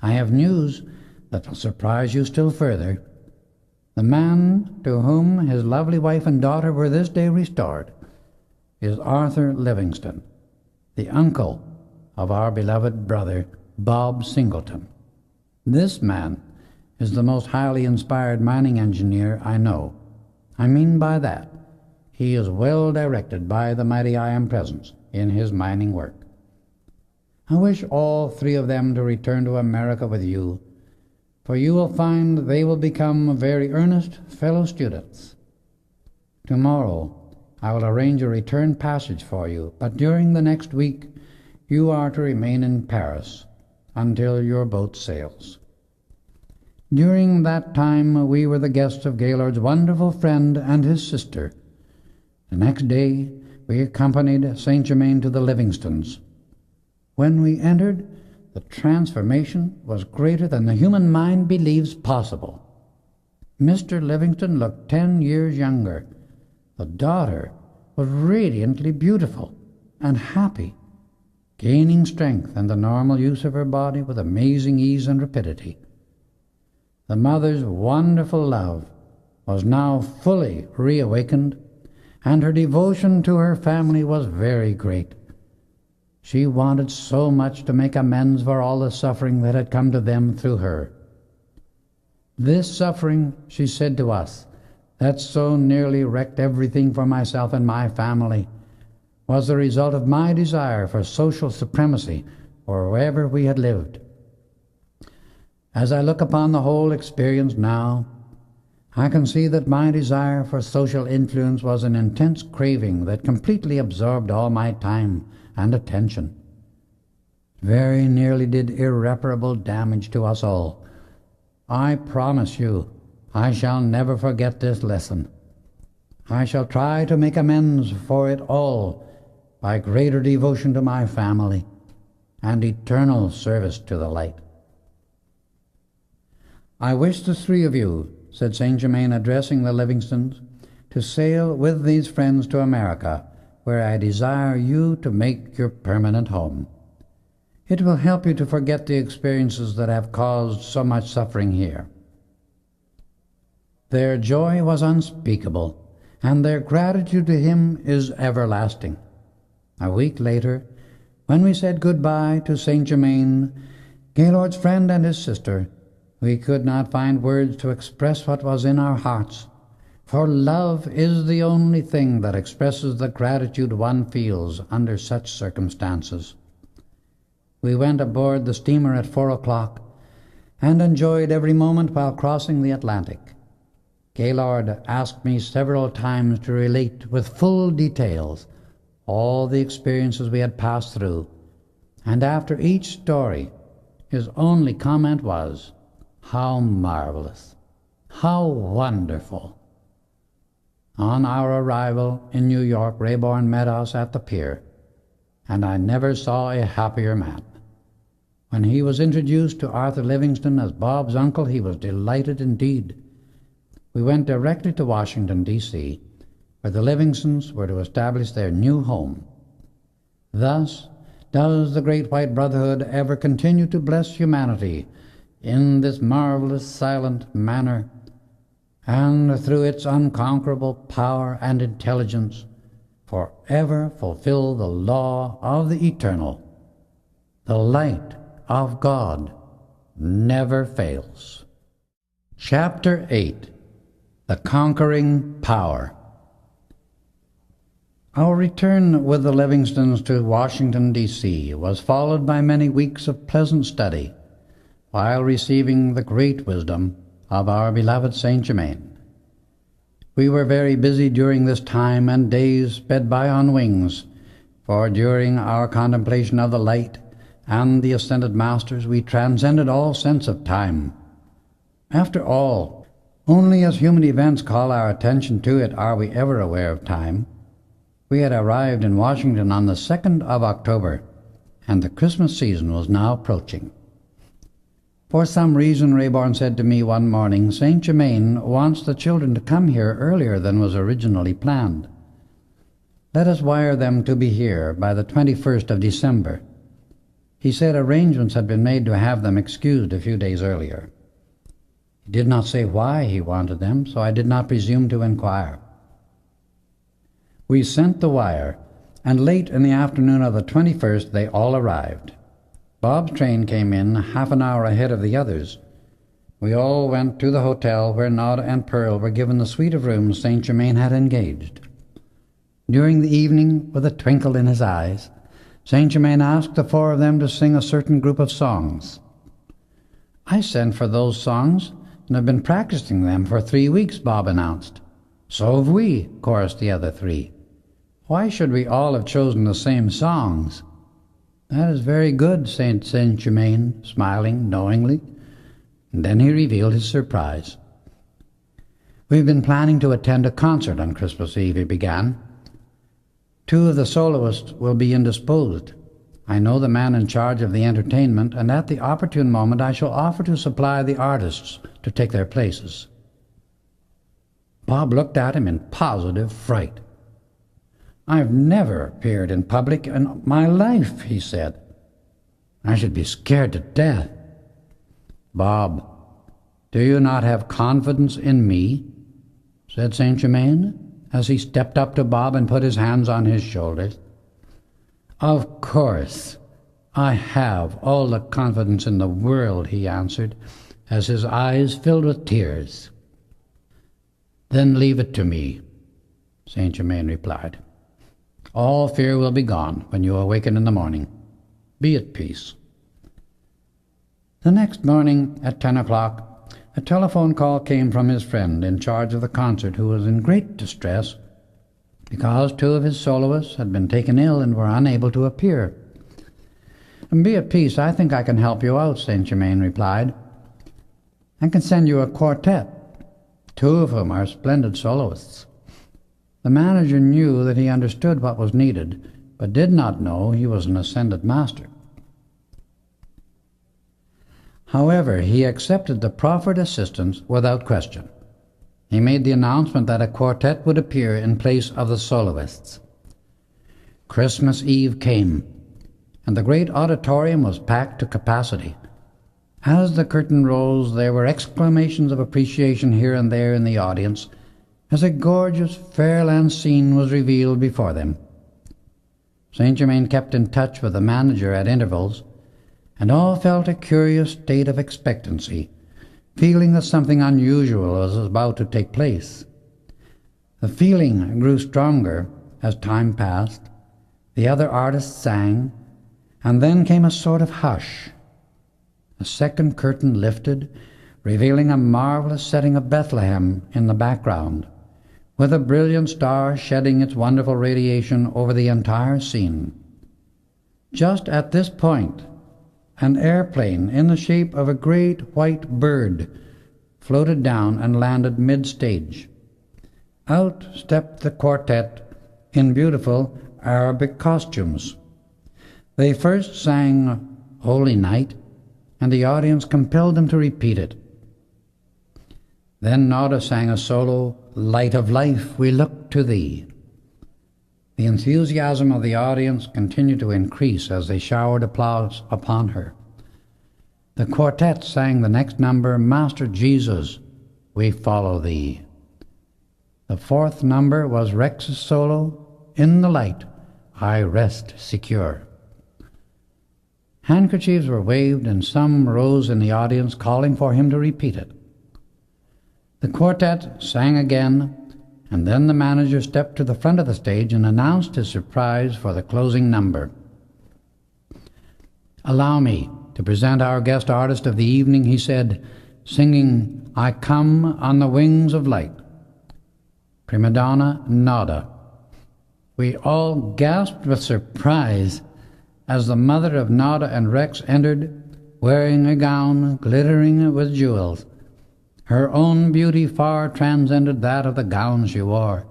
I have news that will surprise you still further. The man to whom his lovely wife and daughter were this day restored is Arthur Livingston, the uncle of our beloved brother, Bob Singleton. This man is the most highly inspired mining engineer I know. I mean by that, he is well directed by the mighty I Am Presence in his mining work. I wish all 3 of them to return to America with you, for you will find they will become very earnest fellow students. Tomorrow I will arrange a return passage for you, but during the next week you are to remain in Paris until your boat sails. During that time we were the guests of Gaylord's wonderful friend and his sister. The next day we accompanied Saint Germain to the Livingstons. When we entered, the transformation was greater than the human mind believes possible. Mr. Livingston looked 10 years younger. The daughter was radiantly beautiful and happy, gaining strength and the normal use of her body with amazing ease and rapidity. The mother's wonderful love was now fully reawakened, and her devotion to her family was very great. She wanted so much to make amends for all the suffering that had come to them through her. This suffering, she said to us, that so nearly wrecked everything for myself and my family, was the result of my desire for social supremacy wherever we had lived. As I look upon the whole experience now, I can see that my desire for social influence was an intense craving that completely absorbed all my time and attention. Very nearly did irreparable damage to us all. I promise you, I shall never forget this lesson. I shall try to make amends for it all by greater devotion to my family and eternal service to the light. I wish the 3 of you, said Saint Germain, addressing the Livingstons, to sail with these friends to America, where I desire you to make your permanent home. It will help you to forget the experiences that have caused so much suffering here. Their joy was unspeakable, and their gratitude to him is everlasting. A week later, when we said goodbye to Saint Germain, Gaylord's friend and his sister, we could not find words to express what was in our hearts, for love is the only thing that expresses the gratitude one feels under such circumstances. We went aboard the steamer at 4 o'clock and enjoyed every moment while crossing the Atlantic. Gaylord asked me several times to relate with full details all the experiences we had passed through, and after each story his only comment was, "How marvelous! How wonderful!" On our arrival in New York, Rayborn met us at the pier, and I never saw a happier man. When he was introduced to Arthur Livingston as Bob's uncle, he was delighted indeed. We went directly to Washington, D.C., where the Livingstons were to establish their new home. Thus does the Great White Brotherhood ever continue to bless humanity in this marvelous silent manner, and through its unconquerable power and intelligence forever fulfill the law of the eternal. The light of God never fails. Chapter 8. The Conquering Power. Our return with the Livingstons to Washington, D.C. was followed by many weeks of pleasant study, while receiving the great wisdom of our beloved Saint Germain. We were very busy during this time, and days sped by on wings, for during our contemplation of the light and the ascended masters we transcended all sense of time. After all, only as human events call our attention to it are we ever aware of time. We had arrived in Washington on the 2nd of October, and the Christmas season was now approaching. For some reason, Rayborn said to me one morning, "Saint Germain wants the children to come here earlier than was originally planned. Let us wire them to be here by the 21st of December. He said arrangements had been made to have them excused a few days earlier. He did not say why he wanted them, so I did not presume to inquire. We sent the wire, and late in the afternoon of the 21st they all arrived. Bob's train came in half an hour ahead of the others. We all went to the hotel where Nod and Pearl were given the suite of rooms Saint Germain had engaged. During the evening, with a twinkle in his eyes, Saint Germain asked the four of them to sing a certain group of songs. "I sent for those songs and have been practicing them for 3 weeks," Bob announced. "So have we," chorused the other three. "Why should we all have chosen the same songs?" "That is very good," said Saint Germain, smiling knowingly. And then he revealed his surprise. "We've been planning to attend a concert on Christmas Eve," he began. "2 of the soloists will be indisposed. I know the man in charge of the entertainment, and at the opportune moment I shall offer to supply the artists to take their places." Bob looked at him in positive fright. "I've never appeared in public in my life," he said. "I should be scared to death." "Bob, do you not have confidence in me?" said Saint Germain, as he stepped up to Bob and put his hands on his shoulders. "Of course, I have all the confidence in the world," he answered, as his eyes filled with tears. "Then leave it to me," Saint Germain replied. "All fear will be gone when you awaken in the morning. Be at peace." The next morning at 10 o'clock, a telephone call came from his friend in charge of the concert, who was in great distress because 2 of his soloists had been taken ill and were unable to appear. "Be at peace. I think I can help you out," Saint Germain replied. "I can send you a quartet, 2 of whom are splendid soloists." The manager knew that he understood what was needed, but did not know he was an ascended master. However, he accepted the proffered assistance without question. He made the announcement that a quartet would appear in place of the soloists. Christmas Eve came, and the great auditorium was packed to capacity. As the curtain rose, there were exclamations of appreciation here and there in the audience, as a gorgeous fairyland scene was revealed before them. Saint Germain kept in touch with the manager at intervals, and all felt a curious state of expectancy, feeling that something unusual was about to take place. The feeling grew stronger as time passed. The other artists sang, and then came a sort of hush. The second curtain lifted, revealing a marvelous setting of Bethlehem in the background, with a brilliant star shedding its wonderful radiation over the entire scene. Just at this point, an airplane in the shape of a great white bird floated down and landed mid-stage. Out stepped the quartet in beautiful Arabic costumes. They first sang Holy Night, and the audience compelled them to repeat it. Then Nada sang a solo, Light of Life, We Look to Thee. The enthusiasm of the audience continued to increase as they showered applause upon her. The quartet sang the next number, Master Jesus, We Follow Thee. The fourth number was Rex's solo, In the Light, I Rest Secure. Handkerchiefs were waved and some rose in the audience calling for him to repeat it. The quartet sang again, and then the manager stepped to the front of the stage and announced his surprise for the closing number. Allow me to present our guest artist of the evening, he said, singing I Come on the Wings of Light. Prima donna Nada. We all gasped with surprise as the mother of Nada and Rex entered, wearing a gown glittering with jewels. Her own beauty far transcended that of the gown she wore.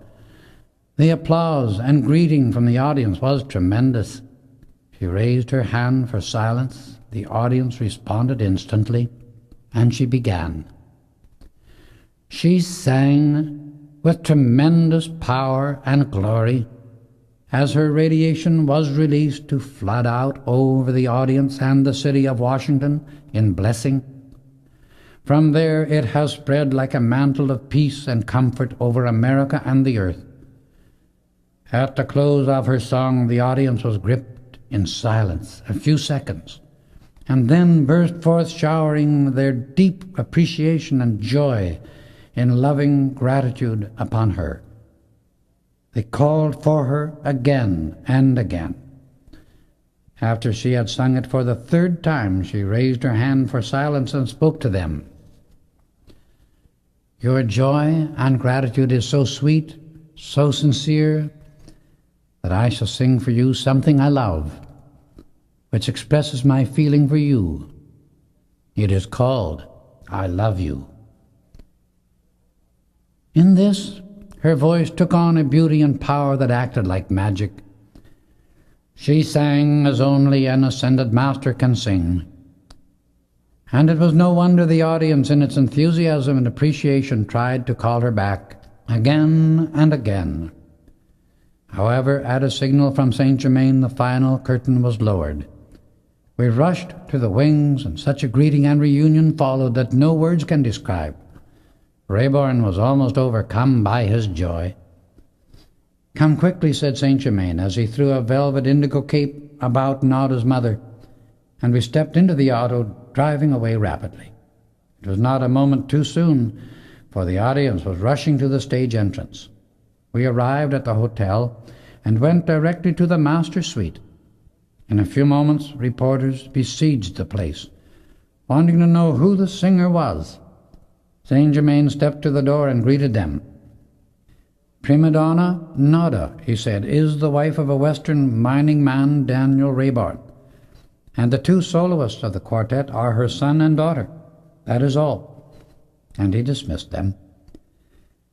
The applause and greeting from the audience was tremendous. She raised her hand for silence. The audience responded instantly, and she began. She sang with tremendous power and glory as her radiation was released to flood out over the audience and the city of Washington in blessing. From there it has spread like a mantle of peace and comfort over America and the earth. At the close of her song, the audience was gripped in silence a few seconds, and then burst forth showering their deep appreciation and joy in loving gratitude upon her. They called for her again and again. After she had sung it for the third time, she raised her hand for silence and spoke to them. Your joy and gratitude is so sweet, so sincere, that I shall sing for you something I love, which expresses my feeling for you. It is called I Love You. In this, her voice took on a beauty and power that acted like magic. She sang as only an ascended master can sing. And it was no wonder the audience, in its enthusiasm and appreciation, tried to call her back again and again. However, at a signal from St. Germain, the final curtain was lowered. We rushed to the wings, and such a greeting and reunion followed that no words can describe. Rayborn was almost overcome by his joy. Come quickly, said St. Germain, as he threw a velvet indigo cape about Nada's mother, and we stepped into the auto, driving away rapidly. It was not a moment too soon, for the audience was rushing to the stage entrance. We arrived at the hotel and went directly to the master suite. In a few moments, reporters besieged the place, wanting to know who the singer was. St. Germain stepped to the door and greeted them. Prima donna Nada, he said, is the wife of a Western mining man, Daniel Rayborn, and the two soloists of the quartet are her son and daughter. That is all. And he dismissed them.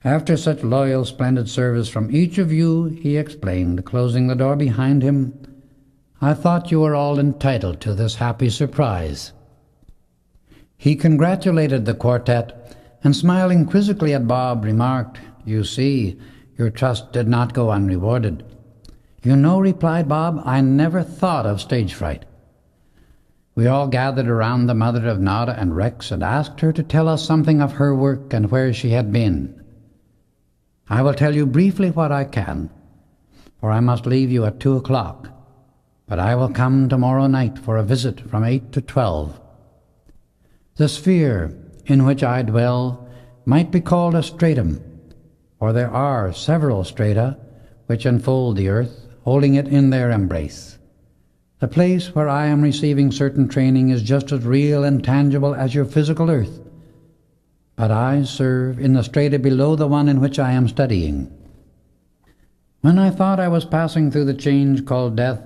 After such loyal, splendid service from each of you, he explained, closing the door behind him, I thought you were all entitled to this happy surprise. He congratulated the quartet, and smiling quizzically at Bob, remarked, You see, your trust did not go unrewarded. You know, replied Bob, I never thought of stage fright. We all gathered around the mother of Nada and Rex and asked her to tell us something of her work and where she had been. I will tell you briefly what I can, for I must leave you at 2 o'clock, but I will come tomorrow night for a visit from 8 to 12. The sphere in which I dwell might be called a stratum, for there are several strata which enfold the earth, holding it in their embrace. The place where I am receiving certain training is just as real and tangible as your physical earth, but I serve in the strata below the one in which I am studying. When I thought I was passing through the change called death,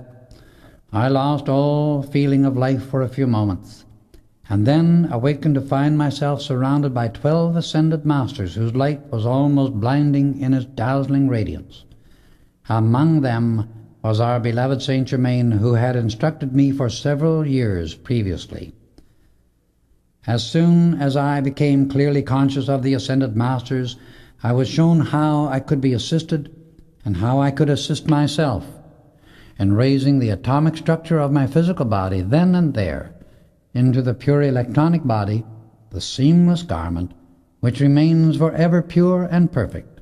I lost all feeling of life for a few moments, and then awakened to find myself surrounded by 12 ascended masters whose light was almost blinding in its dazzling radiance. Among them was our beloved Saint Germain, who had instructed me for several years previously. As soon as I became clearly conscious of the ascended masters, I was shown how I could be assisted and how I could assist myself in raising the atomic structure of my physical body then and there into the pure electronic body, the seamless garment, which remains forever pure and perfect.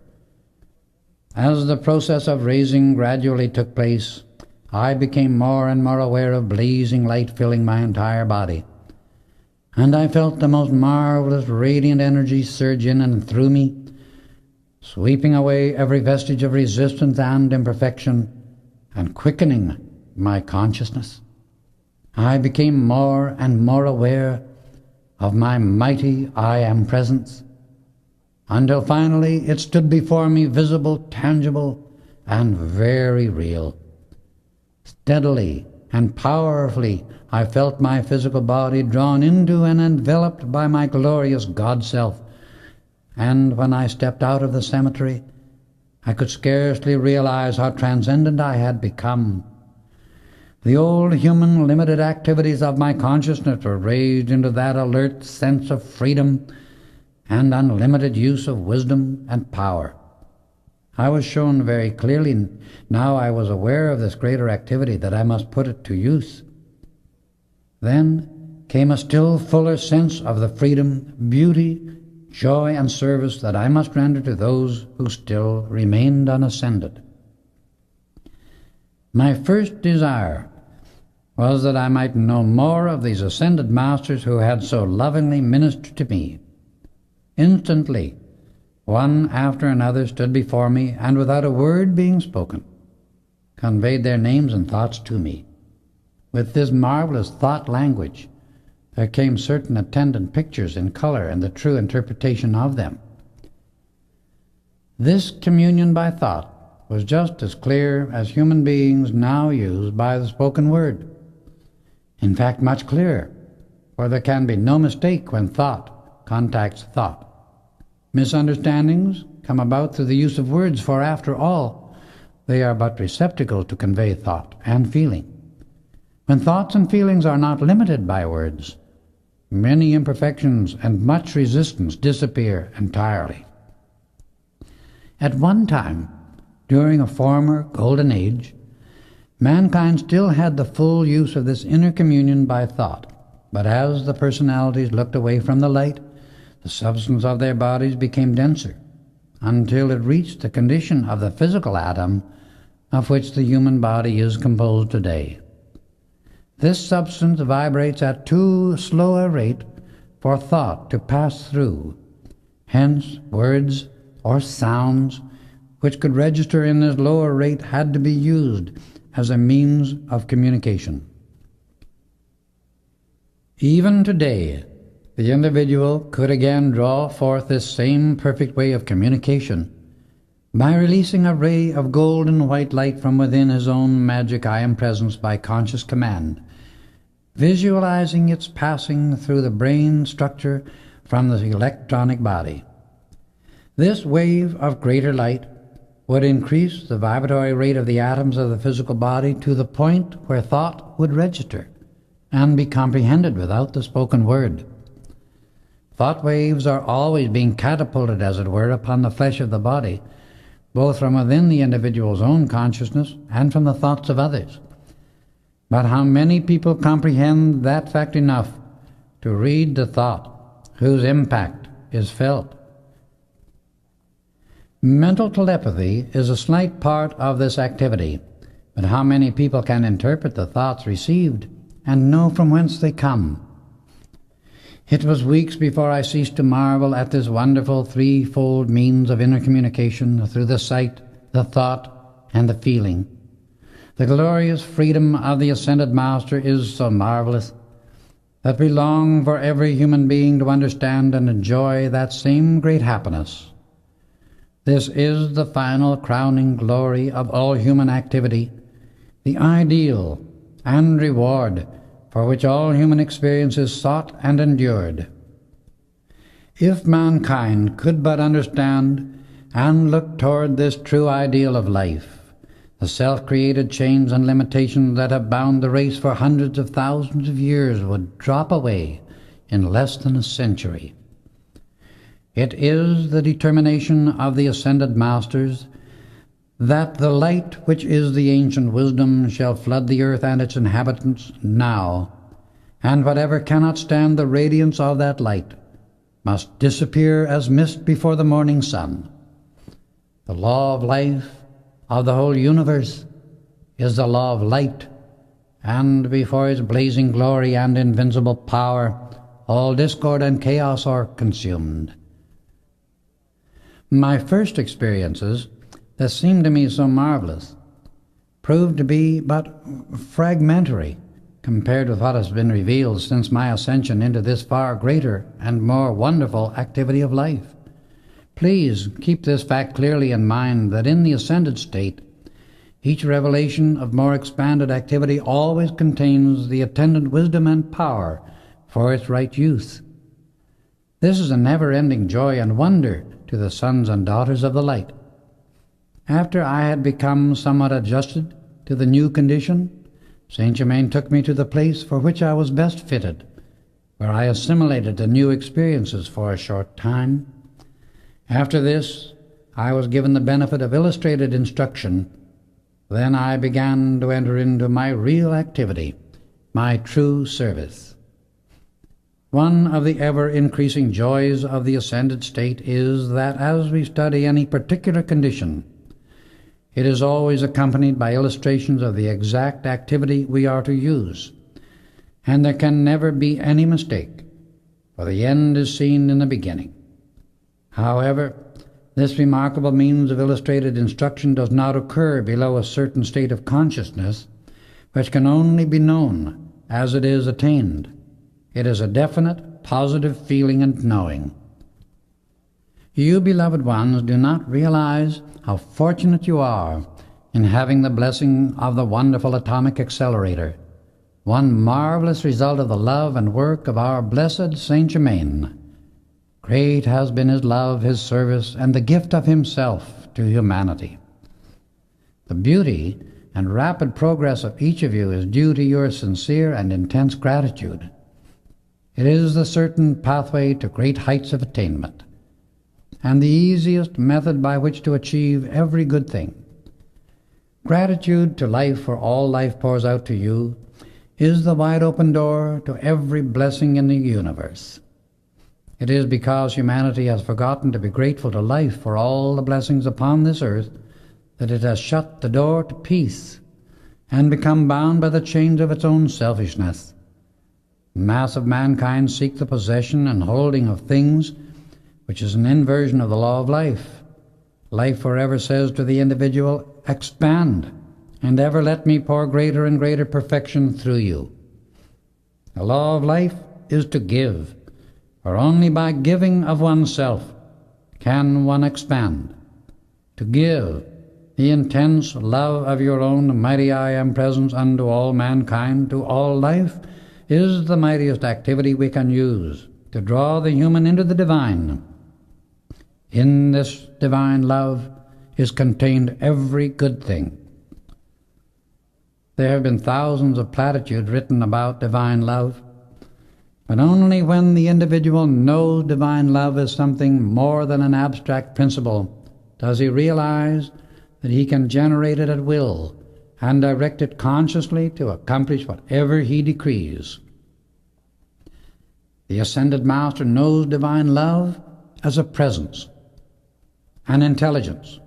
As the process of raising gradually took place, I became more and more aware of blazing light filling my entire body, and I felt the most marvelous radiant energy surge in and through me, sweeping away every vestige of resistance and imperfection, and quickening my consciousness. I became more and more aware of my mighty I Am presence, until finally it stood before me visible, tangible, and very real. Steadily and powerfully I felt my physical body drawn into and enveloped by my glorious God-self, and when I stepped out of the cemetery, I could scarcely realize how transcendent I had become. The old human limited activities of my consciousness were raised into that alert sense of freedom and unlimited use of wisdom and power. I was shown very clearly, now I was aware of this greater activity, that I must put it to use. Then came a still fuller sense of the freedom, beauty, joy, and service that I must render to those who still remained unascended. My first desire was that I might know more of these ascended masters who had so lovingly ministered to me. Instantly, one after another stood before me, and without a word being spoken, conveyed their names and thoughts to me. With this marvelous thought language, there came certain attendant pictures in color and the true interpretation of them. This communion by thought was just as clear as human beings now use by the spoken word. In fact, much clearer, for there can be no mistake when thought contacts thought. Misunderstandings come about through the use of words, for after all, they are but receptacles to convey thought and feeling. When thoughts and feelings are not limited by words, many imperfections and much resistance disappear entirely. At one time, during a former golden age, mankind still had the full use of this inner communion by thought, but as the personalities looked away from the light, the substance of their bodies became denser, until it reached the condition of the physical atom of which the human body is composed today. This substance vibrates at too slow a rate for thought to pass through. Hence, words or sounds which could register in this lower rate had to be used as a means of communication. Even today, the individual could again draw forth this same perfect way of communication by releasing a ray of golden white light from within his own magic I Am presence by conscious command, visualizing its passing through the brain structure from the electronic body. This wave of greater light would increase the vibratory rate of the atoms of the physical body to the point where thought would register and be comprehended without the spoken word. Thought waves are always being catapulted, as it were, upon the flesh of the body, both from within the individual's own consciousness and from the thoughts of others. But how many people comprehend that fact enough to read the thought whose impact is felt? Mental telepathy is a slight part of this activity, but how many people can interpret the thoughts received and know from whence they come? It was weeks before I ceased to marvel at this wonderful threefold means of inner communication through the sight, the thought, and the feeling. The glorious freedom of the Ascended Master is so marvelous that we long for every human being to understand and enjoy that same great happiness. This is the final crowning glory of all human activity, the ideal and reward for which all human experience is sought and endured. If mankind could but understand and look toward this true ideal of life, the self-created chains and limitations that have bound the race for hundreds of thousands of years would drop away in less than a century. It is the determination of the ascended masters that the light which is the ancient wisdom shall flood the earth and its inhabitants now, and whatever cannot stand the radiance of that light must disappear as mist before the morning sun. The law of life of the whole universe is the law of light, and before its blazing glory and invincible power, all discord and chaos are consumed. My first experiences that seemed to me so marvelous proved to be but fragmentary compared with what has been revealed since my ascension into this far greater and more wonderful activity of life. Please keep this fact clearly in mind, that in the ascended state, each revelation of more expanded activity always contains the attendant wisdom and power for its right use. This is a never-ending joy and wonder to the sons and daughters of the light. After I had become somewhat adjusted to the new condition, Saint Germain took me to the place for which I was best fitted, where I assimilated the new experiences for a short time. After this, I was given the benefit of illustrated instruction. Then I began to enter into my real activity, my true service. One of the ever-increasing joys of the ascended state is that as we study any particular condition, it is always accompanied by illustrations of the exact activity we are to use, and there can never be any mistake, for the end is seen in the beginning. However, this remarkable means of illustrated instruction does not occur below a certain state of consciousness, which can only be known as it is attained. It is a definite, positive feeling and knowing. You, beloved ones, do not realize how fortunate you are in having the blessing of the wonderful atomic accelerator, one marvelous result of the love and work of our blessed Saint Germain. Great has been his love, his service, and the gift of himself to humanity. The beauty and rapid progress of each of you is due to your sincere and intense gratitude. It is the certain pathway to great heights of attainment, and the easiest method by which to achieve every good thing. Gratitude to life for all life pours out to you is the wide open door to every blessing in the universe. It is because humanity has forgotten to be grateful to life for all the blessings upon this earth that it has shut the door to peace and become bound by the chains of its own selfishness. The mass of mankind seek the possession and holding of things, which is an inversion of the law of life. Life forever says to the individual, expand, and ever let me pour greater and greater perfection through you. The law of life is to give, for only by giving of oneself can one expand. To give the intense love of your own mighty I Am presence unto all mankind, to all life, is the mightiest activity we can use to draw the human into the divine. In this divine love is contained every good thing. There have been thousands of platitudes written about divine love, but only when the individual knows divine love is something more than an abstract principle does he realize that he can generate it at will and direct it consciously to accomplish whatever he decrees. The Ascended Master knows divine love as a presence, an intelligence,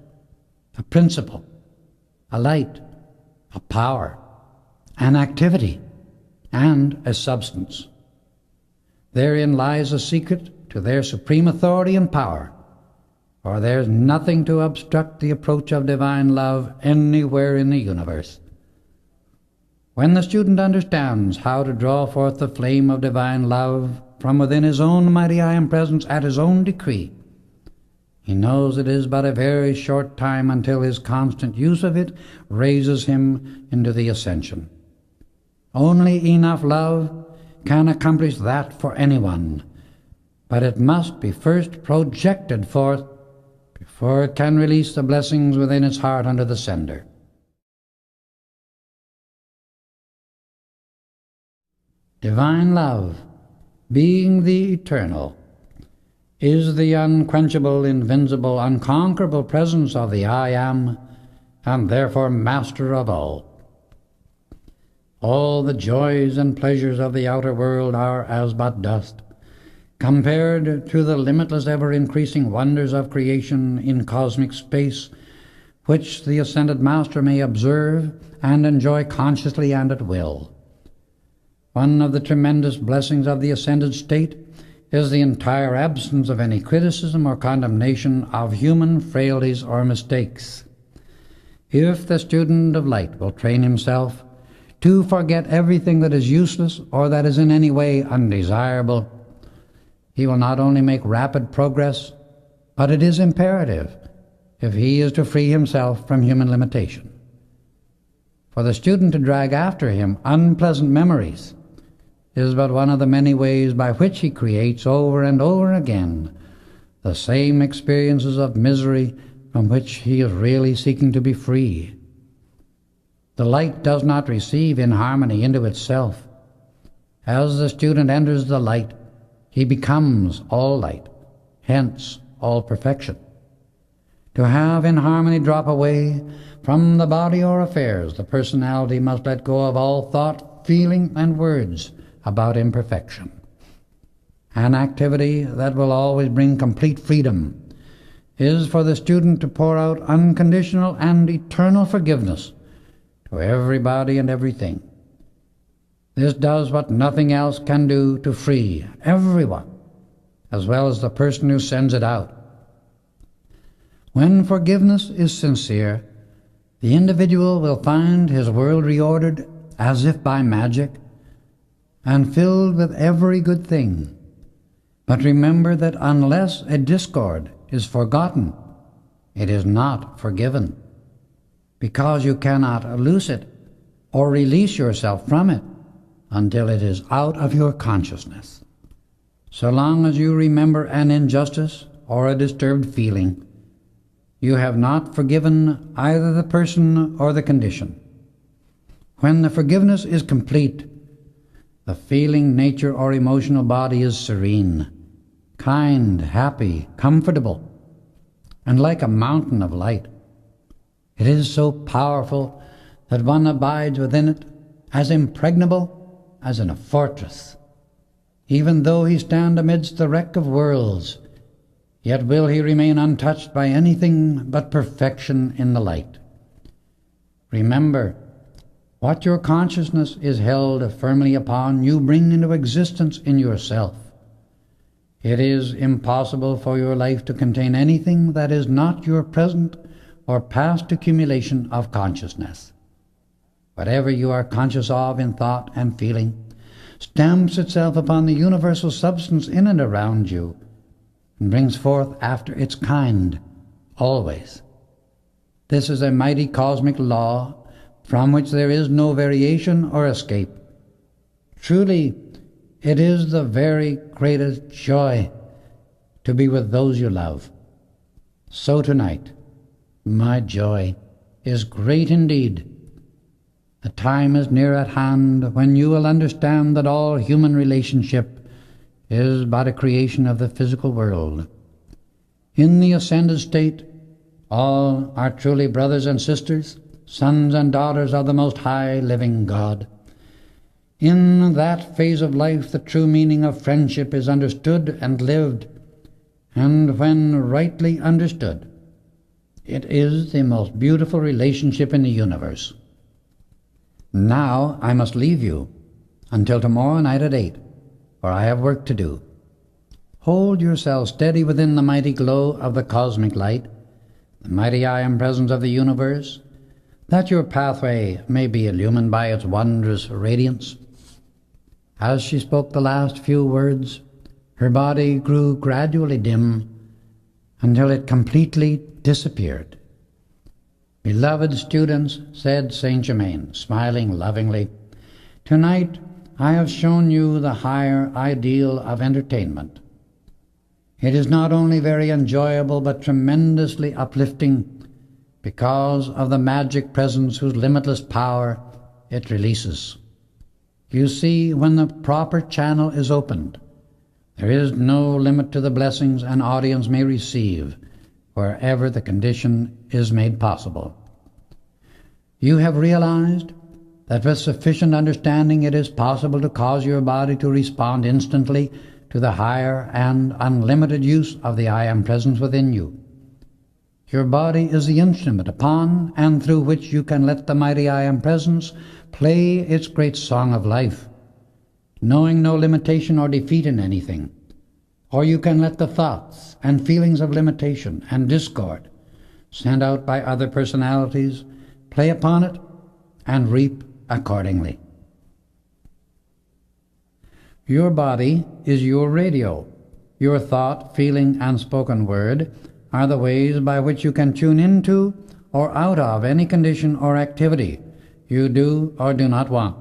a principle, a light, a power, an activity, and a substance. Therein lies a secret to their supreme authority and power, for there is nothing to obstruct the approach of divine love anywhere in the universe. When the student understands how to draw forth the flame of divine love from within his own mighty I Am presence at his own decree, he knows it is but a very short time until his constant use of it raises him into the ascension. Only enough love can accomplish that for anyone, but it must be first projected forth before it can release the blessings within its heart unto the sender. Divine love, being the eternal, is the unquenchable, invincible, unconquerable presence of the I Am, and therefore master of all. All the joys and pleasures of the outer world are as but dust, compared to the limitless, ever-increasing wonders of creation in cosmic space, which the ascended Master may observe and enjoy consciously and at will. One of the tremendous blessings of the ascended state is the entire absence of any criticism or condemnation of human frailties or mistakes. If the student of light will train himself to forget everything that is useless or that is in any way undesirable, he will not only make rapid progress, but it is imperative if he is to free himself from human limitation. For the student to drag after him unpleasant memories is but one of the many ways by which he creates over and over again the same experiences of misery from which he is really seeking to be free. The light does not receive inharmony into itself. As the student enters the light, he becomes all light, hence all perfection. To have inharmony drop away from the body or affairs, the personality must let go of all thought, feeling, and words about imperfection. An activity that will always bring complete freedom is for the student to pour out unconditional and eternal forgiveness to everybody and everything. This does what nothing else can do to free everyone, as well as the person who sends it out. When forgiveness is sincere, the individual will find his world reordered as if by magic and filled with every good thing. But remember that unless a discord is forgotten, it is not forgiven, because you cannot loose it or release yourself from it until it is out of your consciousness. So long as you remember an injustice or a disturbed feeling, you have not forgiven either the person or the condition. When the forgiveness is complete, the feeling, nature, or emotional body is serene, kind, happy, comfortable, and like a mountain of light. It is so powerful that one abides within it as impregnable as in a fortress. Even though he stand amidst the wreck of worlds, yet will he remain untouched by anything but perfection in the light. Remember, what your consciousness is held firmly upon, you bring into existence in yourself. It is impossible for your life to contain anything that is not your present or past accumulation of consciousness. Whatever you are conscious of in thought and feeling stamps itself upon the universal substance in and around you, and brings forth after its kind, always. This is a mighty cosmic law from which there is no variation or escape. Truly, it is the very greatest joy to be with those you love. So tonight, my joy is great indeed. The time is near at hand when you will understand that all human relationship is but a creation of the physical world. In the ascended state, all are truly brothers and sisters, sons and daughters of the Most High living God. In that phase of life, the true meaning of friendship is understood and lived, and when rightly understood, it is the most beautiful relationship in the universe. Now I must leave you until tomorrow night at 8, for I have work to do. Hold yourself steady within the mighty glow of the cosmic light, the mighty I Am presence of the universe, that your pathway may be illumined by its wondrous radiance. As she spoke the last few words, her body grew gradually dim until it completely disappeared. "Beloved students," said Saint Germain, smiling lovingly, Tonight I have shown you the higher ideal of entertainment. It is not only very enjoyable but tremendously uplifting because of the magic presence whose limitless power it releases. You see, when the proper channel is opened, there is no limit to the blessings an audience may receive wherever the condition is made possible. You have realized that with sufficient understanding it is possible to cause your body to respond instantly to the higher and unlimited use of the I Am Presence within you. Your body is the instrument upon and through which you can let the mighty I Am Presence play its great song of life, knowing no limitation or defeat in anything. Or you can let the thoughts and feelings of limitation and discord sent out by other personalities play upon it and reap accordingly. Your body is your radio. Your thought, feeling, and spoken word are the ways by which you can tune into or out of any condition or activity you do or do not want.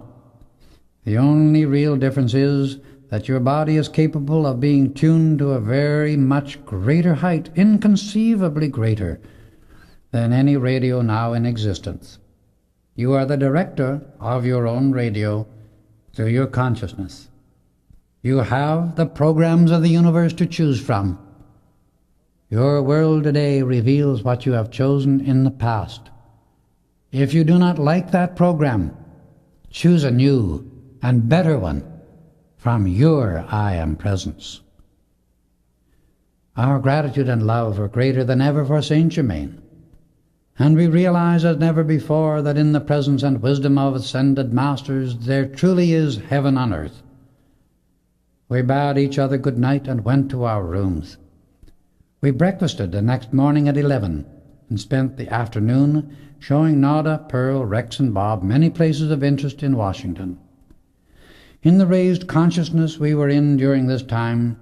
The only real difference is that your body is capable of being tuned to a very much greater height, inconceivably greater than any radio now in existence. You are the director of your own radio through your consciousness. You have the programs of the universe to choose from. Your world today reveals what you have chosen in the past. If you do not like that program, choose a new and better one from your I Am Presence. Our gratitude and love are greater than ever for Saint Germain, and we realize as never before that in the presence and wisdom of ascended masters there truly is heaven on earth. We bade each other good night and went to our rooms. We breakfasted the next morning at 11 and spent the afternoon showing Nada, Pearl, Rex, and Bob many places of interest in Washington. In the raised consciousness we were in during this time,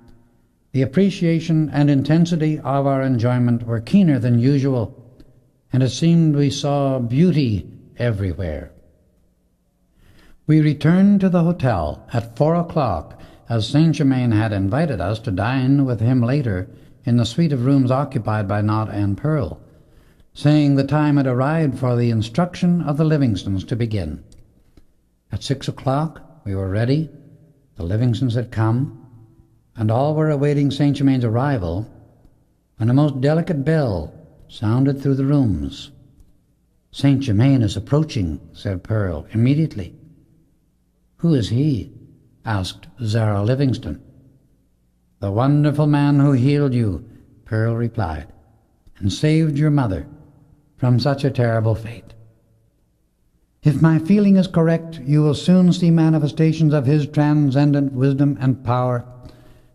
the appreciation and intensity of our enjoyment were keener than usual, and it seemed we saw beauty everywhere. We returned to the hotel at 4 o'clock, as Saint Germain had invited us to dine with him later in the suite of rooms occupied by Nada and Pearl, saying the time had arrived for the instruction of the Livingstons to begin. At 6 o'clock we were ready, the Livingstons had come, and all were awaiting Saint Germain's arrival, when a most delicate bell sounded through the rooms. "Saint Germain is approaching," said Pearl immediately. "Who is he?" asked Zara Livingston. "The wonderful man who healed you," Pearl replied, "and saved your mother from such a terrible fate. If my feeling is correct, you will soon see manifestations of his transcendent wisdom and power,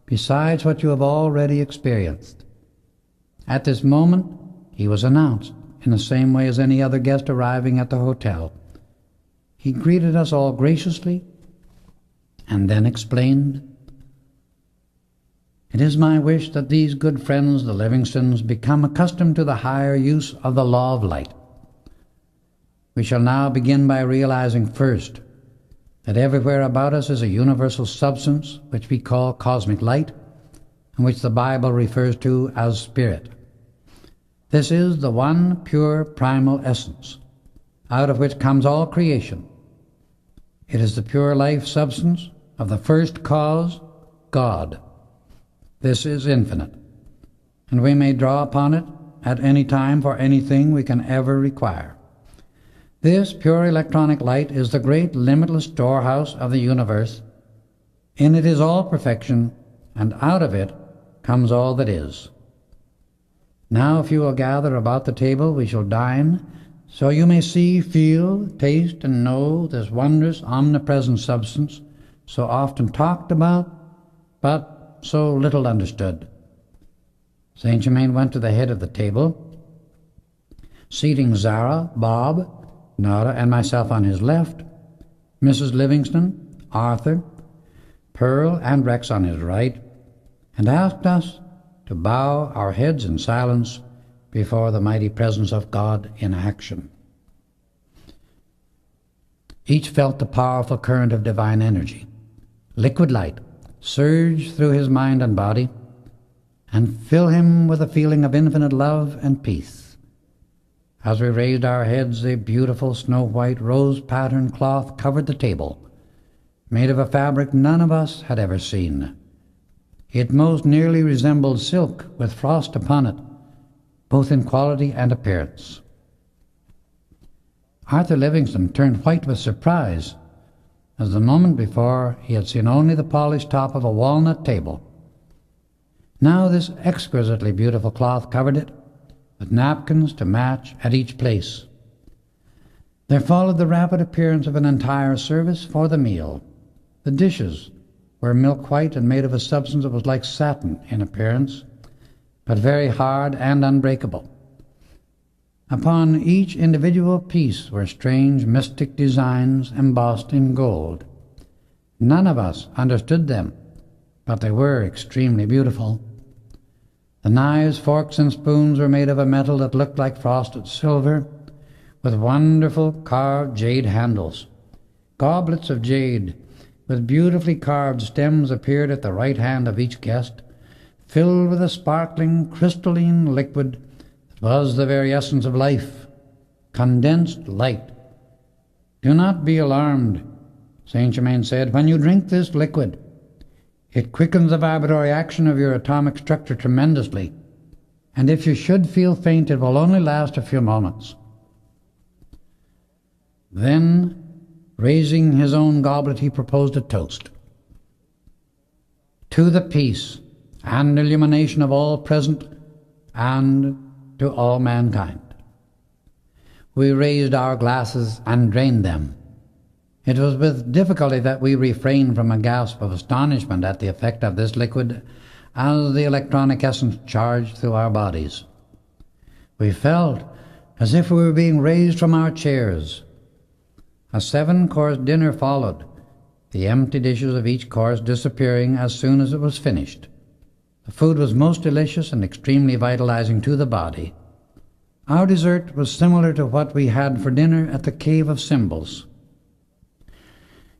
besides what you have already experienced." At this moment he was announced in the same way as any other guest arriving at the hotel. He greeted us all graciously and then explained, "It is my wish that these good friends, the Livingstons, become accustomed to the higher use of the law of light. We shall now begin by realizing first that everywhere about us is a universal substance which we call cosmic light, and which the Bible refers to as spirit. This is the one pure primal essence, out of which comes all creation. It is the pure life substance of the first cause, God. This is infinite, and we may draw upon it at any time for anything we can ever require. This pure electronic light is the great limitless storehouse of the universe. In it is all perfection, and out of it comes all that is. Now if you will gather about the table, we shall dine, so you may see, feel, taste, and know this wondrous omnipresent substance, so often talked about, but so little understood." Saint Germain went to the head of the table, seating Zara, Bob, Nada, and myself on his left, Mrs. Livingston, Arthur, Pearl, and Rex on his right, and asked us to bow our heads in silence before the mighty presence of God in action. Each felt the powerful current of divine energy, liquid light, surge through his mind and body and fill him with a feeling of infinite love and peace. As we raised our heads, a beautiful snow-white rose-patterned cloth covered the table, made of a fabric none of us had ever seen. It most nearly resembled silk with frost upon it, both in quality and appearance. Arthur Livingston turned white with surprise, as the moment before he had seen only the polished top of a walnut table. Now this exquisitely beautiful cloth covered it, with napkins to match at each place. There followed the rapid appearance of an entire service for the meal. The dishes were milk white and made of a substance that was like satin in appearance, but very hard and unbreakable. Upon each individual piece were strange mystic designs embossed in gold. None of us understood them, but they were extremely beautiful. The knives, forks, and spoons were made of a metal that looked like frosted silver, with wonderful carved jade handles. Goblets of jade, with beautifully carved stems, appeared at the right hand of each guest, filled with a sparkling, crystalline liquid that was the very essence of life, condensed light. "Do not be alarmed," Saint Germain said. "When you drink this liquid, it quickens the vibratory action of your atomic structure tremendously, and if you should feel faint, it will only last a few moments." Then, raising his own goblet, he proposed a toast. "To the peace and illumination of all present, and to all mankind." We raised our glasses and drained them. It was with difficulty that we refrained from a gasp of astonishment at the effect of this liquid as the electronic essence charged through our bodies. We felt as if we were being raised from our chairs. A 7-course dinner followed, the empty dishes of each course disappearing as soon as it was finished. The food was most delicious and extremely vitalizing to the body. Our dessert was similar to what we had for dinner at the Cave of Symbols.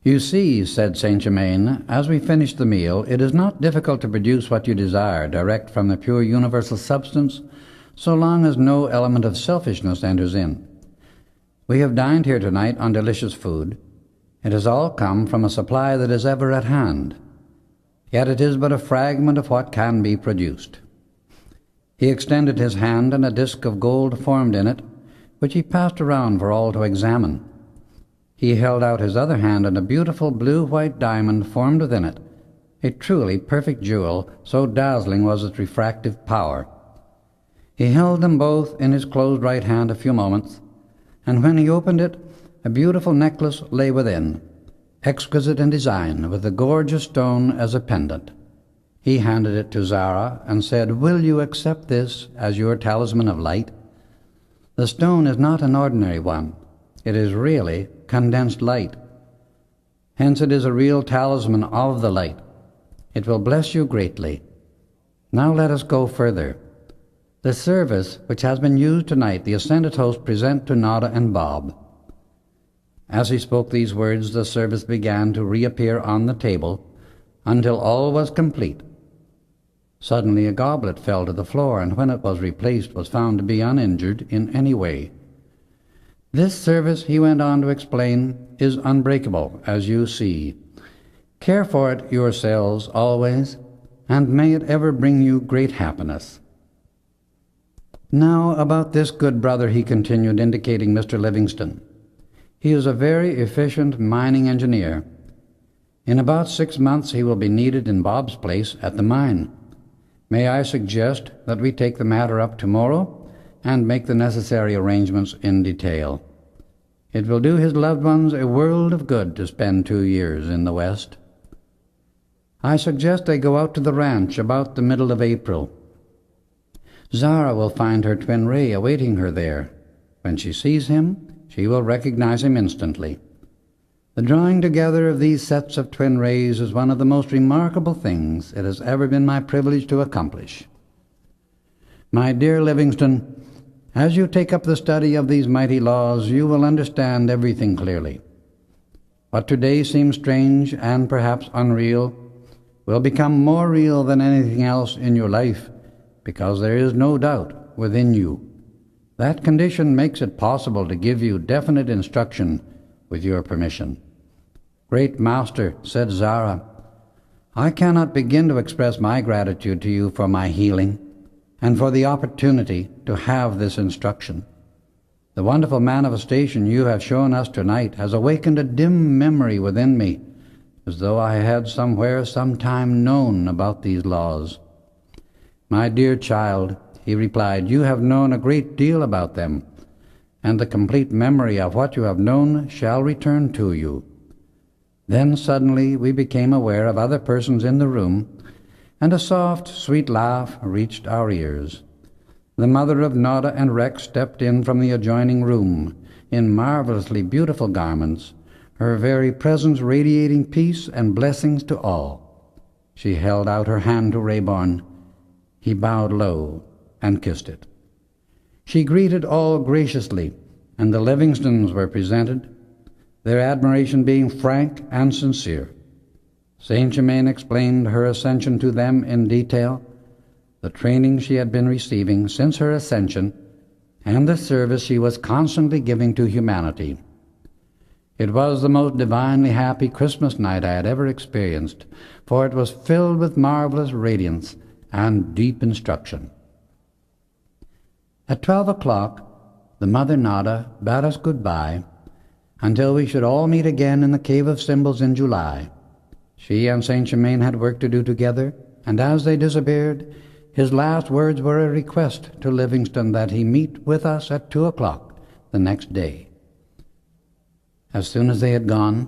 "You see," said Saint Germain, "as we finished the meal, it is not difficult to produce what you desire direct from the pure universal substance, so long as no element of selfishness enters in. We have dined here tonight on delicious food. It has all come from a supply that is ever at hand. Yet it is but a fragment of what can be produced." He extended his hand, and a disk of gold formed in it, which he passed around for all to examine. He held out his other hand, and a beautiful blue-white diamond formed within it, a truly perfect jewel, so dazzling was its refractive power. He held them both in his closed right hand a few moments, and when he opened it, a beautiful necklace lay within, exquisite in design, with a gorgeous stone as a pendant. He handed it to Zara and said, "Will you accept this as your talisman of light? The stone is not an ordinary one. It is really condensed light. Hence it is a real talisman of the light. It will bless you greatly. Now let us go further. The service which has been used tonight, the ascended host present to Nada and Bob." As he spoke these words, the service began to reappear on the table until all was complete. Suddenly a goblet fell to the floor, and when it was replaced was found to be uninjured in any way. "This service," he went on to explain, "is unbreakable, as you see. Care for it yourselves always, and may it ever bring you great happiness. Now about this good brother," he continued, indicating Mr. Livingston. "He is a very efficient mining engineer. In about 6 months he will be needed in Bob's place at the mine. May I suggest that we take the matter up tomorrow and make the necessary arrangements in detail? It will do his loved ones a world of good to spend 2 years in the West. I suggest they go out to the ranch about the middle of April. Zara will find her twin Ray awaiting her there. When she sees him, she will recognize him instantly. The drawing together of these sets of twin rays is one of the most remarkable things it has ever been my privilege to accomplish. My dear Livingston, as you take up the study of these mighty laws, you will understand everything clearly. What today seems strange and perhaps unreal will become more real than anything else in your life, because there is no doubt within you. That condition makes it possible to give you definite instruction with your permission. "Great Master," said Zara, "I cannot begin to express my gratitude to you for my healing and for the opportunity to have this instruction. The wonderful manifestation you have shown us tonight has awakened a dim memory within me, as though I had somewhere sometime known about these laws." "My dear child," he replied, "you have known a great deal about them, and the complete memory of what you have known shall return to you." Then suddenly we became aware of other persons in the room, and a soft, sweet laugh reached our ears. The mother of Nada and Rex stepped in from the adjoining room in marvelously beautiful garments, her very presence radiating peace and blessings to all. She held out her hand to Rayborn. He bowed low and kissed it. She greeted all graciously, and the Livingstons were presented, their admiration being frank and sincere. Saint Germain explained her ascension to them in detail, the training she had been receiving since her ascension, and the service she was constantly giving to humanity. It was the most divinely happy Christmas night I had ever experienced, for it was filled with marvelous radiance and deep instruction. At 12 o'clock, the Mother Nada bade us good-bye, until we should all meet again in the Cave of Symbols in July. She and Saint Germain had work to do together, and as they disappeared, his last words were a request to Livingston that he meet with us at 2 o'clock the next day. As soon as they had gone,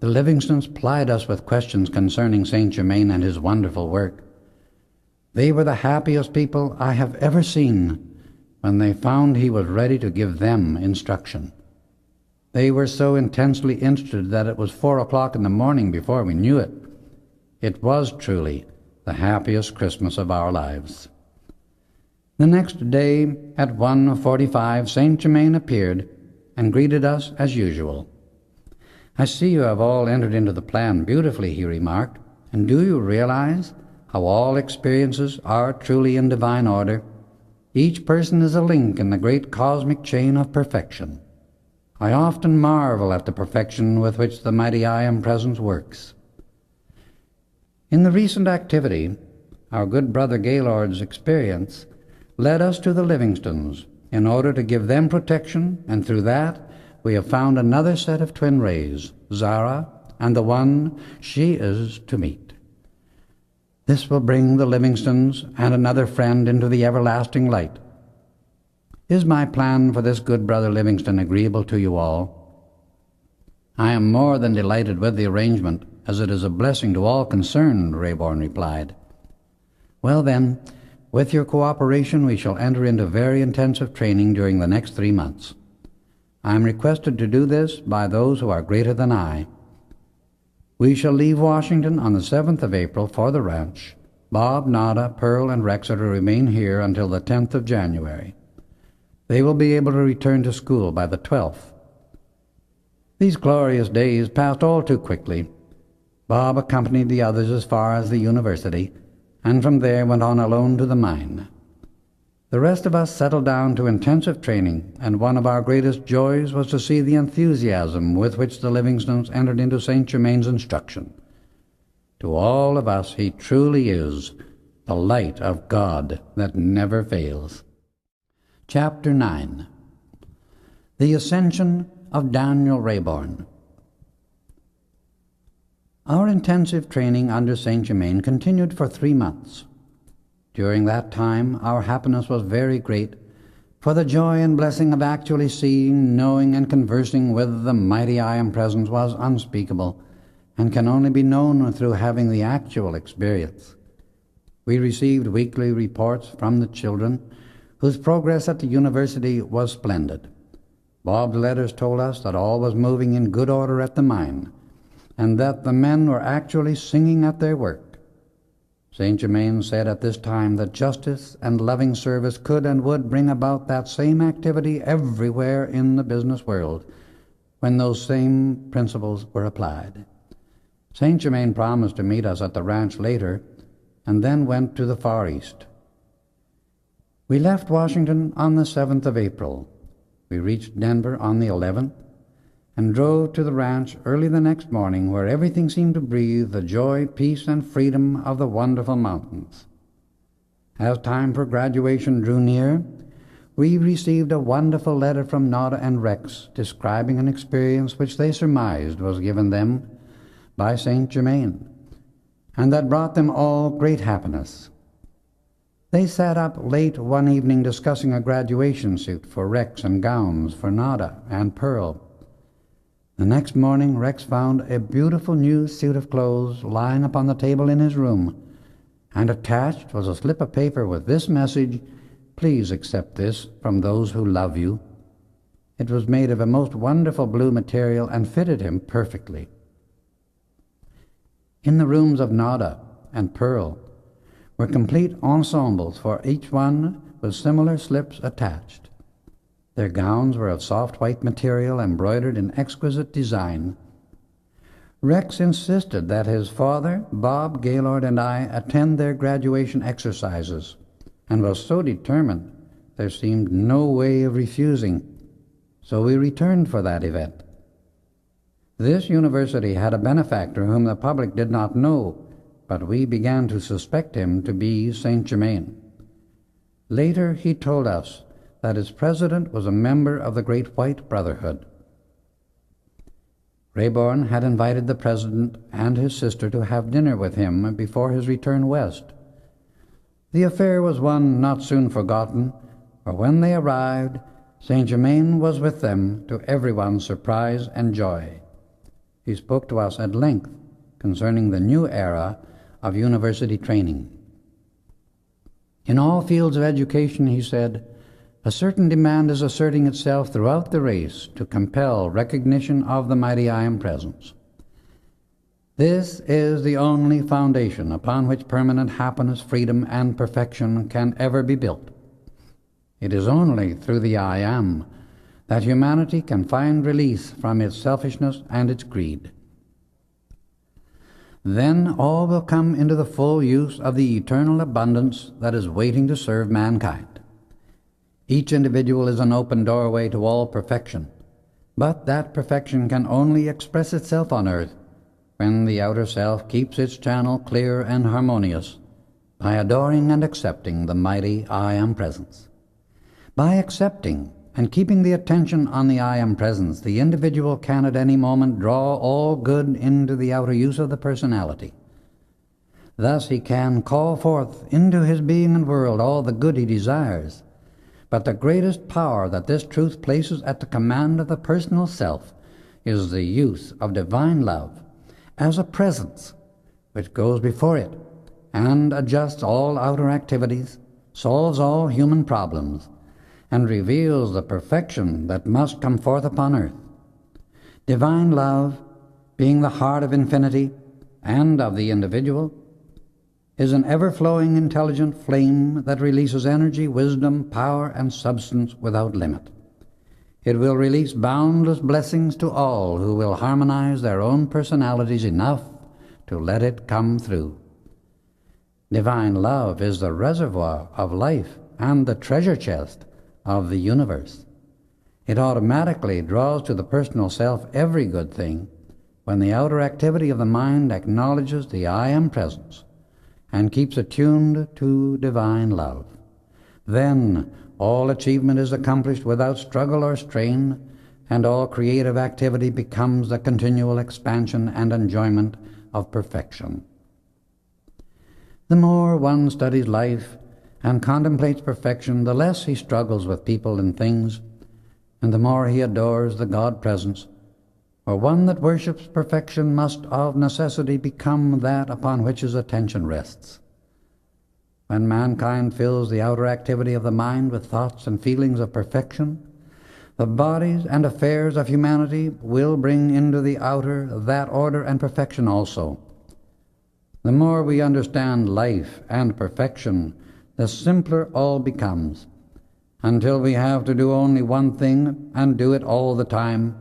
the Livingstons plied us with questions concerning Saint Germain and his wonderful work. They were the happiest people I have ever seen when they found he was ready to give them instruction. They were so intensely interested that it was 4 o'clock in the morning before we knew it. It was truly the happiest Christmas of our lives. The next day, at 1:45, Saint Germain appeared and greeted us as usual. "I see you have all entered into the plan beautifully," he remarked, "and do you realize how all experiences are truly in divine order? Each person is a link in the great cosmic chain of perfection. I often marvel at the perfection with which the mighty I Am Presence works." In the recent activity, our good brother Gaylord's experience led us to the Livingstons in order to give them protection, and through that we have found another set of twin rays, Zara and the one she is to meet. This will bring the Livingstons and another friend into the everlasting light. Is my plan for this good brother Livingston agreeable to you all? "I am more than delighted with the arrangement, as it is a blessing to all concerned," Rayborn replied. "Well then, with your cooperation we shall enter into very intensive training during the next 3 months. I am requested to do this by those who are greater than I. We shall leave Washington on the 7th of April for the ranch. Bob, Nada, Pearl, and Rex are to remain here until the 10th of January. They will be able to return to school by the 12th. These glorious days passed all too quickly. Bob accompanied the others as far as the university, and from there went on alone to the mine. The rest of us settled down to intensive training, and one of our greatest joys was to see the enthusiasm with which the Livingstons entered into Saint Germain's instruction. To all of us he truly is the light of God that never fails. Chapter 9. The Ascension of Daniel Rayborn. Our intensive training under Saint Germain continued for 3 months. During that time our happiness was very great, for the joy and blessing of actually seeing, knowing, and conversing with the mighty I Am Presence was unspeakable, and can only be known through having the actual experience. We received weekly reports from the children, whose progress at the university was splendid. Bob's letters told us that all was moving in good order at the mine, and that the men were actually singing at their work. Saint Germain said at this time that justice and loving service could and would bring about that same activity everywhere in the business world, when those same principles were applied. Saint Germain promised to meet us at the ranch later, and then went to the Far East. We left Washington on the 7th of April. We reached Denver on the 11th, and drove to the ranch early the next morning, where everything seemed to breathe the joy, peace, and freedom of the wonderful mountains. As time for graduation drew near, we received a wonderful letter from Nada and Rex describing an experience which they surmised was given them by Saint Germain, and that brought them all great happiness. They sat up late one evening discussing a graduation suit for Rex and gowns for Nada and Pearl. The next morning Rex found a beautiful new suit of clothes lying upon the table in his room, and attached was a slip of paper with this message: "Please accept this from those who love you." It was made of a most wonderful blue material and fitted him perfectly. In the rooms of Nada and Pearl were complete ensembles for each one with similar slips attached. Their gowns were of soft white material embroidered in exquisite design. Rex insisted that his father, Bob, Gaylord, and I attend their graduation exercises, and was so determined there seemed no way of refusing, so we returned for that event. This university had a benefactor whom the public did not know, but we began to suspect him to be Saint Germain. Later he told us that its president was a member of the Great White Brotherhood. Rayborn had invited the president and his sister to have dinner with him before his return west. The affair was one not soon forgotten, for when they arrived, Saint Germain was with them, to everyone's surprise and joy. He spoke to us at length concerning the new era of university training. In all fields of education, he said, a certain demand is asserting itself throughout the race to compel recognition of the mighty I Am Presence. This is the only foundation upon which permanent happiness, freedom, and perfection can ever be built. It is only through the I Am that humanity can find release from its selfishness and its greed. Then all will come into the full use of the eternal abundance that is waiting to serve mankind. Each individual is an open doorway to all perfection, but that perfection can only express itself on earth when the outer self keeps its channel clear and harmonious by adoring and accepting the mighty I Am Presence. By accepting and keeping the attention on the I Am Presence, the individual can at any moment draw all good into the outer use of the personality. Thus he can call forth into his being and world all the good he desires. But the greatest power that this truth places at the command of the personal self is the use of divine love as a presence which goes before it and adjusts all outer activities, solves all human problems, and reveals the perfection that must come forth upon earth. Divine love, being the heart of infinity and of the individual, is an ever-flowing intelligent flame that releases energy, wisdom, power, and substance without limit. It will release boundless blessings to all who will harmonize their own personalities enough to let it come through. Divine love is the reservoir of life and the treasure chest of the universe. It automatically draws to the personal self every good thing when the outer activity of the mind acknowledges the I Am Presence and keeps attuned to divine love. Then all achievement is accomplished without struggle or strain, and all creative activity becomes the continual expansion and enjoyment of perfection. The more one studies life and contemplates perfection, the less he struggles with people and things, and the more he adores the God Presence. For one that worships perfection must of necessity become that upon which his attention rests. When mankind fills the outer activity of the mind with thoughts and feelings of perfection, the bodies and affairs of humanity will bring into the outer that order and perfection also. The more we understand life and perfection, the simpler all becomes, until we have to do only one thing and do it all the time: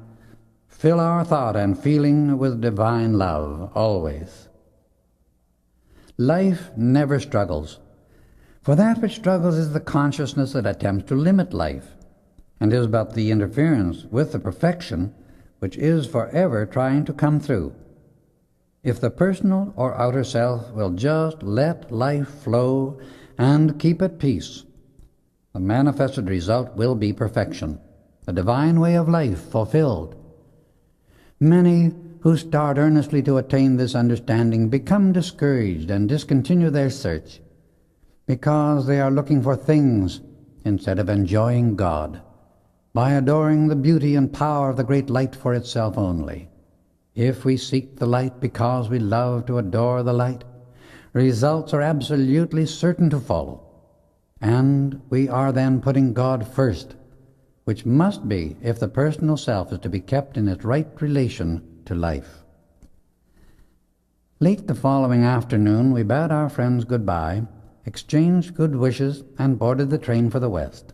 fill our thought and feeling with divine love always. Life never struggles, for that which struggles is the consciousness that attempts to limit life, and is but the interference with the perfection which is forever trying to come through. If the personal or outer self will just let life flow and keep at peace, the manifested result will be perfection, the divine way of life fulfilled. Many who start earnestly to attain this understanding become discouraged and discontinue their search, because they are looking for things instead of enjoying God, by adoring the beauty and power of the great light for itself only. If we seek the light because we love to adore the light, results are absolutely certain to follow, and we are then putting God first, which must be if the personal self is to be kept in its right relation to life. Late the following afternoon we bade our friends goodbye, exchanged good wishes, and boarded the train for the west.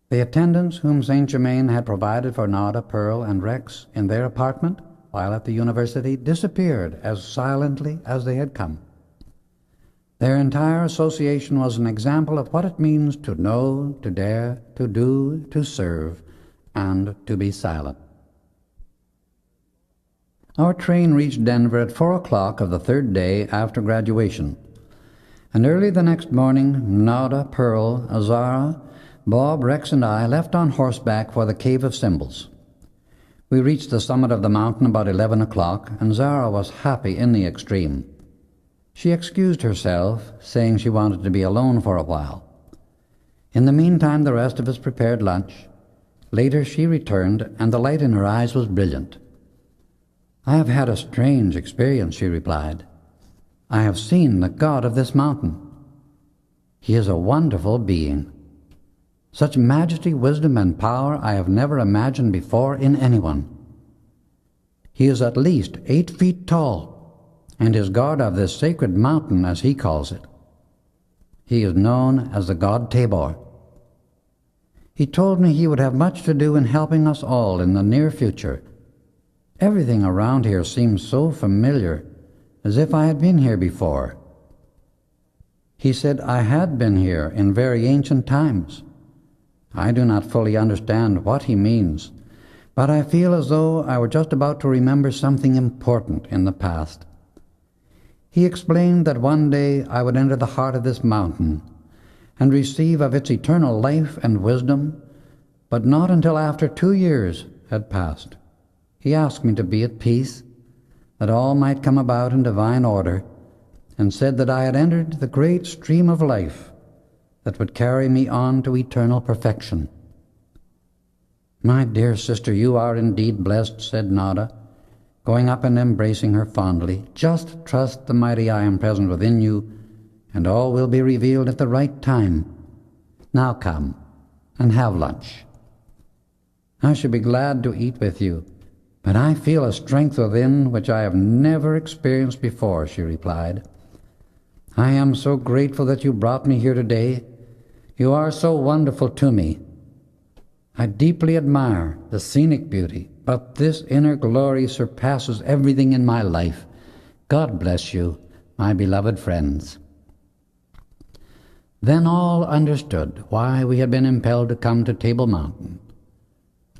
The attendants whom St. Germain had provided for Nada, Pearl, and Rex in their apartment while at the university disappeared as silently as they had come. Their entire association was an example of what it means to know, to dare, to do, to serve, and to be silent. Our train reached Denver at 4 o'clock of the third day after graduation, and early the next morning Nada, Pearl, Azara, Bob, Rex, and I left on horseback for the Cave of Symbols. We reached the summit of the mountain about 11 o'clock, and Zara was happy in the extreme. She excused herself, saying she wanted to be alone for a while. In the meantime, the rest of us prepared lunch. Later she returned, and the light in her eyes was brilliant. "I have had a strange experience," she replied. "I have seen the God of this mountain. He is a wonderful being. Such majesty, wisdom, and power I have never imagined before in anyone. He is at least 8 feet tall, and is God of this sacred mountain, as he calls it. He is known as the god Tabor. He told me he would have much to do in helping us all in the near future. Everything around here seems so familiar, as if I had been here before. He said I had been here in very ancient times. I do not fully understand what he means, but I feel as though I were just about to remember something important in the past. He explained that one day I would enter the heart of this mountain and receive of its eternal life and wisdom, but not until after 2 years had passed. He asked me to be at peace, that all might come about in divine order, and said that I had entered the great stream of life that would carry me on to eternal perfection. "My dear sister, you are indeed blessed," said Nada, going up and embracing her fondly. "Just trust the mighty I am present within you, and all will be revealed at the right time. Now come and have lunch." "I should be glad to eat with you, but I feel a strength within which I have never experienced before," she replied. "I am so grateful that you brought me here today. You are so wonderful to me. I deeply admire the scenic beauty, but this inner glory surpasses everything in my life. God bless you, my beloved friends." Then all understood why we had been impelled to come to Table Mountain.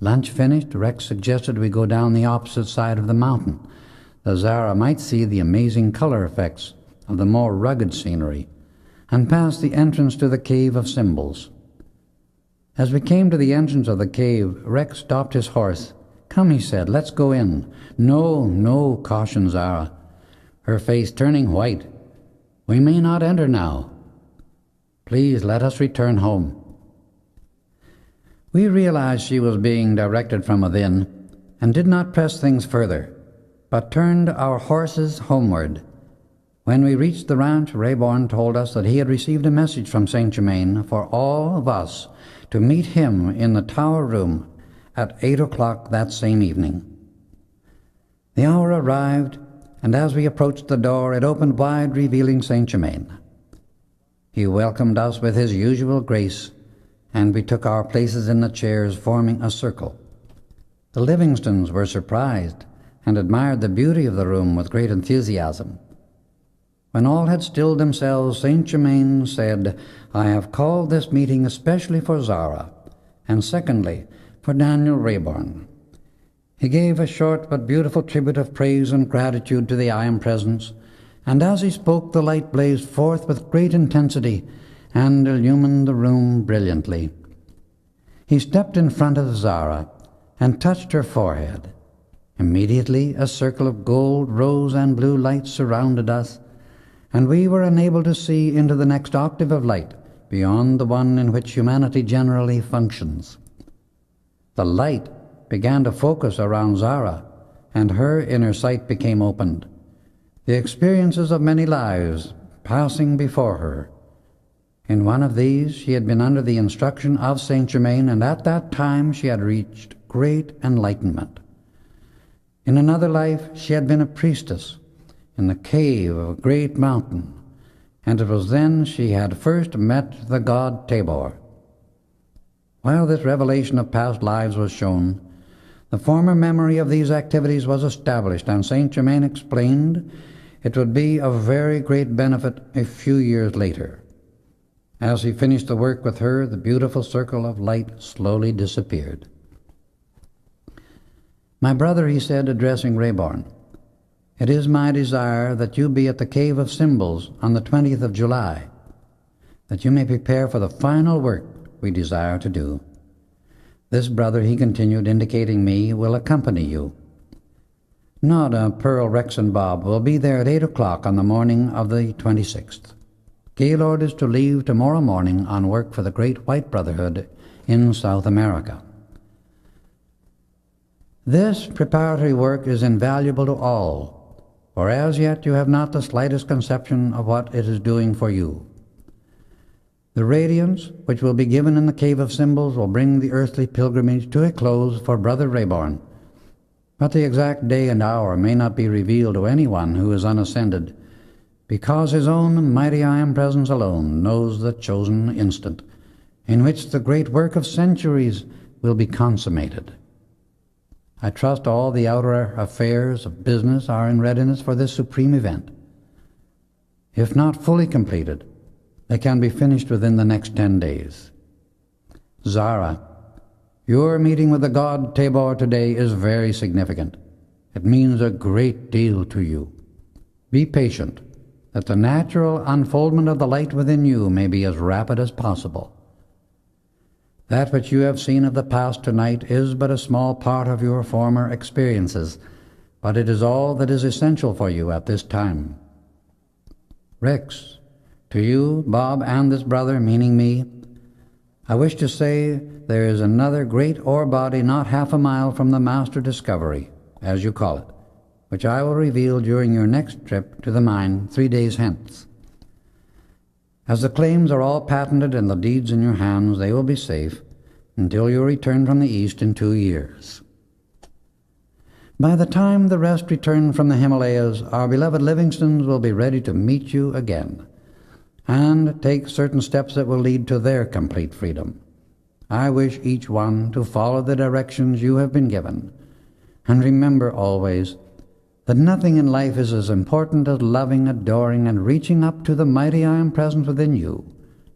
Lunch finished, Rex suggested we go down the opposite side of the mountain, that Zara might see the amazing color effects of the more rugged scenery, and pass the entrance to the Cave of Symbols. As we came to the entrance of the cave, Rex stopped his horse. "Come," he said, "let's go in." "No, no," cautioned Zara, her face turning white. "We may not enter now. Please let us return home." We realized she was being directed from within, and did not press things further, but turned our horses homeward. When we reached the ranch, Rayborn told us that he had received a message from St. Germain for all of us to meet him in the tower room at 8 o'clock that same evening. The hour arrived, and as we approached the door, it opened wide, revealing St. Germain. He welcomed us with his usual grace, and we took our places in the chairs, forming a circle. The Livingstons were surprised and admired the beauty of the room with great enthusiasm. When all had stilled themselves, Saint Germain said, "I have called this meeting especially for Zara, and secondly, for Daniel Rayborn." He gave a short but beautiful tribute of praise and gratitude to the I Am Presence, and as he spoke the light blazed forth with great intensity and illumined the room brilliantly. He stepped in front of Zara and touched her forehead. Immediately a circle of gold, rose, and blue lights surrounded us, and we were enabled to see into the next octave of light beyond the one in which humanity generally functions. The light began to focus around Zara, and her inner sight became opened, the experiences of many lives passing before her. In one of these she had been under the instruction of Saint Germain, and at that time she had reached great enlightenment. In another life she had been a priestess in the cave of a great mountain, and it was then she had first met the god Tabor. While this revelation of past lives was shown, the former memory of these activities was established, and Saint Germain explained it would be of very great benefit a few years later. As he finished the work with her, the beautiful circle of light slowly disappeared. "My brother," he said, addressing Rayborn, "it is my desire that you be at the Cave of Symbols on the 20th of July, that you may prepare for the final work we desire to do. This brother," he continued, indicating me, "will accompany you. Nada, Pearl, Rex, and Bob will be there at 8 o'clock on the morning of the 26th. Gaylord is to leave tomorrow morning on work for the Great White Brotherhood in South America. This preparatory work is invaluable to all, for as yet you have not the slightest conception of what it is doing for you. The radiance which will be given in the Cave of Symbols will bring the earthly pilgrimage to a close for Brother Rayborn, but the exact day and hour may not be revealed to anyone who is unascended, because his own mighty I Am Presence alone knows the chosen instant in which the great work of centuries will be consummated. I trust all the outer affairs of business are in readiness for this supreme event. If not fully completed, they can be finished within the next 10 days. Zara, your meeting with the god Tabor today is very significant. It means a great deal to you. Be patient, that the natural unfoldment of the light within you may be as rapid as possible. That which you have seen of the past tonight is but a small part of your former experiences, but it is all that is essential for you at this time. Rex, to you, Bob, and this brother, meaning me, I wish to say there is another great ore body not half a mile from the master discovery, as you call it, which I will reveal during your next trip to the mine 3 days hence. As the claims are all patented and the deeds in your hands, they will be safe until you return from the East in 2 years. By the time the rest return from the Himalayas, our beloved Livingstons will be ready to meet you again and take certain steps that will lead to their complete freedom. I wish each one to follow the directions you have been given, and remember always that nothing in life is as important as loving, adoring, and reaching up to the mighty I Am Present within you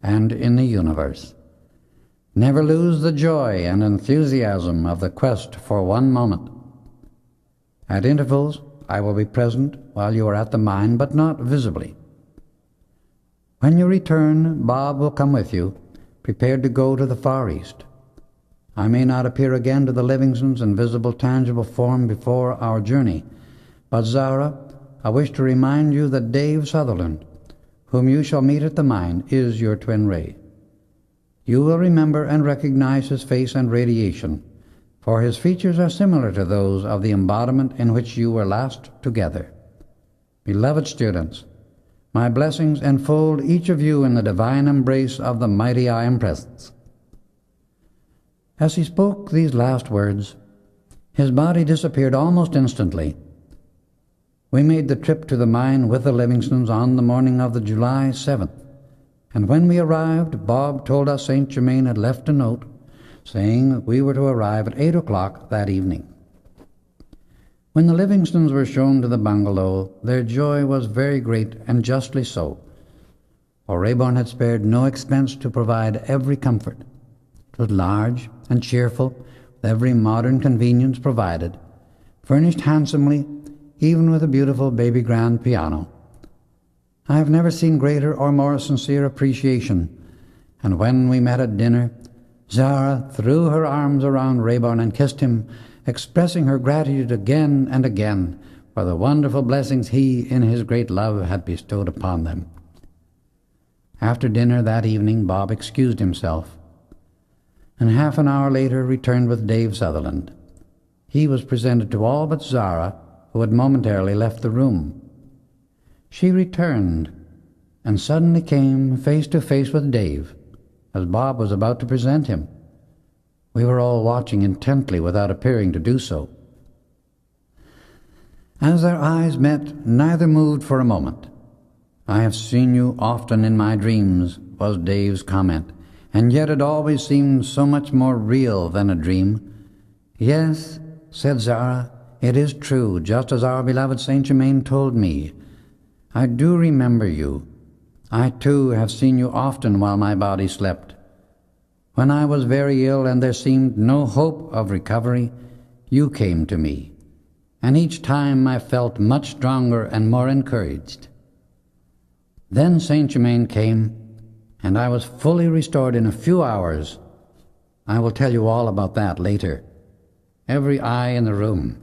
and in the universe. Never lose the joy and enthusiasm of the quest for one moment. At intervals, I will be present while you are at the mine, but not visibly. When you return, Bob will come with you, prepared to go to the Far East. I may not appear again to the Livingstons in visible, tangible form before our journey, but Zara, I wish to remind you that Dave Sutherland, whom you shall meet at the mine, is your twin ray. You will remember and recognize his face and radiation, for his features are similar to those of the embodiment in which you were last together. Beloved students, my blessings enfold each of you in the divine embrace of the mighty I Am Presence. As he spoke these last words, his body disappeared almost instantly. We made the trip to the mine with the Livingstons on the morning of the July 7th, and when we arrived, Bob told us Saint Germain had left a note saying that we were to arrive at 8 o'clock that evening. When the Livingstons were shown to the bungalow, their joy was very great, and justly so, for Raeburn had spared no expense to provide every comfort. It was large and cheerful, with every modern convenience provided, furnished handsomely, even with a beautiful baby grand piano. I have never seen greater or more sincere appreciation, and when we met at dinner, Zara threw her arms around Raeburn and kissed him, expressing her gratitude again and again for the wonderful blessings he, in his great love, had bestowed upon them. After dinner that evening, Bob excused himself, and half an hour later returned with Dave Sutherland. He was presented to all but Zara, who had momentarily left the room. She returned, and suddenly came face to face with Dave, as Bob was about to present him. We were all watching intently without appearing to do so. As their eyes met, neither moved for a moment. "I have seen you often in my dreams," was Dave's comment, "and yet it always seemed so much more real than a dream." "Yes," said Zara, "it is true, just as our beloved Saint Germain told me. I do remember you. I, too, have seen you often while my body slept. When I was very ill and there seemed no hope of recovery, you came to me, and each time I felt much stronger and more encouraged. Then Saint Germain came, and I was fully restored in a few hours. I will tell you all about that later." Every eye in the room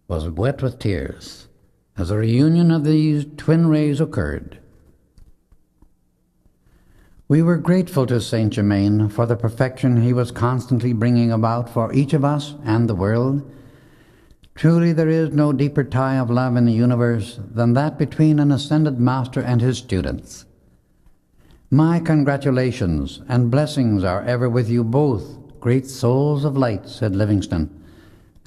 was wet with tears as the reunion of these twin rays occurred. We were grateful to Saint Germain for the perfection he was constantly bringing about for each of us and the world. Truly there is no deeper tie of love in the universe than that between an ascended master and his students. "My congratulations and blessings are ever with you both, great souls of light," said Livingston,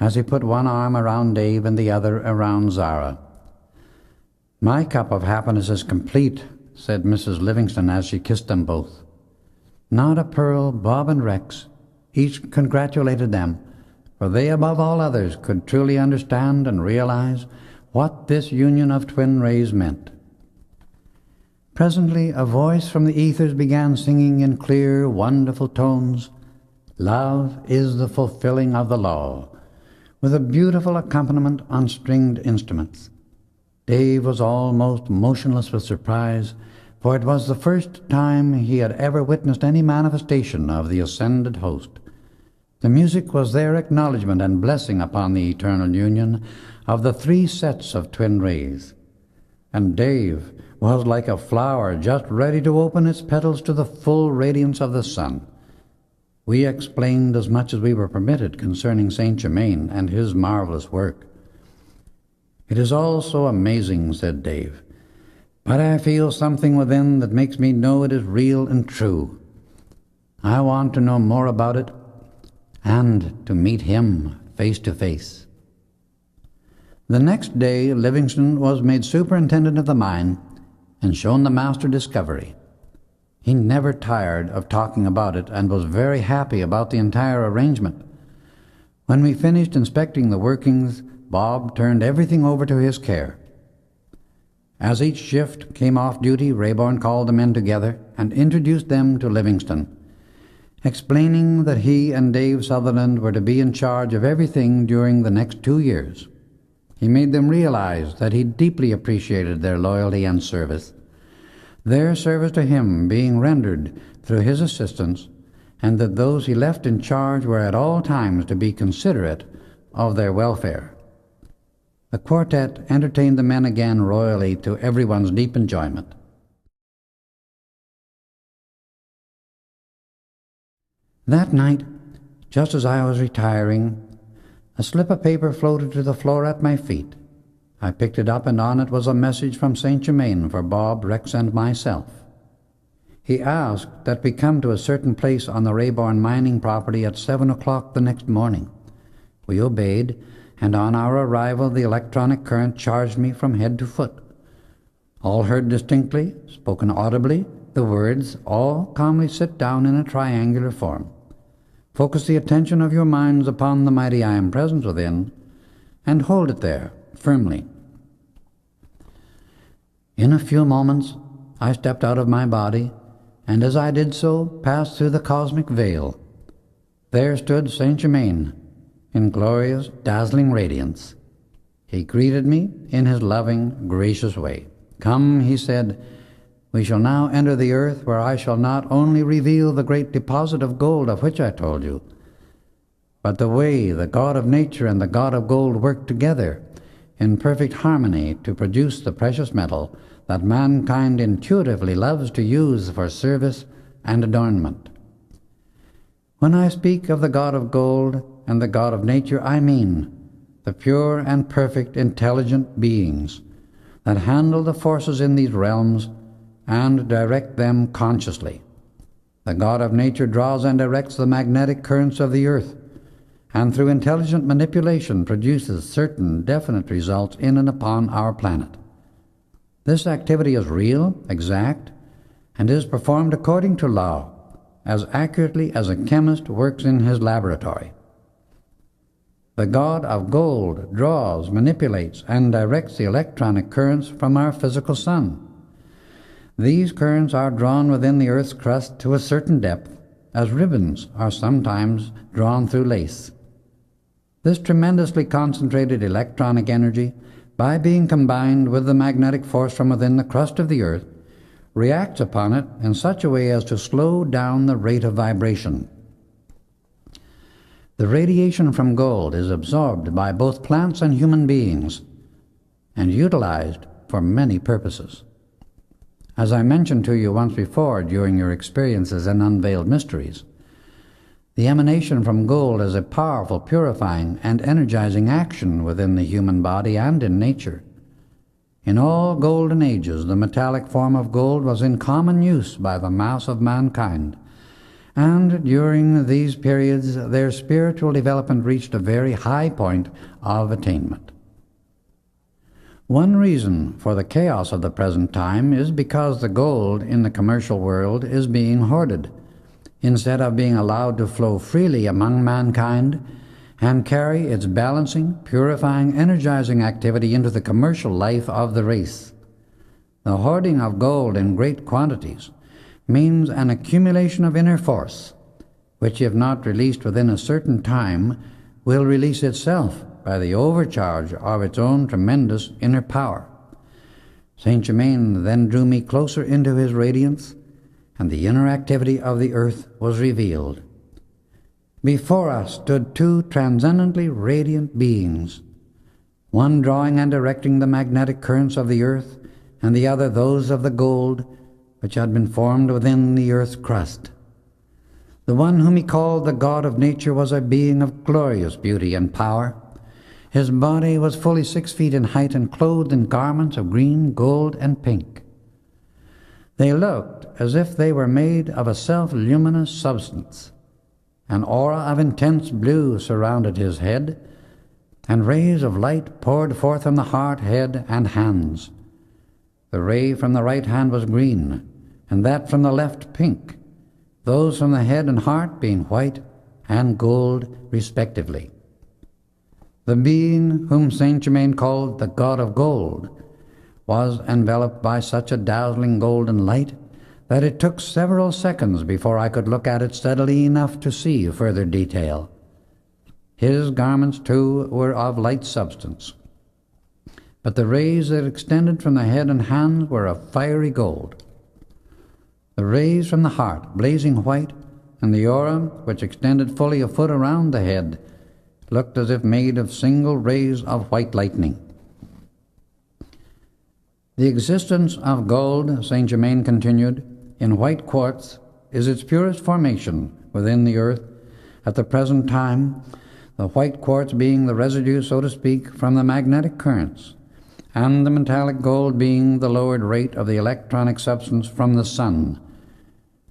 as he put one arm around Dave and the other around Zara. "My cup of happiness is complete," said Mrs. Livingston as she kissed them both. Not a Pearl, Bob, and Rex each congratulated them, for they above all others could truly understand and realize what this union of twin rays meant. Presently a voice from the ethers began singing in clear, wonderful tones, "Love is the fulfilling of the law," with a beautiful accompaniment on stringed instruments. Dave was almost motionless with surprise, for it was the first time he had ever witnessed any manifestation of the ascended host. The music was their acknowledgment and blessing upon the eternal union of the three sets of twin rays. And Dave was like a flower just ready to open its petals to the full radiance of the sun. We explained as much as we were permitted concerning Saint Germain and his marvelous work. "It is all so amazing," said Dave, "but I feel something within that makes me know it is real and true. I want to know more about it and to meet him face to face." The next day Livingston was made superintendent of the mine and shown the master discovery. He never tired of talking about it and was very happy about the entire arrangement. When we finished inspecting the workings, Bob turned everything over to his care. As each shift came off duty, Raeburn called the men together and introduced them to Livingston, explaining that he and Dave Sutherland were to be in charge of everything during the next 2 years. He made them realize that he deeply appreciated their loyalty and service, their service to him being rendered through his assistance, and that those he left in charge were at all times to be considerate of their welfare. The quartet entertained the men again royally to everyone's deep enjoyment. That night, just as I was retiring, a slip of paper floated to the floor at my feet. I picked it up, and on it was a message from Saint Germain for Bob, Rex, and myself. He asked that we come to a certain place on the Raeburn mining property at 7 o'clock the next morning. We obeyed, and on our arrival the electronic current charged me from head to foot. All heard distinctly, spoken audibly, the words, "All calmly sit down in a triangular form." Focus the attention of your minds upon the mighty I Am present within, and hold it there firmly. In a few moments, I stepped out of my body, and as I did so, passed through the cosmic veil. There stood Saint Germain, in glorious, dazzling radiance. He greeted me in his loving, gracious way. "Come," he said, "we shall now enter the earth, where I shall not only reveal the great deposit of gold of which I told you, but the way the God of nature and the God of gold work together in perfect harmony to produce the precious metal that mankind intuitively loves to use for service and adornment. When I speak of the God of gold and the God of nature, I mean the pure and perfect intelligent beings that handle the forces in these realms and direct them consciously. The God of nature draws and directs the magnetic currents of the earth, and through intelligent manipulation produces certain definite results in and upon our planet. This activity is real, exact, and is performed according to law, as accurately as a chemist works in his laboratory. The God of gold draws, manipulates, and directs the electronic currents from our physical sun. These currents are drawn within the earth's crust to a certain depth, as ribbons are sometimes drawn through lace. This tremendously concentrated electronic energy, by being combined with the magnetic force from within the crust of the earth, reacts upon it in such a way as to slow down the rate of vibration. The radiation from gold is absorbed by both plants and human beings and utilized for many purposes. As I mentioned to you once before during your experiences in Unveiled Mysteries, the emanation from gold is a powerful, purifying, and energizing action within the human body and in nature. In all golden ages, the metallic form of gold was in common use by the mass of mankind, and during these periods their spiritual development reached a very high point of attainment. One reason for the chaos of the present time is because the gold in the commercial world is being hoarded, instead of being allowed to flow freely among mankind and carry its balancing, purifying, energizing activity into the commercial life of the race. The hoarding of gold in great quantities means an accumulation of inner force, which, if not released within a certain time, will release itself by the overcharge of its own tremendous inner power. Saint Germain then drew me closer into his radiance, and the inner activity of the earth was revealed. Before us stood two transcendently radiant beings, one drawing and directing the magnetic currents of the earth, and the other those of the gold which had been formed within the earth's crust. The one whom he called the God of nature was a being of glorious beauty and power. His body was fully 6 feet in height and clothed in garments of green, gold, and pink. They looked as if they were made of a self-luminous substance. An aura of intense blue surrounded his head, and rays of light poured forth from the heart, head, and hands. The ray from the right hand was green, and that from the left pink, those from the head and heart being white and gold respectively. The being whom Saint Germain called the God of Gold was enveloped by such a dazzling golden light that it took several seconds before I could look at it steadily enough to see further detail. His garments, too, were of light substance, but the rays that extended from the head and hands were of fiery gold. The rays from the heart, blazing white, and the aura, which extended fully a foot around the head, looked as if made of single rays of white lightning. The existence of gold, Saint Germain continued, in white quartz is its purest formation within the earth at the present time, the white quartz being the residue, so to speak, from the magnetic currents, and the metallic gold being the lowered rate of the electronic substance from the sun.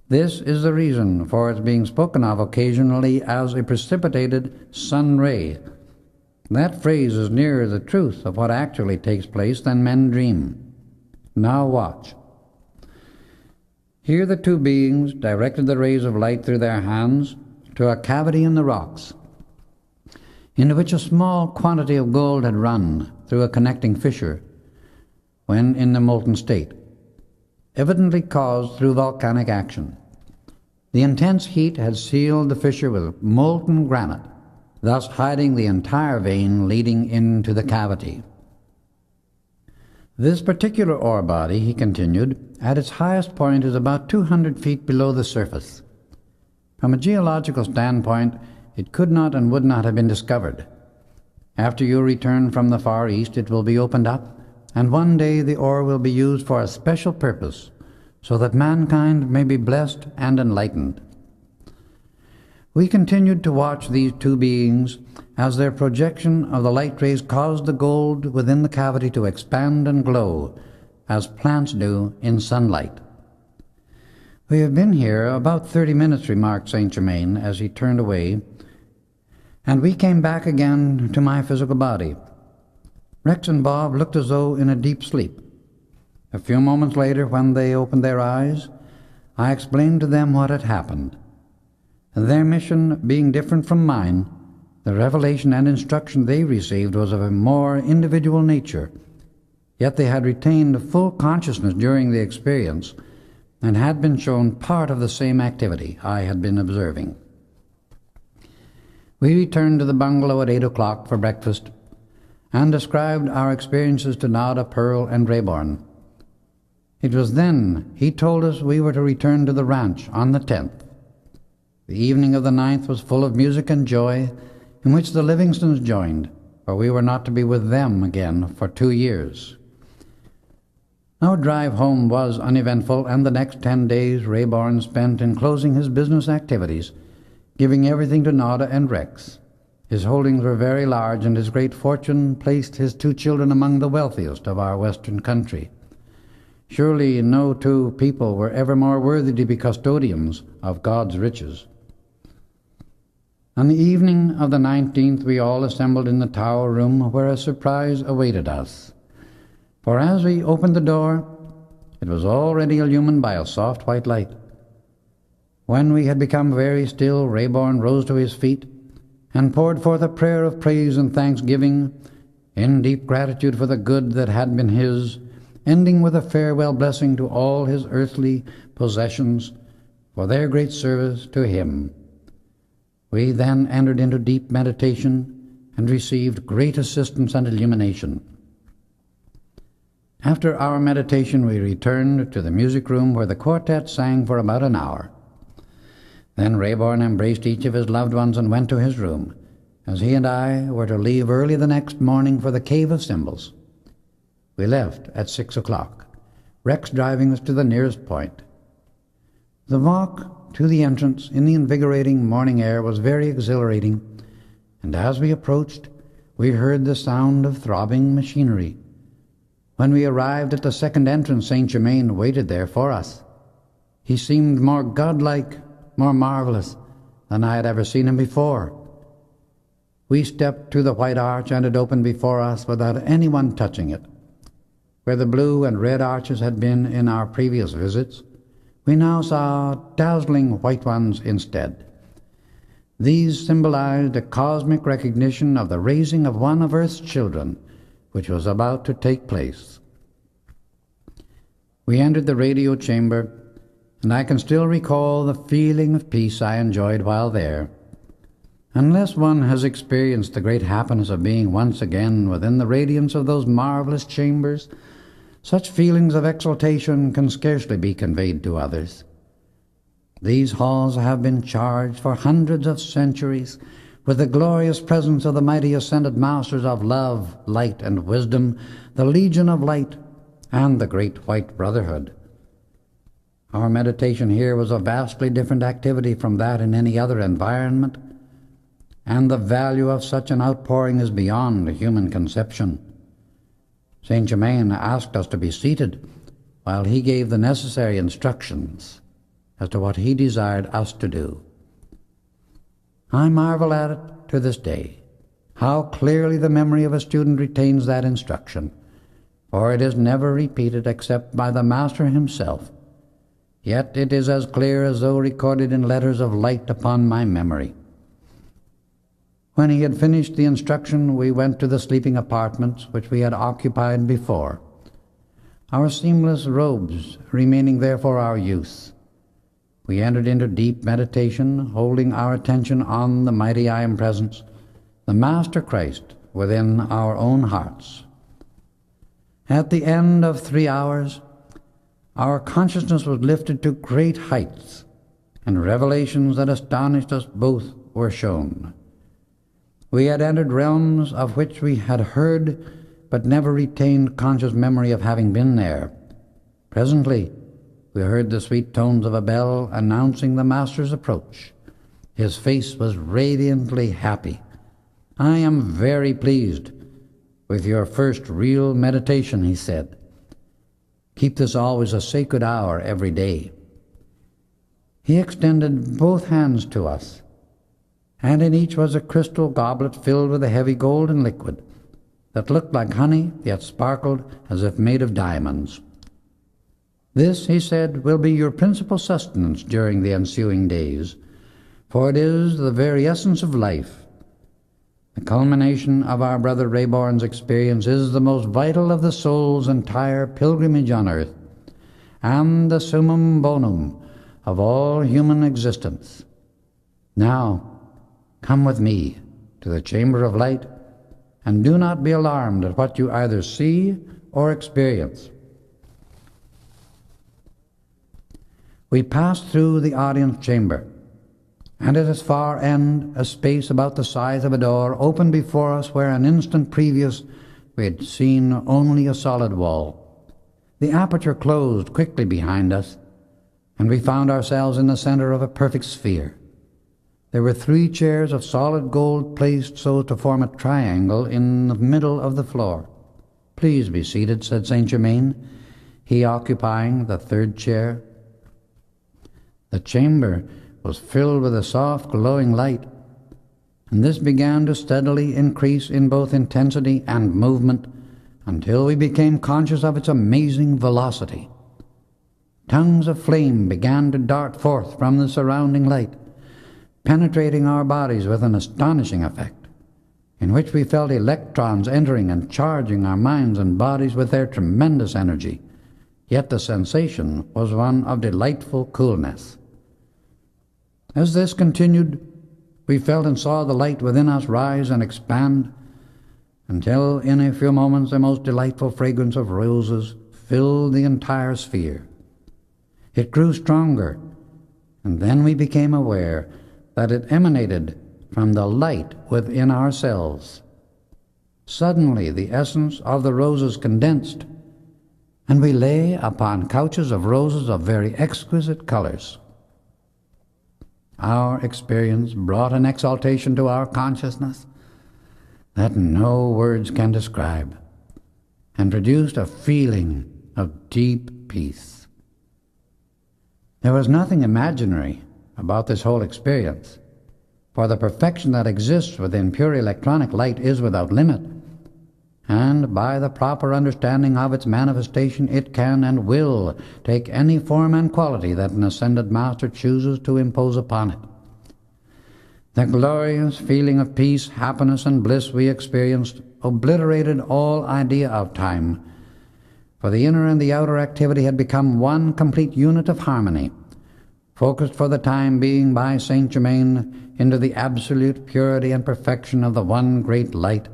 This is the reason for its being spoken of occasionally as a precipitated sun ray. That phrase is nearer the truth of what actually takes place than men dream. Now watch. Here the two beings directed the rays of light through their hands, to a cavity in the rocks, into which a small quantity of gold had run through a connecting fissure when in the molten state, evidently caused through volcanic action. The intense heat had sealed the fissure with molten granite, thus hiding the entire vein leading into the cavity. This particular ore body, he continued, at its highest point is about 200 feet below the surface. From a geological standpoint, it could not and would not have been discovered. After you return from the Far East, it will be opened up, and one day the ore will be used for a special purpose, so that mankind may be blessed and enlightened. We continued to watch these two beings as their projection of the light rays caused the gold within the cavity to expand and glow, as plants do in sunlight. "We have been here about 30 minutes, remarked St. Germain as he turned away, and we came back again to my physical body. Rex and Bob looked as though in a deep sleep. A few moments later, when they opened their eyes, I explained to them what had happened. Their mission being different from mine, the revelation and instruction they received was of a more individual nature, yet they had retained full consciousness during the experience and had been shown part of the same activity I had been observing. We returned to the bungalow at 8 o'clock for breakfast and described our experiences to Nada, Pearl, and Rayborn. It was then he told us we were to return to the ranch on the 10th. The evening of the 9th was full of music and joy, in which the Livingstons joined, for we were not to be with them again for 2 years. Our drive home was uneventful, and the next 10 days Rayborn spent in closing his business activities, giving everything to Nada and Rex. His holdings were very large, and his great fortune placed his 2 children among the wealthiest of our western country. Surely no 2 people were ever more worthy to be custodians of God's riches. On the evening of the 19th, we all assembled in the tower room, where a surprise awaited us. For as we opened the door, it was already illumined by a soft white light. When we had become very still, Rayborn rose to his feet and poured forth a prayer of praise and thanksgiving, in deep gratitude for the good that had been his, ending with a farewell blessing to all his earthly possessions for their great service to him. We then entered into deep meditation and received great assistance and illumination. After our meditation, we returned to the music room, where the quartet sang for about an hour. Then Rayborn embraced each of his loved ones and went to his room, as he and I were to leave early the next morning for the Cave of Symbols. We left at 6 o'clock, Rex driving us to the nearest point. The walk to the entrance in the invigorating morning air was very exhilarating, and as we approached, we heard the sound of throbbing machinery. When we arrived at the second entrance, St. Germain waited there for us. He seemed more godlike, more marvelous than I had ever seen him before. We stepped to the white arch, and it opened before us without anyone touching it. Where the blue and red arches had been in our previous visits, we now saw dazzling white ones instead. These symbolized a cosmic recognition of the raising of one of Earth's children, which was about to take place. We entered the radio chamber, and I can still recall the feeling of peace I enjoyed while there. Unless one has experienced the great happiness of being once again within the radiance of those marvelous chambers, such feelings of exaltation can scarcely be conveyed to others. These halls have been charged for hundreds of centuries with the glorious presence of the mighty ascended masters of love, light, and wisdom, the Legion of Light, and the Great White Brotherhood. Our meditation here was a vastly different activity from that in any other environment, and the value of such an outpouring is beyond human conception. St. Germain asked us to be seated while he gave the necessary instructions as to what he desired us to do. I marvel at it to this day, how clearly the memory of a student retains that instruction, for it is never repeated except by the Master himself. yet it is as clear as though recorded in letters of light upon my memory. When he had finished the instruction, we went to the sleeping apartments which we had occupied before, our seamless robes remaining there for our use. We entered into deep meditation, holding our attention on the mighty I Am Presence, the Master Christ, within our own hearts. At the end of 3 hours, our consciousness was lifted to great heights, and revelations that astonished us both were shown. We had entered realms of which we had heard, but never retained conscious memory of having been there. Presently, we heard the sweet tones of a bell announcing the Master's approach. His face was radiantly happy. "I am very pleased with your first real meditation," he said. "Keep this always a sacred hour every day." He extended both hands to us, and in each was a crystal goblet filled with a heavy golden liquid that looked like honey, yet sparkled as if made of diamonds. "This," he said, "will be your principal sustenance during the ensuing days, for it is the very essence of life. The culmination of our brother Rayborn's experience is the most vital of the soul's entire pilgrimage on earth, and the summum bonum of all human existence. Now, come with me to the chamber of light, and do not be alarmed at what you either see or experience." We passed through the audience chamber, and at its far end a space about the size of a door opened before us where an instant previous we had seen only a solid wall. The aperture closed quickly behind us, and we found ourselves in the center of a perfect sphere. There were 3 chairs of solid gold placed so as to form a triangle in the middle of the floor. "Please be seated," said Saint Germain, he occupying the 3rd chair. The chamber was filled with a soft glowing light, and this began to steadily increase in both intensity and movement until we became conscious of its amazing velocity. Tongues of flame began to dart forth from the surrounding light, penetrating our bodies with an astonishing effect, in which we felt electrons entering and charging our minds and bodies with their tremendous energy, yet the sensation was one of delightful coolness. As this continued, we felt and saw the light within us rise and expand, until in a few moments the most delightful fragrance of roses filled the entire sphere. It grew stronger, and then we became aware that it emanated from the light within ourselves. Suddenly the essence of the roses condensed, and we lay upon couches of roses of very exquisite colors. Our experience brought an exaltation to our consciousness that no words can describe, and produced a feeling of deep peace. There was nothing imaginary about this whole experience, for the perfection that exists within pure electronic light is without limit, and by the proper understanding of its manifestation it can and will take any form and quality that an ascended master chooses to impose upon it. The glorious feeling of peace, happiness, and bliss we experienced obliterated all idea of time, for the inner and the outer activity had become one complete unit of harmony, focused for the time being by Saint Germain into the absolute purity and perfection of the one great light,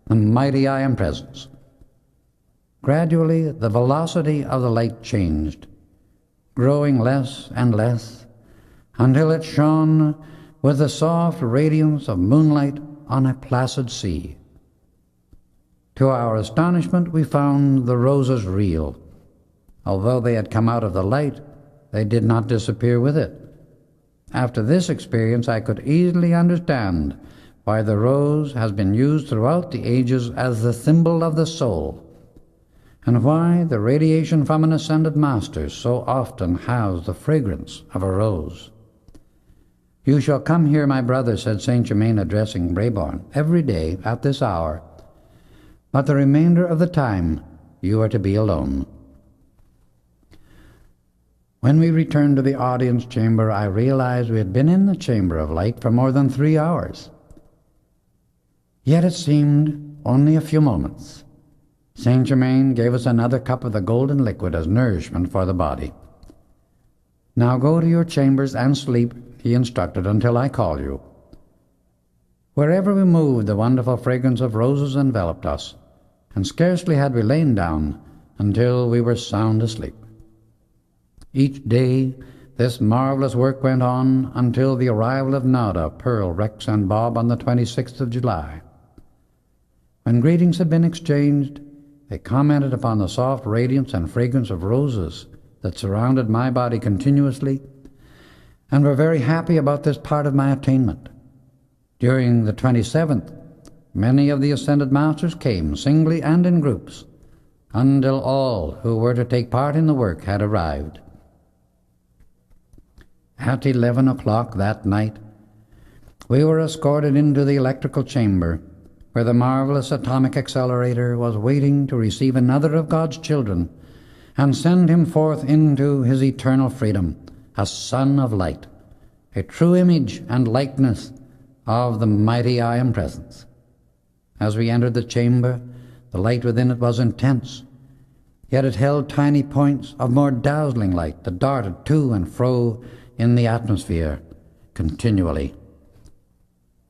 the mighty I Am Presence. Gradually the velocity of the light changed, growing less and less, until it shone with the soft radiance of moonlight on a placid sea. To our astonishment, we found the roses real. Although they had come out of the light, they did not disappear with it. After this experience, I could easily understand why the rose has been used throughout the ages as the symbol of the soul, and why the radiation from an ascended master so often has the fragrance of a rose. "You shall come here, my brother," said Saint Germain, addressing Rayborn, "every day at this hour, but the remainder of the time you are to be alone." When we returned to the audience chamber, I realized we had been in the chamber of light for more than 3 hours. Yet it seemed only a few moments. Saint Germain gave us another cup of the golden liquid as nourishment for the body. "Now go to your chambers and sleep," he instructed, "until I call you." Wherever we moved, the wonderful fragrance of roses enveloped us, and scarcely had we lain down until we were sound asleep. Each day this marvelous work went on until the arrival of Nada, Pearl, Rex, and Bob on the 26th of July. When greetings had been exchanged, they commented upon the soft radiance and fragrance of roses that surrounded my body continuously, and were very happy about this part of my attainment. During the 27th, many of the ascended masters came, singly and in groups, until all who were to take part in the work had arrived. At 11 o'clock that night, we were escorted into the electrical chamber, where the marvelous atomic accelerator was waiting to receive another of God's children and send him forth into his eternal freedom, a son of light, a true image and likeness of the mighty I Am Presence. As we entered the chamber, the light within it was intense, yet it held tiny points of more dazzling light that darted to and fro in the atmosphere continually.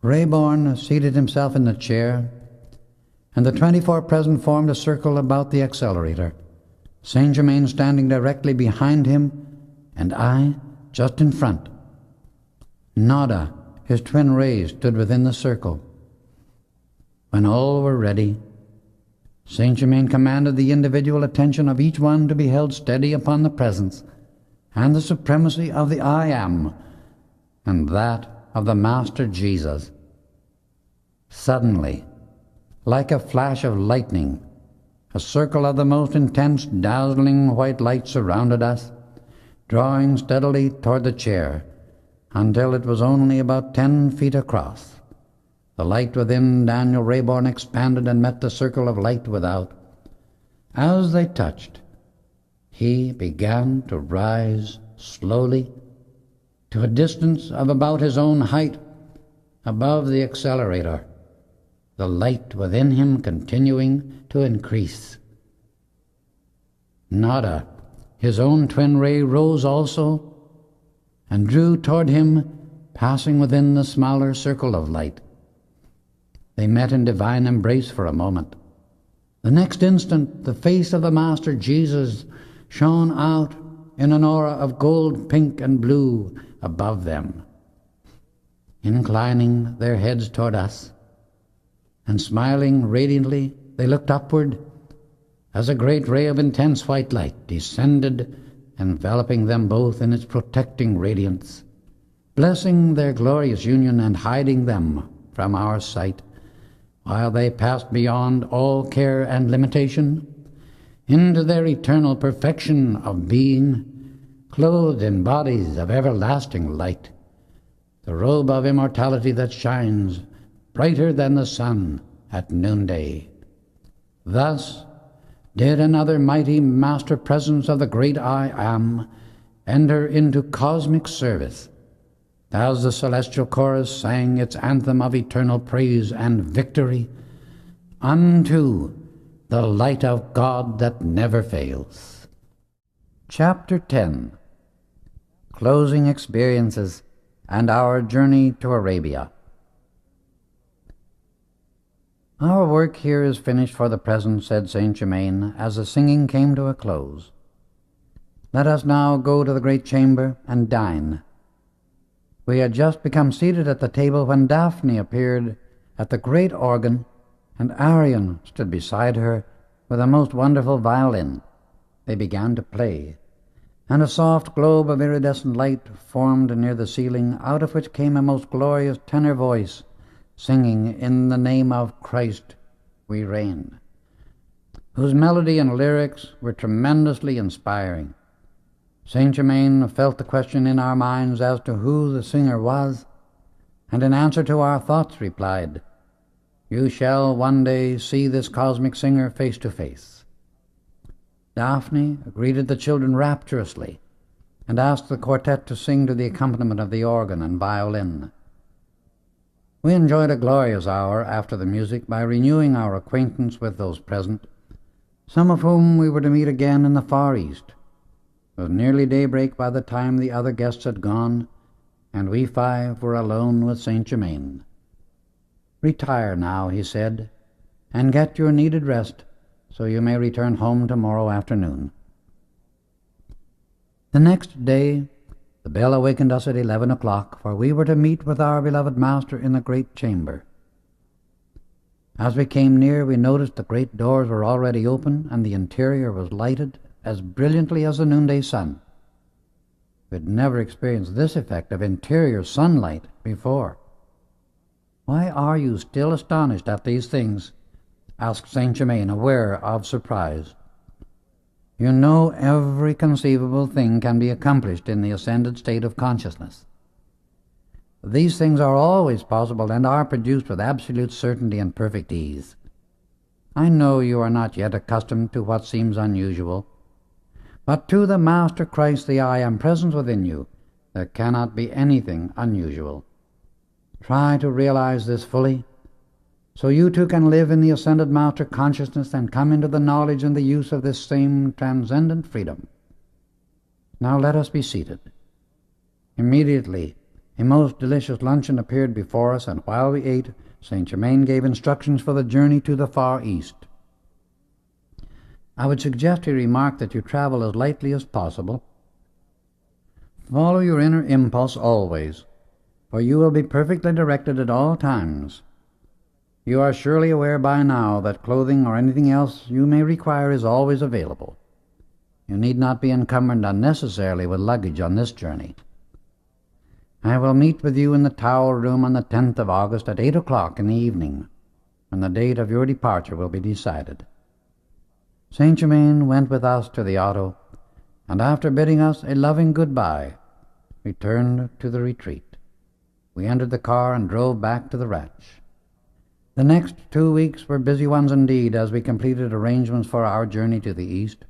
Rayborn seated himself in the chair, and the 24 present formed a circle about the accelerator, Saint Germain standing directly behind him, and I just in front. Nada, his twin rays, stood within the circle. When all were ready, Saint Germain commanded the individual attention of each one to be held steady upon the presence and the supremacy of the I Am, and that of the Master Jesus. Suddenly, like a flash of lightning, a circle of the most intense, dazzling white light surrounded us, drawing steadily toward the chair, until it was only about 10 feet across. The light within Daniel Rayborn expanded and met the circle of light without. As they touched, he began to rise slowly to a distance of about his own height above the accelerator, the light within him continuing to increase. Nada, his own twin ray, rose also and drew toward him, passing within the smaller circle of light. They met in divine embrace for a moment. The next instant, the face of the Master Jesus shone out in an aura of gold, pink, and blue above them. Inclining their heads toward us and smiling radiantly, they looked upward as a great ray of intense white light descended, enveloping them both in its protecting radiance, blessing their glorious union and hiding them from our sight, while they passed beyond all care and limitation into their eternal perfection of being, clothed in bodies of everlasting light, the robe of immortality that shines brighter than the sun at noonday. Thus did another mighty master presence of the great I Am enter into cosmic service, as the celestial chorus sang its anthem of eternal praise and victory, unto the light of God that never fails. Chapter 10. Closing Experiences and Our Journey to Arabia. "Our work here is finished for the present," said Saint Germain, as the singing came to a close. "Let us now go to the great chamber and dine." We had just become seated at the table when Daphne appeared at the great organ, and Arion stood beside her with a most wonderful violin. They began to play, and a soft globe of iridescent light formed near the ceiling, out of which came a most glorious tenor voice, singing "In the Name of Christ We Reign," whose melody and lyrics were tremendously inspiring. Saint Germain felt the question in our minds as to who the singer was, and in answer to our thoughts replied, "You shall one day see this cosmic singer face to face." Daphne greeted the children rapturously, and asked the quartet to sing to the accompaniment of the organ and violin. We enjoyed a glorious hour after the music by renewing our acquaintance with those present, some of whom we were to meet again in the Far East. It was nearly daybreak by the time the other guests had gone, and we five were alone with Saint Germain. "Retire now," he said, "and get your needed rest, so you may return home tomorrow afternoon." The next day the bell awakened us at 11 o'clock, for we were to meet with our beloved Master in the great chamber. As we came near, we noticed the great doors were already open, and the interior was lighted as brilliantly as the noonday sun. We had never experienced this effect of interior sunlight before. "Why are you still astonished at these things?" asked Saint Germain, aware of surprise. "You know every conceivable thing can be accomplished in the ascended state of consciousness. These things are always possible and are produced with absolute certainty and perfect ease. I know you are not yet accustomed to what seems unusual, but to the Master Christ, the I Am present within you, there cannot be anything unusual. Try to realize this fully, so you too can live in the ascended Master consciousness and come into the knowledge and the use of this same transcendent freedom. Now let us be seated." Immediately a most delicious luncheon appeared before us, and while we ate, Saint Germain gave instructions for the journey to the Far East. "I would suggest," he remarked, "that you travel as lightly as possible. Follow your inner impulse always, for you will be perfectly directed at all times. You are surely aware by now that clothing or anything else you may require is always available. You need not be encumbered unnecessarily with luggage on this journey. I will meet with you in the Tower Room on the 10th of August at 8 o'clock in the evening, when the date of your departure will be decided." Saint Germain went with us to the auto, and after bidding us a loving good-bye, returned to the retreat. We entered the car and drove back to the ranch. The next 2 weeks were busy ones indeed, as we completed arrangements for our journey to the East.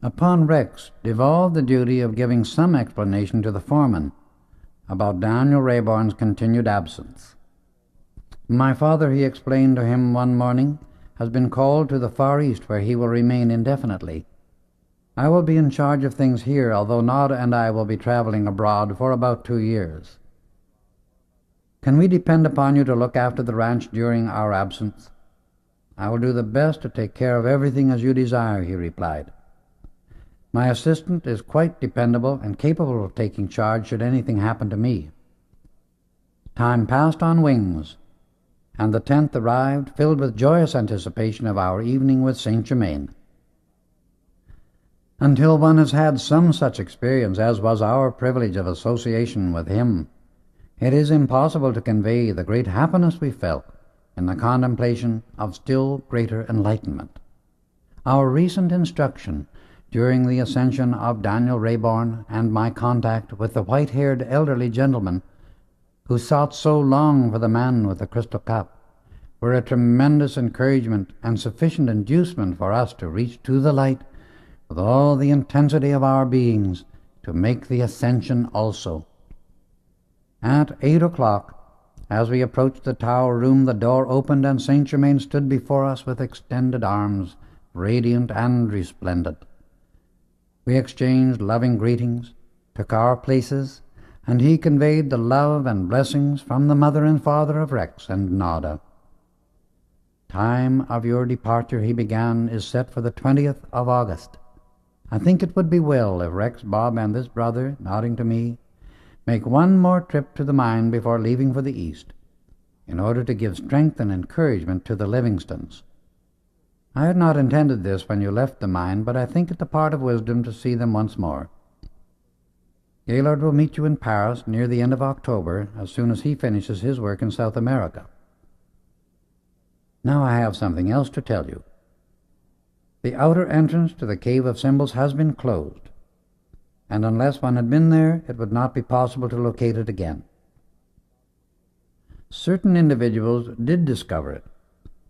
Upon Rex devolved the duty of giving some explanation to the foreman about Daniel Rayborn's continued absence. "My father," he explained to him one morning, "has been called to the Far East, where he will remain indefinitely. I will be in charge of things here, although Nada and I will be traveling abroad for about 2 years. Can we depend upon you to look after the ranch during our absence?" "I will do the best to take care of everything as you desire," he replied. "My assistant is quite dependable and capable of taking charge should anything happen to me." Time passed on wings, and the 10th arrived, filled with joyous anticipation of our evening with Saint Germain. Until one has had some such experience as was our privilege of association with him, it is impossible to convey the great happiness we felt in the contemplation of still greater enlightenment. Our recent instruction during the ascension of Daniel Rayborn, and my contact with the white-haired elderly gentleman who sought so long for the man with the crystal cup, were a tremendous encouragement and sufficient inducement for us to reach to the light with all the intensity of our beings, to make the ascension also. At 8 o'clock, as we approached the Tower Room, the door opened, and Saint Germain stood before us with extended arms, radiant and resplendent. We exchanged loving greetings, took our places, and he conveyed the love and blessings from the mother and father of Rex and Nada. "Time of your departure," he began, "is set for the 20th of August. I think it would be well if Rex, Bob, and this brother," nodding to me, "make one more trip to the mine before leaving for the East, in order to give strength and encouragement to the Livingstons. I had not intended this when you left the mine, but I think it the part of wisdom to see them once more. Gaylord will meet you in Paris near the end of October, as soon as he finishes his work in South America. Now I have something else to tell you. The outer entrance to the Cave of Symbols has been closed, and unless one had been there, it would not be possible to locate it again. Certain individuals did discover it,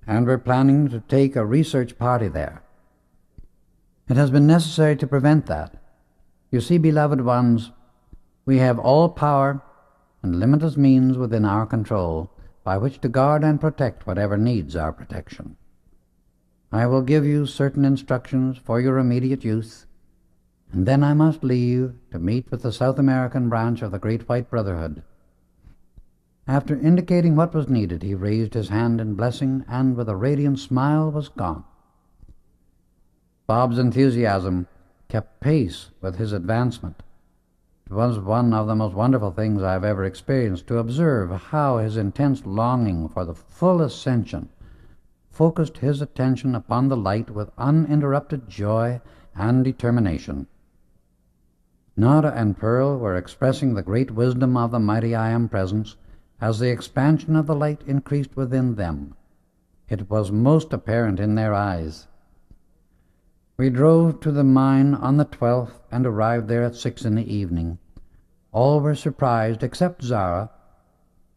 and were planning to take a research party there. It has been necessary to prevent that, You see, beloved ones, we have all power and limitless means within our control by which to guard and protect whatever needs our protection. I will give you certain instructions for your immediate use, and then I must leave to meet with the South American branch of the Great White Brotherhood. After indicating what was needed, he raised his hand in blessing and with a radiant smile was gone. Bob's enthusiasm kept pace with his advancement. It was one of the most wonderful things I have ever experienced to observe how his intense longing for the full ascension focused his attention upon the light with uninterrupted joy and determination. Nada and Pearl were expressing the great wisdom of the mighty I Am Presence as the expansion of the light increased within them. It was most apparent in their eyes. We drove to the mine on the 12th and arrived there at 6 in the evening. All were surprised except Zara,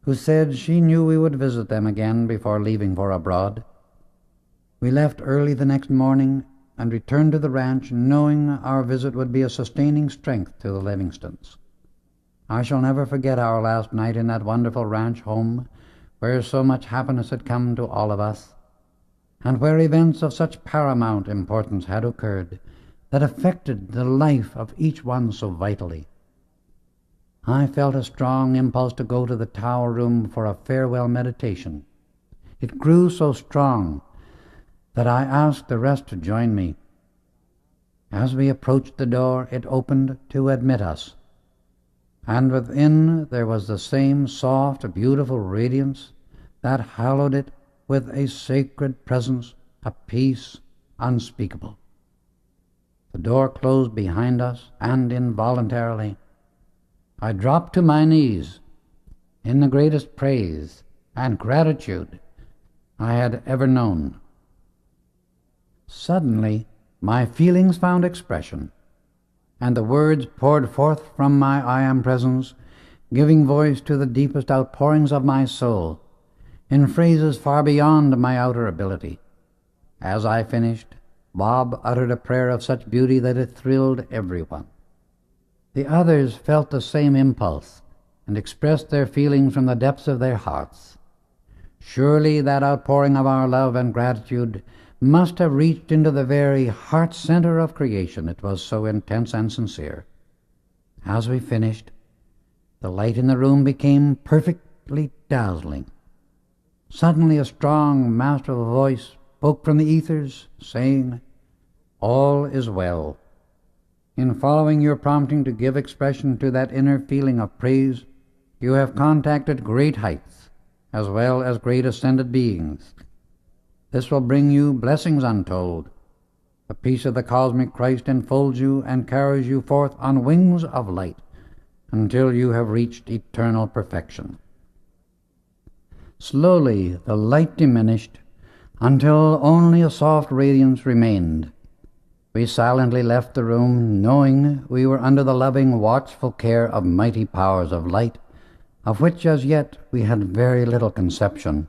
who said she knew we would visit them again before leaving for abroad. We left early the next morning and returned to the ranch, knowing our visit would be a sustaining strength to the Livingstons. I shall never forget our last night in that wonderful ranch home where so much happiness had come to all of us, and where events of such paramount importance had occurred that affected the life of each one so vitally. I felt a strong impulse to go to the tower room for a farewell meditation. It grew so strong that I asked the rest to join me. As we approached the door, it opened to admit us, and within there was the same soft, beautiful radiance that hallowed it with a sacred presence, a peace unspeakable. The door closed behind us, and involuntarily I dropped to my knees in the greatest praise and gratitude I had ever known. Suddenly, my feelings found expression, and the words poured forth from my I Am Presence, giving voice to the deepest outpourings of my soul, in phrases far beyond my outer ability. As I finished, Bob uttered a prayer of such beauty that it thrilled everyone. The others felt the same impulse and expressed their feelings from the depths of their hearts. Surely that outpouring of our love and gratitude must have reached into the very heart center of creation, it was so intense and sincere. As we finished, the light in the room became perfectly dazzling. Suddenly a strong, masterful voice spoke from the ethers, saying, "All is well." In following your prompting to give expression to that inner feeling of praise, you have contacted great heights, as well as great ascended beings. This will bring you blessings untold. The peace of the cosmic Christ enfolds you and carries you forth on wings of light until you have reached eternal perfection. Slowly the light diminished until only a soft radiance remained. We silently left the room, knowing we were under the loving, watchful care of mighty powers of light, of which as yet we had very little conception.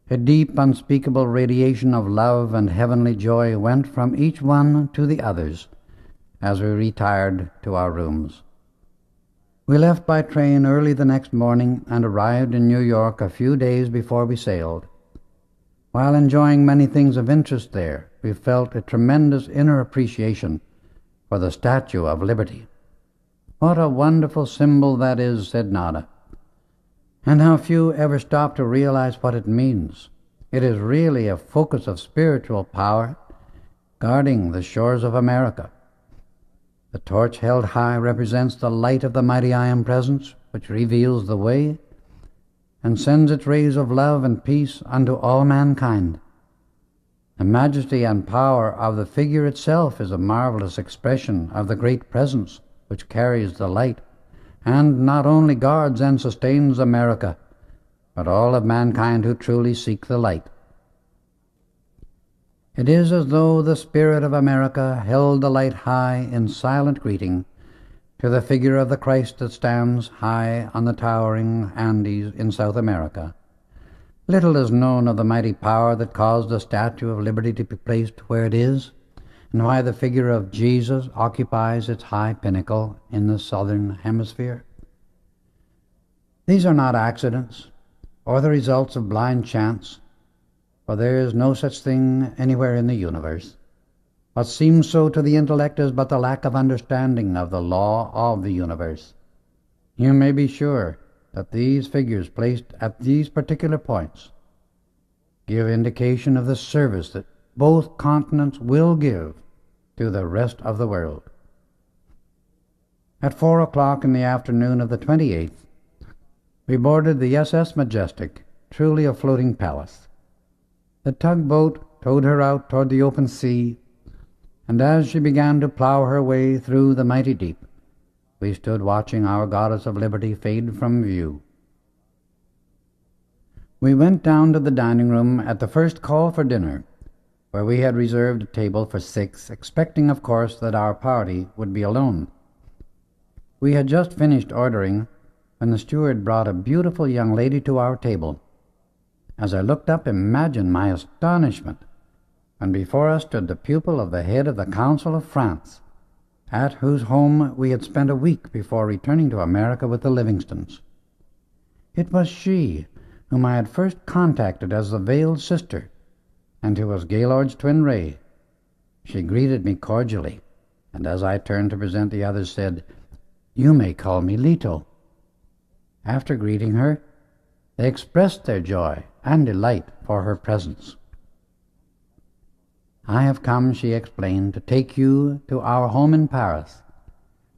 A deep, unspeakable radiation of love and heavenly joy went from each one to the others as we retired to our rooms. We left by train early the next morning and arrived in New York a few days before we sailed. While enjoying many things of interest there, we felt a tremendous inner appreciation for the Statue of Liberty. "What a wonderful symbol that is," said Nada. "And how few ever stop to realize what it means. It is really a focus of spiritual power, guarding the shores of America. The torch held high represents the light of the mighty I Am Presence, which reveals the way and sends its rays of love and peace unto all mankind. The majesty and power of the figure itself is a marvelous expression of the great presence which carries the light, and not only guards and sustains America, but all of mankind who truly seek the light. It is as though the spirit of America held the light high in silent greeting to the figure of the Christ that stands high on the towering Andes in South America. Little is known of the mighty power that caused the Statue of Liberty to be placed where it is, and why the figure of Jesus occupies its high pinnacle in the southern hemisphere. These are not accidents or the results of blind chance, for there is no such thing anywhere in the universe. What seems so to the intellect is but the lack of understanding of the law of the universe. You may be sure that these figures placed at these particular points give indication of the service that both continents will give to the rest of the world. At 4 o'clock in the afternoon of the 28th, we boarded the SS Majestic, truly a floating palace. The tugboat towed her out toward the open sea, and as she began to plow her way through the mighty deep, we stood watching our goddess of liberty fade from view. We went down to the dining room at the first call for dinner, where we had reserved a table for 6, expecting, of course, that our party would be alone. We had just finished ordering when the steward brought a beautiful young lady to our table. As I looked up, imagine my astonishment when before us stood the pupil of the head of the Council of France, at whose home we had spent a week before returning to America with the Livingstons. It was she whom I had first contacted as the veiled sister, and who was Gaylord's twin ray. She greeted me cordially, and as I turned to present the others said, "You may call me Leto." After greeting her, they expressed their joy and delight for her presence. "I have come," she explained, "to take you to our home in Paris,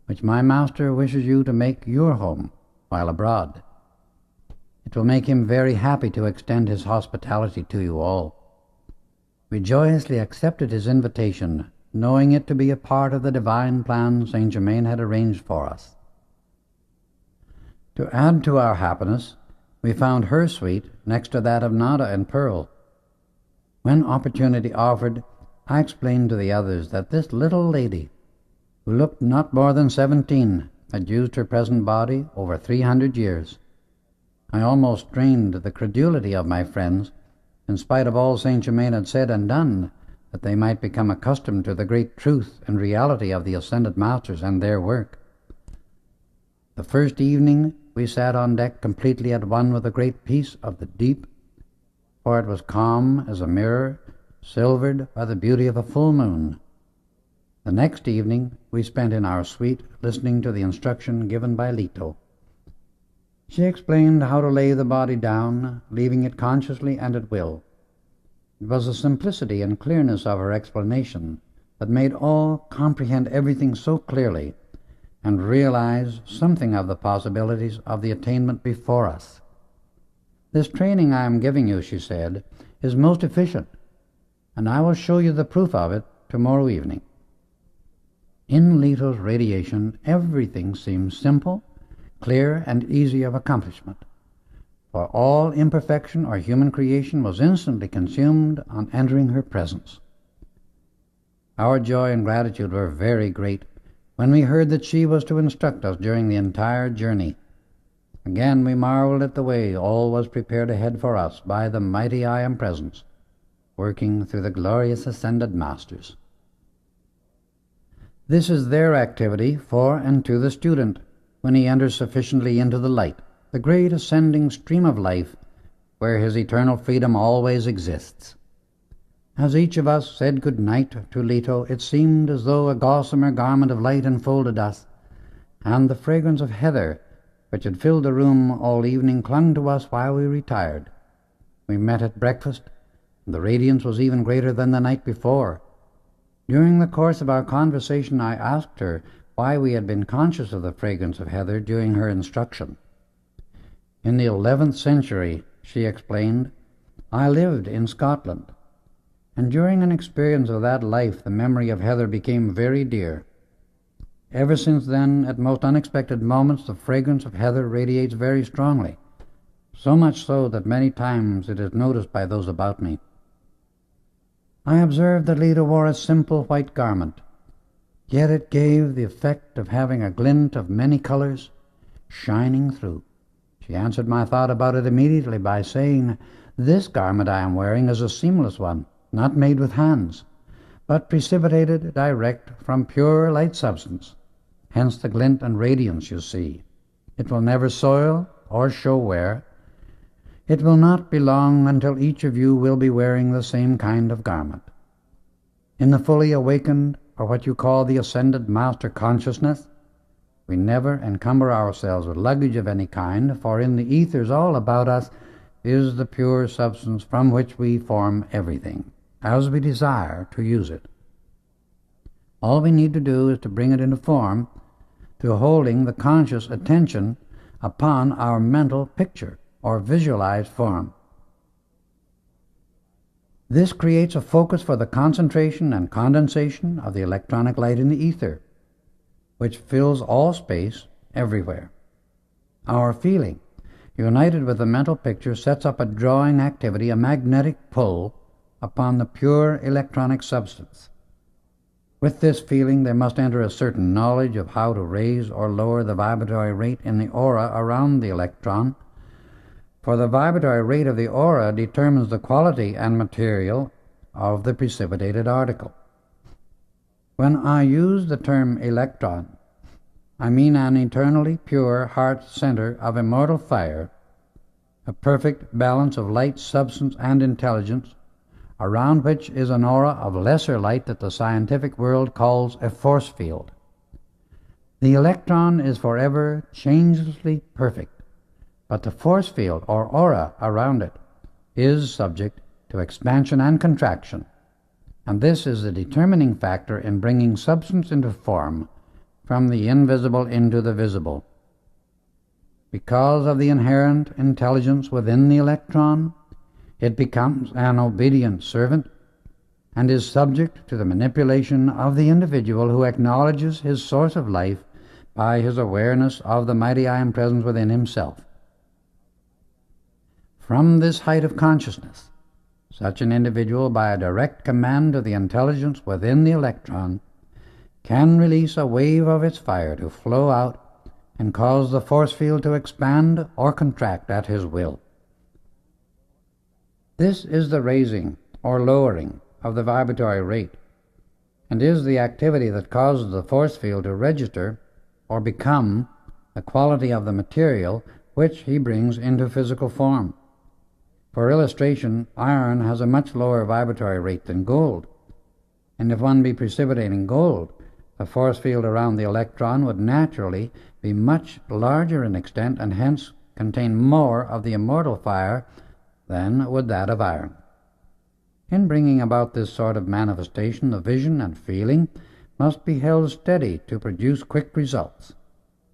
which my master wishes you to make your home while abroad. It will make him very happy to extend his hospitality to you all." We joyously accepted his invitation, knowing it to be a part of the divine plan Saint Germain had arranged for us. To add to our happiness, we found her suite next to that of Nada and Pearl. When opportunity offered, I explained to the others that this little lady, who looked not more than 17, had used her present body over 300 years. I almost strained the credulity of my friends, in spite of all Saint Germain had said and done, that they might become accustomed to the great truth and reality of the Ascended Masters and their work. The first evening we sat on deck completely at one with the great peace of the deep, for it was calm as a mirror, silvered by the beauty of a full moon. The next evening we spent in our suite listening to the instruction given by Leto. She explained how to lay the body down, leaving it consciously and at will. It was the simplicity and clearness of her explanation that made all comprehend everything so clearly and realize something of the possibilities of the attainment before us. "This training I am giving you," she said, "is most efficient, and I will show you the proof of it tomorrow evening." In Leto's radiation, everything seems simple, clear, and easy of accomplishment, for all imperfection or human creation was instantly consumed on entering her presence. Our joy and gratitude were very great when we heard that she was to instruct us during the entire journey. Again we marveled at the way all was prepared ahead for us by the mighty I Am Presence, working through the glorious Ascended Masters. This is their activity for and to the student, when he enters sufficiently into the light, the great ascending stream of life, where his eternal freedom always exists. As each of us said good night to Leto, it seemed as though a gossamer garment of light enfolded us, and the fragrance of heather, which had filled the room all evening, clung to us while we retired. We met at breakfast, and the radiance was even greater than the night before. During the course of our conversation, I asked her why we had been conscious of the fragrance of heather during her instruction. "In the 11th century," she explained, "I lived in Scotland, and during an experience of that life the memory of heather became very dear. Ever since then, at most unexpected moments, the fragrance of heather radiates very strongly, so much so that many times it is noticed by those about me." I observed that Leda wore a simple white garment, yet it gave the effect of having a glint of many colors shining through. She answered my thought about it immediately by saying, "This garment I am wearing is a seamless one, not made with hands, but precipitated direct from pure light substance, hence the glint and radiance you see. It will never soil or show wear. It will not be long until each of you will be wearing the same kind of garment. In the fully awakened, or what you call the ascended master consciousness, we never encumber ourselves with luggage of any kind, for in the ethers all about us is the pure substance from which we form everything, as we desire to use it. All we need to do is to bring it into form through holding the conscious attention upon our mental picture or visualized form. This creates a focus for the concentration and condensation of the electronic light in the ether, which fills all space everywhere. Our feeling, united with the mental picture, sets up a drawing activity, a magnetic pull upon the pure electronic substance. With this feeling there must enter a certain knowledge of how to raise or lower the vibratory rate in the aura around the electron, for the vibratory rate of the aura determines the quality and material of the precipitated article. When I use the term electron, I mean an eternally pure heart center of immortal fire, a perfect balance of light, substance, and intelligence, around which is an aura of lesser light that the scientific world calls a force field. The electron is forever changelessly perfect, but the force field or aura around it is subject to expansion and contraction, and this is the determining factor in bringing substance into form from the invisible into the visible. Because of the inherent intelligence within the electron, it becomes an obedient servant and is subject to the manipulation of the individual who acknowledges his source of life by his awareness of the mighty I Am Presence within himself. From this height of consciousness, such an individual, by a direct command of the intelligence within the electron, can release a wave of its fire to flow out and cause the force field to expand or contract at his will. This is the raising or lowering of the vibratory rate, and is the activity that causes the force field to register or become the quality of the material which he brings into physical form. For illustration, iron has a much lower vibratory rate than gold, and if one be precipitating gold, the force field around the electron would naturally be much larger in extent and hence contain more of the immortal fire than would that of iron. In bringing about this sort of manifestation, the vision and feeling must be held steady to produce quick results.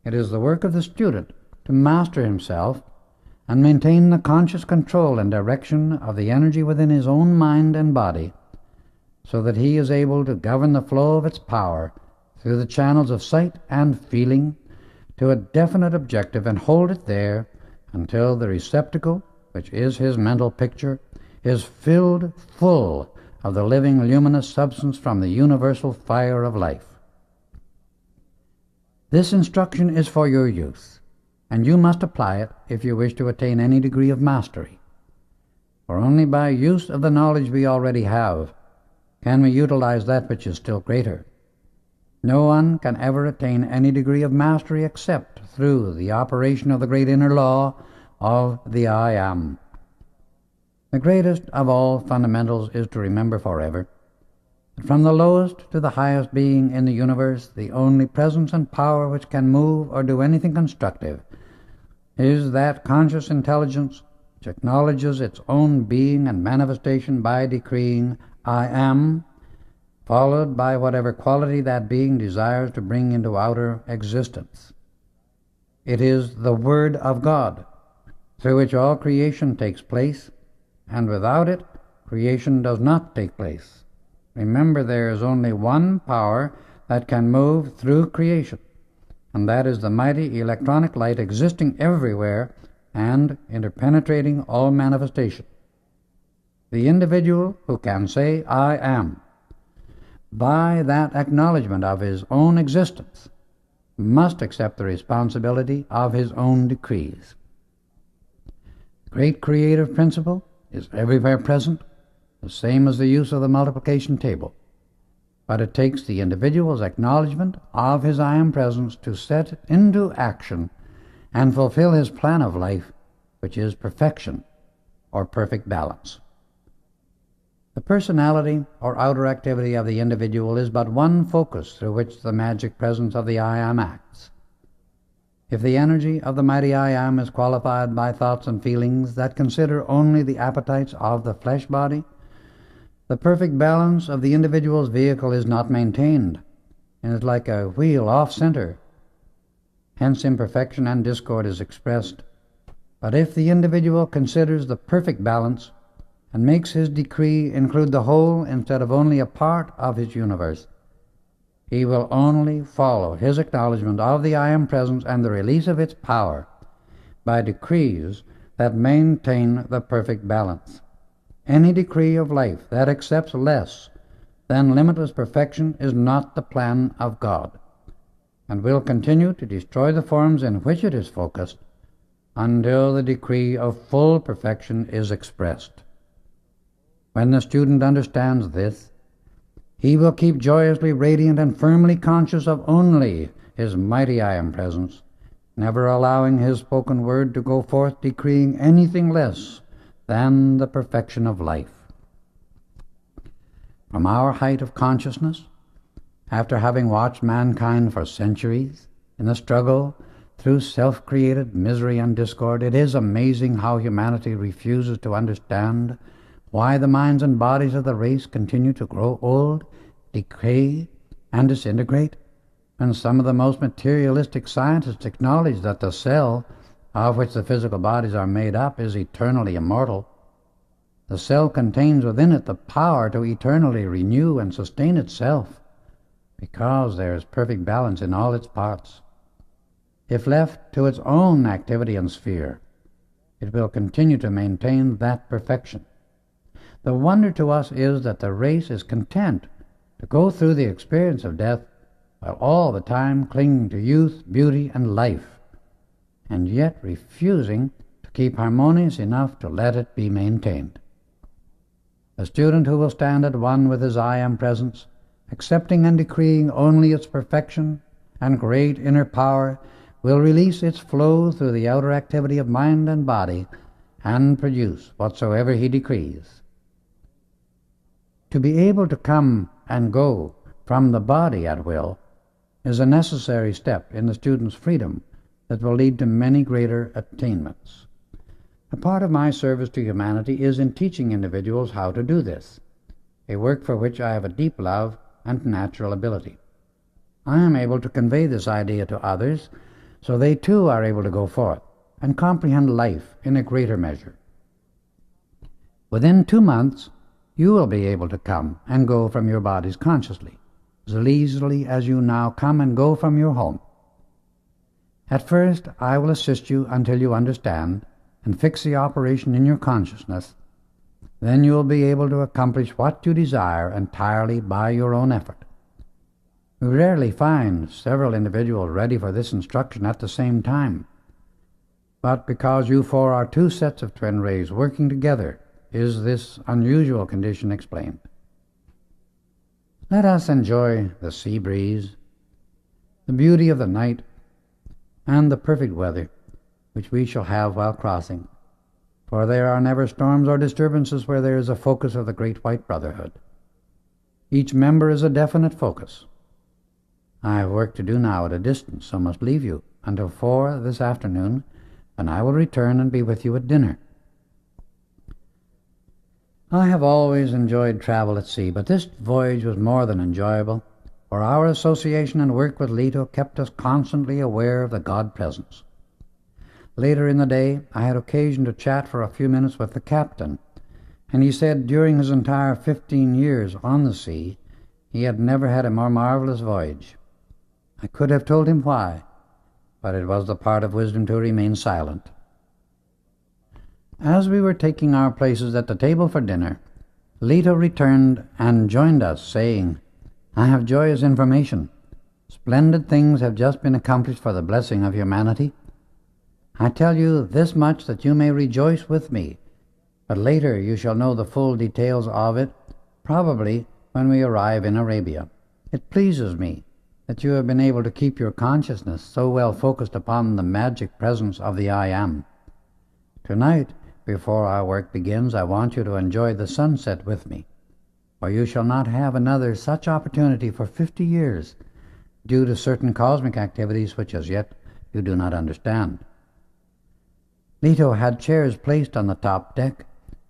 It is the work of the student to master himself and maintain the conscious control and direction of the energy within his own mind and body, so that he is able to govern the flow of its power through the channels of sight and feeling to a definite objective and hold it there until the receptacle, which is his mental picture, is filled full of the living luminous substance from the universal fire of life. This instruction is for your use, and you must apply it if you wish to attain any degree of mastery. For only by use of the knowledge we already have can we utilize that which is still greater. No one can ever attain any degree of mastery except through the operation of the great inner law of the I Am. The greatest of all fundamentals is to remember forever that from the lowest to the highest being in the universe, the only presence and power which can move or do anything constructive is that conscious intelligence which acknowledges its own being and manifestation by decreeing I Am, followed by whatever quality that being desires to bring into outer existence. It is the Word of God, through which all creation takes place, and without it, creation does not take place. Remember, there is only one power that can move through creation, and that is the mighty electronic light existing everywhere and interpenetrating all manifestation. The individual who can say, I am, by that acknowledgement of his own existence, must accept the responsibility of his own decrees. The great creative principle is everywhere present, the same as the use of the multiplication table. but it takes the individual's acknowledgement of his I Am Presence to set into action and fulfill his plan of life, which is perfection, or perfect balance. The personality or outer activity of the individual is but one focus through which the magic presence of the I Am acts. If the energy of the mighty I Am is qualified by thoughts and feelings that consider only the appetites of the flesh body, the perfect balance of the individual's vehicle is not maintained, and is like a wheel off center. Hence imperfection and discord is expressed. But if the individual considers the perfect balance and makes his decree include the whole instead of only a part of his universe, he will only follow his acknowledgement of the I Am Presence and the release of its power by decrees that maintain the perfect balance. Any decree of life that accepts less than limitless perfection is not the plan of God, and will continue to destroy the forms in which it is focused until the decree of full perfection is expressed. When the student understands this, he will keep joyously radiant and firmly conscious of only his mighty I Am Presence, never allowing his spoken word to go forth decreeing anything less than the perfection of life. From our height of consciousness, after having watched mankind for centuries in the struggle through self-created misery and discord, it is amazing how humanity refuses to understand why the minds and bodies of the race continue to grow old, decay, and disintegrate, and some of the most materialistic scientists acknowledge that the cell of which the physical bodies are made up is eternally immortal. The cell contains within it the power to eternally renew and sustain itself, because there is perfect balance in all its parts. If left to its own activity and sphere, it will continue to maintain that perfection. The wonder to us is that the race is content to go through the experience of death while all the time clinging to youth, beauty, and life, and yet refusing to keep harmonious enough to let it be maintained. A student who will stand at one with his I Am Presence, accepting and decreeing only its perfection and great inner power, will release its flow through the outer activity of mind and body and produce whatsoever he decrees. To be able to come and go from the body at will is a necessary step in the student's freedom that will lead to many greater attainments. A part of my service to humanity is in teaching individuals how to do this, a work for which I have a deep love and natural ability. I am able to convey this idea to others so they too are able to go forth and comprehend life in a greater measure. Within 2 months, you will be able to come and go from your bodies consciously, as easily as you now come and go from your home. At first, I will assist you until you understand and fix the operation in your consciousness. Then you will be able to accomplish what you desire entirely by your own effort. We rarely find several individuals ready for this instruction at the same time, but because you four are 2 sets of twin rays working together, is this unusual condition explained. Let us enjoy the sea breeze, the beauty of the night, and the perfect weather which we shall have while crossing, for there are never storms or disturbances where there is a focus of the great white brotherhood. Each member is a definite focus. I have work to do now at a distance, so must leave you until 4 this afternoon, when I will return and be with you at dinner. I have always enjoyed travel at sea, but this voyage was more than enjoyable, for our association and work with Leto kept us constantly aware of the God presence. Later in the day, I had occasion to chat for a few minutes with the captain, and he said during his entire 15 years on the sea, he had never had a more marvelous voyage. I could have told him why, but it was the part of wisdom to remain silent. As we were taking our places at the table for dinner, Leto returned and joined us, saying, "I have joyous information. Splendid things have just been accomplished for the blessing of humanity. I tell you this much that you may rejoice with me, but later you shall know the full details of it, probably when we arrive in Arabia." It pleases me that you have been able to keep your consciousness so well focused upon the magic presence of the I Am. Tonight, before our work begins, I want you to enjoy the sunset with me, for you shall not have another such opportunity for 50 years, due to certain cosmic activities which as yet you do not understand. Leto had chairs placed on the top deck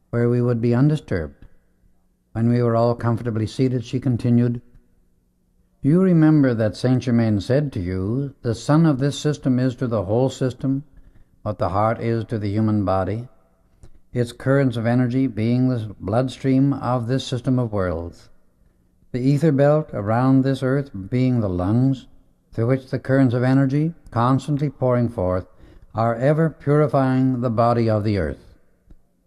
where we would be undisturbed. When we were all comfortably seated, she continued, "You remember that Saint Germain said to you, the sun of this system is to the whole system what the heart is to the human body, its currents of energy being the bloodstream of this system of worlds, the ether belt around this earth being the lungs, through which the currents of energy, constantly pouring forth, are ever purifying the body of the earth.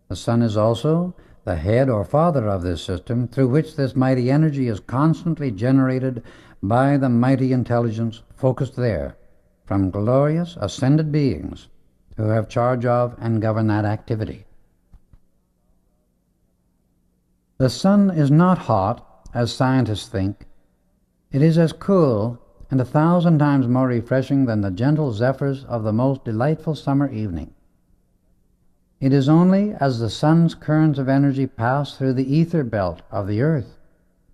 The sun is also the head or father of this system, through which this mighty energy is constantly generated by the mighty intelligence focused there, from glorious ascended beings who have charge of and govern that activity. The sun is not hot, as scientists think. It is as cool and 1,000 times more refreshing than the gentle zephyrs of the most delightful summer evening. It is only as the sun's currents of energy pass through the ether belt of the earth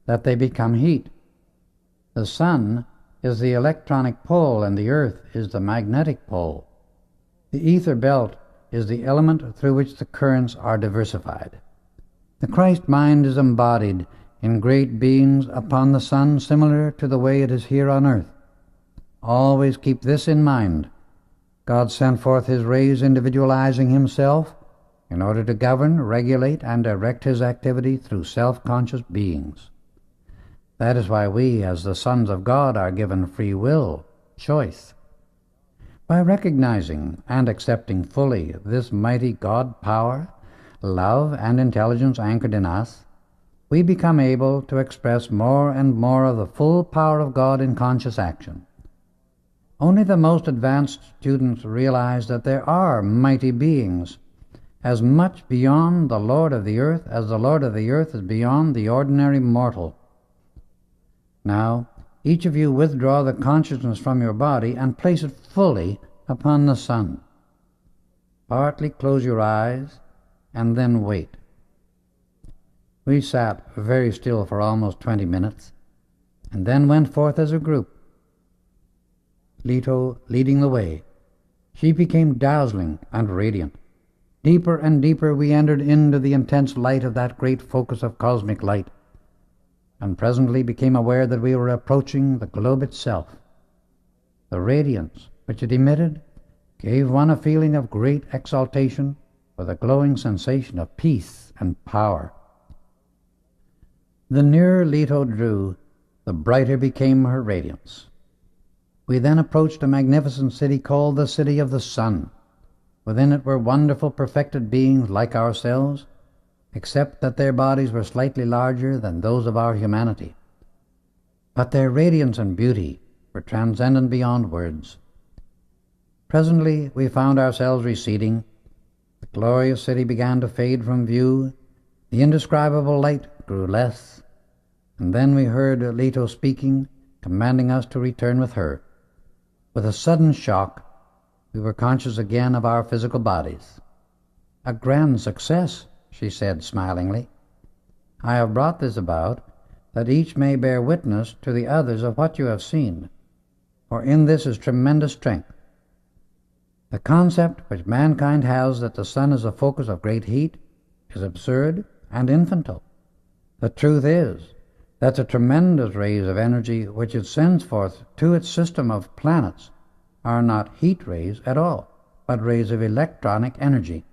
that they become heat. The sun is the electronic pole and the earth is the magnetic pole. The ether belt is the element through which the currents are diversified. The Christ mind is embodied in great beings upon the sun, similar to the way it is here on earth. Always keep this in mind. God sent forth his rays individualizing himself in order to govern, regulate, and direct his activity through self-conscious beings. That is why we, as the sons of God, are given free will, choice. By recognizing and accepting fully this mighty God power, love, and intelligence anchored in us, we become able to express more and more of the full power of God in conscious action. Only the most advanced students realize that there are mighty beings, as much beyond the Lord of the earth as the Lord of the earth is beyond the ordinary mortal. Now, each of you withdraw the consciousness from your body and place it fully upon the sun. Partly close your eyes and then wait. We sat very still for almost 20 minutes and then went forth as a group, Leto leading the way. She became dazzling and radiant. Deeper and deeper we entered into the intense light of that great focus of cosmic light, and presently became aware that we were approaching the globe itself. The radiance which it emitted gave one a feeling of great exaltation with a glowing sensation of peace and power. The nearer Leto drew, the brighter became her radiance. We then approached a magnificent city called the City of the Sun. Within it were wonderful perfected beings like ourselves, except that their bodies were slightly larger than those of our humanity. But their radiance and beauty were transcendent beyond words. Presently we found ourselves receding. The glorious city began to fade from view. The indescribable light grew less. And then we heard Leto speaking, commanding us to return with her. With a sudden shock, we were conscious again of our physical bodies. "A grand success," she said smilingly. "I have brought this about that each may bear witness to the others of what you have seen, for in this is tremendous strength. The concept which mankind has that the sun is a focus of great heat is absurd and infantile. The truth is that the tremendous rays of energy which it sends forth to its system of planets are not heat rays at all, but rays of electronic energy,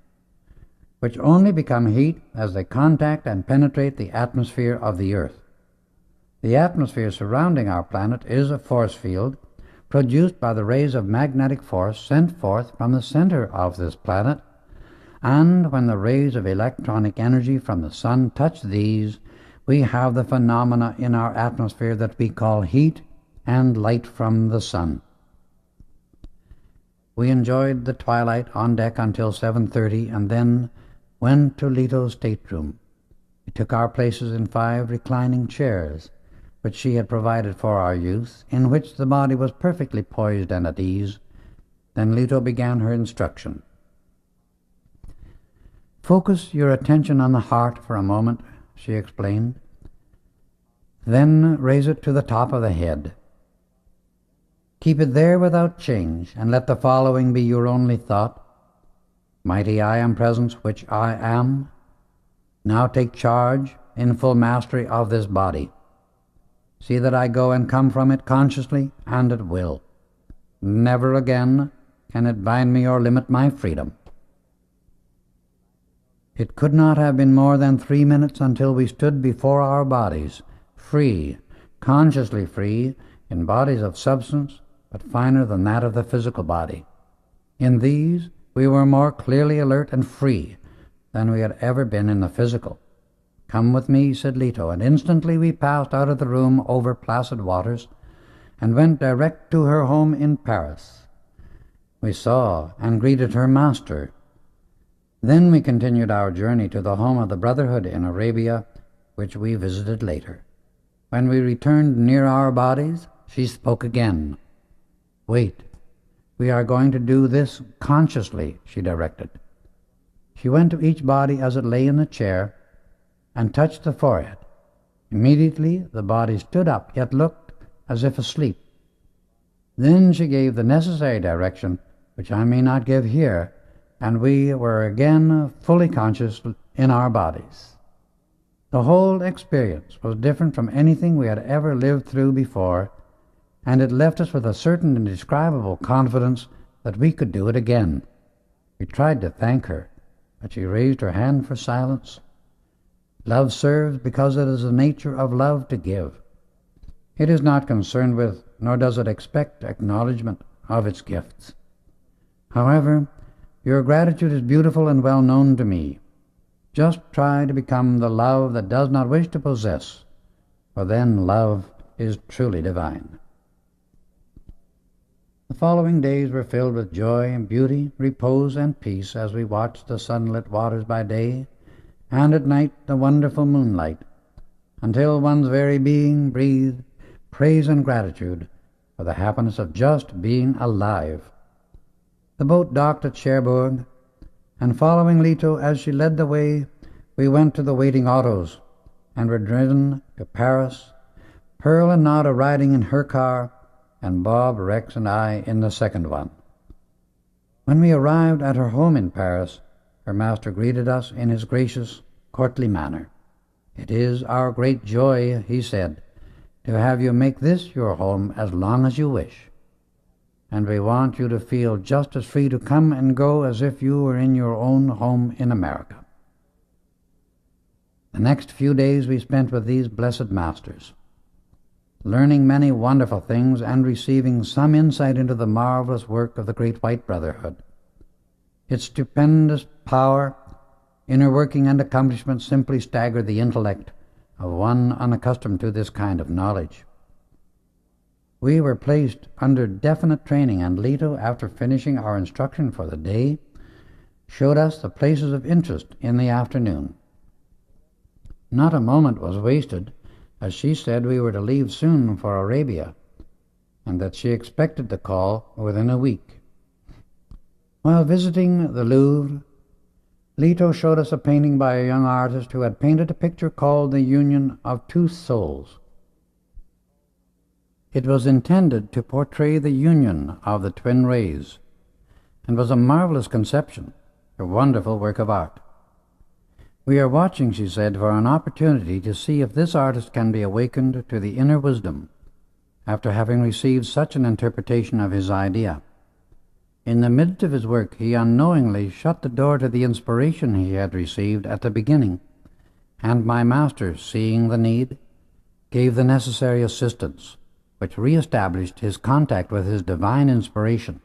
which only become heat as they contact and penetrate the atmosphere of the Earth. The atmosphere surrounding our planet is a force field produced by the rays of magnetic force sent forth from the center of this planet, and when the rays of electronic energy from the sun touch these, we have the phenomena in our atmosphere that we call heat and light from the sun. We enjoyed the twilight on deck until 7:30 and then went to Leto's stateroom. We took our places in 5 reclining chairs, which she had provided for our use, in which the body was perfectly poised and at ease. Then Leto began her instruction. "Focus your attention on the heart for a moment," she explained. "Then raise it to the top of the head. Keep it there without change, and let the following be your only thought. Mighty I Am Presence, which I am, now take charge in full mastery of this body. See that I go and come from it consciously and at will. Never again can it bind me or limit my freedom." It could not have been more than 3 minutes until we stood before our bodies, free, consciously free, in bodies of substance, but finer than that of the physical body. In these we were more clearly alert and free than we had ever been in the physical. "Come with me," said Leto, and instantly we passed out of the room over placid waters and went direct to her home in Paris. We saw and greeted her master. Then we continued our journey to the home of the Brotherhood in Arabia, which we visited later. When we returned near our bodies, she spoke again. "Wait, we are going to do this consciously," she directed. She went to each body as it lay in the chair and touched the forehead. Immediately the body stood up, yet looked as if asleep. Then she gave the necessary direction, which I may not give here, and we were again fully conscious in our bodies. The whole experience was different from anything we had ever lived through before, and it left us with a certain indescribable confidence that we could do it again. We tried to thank her, but she raised her hand for silence. Love serves because it is the nature of love to give. It is not concerned with, nor does it expect, acknowledgement of its gifts. However, your gratitude is beautiful and well known to me. Just try to become the love that does not wish to possess, for then love is truly divine. The following days were filled with joy and beauty, repose and peace, as we watched the sunlit waters by day, and at night the wonderful moonlight, until one's very being breathed praise and gratitude for the happiness of just being alive. The boat docked at Cherbourg, and following Leto as she led the way, we went to the waiting autos and were driven to Paris, Pearl and Nada riding in her car, and Bob, Rex, and I in the second one. When we arrived at her home in Paris, her master greeted us in his gracious, courtly manner. "It is our great joy," he said, "to have you make this your home as long as you wish. And we want you to feel just as free to come and go as if you were in your own home in America." The next few days we spent with these blessed masters, learning many wonderful things and receiving some insight into the marvelous work of the Great White Brotherhood. Its stupendous power, inner working, and accomplishment simply staggered the intellect of one unaccustomed to this kind of knowledge. We were placed under definite training, and Leto, after finishing our instruction for the day, showed us the places of interest in the afternoon. Not a moment was wasted, as she said we were to leave soon for Arabia, and that she expected the call within a week. While visiting the Louvre, Leto showed us a painting by a young artist who had painted a picture called The Union of Two Souls. It was intended to portray the union of the twin rays, and was a marvelous conception, a wonderful work of art. "We are watching," she said, "for an opportunity to see if this artist can be awakened to the inner wisdom after having received such an interpretation of his idea. In the midst of his work, he unknowingly shut the door to the inspiration he had received at the beginning, and my master, seeing the need, gave the necessary assistance, which re-established his contact with his divine inspiration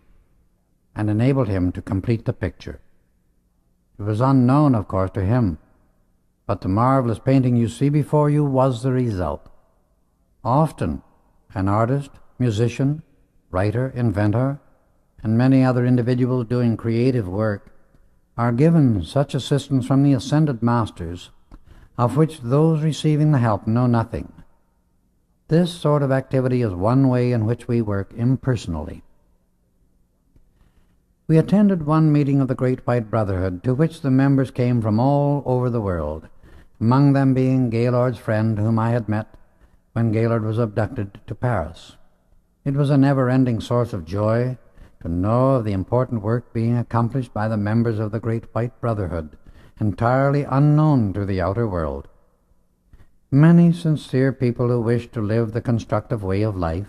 and enabled him to complete the picture. It was unknown, of course, to him, but the marvelous painting you see before you was the result. Often, an artist, musician, writer, inventor, and many other individuals doing creative work are given such assistance from the ascended masters, of which those receiving the help know nothing. This sort of activity is one way in which we work impersonally. We attended one meeting of the Great White Brotherhood, to which the members came from all over the world, among them being Gaylord's friend, whom I had met when Gaylord was abducted to Paris. It was a never-ending source of joy to know of the important work being accomplished by the members of the Great White Brotherhood, entirely unknown to the outer world. Many sincere people who wish to live the constructive way of life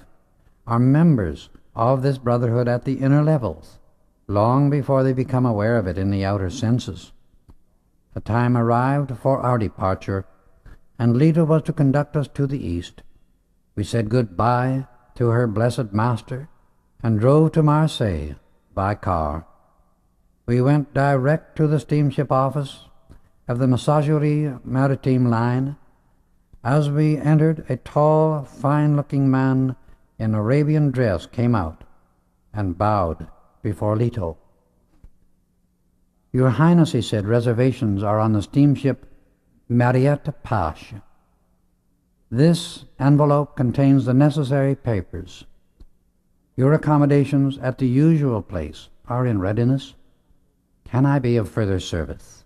are members of this brotherhood at the inner levels, long before they become aware of it in the outer senses. The time arrived for our departure, and Lita was to conduct us to the east. We said good-bye to her blessed master and drove to Marseille by car. We went direct to the steamship office of the Messagerie Maritime Line. As we entered, a tall, fine-looking man in Arabian dress came out and bowed before Leto. "Your Highness," he said, "reservations are on the steamship Mariette Pache. This envelope contains the necessary papers. Your accommodations at the usual place are in readiness. Can I be of further service?"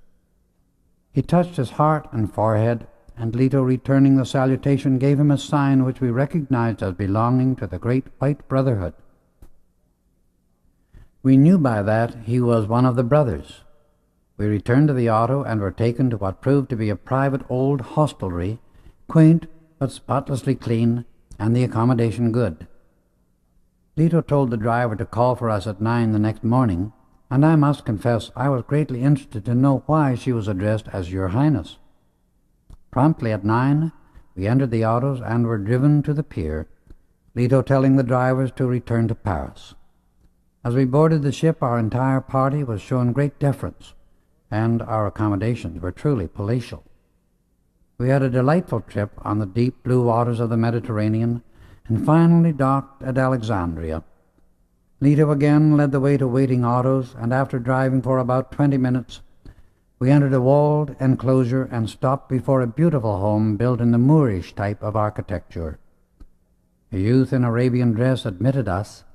He touched his heart and forehead, and Leto, returning the salutation, gave him a sign which we recognized as belonging to the Great White Brotherhood. We knew by that he was one of the brothers. We returned to the auto and were taken to what proved to be a private old hostelry, quaint but spotlessly clean, and the accommodation good. Leto told the driver to call for us at 9 the next morning, and I must confess I was greatly interested to know why she was addressed as Your Highness. Promptly at 9, we entered the autos and were driven to the pier, Leto telling the drivers to return to Paris. As we boarded the ship, our entire party was shown great deference, and our accommodations were truly palatial. We had a delightful trip on the deep blue waters of the Mediterranean, and finally docked at Alexandria. Leto again led the way to waiting autos, and after driving for about 20 minutes, we entered a walled enclosure and stopped before a beautiful home built in the Moorish type of architecture. A youth in Arabian dress admitted us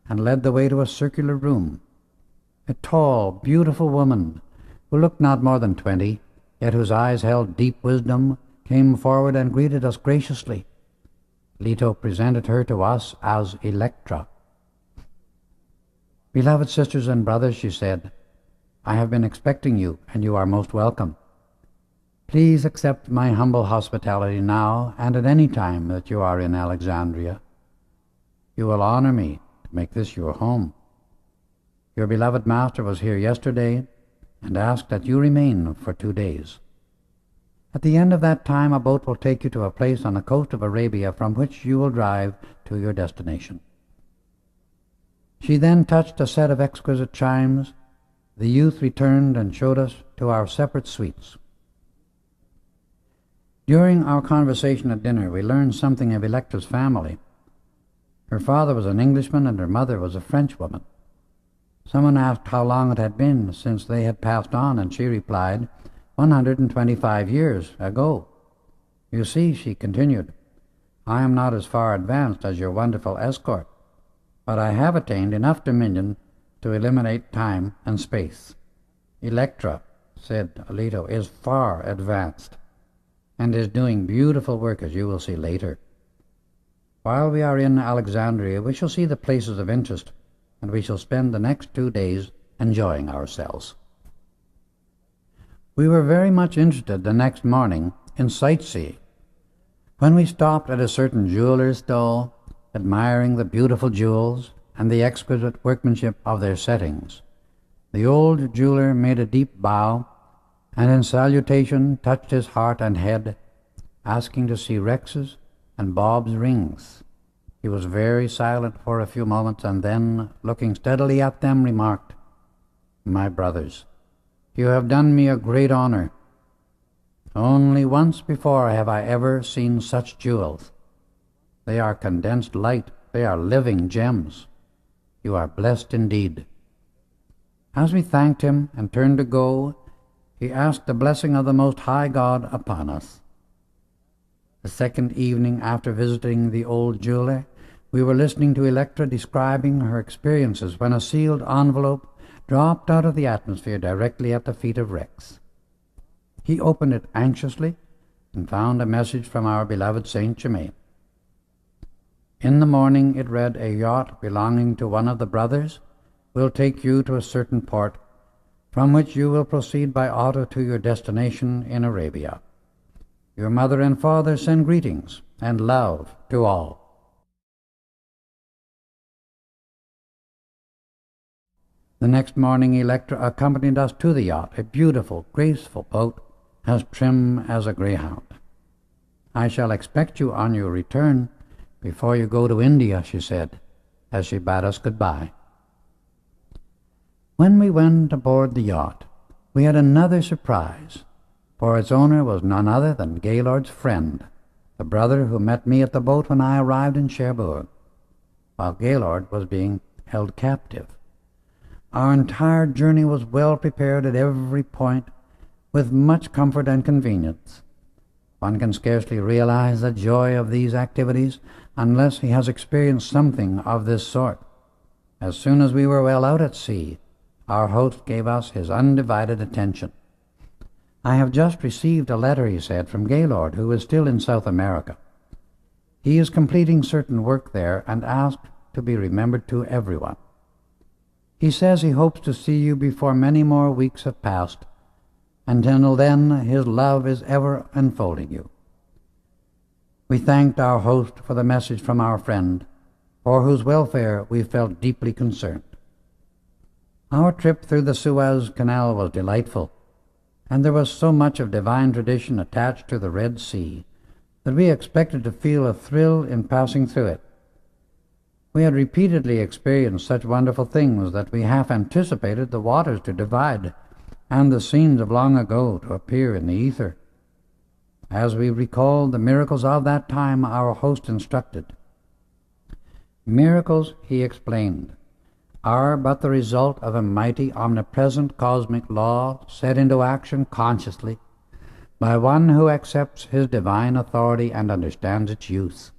and led the way to a circular room. A tall, beautiful woman, who looked not more than 20, yet whose eyes held deep wisdom, came forward and greeted us graciously. Leto presented her to us as Electra. "Beloved sisters and brothers," she said, "I have been expecting you, and you are most welcome. Please accept my humble hospitality now and at any time that you are in Alexandria. You will honor me to make this your home. Your beloved master was here yesterday and asked that you remain for 2 days. At the end of that time, a boat will take you to a place on the coast of Arabia from which you will drive to your destination." She then touched a set of exquisite chimes. The youth returned and showed us to our separate suites. During our conversation at dinner, we learned something of Electra's family. Her father was an Englishman and her mother was a Frenchwoman. Someone asked how long it had been since they had passed on, and she replied, 125 years ago. "You see," she continued, "I am not as far advanced as your wonderful escort, but I have attained enough dominion to eliminate time and space." "Electra," said Leto, "is far advanced and is doing beautiful work, as you will see later. While we are in Alexandria, we shall see the places of interest, and we shall spend the next 2 days enjoying ourselves." We were very much interested the next morning in sightseeing. When we stopped at a certain jeweler's stall, admiring the beautiful jewels and the exquisite workmanship of their settings, the old jeweler made a deep bow, and in salutation touched his heart and head, asking to see Rex's and Bob's rings. He was very silent for a few moments, and then, looking steadily at them, remarked, "My brothers, you have done me a great honor. Only once before have I ever seen such jewels. They are condensed light. They are living gems. You are blessed indeed." As we thanked him and turned to go, he asked the blessing of the Most High God upon us. The second evening after visiting the old jeweler, we were listening to Electra describing her experiences when a sealed envelope dropped out of the atmosphere directly at the feet of Rex. He opened it anxiously and found a message from our beloved Saint Germain. In the morning it read, "A yacht belonging to one of the brothers will take you to a certain port, from which you will proceed by auto to your destination in Arabia. Your mother and father send greetings and love to all." The next morning Electra accompanied us to the yacht, a beautiful, graceful boat, as trim as a greyhound. "I shall expect you on your return before you go to India," she said, as she bade us goodbye. When we went aboard the yacht, we had another surprise, for its owner was none other than Gaylord's friend, the brother who met me at the boat when I arrived in Cherbourg, while Gaylord was being held captive. Our entire journey was well prepared at every point, with much comfort and convenience. One can scarcely realize the joy of these activities unless he has experienced something of this sort. As soon as we were well out at sea, our host gave us his undivided attention. "I have just received a letter," he said, "from Gaylord, who is still in South America. He is completing certain work there and asked to be remembered to everyone. He says he hopes to see you before many more weeks have passed. Until then, his love is ever enfolding you." We thanked our host for the message from our friend, for whose welfare we felt deeply concerned. Our trip through the Suez Canal was delightful, and there was so much of divine tradition attached to the Red Sea that we expected to feel a thrill in passing through it. We had repeatedly experienced such wonderful things that we half anticipated the waters to divide and the scenes of long ago to appear in the ether. As we recalled the miracles of that time, our host instructed. "Miracles," he explained, "are but the result of a mighty, omnipresent cosmic law set into action consciously by one who accepts his divine authority and understands its use.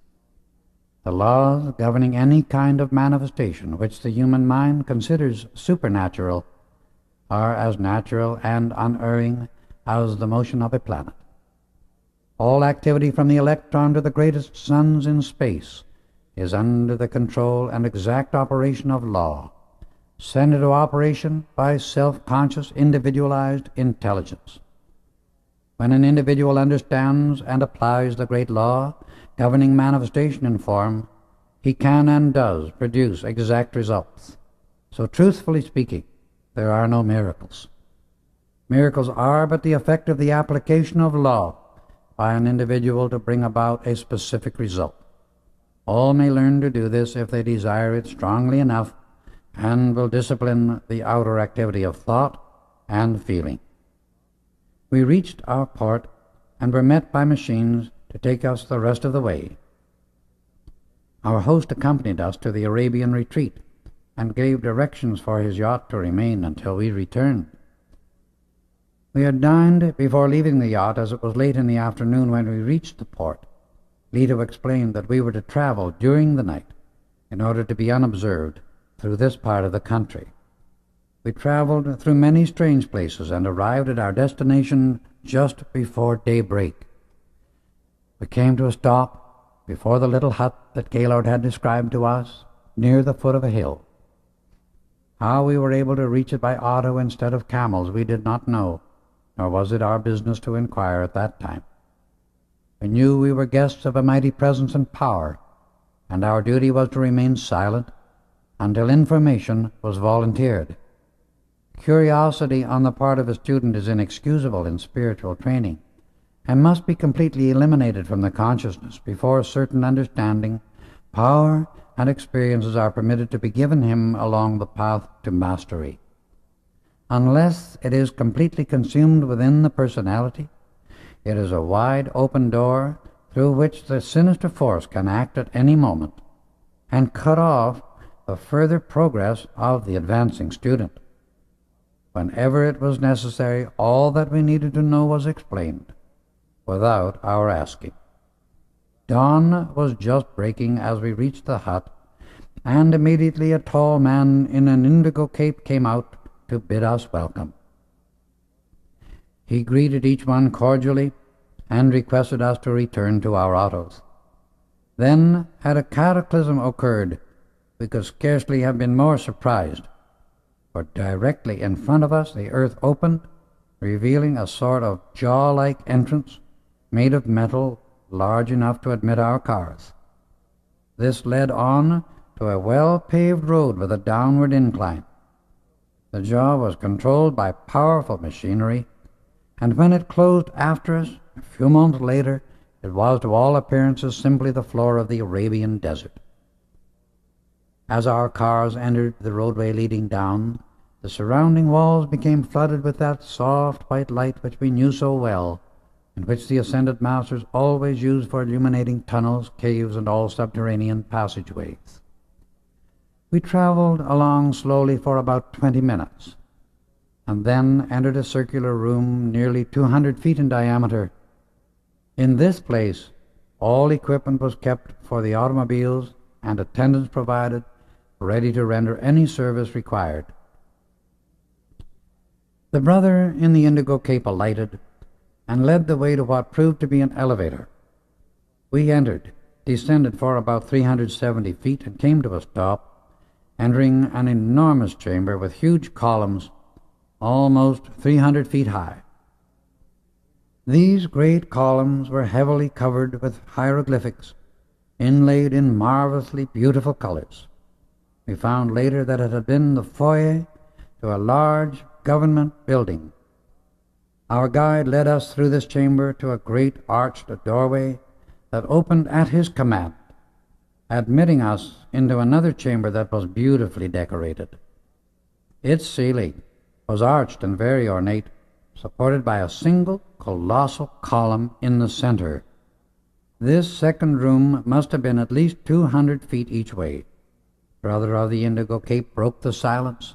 The laws governing any kind of manifestation which the human mind considers supernatural are as natural and unerring as the motion of a planet. All activity from the electron to the greatest suns in space is under the control and exact operation of law, sent into operation by self-conscious, individualized intelligence. When an individual understands and applies the great law governing manifestation in form, he can and does produce exact results. So, truthfully speaking, there are no miracles. Miracles are but the effect of the application of law by an individual to bring about a specific result. All may learn to do this if they desire it strongly enough and will discipline the outer activity of thought and feeling. We reached our port and were met by machines to take us the rest of the way. Our host accompanied us to the Arabian retreat and gave directions for his yacht to remain until we returned. We had dined before leaving the yacht, as it was late in the afternoon when we reached the port. Leto explained that we were to travel during the night in order to be unobserved through this part of the country. We traveled through many strange places and arrived at our destination just before daybreak. We came to a stop before the little hut that Gaylord had described to us, near the foot of a hill. How we were able to reach it by auto instead of camels we did not know, nor was it our business to inquire at that time. We knew we were guests of a mighty presence and power, and our duty was to remain silent until information was volunteered. Curiosity on the part of a student is inexcusable in spiritual training, and must be completely eliminated from the consciousness before certain understanding, power, and experiences are permitted to be given him along the path to mastery. Unless it is completely consumed within the personality, it is a wide open door through which the sinister force can act at any moment and cut off the further progress of the advancing student. Whenever it was necessary, all that we needed to know was explained, without our asking. Dawn was just breaking as we reached the hut, and immediately a tall man in an indigo cape came out to bid us welcome. He greeted each one cordially and requested us to return to our autos. Then, had a cataclysm occurred, we could scarcely have been more surprised, for directly in front of us the earth opened, revealing a sort of jaw-like entrance made of metal large enough to admit our cars. This led on to a well-paved road with a downward incline. The jaw was controlled by powerful machinery, and when it closed after us, a few moments later, it was to all appearances simply the floor of the Arabian desert. As our cars entered the roadway leading down, the surrounding walls became flooded with that soft white light which we knew so well, and which the ascended masters always used for illuminating tunnels, caves, and all subterranean passageways. We traveled along slowly for about 20 minutes, and then entered a circular room nearly 200 feet in diameter. In this place, all equipment was kept for the automobiles and attendants provided, ready to render any service required. The brother in the indigo cape alighted and led the way to what proved to be an elevator. We entered, descended for about 370 feet, and came to a stop, entering an enormous chamber with huge columns almost 300 feet high. These great columns were heavily covered with hieroglyphics, inlaid in marvelously beautiful colors. We found later that it had been the foyer to a large government building. Our guide led us through this chamber to a great arched doorway that opened at his command, admitting us into another chamber that was beautifully decorated. Its ceiling was arched and very ornate, supported by a single colossal column in the center. This second room must have been at least 200 feet each way. Brother of the indigo cape broke the silence.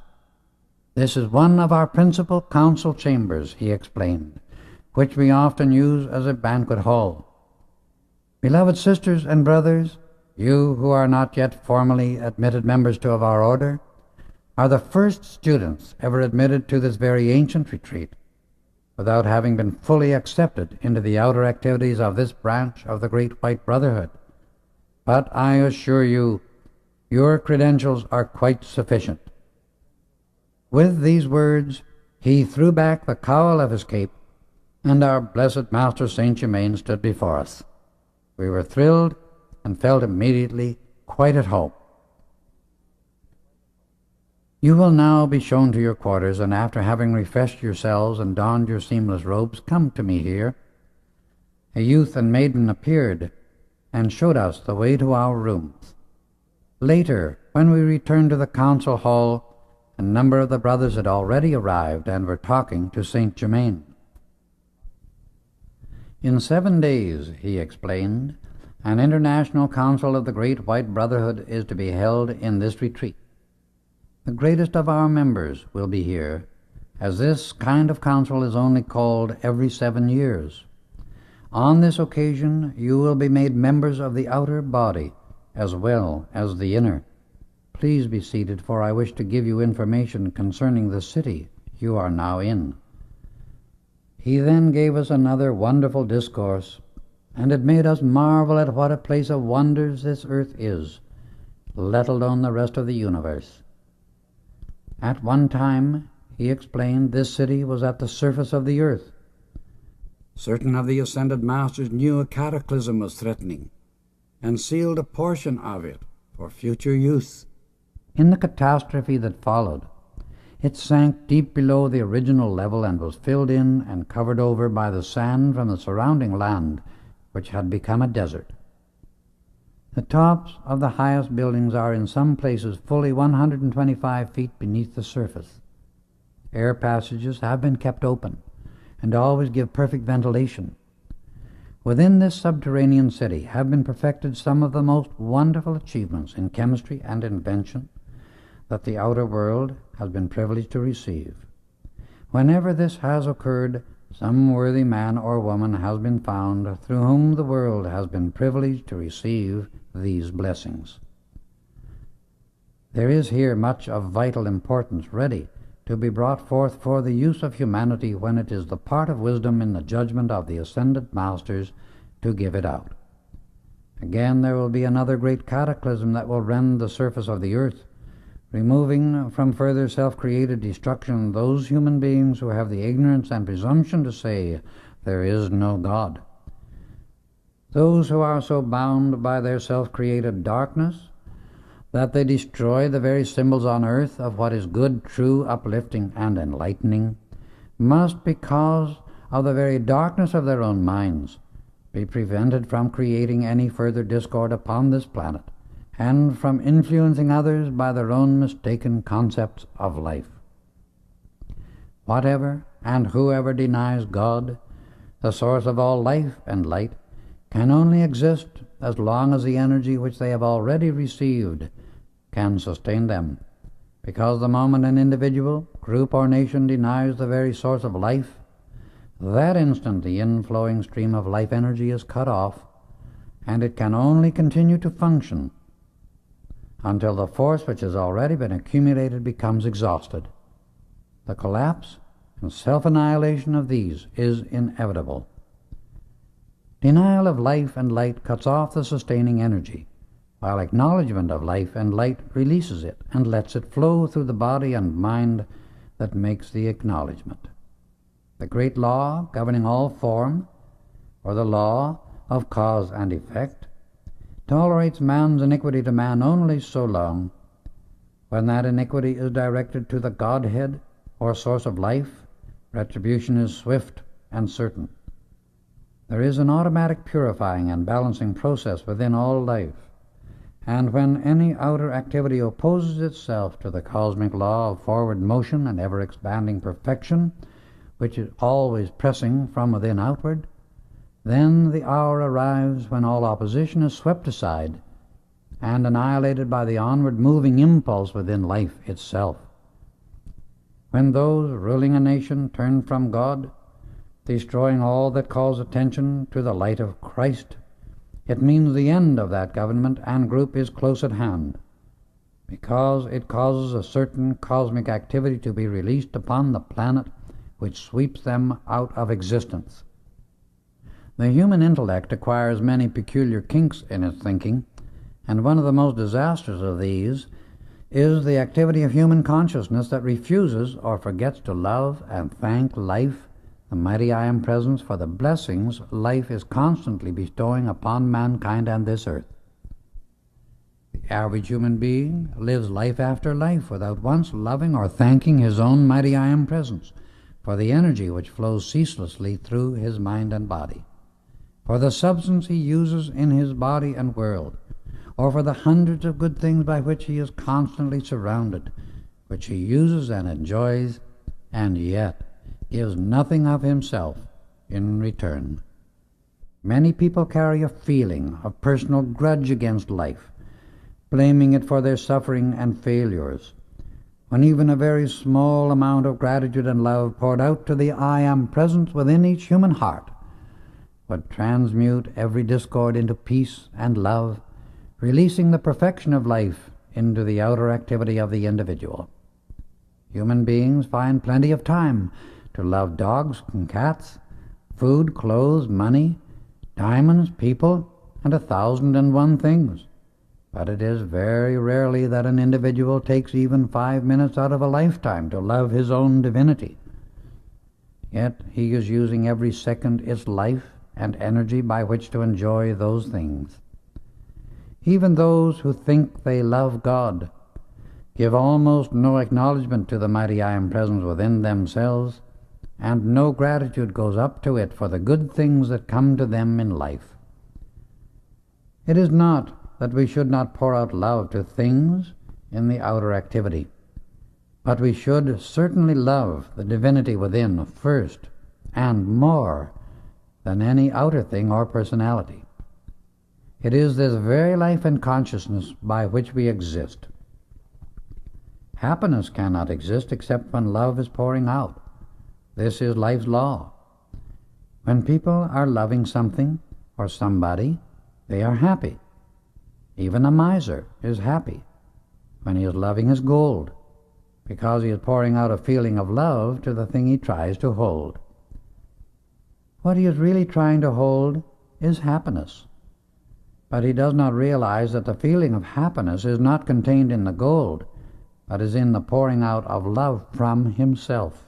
"This is one of our principal council chambers," he explained, "which we often use as a banquet hall. Beloved sisters and brothers, you who are not yet formally admitted members of our order, are the first students ever admitted to this very ancient retreat, without having been fully accepted into the outer activities of this branch of the Great White Brotherhood. But I assure you, your credentials are quite sufficient." With these words, he threw back the cowl of his cape, and our blessed Master Saint Germain stood before us. We were thrilled and felt immediately quite at home. "You will now be shown to your quarters, and after having refreshed yourselves and donned your seamless robes, come to me here." A youth and maiden appeared and showed us the way to our rooms. Later, when we returned to the council hall, a number of the brothers had already arrived and were talking to Saint Germain. "In 7 days," he explained, "an international council of the Great White Brotherhood is to be held in this retreat. The greatest of our members will be here, as this kind of council is only called every 7 years. On this occasion you will be made members of the outer body as well as the inner. Please be seated, for I wish to give you information concerning the city you are now in." He then gave us another wonderful discourse, and it made us marvel at what a place of wonders this earth is, let alone the rest of the universe. At one time, he explained, this city was at the surface of the earth. Certain of the ascended masters knew a cataclysm was threatening, and sealed a portion of it for future use. In the catastrophe that followed, it sank deep below the original level and was filled in and covered over by the sand from the surrounding land, which had become a desert. The tops of the highest buildings are in some places fully 125 feet beneath the surface. Air passages have been kept open and always give perfect ventilation. Within this subterranean city have been perfected some of the most wonderful achievements in chemistry and invention that the outer world has been privileged to receive. Whenever this has occurred, some worthy man or woman has been found through whom the world has been privileged to receive these blessings. There is here much of vital importance ready to be brought forth for the use of humanity when it is the part of wisdom in the judgment of the ascended masters to give it out. Again, there will be another great cataclysm that will rend the surface of the earth, removing from further self-created destruction those human beings who have the ignorance and presumption to say there is no God. Those who are so bound by their self-created darkness that they destroy the very symbols on earth of what is good, true, uplifting, and enlightening, must, because of the very darkness of their own minds, be prevented from creating any further discord upon this planet, and from influencing others by their own mistaken concepts of life. Whatever and whoever denies God, the source of all life and light, can only exist as long as the energy which they have already received can sustain them, because the moment an individual, group, or nation denies the very source of life, that instant the inflowing stream of life energy is cut off, and it can only continue to function until the force which has already been accumulated becomes exhausted. The collapse and self-annihilation of these is inevitable. Denial of life and light cuts off the sustaining energy, while acknowledgement of life and light releases it and lets it flow through the body and mind that makes the acknowledgement. The great law governing all form, or the law of cause and effect, tolerates man's iniquity to man only so long. When that iniquity is directed to the Godhead, or source of life, retribution is swift and certain. There is an automatic purifying and balancing process within all life, and when any outer activity opposes itself to the cosmic law of forward motion and ever-expanding perfection, which is always pressing from within outward, then the hour arrives when all opposition is swept aside and annihilated by the onward moving impulse within life itself. When those ruling a nation turn from God, destroying all that calls attention to the light of Christ, it means the end of that government and group is close at hand, because it causes a certain cosmic activity to be released upon the planet which sweeps them out of existence. The human intellect acquires many peculiar kinks in its thinking, and one of the most disastrous of these is the activity of human consciousness that refuses or forgets to love and thank life, the mighty I Am Presence, for the blessings life is constantly bestowing upon mankind and this earth. The average human being lives life after life without once loving or thanking his own mighty I Am Presence for the energy which flows ceaselessly through his mind and body, for the substance he uses in his body and world, or for the hundreds of good things by which he is constantly surrounded, which he uses and enjoys, and yet gives nothing of himself in return. Many people carry a feeling of personal grudge against life, blaming it for their suffering and failures, when even a very small amount of gratitude and love poured out to the I Am Presence within each human heart would transmute every discord into peace and love, releasing the perfection of life into the outer activity of the individual. Human beings find plenty of time to love dogs and cats, food, clothes, money, diamonds, people, and 1,001 things. But it is very rarely that an individual takes even 5 minutes out of a lifetime to love his own divinity. Yet he is using every second its life and energy by which to enjoy those things. Even those who think they love God give almost no acknowledgement to the mighty I Am Presence within themselves, and no gratitude goes up to it for the good things that come to them in life. It is not that we should not pour out love to things in the outer activity, but we should certainly love the divinity within first and more than any outer thing or personality. It is this very life and consciousness by which we exist. Happiness cannot exist except when love is pouring out. This is life's law, When people are loving something or somebody, they are happy. Even a miser is happy when he is loving his gold, because he is pouring out a feeling of love to the thing he tries to hold. What he is really trying to hold is happiness, but he does not realize that the feeling of happiness is not contained in the gold, but is in the pouring out of love from himself.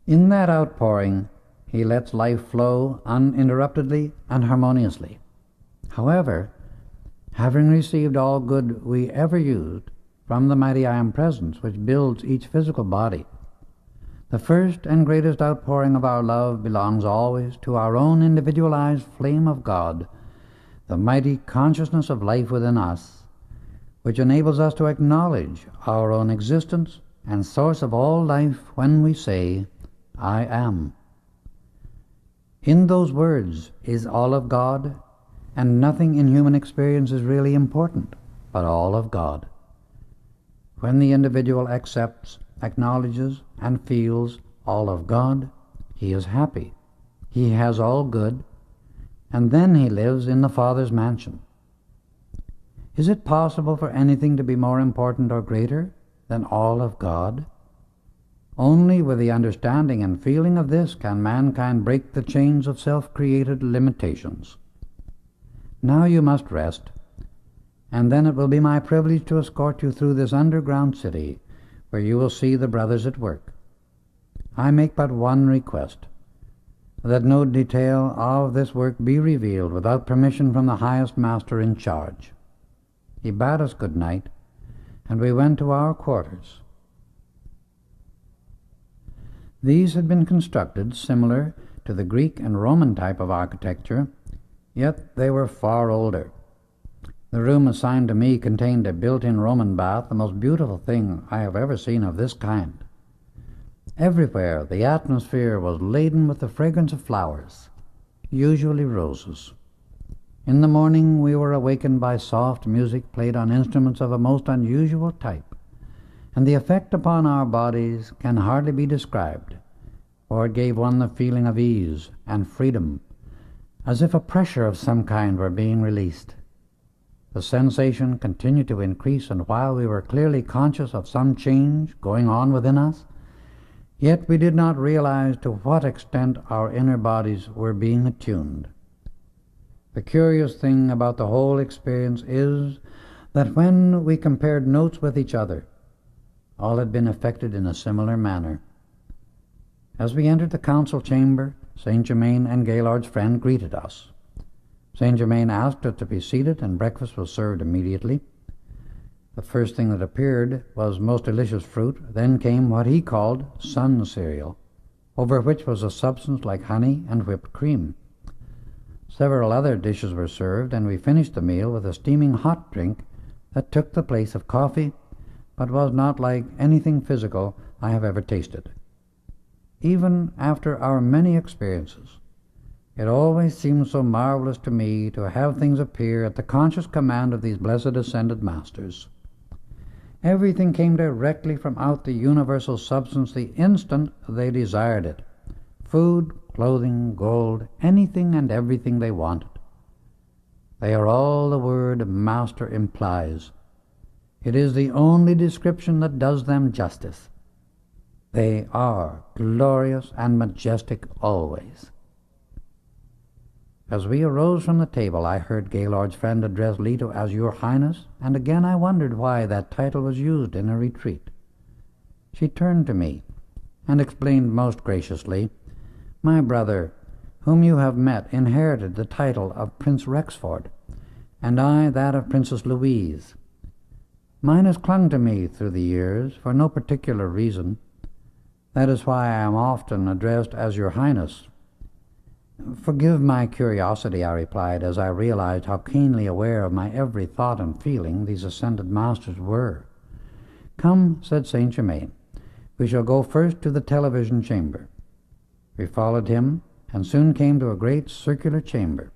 In that outpouring, he lets life flow uninterruptedly and harmoniously. However, having received all good we ever used from the mighty I Am Presence which builds each physical body, the first and greatest outpouring of our love belongs always to our own individualized flame of God, the mighty consciousness of life within us, which enables us to acknowledge our own existence and source of all life when we say, I am. In those words is all of God, and nothing in human experience is really important, but all of God. When the individual accepts, acknowledges, and feels all of God, he is happy. He has all good, and then he lives in the Father's mansion. Is it possible for anything to be more important or greater than all of God? Only with the understanding and feeling of this can mankind break the chains of self-created limitations. Now you must rest, and then it will be my privilege to escort you through this underground city, where you will see the brothers at work. I make but one request, that no detail of this work be revealed without permission from the highest master in charge. He bade us good night, and we went to our quarters. These had been constructed similar to the Greek and Roman type of architecture, yet they were far older. The room assigned to me contained a built-in Roman bath, the most beautiful thing I have ever seen of this kind. Everywhere the atmosphere was laden with the fragrance of flowers, usually roses. In the morning we were awakened by soft music played on instruments of a most unusual type, and the effect upon our bodies can hardly be described, for it gave one the feeling of ease and freedom, as if a pressure of some kind were being released. The sensation continued to increase, and while we were clearly conscious of some change going on within us, yet we did not realize to what extent our inner bodies were being attuned. The curious thing about the whole experience is that when we compared notes with each other, all had been effected in a similar manner. As we entered the council chamber, Saint Germain and Gaylord's friend greeted us. Saint Germain asked us to be seated, and breakfast was served immediately. The first thing that appeared was most delicious fruit. Then came what he called sun cereal, over which was a substance like honey and whipped cream. Several other dishes were served, and we finished the meal with a steaming hot drink that took the place of coffee, but was not like anything physical I have ever tasted. Even after our many experiences, it always seems so marvelous to me to have things appear at the conscious command of these blessed ascended masters. Everything came directly from out the universal substance the instant they desired it. Food, clothing, gold, anything and everything they wanted. They are all the word master implies. It is the only description that does them justice. They are glorious and majestic always. As we arose from the table, I heard Gaylord's friend address Leto as Your Highness, and again I wondered why that title was used in a retreat. She turned to me and explained most graciously, My brother, whom you have met, inherited the title of Prince Rexford, and I that of Princess Louise. Mine has clung to me through the years for no particular reason. That is why I am often addressed as Your Highness. Forgive my curiosity, I replied, as I realized how keenly aware of my every thought and feeling these ascended masters were. Come, said Saint Germain, we shall go first to the television chamber. We followed him, and soon came to a great circular chamber.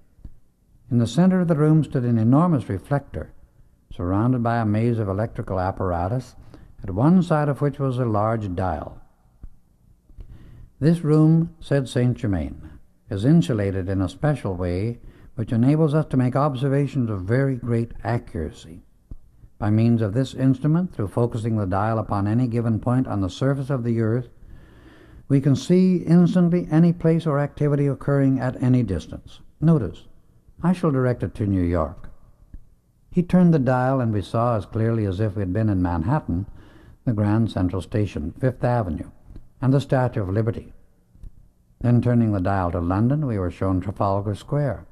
In the center of the room stood an enormous reflector, surrounded by a maze of electrical apparatus, at one side of which was a large dial. This room, said Saint Germain, is insulated in a special way which enables us to make observations of very great accuracy. By means of this instrument, through focusing the dial upon any given point on the surface of the earth, we can see instantly any place or activity occurring at any distance. Notice, I shall direct it to New York. He turned the dial, and we saw as clearly as if we had been in Manhattan the Grand Central Station, Fifth Avenue, and the Statue of Liberty. Then turning the dial to London, we were shown Trafalgar Square,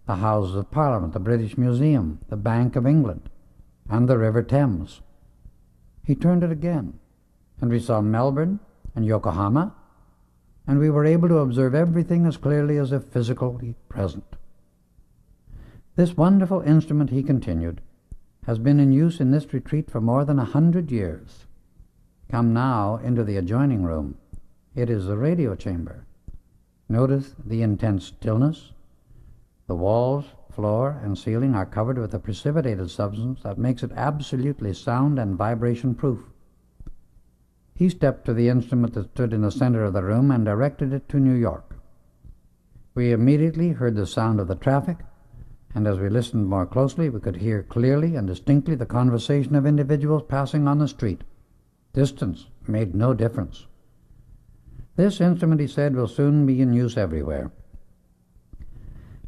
the Houses of Parliament, the British Museum, the Bank of England, and the River Thames. He turned it again, and we saw Melbourne and Yokohama, and we were able to observe everything as clearly as if physically present. This wonderful instrument, he continued, has been in use in this retreat for more than 100 years. Come now into the adjoining room. It is the radio chamber. Notice the intense stillness. The walls, floor, and ceiling are covered with a precipitated substance that makes it absolutely sound and vibration-proof. He stepped to the instrument that stood in the center of the room and directed it to New York. We immediately heard the sound of the traffic, and as we listened more closely, we could hear clearly and distinctly the conversation of individuals passing on the street. Distance made no difference. This instrument, he said, will soon be in use everywhere.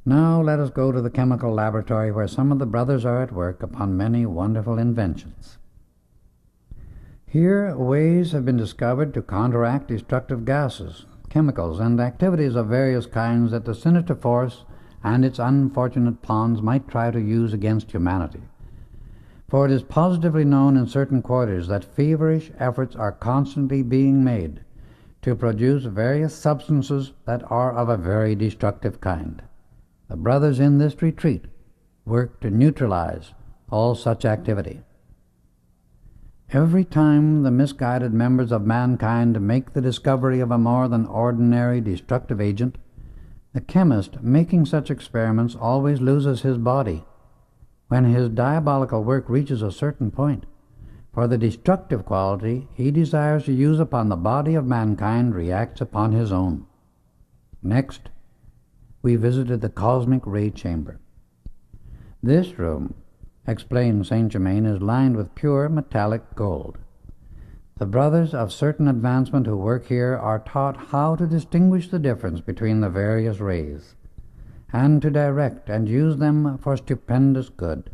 Now let us go to the chemical laboratory, where some of the brothers are at work upon many wonderful inventions. Here ways have been discovered to counteract destructive gases, chemicals, and activities of various kinds that the sinister force and its unfortunate pawns might try to use against humanity. For it is positively known in certain quarters that feverish efforts are constantly being made to produce various substances that are of a very destructive kind. The brothers in this retreat work to neutralize all such activity. Every time the misguided members of mankind make the discovery of a more than ordinary destructive agent, the chemist making such experiments always loses his body when his diabolical work reaches a certain point, for the destructive quality he desires to use upon the body of mankind reacts upon his own. Next, we visited the cosmic ray chamber. This room, explained Saint Germain, is lined with pure metallic gold. The brothers of certain advancement who work here are taught how to distinguish the difference between the various rays, and to direct and use them for stupendous good.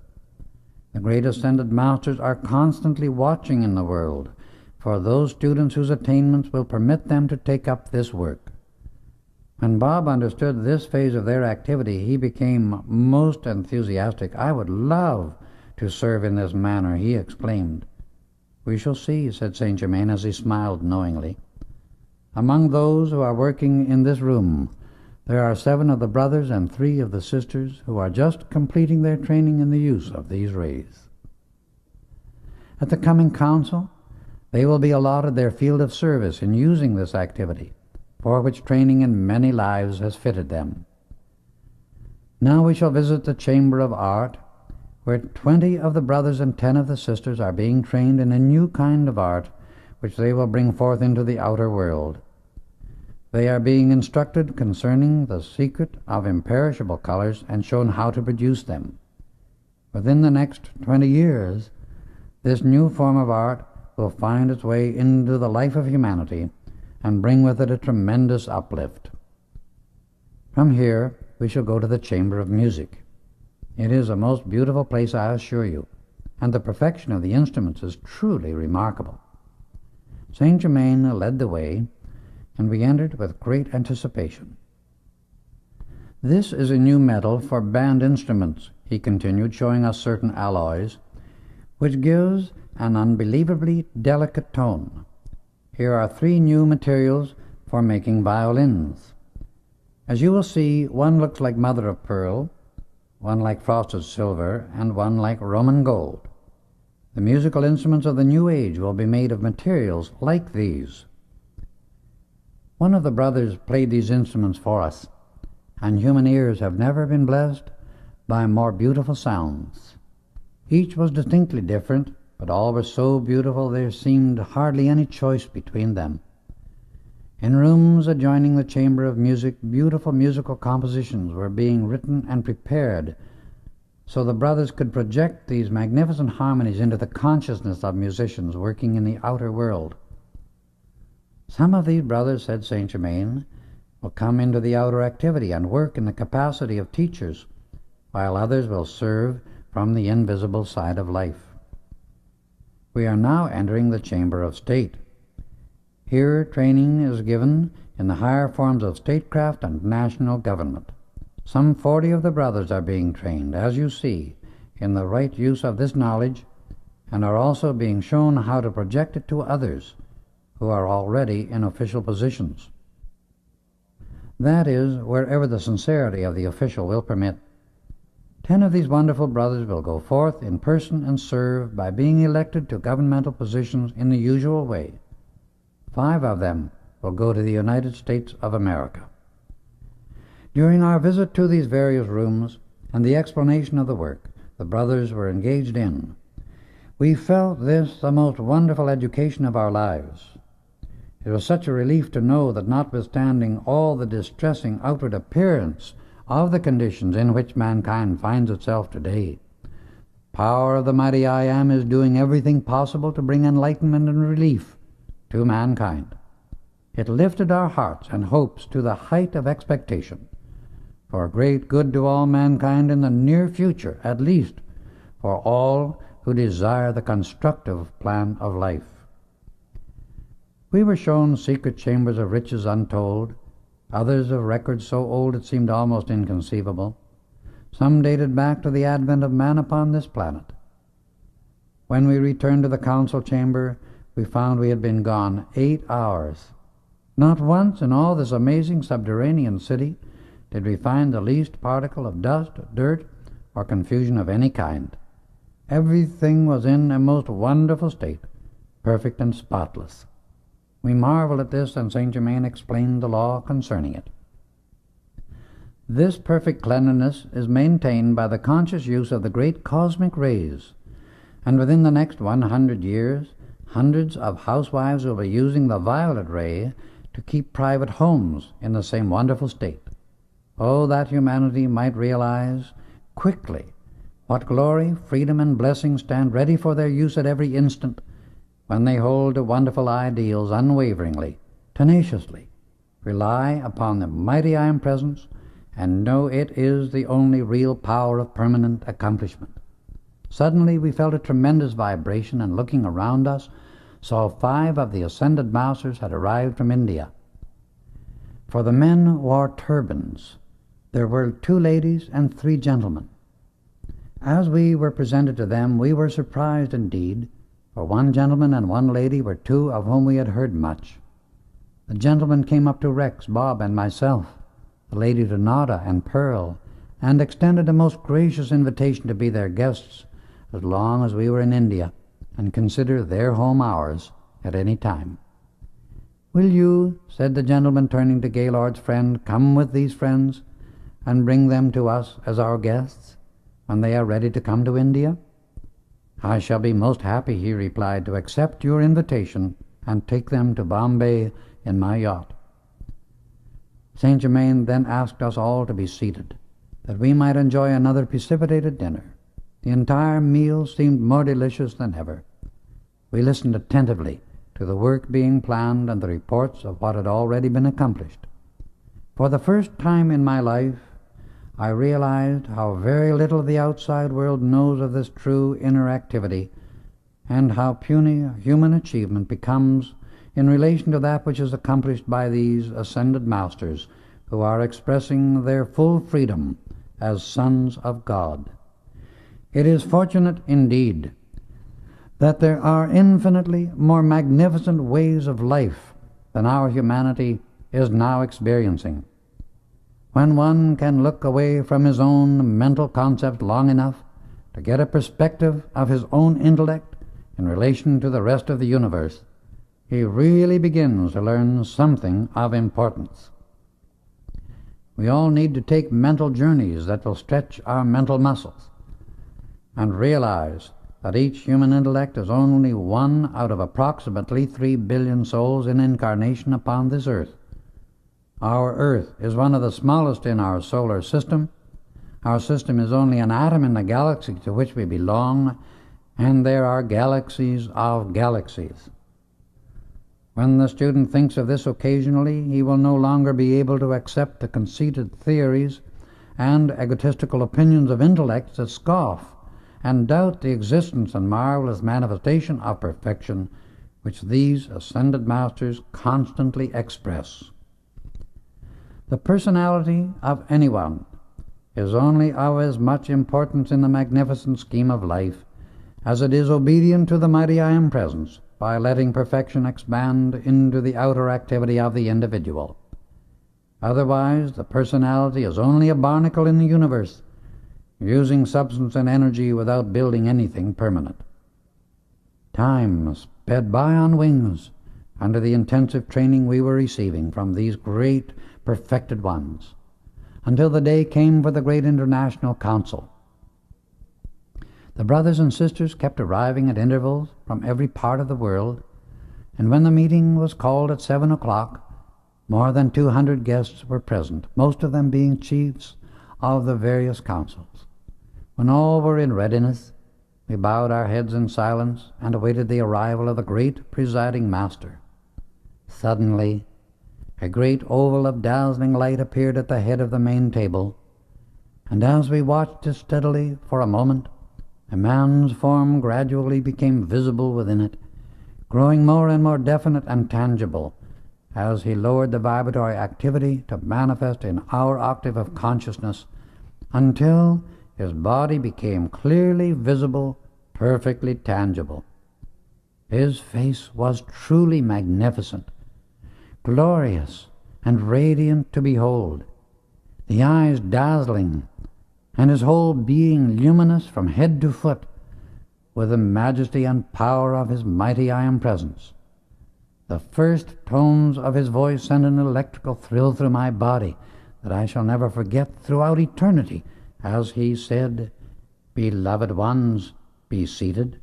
The great ascended masters are constantly watching in the world for those students whose attainments will permit them to take up this work. When Bob understood this phase of their activity, he became most enthusiastic. "I would love to serve in this manner," he exclaimed. "We shall see," said Saint Germain as he smiled knowingly. "Among those who are working in this room, there are 7 of the brothers and 3 of the sisters who are just completing their training in the use of these rays. At the coming council, they will be allotted their field of service in using this activity, for which training in many lives has fitted them. Now we shall visit the Chamber of Art, where 20 of the brothers and 10 of the sisters are being trained in a new kind of art which they will bring forth into the outer world. They are being instructed concerning the secret of imperishable colors and shown how to produce them. Within the next 20 years, this new form of art will find its way into the life of humanity and bring with it a tremendous uplift. From here, we shall go to the Chamber of Music. It is a most beautiful place, I assure you, and the perfection of the instruments is truly remarkable. Saint Germain led the way, and we entered with great anticipation. "This is a new metal for band instruments," he continued, showing us certain alloys, "which gives an unbelievably delicate tone. Here are 3 new materials for making violins. As you will see, one looks like mother of pearl, one like frosted silver, and one like Roman gold. The musical instruments of the new age will be made of materials like these." One of the brothers played these instruments for us, and human ears have never been blessed by more beautiful sounds. Each was distinctly different, but all were so beautiful there seemed hardly any choice between them. In rooms adjoining the chamber of music, beautiful musical compositions were being written and prepared so the brothers could project these magnificent harmonies into the consciousness of musicians working in the outer world. Some of these brothers, said Saint Germain, will come into the outer activity and work in the capacity of teachers, while others will serve from the invisible side of life. We are now entering the chamber of state. Here training is given in the higher forms of statecraft and national government. Some 40 of the brothers are being trained, as you see, in the right use of this knowledge, and are also being shown how to project it to others who are already in official positions. That is, wherever the sincerity of the official will permit. 10 of these wonderful brothers will go forth in person and serve by being elected to governmental positions in the usual way. 5 of them will go to the United States of America. During our visit to these various rooms and the explanation of the work the brothers were engaged in, we felt this the most wonderful education of our lives. It was such a relief to know that notwithstanding all the distressing outward appearance of the conditions in which mankind finds itself today, the power of the mighty I Am is doing everything possible to bring enlightenment and relief to mankind. It lifted our hearts and hopes to the height of expectation, for great good to all mankind in the near future, at least for all who desire the constructive plan of life. We were shown secret chambers of riches untold, others of records so old it seemed almost inconceivable. Some dated back to the advent of man upon this planet. When we returned to the council chamber, we found we had been gone 8 hours. Not once in all this amazing subterranean city did we find the least particle of dust, dirt, or confusion of any kind. Everything was in a most wonderful state, perfect and spotless. We marveled at this, and Saint Germain explained the law concerning it. This perfect cleanliness is maintained by the conscious use of the great cosmic rays, and within the next 100 years, hundreds of housewives will be using the violet ray to keep private homes in the same wonderful state. Oh, that humanity might realize quickly what glory, freedom, and blessing stand ready for their use at every instant when they hold to wonderful ideals unwaveringly, tenaciously, rely upon the mighty I Am Presence, and know it is the only real power of permanent accomplishment. Suddenly we felt a tremendous vibration, and looking around us, saw 5 of the ascended masters had arrived from India. For the men wore turbans. There were 2 ladies and 3 gentlemen. As we were presented to them, we were surprised indeed, for 1 gentleman and 1 lady were 2 of whom we had heard much. The gentleman came up to Rex, Bob, and myself, the lady to Nada and Pearl, and extended a most gracious invitation to be their guests as long as we were in India, and consider their home ours at any time. "Will you," said the gentleman, turning to Gaylord's friend, "come with these friends and bring them to us as our guests when they are ready to come to India?" "I shall be most happy," he replied, "to accept your invitation and take them to Bombay in my yacht." Saint Germain then asked us all to be seated, that we might enjoy another precipitated dinner. The entire meal seemed more delicious than ever. We listened attentively to the work being planned and the reports of what had already been accomplished. For the first time in my life, I realized how very little the outside world knows of this true inner activity, and how puny human achievement becomes in relation to that which is accomplished by these ascended masters, who are expressing their full freedom as sons of God. It is fortunate indeed that there are infinitely more magnificent ways of life than our humanity is now experiencing. When one can look away from his own mental concepts long enough to get a perspective of his own intellect in relation to the rest of the universe, he really begins to learn something of importance. We all need to take mental journeys that will stretch our mental muscles and realize that each human intellect is only one out of approximately 3 billion souls in incarnation upon this earth. Our earth is one of the smallest in our solar system. Our system is only an atom in the galaxy to which we belong, and there are galaxies of galaxies. When the student thinks of this occasionally, he will no longer be able to accept the conceited theories and egotistical opinions of intellects that scoff and doubt the existence and marvelous manifestation of perfection which these ascended masters constantly express. The personality of anyone is only of as much importance in the magnificent scheme of life as it is obedient to the mighty I Am Presence by letting perfection expand into the outer activity of the individual. Otherwise, the personality is only a barnacle in the universe, using substance and energy without building anything permanent. Time sped by on wings under the intensive training we were receiving from these great perfected ones, until the day came for the great international council. The brothers and sisters kept arriving at intervals from every part of the world, and when the meeting was called at 7 o'clock, more than 200 guests were present, most of them being chiefs of the various councils. When all were in readiness, we bowed our heads in silence and awaited the arrival of the great presiding master. Suddenly, a great oval of dazzling light appeared at the head of the main table, and as we watched it steadily for a moment, a man's form gradually became visible within it, growing more and more definite and tangible as he lowered the vibratory activity to manifest in our octave of consciousness until his body became clearly visible, perfectly tangible. His face was truly magnificent, glorious and radiant to behold, the eyes dazzling, and his whole being luminous from head to foot with the majesty and power of his mighty I Am Presence. The first tones of his voice sent an electrical thrill through my body that I shall never forget throughout eternity, as he said, "Beloved ones, be seated."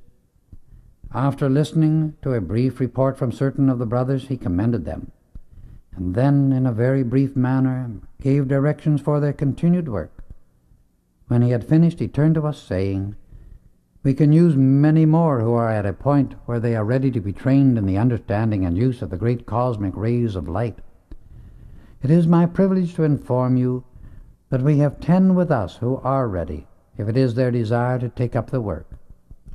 After listening to a brief report from certain of the brothers, he commended them, and then, in a very brief manner, gave directions for their continued work. When he had finished, he turned to us, saying, "We can use many more who are at a point where they are ready to be trained in the understanding and use of the great cosmic rays of light. It is my privilege to inform you that we have 10 with us who are ready, if it is their desire to take up the work."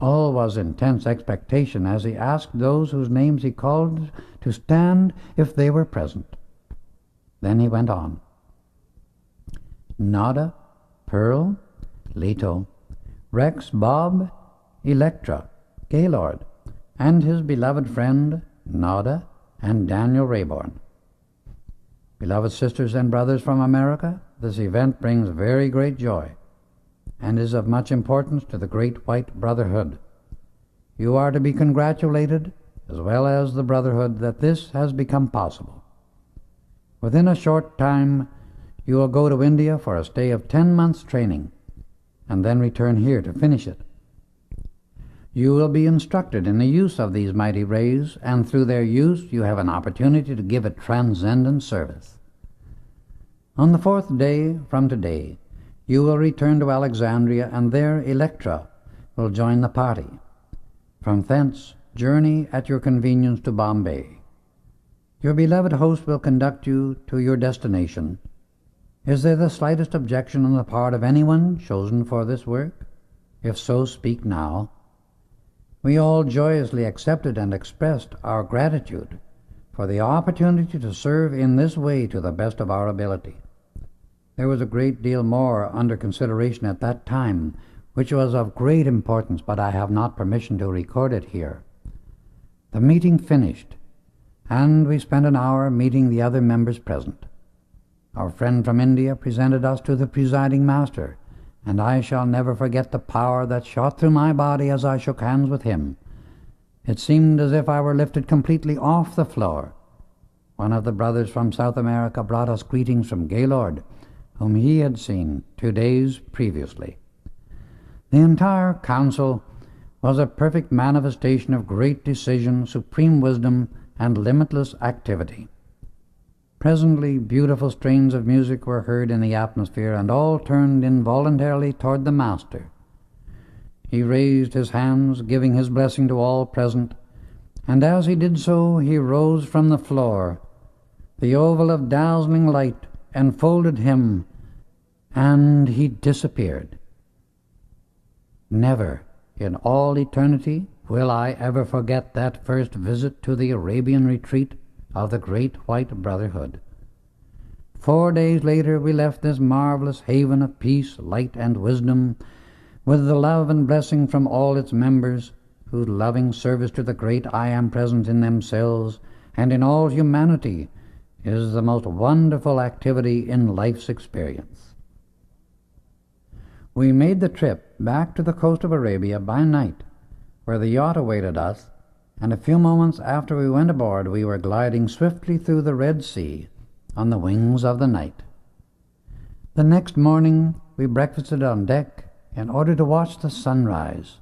All was intense expectation as he asked those whose names he called to stand if they were present. Then he went on. Nada, Pearl, Leto, Rex, Bob, Electra, Gaylord, and his beloved friend, Nada, and Daniel Rayborn. Beloved sisters and brothers from America, this event brings very great joy and is of much importance to the great white brotherhood. You are to be congratulated, as well as the brotherhood, that this has become possible. Within a short time, you will go to India for a stay of 10 months' training, and then return here to finish it. You will be instructed in the use of these mighty rays, and through their use you have an opportunity to give a transcendent service. On the 4th day from today, you will return to Alexandria, and there Electra will join the party. From thence, journey at your convenience to Bombay. Your beloved host will conduct you to your destination. Is there the slightest objection on the part of anyone chosen for this work? If so, speak now. We all joyously accepted and expressed our gratitude for the opportunity to serve in this way to the best of our ability. There was a great deal more under consideration at that time, which was of great importance, but I have not permission to record it here. The meeting finished, and we spent an hour meeting the other members present. Our friend from India presented us to the presiding master, and I shall never forget the power that shot through my body as I shook hands with him. It seemed as if I were lifted completely off the floor. One of the brothers from South America brought us greetings from Gaylord, whom he had seen 2 days previously. The entire council was a perfect manifestation of great decision, supreme wisdom, and limitless activity. Presently beautiful strains of music were heard in the atmosphere, and all turned involuntarily toward the Master. He raised his hands, giving his blessing to all present, and as he did so he rose from the floor. The oval of dazzling light enfolded him, and he disappeared. Never in all eternity will I ever forget that first visit to the Arabian retreat of the Great White Brotherhood. 4 days later we left this marvelous haven of peace, light, and wisdom, with the love and blessing from all its members, whose loving service to the great I Am present in themselves and in all humanity is the most wonderful activity in life's experience. We made the trip back to the coast of Arabia by night, where the yacht awaited us, and a few moments after we went aboard we were gliding swiftly through the Red Sea on the wings of the night. The next morning we breakfasted on deck in order to watch the sunrise,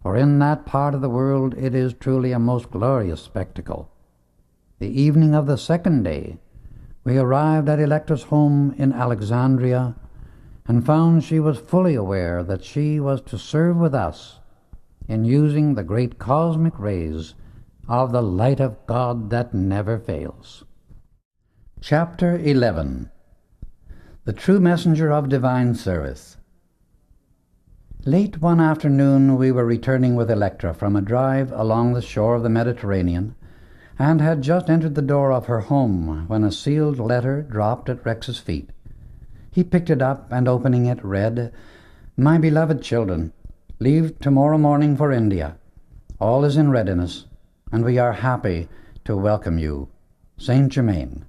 for in that part of the world it is truly a most glorious spectacle. The evening of the second day we arrived at Electra's home in Alexandria, and found she was fully aware that she was to serve with us in using the great cosmic rays of the light of God that never fails. Chapter 11. The True Messenger of Divine Service. Late one afternoon we were returning with Electra from a drive along the shore of the Mediterranean, and had just entered the door of her home when a sealed letter dropped at Rex's feet. He picked it up and, opening it, read, "My beloved children, leave tomorrow morning for India. All is in readiness, and we are happy to welcome you. Saint Germain."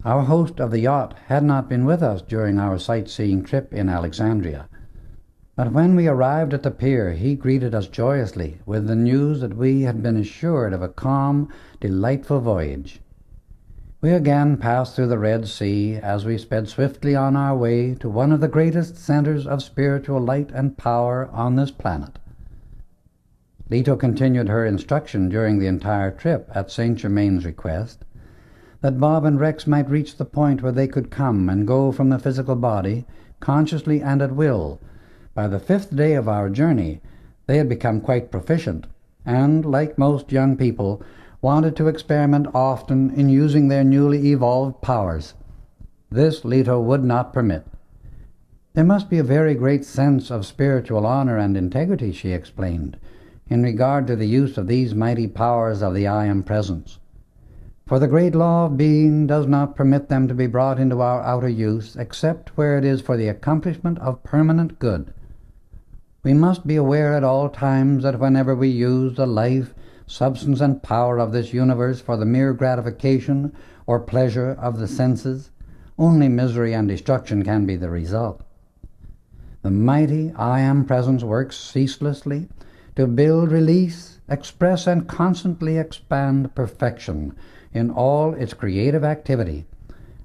Our host of the yacht had not been with us during our sightseeing trip in Alexandria, but when we arrived at the pier he greeted us joyously with the news that we had been assured of a calm, delightful voyage. We again passed through the Red Sea as we sped swiftly on our way to one of the greatest centers of spiritual light and power on this planet. Leto continued her instruction during the entire trip at Saint Germain's request, that Bob and Rex might reach the point where they could come and go from the physical body, consciously and at will. By the 5th day of our journey, they had become quite proficient, and, like most young people, wanted to experiment often in using their newly evolved powers. This Leto would not permit. There must be a very great sense of spiritual honor and integrity, she explained, in regard to the use of these mighty powers of the I Am Presence. For the great law of being does not permit them to be brought into our outer use except where it is for the accomplishment of permanent good. We must be aware at all times that whenever we use the life, substance, and power of this universe for the mere gratification or pleasure of the senses, only misery and destruction can be the result. The mighty I Am Presence works ceaselessly to build, release, express, and constantly expand perfection in all its creative activity,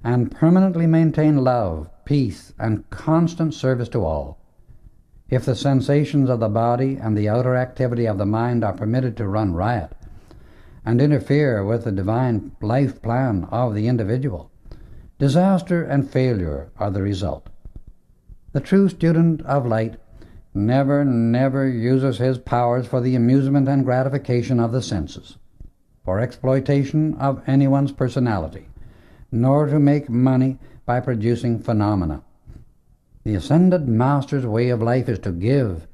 and permanently maintain love, peace, and constant service to all. If the sensations of the body and the outer activity of the mind are permitted to run riot and interfere with the divine life plan of the individual, disaster and failure are the result. The true student of light never uses his powers for the amusement and gratification of the senses, for exploitation of anyone's personality, nor to make money by producing phenomena. The Ascended Master's way of life is to give.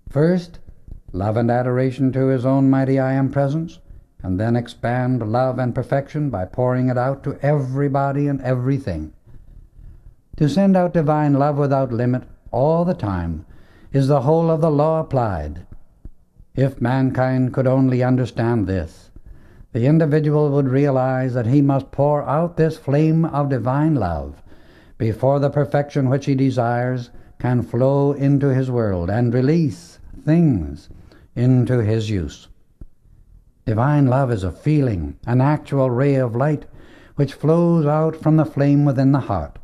First, love and adoration to his own mighty I Am Presence, and then expand love and perfection by pouring it out to everybody and everything. To send out divine love without limit all the time is the whole of the law applied. If mankind could only understand this, the individual would realize that he must pour out this flame of divine love before the perfection which he desires can flow into his world and release things into his use. Divine love is a feeling, an actual ray of light which flows out from the flame within the heart.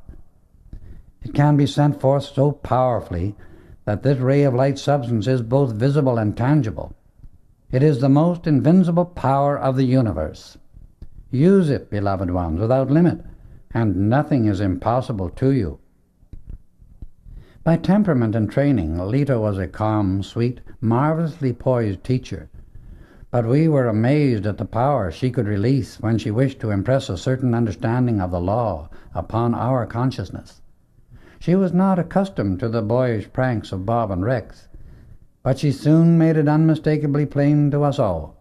It can be sent forth so powerfully that this ray of light substance is both visible and tangible. It is the most invincible power of the universe. Use it, beloved ones, without limit, and nothing is impossible to you. By temperament and training, Leto was a calm, sweet, marvelously poised teacher. But we were amazed at the power she could release when she wished to impress a certain understanding of the law upon our consciousness. She was not accustomed to the boyish pranks of Bob and Rex, but she soon made it unmistakably plain to us all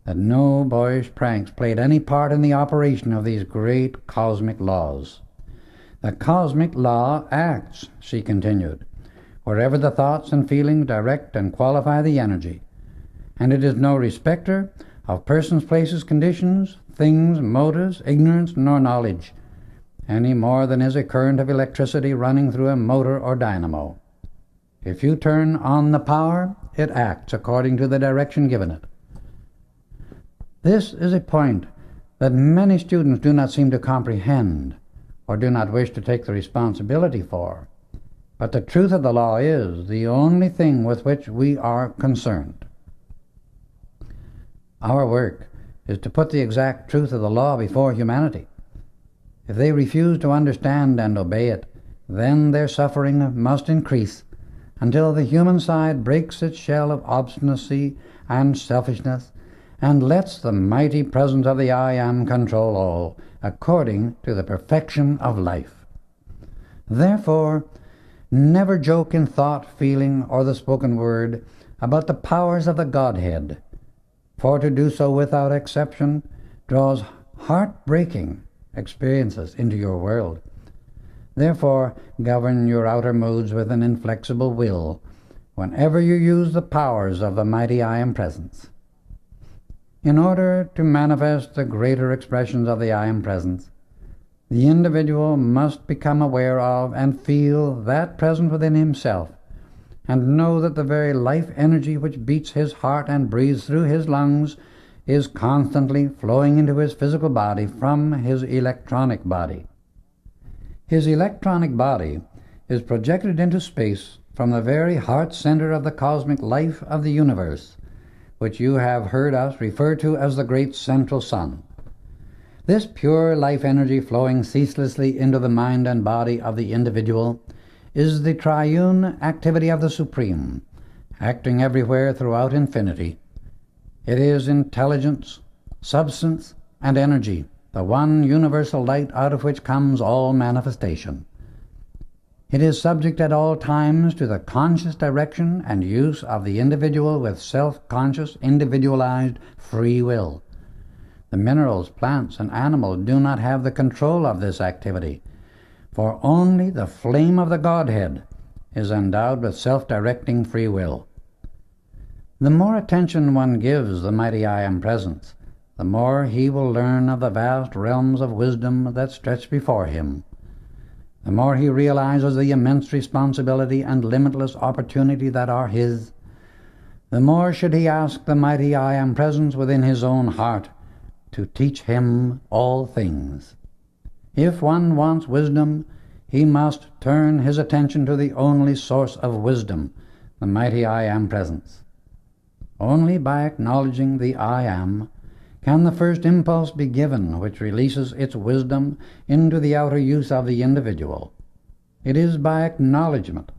that no boyish pranks played any part in the operation of these great cosmic laws. The cosmic law acts, she continued, wherever the thoughts and feelings direct and qualify the energy, and it is no respecter of persons, places, conditions, things, motives, ignorance, nor knowledge, any more than is a current of electricity running through a motor or dynamo. If you turn on the power, it acts according to the direction given it. This is a point that many students do not seem to comprehend or do not wish to take the responsibility for. But the truth of the law is the only thing with which we are concerned. Our work is to put the exact truth of the law before humanity. If they refuse to understand and obey it, then their suffering must increase until the human side breaks its shell of obstinacy and selfishness and lets the mighty presence of the I Am control all, according to the perfection of life. Therefore, never joke in thought, feeling, or the spoken word about the powers of the Godhead, for to do so without exception draws heart-breaking experiences into your world. Therefore, govern your outer moods with an inflexible will whenever you use the powers of the mighty I Am Presence. In order to manifest the greater expressions of the I Am Presence, the individual must become aware of and feel that presence within himself, and know that the very life energy which beats his heart and breathes through his lungs is constantly flowing into his physical body from his electronic body. His electronic body is projected into space from the very heart center of the cosmic life of the universe, which you have heard us refer to as the great central sun. This pure life energy flowing ceaselessly into the mind and body of the individual is the triune activity of the Supreme, acting everywhere throughout infinity. It is intelligence, substance, and energy, the one universal light out of which comes all manifestation. It is subject at all times to the conscious direction and use of the individual with self-conscious, individualized free will. The minerals, plants, and animals do not have the control of this activity, for only the flame of the Godhead is endowed with self-directing free will. The more attention one gives the mighty I Am Presence, the more he will learn of the vast realms of wisdom that stretch before him. The more he realizes the immense responsibility and limitless opportunity that are his, the more should he ask the mighty I Am Presence within his own heart to teach him all things. If one wants wisdom, he must turn his attention to the only source of wisdom, the mighty I Am Presence. Only by acknowledging the I Am can the first impulse be given which releases its wisdom into the outer use of the individual. It is by acknowledgement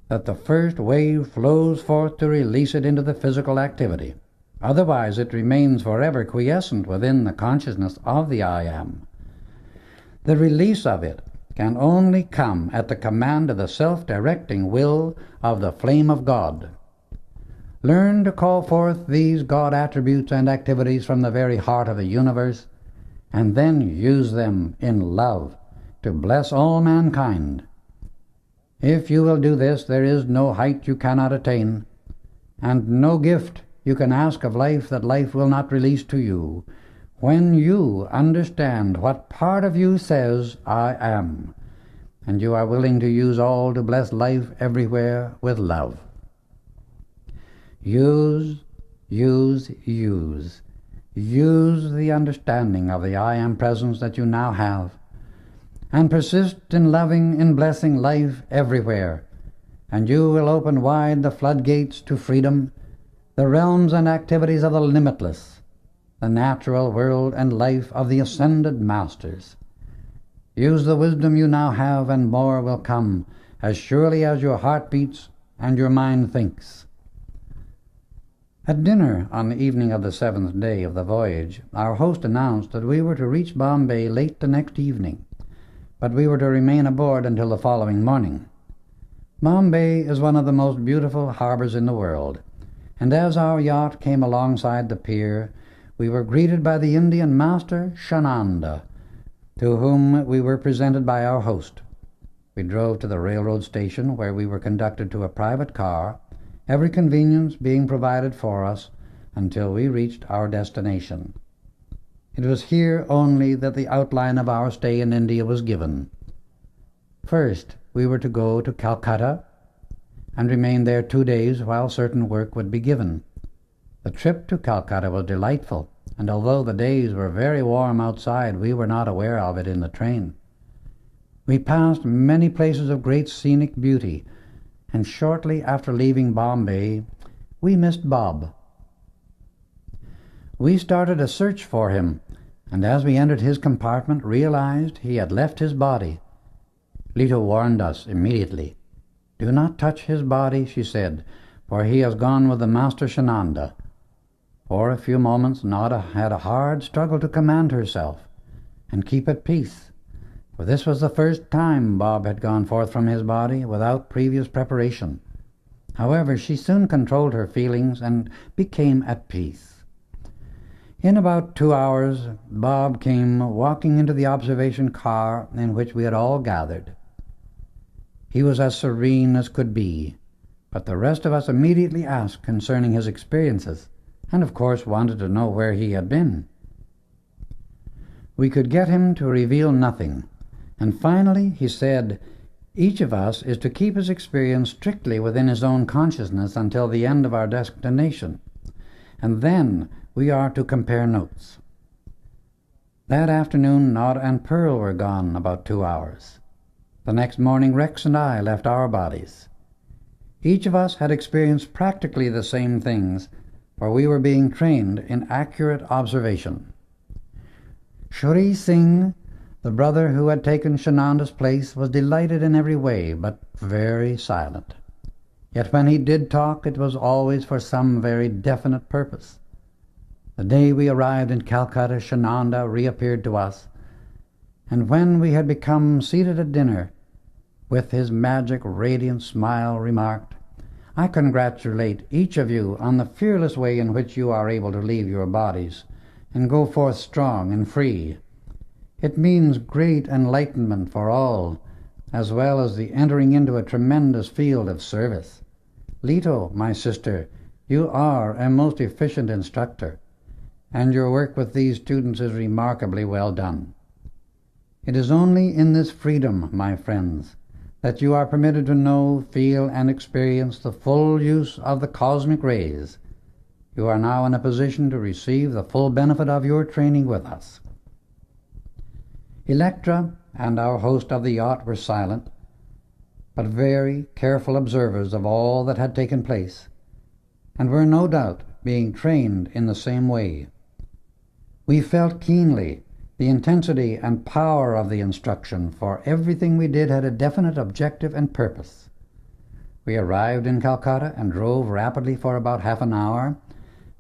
that the first wave flows forth to release it into the physical activity. Otherwise it remains forever quiescent within the consciousness of the I Am. The release of it can only come at the command of the self-directing will of the flame of God. Learn to call forth these God attributes and activities from the very heart of the universe, and then use them in love to bless all mankind. If you will do this, there is no height you cannot attain, and no gift you can ask of life that life will not release to you, when you understand what part of you says, I am, and you are willing to use all to bless life everywhere with love. Use the understanding of the I Am Presence that you now have, and persist in loving, in blessing life everywhere, and you will open wide the floodgates to freedom, the realms and activities of the limitless, the natural world and life of the ascended masters. Use the wisdom you now have, and more will come, as surely as your heart beats and your mind thinks. At dinner on the evening of the 7th day of the voyage, our host announced that we were to reach Bombay late the next evening, but we were to remain aboard until the following morning. Bombay is one of the most beautiful harbors in the world, and as our yacht came alongside the pier, we were greeted by the Indian master, Shananda, to whom we were presented by our host. We drove to the railroad station, where we were conducted to a private car, every convenience being provided for us until we reached our destination. It was here only that the outline of our stay in India was given. First, we were to go to Calcutta and remain there 2 days while certain work would be given. The trip to Calcutta was delightful, and although the days were very warm outside, we were not aware of it in the train. We passed many places of great scenic beauty, and shortly after leaving Bombay, we missed Bob. We started a search for him, and as we entered his compartment, realized he had left his body. Leto warned us immediately. "Do not touch his body," she said, "for he has gone with the Master Shananda." For a few moments Nada had a hard struggle to command herself and keep at peace, for this was the first time Bob had gone forth from his body without previous preparation. However, she soon controlled her feelings and became at peace. In about 2 hours, Bob came walking into the observation car in which we had all gathered. He was as serene as could be, but the rest of us immediately asked concerning his experiences, and of course wanted to know where he had been. We could get him to reveal nothing, and finally he said, "Each of us is to keep his experience strictly within his own consciousness until the end of our destination, and then we are to compare notes." That afternoon Nod and Pearl were gone about 2 hours. The next morning Rex and I left our bodies. Each of us had experienced practically the same things, for we were being trained in accurate observation. Shri Singh, the brother who had taken Shananda's place, was delighted in every way, but very silent. Yet when he did talk, it was always for some very definite purpose. The day we arrived in Calcutta, Shananda reappeared to us, and when we had become seated at dinner, with his magic radiant smile, remarked, "I congratulate each of you on the fearless way in which you are able to leave your bodies and go forth strong and free. It means great enlightenment for all, as well as the entering into a tremendous field of service. Leto, my sister, you are a most efficient instructor, and your work with these students is remarkably well done. It is only in this freedom, my friends, that you are permitted to know, feel, and experience the full use of the cosmic rays. You are now in a position to receive the full benefit of your training with us." Electra and our host of the yacht were silent, but very careful observers of all that had taken place, and were no doubt being trained in the same way. We felt keenly the intensity and power of the instruction, for everything we did had a definite objective and purpose. We arrived in Calcutta and drove rapidly for about half an hour,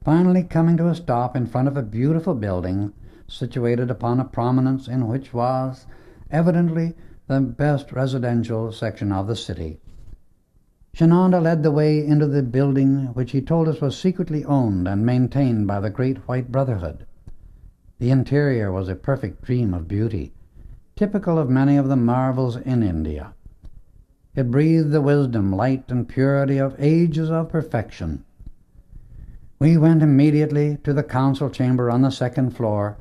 finally coming to a stop in front of a beautiful building situated upon a prominence in which was evidently the best residential section of the city. Shananda led the way into the building, which he told us was secretly owned and maintained by the Great White Brotherhood. The interior was a perfect dream of beauty, typical of many of the marvels in India. It breathed the wisdom, light, and purity of ages of perfection. We went immediately to the council chamber on the 2nd floor,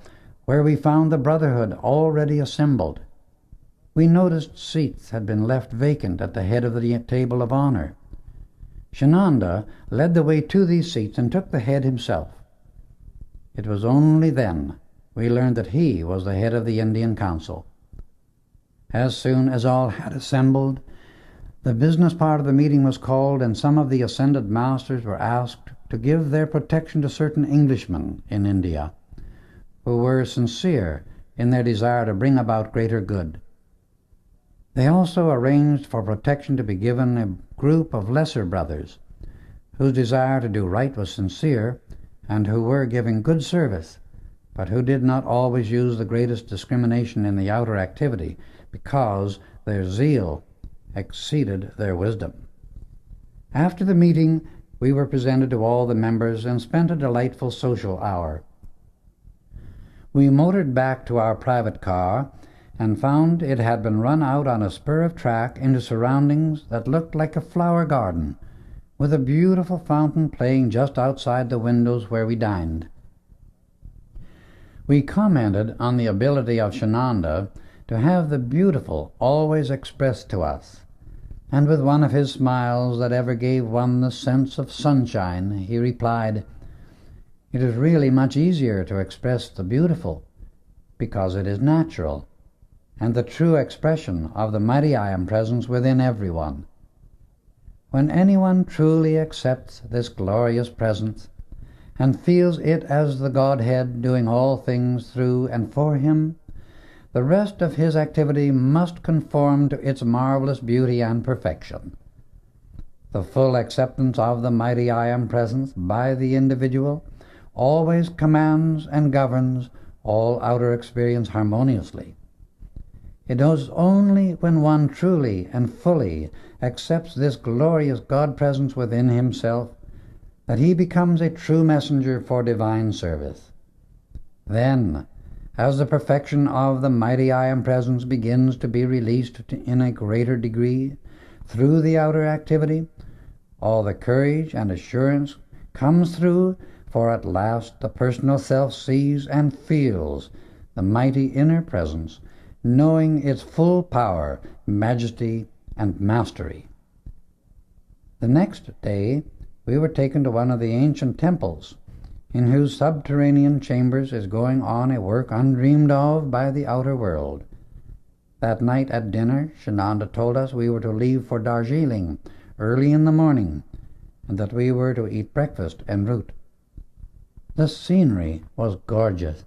where we found the Brotherhood already assembled. We noticed seats had been left vacant at the head of the table of honor. Shananda led the way to these seats and took the head himself. It was only then we learned that he was the head of the Indian Council. As soon as all had assembled, The business part of the meeting was called, and some of the ascended masters were asked to give their protection to certain Englishmen in India who were sincere in their desire to bring about greater good. They also arranged for protection to be given a group of lesser brothers whose desire to do right was sincere and who were giving good service, but who did not always use the greatest discrimination in the outer activity because their zeal exceeded their wisdom. After the meeting, we were presented to all the members and spent a delightful social hour. We motored back to our private car and found it had been run out on a spur of track into surroundings that looked like a flower garden, with a beautiful fountain playing just outside the windows where we dined. We commented on the ability of Shananda to have the beautiful always expressed to us, and with one of his smiles that ever gave one the sense of sunshine, he replied, "It is really much easier to express the beautiful, because it is natural, and the true expression of the mighty I Am presence within everyone. When anyone truly accepts this glorious presence, and feels it as the Godhead doing all things through and for him, the rest of his activity must conform to its marvelous beauty and perfection. The full acceptance of the mighty I Am presence by the individual always commands and governs all outer experience harmoniously. It is only when one truly and fully accepts this glorious God presence within himself that he becomes a true messenger for divine service. Then, as the perfection of the mighty I Am presence begins to be released in a greater degree through the outer activity, all the courage and assurance comes through, for at last the personal self sees and feels the mighty inner presence, knowing its full power, majesty, and mastery. The next day we were taken to one of the ancient temples, in whose subterranean chambers is going on a work undreamed of by the outer world. That night at dinner, Shananda told us we were to leave for Darjeeling early in the morning, and that we were to eat breakfast en route. The scenery was gorgeous,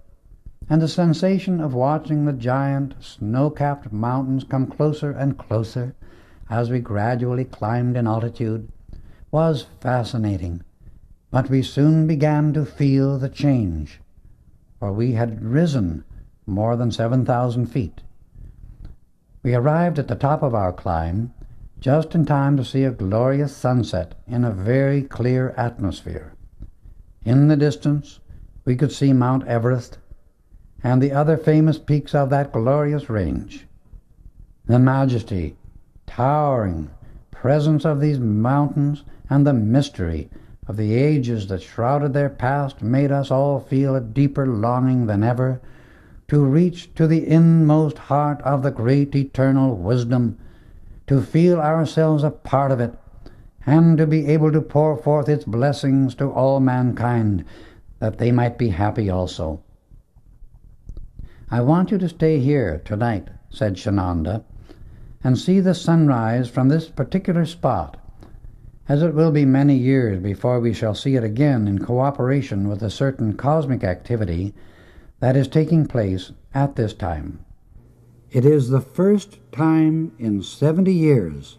and the sensation of watching the giant snow-capped mountains come closer and closer as we gradually climbed in altitude was fascinating. But we soon began to feel the change, for we had risen more than 7,000 feet. We arrived at the top of our climb just in time to see a glorious sunset in a very clear atmosphere. In the distance, we could see Mount Everest and the other famous peaks of that glorious range. The majesty, towering presence of these mountains and the mystery of the ages that shrouded their past made us all feel a deeper longing than ever to reach to the inmost heart of the great eternal wisdom, to feel ourselves a part of it, and to be able to pour forth its blessings to all mankind, that they might be happy also. "I want you to stay here tonight," said Shananda, "and see the sunrise from this particular spot, as it will be many years before we shall see it again in cooperation with a certain cosmic activity that is taking place at this time. It is the first time in 70 years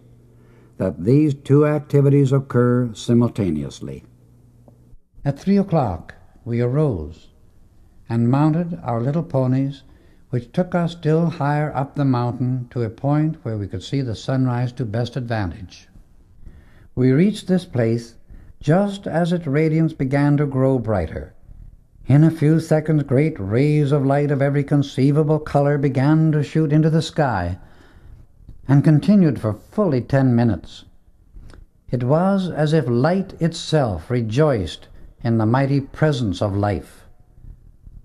that these two activities occur simultaneously." At 3 o'clock we arose and mounted our little ponies, which took us still higher up the mountain to a point where we could see the sunrise to best advantage. We reached this place just as its radiance began to grow brighter. In a few seconds great rays of light of every conceivable color began to shoot into the sky, and continued for fully 10 minutes. It was as if light itself rejoiced in the mighty presence of life.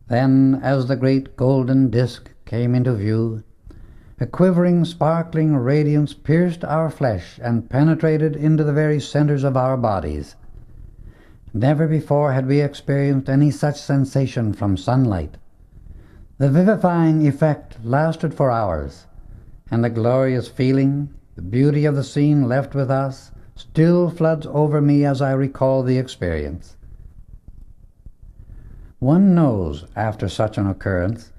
Then, as the great golden disk came into view, a quivering, sparkling radiance pierced our flesh and penetrated into the very centers of our bodies. Never before had we experienced any such sensation from sunlight. The vivifying effect lasted for hours, and the glorious feeling, The beauty of the scene left with us still floods over me as I recall the experience. One knows, after such an occurrence,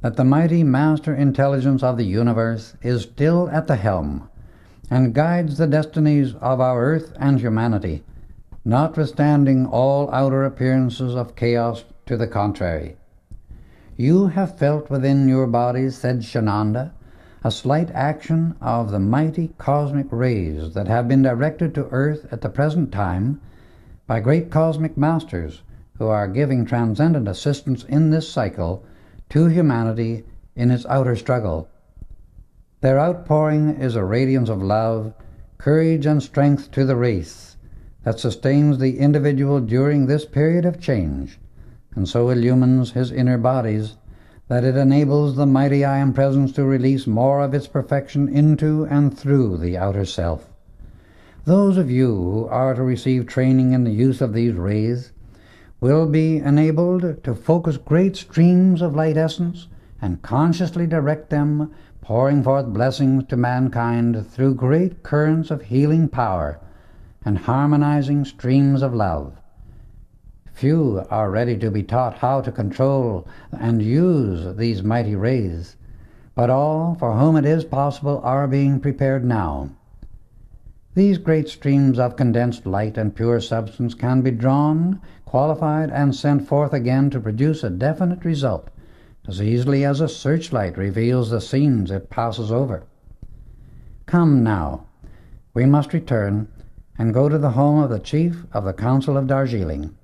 that the mighty master intelligence of the universe is still at the helm and guides the destinies of our earth and humanity, notwithstanding all outer appearances of chaos to the contrary. You have felt within your bodies, said Shananda, a slight action of the mighty cosmic rays that have been directed to earth at the present time by great cosmic masters who are giving transcendent assistance in this cycle to humanity in its outer struggle. Their outpouring is a radiance of love, courage, and strength to the race that sustains the individual during this period of change, and so illumines his inner bodies that it enables the mighty I Am Presence to release more of its perfection into and through the outer self. Those of you who are to receive training in the use of these rays will be enabled to focus great streams of light essence and consciously direct them, pouring forth blessings to mankind through great currents of healing power and harmonizing streams of love. Few are ready to be taught how to control and use these mighty rays, but all for whom it is possible are being prepared now. These great streams of condensed light and pure substance can be drawn, qualified, and sent forth again to produce a definite result, as easily as a searchlight reveals the scenes it passes over. Come now, we must return and go to the home of the chief of the Council of Darjeeling.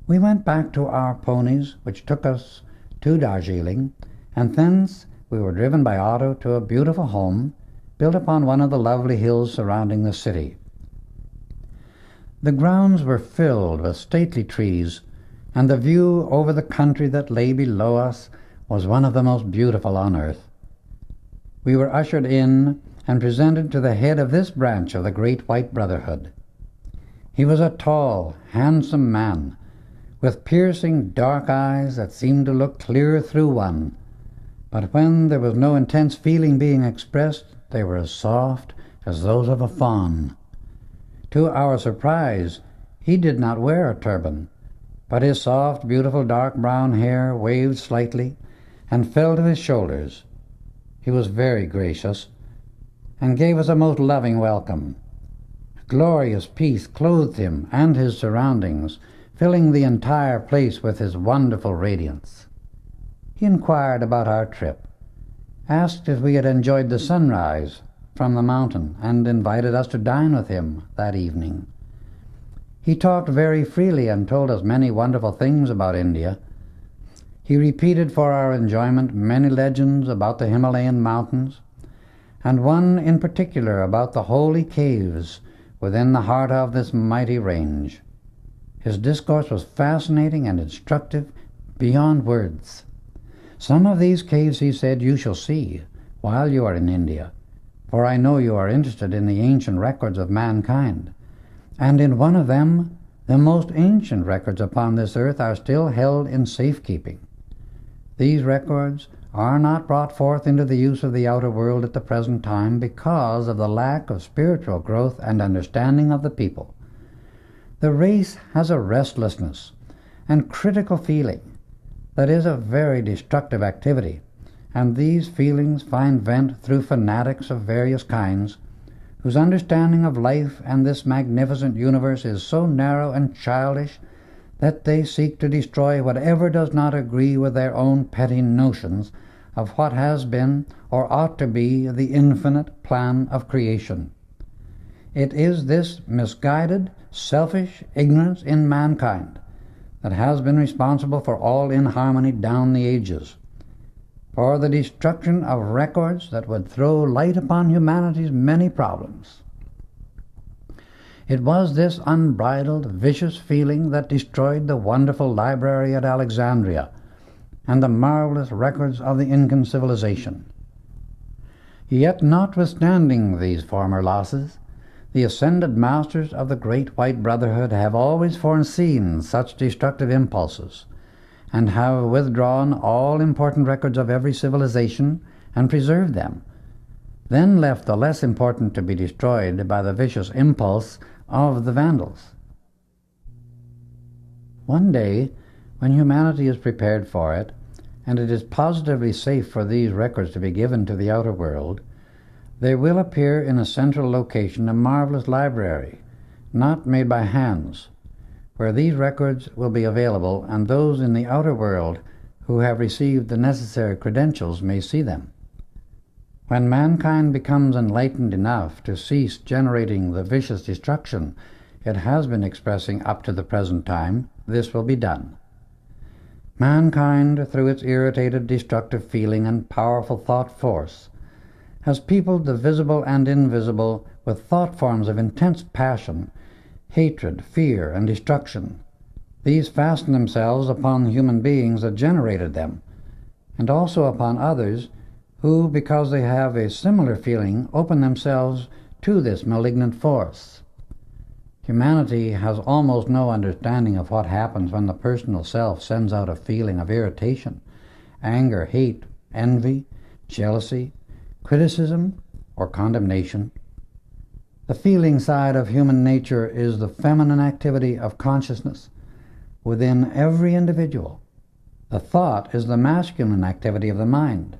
We went back to our ponies, which took us to Darjeeling, and thence we were driven by auto to a beautiful home built upon one of the lovely hills surrounding the city. The grounds were filled with stately trees, and the view over the country that lay below us was one of the most beautiful on earth. We were ushered in and presented to the head of this branch of the Great White Brotherhood. He was a tall, handsome man, with piercing dark eyes that seemed to look clear through one, but when there was no intense feeling being expressed, they were as soft as those of a fawn. To our surprise, he did not wear a turban, but his soft, beautiful dark brown hair waved slightly and fell to his shoulders. He was very gracious and gave us a most loving welcome. Glorious peace clothed him and his surroundings, filling the entire place with his wonderful radiance. He inquired about our trip, asked if we had enjoyed the sunrise from the mountain, and invited us to dine with him that evening. He talked very freely and told us many wonderful things about India. He repeated for our enjoyment many legends about the Himalayan mountains, and one in particular about the holy caves within the heart of this mighty range. His discourse was fascinating and instructive beyond words. Some of these caves, he said, you shall see while you are in India, for I know you are interested in the ancient records of mankind, and in one of them, the most ancient records upon this earth are still held in safekeeping. These records are not brought forth into the use of the outer world at the present time because of the lack of spiritual growth and understanding of the people. The race has a restlessness and critical feeling that is a very destructive activity, and these feelings find vent through fanatics of various kinds, whose understanding of life and this magnificent universe is so narrow and childish that they seek to destroy whatever does not agree with their own petty notions of what has been or ought to be the infinite plan of creation. It is this misguided, selfish ignorance in mankind that has been responsible for all inharmony down the ages, for the destruction of records that would throw light upon humanity's many problems. It was this unbridled, vicious feeling that destroyed the wonderful library at Alexandria and the marvelous records of the Incan civilization. Yet, notwithstanding these former losses, the ascended masters of the Great White Brotherhood have always foreseen such destructive impulses, and have withdrawn all important records of every civilization and preserved them, then left the less important to be destroyed by the vicious impulse of the Vandals. One day, when humanity is prepared for it, and it is positively safe for these records to be given to the outer world, there will appear in a central location a marvelous library, not made by hands, where these records will be available, and those in the outer world who have received the necessary credentials may see them. When mankind becomes enlightened enough to cease generating the vicious destruction it has been expressing up to the present time, this will be done. Mankind, through its irritated, destructive feeling and powerful thought force, has peopled the visible and invisible with thought forms of intense passion, hatred, fear, and destruction. These fasten themselves upon the human beings that generated them, and also upon others who, because they have a similar feeling, open themselves to this malignant force. Humanity has almost no understanding of what happens when the personal self sends out a feeling of irritation, anger, hate, envy, jealousy, criticism, or condemnation. The feeling side of human nature is the feminine activity of consciousness within every individual. The thought is the masculine activity of the mind.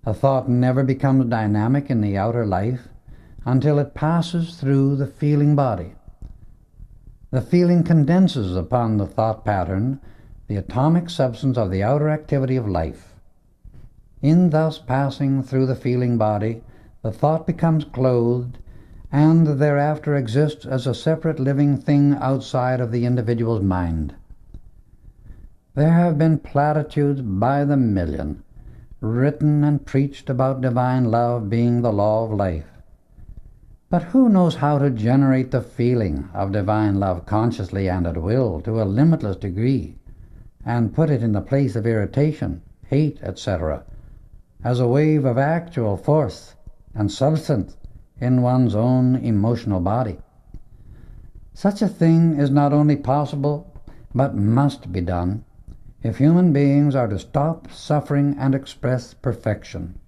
A thought never becomes dynamic in the outer life until it passes through the feeling body. The feeling condenses upon the thought pattern the atomic substance of the outer activity of life. In thus passing through the feeling body, the thought becomes clothed and thereafter exists as a separate living thing outside of the individual's mind. There have been platitudes by the million, written and preached about divine love being the law of life. But who knows how to generate the feeling of divine love consciously and at will to a limitless degree, and put it in the place of irritation, hate, etc., as a wave of actual force and substance in one's own emotional body? Such a thing is not only possible, but must be done, if human beings are to stop suffering and express perfection.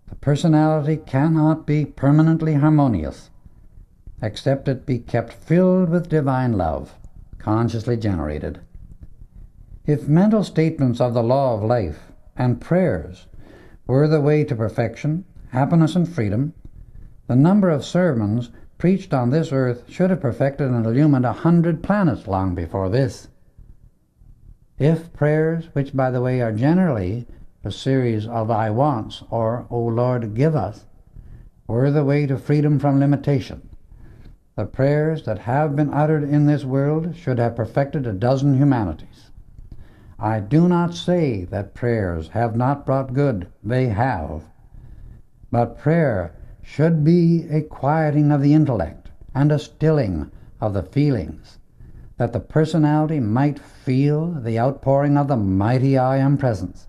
The personality cannot be permanently harmonious, except it be kept filled with divine love, consciously generated. If mental statements of the law of life and prayers were the way to perfection, happiness, and freedom, the number of sermons preached on this earth should have perfected and illumined 100 planets long before this. If prayers, which by the way are generally a series of I wants or O Lord give us, were the way to freedom from limitation, the prayers that have been uttered in this world should have perfected a dozen humanities. I do not say that prayers have not brought good, they have. But prayer should be a quieting of the intellect and a stilling of the feelings, that the personality might feel the outpouring of the mighty I Am Presence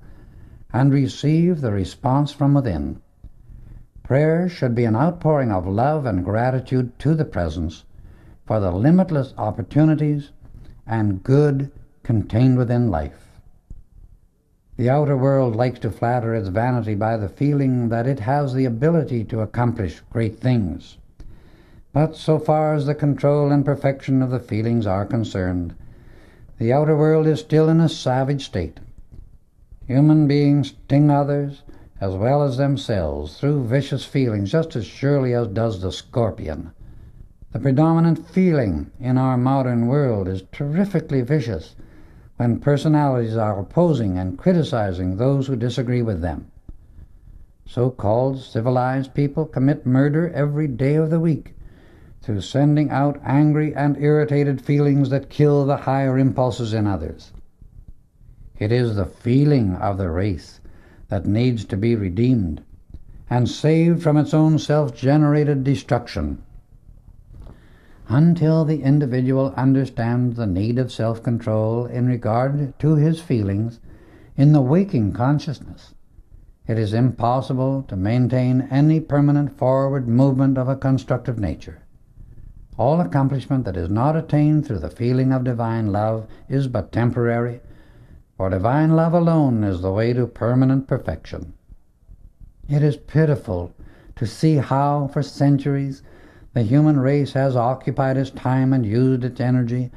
and receive the response from within. Prayer should be an outpouring of love and gratitude to the Presence for the limitless opportunities and good contained within life. The outer world likes to flatter its vanity by the feeling that it has the ability to accomplish great things. But so far as the control and perfection of the feelings are concerned, the outer world is still in a savage state. Human beings sting others as well as themselves through vicious feelings just as surely as does the scorpion. The predominant feeling in our modern world is terrifically vicious when personalities are opposing and criticizing those who disagree with them. So-called civilized people commit murder every day of the week through sending out angry and irritated feelings that kill the higher impulses in others. It is the feeling of the race that needs to be redeemed and saved from its own self-generated destruction. Until the individual understands the need of self-control in regard to his feelings in the waking consciousness, it is impossible to maintain any permanent forward movement of a constructive nature. All accomplishment that is not attained through the feeling of divine love is but temporary, for divine love alone is the way to permanent perfection. It is pitiful to see how, for centuries, the human race has occupied its time and used its energy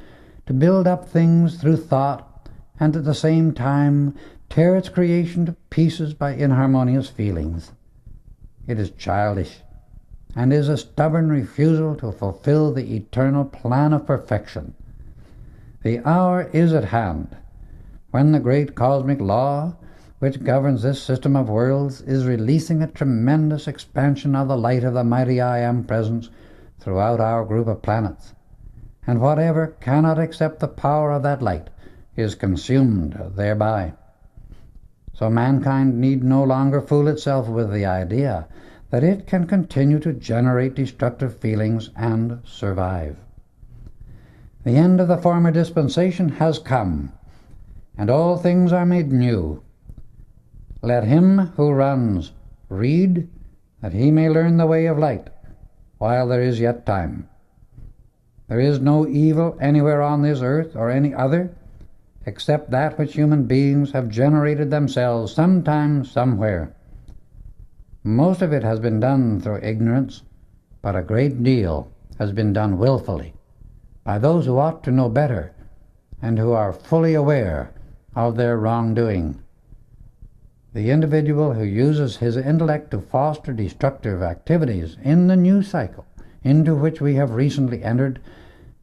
to build up things through thought, and at the same time tear its creation to pieces by inharmonious feelings. It is childish, and is a stubborn refusal to fulfill the eternal plan of perfection. The hour is at hand, when the great cosmic law which governs this system of worlds is releasing a tremendous expansion of the light of the mighty I Am Presence throughout our group of planets, and whatever cannot accept the power of that light is consumed thereby. So mankind need no longer fool itself with the idea that it can continue to generate destructive feelings and survive. The end of the former dispensation has come, and all things are made new. Let him who runs read, that he may learn the way of light, while there is yet time. There is no evil anywhere on this earth or any other, except that which human beings have generated themselves sometime, somewhere. Most of it has been done through ignorance, but a great deal has been done willfully by those who ought to know better and who are fully aware of their wrongdoing. The individual who uses his intellect to foster destructive activities in the new cycle into which we have recently entered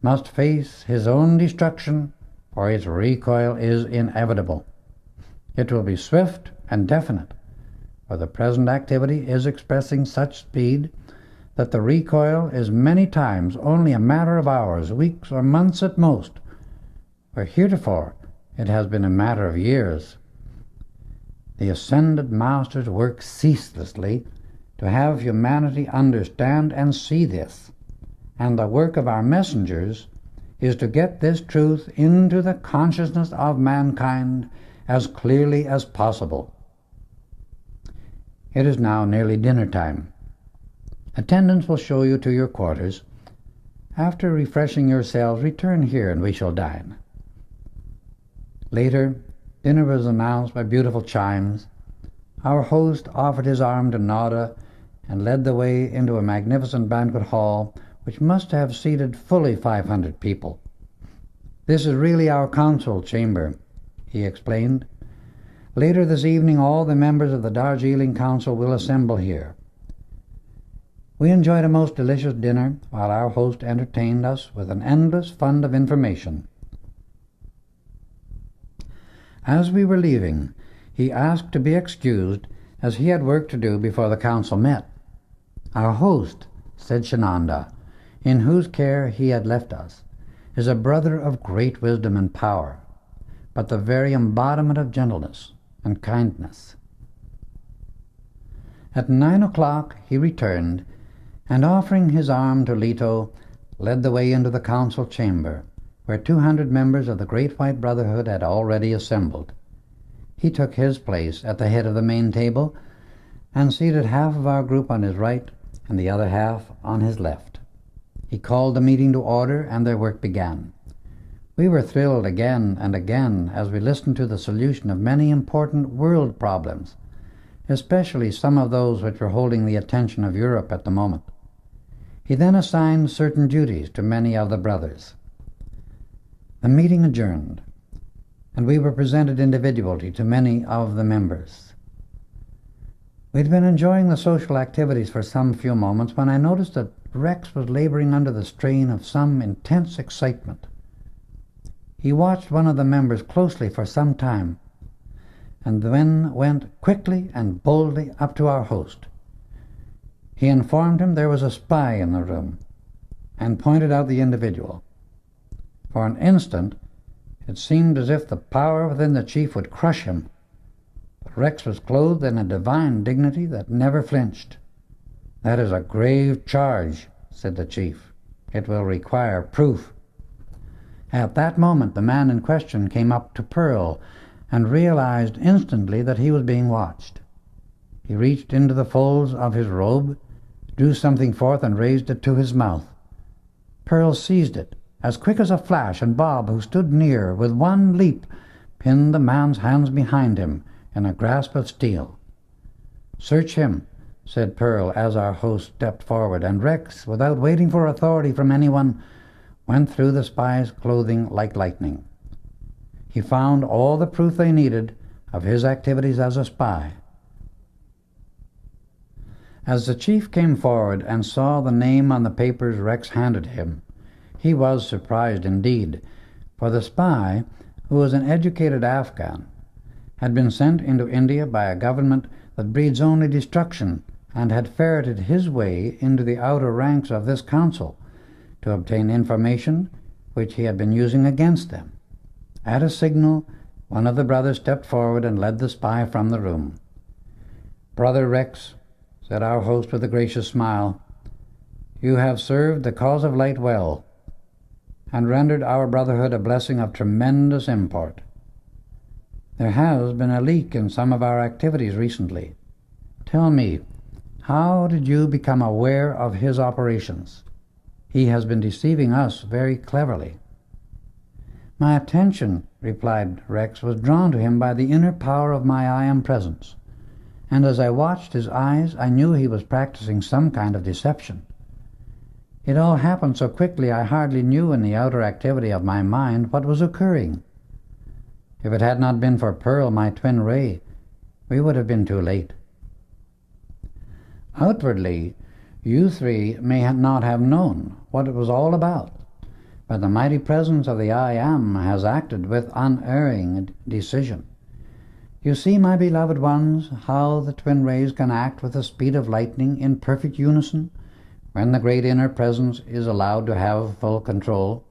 must face his own destruction, for its recoil is inevitable. It will be swift and definite, for the present activity is expressing such speed that the recoil is many times only a matter of hours, weeks, or months at most, where heretofore it has been a matter of years. The ascended masters work ceaselessly to have humanity understand and see this, and the work of our messengers is to get this truth into the consciousness of mankind as clearly as possible. It is now nearly dinner time. Attendants will show you to your quarters. After refreshing yourselves, return here and we shall dine. Later, dinner was announced by beautiful chimes. Our host offered his arm to Nada and led the way into a magnificent banquet hall which must have seated fully 500 people. This is really our council chamber, he explained. Later this evening all the members of the Darjeeling Council will assemble here. We enjoyed a most delicious dinner while our host entertained us with an endless fund of information. As we were leaving, he asked to be excused as he had work to do before the council met. Our host, said Shananda, in whose care he had left us, is a brother of great wisdom and power, but the very embodiment of gentleness and kindness. At 9 o'clock he returned, and offering his arm to Leto, led the way into the council chamber, where 200 members of the Great White Brotherhood had already assembled. He took his place at the head of the main table, and seated half of our group on his right and the other half on his left. He called the meeting to order, and their work began. We were thrilled again and again as we listened to the solution of many important world problems, especially some of those which were holding the attention of Europe at the moment. He then assigned certain duties to many of the brothers. The meeting adjourned, and we were presented individually to many of the members. We'd been enjoying the social activities for some few moments when I noticed that Rex was laboring under the strain of some intense excitement. He watched one of the members closely for some time, and then went quickly and boldly up to our host. He informed him there was a spy in the room, and pointed out the individual. For an instant, it seemed as if the power within the chief would crush him. But Rex was clothed in a divine dignity that never flinched. "That is a grave charge," said the chief. "It will require proof." At that moment, the man in question came up to Pearl and realized instantly that he was being watched. He reached into the folds of his robe, drew something forth, and raised it to his mouth. Pearl seized it as quick as a flash, and Bob, who stood near, with one leap, pinned the man's hands behind him in a grasp of steel. "Search him," said Pearl as our host stepped forward, and Rex, without waiting for authority from anyone, went through the spy's clothing like lightning. He found all the proof they needed of his activities as a spy. As the chief came forward and saw the name on the papers Rex handed him, he was surprised indeed, for the spy, who was an educated Afghan, had been sent into India by a government that breeds only destruction, and had ferreted his way into the outer ranks of this council to obtain information which he had been using against them. At a signal, one of the brothers stepped forward and led the spy from the room. "Brother Rex," said our host with a gracious smile, "you have served the cause of light well, and rendered our brotherhood a blessing of tremendous import. There has been a leak in some of our activities recently. Tell me, how did you become aware of his operations? He has been deceiving us very cleverly." "My attention," replied Rex, "was drawn to him by the inner power of my I Am Presence, and as I watched his eyes, I knew he was practicing some kind of deception. It all happened so quickly I hardly knew in the outer activity of my mind what was occurring. If it had not been for Pearl, my twin ray, we would have been too late. Outwardly, you three may not have known what it was all about, but the mighty presence of the I Am has acted with unerring decision. You see, my beloved ones, how the twin rays can act with the speed of lightning in perfect unison when the great inner presence is allowed to have full control.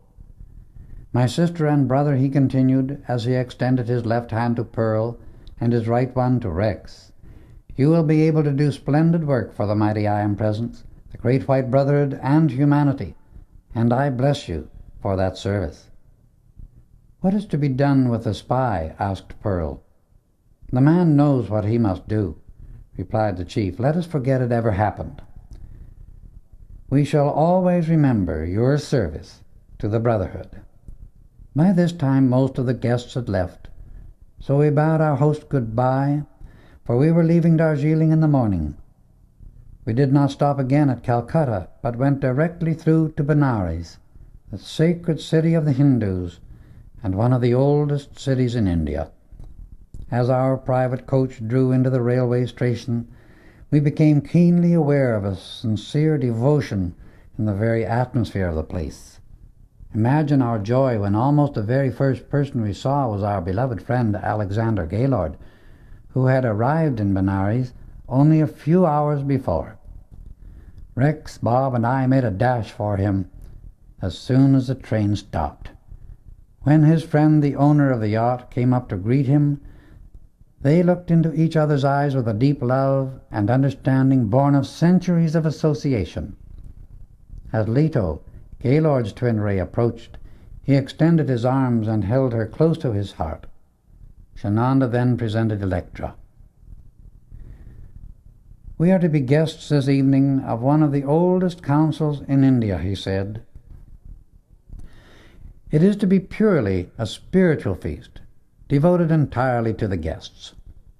My sister and brother," he continued, as he extended his left hand to Pearl and his right one to Rex, "you will be able to do splendid work for the mighty I Am Presence, the great white brotherhood, and humanity, and I bless you for that service." "What is to be done with the spy?" asked Pearl. "The man knows what he must do," replied the chief. "Let us forget it ever happened. We shall always remember your service to the brotherhood." By this time most of the guests had left, so we bade our host good-bye, for we were leaving Darjeeling in the morning. We did not stop again at Calcutta, but went directly through to Benares, the sacred city of the Hindus, and one of the oldest cities in India. As our private coach drew into the railway station, we became keenly aware of a sincere devotion in the very atmosphere of the place. Imagine our joy when almost the very first person we saw was our beloved friend Alexander Gaylord, who had arrived in Benares only a few hours before. Rex, Bob, and I made a dash for him as soon as the train stopped. When his friend, the owner of the yacht, came up to greet him, they looked into each other's eyes with a deep love and understanding born of centuries of association. As Leto, Gaylord's twin ray, approached, he extended his arms and held her close to his heart. Shananda then presented Electra. "We are to be guests this evening of one of the oldest councils in India," he said. "It is to be purely a spiritual feast, devoted entirely to the guests.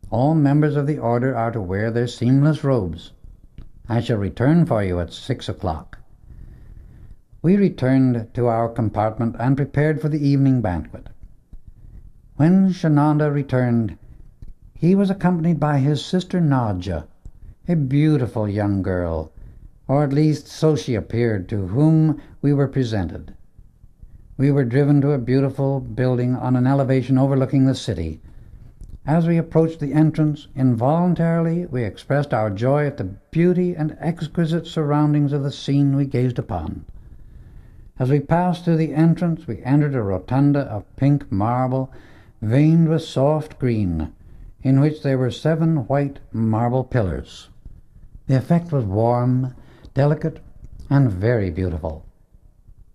All members of the order are to wear their seamless robes. I shall return for you at 6 o'clock. We returned to our compartment and prepared for the evening banquet. When Shananda returned, he was accompanied by his sister Nadja, a beautiful young girl, or at least so she appeared, to whom we were presented. We were driven to a beautiful building on an elevation overlooking the city. As we approached the entrance, involuntarily we expressed our joy at the beauty and exquisite surroundings of the scene we gazed upon. As we passed through the entrance, we entered a rotunda of pink marble, veined with soft green, in which there were 7 white marble pillars. The effect was warm, delicate, and very beautiful.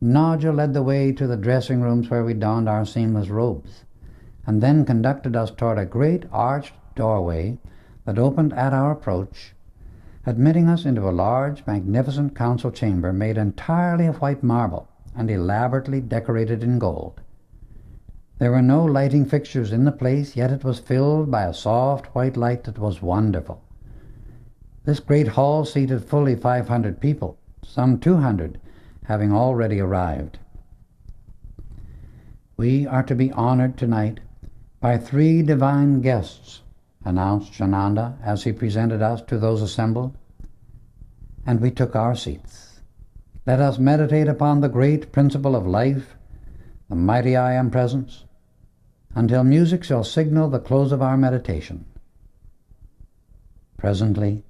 Nadja led the way to the dressing rooms where we donned our seamless robes, and then conducted us toward a great arched doorway that opened at our approach, admitting us into a large, magnificent council chamber made entirely of white marble and elaborately decorated in gold. There were no lighting fixtures in the place, yet it was filled by a soft white light that was wonderful. This great hall seated fully 500 people, some 200 having already arrived. "We are to be honored tonight by 3 divine guests," announced Shananda as he presented us to those assembled. And we took our seats. Let us meditate upon the great principle of life, the mighty I Am Presence, until music shall signal the close of our meditation. Presently,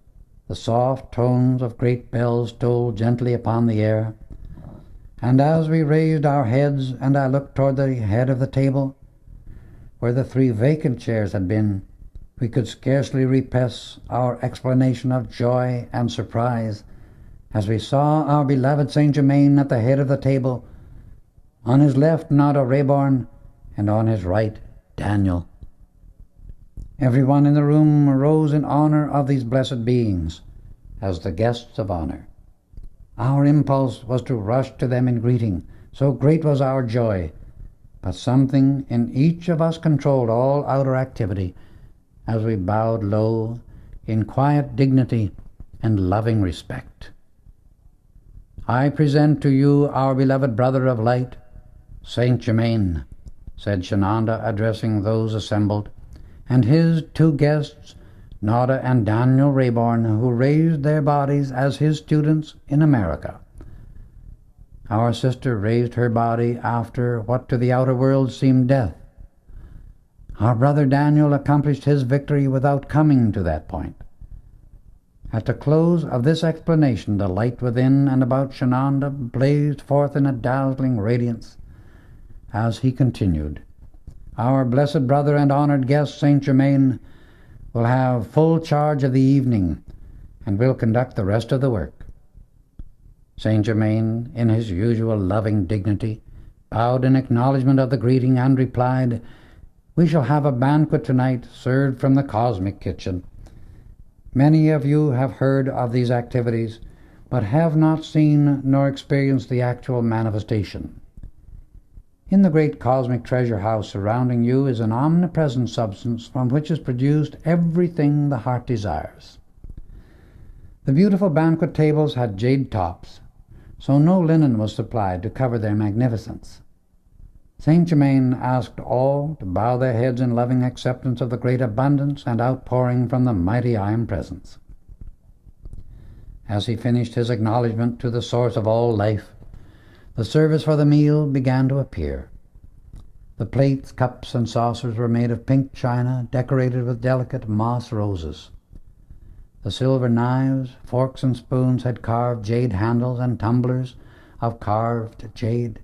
the soft tones of great bells stole gently upon the air, and as we raised our heads and I looked toward the head of the table, where the 3 vacant chairs had been, we could scarcely repress our exclamation of joy and surprise as we saw our beloved Saint Germain at the head of the table, on his left Nada Reborn, and on his right Daniel. Everyone in the room rose in honor of these blessed beings as the guests of honor. Our impulse was to rush to them in greeting, so great was our joy, but something in each of us controlled all outer activity as we bowed low in quiet dignity and loving respect. "I present to you our beloved brother of light, Saint Germain," said Shananda, addressing those assembled, and his 2 guests, Nada and Daniel Reborn, who raised their bodies as his students in America. Our sister raised her body after what to the outer world seemed death. Our brother Daniel accomplished his victory without coming to that point. At the close of this explanation, the light within and about Shananda blazed forth in a dazzling radiance as he continued, "Our blessed brother and honored guest, Saint Germain, will have full charge of the evening and will conduct the rest of the work." Saint Germain, in his usual loving dignity, bowed in acknowledgment of the greeting and replied, "We shall have a banquet tonight served from the cosmic kitchen. Many of you have heard of these activities, but have not seen nor experienced the actual manifestation. In the great cosmic treasure house surrounding you is an omnipresent substance from which is produced everything the heart desires. The beautiful banquet tables had jade tops, so no linen was supplied to cover their magnificence. Saint Germain asked all to bow their heads in loving acceptance of the great abundance and outpouring from the mighty I Am Presence. As he finished his acknowledgment to the source of all life, the service for the meal began to appear. The plates, cups, and saucers were made of pink china decorated with delicate moss roses. The silver knives, forks, and spoons had carved jade handles, and tumblers of carved jade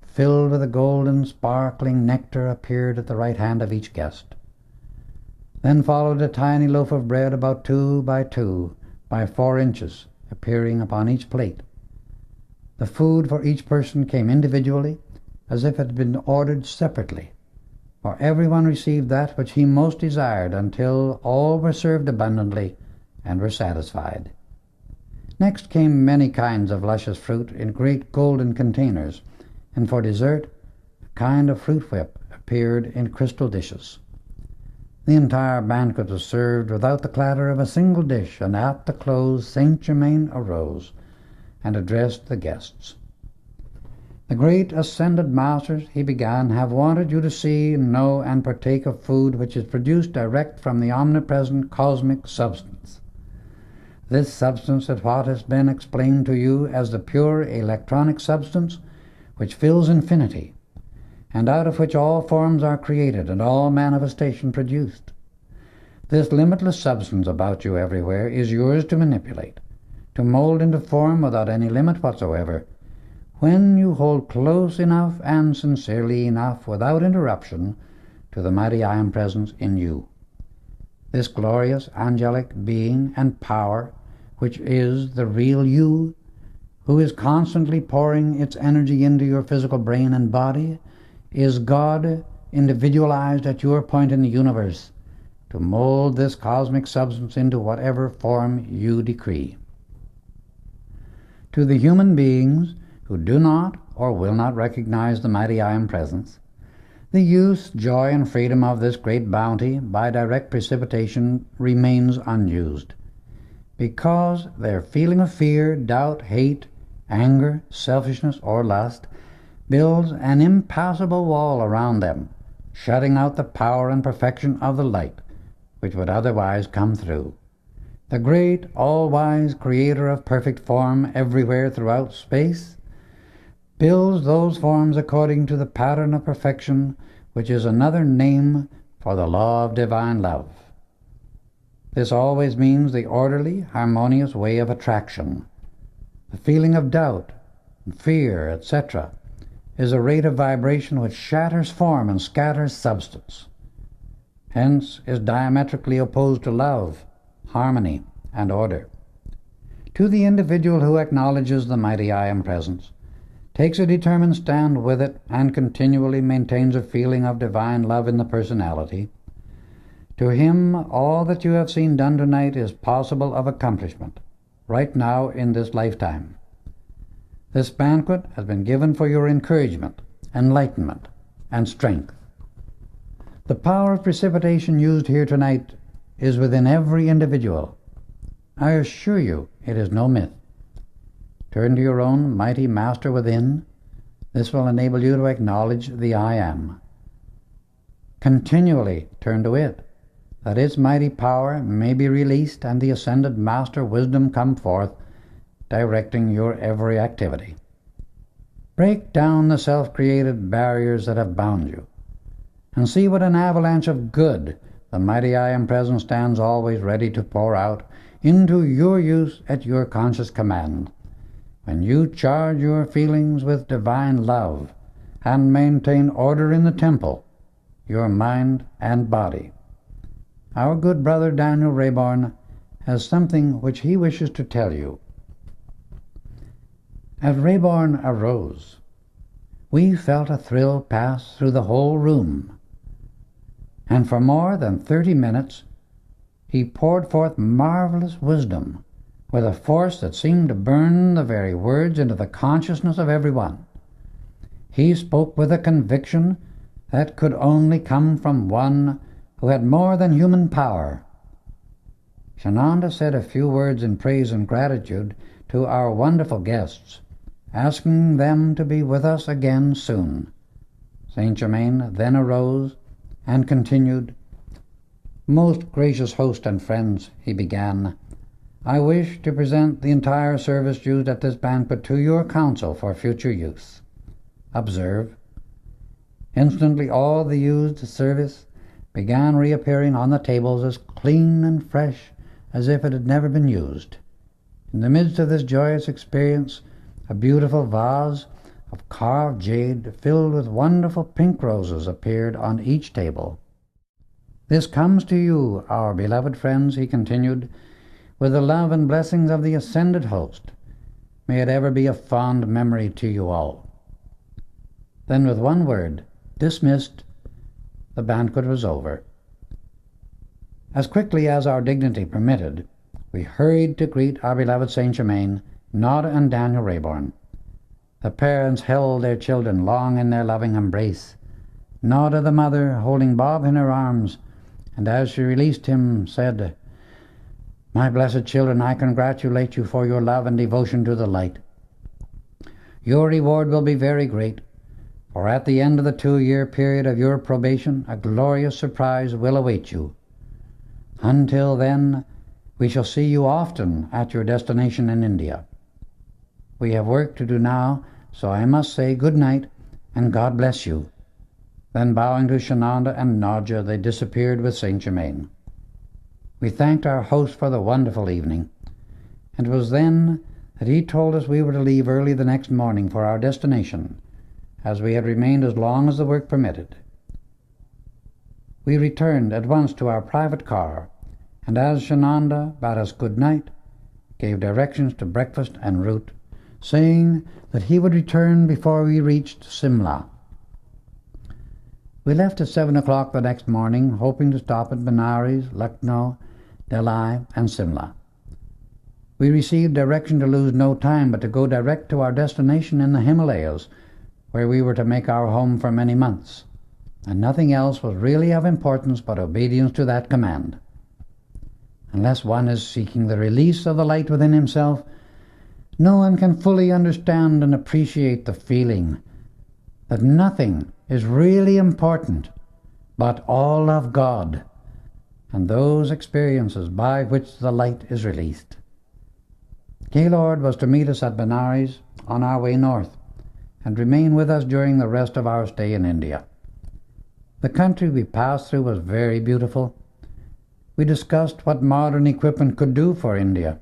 filled with a golden sparkling nectar appeared at the right hand of each guest. Then followed a tiny loaf of bread about 2 by 2 by 4 inches appearing upon each plate. The food for each person came individually, as if it had been ordered separately, for everyone received that which he most desired until all were served abundantly and were satisfied. Next came many kinds of luscious fruit in great golden containers, and for dessert, a kind of fruit whip appeared in crystal dishes. The entire banquet was served without the clatter of a single dish, and at the close Saint Germain arose and addressed the guests. "The great ascended masters," he began, "have wanted you to see, know, and partake of food which is produced direct from the omnipresent cosmic substance. This substance is what has been explained to you as the pure electronic substance which fills infinity, and out of which all forms are created and all manifestation produced. This limitless substance about you everywhere is yours to manipulate, to mold into form without any limit whatsoever, when you hold close enough and sincerely enough without interruption to the mighty I Am Presence in you. This glorious angelic being and power, which is the real you, who is constantly pouring its energy into your physical brain and body, is God individualized at your point in the universe to mold this cosmic substance into whatever form you decree. To the human beings who do not or will not recognize the mighty I Am Presence, the use, joy, and freedom of this great bounty by direct precipitation remains unused, because their feeling of fear, doubt, hate, anger, selfishness, or lust builds an impassable wall around them, shutting out the power and perfection of the light which would otherwise come through. The great, all-wise Creator of perfect form everywhere throughout space builds those forms according to the pattern of perfection, which is another name for the law of divine love. This always means the orderly, harmonious way of attraction. The feeling of doubt, fear, etc., is a rate of vibration which shatters form and scatters substance. Hence is diametrically opposed to love, harmony, and order. To the individual who acknowledges the mighty I Am Presence, takes a determined stand with it, and continually maintains a feeling of divine love in the personality, to him all that you have seen done tonight is possible of accomplishment, right now in this lifetime. This banquet has been given for your encouragement, enlightenment, and strength. The power of precipitation used here tonight is within every individual. I assure you it is no myth. Turn to your own mighty Master within. This will enable you to acknowledge the I Am. Continually turn to it, that its mighty power may be released and the ascended Master wisdom come forth, directing your every activity. Break down the self-created barriers that have bound you, and see what an avalanche of good the mighty I Am Present stands always ready to pour out into your use at your conscious command, when you charge your feelings with divine love and maintain order in the temple, your mind and body. Our good brother Daniel Rayborn has something which he wishes to tell you. As Rayborn arose, we felt a thrill pass through the whole room, and for more than 30 minutes he poured forth marvelous wisdom with a force that seemed to burn the very words into the consciousness of everyone. He spoke with a conviction that could only come from one who had more than human power. Shananda said a few words in praise and gratitude to our wonderful guests, asking them to be with us again soon. Saint Germain then arose and continued, "Most gracious host and friends," he began, "I wish to present the entire service used at this banquet to your council for future use. Observe." Instantly all the used service began reappearing on the tables as clean and fresh as if it had never been used. In the midst of this joyous experience, a beautiful vase of carved jade filled with wonderful pink roses appeared on each table. "This comes to you, our beloved friends," he continued, "with the love and blessings of the ascended host. May it ever be a fond memory to you all." Then with one word, dismissed, the banquet was over. As quickly as our dignity permitted, we hurried to greet our beloved Saint Germain, Nada and Daniel Rayborn. The parents held their children long in their loving embrace, Nada the mother holding Bob in her arms, and as she released him said, "My blessed children, I congratulate you for your love and devotion to the light. Your reward will be very great, for at the end of the 2-year period of your probation, a glorious surprise will await you. Until then, we shall see you often at your destination in India. We have work to do now, so I must say good night and God bless you." Then bowing to Shananda and Nadja, they disappeared with Saint Germain. We thanked our host for the wonderful evening, and it was then that he told us we were to leave early the next morning for our destination, as we had remained as long as the work permitted. We returned at once to our private car, and as Shananda bade us good night, gave directions to breakfast en route, saying that he would return before we reached Simla. We left at 7 o'clock the next morning, hoping to stop at Benares, Lucknow, Delhi, and Simla. We received direction to lose no time, but to go direct to our destination in the Himalayas, where we were to make our home for many months, and nothing else was really of importance but obedience to that command. Unless one is seeking the release of the light within himself, no one can fully understand and appreciate the feeling that nothing is really important but all of God and those experiences by which the light is released. Gaylord was to meet us at Benares on our way north and remain with us during the rest of our stay in India. The country we passed through was very beautiful. We discussed what modern equipment could do for India,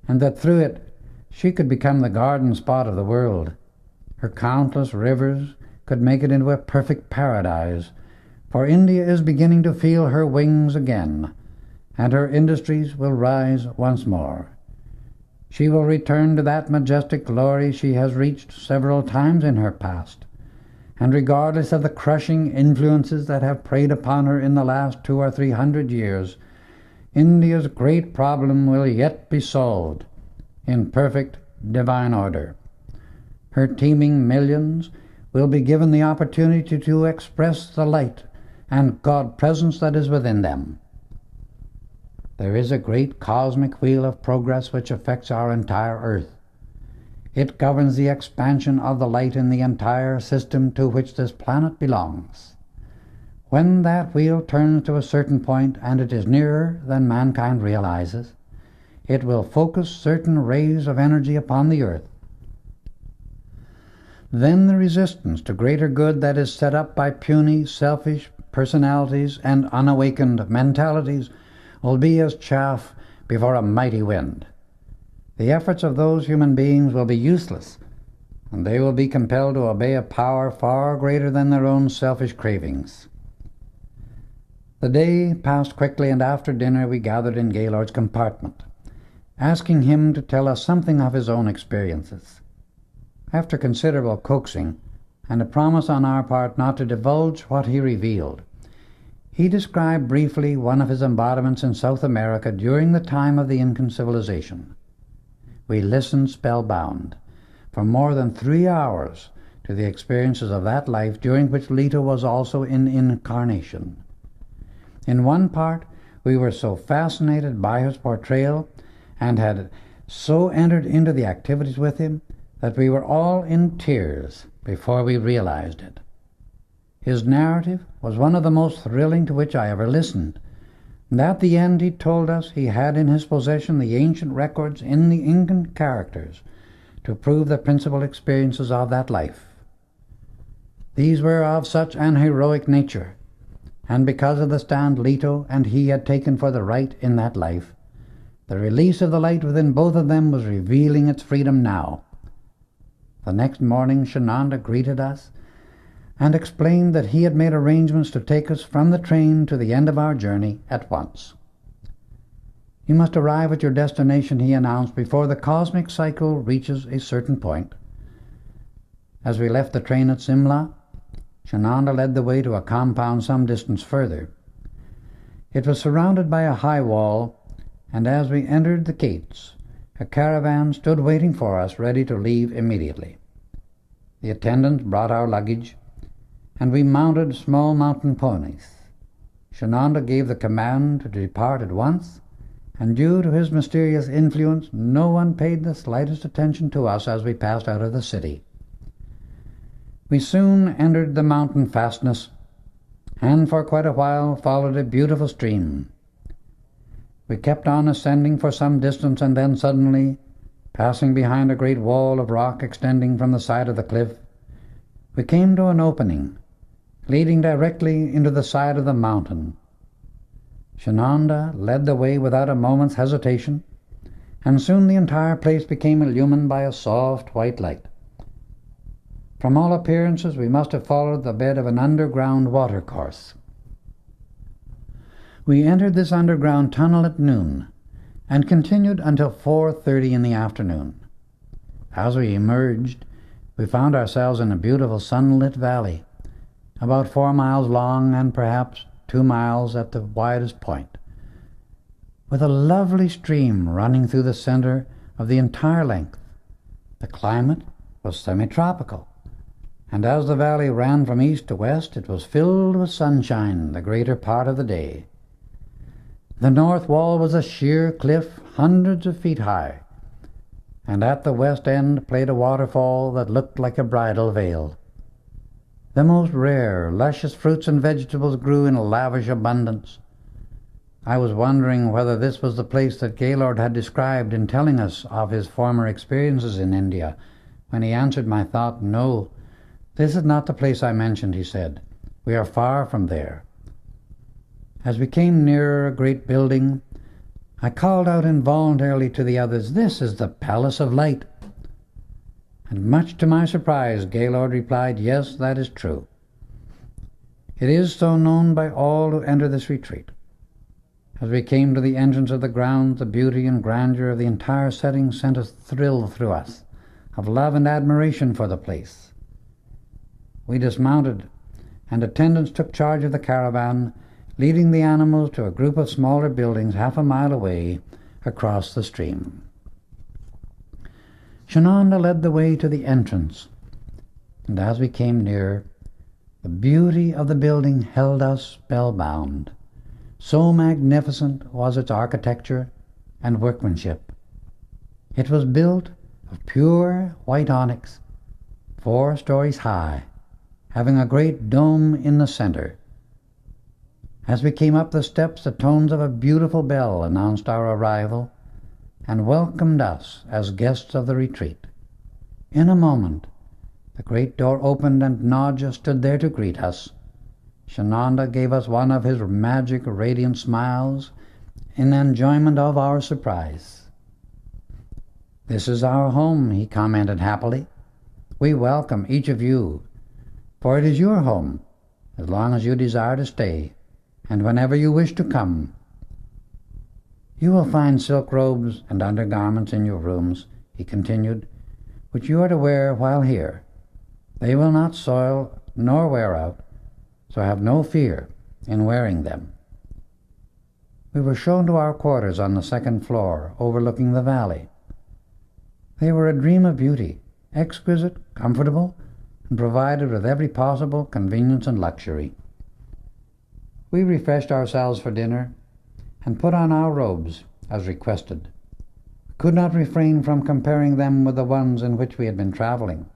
and that through it she could become the garden spot of the world. Her countless rivers could make it into a perfect paradise, for India is beginning to feel her wings again, and her industries will rise once more. She will return to that majestic glory she has reached several times in her past, and regardless of the crushing influences that have preyed upon her in the last 200 or 300 years, India's great problem will yet be solved in perfect divine order. Her teeming millions will be given the opportunity to express the light and God presence that is within them. There is a great cosmic wheel of progress which affects our entire earth. It governs the expansion of the light in the entire system to which this planet belongs. When that wheel turns to a certain point, and it is nearer than mankind realizes, it will focus certain rays of energy upon the earth. Then the resistance to greater good that is set up by puny, selfish personalities and unawakened mentalities will be as chaff before a mighty wind. The efforts of those human beings will be useless, and they will be compelled to obey a power far greater than their own selfish cravings. The day passed quickly, and after dinner we gathered in Gaylord's compartment, asking him to tell us something of his own experiences. After considerable coaxing, and a promise on our part not to divulge what he revealed, he described briefly one of his embodiments in South America during the time of the Incan civilization. We listened spellbound for more than 3 hours to the experiences of that life, during which Leto was also in incarnation. In one part, we were so fascinated by his portrayal and had so entered into the activities with him that we were all in tears before we realized it. His narrative was one of the most thrilling to which I ever listened, and at the end he told us he had in his possession the ancient records in the Incan characters to prove the principal experiences of that life. These were of such an heroic nature, and because of the stand Leto and he had taken for the right in that life, the release of the light within both of them was revealing its freedom now. The next morning Shananda greeted us and explained that he had made arrangements to take us from the train to the end of our journey at once. You must arrive at your destination, he announced, before the cosmic cycle reaches a certain point. As we left the train at Simla, Shananda led the way to a compound some distance further. It was surrounded by a high wall, and as we entered the gates, a caravan stood waiting for us, ready to leave immediately. The attendants brought our luggage, and we mounted small mountain ponies. Shananda gave the command to depart at once, and due to his mysterious influence, no one paid the slightest attention to us as we passed out of the city. We soon entered the mountain fastness, and for quite a while followed a beautiful stream. We kept on ascending for some distance, and then suddenly, passing behind a great wall of rock extending from the side of the cliff, we came to an opening leading directly into the side of the mountain. Shananda led the way without a moment's hesitation, and soon the entire place became illumined by a soft white light. From all appearances, we must have followed the bed of an underground watercourse. We entered this underground tunnel at noon and continued until 4:30 in the afternoon. As we emerged, we found ourselves in a beautiful sunlit valley, about 4 miles long and perhaps 2 miles at the widest point, with a lovely stream running through the center of the entire length. The climate was semi-tropical, and as the valley ran from east to west, it was filled with sunshine the greater part of the day. The north wall was a sheer cliff hundreds of feet high, and at the west end played a waterfall that looked like a bridal veil. The most rare, luscious fruits and vegetables grew in lavish abundance. I was wondering whether this was the place that Gaylord had described in telling us of his former experiences in India, when he answered my thought, "No, this is not the place I mentioned," he said. "We are far from there." As we came nearer a great building, I called out involuntarily to the others, "This is the Palace of Light." And much to my surprise, Gaylord replied, "Yes, that is true. It is so known by all who enter this retreat." As we came to the entrance of the grounds, the beauty and grandeur of the entire setting sent a thrill through us of love and admiration for the place. We dismounted, and attendants took charge of the caravan, leading the animals to a group of smaller buildings half a mile away across the stream. Shananda led the way to the entrance, and as we came near, the beauty of the building held us spellbound. So magnificent was its architecture and workmanship. It was built of pure white onyx, 4 stories high, having a great dome in the center. As we came up the steps, the tones of a beautiful bell announced our arrival and welcomed us as guests of the retreat. In a moment, the great door opened and Nadja stood there to greet us. Shananda gave us one of his magic, radiant smiles in enjoyment of our surprise. "This is our home," he commented happily. "We welcome each of you, for it is your home, as long as you desire to stay, and whenever you wish to come. You will find silk robes and undergarments in your rooms," he continued, "which you are to wear while here. They will not soil nor wear out, so have no fear in wearing them." We were shown to our quarters on the second floor, overlooking the valley. They were a dream of beauty, exquisite, comfortable, and provided with every possible convenience and luxury. We refreshed ourselves for dinner and put on our robes as requested. We could not refrain from comparing them with the ones in which we had been traveling.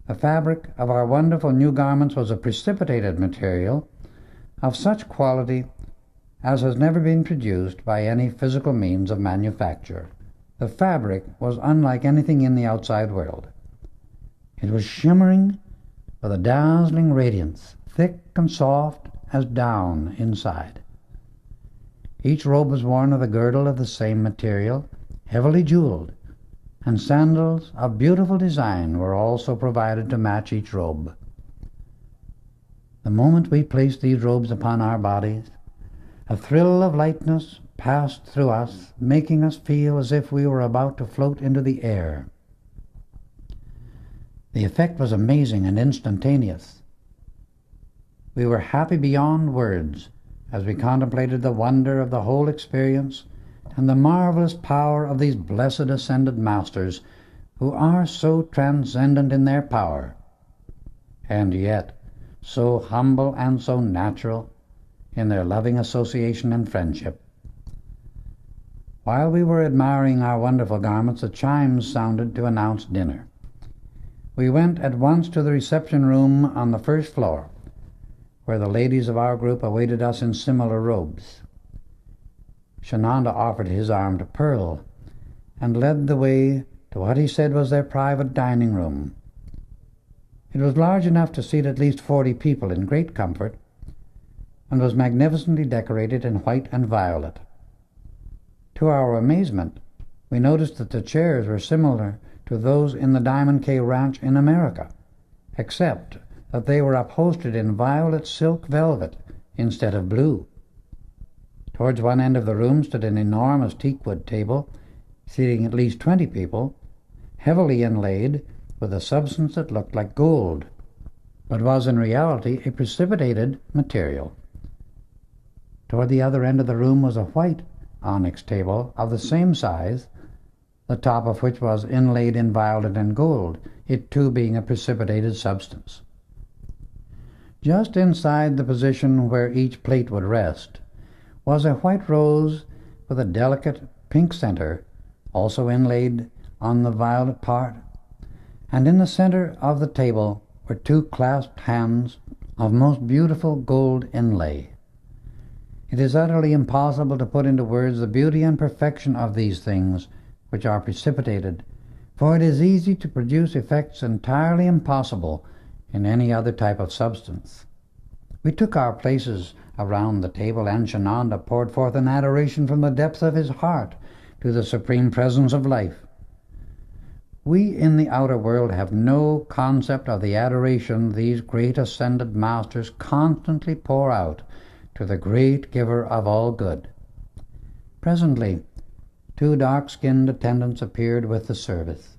The fabric of our wonderful new garments was a precipitated material of such quality as has never been produced by any physical means of manufacture. The fabric was unlike anything in the outside world. It was shimmering with a dazzling radiance, thick and soft as down inside. Each robe was worn with a girdle of the same material, heavily jeweled, and sandals of beautiful design were also provided to match each robe. The moment we placed these robes upon our bodies, a thrill of lightness passed through us, making us feel as if we were about to float into the air. The effect was amazing and instantaneous. We were happy beyond words as we contemplated the wonder of the whole experience and the marvelous power of these blessed ascended masters who are so transcendent in their power, and yet so humble and so natural in their loving association and friendship. While we were admiring our wonderful garments, the chimes sounded to announce dinner. We went at once to the reception room on the first floor, where the ladies of our group awaited us in similar robes. Shananda offered his arm to Pearl and led the way to what he said was their private dining room. It was large enough to seat at least 40 people in great comfort, and was magnificently decorated in white and violet. To our amazement, we noticed that the chairs were similar to those in the Diamond K Ranch in America, except that they were upholstered in violet silk velvet instead of blue. Towards one end of the room stood an enormous teakwood table, seating at least 20 people, heavily inlaid with a substance that looked like gold, but was in reality a precipitated material. Toward the other end of the room was a white onyx table of the same size, the top of which was inlaid in violet and gold, it too being a precipitated substance. Just inside the position where each plate would rest was a white rose with a delicate pink center, also inlaid on the violet part, and in the center of the table were two clasped hands of most beautiful gold inlay. It is utterly impossible to put into words the beauty and perfection of these things which are precipitated, for it is easy to produce effects entirely impossible in any other type of substance. We took our places around the table, and Shananda poured forth an adoration from the depth of his heart to the supreme presence of life. We in the outer world have no concept of the adoration these great ascended masters constantly pour out to the great giver of all good. Presently, two dark-skinned attendants appeared with the service,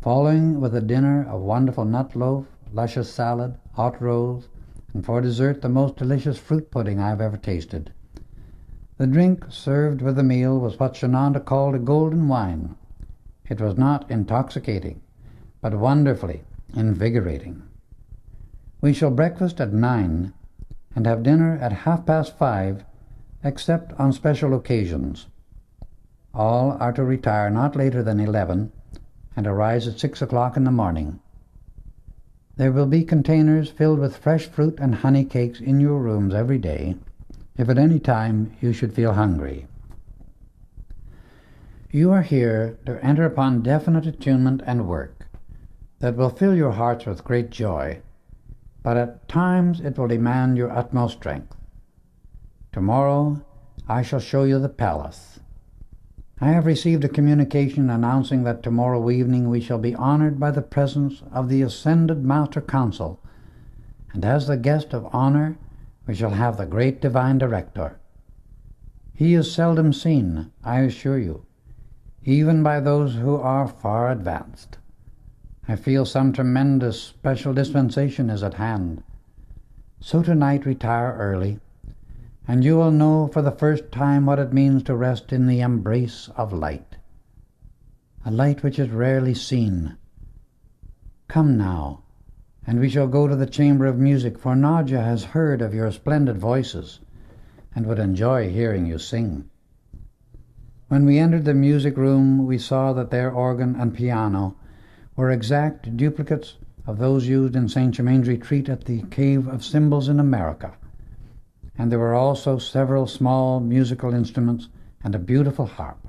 following with a dinner of wonderful nut loaf, luscious salad, hot rolls, and for dessert the most delicious fruit pudding I have ever tasted. The drink served with the meal was what Shananda called a golden wine. It was not intoxicating, but wonderfully invigorating. We shall breakfast at 9 and have dinner at 5:30, except on special occasions. All are to retire not later than 11 and arise at 6 o'clock in the morning. There will be containers filled with fresh fruit and honey cakes in your rooms every day, if at any time you should feel hungry. You are here to enter upon definite attunement and work that will fill your hearts with great joy, but at times it will demand your utmost strength. Tomorrow I shall show you the palace. I have received a communication announcing that tomorrow evening we shall be honored by the presence of the Ascended Master Council, and as the guest of honor we shall have the great Divine Director. He is seldom seen, I assure you, even by those who are far advanced. I feel some tremendous special dispensation is at hand. So tonight retire early, and you will know for the first time what it means to rest in the embrace of light, a light which is rarely seen. Come now, and we shall go to the chamber of music, for Nadja has heard of your splendid voices and would enjoy hearing you sing. When we entered the music room, we saw that their organ and piano were exact duplicates of those used in St. Germain's retreat at the Cave of Symbols in America, and there were also several small musical instruments and a beautiful harp.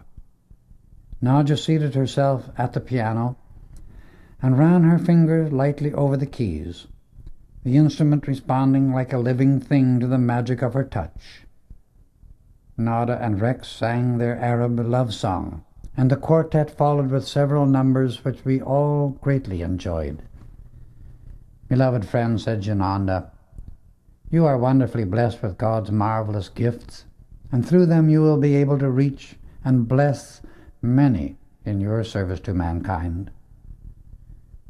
Nadja seated herself at the piano and ran her fingers lightly over the keys, the instrument responding like a living thing to the magic of her touch. Nada and Rex sang their Arab love song, and the quartet followed with several numbers which we all greatly enjoyed. "Beloved friend," said Jananda, "you are wonderfully blessed with God's marvelous gifts, and through them you will be able to reach and bless many in your service to mankind."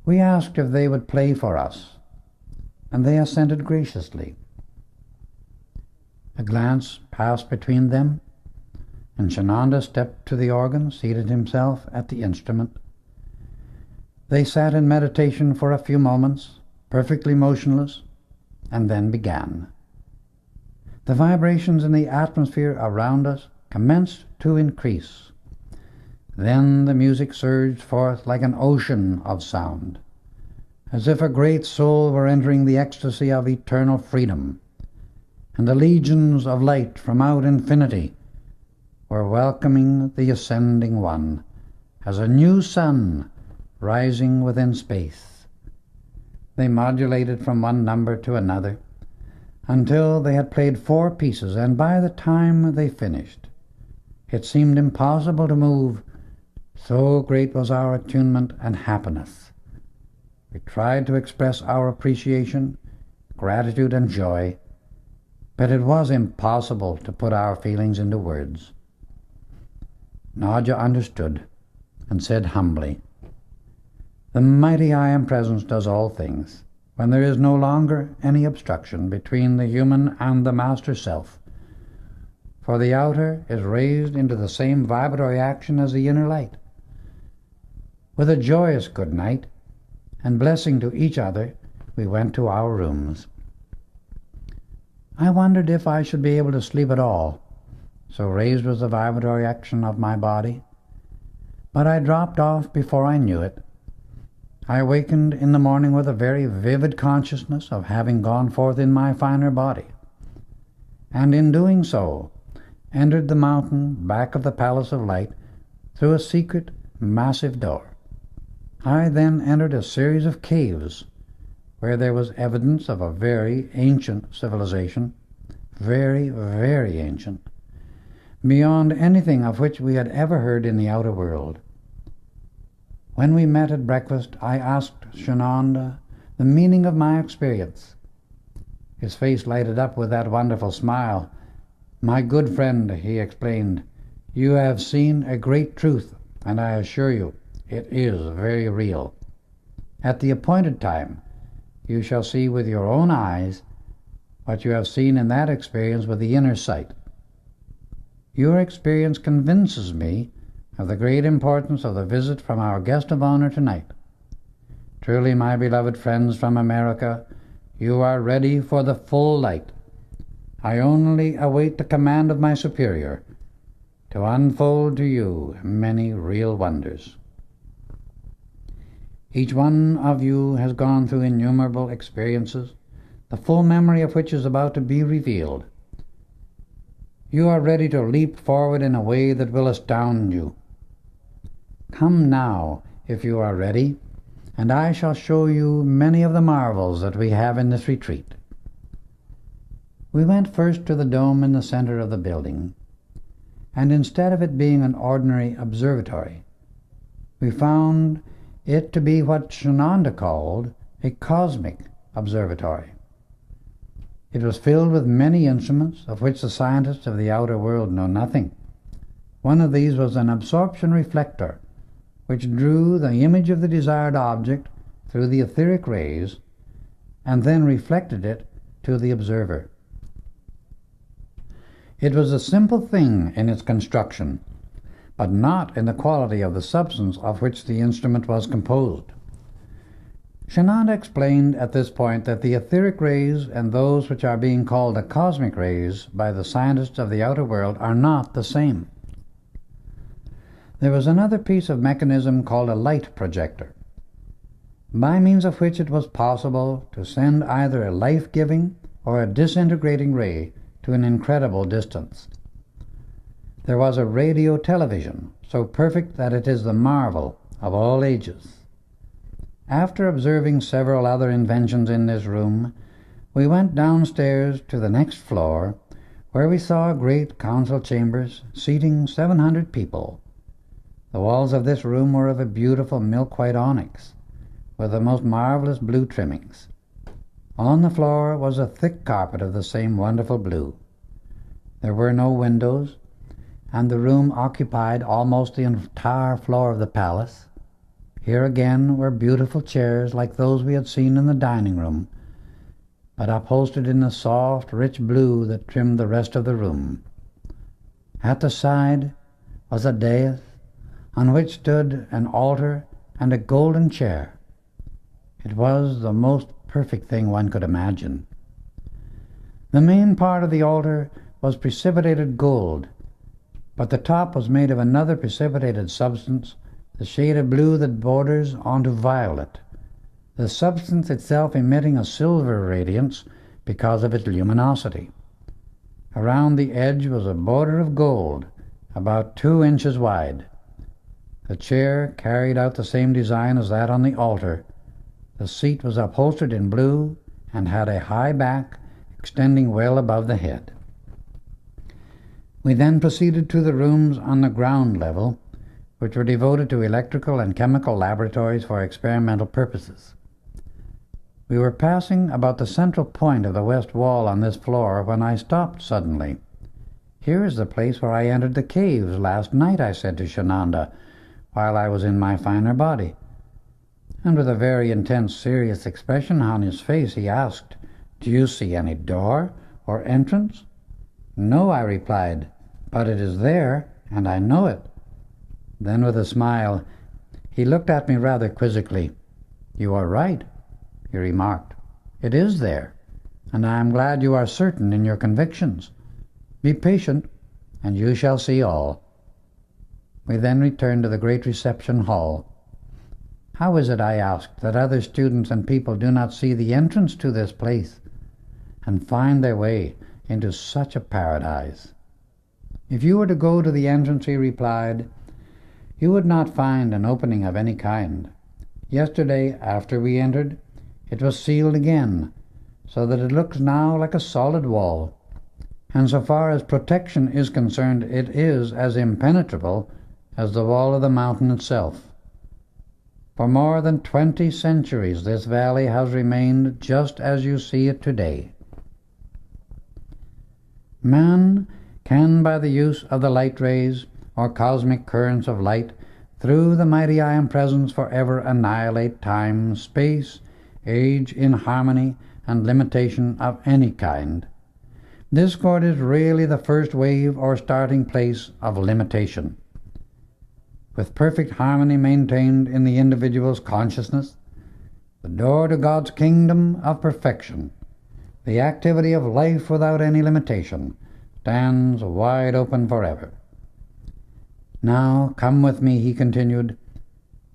We asked if they would play for us, and they assented graciously. A glance passed between them, and Shananda stepped to the organ, seated himself at the instrument. They sat in meditation for a few moments, perfectly motionless, and then began. The vibrations in the atmosphere around us commenced to increase. Then the music surged forth like an ocean of sound, as if a great soul were entering the ecstasy of eternal freedom, and the legions of light from out infinity were welcoming the ascending one as a new sun rising within space. They modulated from one number to another until they had played 4 pieces, and by the time they finished, it seemed impossible to move, so great was our attunement and happiness. We tried to express our appreciation, gratitude, and joy, but it was impossible to put our feelings into words. Nadja understood and said humbly, "The mighty I Am Presence does all things, when there is no longer any obstruction between the human and the Master Self, for the outer is raised into the same vibratory action as the inner light." With a joyous good night and blessing to each other, we went to our rooms. I wondered if I should be able to sleep at all, so raised was the vibratory action of my body. But I dropped off before I knew it. I awakened in the morning with a very vivid consciousness of having gone forth in my finer body, and in doing so entered the mountain back of the Palace of Light through a secret, massive door. I then entered a series of caves where there was evidence of a very ancient civilization, very, very ancient, beyond anything of which we had ever heard in the outer world. When we met at breakfast, I asked Shananda the meaning of my experience. His face lighted up with that wonderful smile. "My good friend," he explained, "you have seen a great truth, and I assure you it is very real. At the appointed time, you shall see with your own eyes what you have seen in that experience with the inner sight. Your experience convinces me of the great importance of the visit from our guest of honor tonight. Truly, my beloved friends from America, you are ready for the full light. I only await the command of my superior to unfold to you many real wonders. Each one of you has gone through innumerable experiences, the full memory of which is about to be revealed. You are ready to leap forward in a way that will astound you. Come now, if you are ready, and I shall show you many of the marvels that we have in this retreat." We went first to the dome in the center of the building, and instead of it being an ordinary observatory, we found it to be what Shananda called a cosmic observatory. It was filled with many instruments of which the scientists of the outer world know nothing. One of these was an absorption reflector, which drew the image of the desired object through the etheric rays and then reflected it to the observer. It was a simple thing in its construction, but not in the quality of the substance of which the instrument was composed. Shananda explained at this point that the etheric rays and those which are being called the cosmic rays by the scientists of the outer world are not the same. There was another piece of mechanism called a light projector, by means of which it was possible to send either a life-giving or a disintegrating ray to an incredible distance. There was a radio television, so perfect that it is the marvel of all ages. After observing several other inventions in this room, we went downstairs to the next floor, where we saw great council chambers seating 700 people. The walls of this room were of a beautiful milk-white onyx, with the most marvelous blue trimmings. On the floor was a thick carpet of the same wonderful blue. There were no windows, and the room occupied almost the entire floor of the palace. Here again were beautiful chairs like those we had seen in the dining room, but upholstered in the soft, rich blue that trimmed the rest of the room. At the side was a dais, on which stood an altar and a golden chair. It was the most perfect thing one could imagine. The main part of the altar was precipitated gold, but the top was made of another precipitated substance, the shade of blue that borders onto violet, the substance itself emitting a silver radiance because of its luminosity. Around the edge was a border of gold, about 2 inches wide. The chair carried out the same design as that on the altar. The seat was upholstered in blue and had a high back extending well above the head. We then proceeded to the rooms on the ground level, which were devoted to electrical and chemical laboratories for experimental purposes. We were passing about the central point of the west wall on this floor when I stopped suddenly. "Here is the place where I entered the caves last night," I said to Shananda, while I was in my finer body. And with a very intense, serious expression on his face, he asked, "Do you see any door or entrance?" "No," I replied, "but it is there, and I know it." Then with a smile, he looked at me rather quizzically. "You are right," he remarked. "It is there, and I am glad you are certain in your convictions. Be patient, and you shall see all." We then returned to the great reception hall. How is it, I asked, that other students and people do not see the entrance to this place and find their way into such a paradise? If you were to go to the entrance, he replied, you would not find an opening of any kind. Yesterday, after we entered, it was sealed again, so that it looks now like a solid wall, and so far as protection is concerned, it is as impenetrable as the wall of the mountain itself. For more than 20 centuries this valley has remained just as you see it today. Man can, by the use of the light rays or cosmic currents of light, through the mighty I Am Presence forever annihilate time, space, age, inharmony, and limitation of any kind. Discord is really the first wave or starting place of limitation. With perfect harmony maintained in the individual's consciousness, the door to God's kingdom of perfection, the activity of life without any limitation, stands wide open forever. Now come with me, he continued.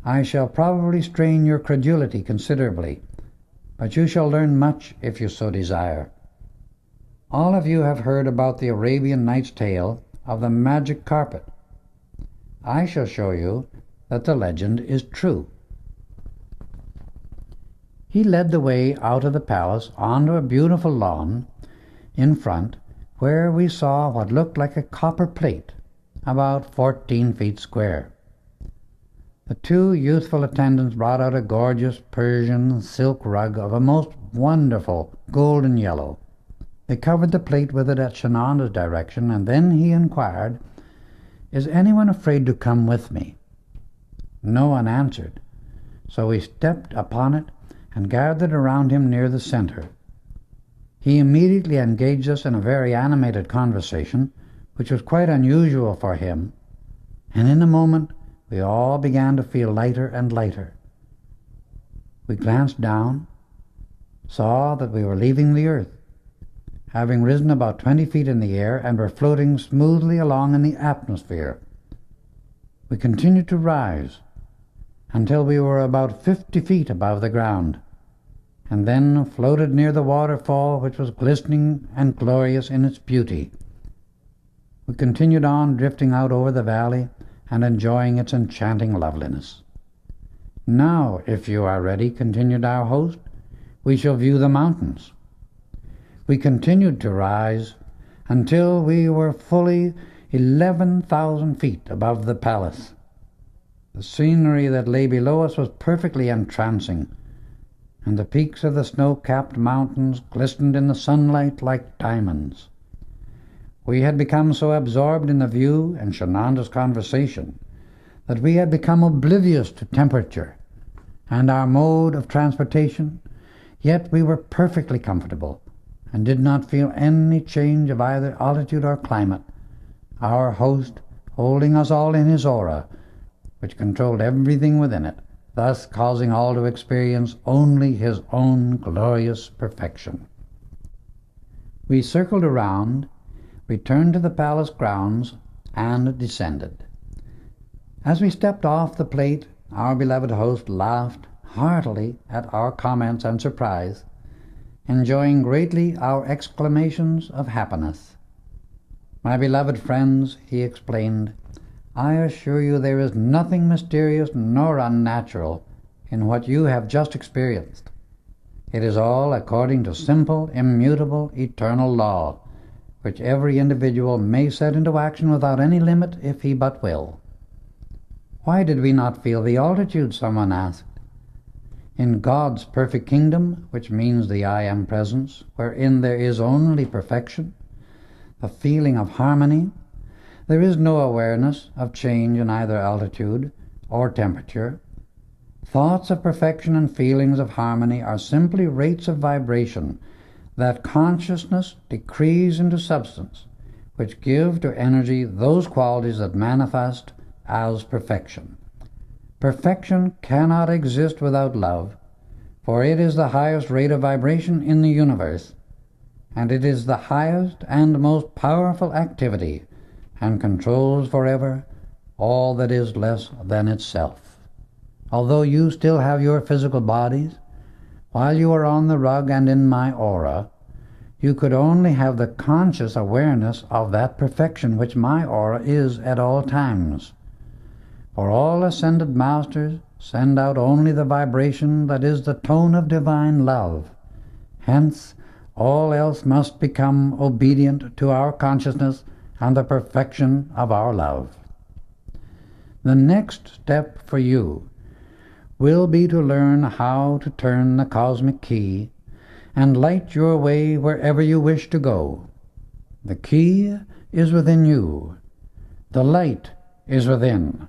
I shall probably strain your credulity considerably, but you shall learn much if you so desire. All of you have heard about the Arabian Nights' tale of the magic carpet. I shall show you that the legend is true. He led the way out of the palace onto a beautiful lawn in front, where we saw what looked like a copper plate, about 14 feet square. The two youthful attendants brought out a gorgeous Persian silk rug of a most wonderful golden yellow. They covered the plate with it at Shenandoah's direction, and then he inquired, "Is anyone afraid to come with me?" No one answered, so we stepped upon it and gathered around him near the center. He immediately engaged us in a very animated conversation, which was quite unusual for him, and in a moment we all began to feel lighter and lighter. We glanced down, saw that we were leaving the earth, having risen about 20 feet in the air, and were floating smoothly along in the atmosphere. We continued to rise until we were about 50 feet above the ground, and then floated near the waterfall, which was glistening and glorious in its beauty. We continued on, drifting out over the valley and enjoying its enchanting loveliness. "Now, if you are ready," continued our host, "we shall view the mountains." We continued to rise until we were fully 11,000 feet above the palace. The scenery that lay below us was perfectly entrancing, and the peaks of the snow-capped mountains glistened in the sunlight like diamonds. We had become so absorbed in the view and Shenandoah's conversation that we had become oblivious to temperature and our mode of transportation, yet we were perfectly comfortable and did not feel any change of either altitude or climate, our host holding us all in his aura, which controlled everything within it, thus causing all to experience only his own glorious perfection. We circled around, returned to the palace grounds, and descended. As we stepped off the plate, our beloved host laughed heartily at our comments and surprise, enjoying greatly our exclamations of happiness. "My beloved friends," he explained, "I assure you there is nothing mysterious nor unnatural in what you have just experienced. It is all according to simple, immutable, eternal law, which every individual may set into action without any limit if he but will." "Why did we not feel the altitude?" someone asked. "In God's perfect kingdom, which means the I Am Presence, wherein there is only perfection, the feeling of harmony, there is no awareness of change in either altitude or temperature. Thoughts of perfection and feelings of harmony are simply rates of vibration that consciousness decrees into substance, which give to energy those qualities that manifest as perfection. Perfection cannot exist without love, for it is the highest rate of vibration in the universe, and it is the highest and most powerful activity and controls forever all that is less than itself. Although you still have your physical bodies, while you are on the rug and in my aura, you could only have the conscious awareness of that perfection which my aura is at all times. For all ascended masters send out only the vibration that is the tone of divine love. Hence, all else must become obedient to our consciousness and the perfection of our love. The next step for you will be to learn how to turn the cosmic key and light your way wherever you wish to go. The key is within you. The light is within,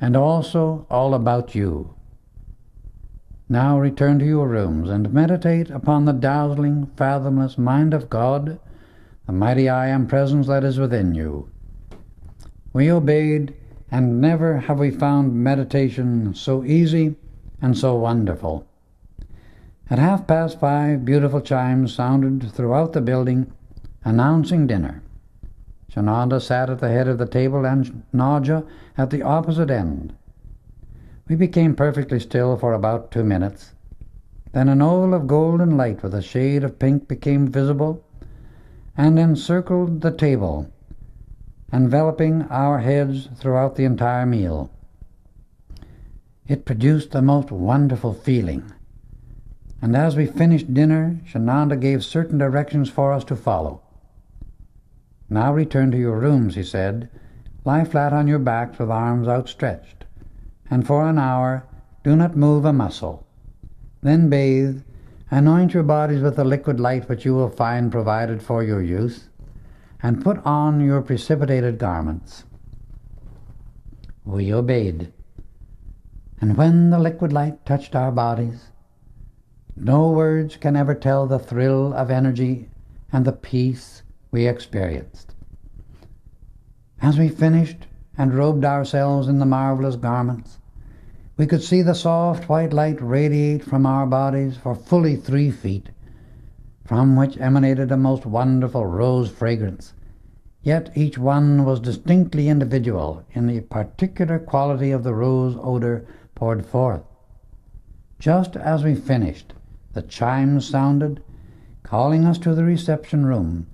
and also all about you. Now return to your rooms and meditate upon the dazzling, fathomless mind of God, the mighty I Am Presence that is within you. We obeyed, and never have we found meditation so easy and so wonderful. At 5:30, beautiful chimes sounded throughout the building, announcing dinner. Sananda sat at the head of the table and Naja at the opposite end. We became perfectly still for about 2 minutes. Then an oval of golden light with a shade of pink became visible and encircled the table, enveloping our heads throughout the entire meal. It produced the most wonderful feeling, and as we finished dinner, Sananda gave certain directions for us to follow. Now return to your rooms, he said. Lie flat on your backs with arms outstretched, and for an hour do not move a muscle. Then bathe, anoint your bodies with the liquid light which you will find provided for your use, and put on your precipitated garments. We obeyed, and when the liquid light touched our bodies, no words can ever tell the thrill of energy and the peace we experienced. As we finished and robed ourselves in the marvelous garments, we could see the soft white light radiate from our bodies for fully 3 feet, from which emanated a most wonderful rose fragrance, yet each one was distinctly individual in the particular quality of the rose odor poured forth. Just as we finished, the chimes sounded, calling us to the reception room.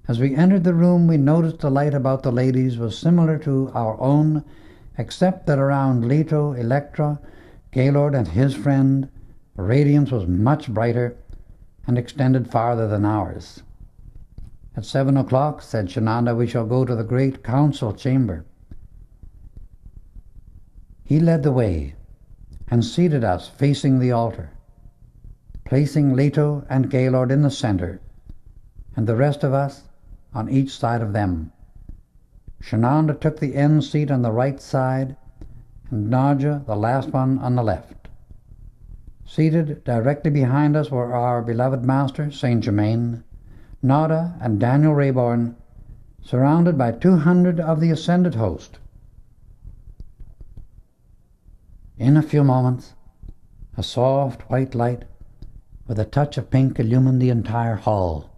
As we entered the room, we noticed the light about the ladies was similar to our own, except that around Leto, Electra, Gaylord, and his friend, the radiance was much brighter and extended farther than ours. At 7 o'clock, said Shananda, we shall go to the great council chamber. He led the way and seated us facing the altar, placing Leto and Gaylord in the center, and the rest of us on each side of them. Shananda took the end seat on the right side, and Naja the last one on the left. Seated directly behind us were our beloved master, Saint Germain, Nada, and Daniel Rayborn, surrounded by 200 of the ascended host. In a few moments, a soft white light with a touch of pink illumined the entire hall,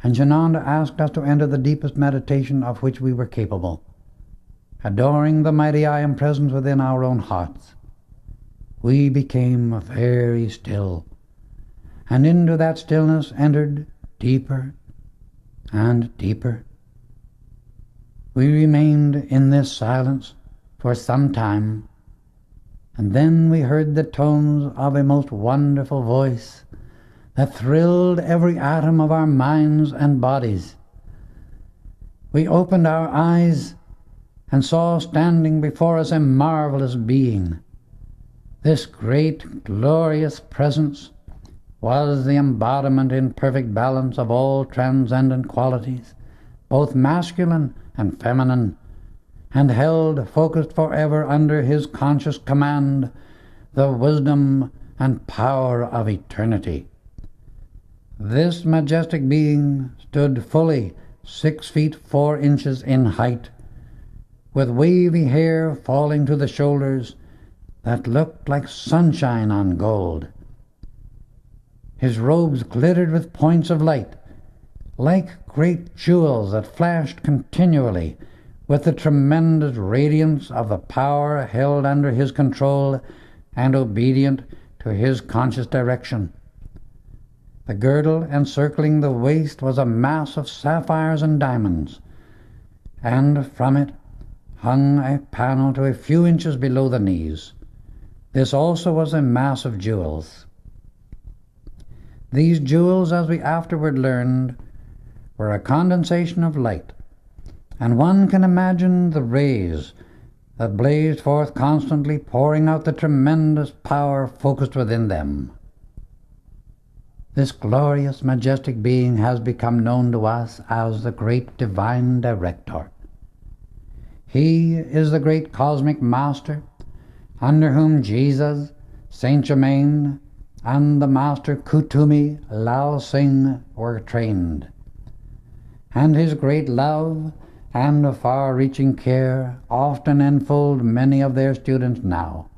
and Jananda asked us to enter the deepest meditation of which we were capable, adoring the mighty I Am Presence within our own hearts. We became very still, and into that stillness entered deeper and deeper. We remained in this silence for some time, and then we heard the tones of a most wonderful voice that thrilled every atom of our minds and bodies. We opened our eyes and saw standing before us a marvelous being. This great, glorious presence was the embodiment in perfect balance of all transcendent qualities, both masculine and feminine, and held focused forever under his conscious command the wisdom and power of eternity. This majestic being stood fully 6 feet 4 inches in height, with wavy hair falling to the shoulders that looked like sunshine on gold. His robes glittered with points of light, like great jewels that flashed continually with the tremendous radiance of the power held under his control and obedient to his conscious direction. The girdle encircling the waist was a mass of sapphires and diamonds, and from it hung a panel to a few inches below the knees. This also was a mass of jewels. These jewels, as we afterward learned, were a condensation of light, and one can imagine the rays that blazed forth constantly, pouring out the tremendous power focused within them. This glorious, majestic being has become known to us as the great divine director. He is the great cosmic master under whom Jesus, Saint Germain, and the master Kutumi Lao Singh were trained. And his great love and far-reaching care often enfold many of their students now.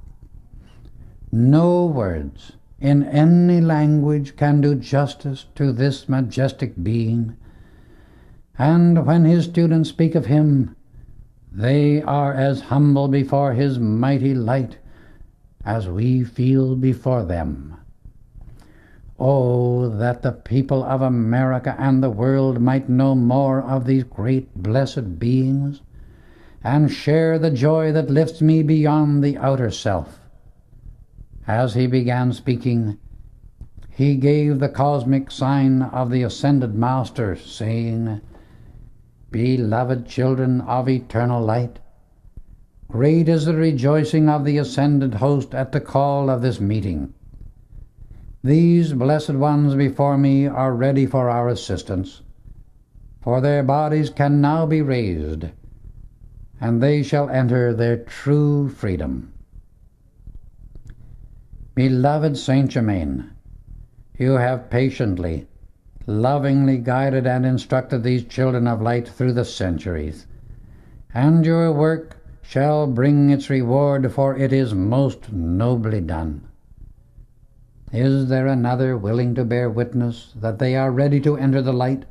No words in any language can do justice to this majestic being, and when his students speak of him, they are as humble before his mighty light as we feel before them. Oh, that the people of America and the world might know more of these great blessed beings, and share the joy that lifts me beyond the outer self. As he began speaking, he gave the cosmic sign of the ascended Master, saying, "Beloved children of eternal light, great is the rejoicing of the ascended host at the call of this meeting. These blessed ones before me are ready for our assistance, for their bodies can now be raised, and they shall enter their true freedom. Beloved Saint Germain, you have patiently, lovingly guided and instructed these children of light through the centuries, and your work shall bring its reward, for it is most nobly done. Is there another willing to bear witness that they are ready to enter the light?"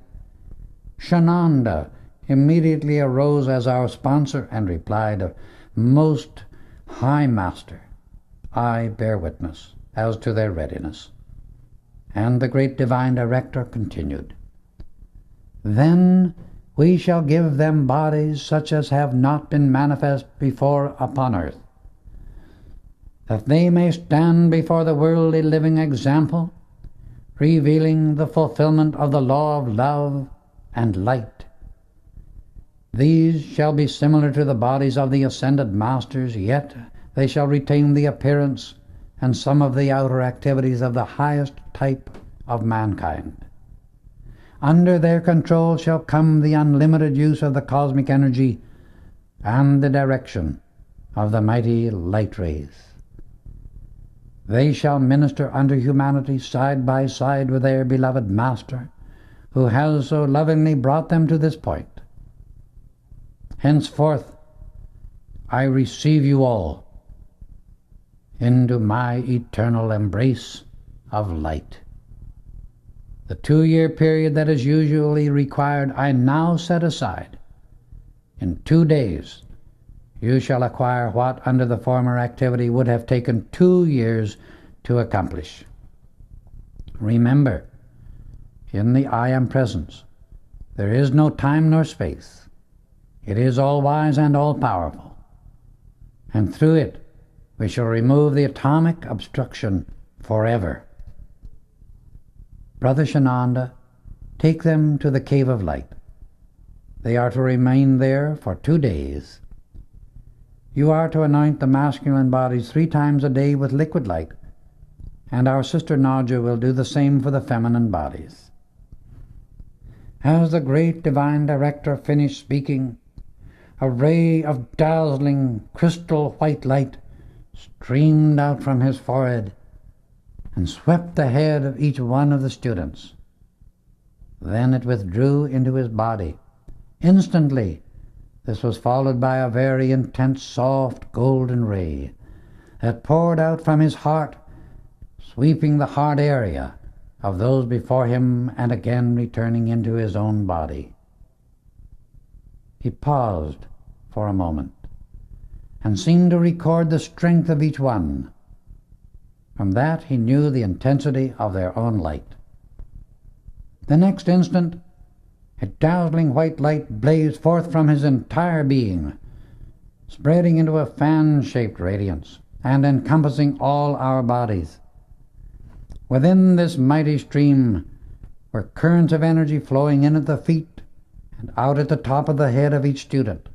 Shananda immediately arose as our sponsor and replied, "Most High Master, I bear witness as to their readiness." And the great divine director continued, "Then we shall give them bodies such as have not been manifest before upon earth, that they may stand before the world a living example, revealing the fulfillment of the law of love and light. These shall be similar to the bodies of the ascended masters, yet they shall retain the appearance and some of the outer activities of the highest type of mankind. Under their control shall come the unlimited use of the cosmic energy and the direction of the mighty light rays. They shall minister unto humanity side by side with their beloved Master, who has so lovingly brought them to this point. Henceforth, I receive you all into my eternal embrace of light. The 2-year period that is usually required I now set aside. In 2 days you shall acquire what under the former activity would have taken 2 years to accomplish. Remember, in the I Am Presence, there is no time nor space. It is all-wise and all-powerful, and through it we shall remove the atomic obstruction forever. Brother Shananda, take them to the Cave of Light. They are to remain there for 2 days. You are to anoint the masculine bodies 3 times a day with liquid light, and our sister Nadja will do the same for the feminine bodies." As the great divine director finished speaking, a ray of dazzling crystal white light streamed out from his forehead and swept the head of each one of the students. Then it withdrew into his body. Instantly, this was followed by a very intense, soft, golden ray that poured out from his heart, sweeping the heart area of those before him and again returning into his own body. He paused for a moment and seemed to record the strength of each one. From that he knew the intensity of their own light. The next instant, a dazzling white light blazed forth from his entire being, spreading into a fan-shaped radiance and encompassing all our bodies. Within this mighty stream were currents of energy flowing in at the feet and out at the top of the head of each student.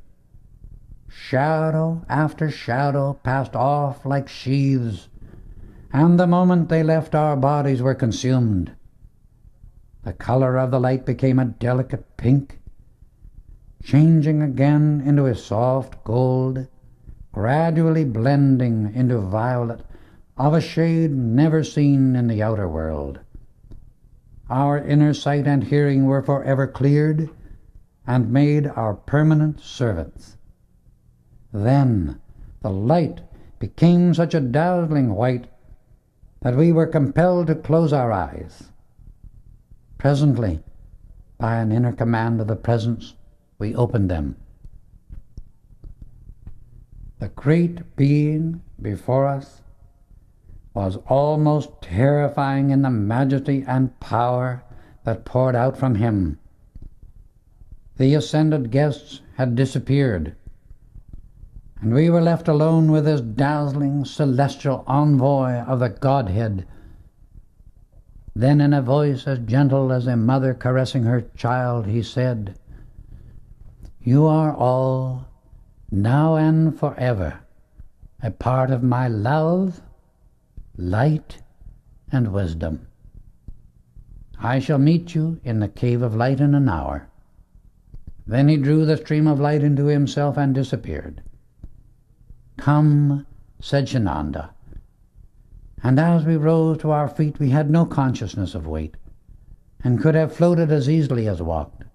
Shadow after shadow passed off like sheaves, and the moment they left our bodies were consumed. The color of the light became a delicate pink, changing again into a soft gold, gradually blending into violet of a shade never seen in the outer world. Our inner sight and hearing were forever cleared and made our permanent servants. Then the light became such a dazzling white that we were compelled to close our eyes. Presently, by an inner command of the Presence, we opened them. The great being before us was almost terrifying in the majesty and power that poured out from him. The ascended guests had disappeared, and we were left alone with this dazzling celestial envoy of the Godhead. Then in a voice as gentle as a mother caressing her child, he said, "You are all, now and forever, a part of my love, light, and wisdom. I shall meet you in the cave of light in an hour." Then he drew the stream of light into himself and disappeared. "Come," said Shananda. And as we rose to our feet, we had no consciousness of weight, and could have floated as easily as walked.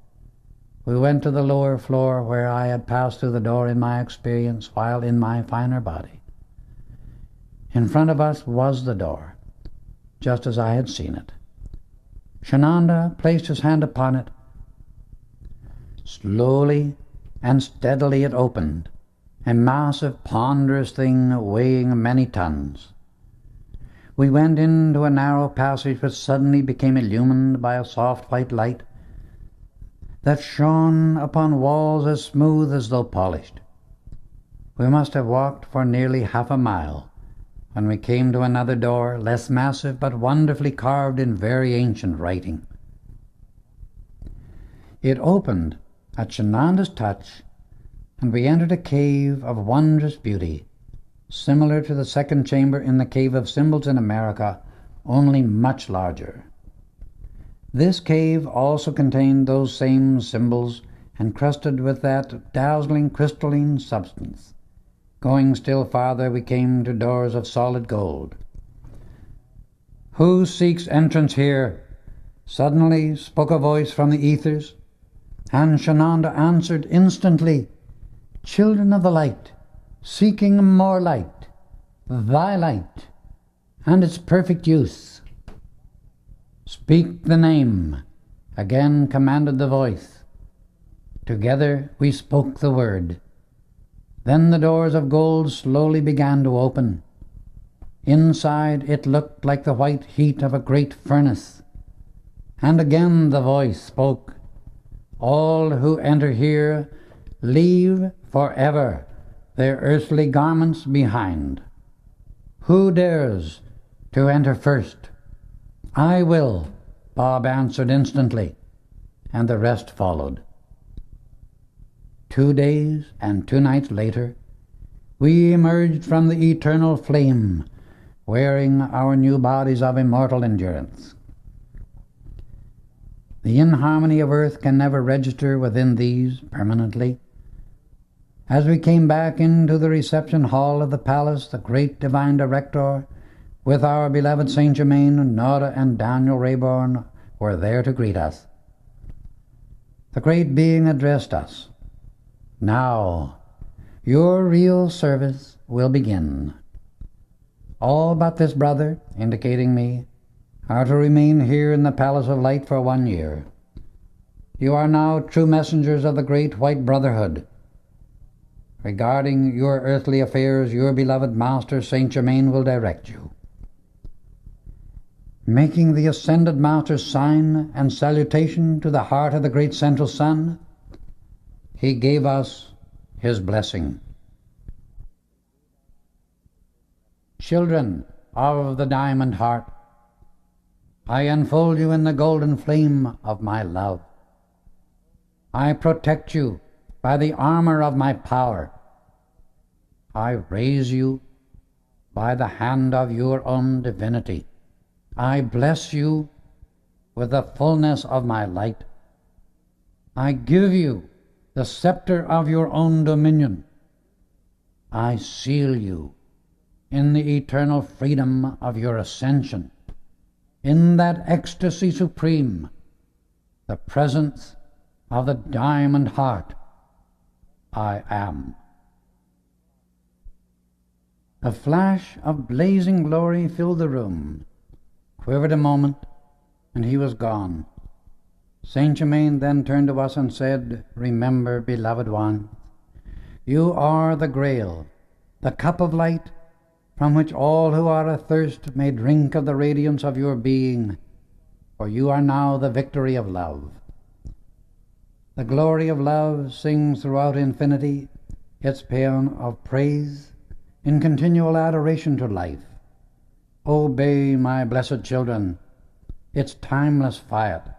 We went to the lower floor, where I had passed through the door in my experience while in my finer body. In front of us was the door, just as I had seen it. Shananda placed his hand upon it. Slowly and steadily it opened, a massive, ponderous thing weighing many tons. We went into a narrow passage which suddenly became illumined by a soft white light that shone upon walls as smooth as though polished. We must have walked for nearly half a mile when we came to another door, less massive but wonderfully carved in very ancient writing. It opened at Shananda's touch, and we entered a cave of wondrous beauty, similar to the second chamber in the Cave of Symbols in America, only much larger. This cave also contained those same symbols, encrusted with that dazzling crystalline substance. Going still farther, we came to doors of solid gold. "Who seeks entrance here?" suddenly spoke a voice from the ethers, and Shananda answered instantly, "Children of the light, seeking more light, thy light, and its perfect use." "Speak the name," again commanded the voice. Together we spoke the word. Then the doors of gold slowly began to open. Inside it looked like the white heat of a great furnace. And again the voice spoke, "All who enter here leave forever their earthly garments behind. Who dares to enter first?" "I will," Bob answered instantly, and the rest followed. 2 days and 2 nights later, we emerged from the eternal flame, wearing our new bodies of immortal endurance. The inharmony of earth can never register within these permanently. As we came back into the reception hall of the palace, the great divine director, with our beloved Saint Germain, Nora, and Daniel Rayborn, were there to greet us. The great being addressed us. "Now, your real service will begin. All but this brother," indicating me, are to remain here in the Palace of Light for 1 year. You are now true messengers of the great White Brotherhood. Regarding your earthly affairs, your beloved Master Saint Germain will direct you. Making the Ascended Master's sign and salutation to the heart of the great central sun, he gave us his blessing. Children of the diamond heart, I enfold you in the golden flame of my love. I protect you by the armor of my power. I raise you by the hand of your own divinity. I bless you with the fullness of my light. I give you the scepter of your own dominion. I seal you in the eternal freedom of your ascension, in that ecstasy supreme, the presence of the diamond heart I am. A flash of blazing glory filled the room, quivered a moment, and he was gone. Saint Germain then turned to us and said, "Remember, beloved one, you are the Grail, the cup of light, from which all who are athirst may drink of the radiance of your being, for you are now the victory of love. The glory of love sings throughout infinity its paean of praise in continual adoration to life. Obey, my blessed children, its timeless fiat.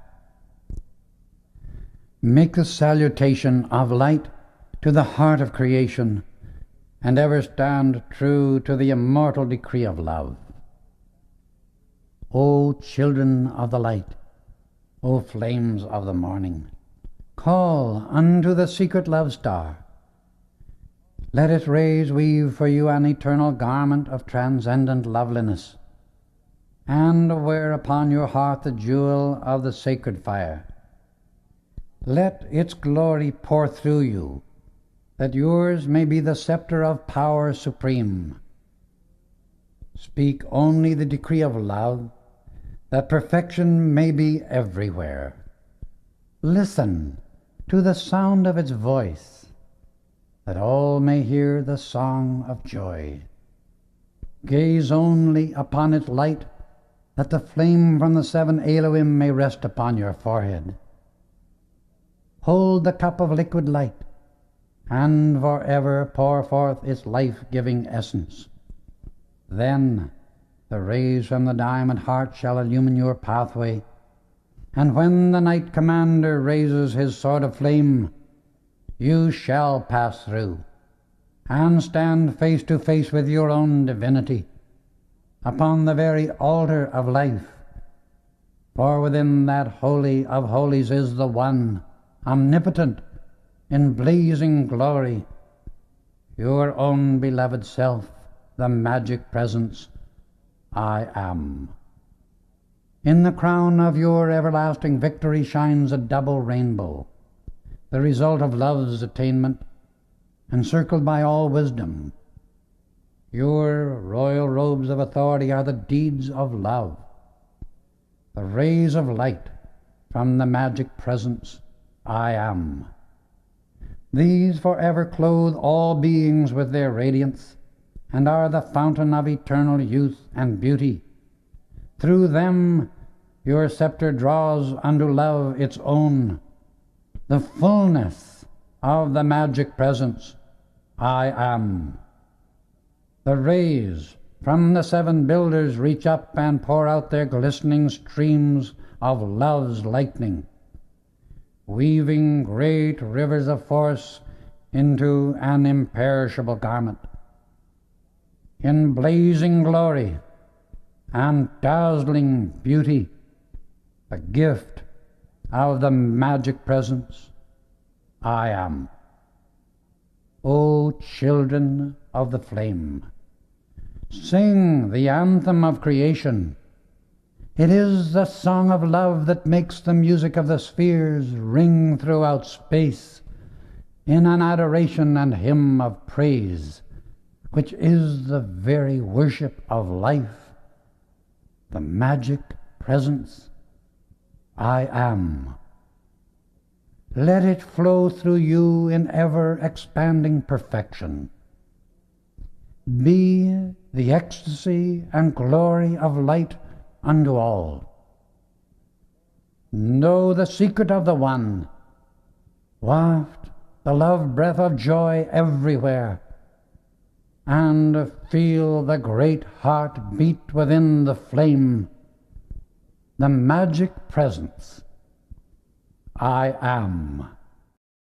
Make the salutation of light to the heart of creation, and ever stand true to the immortal decree of love. O children of the light, O flames of the morning, call unto the secret love star. Let its rays weave for you an eternal garment of transcendent loveliness, and wear upon your heart the jewel of the sacred fire. Let its glory pour through you, that yours may be the scepter of power supreme. Speak only the decree of love, that perfection may be everywhere. Listen to the sound of its voice, that all may hear the song of joy. Gaze only upon its light, that the flame from the 7 Elohim may rest upon your forehead. Hold the cup of liquid light, and forever pour forth its life-giving essence. Then the rays from the diamond heart shall illumine your pathway, and when the Night Commander raises his sword of flame, you shall pass through, and stand face to face with your own divinity, upon the very altar of life. For within that Holy of Holies is the One, omnipotent, in blazing glory, your own beloved self, the magic presence, I am. In the crown of your everlasting victory shines a double rainbow, the result of love's attainment, encircled by all wisdom. Your royal robes of authority are the deeds of love, the rays of light from the magic presence I am. These forever clothe all beings with their radiance, and are the fountain of eternal youth and beauty. Through them your scepter draws unto love its own, the fullness of the magic presence I am. The rays from the 7 builders reach up and pour out their glistening streams of love's lightning, weaving great rivers of force into an imperishable garment. In blazing glory and dazzling beauty, the gift of the magic presence I am. O children of the flame, sing the anthem of creation. It is the song of love that makes the music of the spheres ring throughout space in an adoration and hymn of praise, which is the very worship of life, the magic presence, I am. Let it flow through you in ever-expanding perfection. Be the ecstasy and glory of light unto all. Know the secret of the One. Waft the love breath of joy everywhere, and feel the great heart beat within the flame, the magic presence, I am.